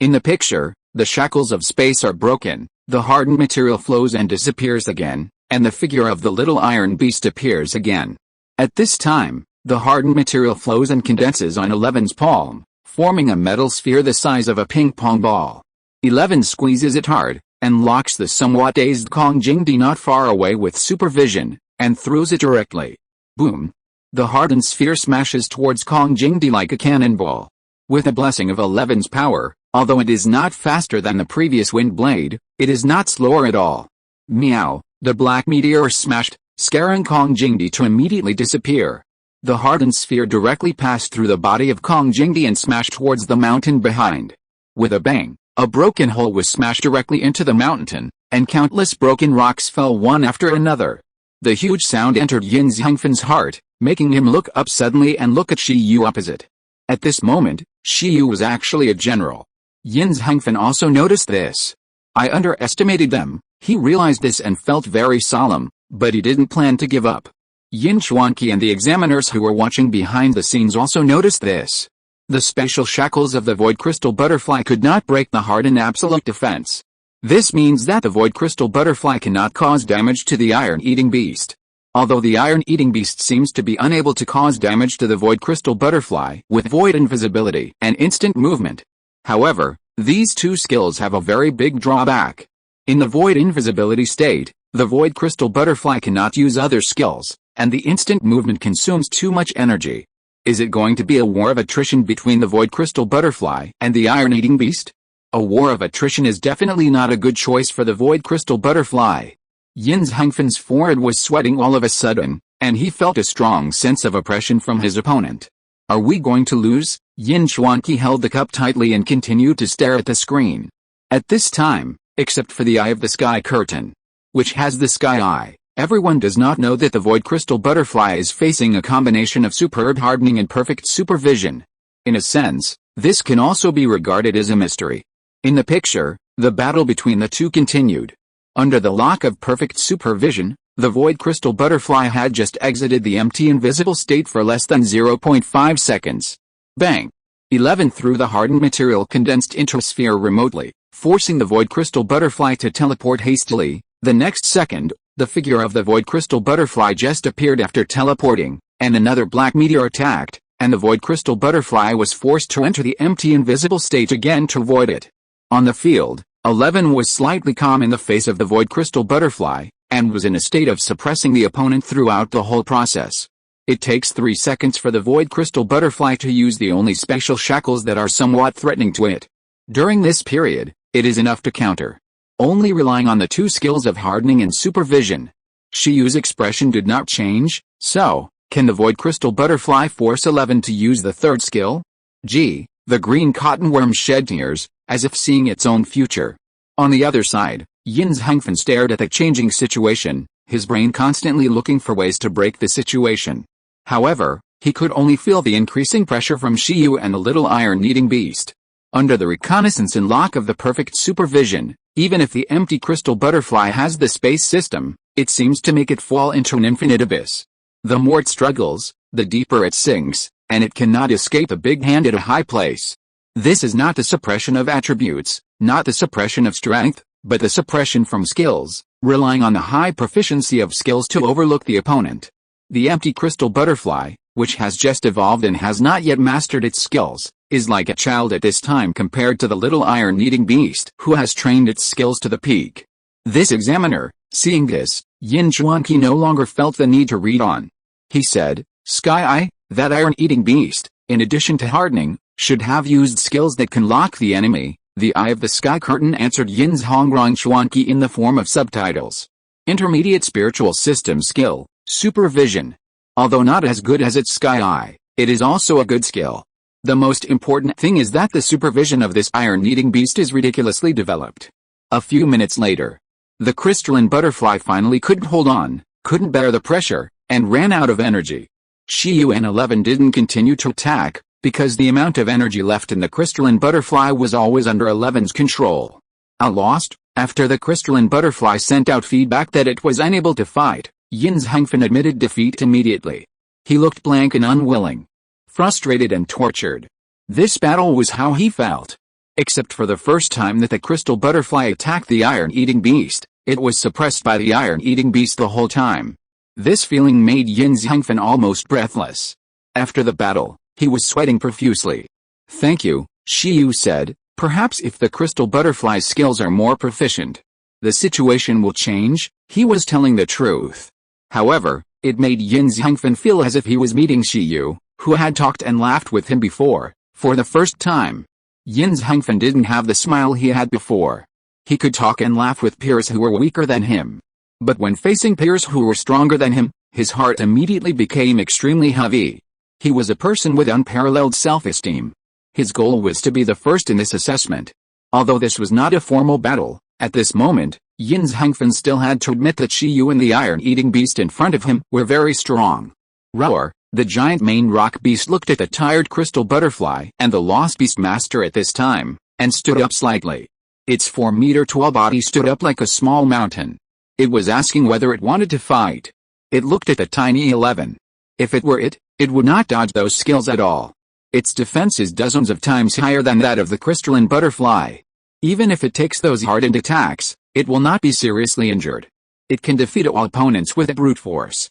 In the picture, the shackles of space are broken, the hardened material flows and disappears again, and the figure of the little iron beast appears again. At this time, the hardened material flows and condenses on Eleven's palm, forming a metal sphere the size of a ping-pong ball. 11 squeezes it hard, and locks the somewhat dazed Kong Jingdi not far away with supervision, and throws it directly. Boom! The hardened sphere smashes towards Kong Jingdi like a cannonball. With a blessing of 11's power, although it is not faster than the previous wind blade, it is not slower at all. Meow! The black meteor smashed, scaring Kong Jingdi to immediately disappear. The hardened sphere directly passed through the body of Kong Jingdi and smashed towards the mountain behind. With a bang, a broken hole was smashed directly into the mountain, and countless broken rocks fell one after another. The huge sound entered Yin Zhangfen's heart, making him look up suddenly and look at Shi Yu opposite. At this moment, Shi Yu was actually a general. Yin Zhangfen also noticed this. I underestimated them, he realized this and felt very solemn, but he didn't plan to give up. Yin Xuanqi and the examiners who were watching behind the scenes also noticed this. The special shackles of the Void Crystal Butterfly could not break the hardened absolute defense. This means that the Void Crystal Butterfly cannot cause damage to the Iron-Eating Beast. Although the Iron-Eating Beast seems to be unable to cause damage to the Void Crystal Butterfly with Void Invisibility and instant movement. However, these two skills have a very big drawback. In the Void Invisibility state, the Void Crystal Butterfly cannot use other skills, and the instant movement consumes too much energy. Is it going to be a war of attrition between the Void Crystal Butterfly and the Iron-Eating Beast? A war of attrition is definitely not a good choice for the Void Crystal Butterfly. Yin Zhangfen's forehead was sweating all of a sudden, and he felt a strong sense of oppression from his opponent. Are we going to lose? Yin Xuanqi held the cup tightly and continued to stare at the screen. At this time, except for the Eye of the Sky curtain, which has the Sky Eye, everyone does not know that the Void Crystal Butterfly is facing a combination of superb hardening and perfect supervision. In a sense, this can also be regarded as a mystery. In the picture, the battle between the two continued. Under the lock of perfect supervision, the Void Crystal Butterfly had just exited the empty invisible state for less than 0.5 seconds. Bang! 11 threw the hardened material condensed into a sphere remotely, forcing the Void Crystal Butterfly to teleport hastily. The next second, the figure of the Void Crystal Butterfly just appeared after teleporting, and another black meteor attacked, and the Void Crystal Butterfly was forced to enter the empty invisible state again to avoid it. On the field, 11 was slightly calm in the face of the Void Crystal Butterfly, and was in a state of suppressing the opponent throughout the whole process. It takes 3 seconds for the Void Crystal Butterfly to use the only special shackles that are somewhat threatening to it. During this period, it is enough to counter. Only relying on the two skills of hardening and supervision. Shi Yu's expression did not change, so, can the Void Crystal Butterfly force 11 to use the third skill? Gee, the green cotton worm shed tears, as if seeing its own future. On the other side, Yin Zhangfen stared at the changing situation, his brain constantly looking for ways to break the situation. However, he could only feel the increasing pressure from Shi Yu and the little Iron-Eating Beast. Under the reconnaissance and lock of the perfect supervision, even if the empty crystal butterfly has the space system, it seems to make it fall into an infinite abyss. The more it struggles, the deeper it sinks, and it cannot escape a big hand at a high place. This is not the suppression of attributes, not the suppression of strength, but the suppression from skills, relying on the high proficiency of skills to overlook the opponent. The empty crystal butterfly, which has just evolved and has not yet mastered its skills, is like a child at this time compared to the little iron-eating beast who has trained its skills to the peak. This examiner, seeing this, Yin Chuanqi no longer felt the need to read on. He said, Sky Eye, that iron-eating beast, in addition to hardening, should have used skills that can lock the enemy. The Eye of the Sky Curtain answered Yin's Hongrong Chuanqi in the form of subtitles. Intermediate spiritual system skill, supervision. Although not as good as its Sky Eye, it is also a good skill. The most important thing is that the supervision of this iron-eating beast is ridiculously developed. A few minutes later, the crystalline butterfly finally couldn't hold on, couldn't bear the pressure, and ran out of energy. Shiyu and 11 didn't continue to attack, because the amount of energy left in the crystalline butterfly was always under 11's control. Lost, after the crystalline butterfly sent out feedback that it was unable to fight, Yin's Hengfen admitted defeat immediately. He looked blank and unwilling, frustrated and tortured. This battle was how he felt. Except for the first time that the crystal butterfly attacked the iron-eating beast, it was suppressed by the iron-eating beast the whole time. This feeling made Yin's Hengfen almost breathless. After the battle, he was sweating profusely. Thank you, Shiyu said. Perhaps if the crystal butterfly's skills are more proficient, the situation will change. He was telling the truth. However, it made Yin's Hengfen feel as if he was meeting Shiyu, who had talked and laughed with him before, for the first time. Yin's Hengfen didn't have the smile he had before. He could talk and laugh with peers who were weaker than him. But when facing peers who were stronger than him, his heart immediately became extremely heavy. He was a person with unparalleled self-esteem. His goal was to be the first in this assessment. Although this was not a formal battle, at this moment, Yin's Hengfen still had to admit that Shiyu and the iron-eating beast in front of him were very strong. Roar, the giant main rock beast looked at the tired crystal butterfly and the lost beast master at this time, and stood up slightly. Its 4-meter tall body stood up like a small mountain. It was asking whether it wanted to fight. It looked at the tiny 11. If it were it would not dodge those skills at all. Its defense is dozens of times higher than that of the crystalline butterfly. Even if it takes those hardened attacks, it will not be seriously injured. It can defeat all opponents with brute force.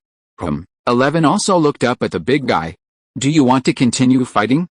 11 also looked up at the big guy. Do you want to continue fighting?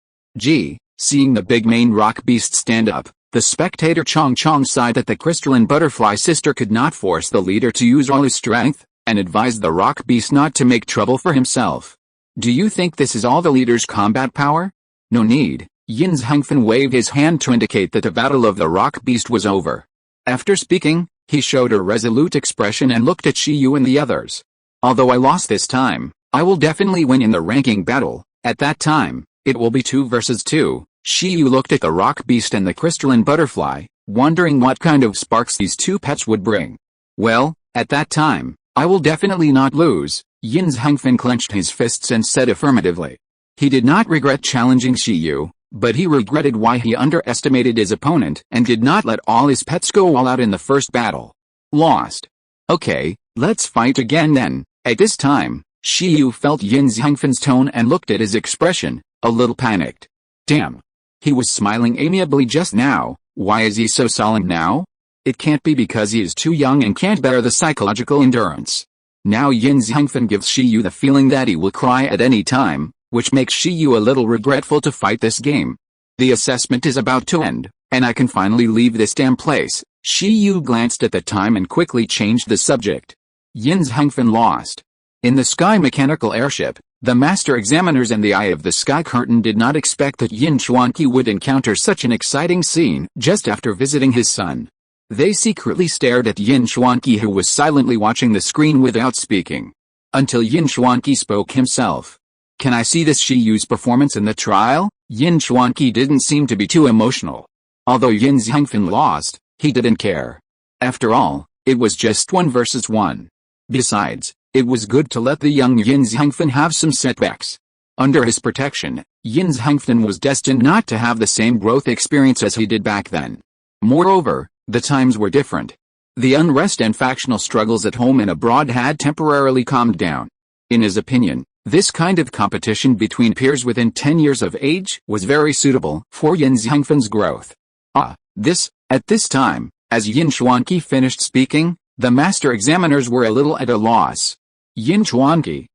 Seeing the big main rock beast stand up, the spectator Chong sighed that the crystalline butterfly sister could not force the leader to use all his strength, and advised the rock beast not to make trouble for himself. Do you think this is all the leader's combat power? No need. Yin's Hengfen waved his hand to indicate that the battle of the rock beast was over. After speaking, he showed a resolute expression and looked at Shiyu and the others. Although I lost this time, I will definitely win in the ranking battle. At that time, it will be 2 versus 2. Shiyu looked at the rock beast and the crystalline butterfly, wondering what kind of sparks these two pets would bring. Well, at that time, I will definitely not lose. Yin's Hengfen clenched his fists and said affirmatively. He did not regret challenging Shiyu, but he regretted why he underestimated his opponent and did not let all his pets go all out in the first battle. Lost. Okay, let's fight again then. At this time, Shiyu felt Yin's Hengfen's tone and looked at his expression, a little panicked. Damn. He was smiling amiably just now. Why is he so solemn now? It can't be because he is too young and can't bear the psychological endurance. Now Yin's Hengfen gives Shiyu the feeling that he will cry at any time, which makes Shiyu a little regretful to fight this game. The assessment is about to end, and I can finally leave this damn place. Shiyu glanced at the time and quickly changed the subject. Yin's Hengfen lost. In the sky mechanical airship, the master examiners and the Eye of the Sky Curtain did not expect that Yin Chuanqi would encounter such an exciting scene just after visiting his son. They secretly stared at Yin Chuanqi, who was silently watching the screen without speaking. Until Yin Chuanqi spoke himself. Can I see this Shiyu's performance in the trial? Yin Chuanqi didn't seem to be too emotional. Although Yin Hengfen lost, he didn't care. After all, it was just 1 versus 1. Besides, it was good to let the young Yin Hengfen have some setbacks. Under his protection, Yin Hengfen was destined not to have the same growth experience as he did back then. Moreover, the times were different. The unrest and factional struggles at home and abroad had temporarily calmed down. In his opinion, this kind of competition between peers within 10 years of age was very suitable for Yin Hengfen's growth. At this time, as Yin Chuanqi finished speaking, the master examiners were a little at a loss. Yin Chuanqi,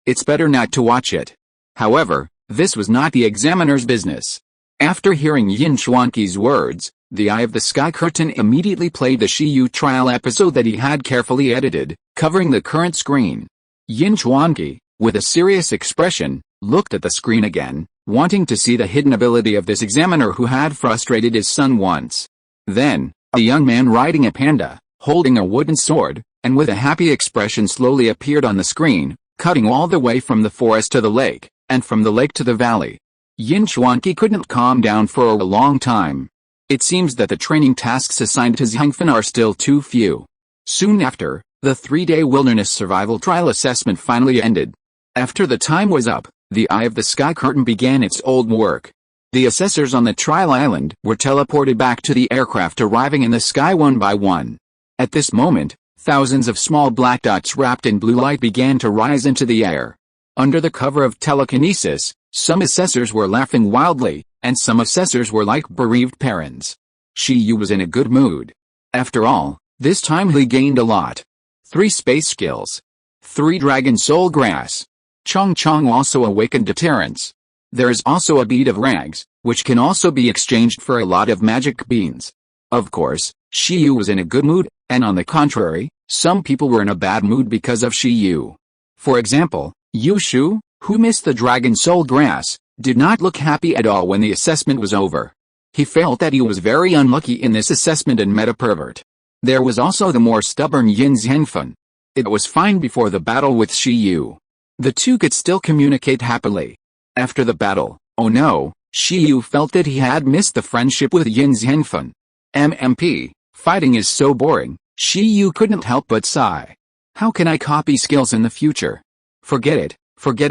it's better not to watch it. However, This was not the examiner's business. After hearing Yin Xuanqi's words, the Eye of the Sky curtain immediately played the Shiyu trial episode that he had carefully edited, covering the current screen. Yin Xuanqi, with a serious expression, looked at the screen again, wanting to see the hidden ability of this examiner who had frustrated his son once. Then, a young man riding a panda, holding a wooden sword, and with a happy expression slowly appeared on the screen, cutting all the way from the forest to the lake, and from the lake to the valley. Yin Xuanqi couldn't calm down for a long time. It seems that the training tasks assigned to Zhengfen are still too few. Soon after, the 3-day wilderness survival trial assessment finally ended. After the time was up, the Eye of the Sky curtain began its old work. The assessors on the trial island were teleported back to the aircraft, arriving in the sky one by one. At this moment, thousands of small black dots wrapped in blue light began to rise into the air. Under the cover of telekinesis, some assessors were laughing wildly, and some assessors were like bereaved parents. Shiyu was in a good mood. After all, this time he gained a lot. 3 space skills. 3 dragon soul grass. Chong Chong also awakened deterrence. There is also a bead of rags, which can also be exchanged for a lot of magic beans. Of course, Shiyu was in a good mood, and on the contrary, some people were in a bad mood because of Shiyu. For example, Yushu, who missed the dragon soul grass, did not look happy at all when the assessment was over. He felt that he was very unlucky in this assessment and met a pervert. There was also the more stubborn Yin Zhengfen. It was fine before the battle with Shiyu. The two could still communicate happily. After the battle, oh no, Shiyu felt that he had missed the friendship with Yin Zhengfen. MMP, fighting is so boring, Shiyu couldn't help but sigh. How can I copy skills in the future? Forget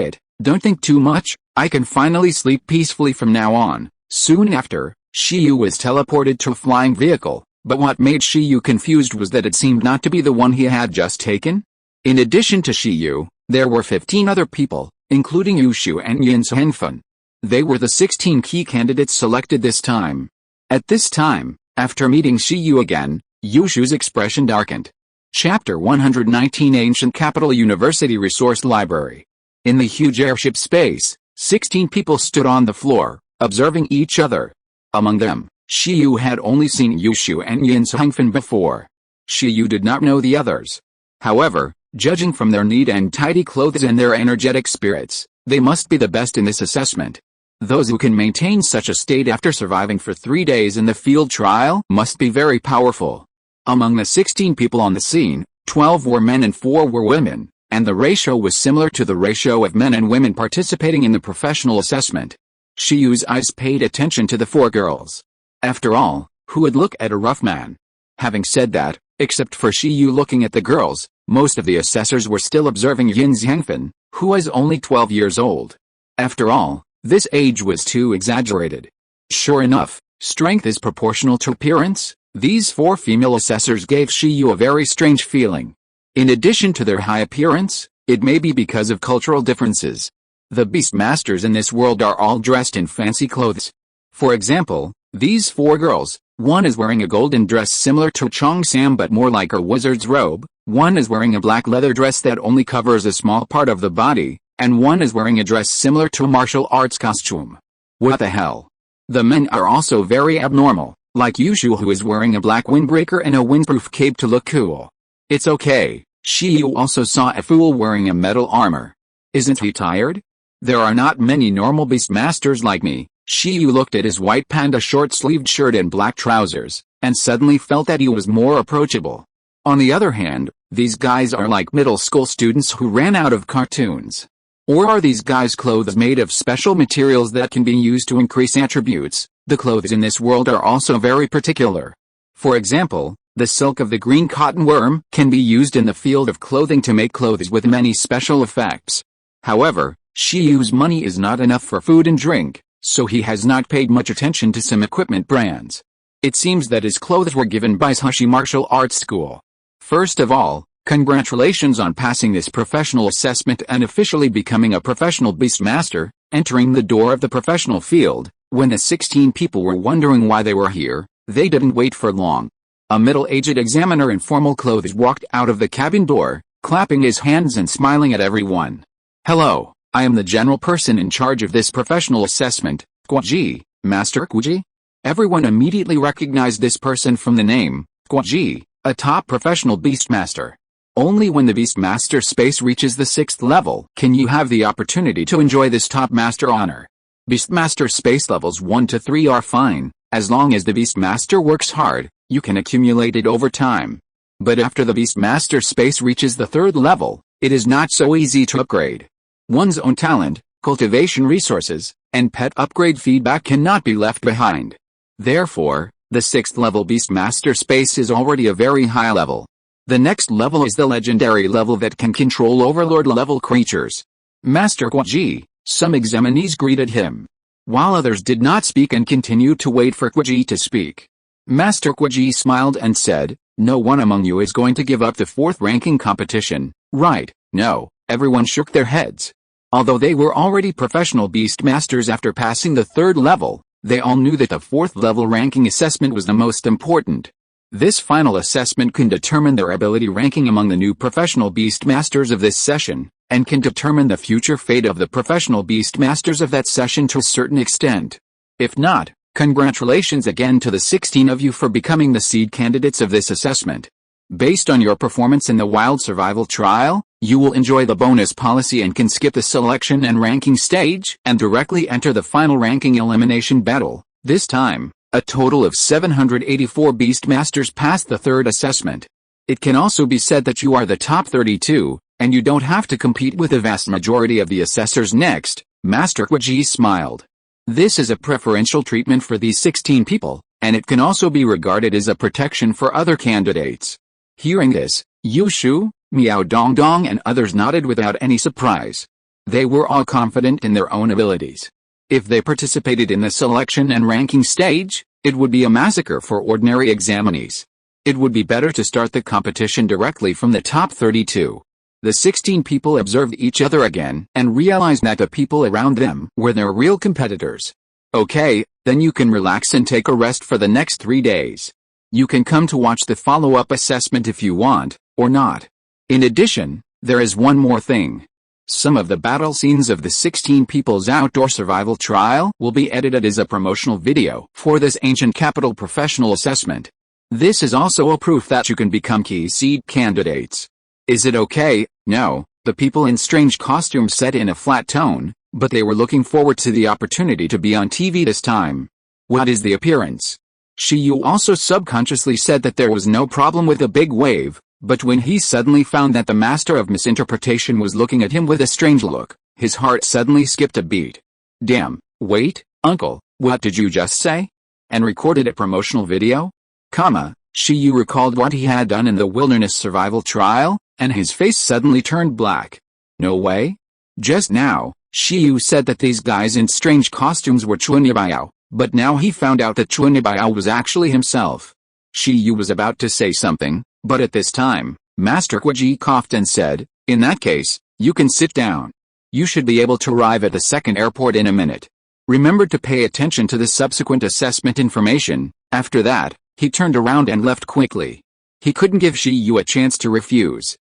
it, don't think too much, I can finally sleep peacefully from now on. Soon after, Shiyu was teleported to a flying vehicle, but what made Shiyu confused was that it seemed not to be the one he had just taken. In addition to Shiyu, there were 15 other people, including Yushu and Yin Zhengfen. They were the 16 key candidates selected this time. At this time, after meeting Shiyu again, Yushu's expression darkened. Chapter 119 Ancient Capital University Resource Library. In the huge airship space, 16 people stood on the floor, observing each other. Among them, Shiyu had only seen Yushu and Yin Zhengfen before. Shiyu did not know the others. However, judging from their neat and tidy clothes and their energetic spirits, they must be the best in this assessment. Those who can maintain such a state after surviving for 3 days in the field trial must be very powerful. Among the 16 people on the scene, 12 were men and 4 were women, and the ratio was similar to the ratio of men and women participating in the professional assessment. Shiyu's eyes paid attention to the 4 girls. After all, who would look at a rough man? Having said that, except for Shiyu looking at the girls, most of the assessors were still observing Yin Zhengfen, who was only 12 years old. After all, this age was too exaggerated. Sure enough, strength is proportional to appearance. These 4 female assessors gave Shiyu a very strange feeling. In addition to their high appearance, it may be because of cultural differences. The beast masters in this world are all dressed in fancy clothes. For example, these 4 girls, one is wearing a golden dress similar to Chong Sam but more like a wizard's robe, one is wearing a black leather dress that only covers a small part of the body, and one is wearing a dress similar to a martial arts costume. What the hell? The men are also very abnormal, like Yushu who is wearing a black windbreaker and a windproof cape to look cool. It's okay, Shiyu also saw a fool wearing a metal armor. Isn't he tired? There are not many normal beast masters like me. Shiyu looked at his white panda short-sleeved shirt and black trousers, and suddenly felt that he was more approachable. On the other hand, these guys are like middle school students who ran out of cartoons. Or are these guys' clothes made of special materials that can be used to increase attributes? The clothes in this world are also very particular. For example, the silk of the green cotton worm can be used in the field of clothing to make clothes with many special effects. However, Shiyu's money is not enough for food and drink, so he has not paid much attention to some equipment brands. It seems that his clothes were given by Hashi Martial Arts School. First of all, congratulations on passing this professional assessment and officially becoming a professional beastmaster. Entering the door of the professional field, when the 16 people were wondering why they were here, they didn't wait for long. A middle-aged examiner in formal clothes walked out of the cabin door, clapping his hands and smiling at everyone. Hello, I am the general person in charge of this professional assessment, Kwaji, Master Kwaji. Everyone immediately recognized this person from the name, Kwaji, a top professional Beastmaster. Only when the Beastmaster space reaches the 6th level can you have the opportunity to enjoy this top master honor. Beastmaster space levels 1 to 3 are fine, as long as the Beastmaster works hard, you can accumulate it over time. But after the Beastmaster space reaches the 3rd level, it is not so easy to upgrade. One's own talent, cultivation resources, and pet upgrade feedback cannot be left behind. Therefore, the 6th level Beastmaster space is already a very high level. The next level is the legendary level that can control overlord level creatures. Master Kwaji, some examinees greeted him, while others did not speak and continued to wait for Kwaji to speak. Master Kwaji smiled and said, "No one among you is going to give up the 4th ranking competition, right?" No, everyone shook their heads. Although they were already professional Beastmasters after passing the 3rd level, they all knew that the 4th level ranking assessment was the most important. This final assessment can determine their ability ranking among the new professional Beastmasters of this session, and can determine the future fate of the professional Beastmasters of that session to a certain extent. If not, congratulations again to the 16 of you for becoming the seed candidates of this assessment. Based on your performance in the wild survival trial, you will enjoy the bonus policy and can skip the selection and ranking stage and directly enter the final ranking elimination battle. This time, a total of 784 Beastmasters passed the 3rd assessment. It can also be said that you are the top 32, and you don't have to compete with the vast majority of the assessors next. Master Kwaji smiled. This is a preferential treatment for these 16 people, and it can also be regarded as a protection for other candidates. Hearing this, Yushu, Miao Dongdong and others nodded without any surprise. They were all confident in their own abilities. If they participated in the selection and ranking stage, it would be a massacre for ordinary examinees. It would be better to start the competition directly from the top 32. The 16 people observed each other again and realized that the people around them were their real competitors. Okay, then you can relax and take a rest for the next 3 days. You can come to watch the follow-up assessment if you want, or not. In addition, there is one more thing. Some of the battle scenes of the 16 people's outdoor survival trial will be edited as a promotional video for this ancient capital professional assessment. This is also a proof that you can become key seed candidates. Is it okay? No, the people in strange costumes said in a flat tone, but they were looking forward to the opportunity to be on TV this time. What is the appearance? Shiyu also subconsciously said that there was no problem with the big wave, but when he suddenly found that the master of misinterpretation was looking at him with a strange look, his heart suddenly skipped a beat. Damn, wait, uncle, what did you just say? And recorded a promotional video? Shiyu recalled what he had done in the wilderness survival trial, and his face suddenly turned black. No way? Just now, Shiyu said that these guys in strange costumes were Chunibayao, but now he found out that Chunibayao was actually himself. Shiyu was about to say something, but at this time, Master Kwaji coughed and said, "In that case, you can sit down. You should be able to arrive at the 2nd airport in a minute. Remember to pay attention to the subsequent assessment information." After that, he turned around and left quickly. He couldn't give Shiyu a chance to refuse.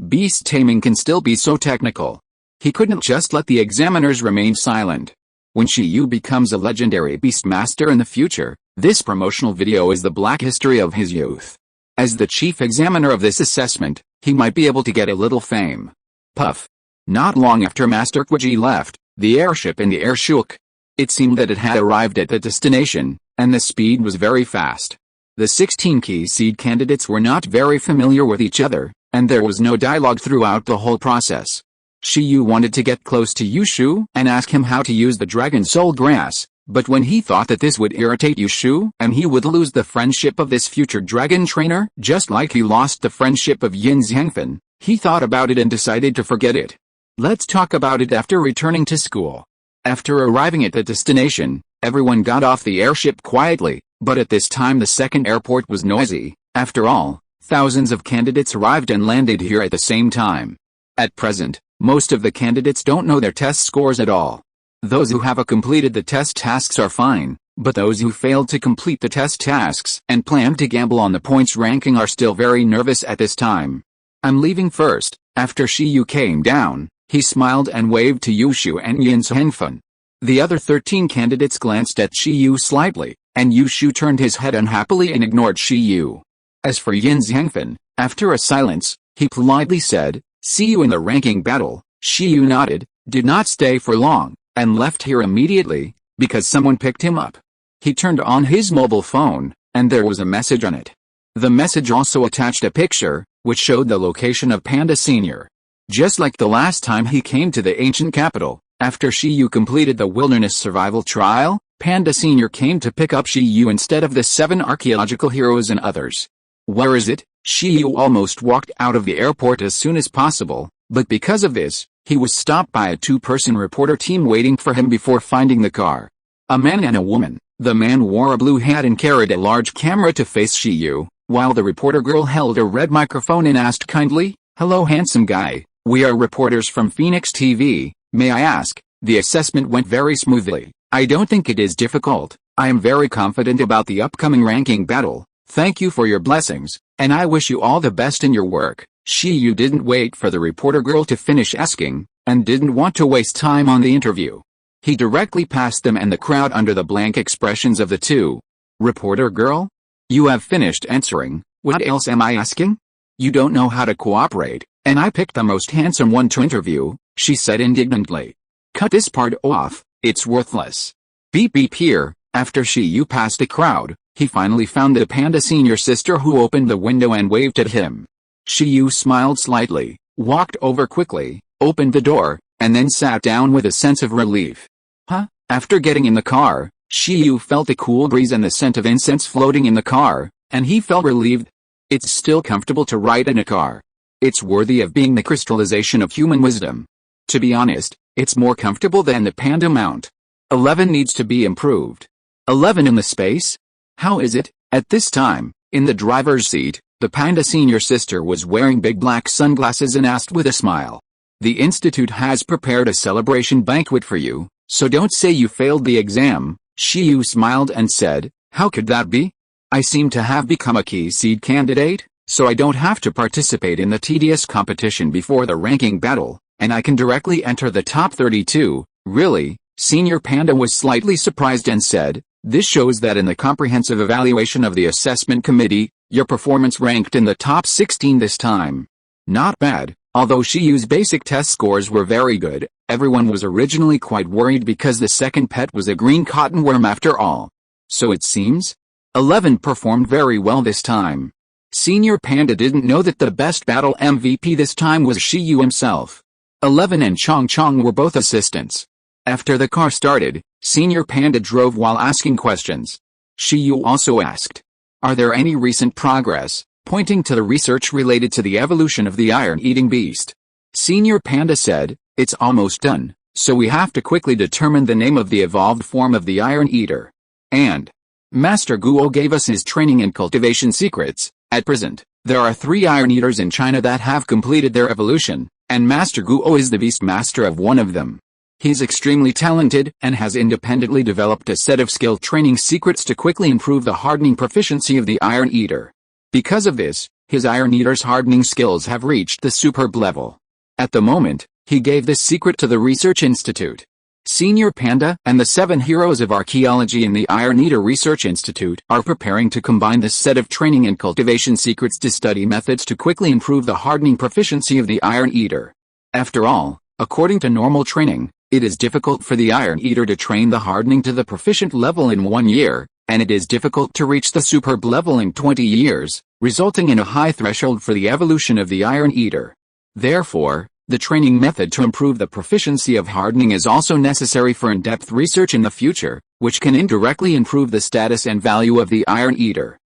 Beast taming can still be so technical. He couldn't just let the examiners remain silent. When Shiyu becomes a legendary Beastmaster in the future, this promotional video is the black history of his youth. As the chief examiner of this assessment, he might be able to get a little fame. Puff. Not long after Master Kwaji left, the airship in the air shook. It seemed that it had arrived at the destination, and the speed was very fast. The 16 key seed candidates were not very familiar with each other, and there was no dialogue throughout the whole process. Shiyu wanted to get close to Yushu and ask him how to use the Dragon Soul Grass, but when he thought that this would irritate Yushu and he would lose the friendship of this future dragon trainer just like he lost the friendship of Yin Xiangfen, he thought about it and decided to forget it. Let's talk about it after returning to school. After arriving at the destination, everyone got off the airship quietly, but at this time the 2nd airport was noisy. After all, thousands of candidates arrived and landed here at the same time. At present, most of the candidates don't know their test scores at all. Those who have completed the test tasks are fine, but those who failed to complete the test tasks and plan to gamble on the points ranking are still very nervous at this time. I'm leaving first. After Shiyu came down, He smiled and waved to Yushu and Yin Zhengfen. The other 13 candidates glanced at Shiyu slightly, and Yushu turned his head unhappily and ignored Shiyu. As for Yin Zhengfen, after a silence, he politely said, "See you in the ranking battle." Shiyu nodded, did not stay for long, and left here immediately, because someone picked him up. He turned on his mobile phone, and there was a message on it. The message also attached a picture, which showed the location of Panda Sr. Just like the last time he came to the ancient capital, after Shiyu completed the wilderness survival trial, Panda Sr. came to pick up Shiyu instead of the 7 archaeological heroes and others. Where is it? Shiyu almost walked out of the airport as soon as possible, but because of this, he was stopped by a 2-person reporter team waiting for him before finding the car. A man and a woman. The man wore a blue hat and carried a large camera to face Shiyu, while the reporter girl held a red microphone and asked kindly, "Hello handsome guy, we are reporters from Phoenix TV, may I ask?" The assessment went very smoothly. "I don't think it is difficult. I am very confident about the upcoming ranking battle. Thank you for your blessings, and I wish you all the best in your work." Shiyu didn't wait for the reporter girl to finish asking, and didn't want to waste time on the interview. He directly passed them and the crowd under the blank expressions of the two. "Reporter girl? You have finished answering, what else am I asking? You don't know how to cooperate, and I picked the most handsome one to interview," she said indignantly. "Cut this part off, it's worthless." Beep beep here. After Shiyu passed the crowd, he finally found the Panda Senior sister who opened the window and waved at him. Shiyu smiled slightly, walked over quickly, opened the door, and then sat down with a sense of relief. After getting in the car, Shiyu felt a cool breeze and the scent of incense floating in the car, and he felt relieved. It's still comfortable to ride in a car. It's worthy of being the crystallization of human wisdom. To be honest, it's more comfortable than the Panda mount. 11 needs to be improved. 11 in the space? How is it? At this time, in the driver's seat, the Panda Senior sister was wearing big black sunglasses and asked with a smile. "The institute has prepared a celebration banquet for you, so don't say you failed the exam." Shiyu smiled and said, "How could that be? I seem to have become a key seed candidate, so I don't have to participate in the tedious competition before the ranking battle, and I can directly enter the top 32, really?" Senior Panda was slightly surprised and said, "This shows that in the comprehensive evaluation of the assessment committee, your performance ranked in the top 16 this time. Not bad." Although Shiyu's basic test scores were very good, everyone was originally quite worried because the second pet was a green cotton worm after all. So it seems 11 performed very well this time. Senior Panda didn't know that the best battle MVP this time was Shiyu himself. 11 and Chong Chong were both assistants. After the car started, Senior Panda drove while asking questions. Shiyu also asked, "Are there any recent progress?" pointing to the research related to the evolution of the iron-eating beast. Senior Panda said, "It's almost done, so we have to quickly determine the name of the evolved form of the Iron Eater. And Master Guo gave us his training and cultivation secrets. At present, there are 3 Iron Eaters in China that have completed their evolution, and Master Guo is the beast master of one of them. He's extremely talented and has independently developed a set of skill training secrets to quickly improve the hardening proficiency of the Iron Eater. Because of this, his Iron Eater's hardening skills have reached the superb level. At the moment, he gave this secret to the Research Institute. Senior Panda and the 7 heroes of archaeology in the Iron Eater Research Institute are preparing to combine this set of training and cultivation secrets to study methods to quickly improve the hardening proficiency of the Iron Eater. After all, according to normal training, it is difficult for the Iron Eater to train the hardening to the proficient level in 1 year, and it is difficult to reach the superb level in 20 years, resulting in a high threshold for the evolution of the Iron Eater. Therefore, the training method to improve the proficiency of hardening is also necessary for in-depth research in the future, which can indirectly improve the status and value of the Iron Eater.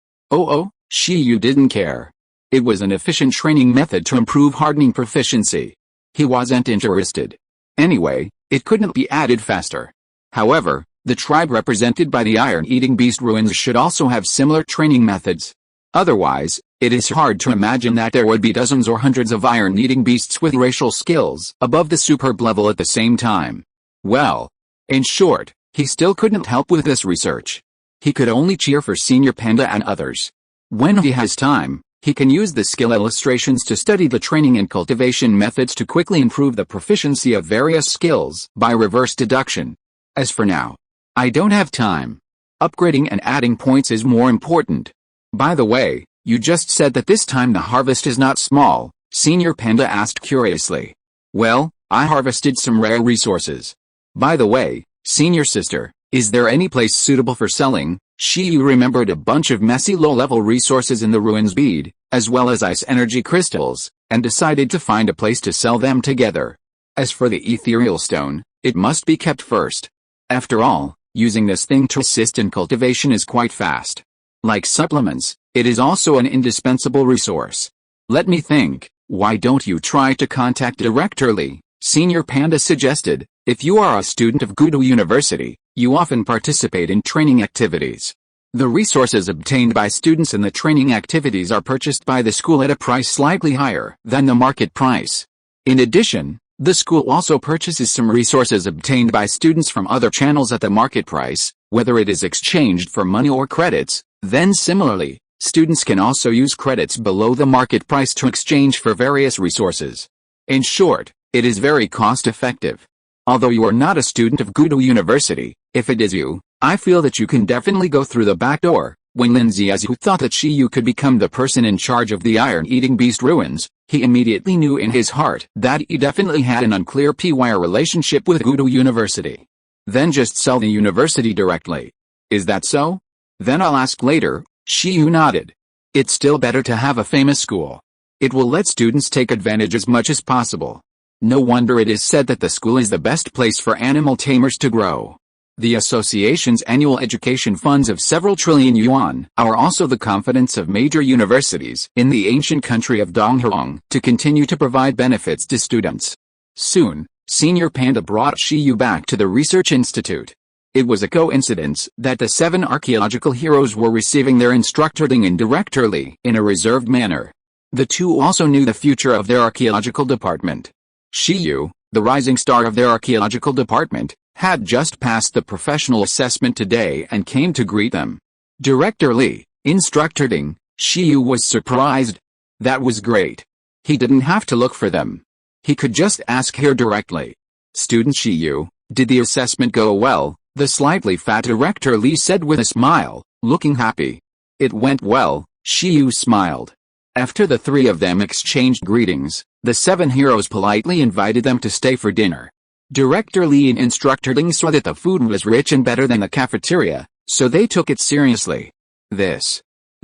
Shiyu didn't care. It was an efficient training method to improve hardening proficiency. He wasn't interested. Anyway, it couldn't be added faster. However, the tribe represented by the iron-eating beast ruins should also have similar training methods. Otherwise, it is hard to imagine that there would be dozens or hundreds of iron-eating beasts with racial skills above the superb level at the same time. Well, in short, he still couldn't help with this research. He could only cheer for Senior Panda and others. When he has time, He can use the skill illustrations to study the training and cultivation methods to quickly improve the proficiency of various skills by reverse deduction. As for now, I don't have time. Upgrading and adding points is more important. By the way, you just said that this time the harvest is not small, Senior Panda asked curiously. Well, I harvested some rare resources. By the way, Senior Sister, is there any place suitable for selling? She remembered a bunch of messy low-level resources in the ruins bead, as well as ice energy crystals, and decided to find a place to sell them together. As for the ethereal stone, it must be kept first. After all, using this thing to assist in cultivation is quite fast. Like supplements, it is also an indispensable resource. Let me think, why don't you try to contact Director Lee? Senior Panda suggested. If you are a student of Gudo University, you often participate in training activities. The resources obtained by students in the training activities are purchased by the school at a price slightly higher than the market price. In addition, the school also purchases some resources obtained by students from other channels at the market price, whether it is exchanged for money or credits. Then similarly, students can also use credits below the market price to exchange for various resources. In short, it is very cost-effective. Although you are not a student of Gudo University, if it is you, I feel that you can definitely go through the back door. When Lin Ziazu thought that you could become the person in charge of the Iron-Eating Beast ruins, he immediately knew in his heart that he definitely had an unclear PYR relationship with Gudo University. Then just sell the university directly. Is that so? Then I'll ask later. Shiyu nodded. It's still better to have a famous school. It will let students take advantage as much as possible. No wonder it is said that the school is the best place for animal tamers to grow. The association's annual education funds of several trillion yuan are also the confidence of major universities in the ancient country of Donghuang to continue to provide benefits to students. Soon, Senior Panda brought Shiyu back to the research institute. It was a coincidence that the 7 archaeological heroes were receiving their instructing indirectly in a reserved manner. The two also knew the future of their archaeological department. Shiyu, the rising star of their archaeological department, had just passed the professional assessment today and came to greet them. Director Lee, instructing, Shiyu was surprised. That was great. He didn't have to look for them. He could just ask here directly. Student Shiyu, did the assessment go well? The slightly fat Director Lee said with a smile, looking happy. It went well, Shiyu smiled. After the 3 of them exchanged greetings, the 7 heroes politely invited them to stay for dinner. Director Lee and Instructor Ling saw that the food was rich and better than the cafeteria, so they took it seriously. The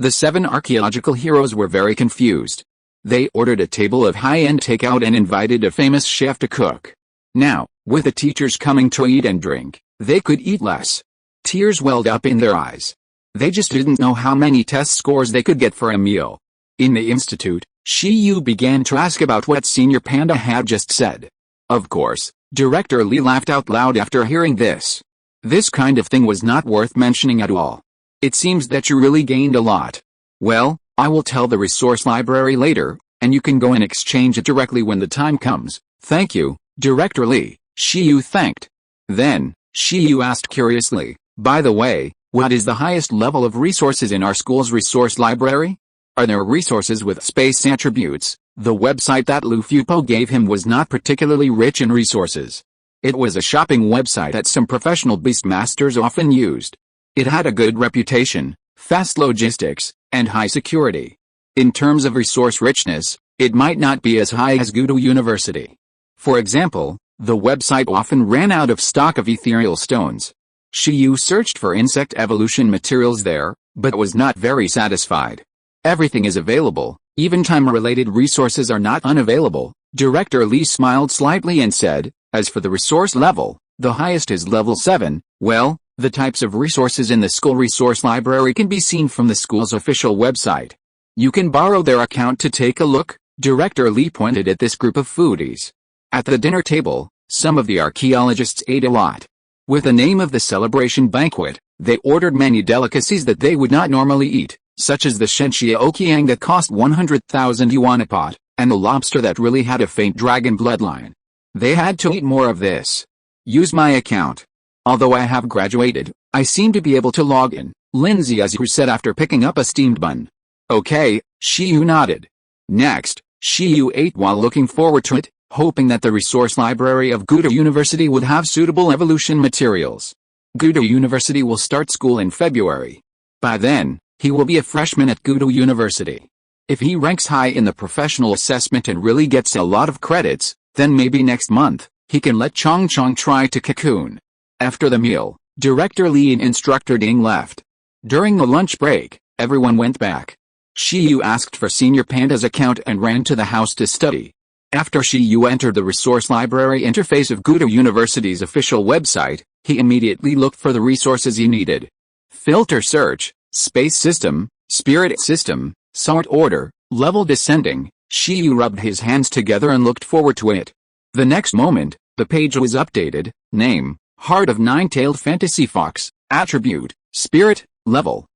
7 archaeological heroes were very confused. They ordered a table of high-end takeout and invited a famous chef to cook. Now, with the teachers coming to eat and drink, they could eat less. Tears welled up in their eyes. They just didn't know how many test scores they could get for a meal. In the institute, Shiyu began to ask about what Senior Panda had just said. Of course, Director Lee laughed out loud after hearing this. This kind of thing was not worth mentioning at all. It seems that you really gained a lot. Well, I will tell the resource library later, and you can go and exchange it directly when the time comes. Thank you, Director Lee, Shiyu thanked. Then, Shiyu asked curiously, by the way, what is the highest level of resources in our school's resource library? Are there resources with space attributes? The website that Lu Fupo gave him was not particularly rich in resources. It was a shopping website that some professional beastmasters often used. It had a good reputation, fast logistics, and high security. In terms of resource richness, it might not be as high as Gudo University. For example, the website often ran out of stock of ethereal stones. Shiyu searched for insect evolution materials there, but was not very satisfied. Everything is available, even time-related resources are not unavailable. Director Lee smiled slightly and said, as for the resource level, the highest is level 7, well, the types of resources in the school resource library can be seen from the school's official website. You can borrow their account to take a look. Director Lee pointed at this group of foodies. At the dinner table, some of the archaeologists ate a lot. With the name of the celebration banquet, they ordered many delicacies that they would not normally eat, such as the shenxia okiang that cost 100,000 yuan a pot, and the lobster that really had a faint dragon bloodline. They had to eat more of this. Use my account. Although I have graduated, I seem to be able to log in, Lin Ziazu said after picking up a steamed bun. Okay, Shiyu nodded. Next, Shiyu ate while looking forward to it, hoping that the resource library of Gudo University would have suitable evolution materials. Gudo University will start school in February. By then, he will be a freshman at Gudo University. If he ranks high in the professional assessment and really gets a lot of credits, then maybe next month, he can let Chong try to cocoon. After the meal, Director Lee and Instructor Ding left. During the lunch break, everyone went back. Shiyu asked for Senior Panda's account and ran to the house to study. After Shiyu entered the resource library interface of Gudo University's official website, he immediately looked for the resources he needed. Filter search, space system, spirit system, sort order, level descending. Shiyu rubbed his hands together and looked forward to it. The next moment, the page was updated. Name, Heart of Nine-Tailed Fantasy Fox, attribute, spirit, level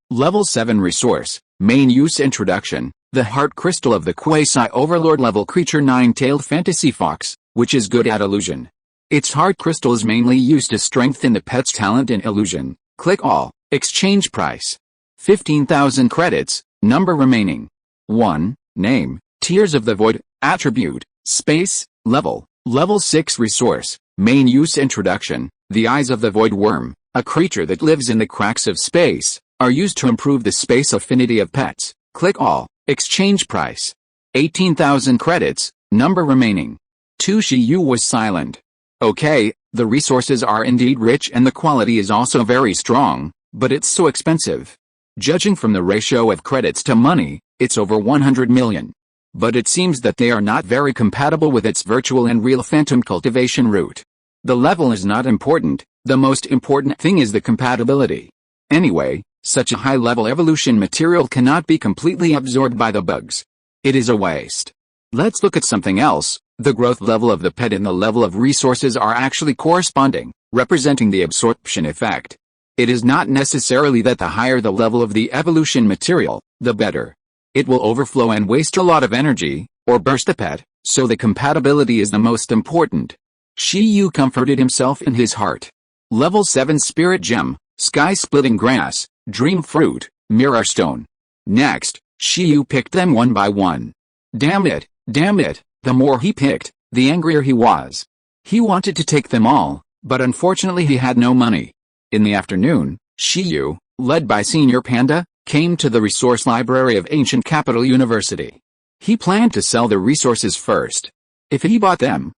7 resource, main use introduction, the heart crystal of the quasi-overlord level creature Nine-Tailed Fantasy Fox, which is good at illusion. Its heart crystal is mainly used to strengthen the pet's talent in illusion. Click all, exchange price. 15,000 credits, number remaining. 1, name, Tears of the Void, attribute, space, level 6 resource, main use introduction, the Eyes of the Void Worm, a creature that lives in the cracks of space, are used to improve the space affinity of pets. Click all, exchange price. 18,000 credits, number remaining. 2 Shiyu was silent. Okay, the resources are indeed rich and the quality is also very strong, but it's so expensive. Judging from the ratio of credits to money, it's over 100 million. But it seems that they are not very compatible with its virtual and real phantom cultivation route. The level is not important, the most important thing is the compatibility. Anyway, such a high-level evolution material cannot be completely absorbed by the bugs. It is a waste. Let's look at something else. The growth level of the pet and the level of resources are actually corresponding, representing the absorption effect. It is not necessarily that the higher the level of the evolution material, the better. It will overflow and waste a lot of energy, or burst the pet, so the compatibility is the most important. Shiyu comforted himself in his heart. Level 7 Spirit Gem, Sky-Splitting Grass, Dream Fruit, Mirror Stone. Next, Shiyu picked them one by one. Damn it, the more he picked, the angrier he was. He wanted to take them all, but unfortunately he had no money. In the afternoon, Shiyu, led by Senior Panda, came to the resource library of Ancient Capital University. He planned to sell the resources first. If he bought them,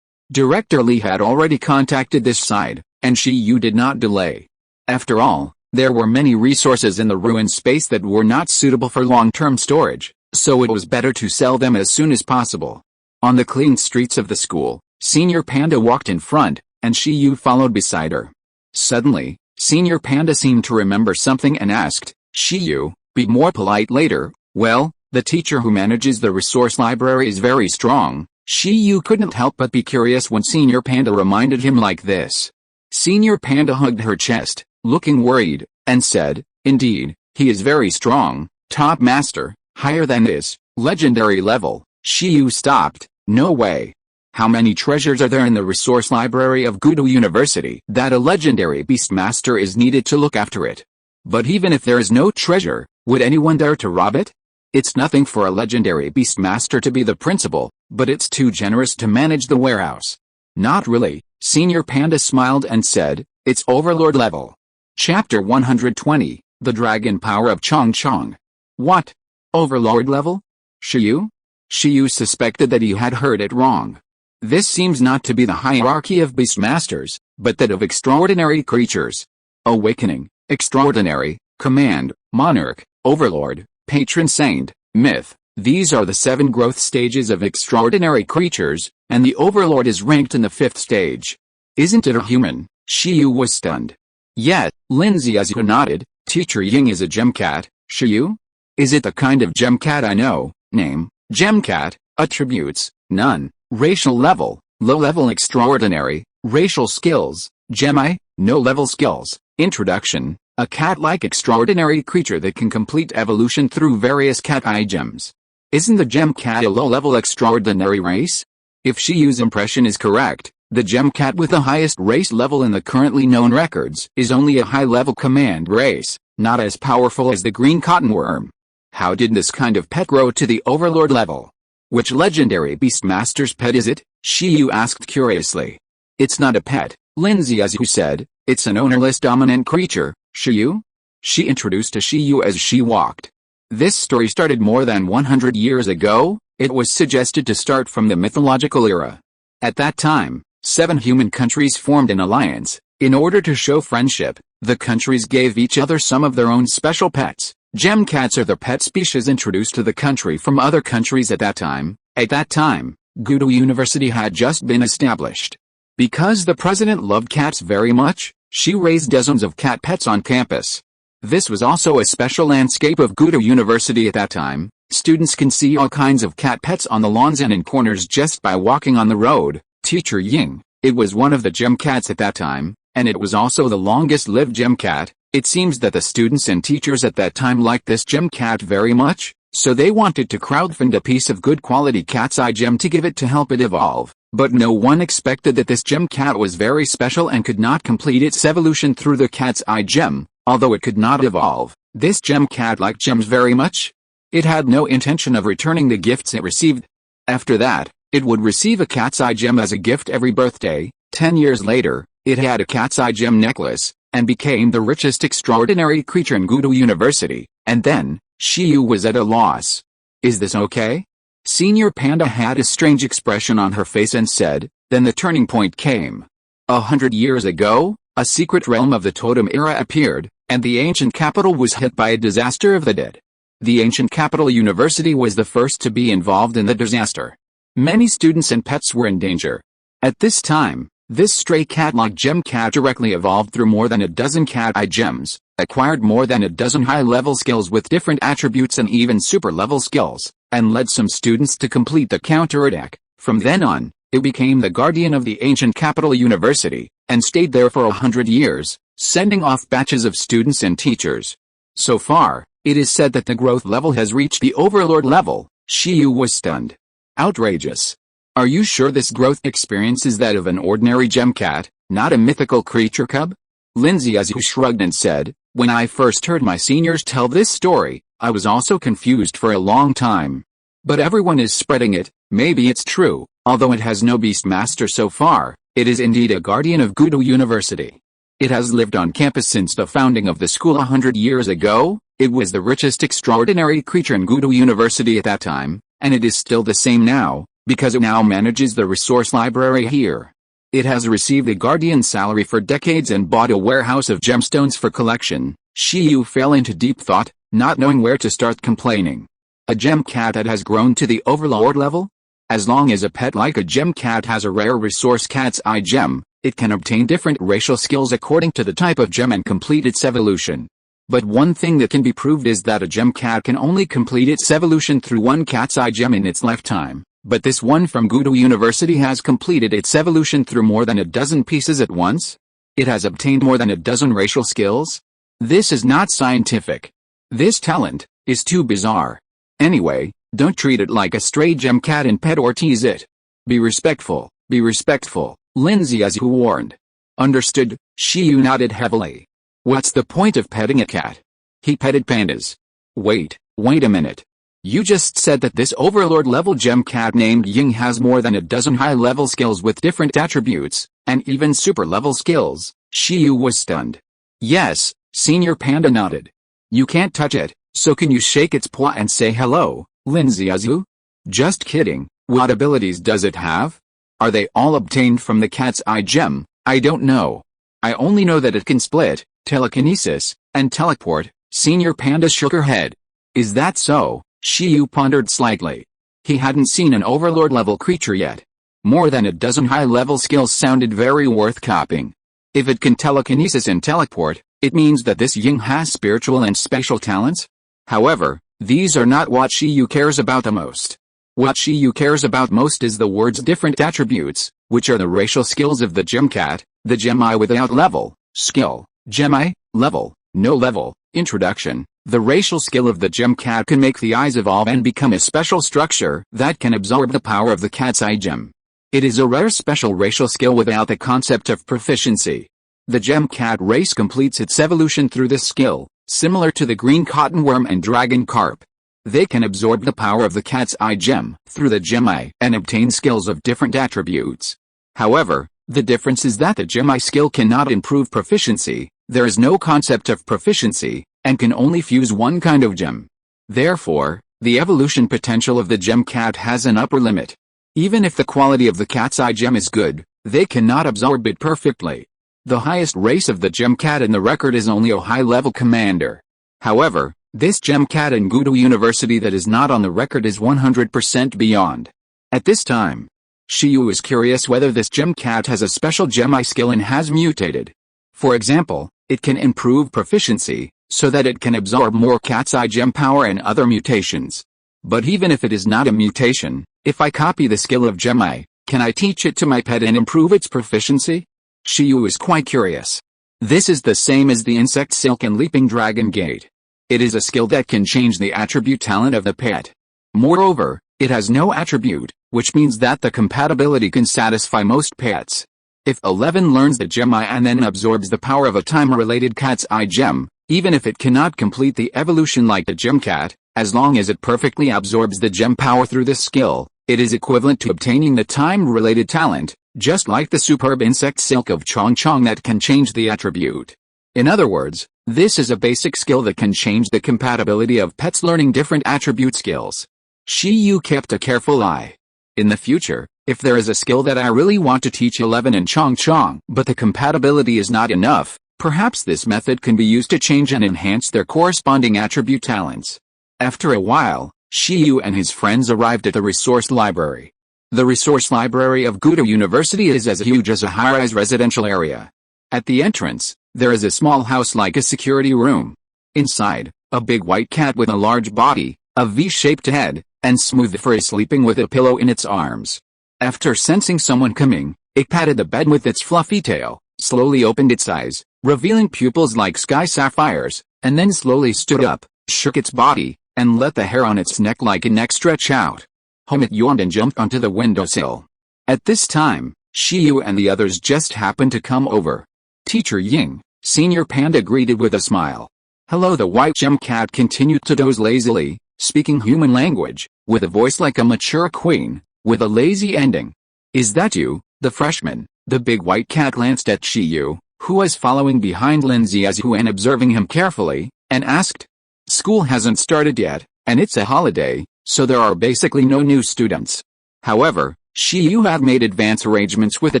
Director Lee had already contacted this side, and Shiyu did not delay. After all, there were many resources in the ruined space that were not suitable for long-term storage, so it was better to sell them as soon as possible. On the clean streets of the school, Senior Panda walked in front, and Shiyu followed beside her. Suddenly, Senior Panda seemed to remember something and asked, Shiyu, be more polite later. Well, the teacher who manages the resource library is very strong. Shiyu couldn't help but be curious when Senior Panda reminded him like this. Senior Panda hugged her chest, looking worried, and said, indeed, he is very strong, top master, higher than this, legendary level. Shiyu stopped. No way. How many treasures are there in the resource library of Gudo University that a legendary beastmaster is needed to look after it? But even if there is no treasure, would anyone dare to rob it? It's nothing for a legendary beastmaster to be the principal, but it's too generous to manage the warehouse. Not really, Senior Panda smiled and said, it's overlord level. Chapter 120, The Dragon Power of Chong. What? Overlord level? Shiyu? Shiyu suspected that he had heard it wrong. This seems not to be the hierarchy of beastmasters, but that of extraordinary creatures. Awakening, extraordinary, command, monarch, overlord, patron saint, myth. These are the 7 growth stages of extraordinary creatures, and the overlord is ranked in the 5th stage. Isn't it a human? Shiyu was stunned. Yet, Lindsay Azuka nodded. Teacher Ying is a gemcat. Shiyu? Is it the kind of gemcat I know? Name, gemcat. Attributes, none. Racial level, low level extraordinary. Racial skills, gemi, no level skills. Introduction, a cat-like extraordinary creature that can complete evolution through various cat-eye gems. Isn't the gemcat a low-level extraordinary race? If Shiyu's impression is correct, the gemcat with the highest race level in the currently known records is only a high-level command race, not as powerful as the green cottonworm. How did this kind of pet grow to the overlord level? Which legendary beastmaster's pet is it? Shiyu asked curiously. It's not a pet, Lin Ziazu said, it's an ownerless dominant creature, Shiyu? She introduced to Shiyu as she walked. This story started more than 100 years ago. It was suggested to start from the mythological era. At that time, 7 human countries formed an alliance. In order to show friendship, the countries gave each other some of their own special pets. Gem cats are the pet species introduced to the country from other countries at that time. At that time, Gudo University had just been established. Because the president loved cats very much, she raised dozens of cat pets on campus. This was also a special landscape of Gudo University at that time. Students can see all kinds of cat pets on the lawns and in corners just by walking on the road. Teacher Ying, it was one of the gem cats at that time, and it was also the longest-lived gem cat. It seems that the students and teachers at that time liked this gem cat very much, so they wanted to crowdfund a piece of good quality cat's eye gem to give it to help it evolve. But no one expected that this gem cat was very special and could not complete its evolution through the cat's eye gem. Although it could not evolve, this gem cat liked gems very much. It had no intention of returning the gifts it received. After that, it would receive a cat's eye gem as a gift every birthday. 10 years later, it had a cat's eye gem necklace, and became the richest extraordinary creature in Gudo University. And then, Shiyu was at a loss. Is this okay? Senior Panda had a strange expression on her face and said, then the turning point came. 100 years ago, a secret realm of the totem era appeared, and the ancient capital was hit by a disaster of the dead. The ancient capital university was the first to be involved in the disaster. Many students and pets were in danger. At this time, this stray cat-like gem cat directly evolved through more than a dozen cat-eye gems, acquired more than a dozen high-level skills with different attributes and even super-level skills, and led some students to complete the counterattack. From then on, it became the guardian of the ancient capital university, and stayed there for 100 years, sending off batches of students and teachers. So far, it is said that the growth level has reached the overlord level. Shiyu was stunned. Outrageous. Are you sure this growth experience is that of an ordinary gem cat, not a mythical creature cub? Lin Ziazu shrugged and said, when I first heard my seniors tell this story, I was also confused for a long time. But everyone is spreading it. Maybe it's true, although it has no beastmaster so far. It is indeed a guardian of Gudo University. It has lived on campus since the founding of the school 100 years ago. It was the richest extraordinary creature in Gudo University at that time, and it is still the same now, because it now manages the resource library here. It has received a guardian's salary for decades and bought a warehouse of gemstones for collection. Shiyu fell into deep thought, not knowing where to start complaining. A gem cat that has grown to the overlord level? As long as a pet like a gem cat has a rare resource cat's eye gem, it can obtain different racial skills according to the type of gem and complete its evolution. But one thing that can be proved is that a gem cat can only complete its evolution through one cat's eye gem in its lifetime. But this one from Gudo University has completed its evolution through more than a dozen pieces at once. It has obtained more than a dozen racial skills. This is not scientific. This talent is too bizarre. Anyway, don't treat it like a stray gem cat and pet or tease it. Be respectful, Lin Ziazu warned. Understood, Shiyu nodded heavily. What's the point of petting a cat? He petted pandas. Wait a minute. You just said that this overlord-level gem cat named Ying has more than a dozen high-level skills with different attributes, and even super-level skills. Shiyu was stunned. Yes, Senior Panda nodded. You can't touch it, so can you shake its paw and say hello, Lin Ziazu? Just kidding, what abilities does it have? Are they all obtained from the cat's eye gem? I don't know. I only know that it can split, telekinesis, and teleport. Senior Panda shook her head. Is that so? Shiyu pondered slightly. He hadn't seen an overlord-level creature yet. More than a dozen high-level skills sounded very worth copying. If it can telekinesis and teleport, it means that this Ying has spiritual and spatial talents? However, these are not what Shiyu cares about the most. What Shiyu cares about most is the word's different attributes, which are the racial skills of the gem cat, the gem eye without level, skill, gem eye, level, no level, introduction. The racial skill of the gem cat can make the eyes evolve and become a special structure that can absorb the power of the cat's eye gem. It is a rare special racial skill without the concept of proficiency. The gem cat race completes its evolution through this skill, similar to the green cottonworm and dragon carp. They can absorb the power of the cat's eye gem through the gem eye and obtain skills of different attributes. However, the difference is that the gem eye skill cannot improve proficiency. There is no concept of proficiency, and can only fuse one kind of gem. Therefore, the evolution potential of the gem cat has an upper limit. Even if the quality of the cat's eye gem is good, they cannot absorb it perfectly. The highest race of the gem cat in the record is only a high-level commander. However, this gem cat in Gudo University that is not on the record is 100% beyond. At this time, Shiyu is curious whether this gem cat has a special gem eye skill and has mutated. For example, it can improve proficiency, so that it can absorb more cat's eye gem power and other mutations. But even if it is not a mutation, if I copy the skill of gem eye, can I teach it to my pet and improve its proficiency? Shiyu is quite curious. This is the same as the insect silk and leaping dragon gate. It is a skill that can change the attribute talent of the pet. Moreover, it has no attribute, which means that the compatibility can satisfy most pets. If 11 learns the gem eye and then absorbs the power of a time-related cat's eye gem, even if it cannot complete the evolution like the gem cat, as long as it perfectly absorbs the gem power through this skill, it is equivalent to obtaining the time-related talent, just like the superb insect silk of Chong Chong that can change the attribute. In other words, this is a basic skill that can change the compatibility of pets learning different attribute skills. Shiyu kept a careful eye. In the future, if there is a skill that I really want to teach 11 and Chong Chong but the compatibility is not enough, perhaps this method can be used to change and enhance their corresponding attribute talents. After a while, Shiyu and his friends arrived at the resource library. The resource library of Gudo University is as huge as a high-rise residential area. At the entrance, there is a small house like a security room. Inside, a big white cat with a large body, a V-shaped head, and smooth fur is sleeping with a pillow in its arms. After sensing someone coming, it patted the bed with its fluffy tail, slowly opened its eyes, revealing pupils like sky sapphires, and then slowly stood up, shook its body, and let the hair on its neck like a neck stretch out. It yawned and jumped onto the windowsill. At this time, Shiyu and the others just happened to come over. Teacher Ying, Senior Panda greeted with a smile. Hello. The white gem cat continued to doze lazily, speaking human language, with a voice like a mature queen, with a lazy ending. Is that you, the freshman? The big white cat glanced at Shiyu, who was following behind Lin Ziazu and observing him carefully, and asked. School hasn't started yet, and it's a holiday, so there are basically no new students. However, Shiyu had made advance arrangements with the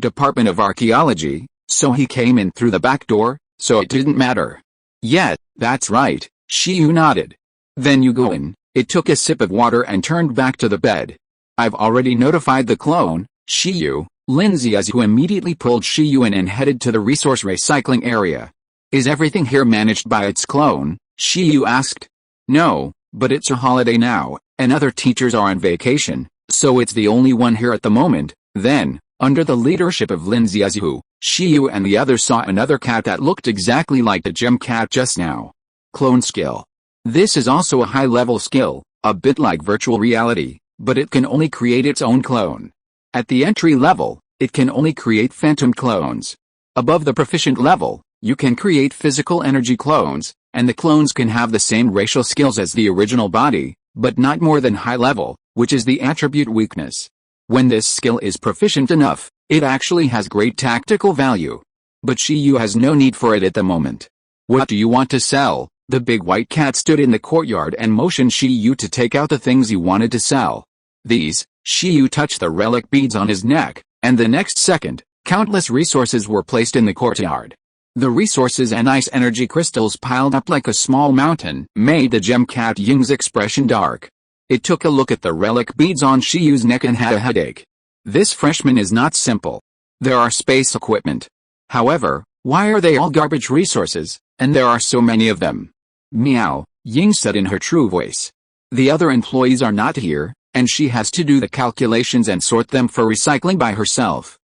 Department of Archaeology, so he came in through the back door, so it didn't matter. Yet, that's right, Shiyu nodded. Then you go in. It took a sip of water and turned back to the bed. I've already notified the clone, Shiyu. Lin Ziazu immediately pulled Shiyu in and headed to the resource recycling area. Is everything here managed by its clone? Shiyu asked. No, but it's a holiday now, and other teachers are on vacation, so it's the only one here at the moment. Then, under the leadership of Lin Ziazu, Shiyu and the others saw another cat that looked exactly like the gem cat just now. Clone skill. This is also a high-level skill, a bit like virtual reality, but it can only create its own clone. At the entry level, it can only create phantom clones. Above the proficient level, you can create physical energy clones, and the clones can have the same racial skills as the original body, but not more than high level, which is the attribute weakness. When this skill is proficient enough, it actually has great tactical value. But Shiyu has no need for it at the moment. What do you want to sell? The big white cat stood in the courtyard and motioned Shiyu to take out the things he wanted to sell. These, Shiyu touched the relic beads on his neck, and the next second, countless resources were placed in the courtyard. The resources and ice energy crystals piled up like a small mountain made the gem cat Ying's expression dark. It took a look at the relic beads on Shiyu's neck and had a headache. This freshman is not simple. There are space equipment. However, why are they all garbage resources, and there are so many of them? Meow, Ying said in her true voice. The other employees are not here, and she has to do the calculations and sort them for recycling by herself.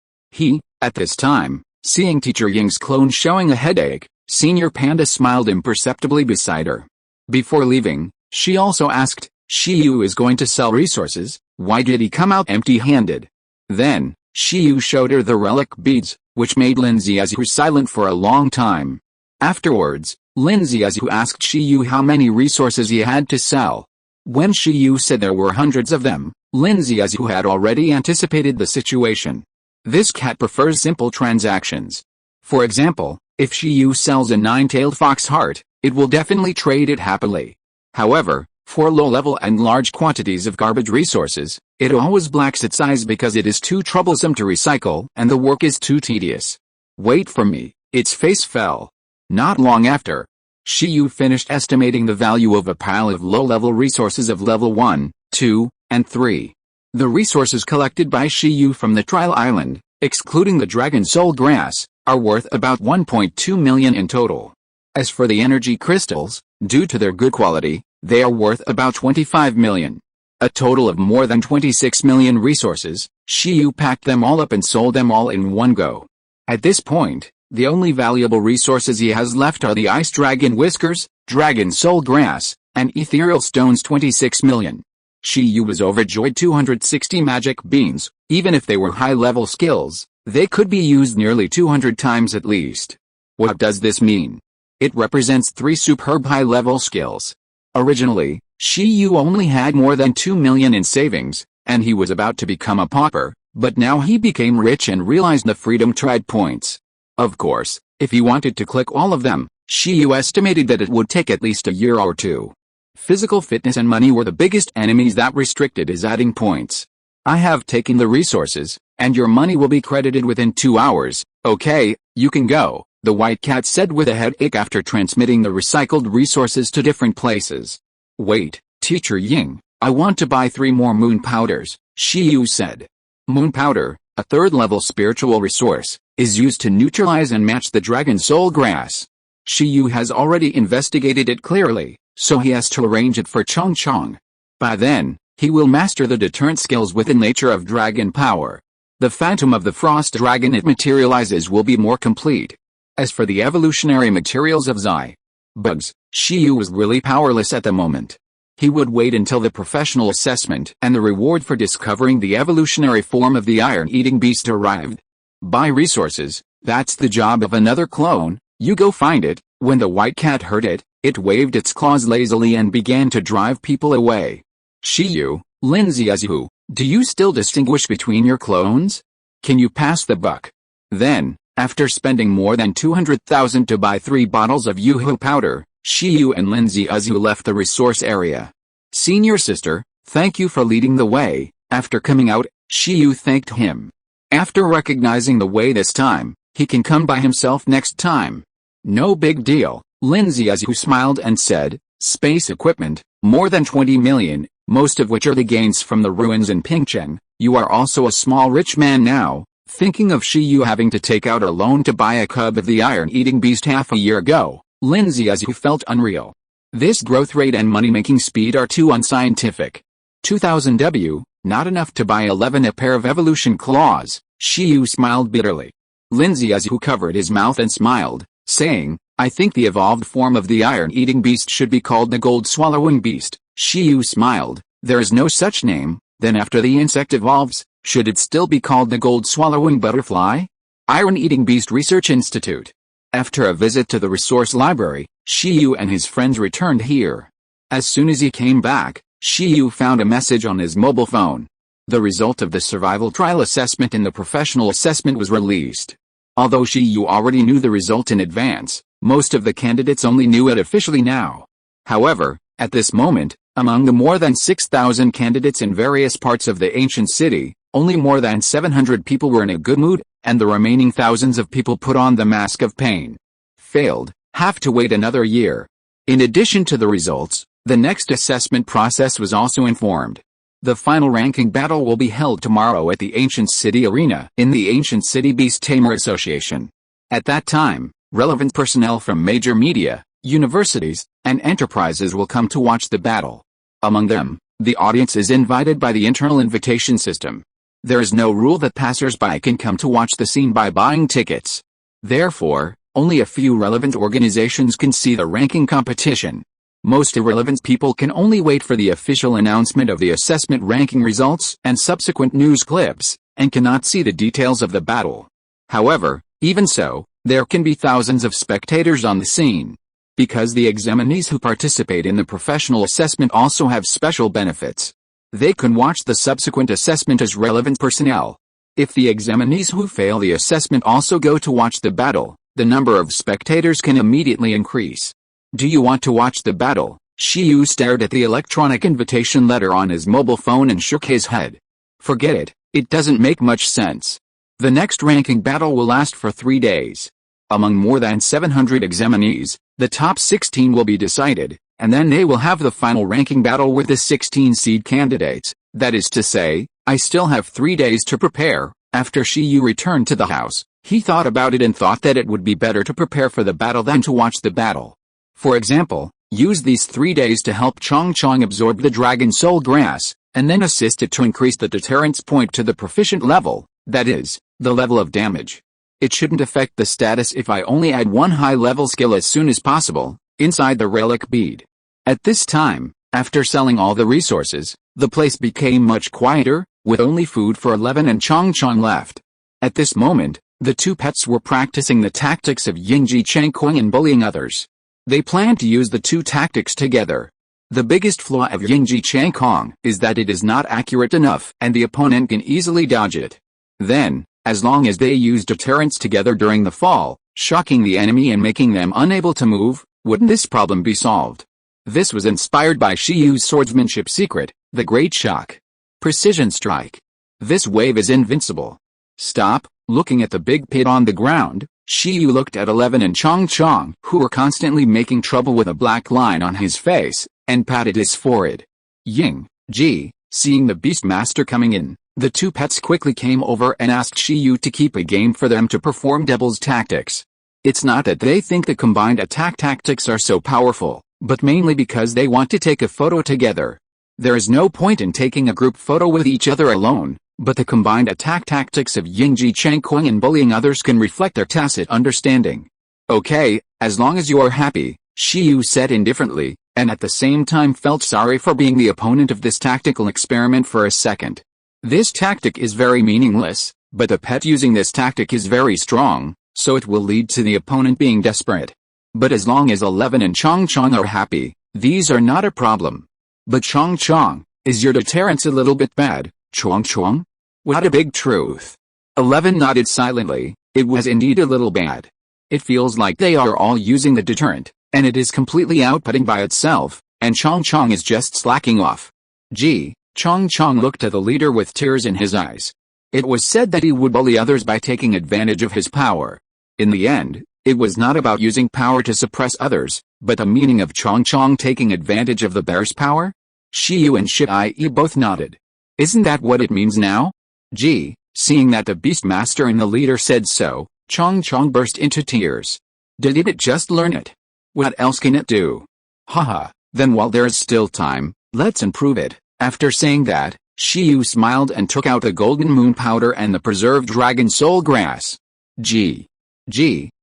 At this time, seeing Teacher Ying's clone showing a headache, Senior Panda smiled imperceptibly beside her. Before leaving, she also asked, Shiyu is going to sell resources, why did he come out empty-handed? Then, Shiyu showed her the relic beads, which made Lin Ziazu silent for a long time. Afterwards, Lin Ziazu asked Shiyu how many resources he had to sell. When Shiyu said there were hundreds of them, Lin Ziazu had already anticipated the situation. This cat prefers simple transactions. For example, if Shiyu sells a 9-tailed fox heart, it will definitely trade it happily. However, for low-level and large quantities of garbage resources, it always blacks its eyes because it is too troublesome to recycle and the work is too tedious. Wait for me, its face fell. Not long after, Shiyu finished estimating the value of a pile of low-level resources of level 1, 2, and 3. The resources collected by Shiyu from the trial island, excluding the dragon soul grass, are worth about 1.2 million in total. As for the energy crystals, due to their good quality, they are worth about 25 million. A total of more than 26 million resources. Shiyu packed them all up and sold them all in one go. At this point, the only valuable resources he has left are the ice dragon whiskers, dragon soul grass, and ethereal stones 26 million. Shiyu was overjoyed. 260 magic beans, even if they were high-level skills, they could be used nearly 200 times at least. What does this mean? It represents 3 superb high-level skills. Originally, Shiyu only had more than 2 million in savings, and he was about to become a pauper, but now he became rich and realized the freedom tried points. Of course, if he wanted to click all of them, Shiyu estimated that it would take at least a year or two. Physical fitness and money were the biggest enemies that restricted his adding points. I have taken the resources, and your money will be credited within 2 hours. Okay, you can go, the white cat said with a headache after transmitting the recycled resources to different places. Wait, Teacher Ying, I want to buy 3 more moon powders, Shiyu said. Moon powder, a 3rd-level spiritual resource, is used to neutralize and match the dragon soul grass. Shiyu has already investigated it clearly, so he has to arrange it for Chong Chong. By then, he will master the deterrent skills with the nature of dragon power. The phantom of the frost dragon it materializes will be more complete. As for the evolutionary materials of Zai bugs, Shiyu was really powerless at the moment. He would wait until the professional assessment and the reward for discovering the evolutionary form of the iron-eating beast arrived. Buy resources, that's the job of another clone, you go find it. When the white cat heard it, it waved its claws lazily and began to drive people away. Shiyu, Lin Ziazu, do you still distinguish between your clones? Can you pass the buck? Then, after spending more than 200,000 to buy 3 bottles of Yuhu powder, Shiyu and Lin Ziazu left the resource area. Senior sister, thank you for leading the way. After coming out, Shiyu thanked him. After recognizing the way this time, he can come by himself next time. No big deal, Lin Ziazu smiled and said, space equipment, more than 20 million, most of which are the gains from the ruins in Pingcheng. You are also a small rich man now. Thinking of Shiyu having to take out a loan to buy a cub of the iron-eating beast half a year ago, Lin Ziazu felt unreal. This growth rate and money-making speed are too unscientific. 2000 W, not enough to buy 11 a pair of evolution claws, Shiyu smiled bitterly. Lin Ziazu covered his mouth and smiled, saying, I think the evolved form of the iron-eating beast should be called the gold-swallowing beast. Shiyu smiled, there is no such name. Then after the insect evolves, should it still be called the gold-swallowing butterfly? Iron-eating beast research institute. After a visit to the resource library, Shiyu and his friends returned here. As soon as he came back, Shiyu found a message on his mobile phone. The result of the survival trial assessment in the professional assessment was released. Although Shiyu already knew the result in advance, most of the candidates only knew it officially now. However, at this moment, among the more than 6,000 candidates in various parts of the ancient city, only more than 700 people were in a good mood, and the remaining thousands of people put on the mask of pain. Failed, have to wait another year. In addition to the results, the next assessment process was also informed. The final ranking battle will be held tomorrow at the Ancient City Arena in the Ancient City Beast Tamer Association. At that time, relevant personnel from major media, universities, and enterprises will come to watch the battle. Among them, the audience is invited by the internal invitation system. There is no rule that passers-by can come to watch the scene by buying tickets. Therefore, only a few relevant organizations can see the ranking competition. Most irrelevant people can only wait for the official announcement of the assessment ranking results and subsequent news clips, and cannot see the details of the battle. However, even so, there can be thousands of spectators on the scene. because the examinees who participate in the professional assessment also have special benefits. They can watch the subsequent assessment as relevant personnel. If the examinees who fail the assessment also go to watch the battle, the number of spectators can immediately increase. Do you want to watch the battle? Shiyu stared at the electronic invitation letter on his mobile phone and shook his head. Forget it, it doesn't make much sense. The next ranking battle will last for 3 days. Among more than 700 examinees, the top 16 will be decided, and then they will have the final ranking battle with the 16 seed candidates. That is to say, I still have 3 days to prepare. After Shiyu returned to the house, he thought about it and thought that it would be better to prepare for the battle than to watch the battle. For example, use these 3 days to help Chong Chong absorb the Dragon Soul Grass, and then assist it to increase the deterrence point to the proficient level, that is, the level of damage. It shouldn't affect the status if I only add one high-level skill as soon as possible, inside the relic bead. At this time, after selling all the resources, the place became much quieter, with only food for 11 and Chong Chong left. At this moment, the two pets were practicing the tactics of Yingji Changkong and bullying others. They planned to use the two tactics together. The biggest flaw of Yingji Changkong is that it is not accurate enough and the opponent can easily dodge it. Then, as long as they use deterrence together during the fall, shocking the enemy and making them unable to move, wouldn't this problem be solved? This was inspired by Shiyu's swordsmanship secret, the Great Shock. Precision Strike. This wave is invincible. Stop. Looking at the big pit on the ground, Shiyu looked at 11 and Chong Chong, who were constantly making trouble with a black line on his face, and patted his forehead. Ying, Ji, seeing the Beastmaster coming in, the two pets quickly came over and asked Shiyu to keep a game for them to perform devil's tactics. It's not that they think the combined attack tactics are so powerful, but mainly because they want to take a photo together. There is no point in taking a group photo with each other alone, but the combined attack tactics of Yingji Changkong and bullying others can reflect their tacit understanding. Okay, as long as you are happy, Shiyu said indifferently, and at the same time felt sorry for being the opponent of this tactical experiment for a second. This tactic is very meaningless, but the pet using this tactic is very strong, so it will lead to the opponent being desperate. But as long as 11 and Chong Chong are happy, these are not a problem. But Chong Chong, is your deterrence a little bit bad, Chong Chong? What a big truth. 11 nodded silently. It was indeed a little bad. It feels like they are all using the deterrent, and it is completely outputting by itself, and Chong Chong is just slacking off. Gee, Chong Chong looked at the leader with tears in his eyes. It was said that he would bully others by taking advantage of his power. In the end, it was not about using power to suppress others, but the meaning of Chong Chong taking advantage of the bear's power? Shiyu and Shiai both nodded. Isn't that what it means now? Gee, seeing that the Beastmaster and the leader said so, Chong Chong burst into tears. Did it just learn it? What else can it do? Haha, then while there is still time, let's improve it. After saying that, Shiyu smiled and took out the golden moon powder and the preserved dragon soul grass. Gee,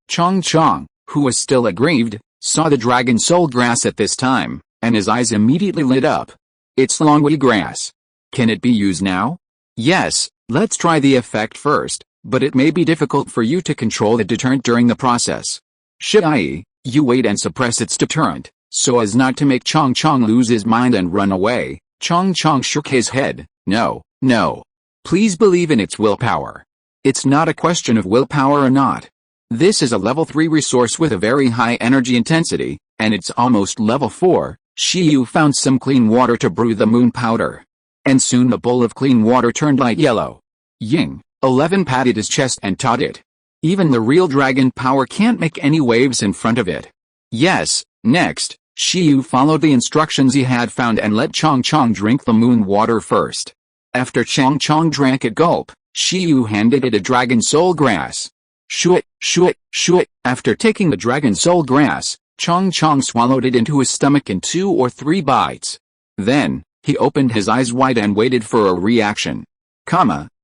Chong Chong, who was still aggrieved, saw the dragon soul grass at this time, and his eyes immediately lit up. It's longwei grass. Can it be used now? Yes, let's try the effect first, but it may be difficult for you to control the deterrent during the process. Shiai, you wait and suppress its deterrent, so as not to make Chong Chong lose his mind and run away. Chong Chong shook his head. No. Please believe in its willpower. It's not a question of willpower or not. This is a level 3 resource with a very high energy intensity, and it's almost level 4. Shiyu found some clean water to brew the moon powder. And soon the bowl of clean water turned light yellow. Ying, 11 patted his chest and taught it. Even the real dragon power can't make any waves in front of it. Yes, next, Shiyu followed the instructions he had found and let Chong Chong drink the moon water first. After Chong Chong drank it gulp, Shiyu handed it a dragon soul grass. Shoo it. After taking the dragon soul grass, Chong Chong swallowed it into his stomach in 2 or 3 bites. Then, he opened his eyes wide and waited for a reaction.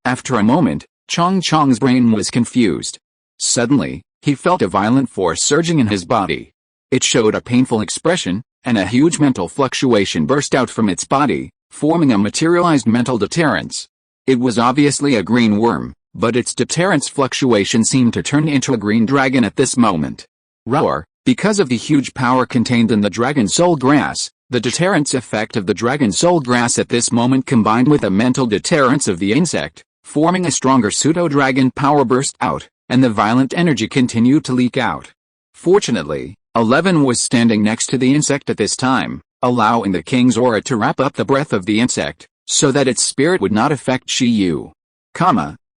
After a moment, Chong Chong's brain was confused. Suddenly, he felt a violent force surging in his body. It showed a painful expression, and a huge mental fluctuation burst out from its body, forming a materialized mental deterrence. It was obviously a green worm, but its deterrence fluctuation seemed to turn into a green dragon at this moment. Roar, Because of the huge power contained in the Dragon Soul Grass, the deterrence effect of the Dragon Soul Grass at this moment combined with the mental deterrence of the insect, forming a stronger pseudo-dragon power burst out, and the violent energy continued to leak out. Fortunately, 11 was standing next to the insect at this time, allowing the king's aura to wrap up the breath of the insect, so that its spirit would not affect Shiyu.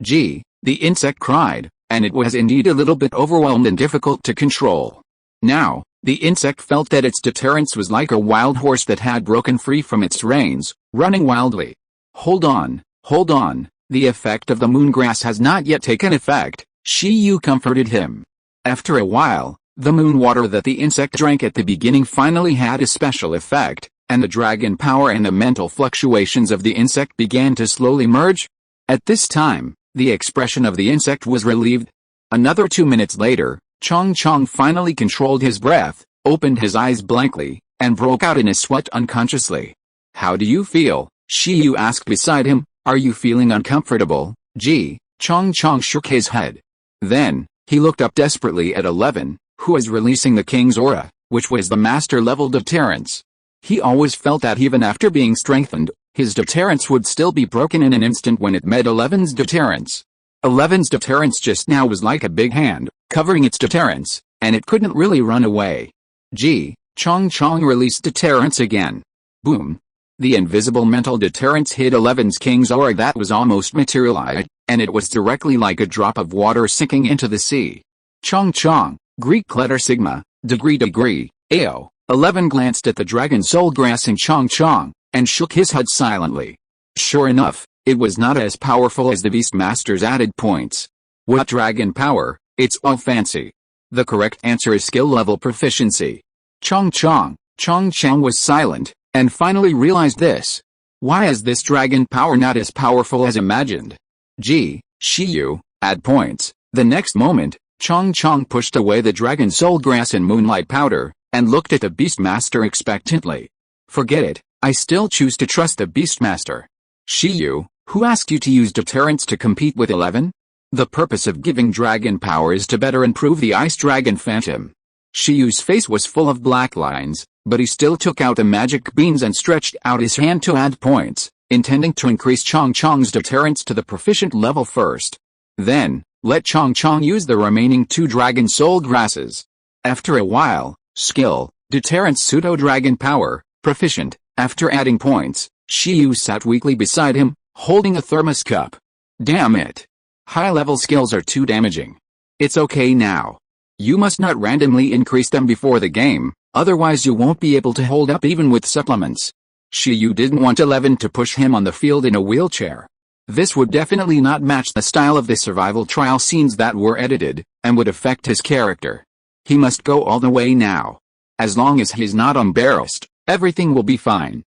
G, the insect cried, and it was indeed a little bit overwhelmed and difficult to control. Now, the insect felt that its deterrence was like a wild horse that had broken free from its reins, running wildly. Hold on, the effect of the moongrass has not yet taken effect, Shiyu comforted him. After a while, the moon water that the insect drank at the beginning finally had a special effect, and the dragon power and the mental fluctuations of the insect began to slowly merge. At this time, the expression of the insect was relieved. Another 2 minutes later, Chong finally controlled his breath, opened his eyes blankly, and broke out in a sweat unconsciously. How do you feel? Shiyu asked beside him. Are you feeling uncomfortable? Chong shook his head. Then, he looked up desperately at 11, who was releasing the king's aura, which was the master-level deterrence. He always felt that even after being strengthened, his deterrence would still be broken in an instant when it met 11's deterrence. 11's deterrence just now was like a big hand, covering its deterrence, and it couldn't really run away. Chong released deterrence again. Boom. The invisible mental deterrence hit 11's king's aura that was almost materialized, and it was directly like a drop of water sinking into the sea. Chong, Greek letter sigma, degree, Ao. 11 glanced at the Dragon Soul Grass in Chong, and shook his head silently. Sure enough, it was not as powerful as the Beastmaster's added points. What dragon power? It's all fancy. The correct answer is skill level proficiency. Chong was silent, and finally realized this. Why is this dragon power not as powerful as imagined? Shiyu, add points. The next moment, Chong pushed away the Dragon Soul Grass and Moonlight Powder, and looked at the Beastmaster expectantly. Forget it, I still choose to trust the Beastmaster. Shiyu, who asked you to use deterrence to compete with 11? The purpose of giving dragon power is to better improve the Ice Dragon Phantom. Shiyu's face was full of black lines, but he still took out the magic beans and stretched out his hand to add points, intending to increase Chong's deterrence to the proficient level first. Then, let Chong use the remaining 2 Dragon Soul Grasses. After a while, skill, deterrence pseudo-dragon power, proficient. After adding points, Shiyu sat weakly beside him, holding a thermos cup. Damn it. High-level skills are too damaging. It's okay now. You must not randomly increase them before the game, otherwise you won't be able to hold up even with supplements. Shiyu didn't want 11 to push him on the field in a wheelchair. This would definitely not match the style of the survival trial scenes that were edited, and would affect his character. He must go all the way now. As long as he's not embarrassed, everything will be fine.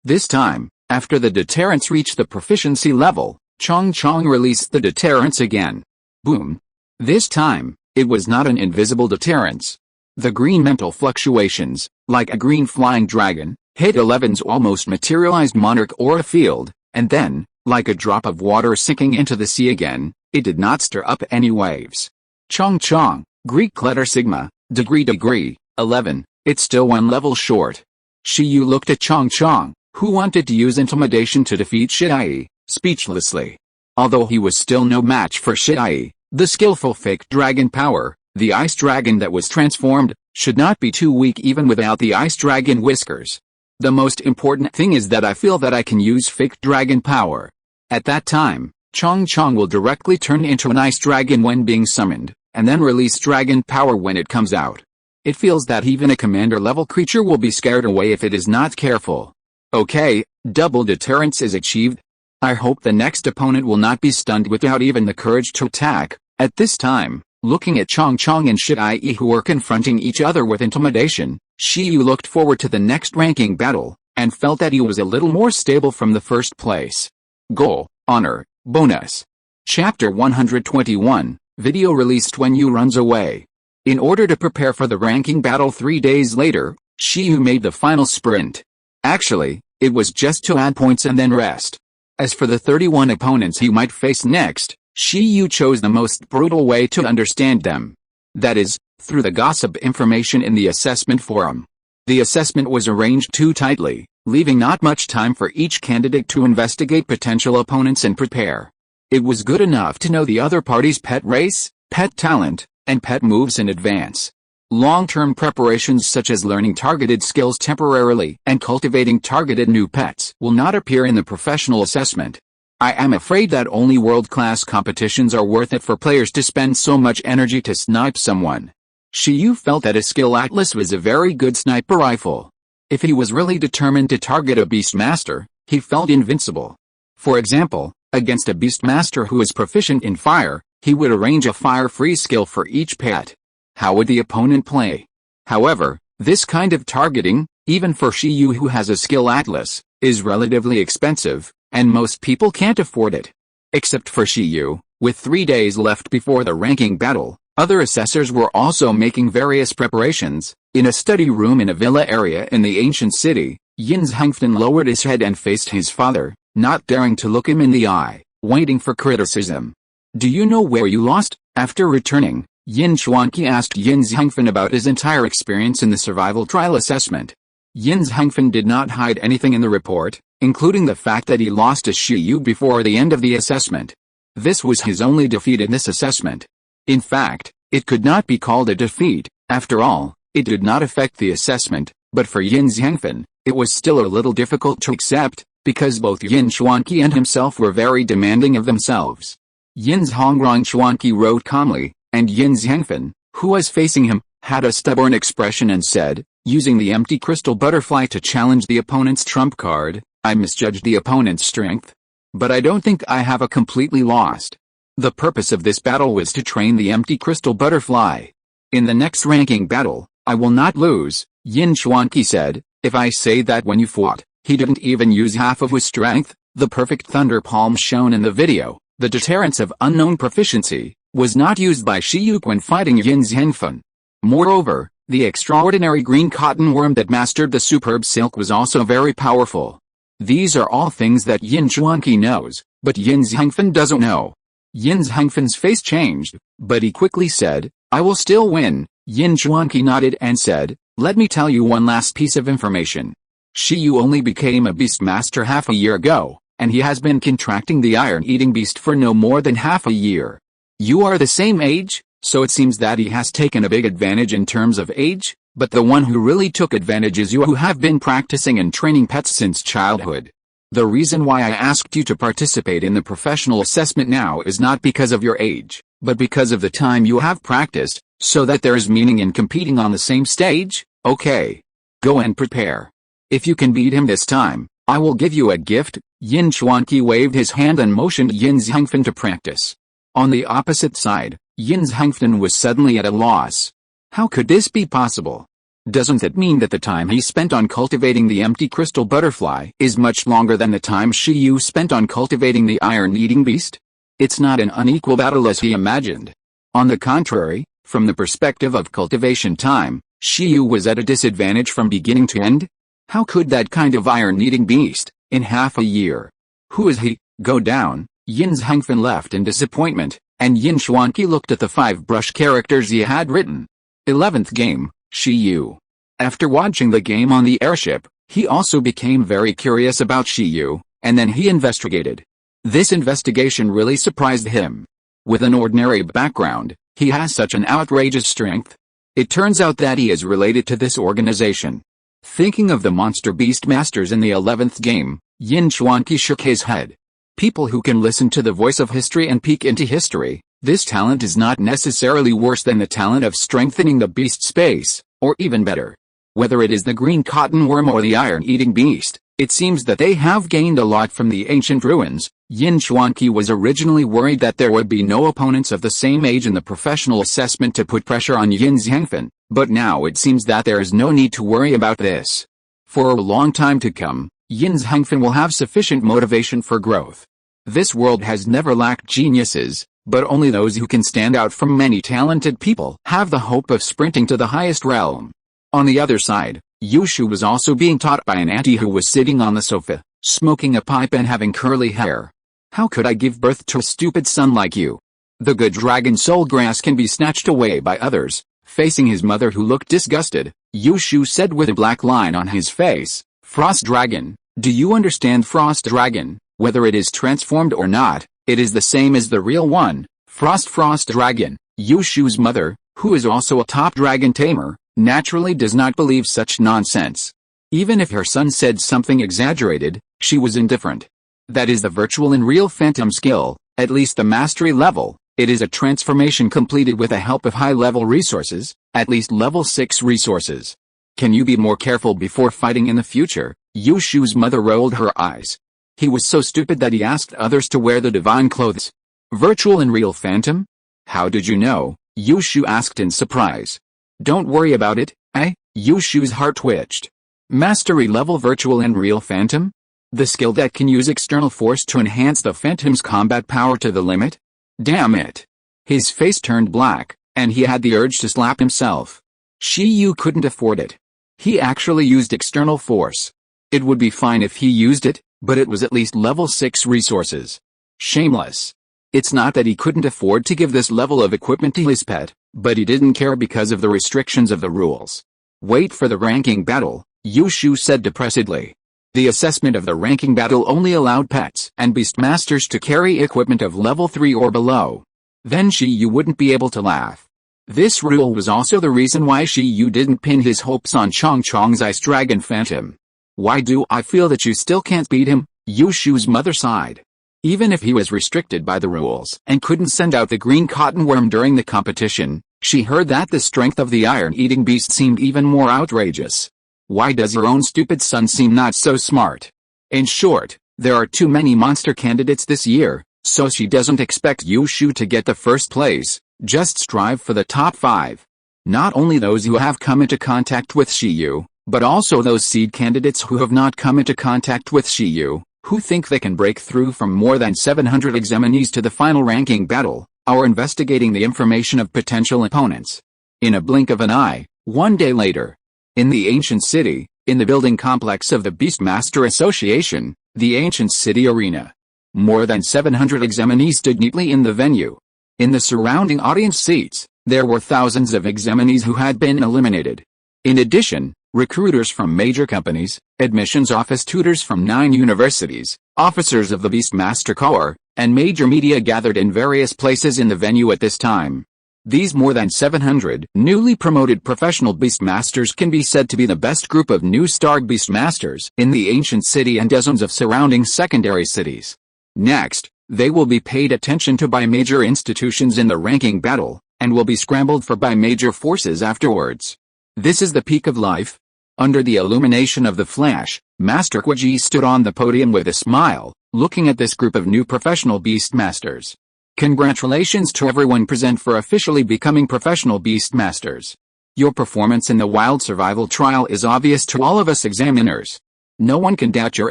This time, after the deterrence reached the proficiency level, Chong released the deterrence again. Boom. This time, it was not an invisible deterrence. The green mental fluctuations, like a green flying dragon, hit 11's almost materialized monarch aura field, and then, like a drop of water sinking into the sea again, it did not stir up any waves. Chong, Greek letter sigma, degree, 11, it's still 1 level short. Shiyu looked at Chong, who wanted to use intimidation to defeat Shiai, speechlessly. Although he was still no match for Shiai, the skillful fake dragon power, the ice dragon that was transformed, should not be too weak even without the ice dragon whiskers. The most important thing is that I feel that I can use fake dragon power. At that time, Chong will directly turn into an ice dragon when being summoned, and then release dragon power when it comes out. It feels that even a commander-level creature will be scared away if it is not careful. Okay, double deterrence is achieved. I hope the next opponent will not be stunned without even the courage to attack. At this time, looking at Chong and Shiai who were confronting each other with intimidation, Shiyu looked forward to the next ranking battle, and felt that he was a little more stable from the first place. Goal, Honor, Bonus. Chapter 121, video released when Yu runs away. In order to prepare for the ranking battle 3 days later, Shiyu made the final sprint. Actually, it was just to add points and then rest. As for the 31 opponents he might face next, Shiyu chose the most brutal way to understand them. That is, through the gossip information in the assessment forum. The assessment was arranged too tightly, leaving not much time for each candidate to investigate potential opponents and prepare. It was good enough to know the other party's pet race, pet talent, and pet moves in advance. Long-term preparations such as learning targeted skills temporarily and cultivating targeted new pets will not appear in the professional assessment. I am afraid that only world-class competitions are worth it for players to spend so much energy to snipe someone. Shiyu felt that a skill atlas was a very good sniper rifle. If he was really determined to target a beastmaster, he felt invincible. For example, against a beastmaster who is proficient in fire, he would arrange a fire-free skill for each pet. How would the opponent play? However, this kind of targeting, even for Shiyu who has a skill atlas, is relatively expensive, and most people can't afford it. Except for Shiyu, with 3 days left before the ranking battle, other assessors were also making various preparations. In a study room in a villa area in the ancient city, Yin Zhangfen lowered his head and faced his father, not daring to look him in the eye, waiting for criticism. "Do you know where you lost?" After returning, Yin Xuanqi asked Yin Zhangfen about his entire experience in the survival trial assessment. Yin Zhangfen did not hide anything in the report, including the fact that he lost to Shiyu before the end of the assessment. This was his only defeat in this assessment. In fact, it could not be called a defeat. After all, it did not affect the assessment, but for Yin Zhangfen, it was still a little difficult to accept, because both Yin Xuanqi and himself were very demanding of themselves. Yin Zhongrong Xuanqi wrote calmly, and Yin Zhangfen, who was facing him, had a stubborn expression and said, using the empty crystal butterfly to challenge the opponent's trump card, "I misjudged the opponent's strength. But I don't think I have completely lost. The purpose of this battle was to train the empty crystal butterfly. In the next ranking battle, I will not lose," Yin Xuanqi said. "If I say that when you fought, he didn't even use half of his strength, the perfect thunder palm shown in the video, the deterrence of unknown proficiency, was not used by Shiyu when fighting Yin Zhangfen. Moreover, the extraordinary green cotton worm that mastered the superb silk was also very powerful. These are all things that Yin Xuanqi knows, but Yin Zhangfen doesn't know." Yin Zhangfen's face changed, but he quickly said, "I will still win." Yin Xuanqi nodded and said, "Let me tell you one last piece of information. Shiyu only became a beastmaster half a year ago, and he has been contracting the iron-eating beast for no more than half a year. You are the same age, so it seems that he has taken a big advantage in terms of age, but the one who really took advantage is you who have been practicing and training pets since childhood. The reason why I asked you to participate in the professional assessment now is not because of your age, but because of the time you have practiced, so that there is meaning in competing on the same stage. Okay. Go and prepare. If you can beat him this time, I will give you a gift." Yin Xuanqi waved his hand and motioned Yin Zhangfen to practice. On the opposite side, Yin Zhangfen was suddenly at a loss. How could this be possible? Doesn't that mean that the time he spent on cultivating the empty crystal butterfly is much longer than the time Shiyu spent on cultivating the iron-eating beast? It's not an unequal battle as he imagined. On the contrary, from the perspective of cultivation time, Shiyu was at a disadvantage from beginning to end. How could that kind of iron-eating beast, in half a year? Who is he? Go down. Yin Zhangfen left in disappointment, and Yin Xuanqi looked at the 5 brush characters he had written. 11th game, Shiyu. After watching the game on the airship, he also became very curious about Shiyu, and then he investigated. This investigation really surprised him. With an ordinary background, he has such an outrageous strength. It turns out that he is related to this organization. Thinking of the monster beast masters in the 11th game, Yin Xuanqi shook his head. People who can listen to the voice of history and peek into history, this talent is not necessarily worse than the talent of strengthening the beast space, or even better. Whether it is the green cotton worm or the iron-eating beast, it seems that they have gained a lot from the ancient ruins. Yin Xuanqi was originally worried that there would be no opponents of the same age in the professional assessment to put pressure on Yin Zhangfen, but now it seems that there is no need to worry about this. For a long time to come, Yin Zhangfen will have sufficient motivation for growth. This world has never lacked geniuses, but only those who can stand out from many talented people have the hope of sprinting to the highest realm. On the other side, Yushu was also being taught by an auntie who was sitting on the sofa, smoking a pipe and having curly hair. "How could I give birth to a stupid son like you? The good dragon soul grass can be snatched away by others. Facing his mother who looked disgusted, Yushu said with a black line on his face, "Frost dragon, do you understand Frost dragon? Whether it is transformed or not, it is the same as the real one. Frost dragon." Yushu's mother, who is also a top dragon tamer, naturally does not believe such nonsense. Even if her son said something exaggerated, she was indifferent. That is the virtual and real phantom skill, at least the mastery level. It is a transformation completed with the help of high-level resources, at least level 6 resources. Can you be more careful before fighting in the future? Yushu's mother rolled her eyes. He was so stupid that he asked others to wear the divine clothes. Virtual and real phantom? How did you know? Yushu asked in surprise. Don't worry about it, eh? Yushu's heart twitched. Mastery level virtual and real phantom? The skill that can use external force to enhance the phantom's combat power to the limit? Damn it. His face turned black, and he had the urge to slap himself. Shiyu couldn't afford it. He actually used external force. It would be fine if he used it, but it was at least level 6 resources. Shameless. It's not that he couldn't afford to give this level of equipment to his pet, but he didn't care because of the restrictions of the rules. Wait for the ranking battle, Yushu said depressedly. The assessment of the ranking battle only allowed pets and beastmasters to carry equipment of level 3 or below. Then Shiyu wouldn't be able to laugh. This rule was also the reason why Shiyu didn't pin his hopes on Chongchong's Ice Dragon Phantom. Why do I feel that you still can't beat him? Yushu's mother sighed. Even if he was restricted by the rules and couldn't send out the green cotton worm during the competition, she heard that the strength of the iron-eating beast seemed even more outrageous. Why does her own stupid son seem not so smart? In short, there are too many monster candidates this year, so she doesn't expect Yushu to get the first place, just strive for the top 5. Not only those who have come into contact with Shiyu, but also those seed candidates who have not come into contact with Shiyu, who think they can break through from more than 700 examinees to the final ranking battle, are investigating the information of potential opponents. In a blink of an eye, one day later, in the ancient city, in the building complex of the Beastmaster Association, the ancient city arena. More than 700 examinees stood neatly in the venue. In the surrounding audience seats, there were thousands of examinees who had been eliminated. In addition, recruiters from major companies, admissions office tutors from 9 universities, officers of the Beastmaster Corps, and major media gathered in various places in the venue at this time. These more than 700 newly promoted professional Beastmasters can be said to be the best group of new star Beastmasters in the ancient city and dozens of surrounding secondary cities. Next, they will be paid attention to by major institutions in the ranking battle, and will be scrambled for by major forces afterwards. This is the peak of life. Under the illumination of the flash, Master Kwaji stood on the podium with a smile, looking at this group of new professional Beastmasters. Congratulations to everyone present for officially becoming professional Beastmasters. Your performance in the wild survival trial is obvious to all of us examiners. No one can doubt your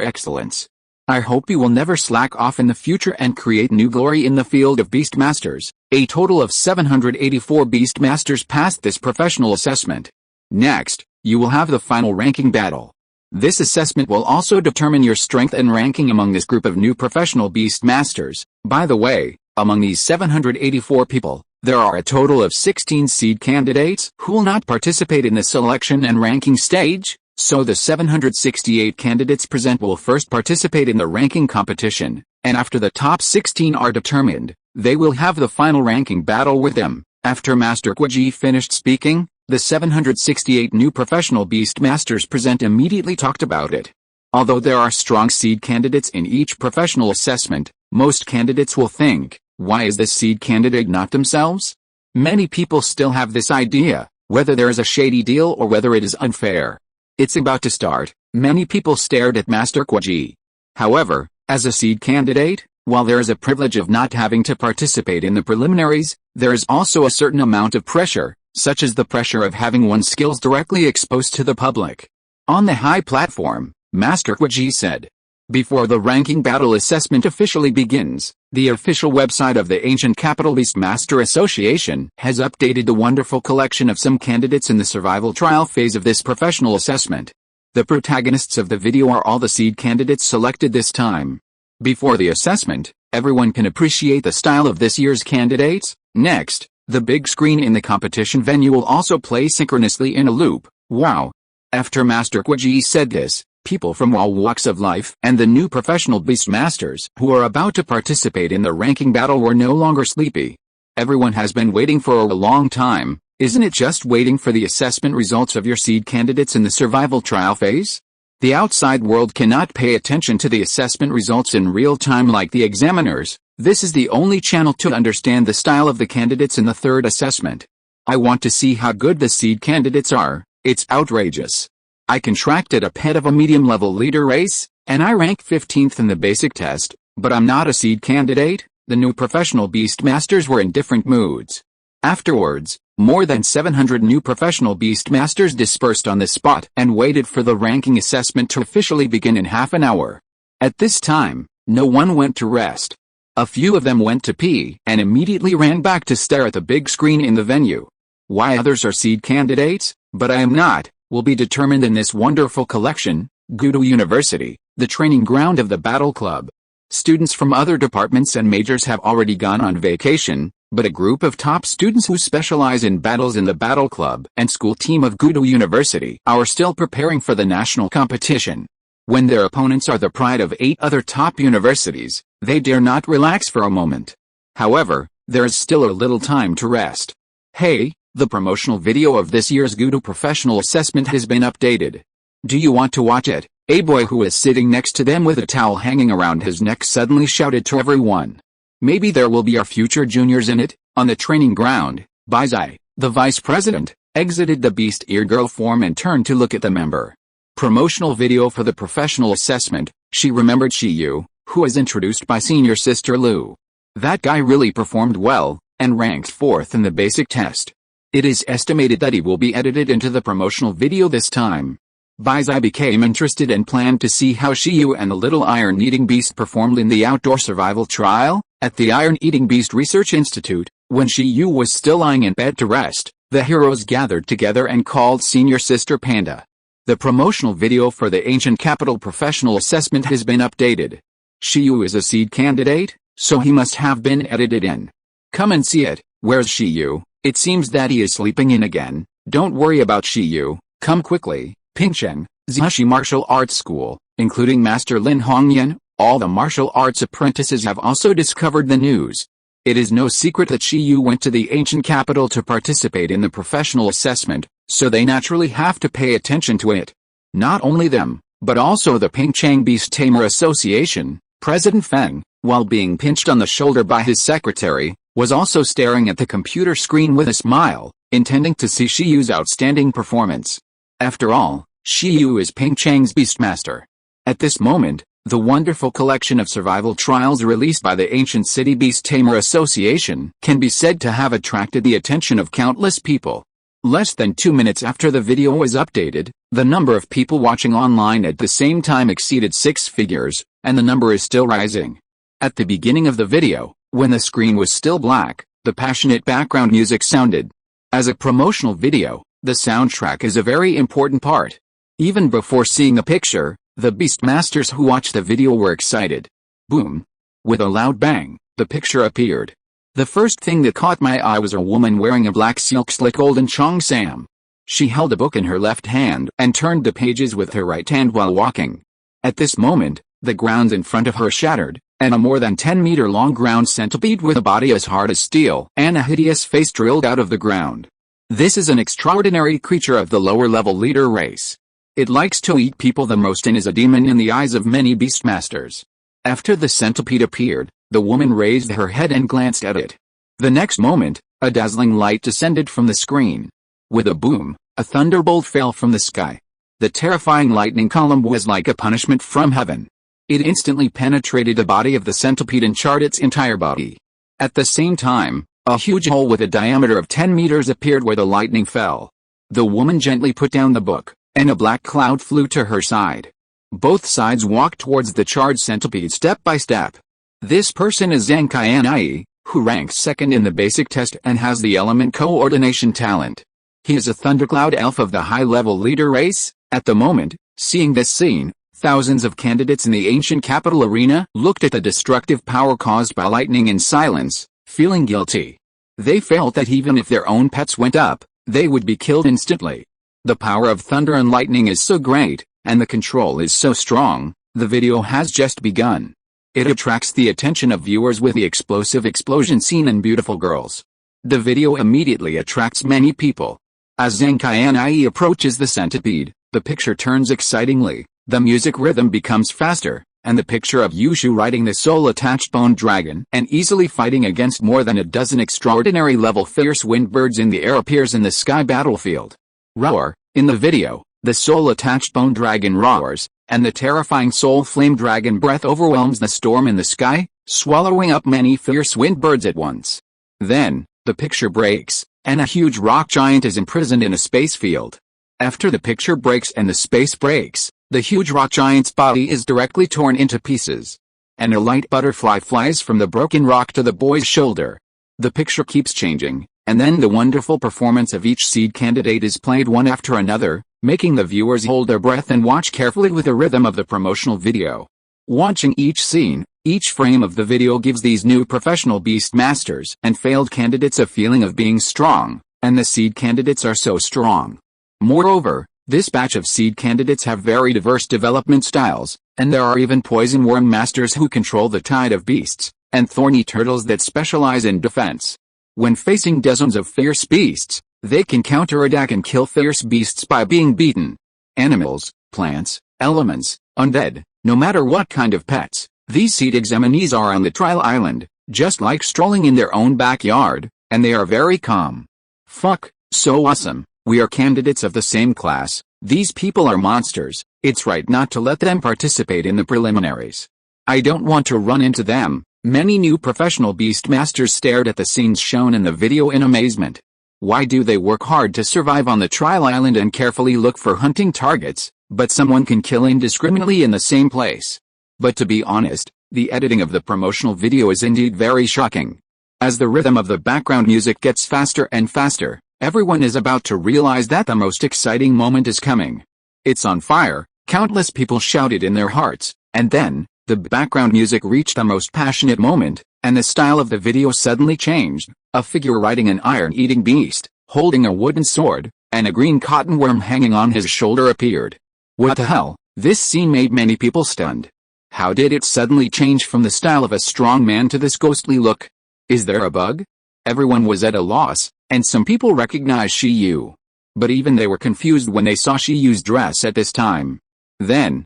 excellence. I hope you will never slack off in the future and create new glory in the field of Beastmasters. A total of 784 Beastmasters passed this professional assessment. Next, you will have the final ranking battle. This assessment will also determine your strength and ranking among this group of new professional Beastmasters. By the way, among these 784 people, there are a total of 16 seed candidates who will not participate in the selection and ranking stage, so the 768 candidates present will first participate in the ranking competition, and after the top 16 are determined, they will have the final ranking battle with them. After Master Kwaji finished speaking, the 768 new professional Beastmasters present immediately talked about it. Although there are strong seed candidates in each professional assessment, most candidates will think, why is this seed candidate not themselves? Many people still have this idea, whether there is a shady deal or whether it is unfair. It's about to start. Many people stared at Master Kwaji. However, as a seed candidate, while there is a privilege of not having to participate in the preliminaries, there is also a certain amount of pressure, such as the pressure of having one's skills directly exposed to the public. On the high platform, Master Kwaji said, before the ranking battle assessment officially begins, the official website of the Ancient Capital Beastmaster Association has updated the wonderful collection of some candidates in the survival trial phase of this professional assessment. The protagonists of the video are all the seed candidates selected this time. Before the assessment, Everyone can appreciate the style of this year's candidates. Next, the big screen in the competition venue will also play synchronously in a loop. Wow! After Master Kwaji said this, people from all walks of life and the new professional Beastmasters who are about to participate in the ranking battle were no longer sleepy. Everyone has been waiting for a long time, isn't it just waiting for the assessment results of your seed candidates in the survival trial phase? The outside world cannot pay attention to the assessment results in real time like the examiners. This is the only channel to understand the style of the candidates in the third assessment. I want to see how good the seed candidates are. It's outrageous. I contracted a pet of a medium-level leader race, and I rank 15th in the basic test, but I'm not a seed candidate. The new professional Beastmasters were in different moods. Afterwards, more than 700 new professional Beastmasters dispersed on the spot and waited for the ranking assessment to officially begin in half an hour. At this time, no one went to rest. A few of them went to pee and immediately ran back to stare at the big screen in the venue. Why others are seed candidates, but I am not, will be determined in this wonderful collection. Gudu University, the training ground of the Battle Club. Students from other departments and majors have already gone on vacation, but a group of top students who specialize in battles in the Battle Club and school team of Gudu University are still preparing for the national competition. When their opponents are the pride of 8 other top universities, they dare not relax for a moment. However, there is still a little time to rest. Hey, the promotional video of this year's Gudu professional assessment has been updated. Do you want to watch it? A boy who is sitting next to them with a towel hanging around his neck suddenly shouted to everyone. Maybe there will be our future juniors in it. On the training ground, Baizai, the vice president, exited the Beast Ear Girl form and turned to look at the member. Promotional video for the professional assessment. She remembered Shiyu, who was introduced by senior sister Lu. That guy really performed well, and ranked 4th in the basic test. It is estimated that he will be edited into the promotional video this time. Baizai became interested and planned to see how Shiyu and the little iron-eating beast performed in the outdoor survival trial. At the Iron-Eating Beast Research Institute, when Shiyu was still lying in bed to rest, the heroes gathered together and called Senior Sister Panda. The promotional video for the Ancient Capital Professional Assessment has been updated. Shiyu is a seed candidate, so he must have been edited in. Come and see it. Where's Shiyu? It seems that he is sleeping in again. Don't worry about Shiyu. Come quickly. Pingcheng, Ziashi Martial Arts School, including Master Lin Hongyan, all the martial arts apprentices have also discovered the news. It is no secret that Shiyu went to the ancient capital to participate in the professional assessment, so they naturally have to pay attention to it. Not only them, but also the Pingcheng Beast Tamer Association. President Feng, while being pinched on the shoulder by his secretary, was also staring at the computer screen with a smile, intending to see Shiyu's outstanding performance. After all, Shiyu is Pingcheng's Beastmaster. At this moment, the wonderful collection of survival trials released by the Ancient City Beast Tamer Association can be said to have attracted the attention of countless people. Less than 2 minutes after the video was updated, the number of people watching online at the same time exceeded 6 figures, and the number is still rising. At the beginning of the video, when the screen was still black, the passionate background music sounded. As a promotional video, the soundtrack is a very important part. Even before seeing the picture, the Beastmasters who watched the video were excited. Boom! With a loud bang, the picture appeared. The first thing that caught my eye was a woman wearing a black silk slick golden cheongsam. She held a book in her left hand and turned the pages with her right hand while walking. At this moment, the ground in front of her shattered, and a more than 10-meter-long ground centipede with a body as hard as steel and a hideous face drilled out of the ground. This is an extraordinary creature of the lower-level leader race. It likes to eat people the most and is a demon in the eyes of many Beastmasters. After the centipede appeared, the woman raised her head and glanced at it. The next moment, a dazzling light descended from the screen. With a boom, a thunderbolt fell from the sky. The terrifying lightning column was like a punishment from heaven. It instantly penetrated the body of the centipede and charred its entire body. At the same time, a huge hole with a diameter of 10 meters appeared where the lightning fell. The woman gently put down the book, and a black cloud flew to her side. Both sides walked towards the charred centipede step by step. This person is Zhang Qianai, who ranks 2nd in the basic test and has the element coordination talent. He is a thundercloud elf of the high-level leader race. At the moment, seeing this scene, Thousands of candidates in the ancient capital arena looked at the destructive power caused by lightning in silence, feeling guilty. They felt that even if their own pets went up, they would be killed instantly. The power of thunder and lightning is so great, and the control is so strong. The video has just begun. It attracts the attention of viewers with the explosive explosion scene and beautiful girls. The video immediately attracts many people. As Zenkai approaches the centipede, the picture turns excitingly, the music rhythm becomes faster, and the picture of Yushu riding the soul-attached bone dragon and easily fighting against more than a dozen extraordinary-level fierce windbirds in the air appears in the sky battlefield. Roar! In the video, the soul-attached bone dragon roars, and the terrifying soul flame dragon breath overwhelms the storm in the sky, swallowing up many fierce windbirds at once. Then, the picture breaks, and a huge rock giant is imprisoned in a space field. After the picture breaks and the space breaks, the huge rock giant's body is directly torn into pieces. And a light butterfly flies from the broken rock to the boy's shoulder. The picture keeps changing, and then the wonderful performance of each seed candidate is played one after another, making the viewers hold their breath and watch carefully with the rhythm of the promotional video. Watching each scene, each frame of the video gives these new professional beast masters and failed candidates a feeling of being strong, and the seed candidates are so strong. Moreover, this batch of seed candidates have very diverse development styles, and there are even poison worm masters who control the tide of beasts, and thorny turtles that specialize in defense. When facing dozens of fierce beasts, they can counterattack and kill fierce beasts by being beaten. Animals, plants, elements, undead, no matter what kind of pets, these seed examinees are on the trial island, just like strolling in their own backyard, and they are very calm. Fuck, so awesome. We are candidates of the same class. These people are monsters. It's right not to let them participate in the preliminaries. I don't want to run into them. Many new professional beast masters stared at the scenes shown in the video in amazement. Why do they work hard to survive on the trial island and carefully look for hunting targets, but someone can kill indiscriminately in the same place? But to be honest, the editing of the promotional video is indeed very shocking. As the rhythm of the background music gets faster and faster, everyone is about to realize that the most exciting moment is coming. It's on fire, countless people shouted in their hearts, and then, the background music reached the most passionate moment, and the style of the video suddenly changed. A figure riding an iron-eating beast, holding a wooden sword, and a green cotton worm hanging on his shoulder appeared. What the hell? This scene made many people stunned. How did it suddenly change from the style of a strong man to this ghostly look? Is there a bug? Everyone was at a loss, and some people recognized Shiyu. But even they were confused when they saw Shiyu's dress at this time. Then,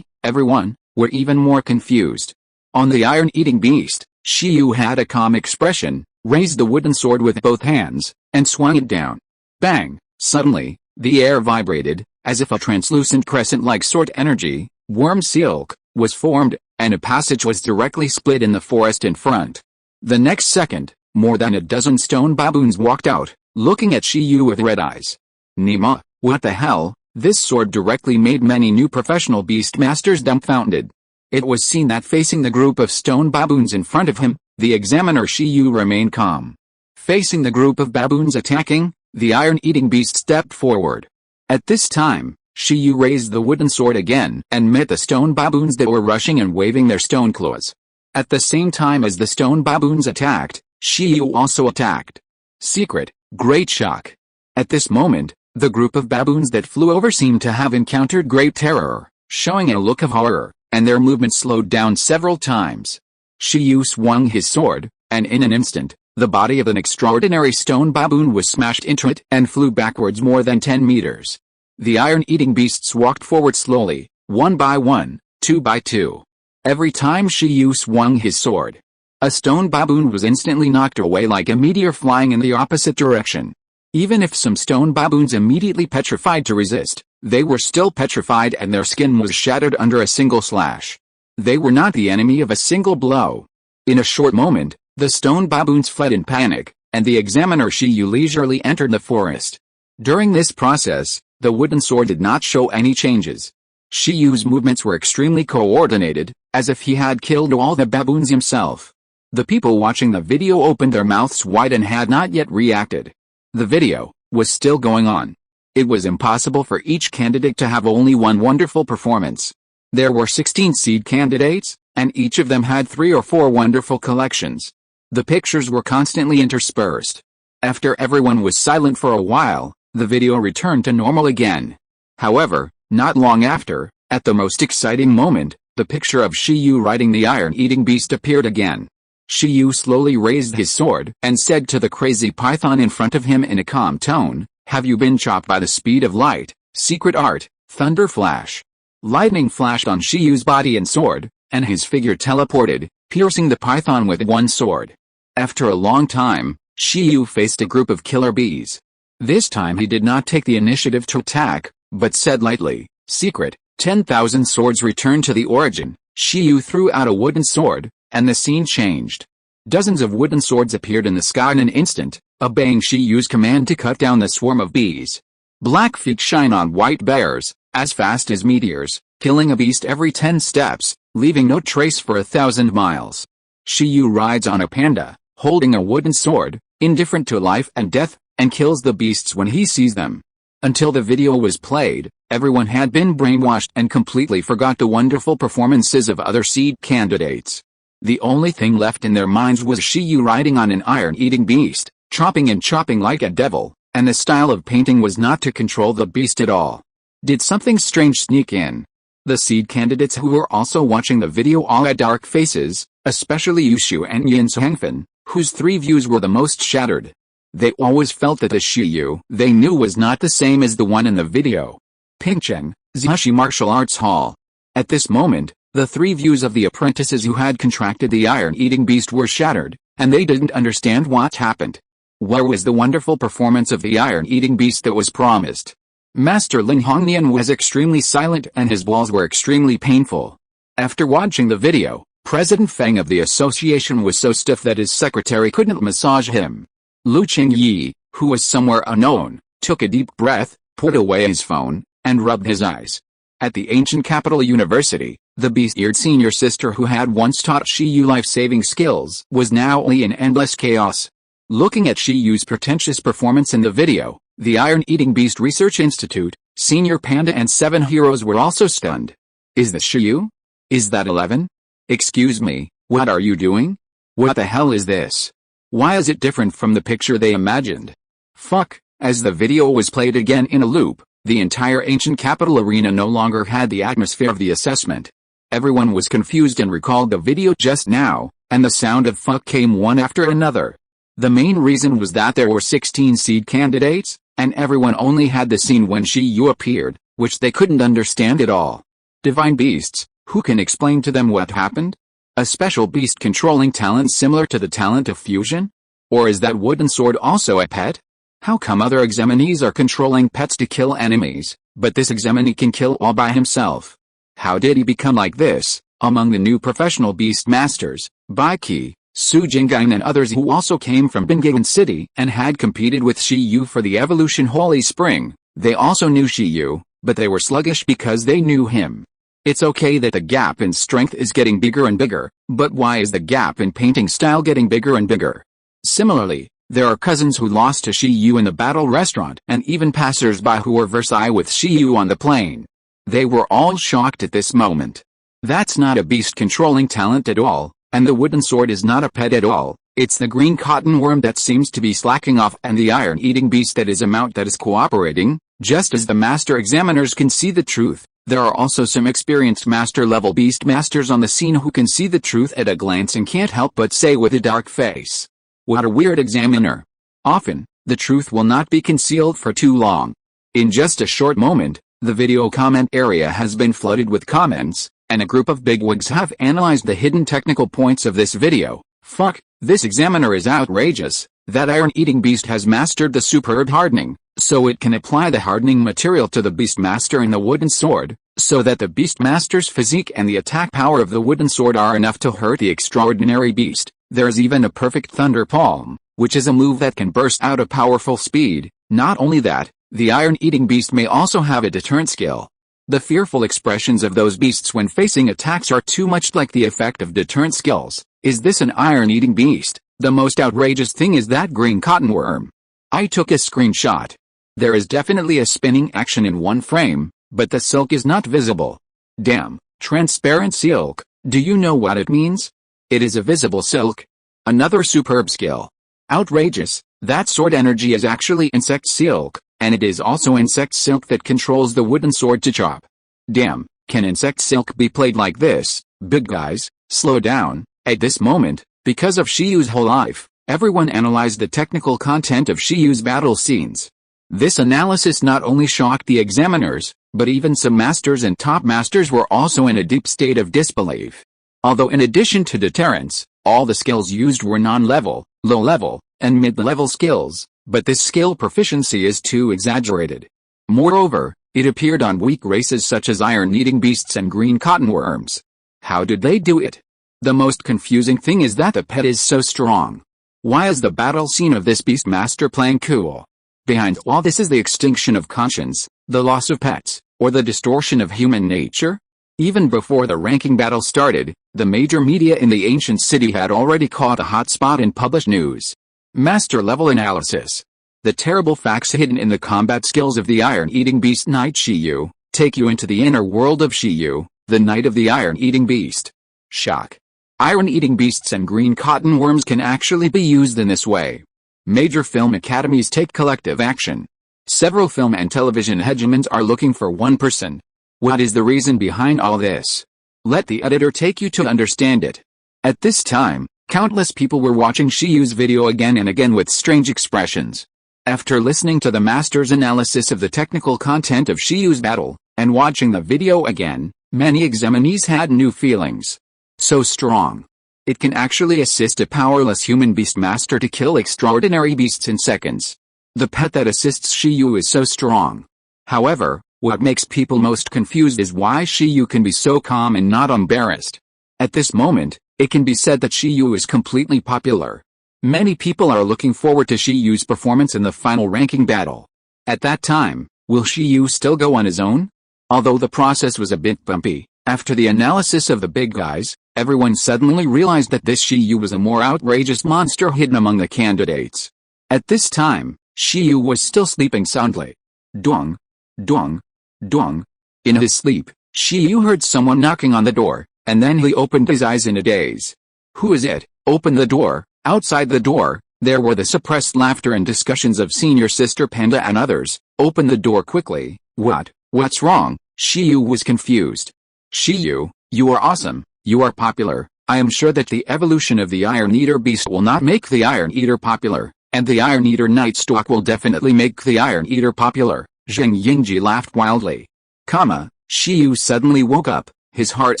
everyone, were even more confused. On the iron-eating beast, Shiyu had a calm expression, raised the wooden sword with both hands, and swung it down. Bang! Suddenly, the air vibrated, as if a translucent crescent-like sword energy, worm silk, was formed, and a passage was directly split in the forest in front. The next second, more than a dozen stone baboons walked out, looking at Shiyu with red eyes. Nima, what the hell? This sword directly made many new professional beast masters dumbfounded. It was seen that facing the group of stone baboons in front of him, the examiner Shiyu remained calm. Facing the group of baboons attacking, the iron-eating beast stepped forward. At this time, Shiyu raised the wooden sword again and met the stone baboons that were rushing and waving their stone claws. At the same time as the stone baboons attacked, Shiyu also attacked. Secret, great shock. At this moment, the group of baboons that flew over seemed to have encountered great terror, showing a look of horror, and their movement slowed down several times. Shiyu swung his sword, and in an instant, the body of an extraordinary stone baboon was smashed into it and flew backwards more than 10 meters. The iron-eating beasts walked forward slowly, one by one, two by two. Every time Shiyu swung his sword, a stone baboon was instantly knocked away like a meteor flying in the opposite direction. Even if some stone baboons immediately petrified to resist, they were still petrified and their skin was shattered under a single slash. They were not the enemy of a single blow. In a short moment, the stone baboons fled in panic, and the examiner Shiyu leisurely entered the forest. During this process, the wooden sword did not show any changes. Shiyu's movements were extremely coordinated, as if he had killed all the baboons himself. The people watching the video opened their mouths wide and had not yet reacted. The video was still going on. It was impossible for each candidate to have only one wonderful performance. There were 16 seed candidates, and each of them had 3 or 4 wonderful collections. The pictures were constantly interspersed. After everyone was silent for a while, the video returned to normal again. However, not long after, at the most exciting moment, the picture of Shiyu riding the iron-eating beast appeared again. Shiyu slowly raised his sword and said to the crazy python in front of him in a calm tone, "Have you been chopped by the speed of light, secret art, thunder flash?" Lightning flashed on Shiyu's body and sword, and his figure teleported, piercing the python with one sword. After a long time, Shiyu faced a group of killer bees. This time he did not take the initiative to attack, but said lightly, "Secret, 10,000 swords return to the origin." Shiyu threw out a wooden sword, and the scene changed. Dozens of wooden swords appeared in the sky in an instant, obeying Shiyu's command to cut down the swarm of bees. Black feet shine on white bears, as fast as meteors, killing a beast every 10 steps, leaving no trace for 1,000 miles. Shiyu rides on a panda, holding a wooden sword, indifferent to life and death, and kills the beasts when he sees them. Until the video was played, everyone had been brainwashed and completely forgot the wonderful performances of other seed candidates. The only thing left in their minds was Shiyu riding on an iron-eating beast, chopping and chopping like a devil, and the style of painting was not to control the beast at all. Did something strange sneak in? The seed candidates who were also watching the video all had dark faces, especially Yushu and Yin Hengfen, whose 3 views were the most shattered. They always felt that the Shiyu they knew was not the same as the one in the video. Pingcheng, Zishi Martial Arts Hall. At this moment, the 3 views of the apprentices who had contracted the iron-eating beast were shattered, and they didn't understand what happened. Where was the wonderful performance of the iron-eating beast that was promised? Master Lin Hongnian was extremely silent and his balls were extremely painful. After watching the video, President Feng of the association was so stiff that his secretary couldn't massage him. Lu Qingyi, who was somewhere unknown, took a deep breath, put away his phone, and rubbed his eyes. At the ancient capital university, the beast-eared senior sister who had once taught Shiyu life-saving skills was now only in endless chaos. Looking at Shiyu's pretentious performance in the video, the Iron-Eating Beast Research Institute, Senior Panda and 7 heroes were also stunned. Is this Shiyu? Is that 11? Excuse me, what are you doing? What the hell is this? Why is it different from the picture they imagined? Fuck, as the video was played again in a loop, the entire ancient capital arena no longer had the atmosphere of the assessment. Everyone was confused and recalled the video just now, and the sound of fuck came one after another. The main reason was that there were 16 seed candidates, and everyone only had the scene when Shiyu appeared, which they couldn't understand at all. Divine beasts, who can explain to them what happened? A special beast controlling talent similar to the talent of fusion? Or is that wooden sword also a pet? How come other examinees are controlling pets to kill enemies, but this examinee can kill all by himself? How did he become like this? Among the new professional beast masters, Baiki, Su Jinggain and others who also came from Bingayan City and had competed with Shiyu for the Evolution Holy Spring, they also knew Shiyu, but they were sluggish because they knew him. It's okay that the gap in strength is getting bigger and bigger, but why is the gap in painting style getting bigger and bigger? Similarly, there are cousins who lost to Shiyu in the battle restaurant and even passers-by who were Versailles with Shiyu on the plane. They were all shocked at this moment. That's not a beast controlling talent at all, and the wooden sword is not a pet at all. It's the green cotton worm that seems to be slacking off and the iron-eating beast that is a mount that is cooperating. Just as the master examiners can see the truth, there are also some experienced master-level beast masters on the scene who can see the truth at a glance and can't help but say with a dark face, "What a weird examiner." Often, the truth will not be concealed for too long. In just a short moment, the video comment area has been flooded with comments, and a group of bigwigs have analyzed the hidden technical points of this video. Fuck, this examiner is outrageous. That iron-eating beast has mastered the superb hardening, so it can apply the hardening material to the beastmaster in the wooden sword, so that the beastmaster's physique and the attack power of the wooden sword are enough to hurt the extraordinary beast. There's even a perfect thunder palm, which is a move that can burst out a powerful speed. Not only that, the iron-eating beast may also have a deterrent skill. The fearful expressions of those beasts when facing attacks are too much like the effect of deterrent skills. Is this an iron-eating beast? The most outrageous thing is that green cotton worm. I took a screenshot. There is definitely a spinning action in one frame, but the silk is not visible. Damn, Transparent silk, do you know what it means? It is a visible silk. Another superb skill. Outrageous, that sword energy is actually insect silk, and it is also insect silk that controls the wooden sword to chop. Damn, can insect silk be played like this? Big guys, slow down. At this moment, because of Shiyu's whole life, everyone analyzed the technical content of Shiyu's battle scenes. This analysis not only shocked the examiners, but even some masters and top masters were also in a deep state of disbelief. Although in addition to deterrence, all the skills used were non-level, low-level, and mid-level skills, but this skill proficiency is too exaggerated. Moreover, it appeared on weak races such as iron-eating beasts and green cottonworms. How did they do it? The most confusing thing is that the pet is so strong. Why is the battle scene of this beast master playing cool? Behind all this is the extinction of conscience, the loss of pets, or the distortion of human nature? Even before the ranking battle started, the major media in the ancient city had already caught a hot spot and published news. Master-level analysis. The terrible facts hidden in the combat skills of the iron-eating beast Knight Shiyu, take you into the inner world of Shiyu, the Knight of the Iron-Eating Beast. Shock. Iron-eating beasts and green cottonworms can actually be used in this way. Major film academies take collective action. Several film and television hegemons are looking for one person. What is the reason behind all this? Let the editor take you to understand it. At this time, countless people were watching Shiyu's video again and again with strange expressions. After listening to the master's analysis of the technical content of Shiyu's battle, and watching the video again, many examinees had new feelings. So strong. It can actually assist a powerless human beast master to kill extraordinary beasts in seconds. The pet that assists Shiyu is so strong. However, what makes people most confused is why Shiyu can be so calm and not embarrassed. At this moment, it can be said that Shiyu is completely popular. Many people are looking forward to Shiyu's performance in the final ranking battle. At that time, will Shiyu still go on his own? Although the process was a bit bumpy, after the analysis of the big guys, everyone suddenly realized that this Shiyu was a more outrageous monster hidden among the candidates. At this time, Shiyu was still sleeping soundly. Dong, dong, dong. In his sleep, Shiyu heard someone knocking on the door, and then he opened his eyes in a daze. Who is it? Open the door. Outside the door, there were the suppressed laughter and discussions of Senior Sister Panda and others. Open the door quickly. What's wrong? Shiyu was confused. Shiyu, you are awesome. You are popular. I am sure that the evolution of the Iron Eater beast will not make the Iron Eater popular, and the Iron Eater Knight stock will definitely make the Iron Eater popular. Zheng Yingji laughed wildly. Shiyu suddenly woke up, his heart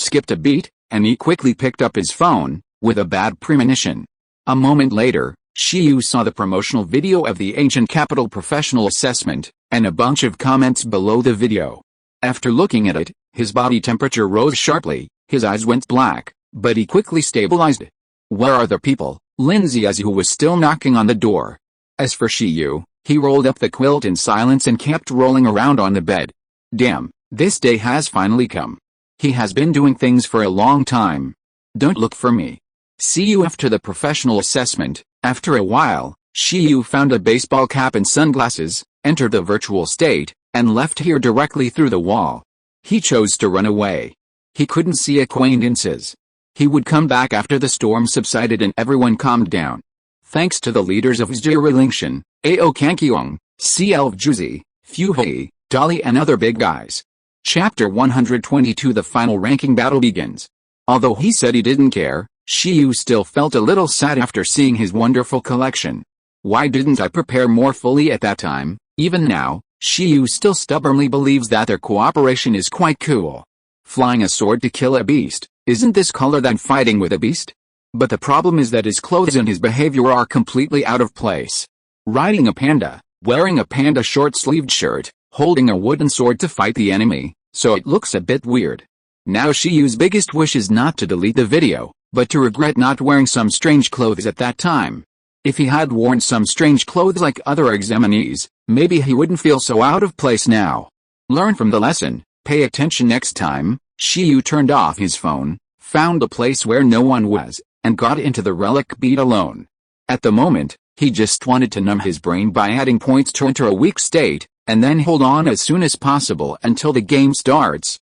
skipped a beat, and he quickly picked up his phone, with a bad premonition. A moment later, Shiyu saw the promotional video of the ancient capital professional assessment, and a bunch of comments below the video. After looking at it, his body temperature rose sharply, his eyes went black, but he quickly stabilized. Where are the people? Lindsay as who was still knocking on the door. As for Shiyu, he rolled up the quilt in silence and kept rolling around on the bed. Damn, this day has finally come. He has been doing things for a long time. Don't look for me. See you after the professional assessment. After a while, Shiyu found a baseball cap and sunglasses, entered the virtual state, and left here directly through the wall. He chose to run away. He couldn't see acquaintances. He would come back after the storm subsided and everyone calmed down. Thanks to the leaders of Zhirilinxian, Ao Kankyong, CL Juzi, Fuhui, Dolly and other big guys. Chapter 122 The final ranking battle begins. Although he said he didn't care, Shiyu still felt a little sad after seeing his wonderful collection. Why didn't I prepare more fully at that time? Even now, Shiyu still stubbornly believes that their cooperation is quite cool. Flying a sword to kill a beast, isn't this cooler than fighting with a beast? But the problem is that his clothes and his behavior are completely out of place. Riding a panda, wearing a panda short-sleeved shirt, holding a wooden sword to fight the enemy, so it looks a bit weird. Now Shiyu's biggest wish is not to delete the video, but to regret not wearing some strange clothes at that time. If he had worn some strange clothes like other examinees, maybe he wouldn't feel so out of place now. Learn from the lesson, pay attention next time. Shiyu turned off his phone, found a place where no one was, and got into the relic beat alone. At the moment, he just wanted to numb his brain by adding points to enter a weak state, and then hold on as soon as possible until the game starts.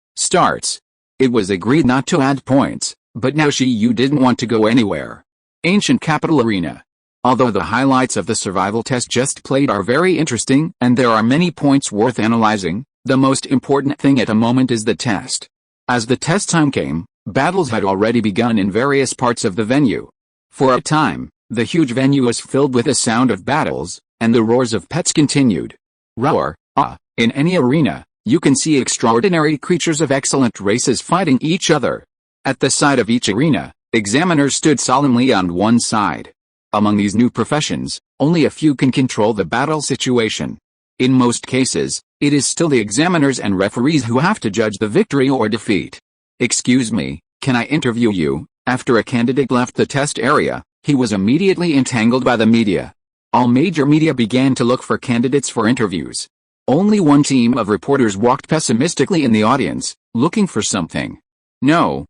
It was agreed not to add points, but now Shiyu didn't want to go anywhere. Ancient Capital Arena. Although the highlights of the survival test just played are very interesting and there are many points worth analyzing, the most important thing at the moment is the test. As the test time came, battles had already begun in various parts of the venue. For a time, the huge venue was filled with the sound of battles, and the roars of pets continued. Roar, ah, in any arena, you can see extraordinary creatures of excellent races fighting each other. At the side of each arena, examiners stood solemnly on one side. Among these new professions, only a few can control the battle situation. In most cases, it is still the examiners and referees who have to judge the victory or defeat. Excuse me, can I interview you? After a candidate left the test area, he was immediately entangled by the media. All major media began to look for candidates for interviews. Only one team of reporters walked pessimistically in the audience, looking for something. No,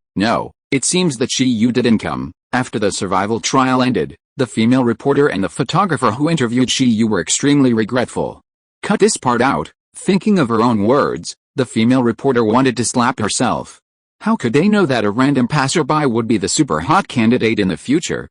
it seems that Shiyu didn't come. After the survival trial ended, the female reporter and the photographer who interviewed Shiyu were extremely regretful. Cut this part out. Thinking of her own words, the female reporter wanted to slap herself. How could they know that a random passerby would be the super hot candidate in the future?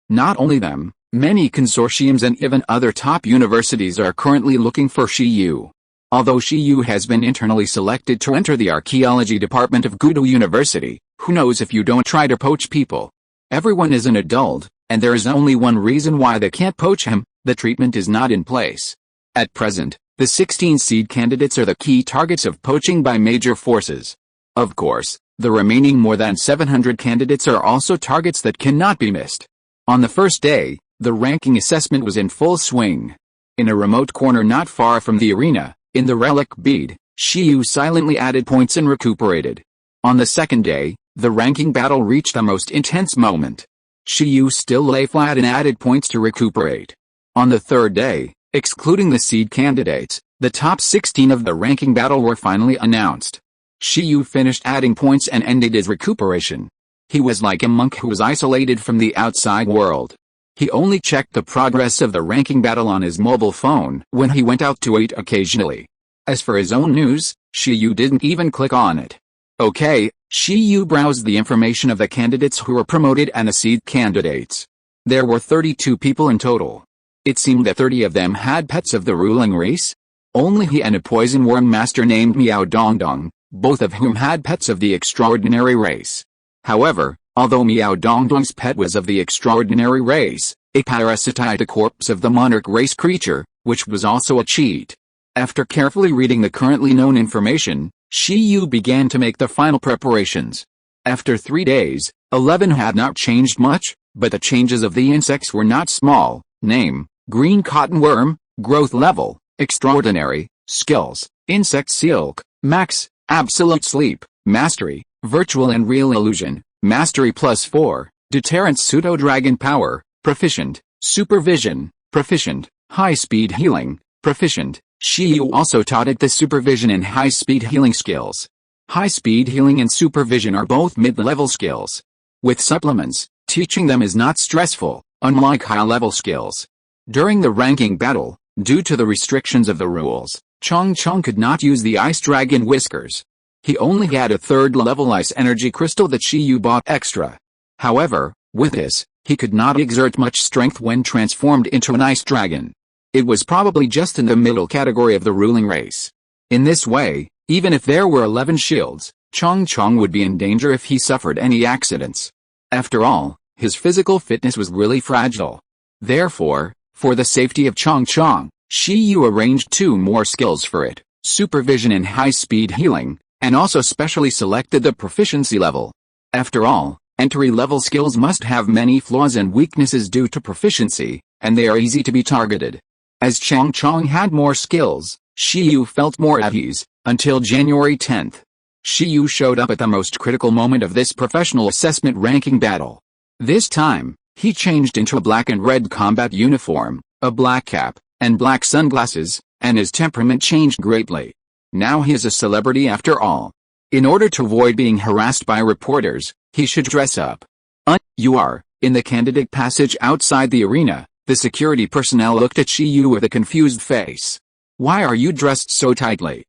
Not only them, many consortiums and even other top universities are currently looking for Shiyu. Although Shiyu has been internally selected to enter the archaeology department of Gudo University, who knows if you don't try to poach people? Everyone is an adult, and there is only one reason why they can't poach him: the treatment is not in place. At present, the 16 seed candidates are the key targets of poaching by major forces. Of course, the remaining more than 700 candidates are also targets that cannot be missed. On the first day, the ranking assessment was in full swing. In a remote corner not far from the arena, in the relic bead, Shiyu silently added points and recuperated. On the second day, the ranking battle reached the most intense moment. Shiyu still lay flat and added points to recuperate. On the third day, excluding the seed candidates, the top 16 of the ranking battle were finally announced. Shiyu finished adding points and ended his recuperation. He was like a monk who was isolated from the outside world. He only checked the progress of the ranking battle on his mobile phone when he went out to eat occasionally. As for his own news, Shiyu didn't even click on it. Okay, Shiyu browsed the information of the candidates who were promoted and the seed candidates. There were 32 people in total. It seemed that 30 of them had pets of the ruling race. Only he and a poison worm master named Miao Dongdong, both of whom had pets of the extraordinary race. However, although Miao Dongdong's pet was of the extraordinary race, it parasitized the corpse of the monarch race creature, which was also a cheat. After carefully reading the currently known information, Shiyu began to make the final preparations. After 3 days, 11 had not changed much, but the changes of the insects were not small. Name: green cotton worm, growth level, extraordinary, skills, insect silk, max, absolute sleep, mastery, virtual and real illusion, mastery +4, deterrent pseudo-dragon power, proficient, supervision, proficient, high-speed healing, proficient. Shiyu also taught it the supervision and high-speed healing skills. High-speed healing and supervision are both mid-level skills. With supplements, teaching them is not stressful, unlike high-level skills. During the ranking battle, due to the restrictions of the rules, Chong could not use the Ice Dragon Whiskers. He only had a third-level Ice Energy Crystal that Shiyu bought extra. However, with this, he could not exert much strength when transformed into an Ice Dragon. It was probably just in the middle category of the ruling race. In this way, even if there were 11 shields, Chong would be in danger if he suffered any accidents. After all, his physical fitness was really fragile. Therefore, for the safety of Chong, Shiyu arranged 2 more skills for it: supervision and high-speed healing, and also specially selected the proficiency level. After all, entry-level skills must have many flaws and weaknesses due to proficiency, and they are easy to be targeted. As Chong had more skills, Shiyu felt more at ease, until January 10th. Shiyu showed up at the most critical moment of this professional assessment ranking battle. This time, he changed into a black and red combat uniform, a black cap, and black sunglasses, and his temperament changed greatly. Now he is a celebrity after all. In order to avoid being harassed by reporters, he should dress up. You are, in the candidate passage outside the arena. The security personnel looked at Shiyu with a confused face. Why are you dressed so tightly?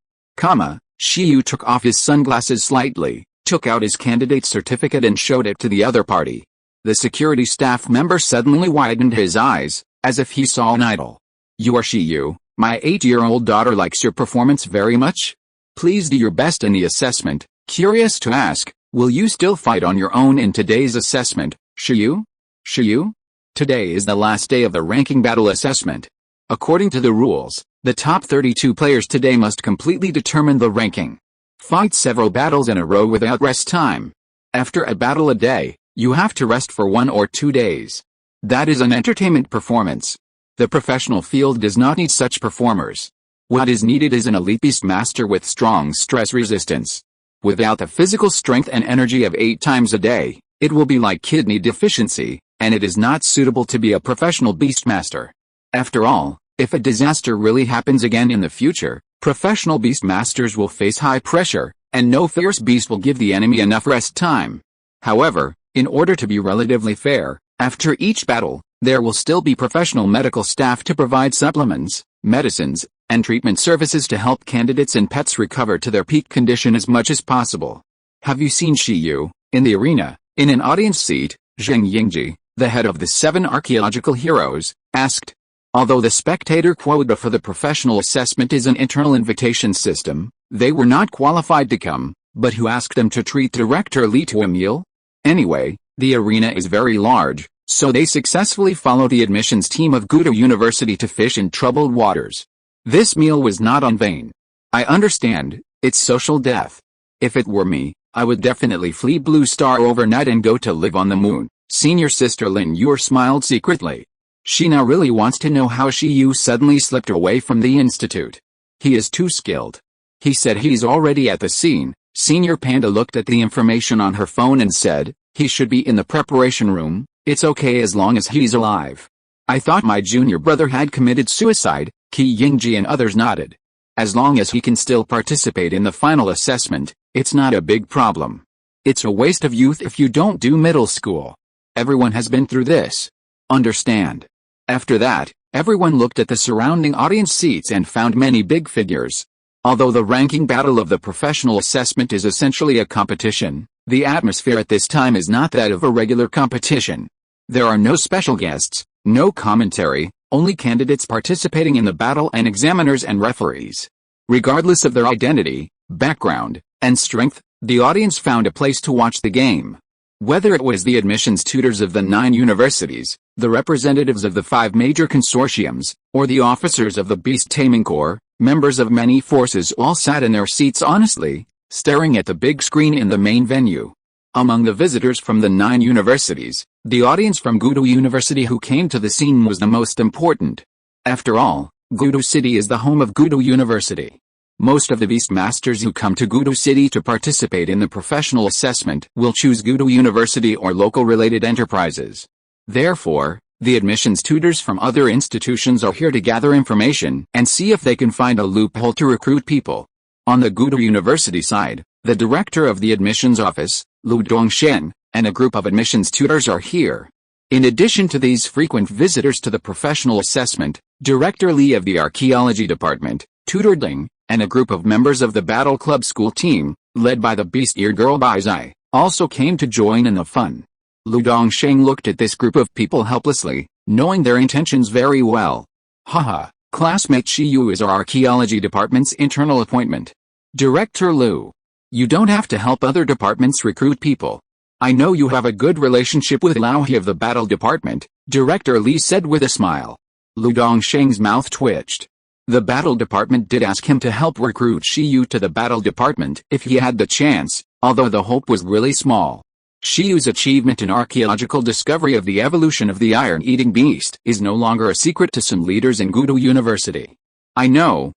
Shiyu took off his sunglasses slightly, took out his candidate certificate and showed it to the other party. The security staff member suddenly widened his eyes, as if he saw an idol. "You are Shiyu. My 8-year-old daughter likes your performance very much. Please do your best in the assessment. Curious to ask, will you still fight on your own in today's assessment, Shiyu? Shiyu? Today is the last day of the ranking battle assessment. According to the rules, the top 32 players today must completely determine the ranking. Fight several battles in a row without rest time. After a battle a day, you have to rest for 1 or 2 days. That is an entertainment performance. The professional field does not need such performers. What is needed is an elite beast master with strong stress resistance. Without the physical strength and energy of 8 times a day, it will be like kidney deficiency, and it is not suitable to be a professional beastmaster. After all, if a disaster really happens again in the future, professional beastmasters will face high pressure, and no fierce beast will give the enemy enough rest time. However, in order to be relatively fair, after each battle, there will still be professional medical staff to provide supplements, medicines, and treatment services to help candidates and pets recover to their peak condition as much as possible. Have you seen Shiyu, in the arena, in an audience seat? Zheng Yingji, the head of the 7 archaeological heroes, asked. Although the spectator quota for the professional assessment is an internal invitation system, they were not qualified to come, but who asked them to treat Director Li to a meal? Anyway, the arena is very large, so they successfully followed the admissions team of Gudo University to fish in troubled waters. This meal was not in vain. I understand, it's social death. If it were me, I would definitely flee Blue Star overnight and go to live on the moon. Senior Sister Lin Yor smiled secretly. She now really wants to know how Shiyu suddenly slipped away from the institute. He is too skilled. He said he's already at the scene. Senior Panda looked at the information on her phone and said, he should be in the preparation room. It's okay as long as he's alive. I thought my junior brother had committed suicide. Qi Yingji and others nodded. As long as he can still participate in the final assessment, it's not a big problem. It's a waste of youth if you don't do middle school. Everyone has been through this. Understand? After that, everyone looked at the surrounding audience seats and found many big figures. Although the ranking battle of the professional assessment is essentially a competition, the atmosphere at this time is not that of a regular competition. There are no special guests, no commentary, only candidates participating in the battle and examiners and referees. Regardless of their identity, background, and strength, the audience found a place to watch the game. Whether it was the admissions tutors of the 9 universities, the representatives of the 5 major consortiums, or the officers of the Beast Taming Corps, members of many forces all sat in their seats honestly, staring at the big screen in the main venue. Among the visitors from the 9 universities, the audience from Gudo University who came to the scene was the most important. After all, Gudo City is the home of Gudo University. Most of the Beastmasters who come to Gudo City to participate in the professional assessment will choose Gudo University or local related enterprises. Therefore, the admissions tutors from other institutions are here to gather information and see if they can find a loophole to recruit people. On the Gudo University side, the director of the admissions office, Lu Dongshen, and a group of admissions tutors are here. In addition to these frequent visitors to the professional assessment, Director Li of the archaeology department, Tutor Ding, and a group of members of the Battle Club school team, led by the beast-eared girl Baizai, also came to join in the fun. Lu Dongsheng looked at this group of people helplessly, knowing their intentions very well. Haha, classmate Shiyu is our archaeology department's internal appointment. Director Lu. You don't have to help other departments recruit people. I know you have a good relationship with Lao He of the battle department, Director Li said with a smile. Lu Dongsheng's mouth twitched. The battle department did ask him to help recruit Shiyu to the battle department if he had the chance, although the hope was really small. Shiyu's achievement in archaeological discovery of the evolution of the iron-eating beast is no longer a secret to some leaders in Gudo University. I know,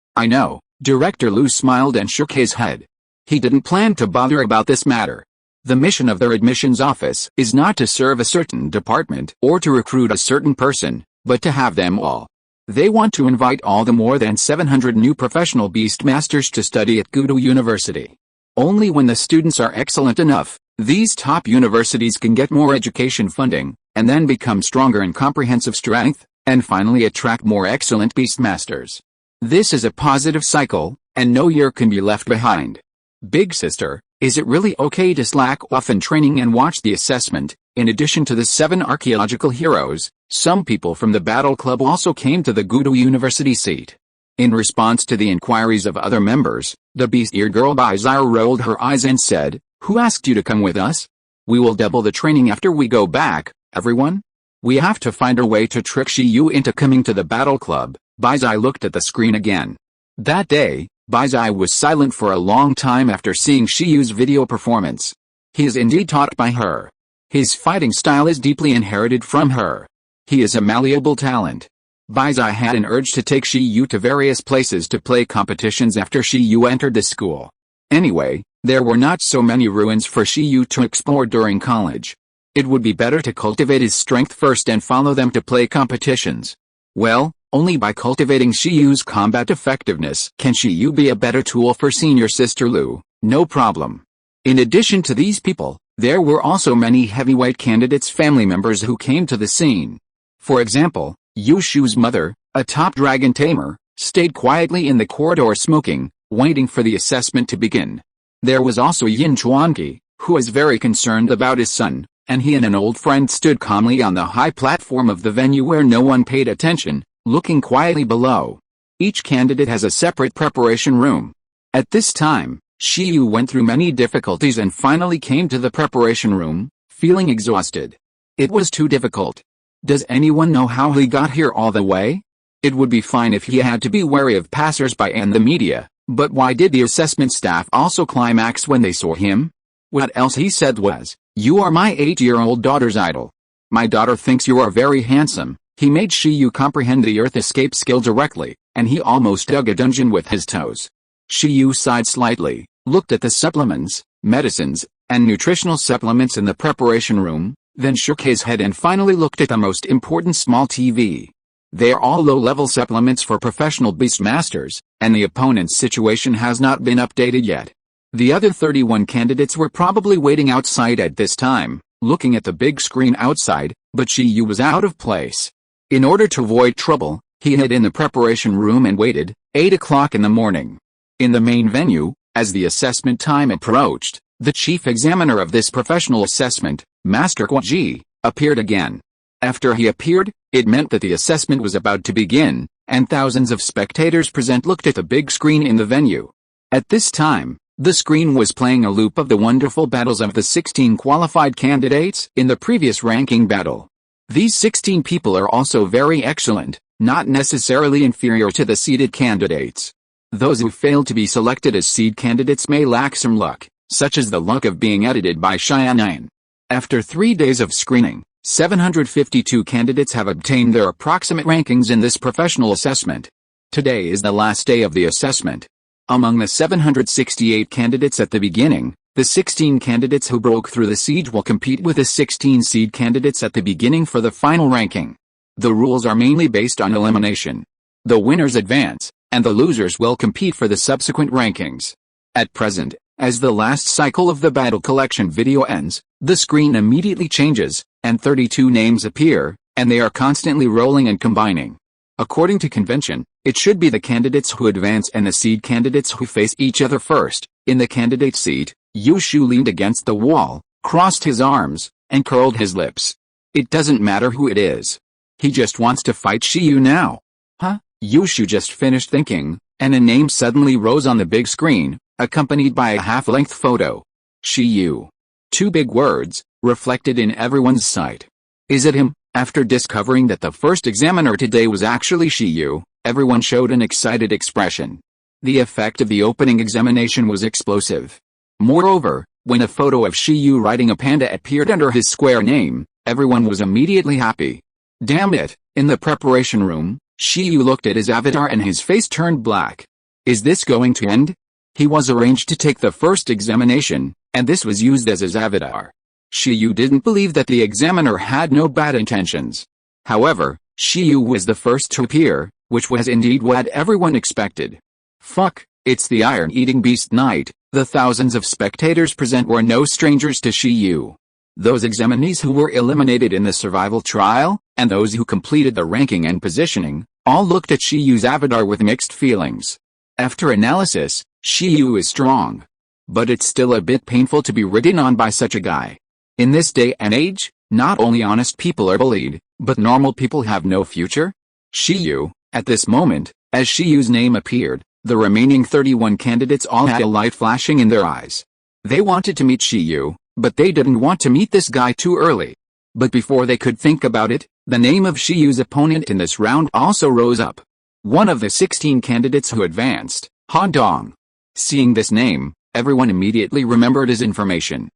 Director Lu smiled and shook his head. He didn't plan to bother about this matter. The mission of their admissions office is not to serve a certain department or to recruit a certain person, but to have them all. They want to invite all the more than 700 new professional beastmasters to study at Gudo University. Only when the students are excellent enough, these top universities can get more education funding, and then become stronger in comprehensive strength, and finally attract more excellent beastmasters. This is a positive cycle, and no year can be left behind. Big sister, Is it really okay to slack off in training and watch the assessment? In addition to the 7 archaeological heroes, some people from the Battle Club also came to the Gudu University seat. In response to the inquiries of other members, the beast-eared girl Bizarre rolled her eyes and said, "Who asked you to come with us? We will double the training after we go back, everyone. We have to find a way to trick Shiyu into coming to the Battle Club." Bizarre looked at the screen again. That day, Bizarre was silent for a long time after seeing Shiyu's video performance. He is indeed taught by her. His fighting style is deeply inherited from her. He is a malleable talent. Bizarre had an urge to take Shiyu to various places to play competitions after Shiyu entered the school. Anyway, there were not so many ruins for Shiyu to explore during college. It would be better to cultivate his strength first and follow them to play competitions. Well, only by cultivating Shiyu's combat effectiveness can Shiyu be a better tool for senior sister Lu. No problem. In addition to these people, there were also many heavyweight candidates' family members who came to the scene. For example, Yushu's mother, a top dragon tamer, stayed quietly in the corridor smoking, waiting for the assessment to begin. There was also Yin Chuanqi, who was very concerned about his son, and he and an old friend stood calmly on the high platform of the venue where no one paid attention, looking quietly below. Each candidate has a separate preparation room. At this time, Shiyu went through many difficulties and finally came to the preparation room, feeling exhausted. It was too difficult. Does anyone know how he got here all the way? It would be fine if he had to be wary of passers-by and the media, but why did the assessment staff also climax when they saw him? What else he said was, "You are my 8-year-old daughter's idol. My daughter thinks you are very handsome." He made Shiyu comprehend the earth escape skill directly, and he almost dug a dungeon with his toes. Shiyu sighed slightly, looked at the supplements, medicines, and nutritional supplements in the preparation room, then shook his head and finally looked at the most important small TV. They are all low-level supplements for professional beastmasters, and the opponent's situation has not been updated yet. The other 31 candidates were probably waiting outside at this time, looking at the big screen outside, but Shiyu was out of place. In order to avoid trouble, he hid in the preparation room and waited. 8 o'clock in the morning. In the main venue, as the assessment time approached, the chief examiner of this professional assessment, Master Kwaji, appeared again. After he appeared, it meant that the assessment was about to begin, and thousands of spectators present looked at the big screen in the venue. At this time, the screen was playing a loop of the wonderful battles of the 16 qualified candidates in the previous ranking battle. These 16 people are also very excellent, not necessarily inferior to the seeded candidates. Those who fail to be selected as seed candidates may lack some luck, such as the luck of being edited by Xiaonan. After 3 days of screening, 752 candidates have obtained their approximate rankings in this professional assessment. Today is the last day of the assessment. Among the 768 candidates at the beginning, the 16 candidates who broke through the siege will compete with the 16 seed candidates at the beginning for the final ranking. The rules are mainly based on elimination. The winners advance, and the losers will compete for the subsequent rankings. At present, as the last cycle of the battle collection video ends, the screen immediately changes, and 32 names appear, and they are constantly rolling and combining. According to convention, it should be the candidates who advance and the seed candidates who face each other first. In the candidate seat, Yushu leaned against the wall, crossed his arms, and curled his lips. It doesn't matter who it is. He just wants to fight Shiyu now. Huh? Yushu just finished thinking, and a name suddenly rose on the big screen, accompanied by a half-length photo. Shiyu. 2 big words, reflected in everyone's sight. Is it him? After discovering that the first examiner today was actually Shiyu, everyone showed an excited expression. The effect of the opening examination was explosive. Moreover, when a photo of Shiyu riding a panda appeared under his square name, everyone was immediately happy. Damn it, in the preparation room, Shiyu looked at his avatar and his face turned black. Is this going to end? He was arranged to take the first examination, and this was used as his avatar. Shiyu didn't believe that the examiner had no bad intentions. However, Shiyu was the first to appear, which was indeed what everyone expected. Fuck, it's the iron-eating beast night. The thousands of spectators present were no strangers to Shiyu. Those examinees who were eliminated in the survival trial, and those who completed the ranking and positioning, all looked at Shiyu's avatar with mixed feelings. After analysis, Shiyu is strong. But it's still a bit painful to be ridden on by such a guy. In this day and age, not only honest people are bullied, but normal people have no future? Shiyu, at this moment, as Shiyu's name appeared, the remaining 31 candidates all had a light flashing in their eyes. They wanted to meet Shiyu, but they didn't want to meet this guy too early. But before they could think about it, the name of Shiyu's opponent in this round also rose up. One of the 16 candidates who advanced, Han Dong. Seeing this name, everyone immediately remembered his information.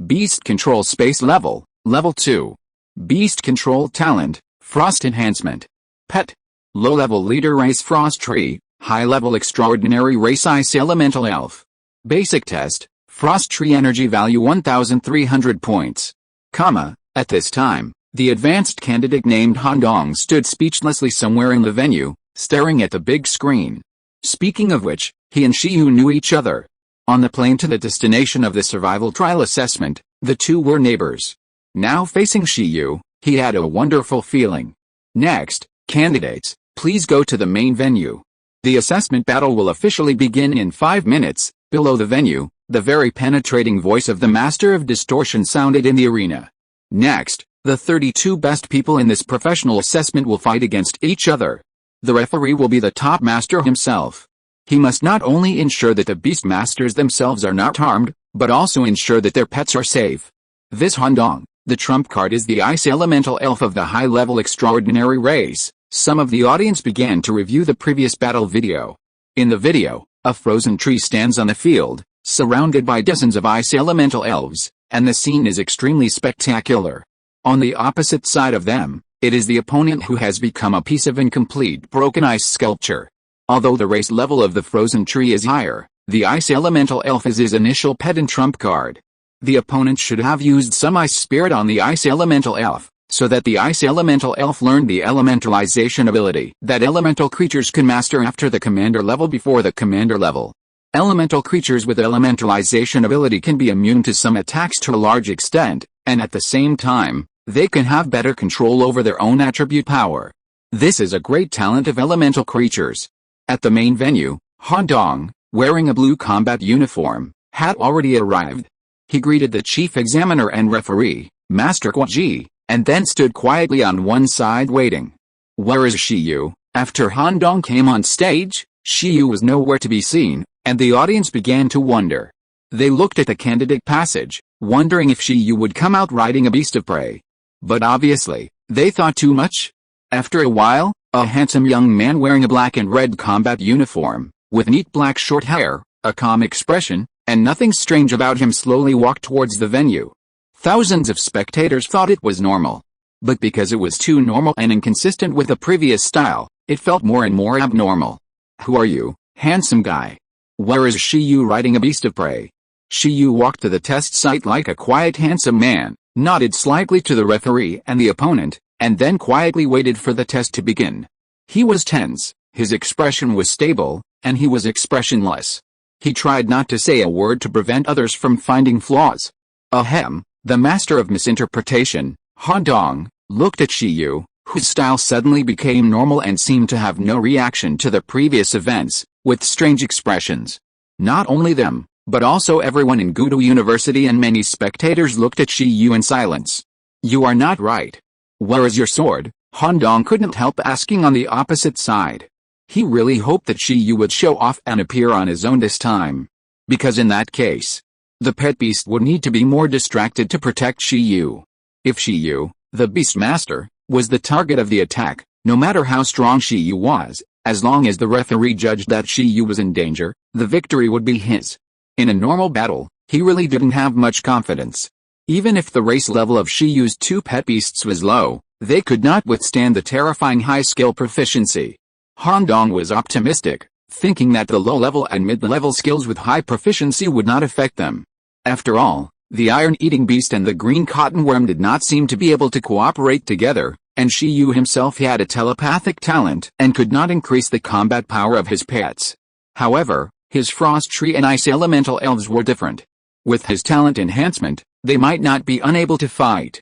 Beast Control Space Level, Level 2. Beast Control Talent, Frost Enhancement. Pet. Low-level Leader Race Frost Tree, High-level Extraordinary Race Ice Elemental Elf. Basic Test, Frost Tree Energy Value 1,300 points. At this time, the advanced candidate named Han Dong stood speechlessly somewhere in the venue, staring at the big screen. Speaking of which, he and Shiyu knew each other. On the plane to the destination of the survival trial assessment, the two were neighbors. Now facing Shiyu, he had a wonderful feeling. Next, candidates, please go to the main venue. The assessment battle will officially begin in 5 minutes. Below the venue, the very penetrating voice of the Master of Distortion sounded in the arena. Next, the 32 best people in this professional assessment will fight against each other. The referee will be the top master himself. He must not only ensure that the beast masters themselves are not harmed, but also ensure that their pets are safe. This Han Dong, the trump card, is the ice elemental elf of the high-level extraordinary race. Some of the audience began to review the previous battle video. In the video, a frozen tree stands on the field, surrounded by dozens of ice elemental elves, and the scene is extremely spectacular. On the opposite side of them, it is the opponent who has become a piece of incomplete broken ice sculpture. Although the race level of the frozen tree is higher, the ice elemental elf is his initial pet and trump card. The opponent should have used some ice spirit on the ice elemental elf, so that the ice elemental elf learned the elementalization ability that elemental creatures can master after the commander level. Before the commander level, elemental creatures with elementalization ability can be immune to some attacks to a large extent, and at the same time, they can have better control over their own attribute power. This is a great talent of elemental creatures. At the main venue, Han Dong, wearing a blue combat uniform, had already arrived. He greeted the chief examiner and referee, Master Kwaji, and then stood quietly on one side waiting. Where is Shiyu? After Han Dong came on stage, Shiyu was nowhere to be seen, and the audience began to wonder. They looked at the candidate passage, wondering if Shiyu would come out riding a beast of prey. But obviously, they thought too much. After a while, a handsome young man wearing a black and red combat uniform, with neat black short hair, a calm expression, and nothing strange about him slowly walked towards the venue. Thousands of spectators thought it was normal. But because it was too normal and inconsistent with the previous style, it felt more and more abnormal. Who are you, handsome guy? Where is Shiyu riding a beast of prey? Shiyu walked to the test site like a quiet handsome man, nodded slightly to the referee and the opponent, and then quietly waited for the test to begin. He was tense, his expression was stable, and he was expressionless. He tried not to say a word to prevent others from finding flaws. Ahem, the master of misinterpretation, Han Dong, looked at Shiyu, whose style suddenly became normal and seemed to have no reaction to the previous events, with strange expressions. Not only them, but also everyone in Gudo University and many spectators looked at Shiyu in silence. You are not right. Where is your sword? Han Dong couldn't help asking on the opposite side. He really hoped that Shiyu would show off and appear on his own this time. Because in that case, the pet beast would need to be more distracted to protect Shiyu. If Shiyu, the beast master, was the target of the attack, no matter how strong Shiyu was, as long as the referee judged that Shiyu was in danger, the victory would be his. In a normal battle, he really didn't have much confidence. Even if the race level of Shiyu's two pet beasts was low, they could not withstand the terrifying high skill proficiency. Han Dong was optimistic, thinking that the low-level and mid-level skills with high proficiency would not affect them. After all, the iron-eating beast and the green cotton worm did not seem to be able to cooperate together, and Shiyu himself had a telepathic talent and could not increase the combat power of his pets. However, his frost tree and ice elemental elves were different. With his talent enhancement, they might not be unable to fight.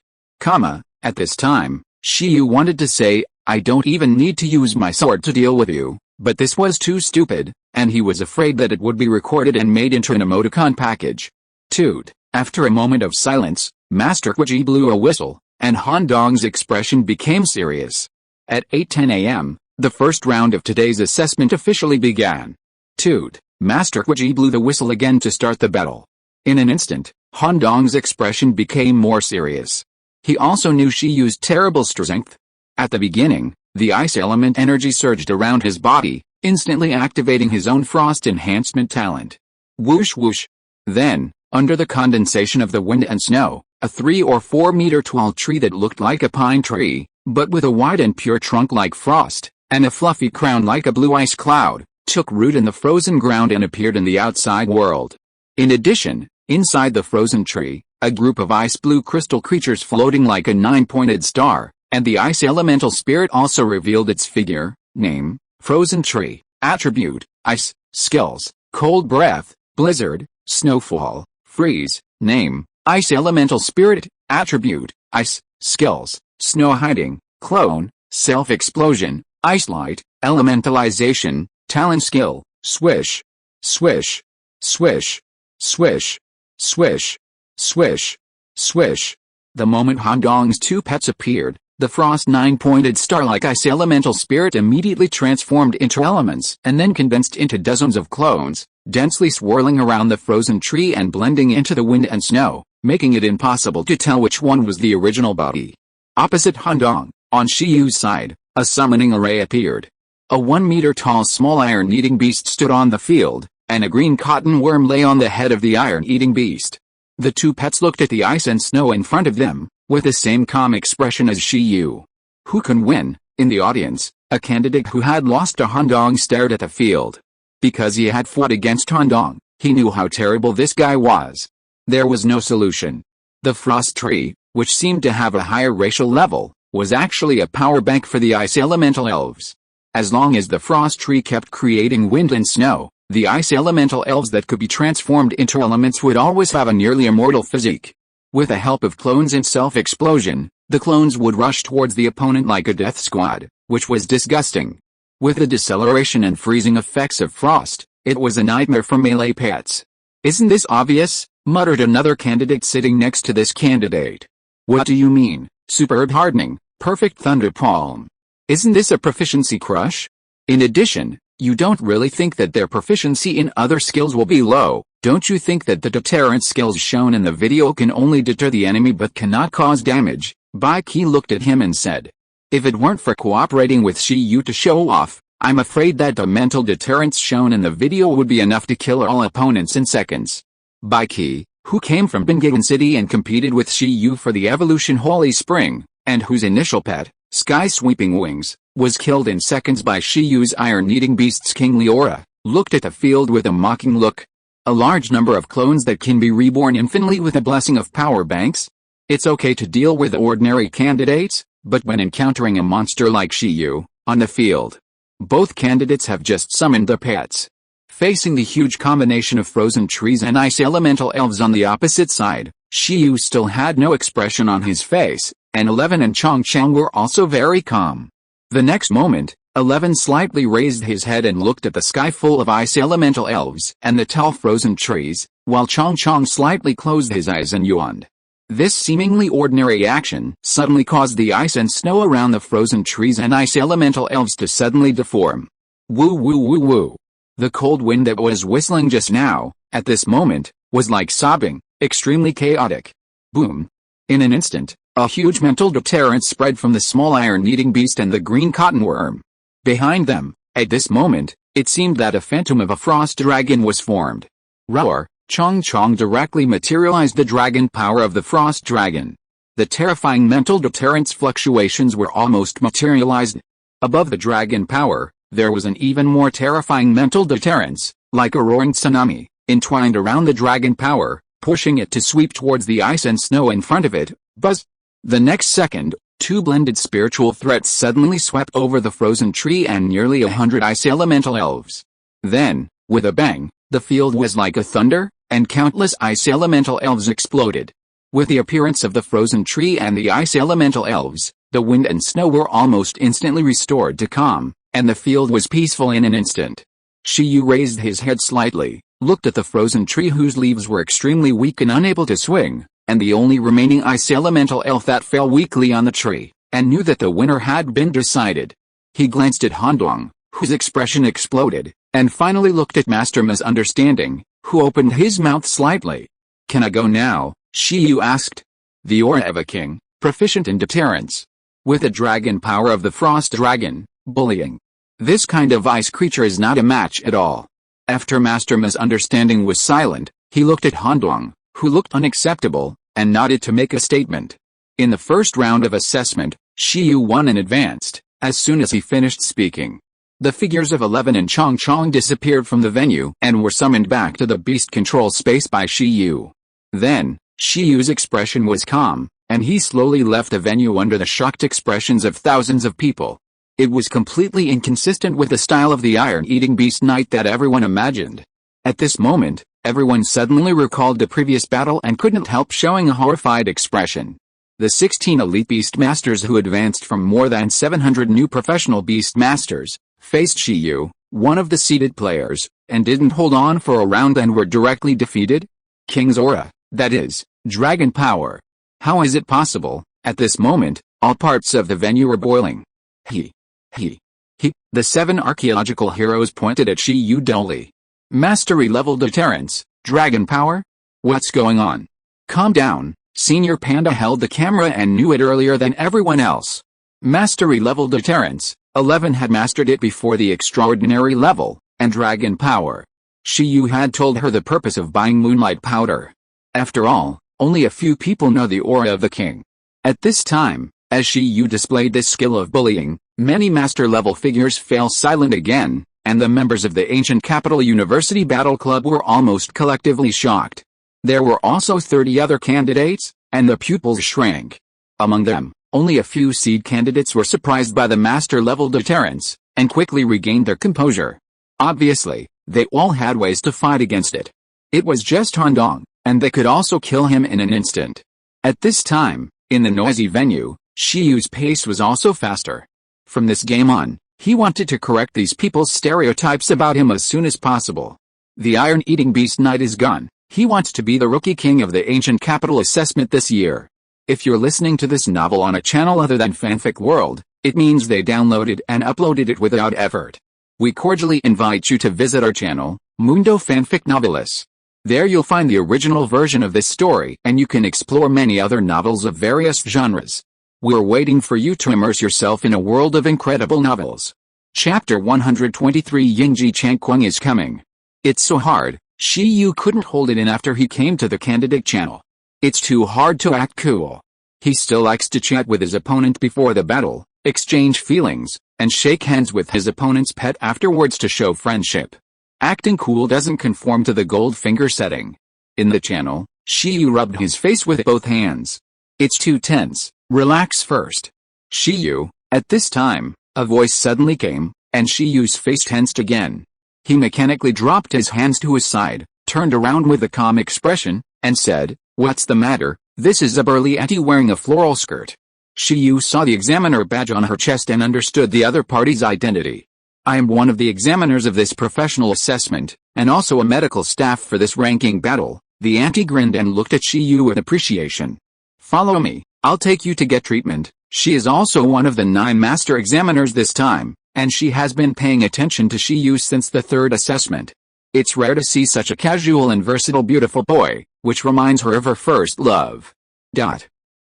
At this time, Shiyu wanted to say, I don't even need to use my sword to deal with you, but this was too stupid. and he was afraid that it would be recorded and made into an emoticon package. Toot. After a moment of silence, Master Kwaji blew a whistle, and Han Dong's expression became serious. At 8:10 a.m., the first round of today's assessment officially began. Toot. Master Kwaji blew the whistle again to start the battle. In an instant, Han Dong's expression became more serious. He also knew Shi Yu's terrible strength. At the beginning, the ice element energy surged around his body, instantly activating his own frost enhancement talent. Whoosh whoosh. Then, under the condensation of the wind and snow, a 3 or 4 meter tall tree that looked like a pine tree, but with a wide and pure trunk like frost, and a fluffy crown like a blue ice cloud, took root in the frozen ground and appeared in the outside world. In addition, inside the frozen tree, a group of ice blue crystal creatures floating like a 9-pointed star, and the ice elemental spirit also revealed its figure, name, frozen tree, attribute, ice, skills, cold breath, blizzard, snowfall, freeze, name, ice elemental spirit, attribute, ice, skills, snow hiding, clone, self-explosion, ice light, elementalization, talent skill, swish, swish, swish, swish, swish, swish, swish. The moment Han Dong's two pets appeared, the frost 9-pointed star-like ice elemental spirit immediately transformed into elements and then condensed into dozens of clones, densely swirling around the frozen tree and blending into the wind and snow, making it impossible to tell which one was the original body. Opposite Han Dong, on Shi Yu's side, a summoning array appeared. A 1-meter-tall small iron-eating beast stood on the field, and a green cotton worm lay on the head of the iron-eating beast. The two pets looked at the ice and snow in front of them, with the same calm expression as Shi Yu. Who can win? In the audience, a candidate who had lost to Han Dong stared at the field. Because he had fought against Han Dong, he knew how terrible this guy was. There was no solution. The frost tree, which seemed to have a higher racial level, was actually a power bank for the ice elemental elves. As long as the frost tree kept creating wind and snow, the ice elemental elves that could be transformed into elements would always have a nearly immortal physique. With the help of clones and self-explosion, the clones would rush towards the opponent like a death squad, which was disgusting. With the deceleration and freezing effects of frost, it was a nightmare for melee pets. Isn't this obvious? Muttered another candidate sitting next to this candidate. What do you mean, superb hardening, perfect thunder palm? Isn't this a proficiency crush? In addition, you don't really think that their proficiency in other skills will be low, don't you think that the deterrent skills shown in the video can only deter the enemy but cannot cause damage? Bai Qi looked at him and said. If it weren't for cooperating with Shi Yu to show off, I'm afraid that the mental deterrents shown in the video would be enough to kill all opponents in seconds. Bai Qi, who came from Bingayan City and competed with Shi Yu for the Evolution Holy Spring, and whose initial pet, Sky Sweeping Wings, was killed in seconds by Shi Yu's iron-eating beast's King Leora, looked at the field with a mocking look. A large number of clones that can be reborn infinitely with a blessing of power banks? It's okay to deal with ordinary candidates, but when encountering a monster like Shi Yu, on the field, both candidates have just summoned their pets. Facing the huge combination of frozen trees and ice elemental elves on the opposite side, Shi Yu still had no expression on his face, and Eleven and Chong Chang were also very calm. The next moment, Eleven slightly raised his head and looked at the sky full of ice elemental elves and the tall frozen trees, while Chong Chong slightly closed his eyes and yawned. This seemingly ordinary action suddenly caused the ice and snow around the frozen trees and ice elemental elves to suddenly deform. Woo woo woo woo. The cold wind that was whistling just now, at this moment, was like sobbing, extremely chaotic. Boom. In an instant, a huge mental deterrent spread from the small iron-eating beast and the green cotton worm. Behind them, at this moment, it seemed that a phantom of a frost dragon was formed. Roar! Chong Chong directly materialized the dragon power of the frost dragon. The terrifying mental deterrent's fluctuations were almost materialized. Above the dragon power, there was an even more terrifying mental deterrence, like a roaring tsunami, entwined around the dragon power, pushing it to sweep towards the ice and snow in front of it. Buzz! The next second, two blended spiritual threats suddenly swept over the frozen tree and nearly 100 ice elemental elves. Then, with a bang, the field was like a thunder, and countless ice elemental elves exploded. With the appearance of the frozen tree and the ice elemental elves, the wind and snow were almost instantly restored to calm, and the field was peaceful in an instant. Shiyu raised his head slightly, looked at the frozen tree whose leaves were extremely weak and unable to swing, and the only remaining ice elemental elf that fell weakly on the tree, and knew that the winner had been decided. He glanced at Handong, whose expression exploded, and finally looked at Master Misunderstanding, who opened his mouth slightly. "Can I go now?" Shiyu asked. The aura of a king, proficient in deterrence. With the dragon power of the frost dragon, bullying. This kind of ice creature is not a match at all. After Master Misunderstanding was silent, he looked at Handong, who looked unacceptable, and nodded to make a statement. In the first round of assessment, Shiyu won and advanced, as soon as he finished speaking. The figures of 11 and Chong Chong disappeared from the venue and were summoned back to the beast control space by Shiyu. Then, Shiyu's expression was calm, and he slowly left the venue under the shocked expressions of thousands of people. It was completely inconsistent with the style of the Iron-Eating Beast Knight that everyone imagined. At this moment, everyone suddenly recalled the previous battle and couldn't help showing a horrified expression. The 16 elite beast masters who advanced from more than 700 new professional beast masters, faced Shiyu, one of the seeded players, and didn't hold on for a round and were directly defeated? King's aura, that is, dragon power. How is it possible? At this moment, all parts of the venue were boiling. He. The 7 archaeological heroes pointed at Shiyu dully. Mastery level deterrence, dragon power? What's going on? Calm down. Senior Panda held the camera and knew it earlier than everyone else. Mastery level deterrence, 11 had mastered it before the extraordinary level, and dragon power. Shiyu had told her the purpose of buying moonlight powder. After all, only a few people know the aura of the king. At this time, as Shiyu displayed this skill of bullying, many master-level figures fell silent again, and the members of the ancient Capital University Battle Club were almost collectively shocked. There were also 30 other candidates, and the pupils shrank. Among them, only a few seed candidates were surprised by the master-level deterrence, and quickly regained their composure. Obviously, they all had ways to fight against it. It was just Handong, and they could also kill him in an instant. At this time, in the noisy venue, Shiyu's pace was also faster. From this game on, he wanted to correct these people's stereotypes about him as soon as possible. The Iron-Eating Beast Knight is gone. He wants to be the rookie king of the ancient capital assessment this year. If you're listening to this novel on a channel other than Fanfic World, it means they downloaded and uploaded it without effort. We cordially invite you to visit our channel, Mundo Fanfic Novelis. There you'll find the original version of this story and you can explore many other novels of various genres. We're waiting for you to immerse yourself in a world of incredible novels. Chapter 123 Yingji Changquang is coming. It's so hard, Shiyu couldn't hold it in after he came to the candidate channel. It's too hard to act cool. He still likes to chat with his opponent before the battle, exchange feelings, and shake hands with his opponent's pet afterwards to show friendship. Acting cool doesn't conform to the gold finger setting. In the channel, Shiyu rubbed his face with both hands. It's too tense, relax first. Shiyu, at this time, a voice suddenly came, and Shiyu's face tensed again. He mechanically dropped his hands to his side, turned around with a calm expression, and said, "What's the matter? This is a burly auntie wearing a floral skirt." Shiyu saw the examiner badge on her chest and understood the other party's identity. "I am one of the examiners of this professional assessment, and also a medical staff for this ranking battle." The auntie grinned and looked at Shiyu with appreciation. "Follow me, I'll take you to get treatment." She is also one of the 9 master examiners this time, and she has been paying attention to Shiyu since the 3rd assessment. It's rare to see such a casual and versatile beautiful boy, which reminds her of her first love.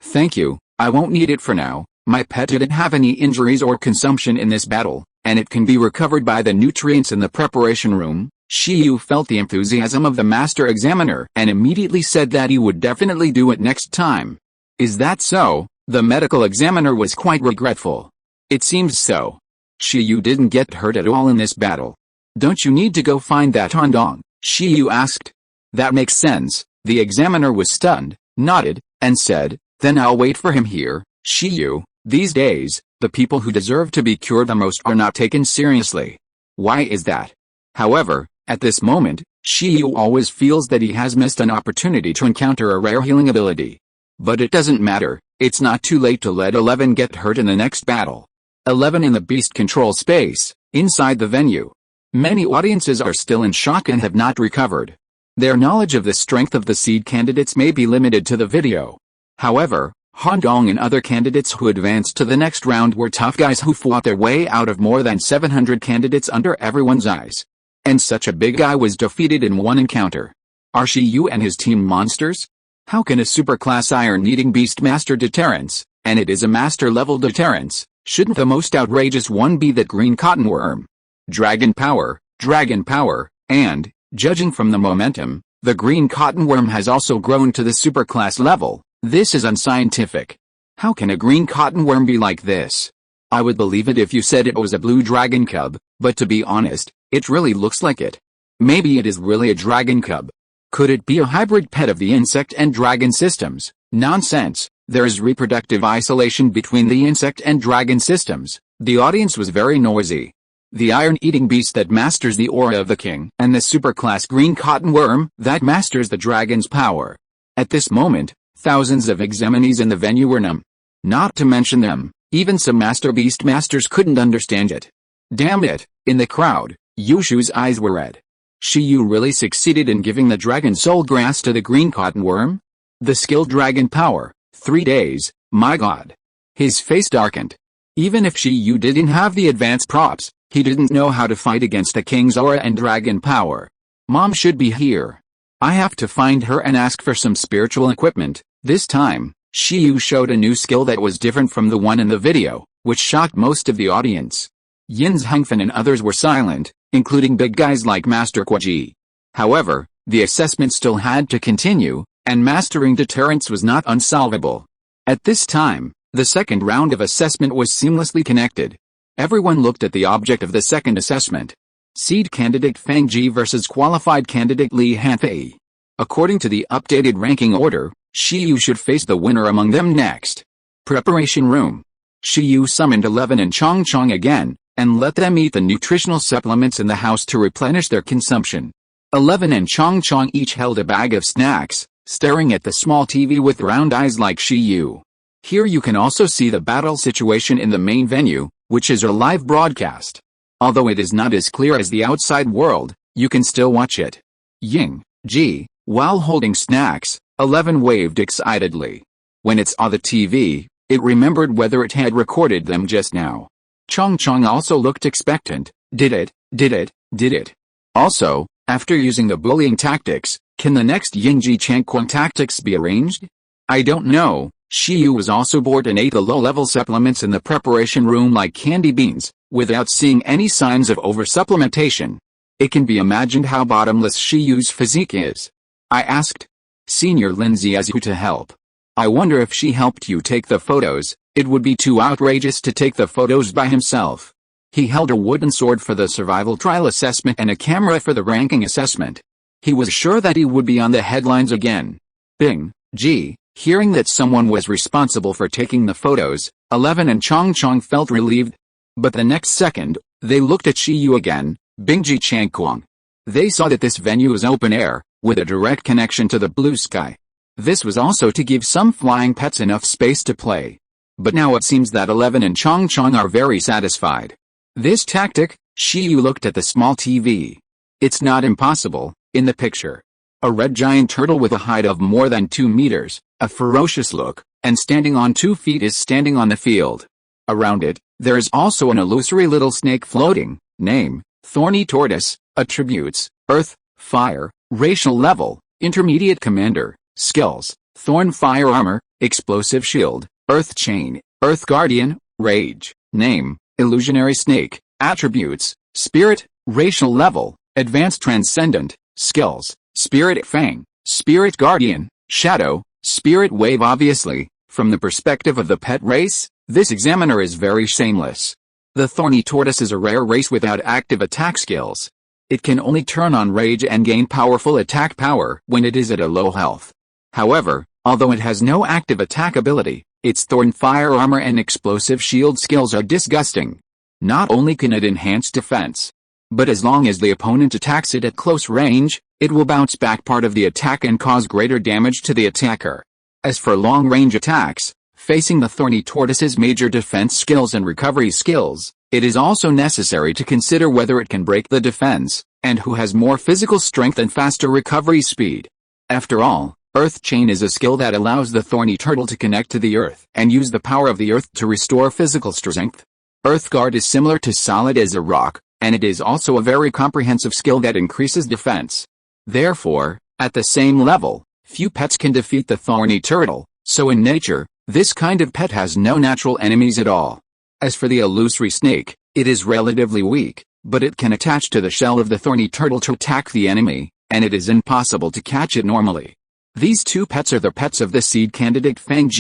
Thank you, I won't need it for now. My pet didn't have any injuries or consumption in this battle, and it can be recovered by the nutrients in the preparation room. Shiyu felt the enthusiasm of the master examiner and immediately said that he would definitely do it next time. Is that so? The medical examiner was quite regretful. It seems so. Shiyu didn't get hurt at all in this battle. Don't you need to go find that Handong? Shiyu asked. That makes sense. The examiner was stunned, nodded, and said, then I'll wait for him here. Shiyu, these days, the people who deserve to be cured the most are not taken seriously. Why is that? However, at this moment, Shiyu always feels that he has missed an opportunity to encounter a rare healing ability. But it doesn't matter, it's not too late to let 11 get hurt in the next battle. 11 in the beast control space, inside the venue. Many audiences are still in shock and have not recovered. Their knowledge of the strength of the seed candidates may be limited to the video. However, Han Dong and other candidates who advanced to the next round were tough guys who fought their way out of more than 700 candidates under everyone's eyes. And such a big guy was defeated in one encounter. Are Shiyu and his team monsters? How can a superclass iron-eating beast master deterrence, and it is a master-level deterrence? Shouldn't the most outrageous one be that green cotton worm? Dragon power, and, judging from the momentum, the green cotton worm has also grown to the superclass level. This is unscientific. How can a green cotton worm be like this? I would believe it if you said it was a blue dragon cub, but to be honest, it really looks like it. Maybe it is really a dragon cub. Could it be a hybrid pet of the insect and dragon systems? Nonsense. There is reproductive isolation between the insect and dragon systems. The audience was very noisy. The iron-eating beast that masters the aura of the king, and the superclass green cotton worm that masters the dragon's power. At this moment, thousands of examinees in the venue were numb. Not to mention them, even some master beast masters couldn't understand it. Damn it, in the crowd, Yushu's eyes were red. Shiyu really succeeded in giving the dragon soul grass to the green cotton worm? The skill dragon power, 3 days, my god. His face darkened. Even if Shiyu didn't have the advanced props, he didn't know how to fight against the king's aura and dragon power. Mom should be here. I have to find her and ask for some spiritual equipment. This time, Shiyu showed a new skill that was different from the one in the video, which shocked most of the audience. Yin's Hengfen and others were silent, including big guys like Master Kwaji. However, the assessment still had to continue, and mastering deterrence was not unsolvable. At this time, the second round of assessment was seamlessly connected. Everyone looked at the object of the second assessment. Seed candidate Fang Ji versus qualified candidate Li Hanfei. According to the updated ranking order, Shiyu should face the winner among them next. Preparation room. Shiyu summoned 11 and Chong again, and let them eat the nutritional supplements in the house to replenish their consumption. 11 and Chong each held a bag of snacks, staring at the small TV with round eyes like Shiyu. Here you can also see the battle situation in the main venue, which is a live broadcast. Although it is not as clear as the outside world, you can still watch it. Ying, Ji, while holding snacks, 11 waved excitedly. When it saw the TV, it remembered whether it had recorded them just now. Chong also looked expectant. Did it? Also, after using the bullying tactics, can the next Yingji Changquan tactics be arranged? I don't know. Shiyu was also bored and ate the low-level supplements in the preparation room like candy beans, without seeing any signs of oversupplementation. It can be imagined how bottomless Shiyu's physique is. I asked Senior Lindsay Azu to help. I wonder if she helped you take the photos. It would be too outrageous to take the photos by himself. He held a wooden sword for the survival trial assessment and a camera for the ranking assessment. He was sure that he would be on the headlines again. Bing, G. Hearing that someone was responsible for taking the photos, 11 and Chong felt relieved. But the next second, they looked at Shiyu again, Bingji Changquan. They saw that this venue is open air, with a direct connection to the blue sky. This was also to give some flying pets enough space to play. But now it seems that 11 and Chong are very satisfied. This tactic, Shiyu looked at the small TV. It's not impossible, in the picture. A red giant turtle with a height of more than 2 meters, a ferocious look, and standing on 2 feet is standing on the field. Around it, there is also an illusory little snake floating. Name, Thorny Tortoise. Attributes, Earth, Fire. Racial level, Intermediate Commander. Skills, Thorn Fire Armor, Explosive Shield, Earth Chain, Earth Guardian. Rage. Name, Illusionary Snake. Attributes, Spirit. Racial level, Advanced Transcendent. Skills, Spirit Fang, Spirit Guardian. Shadow, Spirit Wave. Obviously, from the perspective of the pet race, this examiner is very shameless. The Thorny Tortoise is a rare race without active attack skills. It can only turn on rage and gain powerful attack power when it is at a low health. However, although it has no active attack ability, its Thorn Fire Armor and Explosive Shield skills are disgusting. Not only can it enhance defense, but as long as the opponent attacks it at close range, it will bounce back part of the attack and cause greater damage to the attacker. As for long-range attacks, facing the Thorny Tortoise's major defense skills and recovery skills, It is also necessary to consider whether it can break the defense, and who has more physical strength and faster recovery speed. After all, Earth Chain is a skill that allows the thorny turtle to connect to the earth and use the power of the earth to restore physical strength. Earth Guard is similar to Solid as a rock, and it is also a very comprehensive skill that increases defense. Therefore, at the same level, few pets can defeat the thorny turtle, so in nature, this kind of pet has no natural enemies at all. As for the illusory snake, it is relatively weak, but it can attach to the shell of the thorny turtle to attack the enemy, and it is impossible to catch it normally. These two pets are the pets of the seed candidate Fang.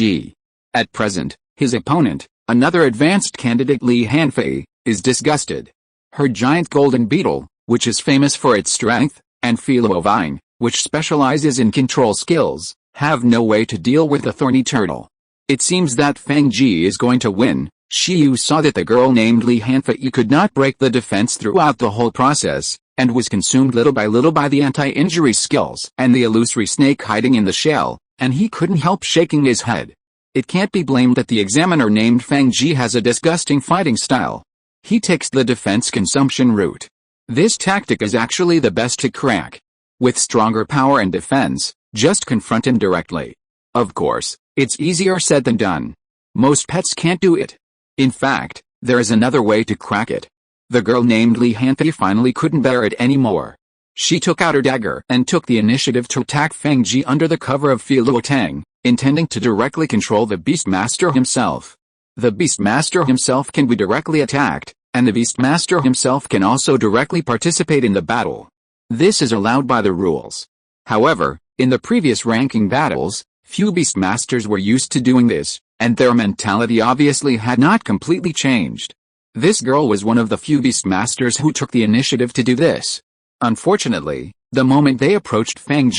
At present, his opponent, another advanced candidate Li Hanfei, is disgusted. Her giant golden beetle, which is famous for its strength, and Philo Vine, which specializes in control skills, have no way to deal with the thorny turtle. It seems that Fang is going to win. Shiyu saw that the girl named Li Hanfei could not break the defense throughout the whole process, and was consumed little by the anti-injury skills and the illusory snake hiding in the shell, and he couldn't help shaking his head. It can't be blamed that the examiner named Fang has a disgusting fighting style. He takes the defense consumption route. This tactic is actually the best to crack. With stronger power and defense, just confront him directly. Of course, it's easier said than done. Most pets can't do it. In fact, there is another way to crack it. The girl named Li Hanfei finally couldn't bear it anymore. She took out her dagger and took the initiative to attack Fang under the cover of Philo Tang, intending to directly control the Beastmaster himself. The Beastmaster himself can be directly attacked, and the Beastmaster himself can also directly participate in the battle. This is allowed by the rules. However, in the previous ranking battles, few Beastmasters were used to doing this, and their mentality obviously had not completely changed. This girl was one of the few Beastmasters who took the initiative to do this. Unfortunately, the moment they approached Fang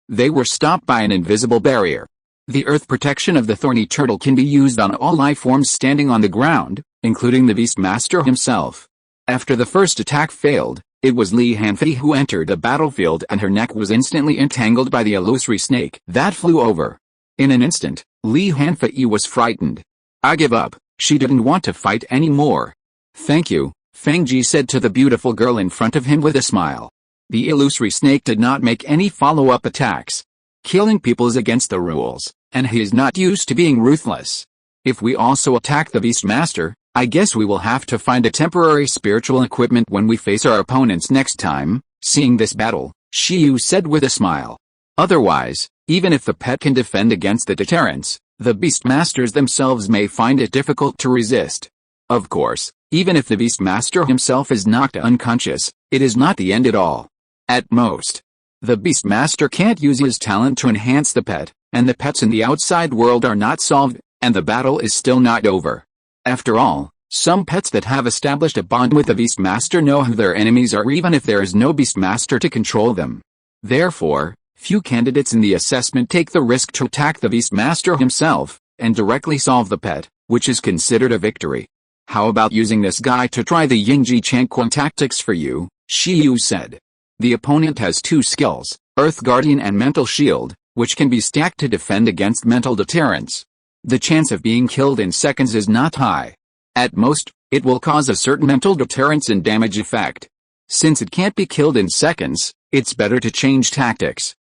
they were stopped by an invisible barrier. The earth protection of the thorny turtle can be used on all life forms standing on the ground, including the Beastmaster himself. After the first attack failed, it was Li Hanfei who entered the battlefield, and her neck was instantly entangled by the illusory snake that flew over. In an instant, Li Hanfei was frightened. "I give up." She didn't want to fight anymore. "Thank you," Fang said to the beautiful girl in front of him with a smile. The illusory snake did not make any follow-up attacks. Killing people is against the rules, and he is not used to being ruthless. If we also attack the Beastmaster, I guess we will have to find a temporary spiritual equipment when we face our opponents next time. Seeing this battle, Shiyu said with a smile. Otherwise, even if the pet can defend against the deterrents, the Beastmasters themselves may find it difficult to resist. Of course, even if the Beastmaster himself is knocked unconscious, it is not the end at all. At most, the Beastmaster can't use his talent to enhance the pet, and the pets in the outside world are not solved, and the battle is still not over. After all, some pets that have established a bond with the Beastmaster know who their enemies are even if there is no Beastmaster to control them. Therefore, few candidates in the assessment take the risk to attack the Beastmaster himself, and directly solve the pet, which is considered a victory. "How about using this guy to try the Yingji Changquan tactics for you?" Shiyu said. The opponent has two skills, Earth Guardian and Mental Shield, which can be stacked to defend against mental deterrents. The chance of being killed in seconds is not high. At most, it will cause a certain mental deterrence and damage effect. Since it can't be killed in seconds, it's better to change tactics.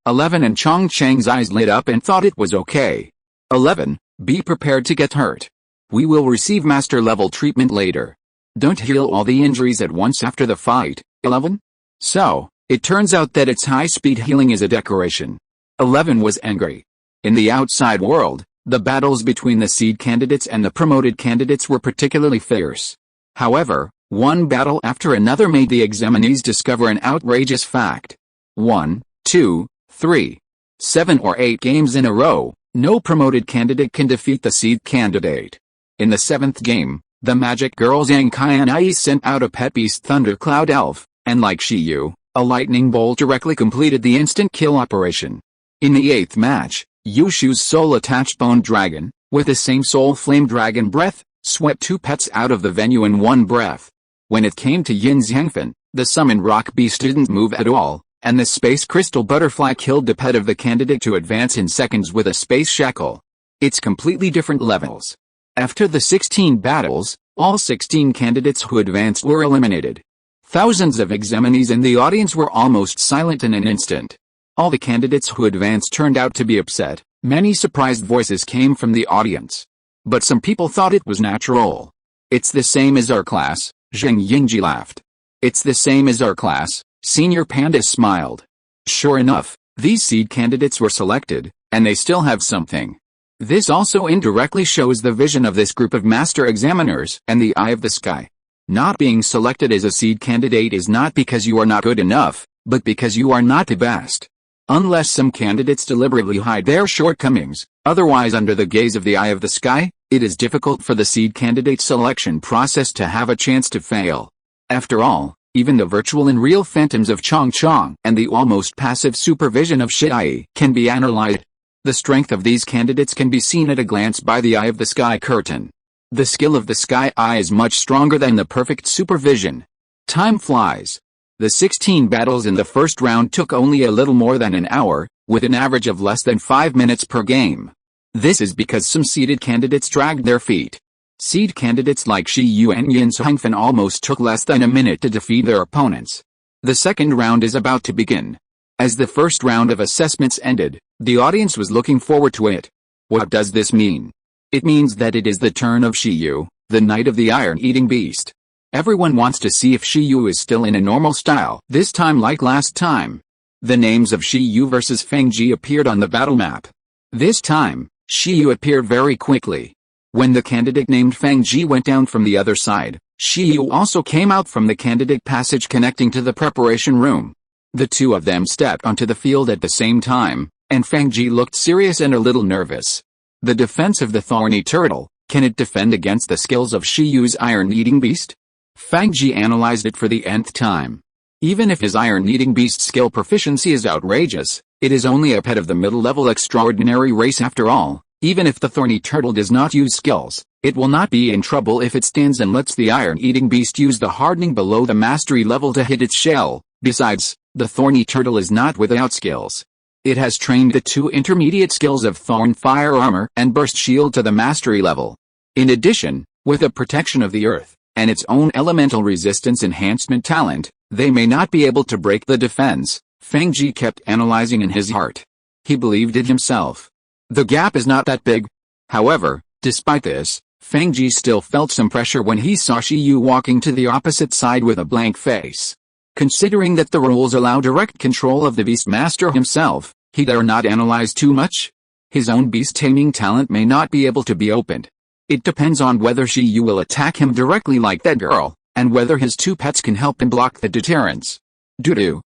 11 and Chong Chang's eyes lit up and thought it was okay. 11, be prepared to get hurt. We will receive master level treatment later. Don't heal all the injuries at once after the fight. 11? So, it turns out that its high-speed healing is a decoration. 11 was angry. In the outside world, the battles between the seed candidates and the promoted candidates were particularly fierce. However, one battle after another made the examinees discover an outrageous fact. 1, 2, 3, 7 or 8 games in a row, no promoted candidate can defeat the seed candidate. In the 7th game, the magic girl Zhang Qianai sent out a pet beast Thundercloud Elf, and like Shiyu, a lightning bolt directly completed the instant kill operation. In the 8th match, Yushu's soul-attached bone dragon, with the same soul flame dragon breath, swept 2 pets out of the venue in one breath. When it came to Yin Xiangfen, the summoned rock beast didn't move at all, and the space crystal butterfly killed the pet of the candidate to advance in seconds with a space shackle. It's completely different levels. After the 16 battles, All 16 candidates who advanced were eliminated. Thousands of examinees in the audience were almost silent in an instant. All the candidates who advanced turned out to be upset. Many surprised voices came from the audience. But some people thought it was natural. "It's the same as our class," Zheng Yingji laughed. "It's the same as our class," Senior Panda smiled. Sure enough, these seed candidates were selected, and they still have something. This also indirectly shows the vision of this group of master examiners and the eye of the sky. Not being selected as a seed candidate is not because you are not good enough, but because you are not the best. Unless some candidates deliberately hide their shortcomings, otherwise under the gaze of the eye of the sky, it is difficult for the seed candidate selection process to have a chance to fail. After all, even the virtual and real phantoms of Chong Chong and the almost passive supervision of Shai can be analyzed. The strength of these candidates can be seen at a glance by the eye of the sky curtain. The skill of the sky eye is much stronger than the perfect supervision. Time flies. The 16 battles in the first round took only a little more than an hour, with an average of less than 5 minutes per game. This is because some seeded candidates dragged their feet. Seed candidates like Shi Yu and Yin Hengfen almost took less than a minute to defeat their opponents. The second round is about to begin. As the first round of assessments ended, the audience was looking forward to it. What does this mean? It means that it is the turn of Shi Yu, the Knight of the Iron-Eating Beast. Everyone wants to see if Shi Yu is still in a normal style, this time like last time. The names of Shi Yu versus Feng Ji appeared on the battle map. This time, Shi Yu appeared very quickly. When the candidate named Feng Ji went down from the other side, Shi Yu also came out from the candidate passage connecting to the preparation room. The two of them stepped onto the field at the same time, and Feng Ji looked serious and a little nervous. The defense of the thorny turtle, can it defend against the skills of Shi Yu's iron-eating beast? Feng Ji analyzed it for the nth time. Even if his iron-eating beast skill proficiency is outrageous, it is only a pet of the middle-level extraordinary race after all. Even if the thorny turtle does not use skills, it will not be in trouble if it stands and lets the iron-eating beast use the hardening below the mastery level to hit its shell. Besides, the thorny turtle is not without skills. It has trained the two intermediate skills of Thorn Fire Armor and Burst Shield to the mastery level. In addition, with the protection of the earth, and its own elemental resistance enhancement talent, they may not be able to break the defense. Feng Ji kept analyzing in his heart. He believed it himself. The gap is not that big. However, despite this, Feng Ji still felt some pressure when he saw Shi Yu walking to the opposite side with a blank face. Considering that the rules allow direct control of the beast master himself, he dare not analyze too much. His own beast taming talent may not be able to be opened. It depends on whether Shi Yu will attack him directly like that girl, and whether his two pets can help him block the deterrence.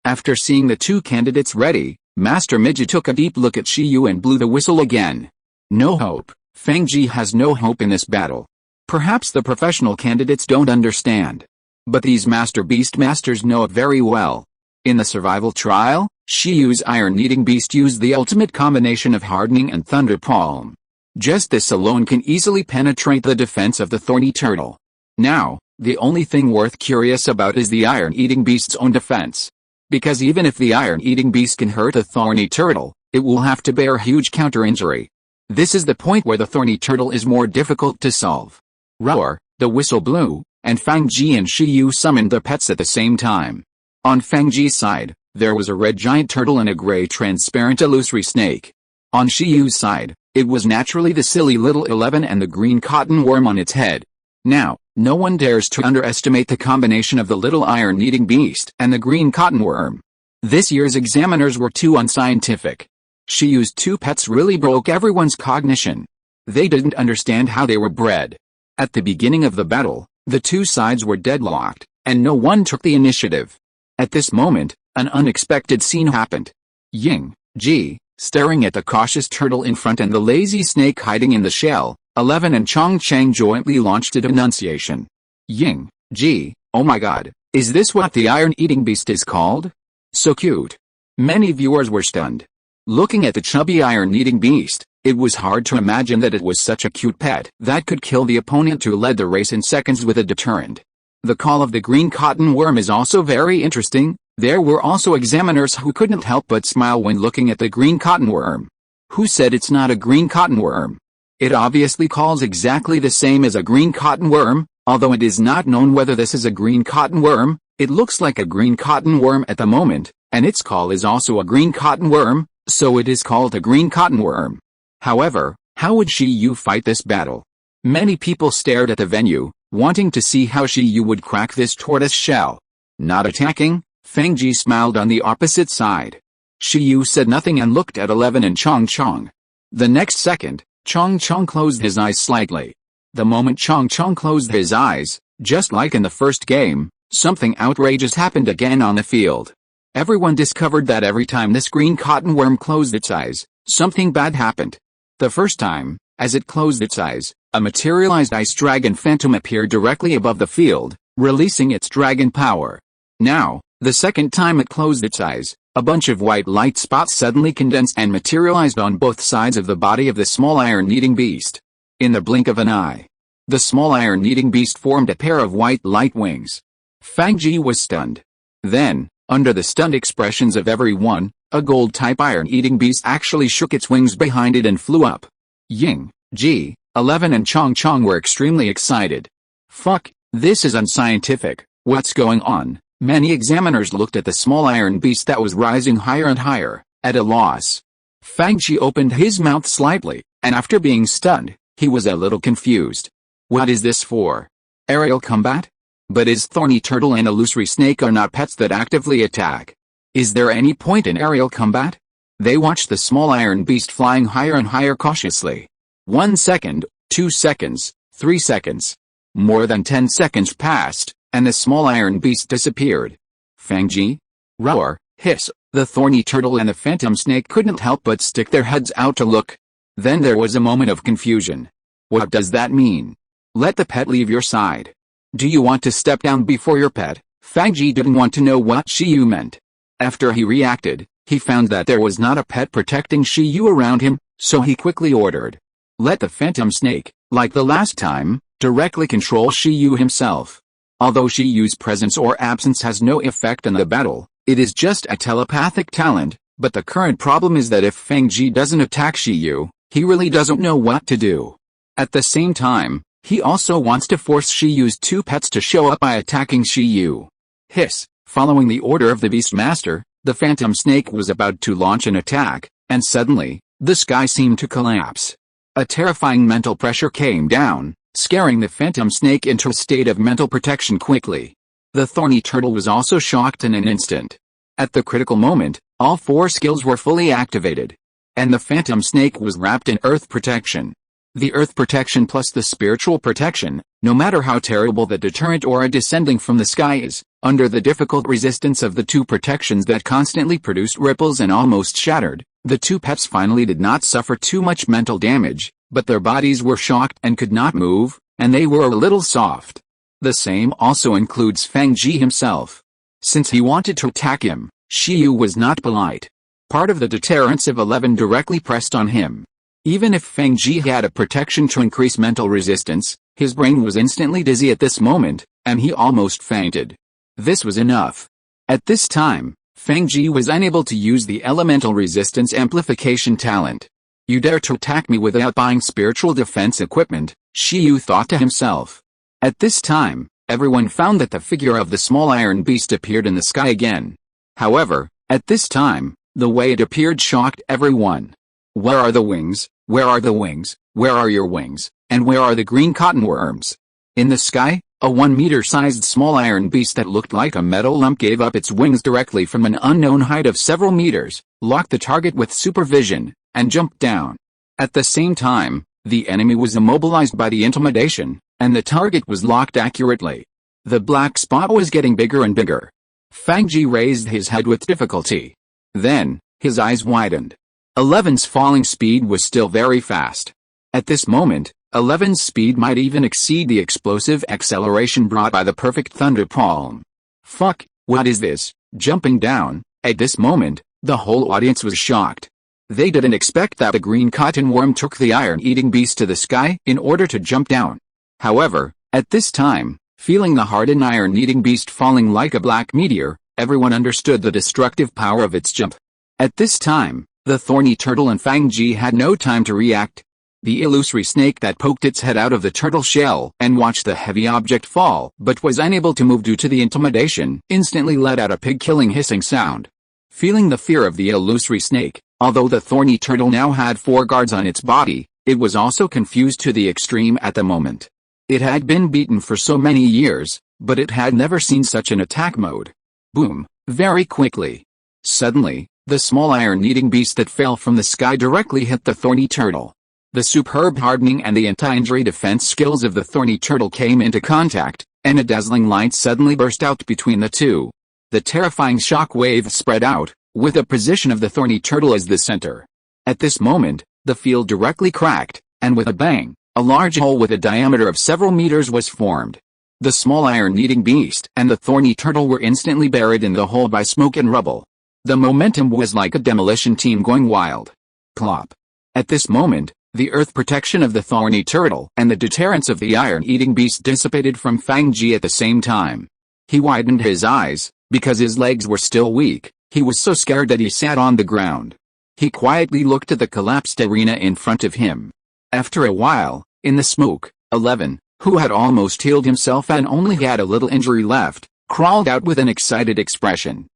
After seeing the two candidates ready, Master Midget took a deep look at Shi Yu and blew the whistle again. No hope. Feng Ji has no hope in this battle. Perhaps the professional candidates don't understand. But these Master Beast Masters know it very well. In the survival trial, Shi Yu's iron-eating beast used the ultimate combination of hardening and thunder palm. Just this alone can easily penetrate the defense of the thorny turtle. Now, the only thing worth curious about is the iron-eating beast's own defense. Because even if the iron-eating beast can hurt a thorny turtle, it will have to bear huge counter-injury. This is the point where the thorny turtle is more difficult to solve. Roar, the whistle blew, and Feng Ji and Shi Yu summoned their pets at the same time. On Feng Ji's side, there was a red giant turtle and a gray transparent illusory snake. On Shi Yu's side, it was naturally the silly little 11 and the green cotton worm on its head. Now, no one dares to underestimate the combination of the little iron-eating beast and the green cotton worm. This year's examiners were too unscientific. Shi Yu's two pets really broke everyone's cognition. They didn't understand how they were bred. At the beginning of the battle, the two sides were deadlocked, and no one took the initiative. At this moment, an unexpected scene happened. Ying Ji, staring at the cautious turtle in front and the lazy snake hiding in the shell, 11 and Chong Cheng jointly launched a denunciation. Ying Ji, oh my god, is this what the iron-eating beast is called? So cute. Many viewers were stunned. Looking at the chubby iron-eating beast, it was hard to imagine that it was such a cute pet that could kill the opponent who led the race in seconds with a deterrent. The call of the green cotton worm is also very interesting. There were also examiners who couldn't help but smile when looking at the green cotton worm. Who said it's not a green cotton worm? It obviously calls exactly the same as a green cotton worm. Although it is not known whether this is a green cotton worm, it looks like a green cotton worm at the moment, and its call is also a green cotton worm, so it is called a green cotton worm. However, how would Shiyu fight this battle? Many people stared at the venue, wanting to see how Shiyu would crack this tortoise shell. Not attacking, Fangji smiled on the opposite side. Shiyu said nothing and looked at 11 and Chong Chong. The next second, Chong Chong closed his eyes slightly. The moment Chong Chong closed his eyes, just like in the first game, something outrageous happened again on the field. Everyone discovered that every time this green cotton worm closed its eyes, something bad happened. The first time, as it closed its eyes, a materialized ice dragon phantom appeared directly above the field, releasing its dragon power. Now, the second time it closed its eyes, a bunch of white light spots suddenly condensed and materialized on both sides of the body of the small iron-eating beast. In the blink of an eye, the small iron-eating beast formed a pair of white light wings. Fangji was stunned. Then, under the stunned expressions of everyone, a gold-type iron-eating beast actually shook its wings behind it and flew up. Ying, Ji, 11 and Chong Chong were extremely excited. Fuck, this is unscientific, what's going on? Many examiners looked at the small iron beast that was rising higher and higher, at a loss. Fangji opened his mouth slightly, and after being stunned, he was a little confused. What is this for? Aerial combat? But his thorny turtle and illusory snake are not pets that actively attack. Is there any point in aerial combat? They watched the small iron beast flying higher and higher cautiously. 1 second, 2 seconds, 3 seconds. More than 10 seconds passed, and the small iron beast disappeared. Fangji? Roar, hiss, the thorny turtle and the phantom snake couldn't help but stick their heads out to look. Then there was a moment of confusion. What does that mean? Let the pet leave your side. Do you want to step down before your pet? Fangji didn't want to know what Shiyu meant. After he reacted, he found that there was not a pet protecting Shiyu around him, so he quickly ordered. Let the phantom snake, like the last time, directly control Shiyu himself. Although Shiyu's presence or absence has no effect on the battle, it is just a telepathic talent, but the current problem is that if Fangji doesn't attack Shiyu, he really doesn't know what to do. At the same time, he also wants to force Shiyu's two pets to show up by attacking Shiyu. Hiss, following the order of the Beastmaster, the phantom snake was about to launch an attack, and suddenly, the sky seemed to collapse. A terrifying mental pressure came down, scaring the phantom snake into a state of mental protection quickly. The thorny turtle was also shocked in an instant. At the critical moment, all 4 skills were fully activated. And the phantom snake was wrapped in earth protection. The earth protection plus the spiritual protection, no matter how terrible the deterrent or a descending from the sky is, under the difficult resistance of the 2 protections that constantly produced ripples and almost shattered, the 2 pets finally did not suffer too much mental damage, but their bodies were shocked and could not move, and they were a little soft. The same also includes Fangji himself. Since he wanted to attack him, Shiyu was not polite. Part of the deterrence of 11 directly pressed on him. Even if Fangji had a protection to increase mental resistance, his brain was instantly dizzy at this moment, and he almost fainted. This was enough. At this time, Fangji was unable to use the elemental resistance amplification talent. You dare to attack me without buying spiritual defense equipment, Shiyu thought to himself. At this time, everyone found that the figure of the small iron beast appeared in the sky again. However, at this time, the way it appeared shocked everyone. Where are the wings? Where are the wings? Where are your wings? And where are the green cotton worms? In the sky, a 1-meter-sized small iron beast that looked like a metal lump gave up its wings directly from an unknown height of several meters, locked the target with supervision, and jumped down. At the same time, the enemy was immobilized by the intimidation, and the target was locked accurately. The black spot was getting bigger and bigger. Fangji raised his head with difficulty. Then, his eyes widened. 11's falling speed was still very fast. At this moment, 11's speed might even exceed the explosive acceleration brought by the perfect thunder palm. Fuck, what is this? Jumping down. At this moment, the whole audience was shocked. They didn't expect that the green cotton worm took the iron-eating beast to the sky in order to jump down. However, at this time, feeling the hardened iron-eating beast falling like a black meteor, everyone understood the destructive power of its jump. At this time, the thorny turtle and Fangji had no time to react. The illusory snake that poked its head out of the turtle shell and watched the heavy object fall but was unable to move due to the intimidation, instantly let out a pig-killing hissing sound. Feeling the fear of the illusory snake, although the thorny turtle now had 4 guards on its body, it was also confused to the extreme at the moment. It had been beaten for so many years, but it had never seen such an attack mode. Boom! Very quickly. Suddenly, the small iron-eating beast that fell from the sky directly hit the thorny turtle. The superb hardening and the anti-injury defense skills of the thorny turtle came into contact, and a dazzling light suddenly burst out between the two. The terrifying shock wave spread out, with the position of the thorny turtle as the center. At this moment, the field directly cracked, and with a bang, a large hole with a diameter of several meters was formed. The small iron-eating beast and the thorny turtle were instantly buried in the hole by smoke and rubble. The momentum was like a demolition team going wild. Plop. At this moment, the earth protection of the thorny turtle and the deterrence of the iron-eating beast dissipated from Fang Ji at the same time. He widened his eyes, because his legs were still weak. He was so scared that he sat on the ground. He quietly looked at the collapsed arena in front of him. After a while, in the smoke, 11, who had almost healed himself and only had a little injury left, crawled out with an excited expression.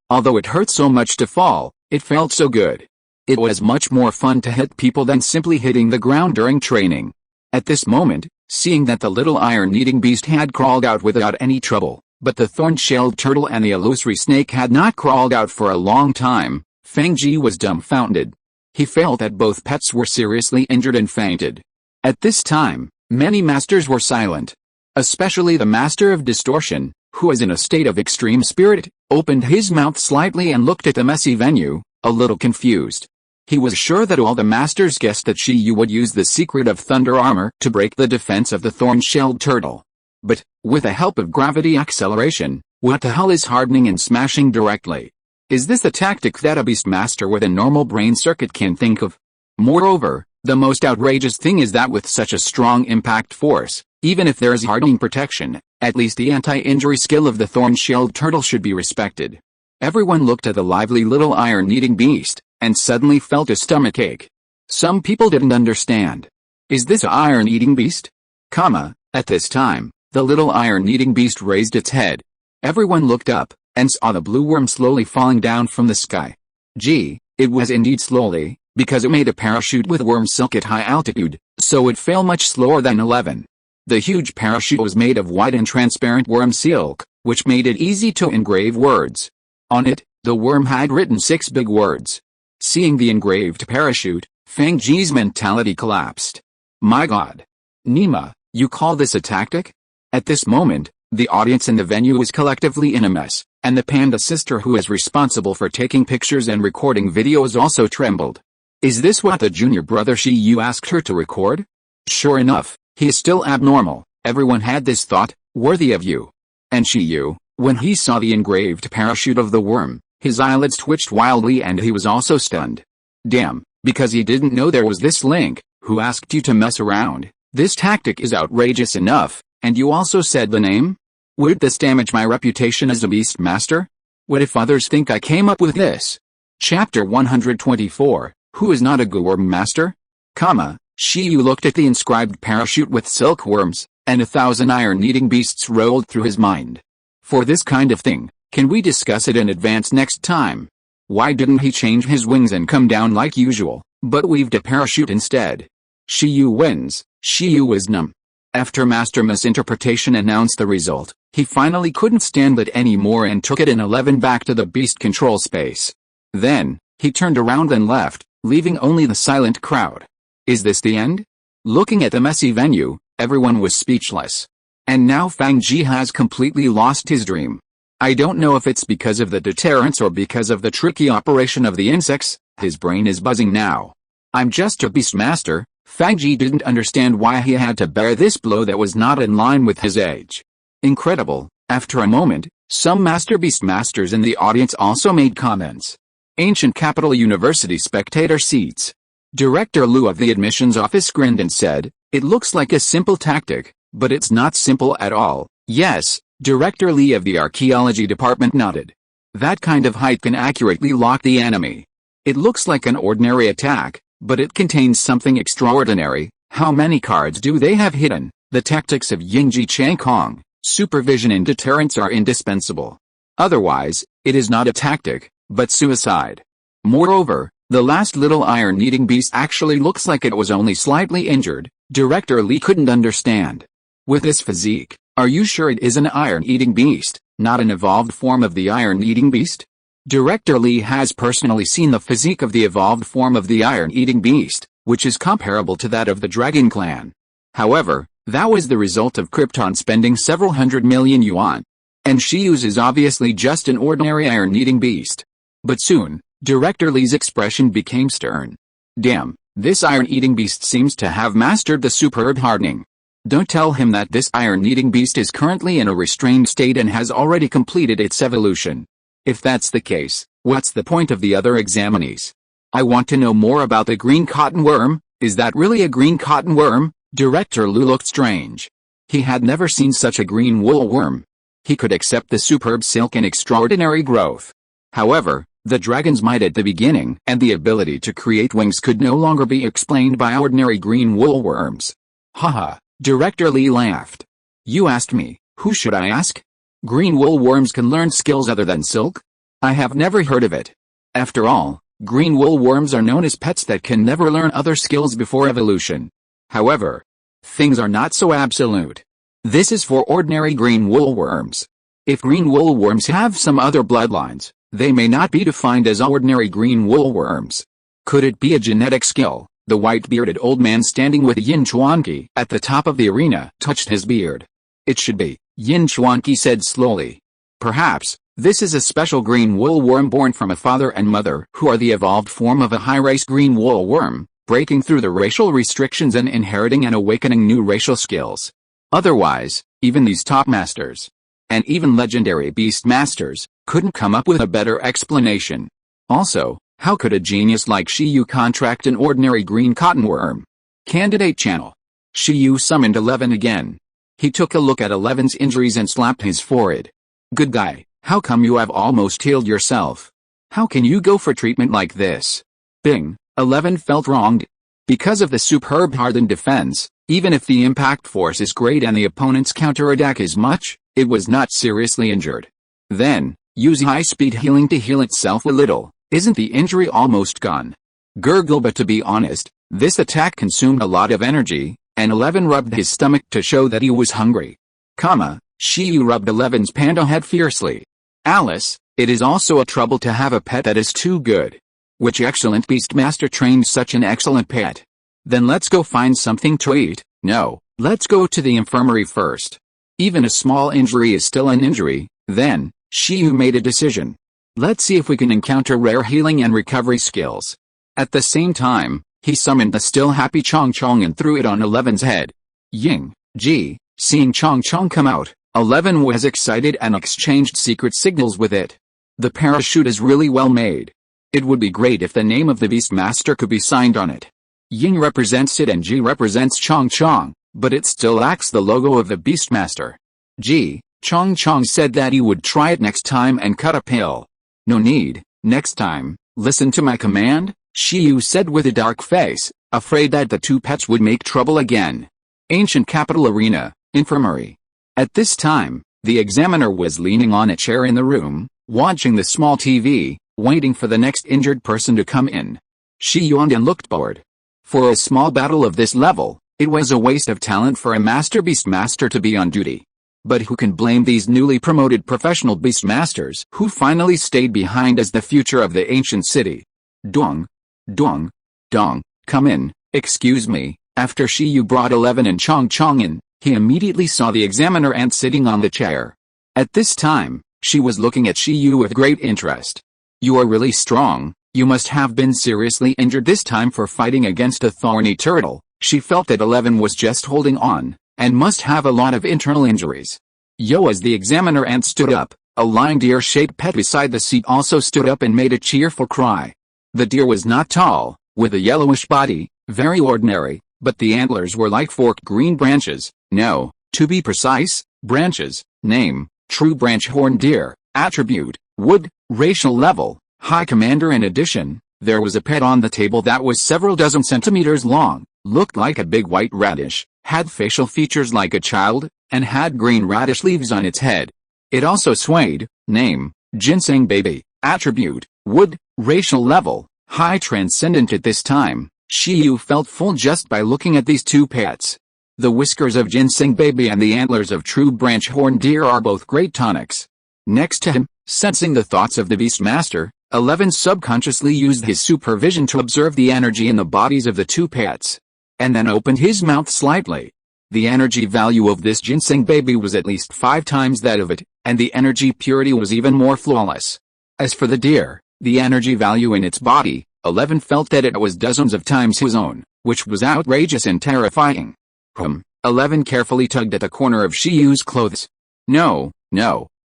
Although it hurt so much to fall, it felt so good. It was much more fun to hit people than simply hitting the ground during training. At this moment, seeing that the little iron-eating beast had crawled out without any trouble, but the thorn-shelled turtle and the illusory snake had not crawled out for a long time, Fang Ji was dumbfounded. He felt that both pets were seriously injured and fainted. At this time, many masters were silent. Especially the master of distortion, who was in a state of extreme spirit, opened his mouth slightly and looked at the messy venue, a little confused. He was sure that all the masters guessed that Shiyu would use the secret of thunder armor to break the defense of the thorn-shelled turtle. But, with the help of gravity acceleration, what the hell is hardening and smashing directly? Is this a tactic that a beast master with a normal brain circuit can think of? Moreover, the most outrageous thing is that with such a strong impact force, even if there is hardening protection, at least the anti-injury skill of the thorn-shelled turtle should be respected. Everyone looked at the lively little iron-eating beast, and suddenly felt a stomachache. Some people didn't understand. Is this an iron-eating beast? At this time, the little iron-eating beast raised its head. Everyone looked up, and saw the blue worm slowly falling down from the sky. Gee, it was indeed slowly, because it made a parachute with worm silk at high altitude, so it fell much slower than 11. The huge parachute was made of white and transparent worm silk, which made it easy to engrave words. On it, the worm had written 6 big words. Seeing the engraved parachute, Fang Ji's mentality collapsed. My god. Nima, you call this a tactic? At this moment, the audience in the venue was collectively in a mess, and the panda sister who is responsible for taking pictures and recording videos also trembled. Is this what the junior brother Shiyu asked her to record? Sure enough, he is still abnormal. Everyone had this thought, worthy of you. And Shiyu, when he saw the engraved parachute of the worm, his eyelids twitched wildly and he was also stunned. Damn, because he didn't know there was this link. Who asked you to mess around? This tactic is outrageous enough, and you also said the name? Would this damage my reputation as a beast master? What if others think I came up with this? Chapter 124, Who is not a worm master? Shiyu looked at the inscribed parachute with silkworms, and 1,000 iron-eating beasts rolled through his mind. For this kind of thing, can we discuss it in advance next time? Why didn't he change his wings and come down like usual, but weaved a parachute instead? Shiyu wins. Shiyu was numb. After Master Misinterpretation announced the result, he finally couldn't stand it anymore and took it in 11 back to the beast control space. Then, he turned around and left, leaving only the silent crowd. Is this the end? Looking at the messy venue, everyone was speechless. And now Fang Ji has completely lost his dream. I don't know if it's because of the deterrence or because of the tricky operation of the insects, his brain is buzzing now. I'm just a beast master. Fang Ji didn't understand why he had to bear this blow that was not in line with his age. Incredible. After a moment, some Master Beast masters in the audience also made comments. Ancient Capital University spectator seats. Director Liu of the admissions office grinned and said, it looks like a simple tactic, but it's not simple at all. Yes, Director Lee of the archaeology department nodded. That kind of height can accurately lock the enemy. It looks like an ordinary attack, But it contains something extraordinary. How many cards do they have hidden? The tactics of Yingji Chang Kong, supervision and deterrence are indispensable. Otherwise, it is not a tactic, but suicide. Moreover, the last little iron-eating beast actually looks like it was only slightly injured. Director Lee couldn't understand. With this physique, are you sure it is an iron-eating beast, not an evolved form of the iron-eating beast? Director Lee has personally seen the physique of the evolved form of the iron-eating beast, which is comparable to that of the Dragon Clan. However, that was the result of Krypton spending several hundred million yuan. And Shiyu's is obviously just an ordinary iron-eating beast. But soon, Director Lee's expression became stern. Damn, this iron-eating beast seems to have mastered the superb hardening. Don't tell him that this iron-eating beast is currently in a restrained state and has already completed its evolution. If that's the case, what's the point of the other examinees? I want to know more about the green cotton worm. Is that really a green cotton worm? Director Lu looked strange. He had never seen such a green wool worm. He could accept the superb silk and extraordinary growth. However, the dragon's might at the beginning and the ability to create wings could no longer be explained by ordinary green wool worms. Haha, Director Lee laughed. You asked me, who should I ask? Green wool worms can learn skills other than silk? I have never heard of it. After all, green wool worms are known as pets that can never learn other skills before evolution. However, things are not so absolute. This is for ordinary green wool worms. If green wool worms have some other bloodlines, they may not be defined as ordinary green wool worms. Could it be a genetic skill? The white-bearded old man standing with Yin Chuanqi at the top of the arena touched his beard. It should be, Yin Chuanqi said slowly. Perhaps, this is a special green wool worm born from a father and mother who are the evolved form of a high-race green wool worm, breaking through the racial restrictions and inheriting and awakening new racial skills. Otherwise, even these top masters, and even legendary beast masters, couldn't come up with a better explanation. Also, how could a genius like Shiyu contract an ordinary green cotton worm? Candidate channel. Shiyu summoned 11 again. He took a look at 11's injuries and slapped his forehead. Good guy, how come you have almost healed yourself? How can you go for treatment like this? Bing, 11 felt wronged. Because of the superb hardened defense, even if the impact force is great and the opponent's counterattack is much, it was not seriously injured. Then, use high-speed healing to heal itself a little. Isn't the injury almost gone? Gurgle, but to be honest, this attack consumed a lot of energy, and 11 rubbed his stomach to show that he was hungry. Shiyu rubbed 11's panda head fiercely. Alice, it is also a trouble to have a pet that is too good. Which excellent beastmaster trained such an excellent pet? Then let's go find something to eat. No, let's go to the infirmary first. Even a small injury is still an injury. Then, Shiyu made a decision. Let's see if we can encounter rare healing and recovery skills. At the same time, he summoned the still happy Chong Chong and threw it on 11's head. Ying, Ji, seeing Chong Chong come out, 11 was excited and exchanged secret signals with it. The parachute is really well made. It would be great if the name of the Beastmaster could be signed on it. Ying represents it and Ji represents Chong Chong, but it still lacks the logo of the Beastmaster. Chong Chong said that he would try it next time and cut a pill. No need, next time, listen to my command, Shiyu said with a dark face, afraid that the two pets would make trouble again. Ancient Capital Arena, Infirmary. At this time, the examiner was leaning on a chair in the room, watching the small TV, waiting for the next injured person to come in. She yawned and looked bored. For a small battle of this level, it was a waste of talent for a Master Beastmaster to be on duty. But who can blame these newly promoted professional Beastmasters who finally stayed behind as the future of the ancient city? Dong. Dong. Dong, come in, excuse me. After Shiyu brought 11 and Chong Chong in, he immediately saw the examiner ant sitting on the chair. At this time, she was looking at Shiyu with great interest. You are really strong, you must have been seriously injured this time for fighting against a thorny turtle. She felt that 11 was just holding on, and must have a lot of internal injuries. Yo, as the examiner ant stood up, a lying deer-shaped pet beside the seat also stood up and made a cheerful cry. The deer was not tall, with a yellowish body, very ordinary, but the antlers were like forked green branches. No, to be precise, branches. Name, true branch horned deer. Attribute, wood. Racial level, high commander. In addition, There was a pet on the table that was several dozen centimeters long, looked like a big white radish, had facial features like a child, and had green radish leaves on its head. It also swayed. Name, ginseng baby. Attribute, wood. Racial level, high. Transcendent. At this time, Shiyu felt full just by looking at these two pets. The whiskers of ginseng baby and the antlers of true branch horned deer are both great tonics. Next to him, sensing the thoughts of the Beastmaster, 11 subconsciously used his supervision to observe the energy in the bodies of the two pets. And then opened his mouth slightly. The energy value of this ginseng baby was at least 5 times that of it, and the energy purity was even more flawless. As for the deer, the energy value in its body, 11 felt that it was dozens of times his own, which was outrageous and terrifying. 11 carefully tugged at the corner of Shiyu's clothes. No,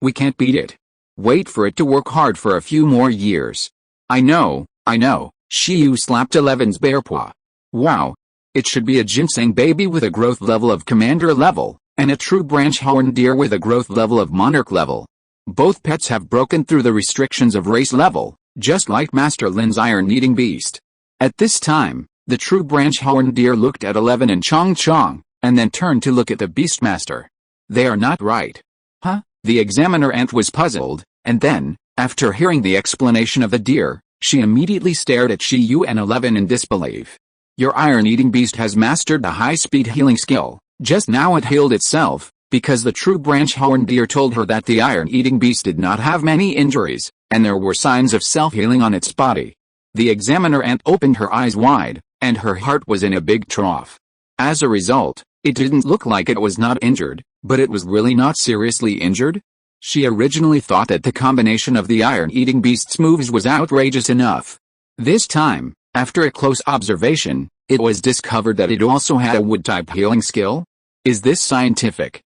we can't beat it. Wait for it to work hard for a few more years. I know, Shiyu slapped 11's bare paw. Wow. It should be a ginseng baby with a growth level of commander level, and a true branch horned deer with a growth level of monarch level. Both pets have broken through the restrictions of race level, just like Master Lin's iron-eating beast. At this time, the true branch horned deer looked at 11 and Chong, and then turned to look at the Beastmaster. They are not right. Huh? The examiner ant was puzzled, and then, after hearing the explanation of the deer, she immediately stared at Shiyu and 11 in disbelief. Your iron-eating beast has mastered the high-speed healing skill. Just now it healed itself, because the true branch-horned deer told her that the iron-eating beast did not have many injuries, and there were signs of self-healing on its body. The examiner ant opened her eyes wide, and her heart was in a big trough. As a result, it didn't look like it was not injured, but it was really not seriously injured? She originally thought that the combination of the iron-eating beast's moves was outrageous enough. This time, after a close observation, it was discovered that it also had a wood-type healing skill? Is this scientific?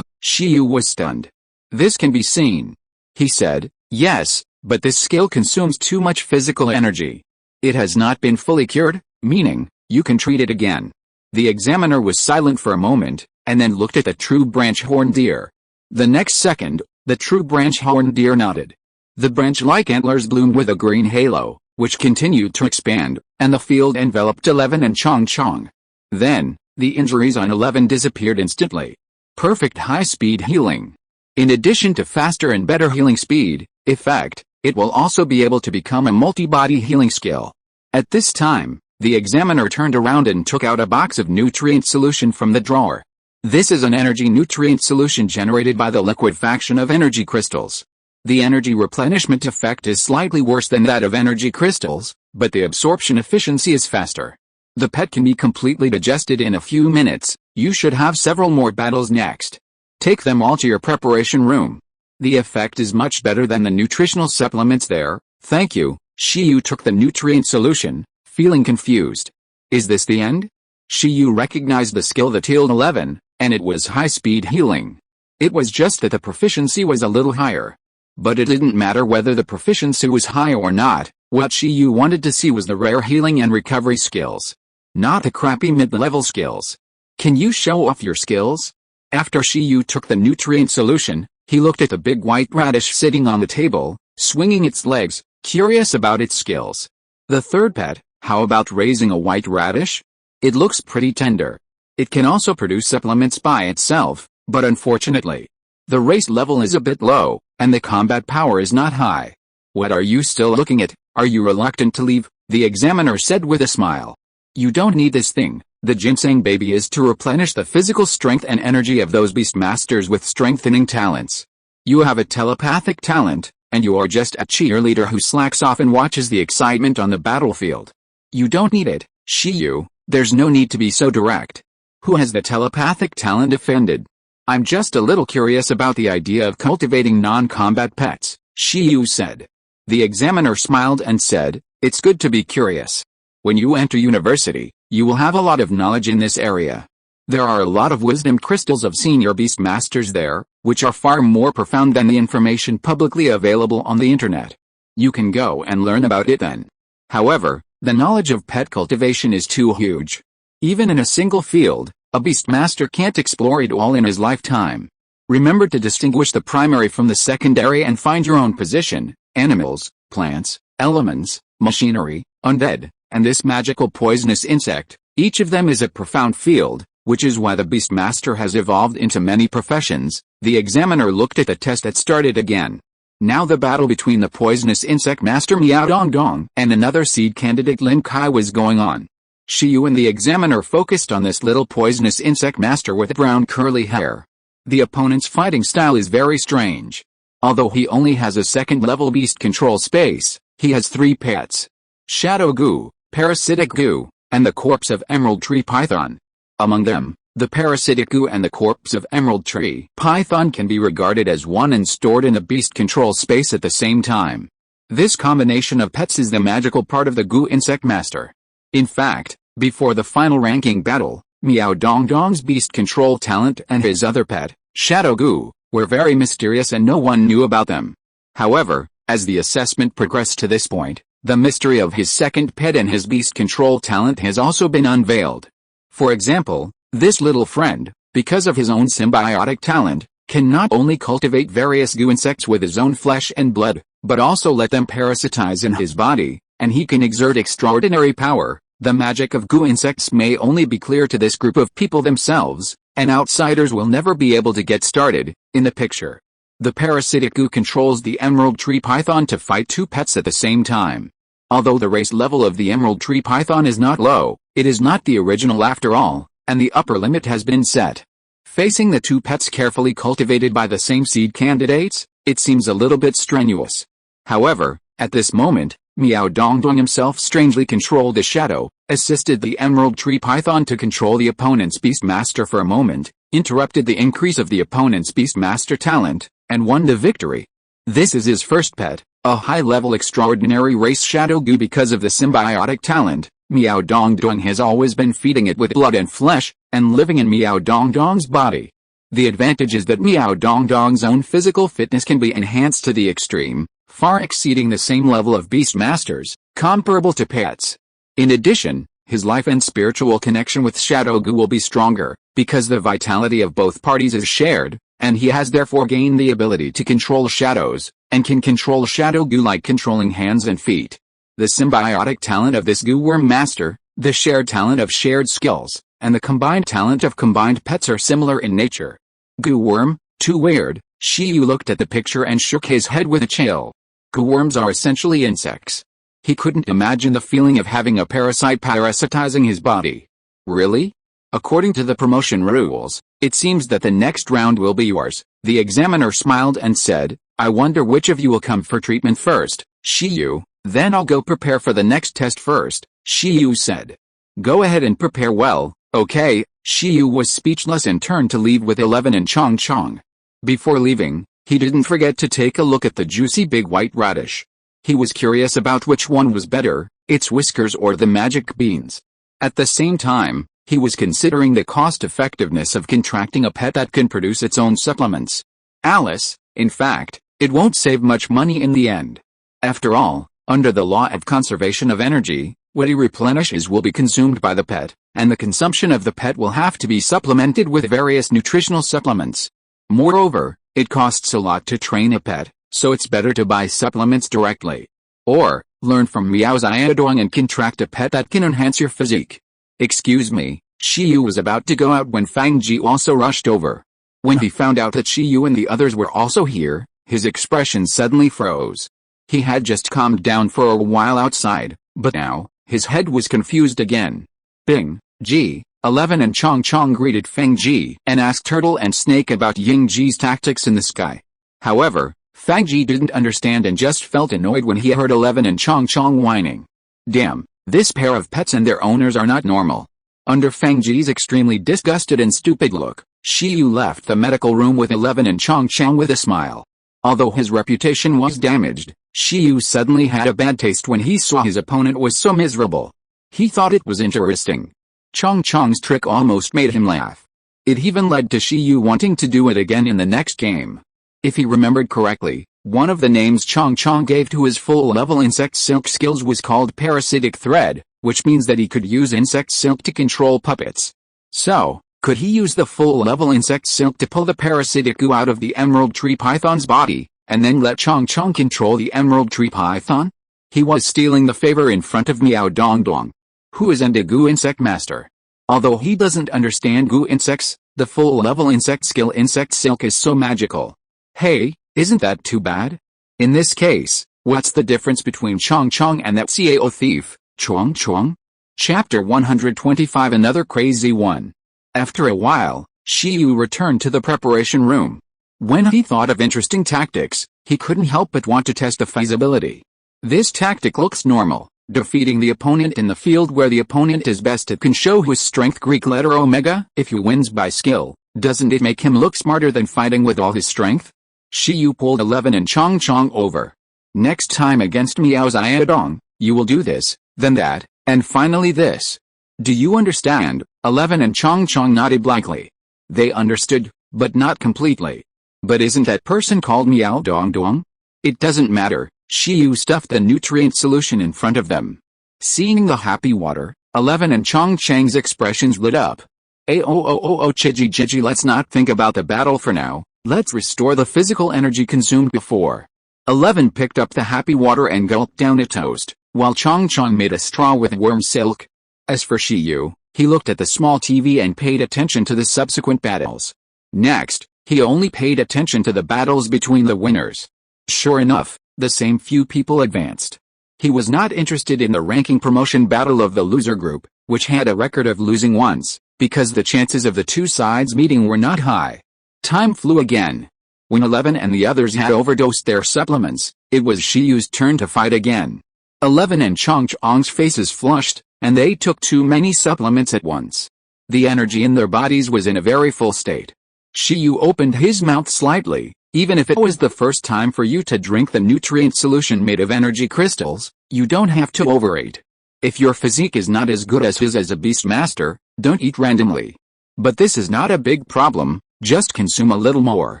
Shiyu was stunned. This can be seen. He said, yes, but this skill consumes too much physical energy. It has not been fully cured, meaning, you can treat it again. The examiner was silent for a moment, and then looked at the true branch-horned deer. The next second, the true branch-horned deer nodded. The branch-like antlers bloomed with a green halo, which continued to expand, and the field enveloped 11 and Chong. Then, the injuries on 11 disappeared instantly. Perfect high-speed healing. In addition to faster and better healing speed, effect, it will also be able to become a multi-body healing skill. At this time, the examiner turned around and took out a box of nutrient solution from the drawer. This is an energy nutrient solution generated by the liquefaction of energy crystals. The energy replenishment effect is slightly worse than that of energy crystals, but the absorption efficiency is faster. The pet can be completely digested in a few minutes. You should have several more battles next. Take them all to your preparation room. The effect is much better than the nutritional supplements there. Thank you. Shiyu took the nutrient solution, feeling confused. Is this the end? Shiyu recognized the skill that healed 11, and it was high-speed healing. It was just that the proficiency was a little higher. But it didn't matter whether the proficiency was high or not. What Shiyu wanted to see was the rare healing and recovery skills. Not the crappy mid-level skills. Can you show off your skills? After Shiyu took the nutrient solution, he looked at the big white radish sitting on the table, swinging its legs, curious about its skills. The third pet, how about raising a white radish? It looks pretty tender. It can also produce supplements by itself, but unfortunately, the race level is a bit low, and the combat power is not high. What are you still looking at? Are you reluctant to leave? The examiner said with a smile. You don't need this thing. The ginseng baby is to replenish the physical strength and energy of those beastmasters with strengthening talents. You have a telepathic talent, and you are just a cheerleader who slacks off and watches the excitement on the battlefield. You don't need it, Shiyu. There's no need to be so direct. Who has the telepathic talent offended? I'm just a little curious about the idea of cultivating non-combat pets, Shiyu said. The examiner smiled and said, it's good to be curious. When you enter university, you will have a lot of knowledge in this area. There are a lot of wisdom crystals of senior beastmasters there, which are far more profound than the information publicly available on the internet. You can go and learn about it then. However, the knowledge of pet cultivation is too huge. Even in a single field, a beastmaster can't explore it all in his lifetime. Remember to distinguish the primary from the secondary and find your own position. Animals, plants, elements, machinery, undead, and this magical poisonous insect. Each of them is a profound field, which is why the Beastmaster has evolved into many professions. The examiner looked at the test that started again. Now the battle between the poisonous insect master Miao Dongdong and another seed candidate Lin Kai was going on. Shiyu and the examiner focused on this little poisonous insect master with brown curly hair. The opponent's fighting style is very strange. Although he only has a second-level beast control space, he has 3 pets: Shadow Goo, Parasitic Goo, and the corpse of Emerald Tree Python. Among them, the Parasitic Goo and the corpse of Emerald Tree Python can be regarded as one and stored in the beast control space at the same time. This combination of pets is the magical part of the Goo Insect Master. In fact, before the final ranking battle, Miao Dongdong's beast control talent and his other pet, Shadow Goo, were very mysterious and no one knew about them. However, as the assessment progressed to this point, the mystery of his second pet and his beast control talent has also been unveiled. For example, this little friend, because of his own symbiotic talent, can not only cultivate various goo insects with his own flesh and blood, but also let them parasitize in his body, and he can exert extraordinary power. The magic of goo insects may only be clear to this group of people themselves, and outsiders will never be able to get started. In the picture, the parasitic goo controls the Emerald Tree Python to fight 2 pets at the same time. Although the race level of the Emerald Tree Python is not low, it is not the original after all, and the upper limit has been set. Facing the 2 pets carefully cultivated by the same seed candidates, it seems a little bit strenuous. However, at this moment, Miao Dongdong himself strangely controlled the shadow, assisted the Emerald Tree Python to control the opponent's Beastmaster for a moment, interrupted the increase of the opponent's Beastmaster talent, and won the victory. This is his first pet, a high-level extraordinary race Shadow Goo. Because of the symbiotic talent, Miao Dongdong has always been feeding it with blood and flesh, and living in Miao Dongdong's body. The advantage is that Miao Dongdong's own physical fitness can be enhanced to the extreme, far exceeding the same level of Beastmasters, comparable to pets. In addition, his life and spiritual connection with Shadow Goo will be stronger, because the vitality of both parties is shared, and he has therefore gained the ability to control shadows, and can control Shadow Goo like controlling hands and feet. The symbiotic talent of this Goo Worm Master, the shared talent of shared skills, and the combined talent of combined pets are similar in nature. Goo Worm, too weird. Shiyu looked at the picture and shook his head with a chill. Goo worms are essentially insects. He couldn't imagine the feeling of having a parasite parasitizing his body. Really? According to the promotion rules, it seems that the next round will be yours. The examiner smiled and said, I wonder which of you will come for treatment first. Shiyu, then I'll go prepare for the next test first, Shiyu said. Go ahead and prepare well, okay? Shiyu was speechless and turned to leave with 11 and Chong Chong. Before leaving, he didn't forget to take a look at the juicy big white radish. He was curious about which one was better, its whiskers or the magic beans. At the same time, he was considering the cost-effectiveness of contracting a pet that can produce its own supplements. Alice, in fact, it won't save much money in the end. After all, under the law of conservation of energy, what he replenishes will be consumed by the pet, and the consumption of the pet will have to be supplemented with various nutritional supplements. Moreover, it costs a lot to train a pet, so it's better to buy supplements directly. Or, learn from Miao Xiaodong and contract a pet that can enhance your physique. Excuse me, Shiyu was about to go out when Fang Ji also rushed over. When he found out that Shiyu and the others were also here, his expression suddenly froze. He had just calmed down for a while outside, but now, his head was confused again. Bing, Ji, 11 and Chong Chong greeted Fang Ji and asked Turtle and Snake about Ying Ji's tactics in the sky. However, Fang Ji didn't understand and just felt annoyed when he heard 11 and Chong Chong whining. Damn, this pair of pets and their owners are not normal. Under Fang Ji's extremely disgusted and stupid look, Shiyu left the medical room with 11 and Chong Chong with a smile. Although his reputation was damaged, Shiyu suddenly had a bad taste when he saw his opponent was so miserable. He thought it was interesting. Chong Chong's trick almost made him laugh. It even led to Shiyu wanting to do it again in the next game. If he remembered correctly, one of the names Chong Chong gave to his full-level insect silk skills was called parasitic thread, which means that he could use insect silk to control puppets. So, could he use the full-level insect silk to pull the parasitic goo out of the Emerald Tree Python's body, and then let Chong Chong control the Emerald Tree Python? He was stealing the favor in front of Meow Dong Dong, who is a Goo Insect Master. Although he doesn't understand Goo insects, the full level insect skill Insect Silk is so magical. Hey, isn't that too bad? In this case, what's the difference between Chong Chong and that Cao thief, Chuang Chuang? Chapter 125 Another crazy one. After a while, Shi Yu returned to the preparation room. When he thought of interesting tactics, he couldn't help but want to test the feasibility. This tactic looks normal, defeating the opponent in the field where the opponent is best. It can show his strength, Greek letter omega. If he wins by skill, doesn't it make him look smarter than fighting with all his strength? Shi Yu pulled 11 and Chong Chong over. Next time against Miao Ziyadong, you will do this, then that, and finally this. Do you understand? 11 and Chong Chong nodded blankly. They understood, but not completely. But isn't that person called Miao Dong Dong? It doesn't matter. Shi Yu stuffed the nutrient solution in front of them. Seeing the happy water, 11 and Chong Chang's expressions lit up. Chiji, let's not think about the battle for now. Let's restore the physical energy consumed before. 11 picked up the happy water and gulped down a toast, while Chong Chong made a straw with worm silk. As for Shi Yu, he looked at the small TV and paid attention to the subsequent battles. Next, he only paid attention to the battles between the winners. Sure enough, the same few people advanced. He was not interested in the ranking promotion battle of the loser group, which had a record of losing once, because the chances of the two sides meeting were not high. Time flew again. When 11 and the others had overdosed their supplements, it was Shi Yu's turn to fight again. 11 and Chong Chong's faces flushed, and they took too many supplements at once. The energy in their bodies was in a very full state. Shi Yu opened his mouth slightly. Even if it was the first time for you to drink the nutrient solution made of energy crystals, you don't have to overeat. If your physique is not as good as his as a beast master, don't eat randomly. But this is not a big problem, just consume a little more.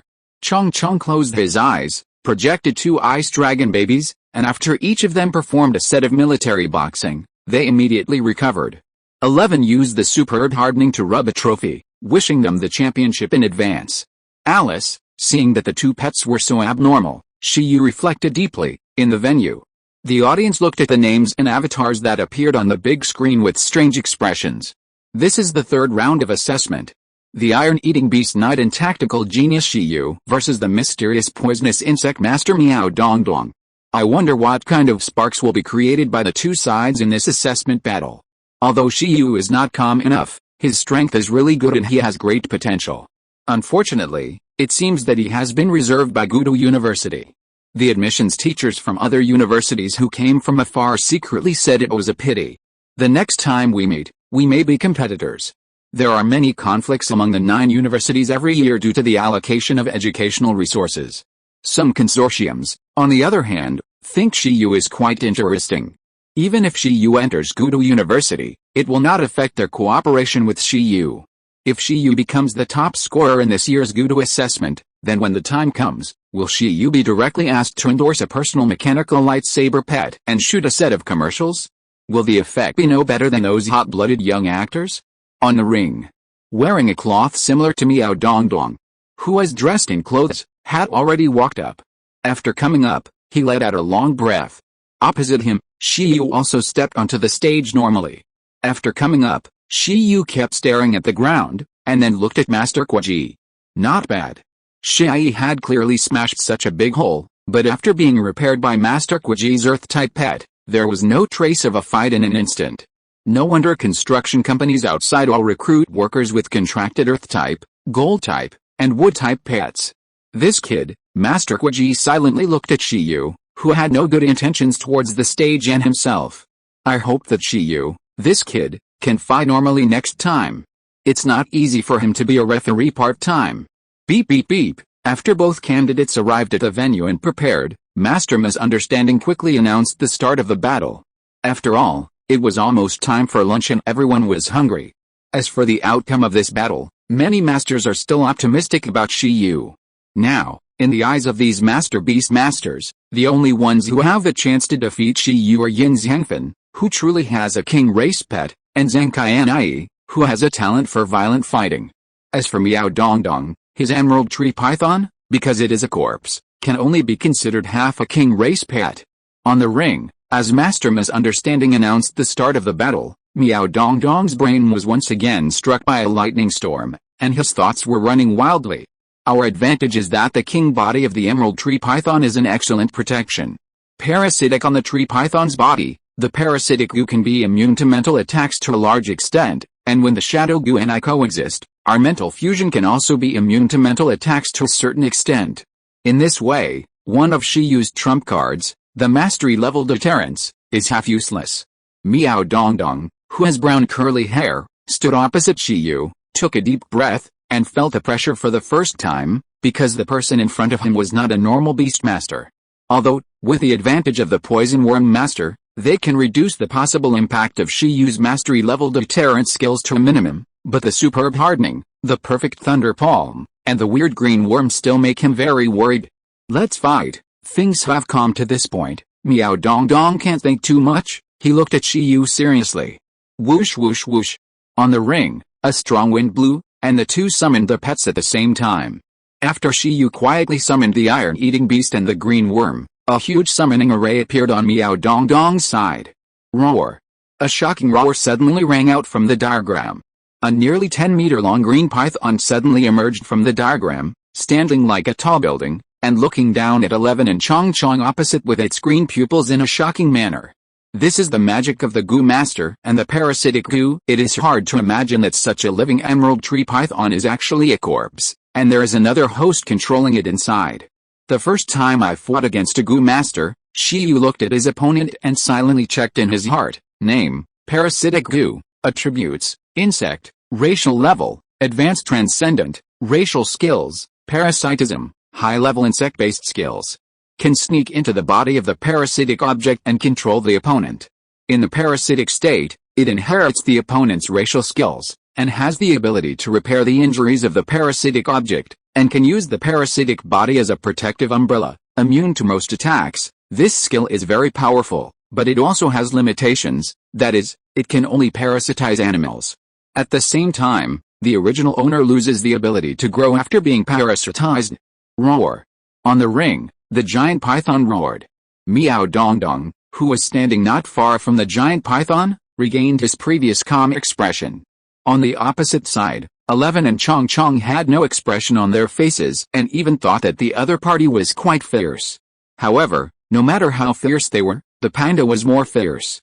Chong Chong closed his eyes, projected 2 ice dragon babies, and after each of them performed a set of military boxing, they immediately recovered. 11 used the superb hardening to rub a trophy, wishing them the championship in advance. Alice, seeing that the two pets were so abnormal, Shi Yu reflected deeply. In the venue, the audience looked at the names and avatars that appeared on the big screen with strange expressions. This is the third round of assessment. The Iron-Eating Beast Knight and Tactical Genius Shi Yu versus the mysterious poisonous insect master Miao Dong Dong. I wonder what kind of sparks will be created by the two sides in this assessment battle. Although Shi Yu is not calm enough, his strength is really good and he has great potential. Unfortunately, it seems that he has been reserved by Gudu University. The admissions teachers from other universities who came from afar secretly said it was a pity. The next time we meet, we may be competitors. There are many conflicts among the 9 universities every year due to the allocation of educational resources. Some consortiums, on the other hand, think Shi Yu is quite interesting. Even if Shi Yu enters Gudu University, it will not affect their cooperation with Shi Yu. If Shi Yu becomes the top scorer in this year's Gudu assessment, then when the time comes, will Shi Yu be directly asked to endorse a personal mechanical lightsaber pet and shoot a set of commercials? Will the effect be no better than those hot-blooded young actors? On the ring, wearing a cloth similar to Miao Dong Dong, who was dressed in clothes, had already walked up. After coming up, he let out a long breath. Opposite him, Shi Yu also stepped onto the stage normally. After coming up, Shi Yu kept staring at the ground, and then looked at Master Kwaji. Not bad. Shi had clearly smashed such a big hole, but after being repaired by Master Kwaji's Earth-type pet, there was no trace of a fight in an instant. No wonder construction companies outside all recruit workers with contracted Earth-type, Gold-type, and Wood-type pets. This kid, Master Kwaji silently looked at Shi Yu, who had no good intentions towards the stage and himself. I hope that Shi Yu, this kid, can fight normally next time. It's not easy for him to be a referee part-time. Beep beep beep. After both candidates arrived at the venue and prepared, Master Misunderstanding quickly announced the start of the battle. After all, it was almost time for lunch and everyone was hungry. As for the outcome of this battle, many masters are still optimistic about Shi Yu. Now, in the eyes of these Master Beast Masters, the only ones who have a chance to defeat Shi Yu are Yin Zhangfen, who truly has a king race pet, and Zhang Qianai, who has a talent for violent fighting. As for Miao Dong Dong, his emerald tree python, because it is a corpse, can only be considered half a king race pet. On the ring, As Master Misunderstanding announced the start of the battle, Miao Dongdong's brain was once again struck by a lightning storm, and his thoughts were running wildly. Our advantage is that the king body of the emerald tree python is an excellent protection. Parasitic on the tree python's body, the parasitic goo can be immune to mental attacks to a large extent, and when the shadow goo and I coexist, our mental fusion can also be immune to mental attacks to a certain extent. In this way, one of Shiyu's trump cards, the mastery level deterrence, is half useless. Miao Dongdong, who has brown curly hair, stood opposite Shiyu, took a deep breath, and felt the pressure for the first time, because the person in front of him was not a normal beastmaster. Although, with the advantage of the poison worm master, they can reduce the possible impact of Shiyu's mastery level deterrence skills to a minimum, but the superb hardening, the perfect thunder palm, and the weird green worm still make him very worried. Let's fight. Things have calmed to this point. Miao Dongdong can't think too much. He looked at Shiyu seriously. Whoosh whoosh whoosh. On the ring, a strong wind blew, and the two summoned the pets at the same time. After Shiyu quietly summoned the iron-eating beast and the green worm, a huge summoning array appeared on Miao Dongdong's side. Roar. A shocking roar suddenly rang out from the diagram. A nearly 10-meter-long green python suddenly emerged from the diagram, standing like a tall building, and looking down at 11 and Chong Chong opposite with its green pupils in a shocking manner. This is the magic of the goo master and the parasitic goo. It is hard to imagine that such a living emerald tree python is actually a corpse, and there is another host controlling it inside. The first time I fought against a goo master, Shiyu looked at his opponent and silently checked in his heart. Name, parasitic goo, attributes, insect, racial level, advanced transcendent, racial skills, parasitism, high-level insect-based skills. Can sneak into the body of the parasitic object and control the opponent. In the parasitic state, it inherits the opponent's racial skills, and has the ability to repair the injuries of the parasitic object, and can use the parasitic body as a protective umbrella, immune to most attacks. This skill is very powerful, but it also has limitations, that is, it can only parasitize animals. At the same time, the original owner loses the ability to grow after being parasitized. Roar. On the ring, the giant python roared. Miao Dongdong, who was standing not far from the giant python, regained his previous calm expression. On the opposite side, 11 and Chong Chong had no expression on their faces and even thought that the other party was quite fierce. However, no matter how fierce they were, the panda was more fierce.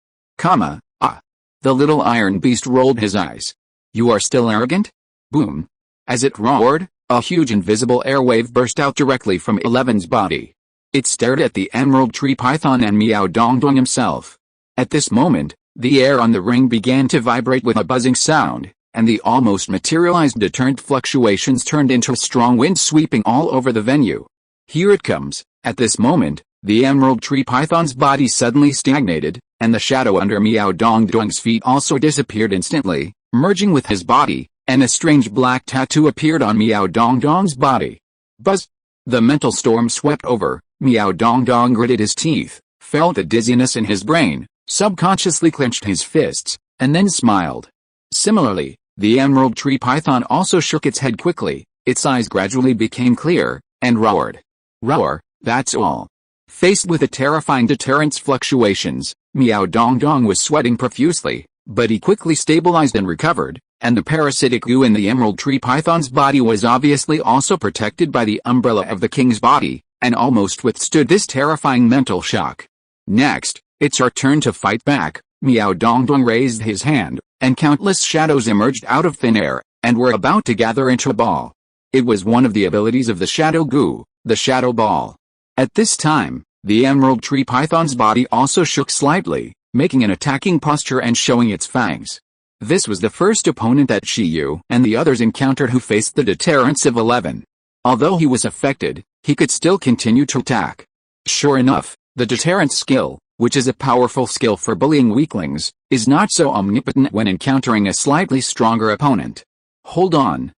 The little iron beast rolled his eyes. You are still arrogant? Boom. As it roared, a huge invisible airwave burst out directly from 11's body. It stared at the emerald tree python and Miao Dongdong himself. At this moment, the air on the ring began to vibrate with a buzzing sound, and the almost materialized deterrent fluctuations turned into a strong wind sweeping all over the venue. Here it comes. At this moment, the emerald tree python's body suddenly stagnated, and the shadow under Miao Dongdong's feet also disappeared instantly, merging with his body, and a strange black tattoo appeared on Miao Dongdong's body. Buzz! The mental storm swept over. Miao Dongdong gritted his teeth, felt the dizziness in his brain, subconsciously clenched his fists, and then smiled. Similarly, the emerald tree python also shook its head quickly, its eyes gradually became clear, and roared. Roar, that's all. Faced with the terrifying deterrence fluctuations, Miao Dongdong was sweating profusely, but he quickly stabilized and recovered, and the parasitic goo in the emerald tree python's body was obviously also protected by the umbrella of the king's body, and almost withstood this terrifying mental shock. Next, it's our turn to fight back. Miao Dongdong raised his hand, and countless shadows emerged out of thin air, and were about to gather into a ball. It was one of the abilities of the shadow goo, the shadow ball. At this time, the emerald tree python's body also shook slightly, making an attacking posture and showing its fangs. This was the first opponent that Shiyu and the others encountered who faced the deterrence of 11. Although he was affected, he could still continue to attack. Sure enough, the deterrence skill, which is a powerful skill for bullying weaklings, is not so omnipotent when encountering a slightly stronger opponent. Hold on,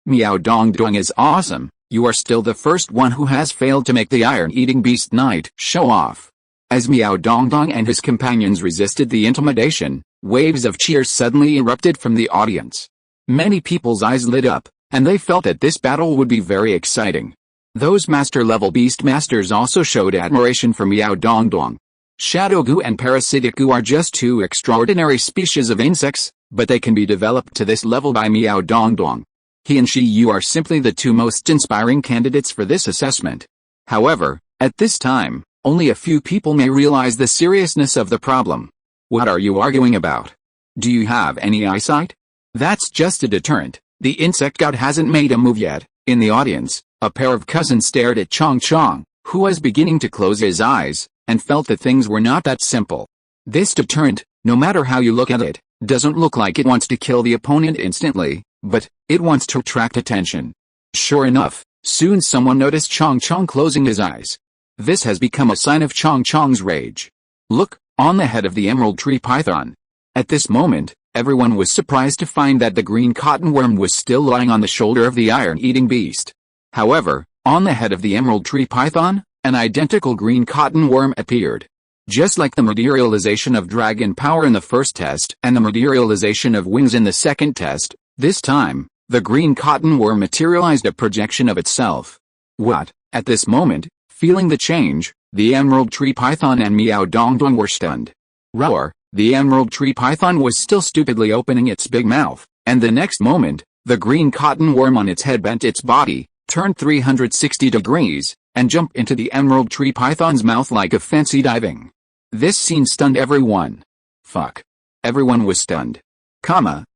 Miao Dongdong is awesome. You are still the first one who has failed to make the iron-eating beast knight show off. As Miao Dongdong and his companions resisted the intimidation, waves of cheers suddenly erupted from the audience. Many people's eyes lit up, and they felt that this battle would be very exciting. Those master-level beast masters also showed admiration for Miao Dongdong. Shadow goo and parasitic goo are just two extraordinary species of insects, but they can be developed to this level by Miao Dongdong. He and Shi Yu are simply the two most inspiring candidates for this assessment. However, at this time, only a few people may realize the seriousness of the problem. What are you arguing about? Do you have any eyesight? That's just a deterrent. The insect god hasn't made a move yet. In the audience, a pair of cousins stared at Chong Chong, who was beginning to close his eyes, and felt that things were not that simple. This deterrent, no matter how you look at it, doesn't look like it wants to kill the opponent instantly, but it wants to attract attention. Sure enough, soon someone noticed Chong Chong closing his eyes. This has become a sign of Chong Chong's rage. Look, on the head of the emerald tree python. At this moment, everyone was surprised to find that the green cottonworm was still lying on the shoulder of the iron-eating beast. However, on the head of the emerald tree python, an identical green cottonworm appeared. Just like the materialization of dragon power in the first test and the materialization of wings in the second test, this time, the green cottonworm materialized a projection of itself. What? At this moment, feeling the change, the emerald tree python and Miao Dongdong were stunned. Roar! The emerald tree python was still stupidly opening its big mouth, and the next moment, the green cottonworm on its head bent its body, turned 360 degrees, and jumped into the emerald tree python's mouth like a fancy diving. This scene stunned everyone. Fuck. Everyone was stunned.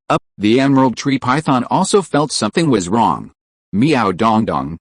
Up. The emerald tree python also felt something was wrong. Miao Dongdong.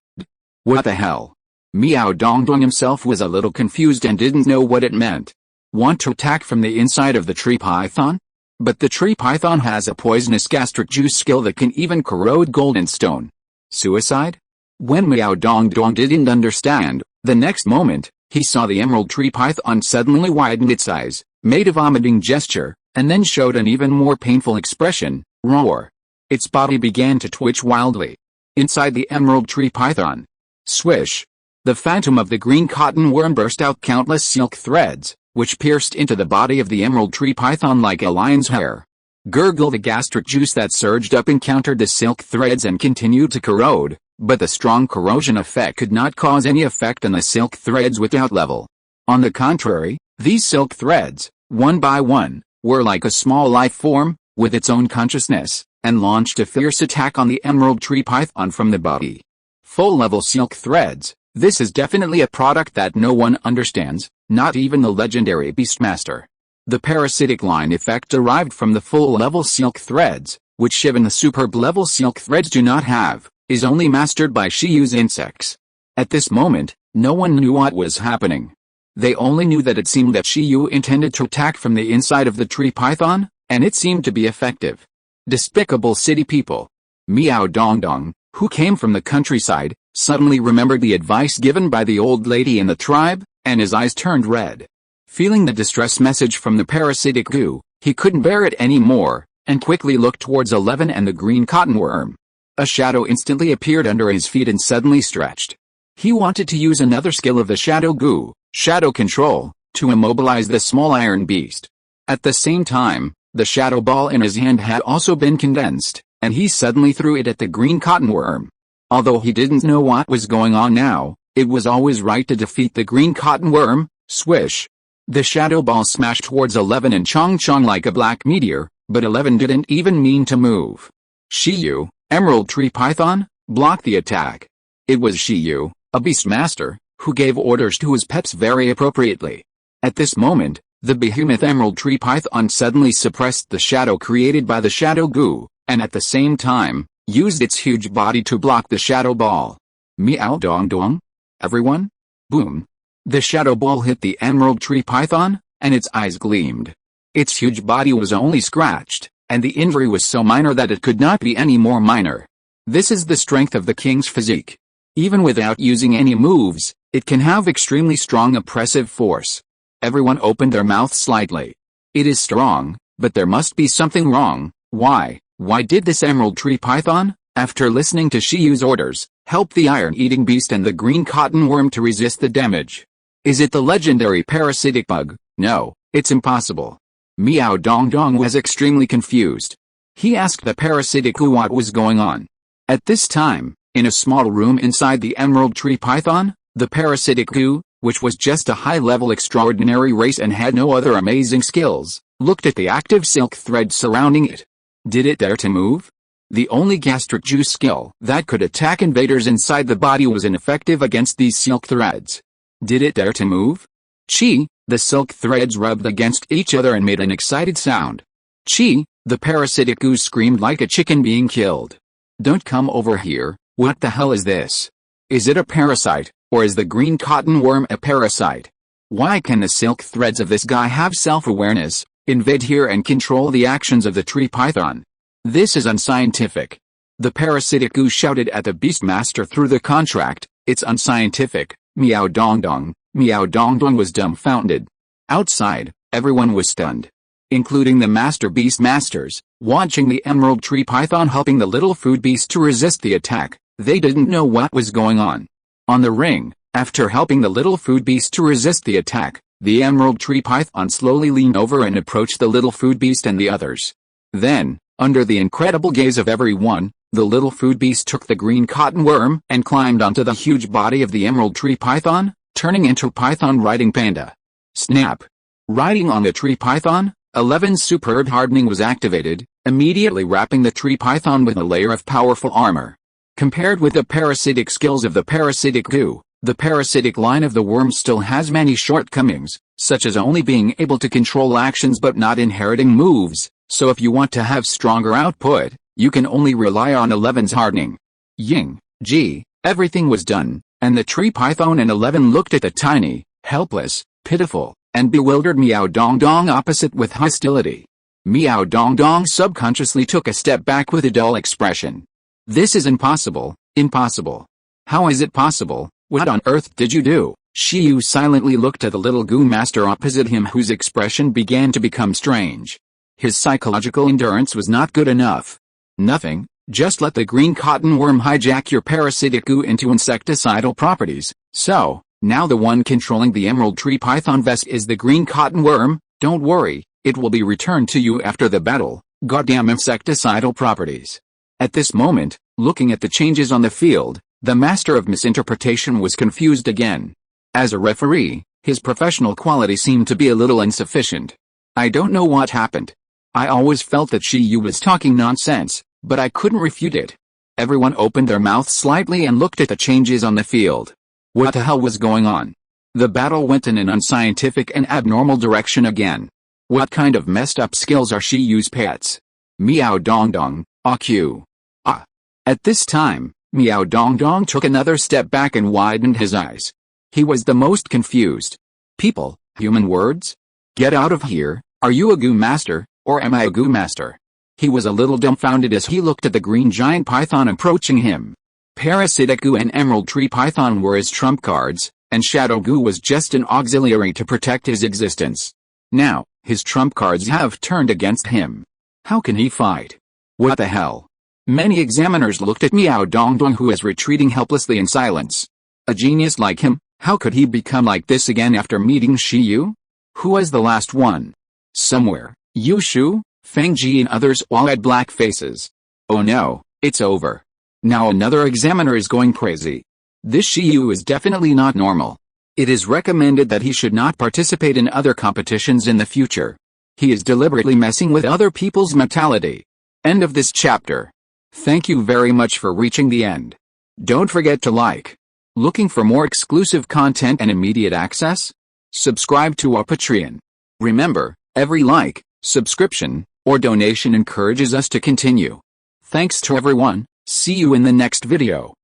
What the hell? Miao Dongdong himself was a little confused and didn't know what it meant. Want to attack from the inside of the tree python? But the tree python has a poisonous gastric juice skill that can even corrode gold and stone. Suicide? When Miao Dongdong didn't understand, the next moment, he saw the emerald tree python suddenly widen its eyes, made a vomiting gesture, and then showed an even more painful expression, roar. Its body began to twitch wildly. Inside the emerald tree python. Swish. The phantom of the green cottonworm burst out countless silk threads, which pierced into the body of the emerald tree python like a lion's hair. Gurgle. The gastric juice that surged up encountered the silk threads and continued to corrode, but the strong corrosion effect could not cause any effect on the silk threads without level. On the contrary, these silk threads, one by one, were like a small life form, with its own consciousness, and launched a fierce attack on the emerald tree python from the body. Full-level silk threads. This is definitely a product that no one understands, not even the legendary Beastmaster. The parasitic line effect derived from the full-level silk threads, which even the superb-level silk threads do not have, is only mastered by Shi Yu's insects. At this moment, no one knew what was happening. They only knew that it seemed that Shi Yu intended to attack from the inside of the tree python, and it seemed to be effective. Despicable city people. Miao Dongdong, who came from the countryside, suddenly remembered the advice given by the old lady in the tribe, and his eyes turned red. Feeling the distress message from the parasitic goo, he couldn't bear it anymore, and quickly looked towards 11 and the green cottonworm. A shadow instantly appeared under his feet and suddenly stretched. He wanted to use another skill of the shadow goo, shadow control, to immobilize the small iron beast. At the same time, the shadow ball in his hand had also been condensed, and he suddenly threw it at the green cottonworm. Although he didn't know what was going on now, it was always right to defeat the green cottonworm. Swish. The shadow ball smashed towards 11 and Chong Chong like a black meteor, but 11 didn't even mean to move. Shi Yu, emerald tree python, blocked the attack. It was Shi Yu, a beastmaster, who gave orders to his pets very appropriately. At this moment, the behemoth emerald tree python suddenly suppressed the shadow created by the shadow goo, and at the same time, used its huge body to block the shadow ball. Miao Dongdong? Everyone? Boom. The shadow ball hit the emerald tree python, and its eyes gleamed. Its huge body was only scratched, and the injury was so minor that it could not be any more minor. This is the strength of the king's physique. Even without using any moves, it can have extremely strong oppressive force. Everyone opened their mouths slightly. It is strong, but there must be something wrong. Why did this emerald tree python, after listening to Shi Yu's orders, help the iron-eating beast and the green cottonworm to resist the damage? Is it the legendary parasitic bug? No, it's impossible. Miao Dongdong was extremely confused. He asked the parasitic goo what was going on. At this time, in a small room inside the emerald tree python, the parasitic goo, which was just a high-level extraordinary race and had no other amazing skills, looked at the active silk thread surrounding it. Did it dare to move? The only gastric juice skill that could attack invaders inside the body was ineffective against these silk threads. Did it dare to move? Chi, the silk threads rubbed against each other and made an excited sound. Chi, the parasitic goose screamed like a chicken being killed. Don't come over here, what the hell is this? Is it a parasite, or is the green cotton worm a parasite? Why can the silk threads of this guy have self-awareness, invade here and control the actions of the tree python? This is unscientific. The parasitic goose shouted at the beastmaster through the contract, it's unscientific, meow dong dong. Meow Dong Dong was dumbfounded. Outside, everyone was stunned, including the master beastmasters, watching the emerald tree python helping the little food beast to resist the attack. They didn't know what was going on. On the ring, after helping the little food beast to resist the attack, the emerald tree python slowly leaned over and approached the little food beast and the others. Then, under the incredible gaze of everyone, the little food beast took the green cotton worm and climbed onto the huge body of the emerald tree python, turning into Python riding panda. Snap! Riding on the tree python, 11's superb hardening was activated, immediately wrapping the tree python with a layer of powerful armor. Compared with the parasitic skills of the parasitic goo, the parasitic line of the worm still has many shortcomings, such as only being able to control actions but not inheriting moves, so if you want to have stronger output, you can only rely on 11's hardening. Ying, Ji, everything was done, and the tree python and 11 looked at the tiny, helpless, pitiful, and bewildered Meow Dong Dong opposite with hostility. Meow Dong Dong subconsciously took a step back with a dull expression. This is impossible, impossible. How is it possible? What on earth did you do? Shiyu silently looked at the little goo master opposite him whose expression began to become strange. His psychological endurance was not good enough. Nothing. Just let the green cotton worm hijack your parasitic goo into insecticidal properties. So, now the one controlling the emerald tree python vest is the green cotton worm. Don't worry, it will be returned to you after the battle. Goddamn insecticidal properties. At this moment, looking at the changes on the field, the master of misinterpretation was confused again. As a referee, his professional quality seemed to be a little insufficient. I don't know what happened. I always felt that Shiyu was talking nonsense, but I couldn't refute it. Everyone opened their mouths slightly and looked at the changes on the field. What the hell was going on? The battle went in an unscientific and abnormal direction again. What kind of messed up skills are Shiyu's pets? Meow Dong Dong, AQ. Ah. At this time, Meow Dong Dong took another step back and widened his eyes. He was the most confused. People, human words? Get out of here, are you a goo master, or am I a goo master? He was a little dumbfounded as he looked at the green giant python approaching him. Parasitic goo and emerald tree python were his trump cards, and shadow goo was just an auxiliary to protect his existence. Now, his trump cards have turned against him. How can he fight? What the hell? Many examiners looked at Meow Dong Dong who is retreating helplessly in silence. A genius like him, how could he become like this again after meeting Shiyu? Who was the last one? Somewhere, Yushu, Feng Ji and others all had black faces. Oh no, it's over. Now another examiner is going crazy. This Shiyu is definitely not normal. It is recommended that he should not participate in other competitions in the future. He is deliberately messing with other people's mentality. End of this chapter. Thank you very much for reaching the end. Don't forget to like. Looking for more exclusive content and immediate access? Subscribe to our Patreon. Remember, every like, subscription, or donation encourages us to continue. Thanks to everyone, see you in the next video.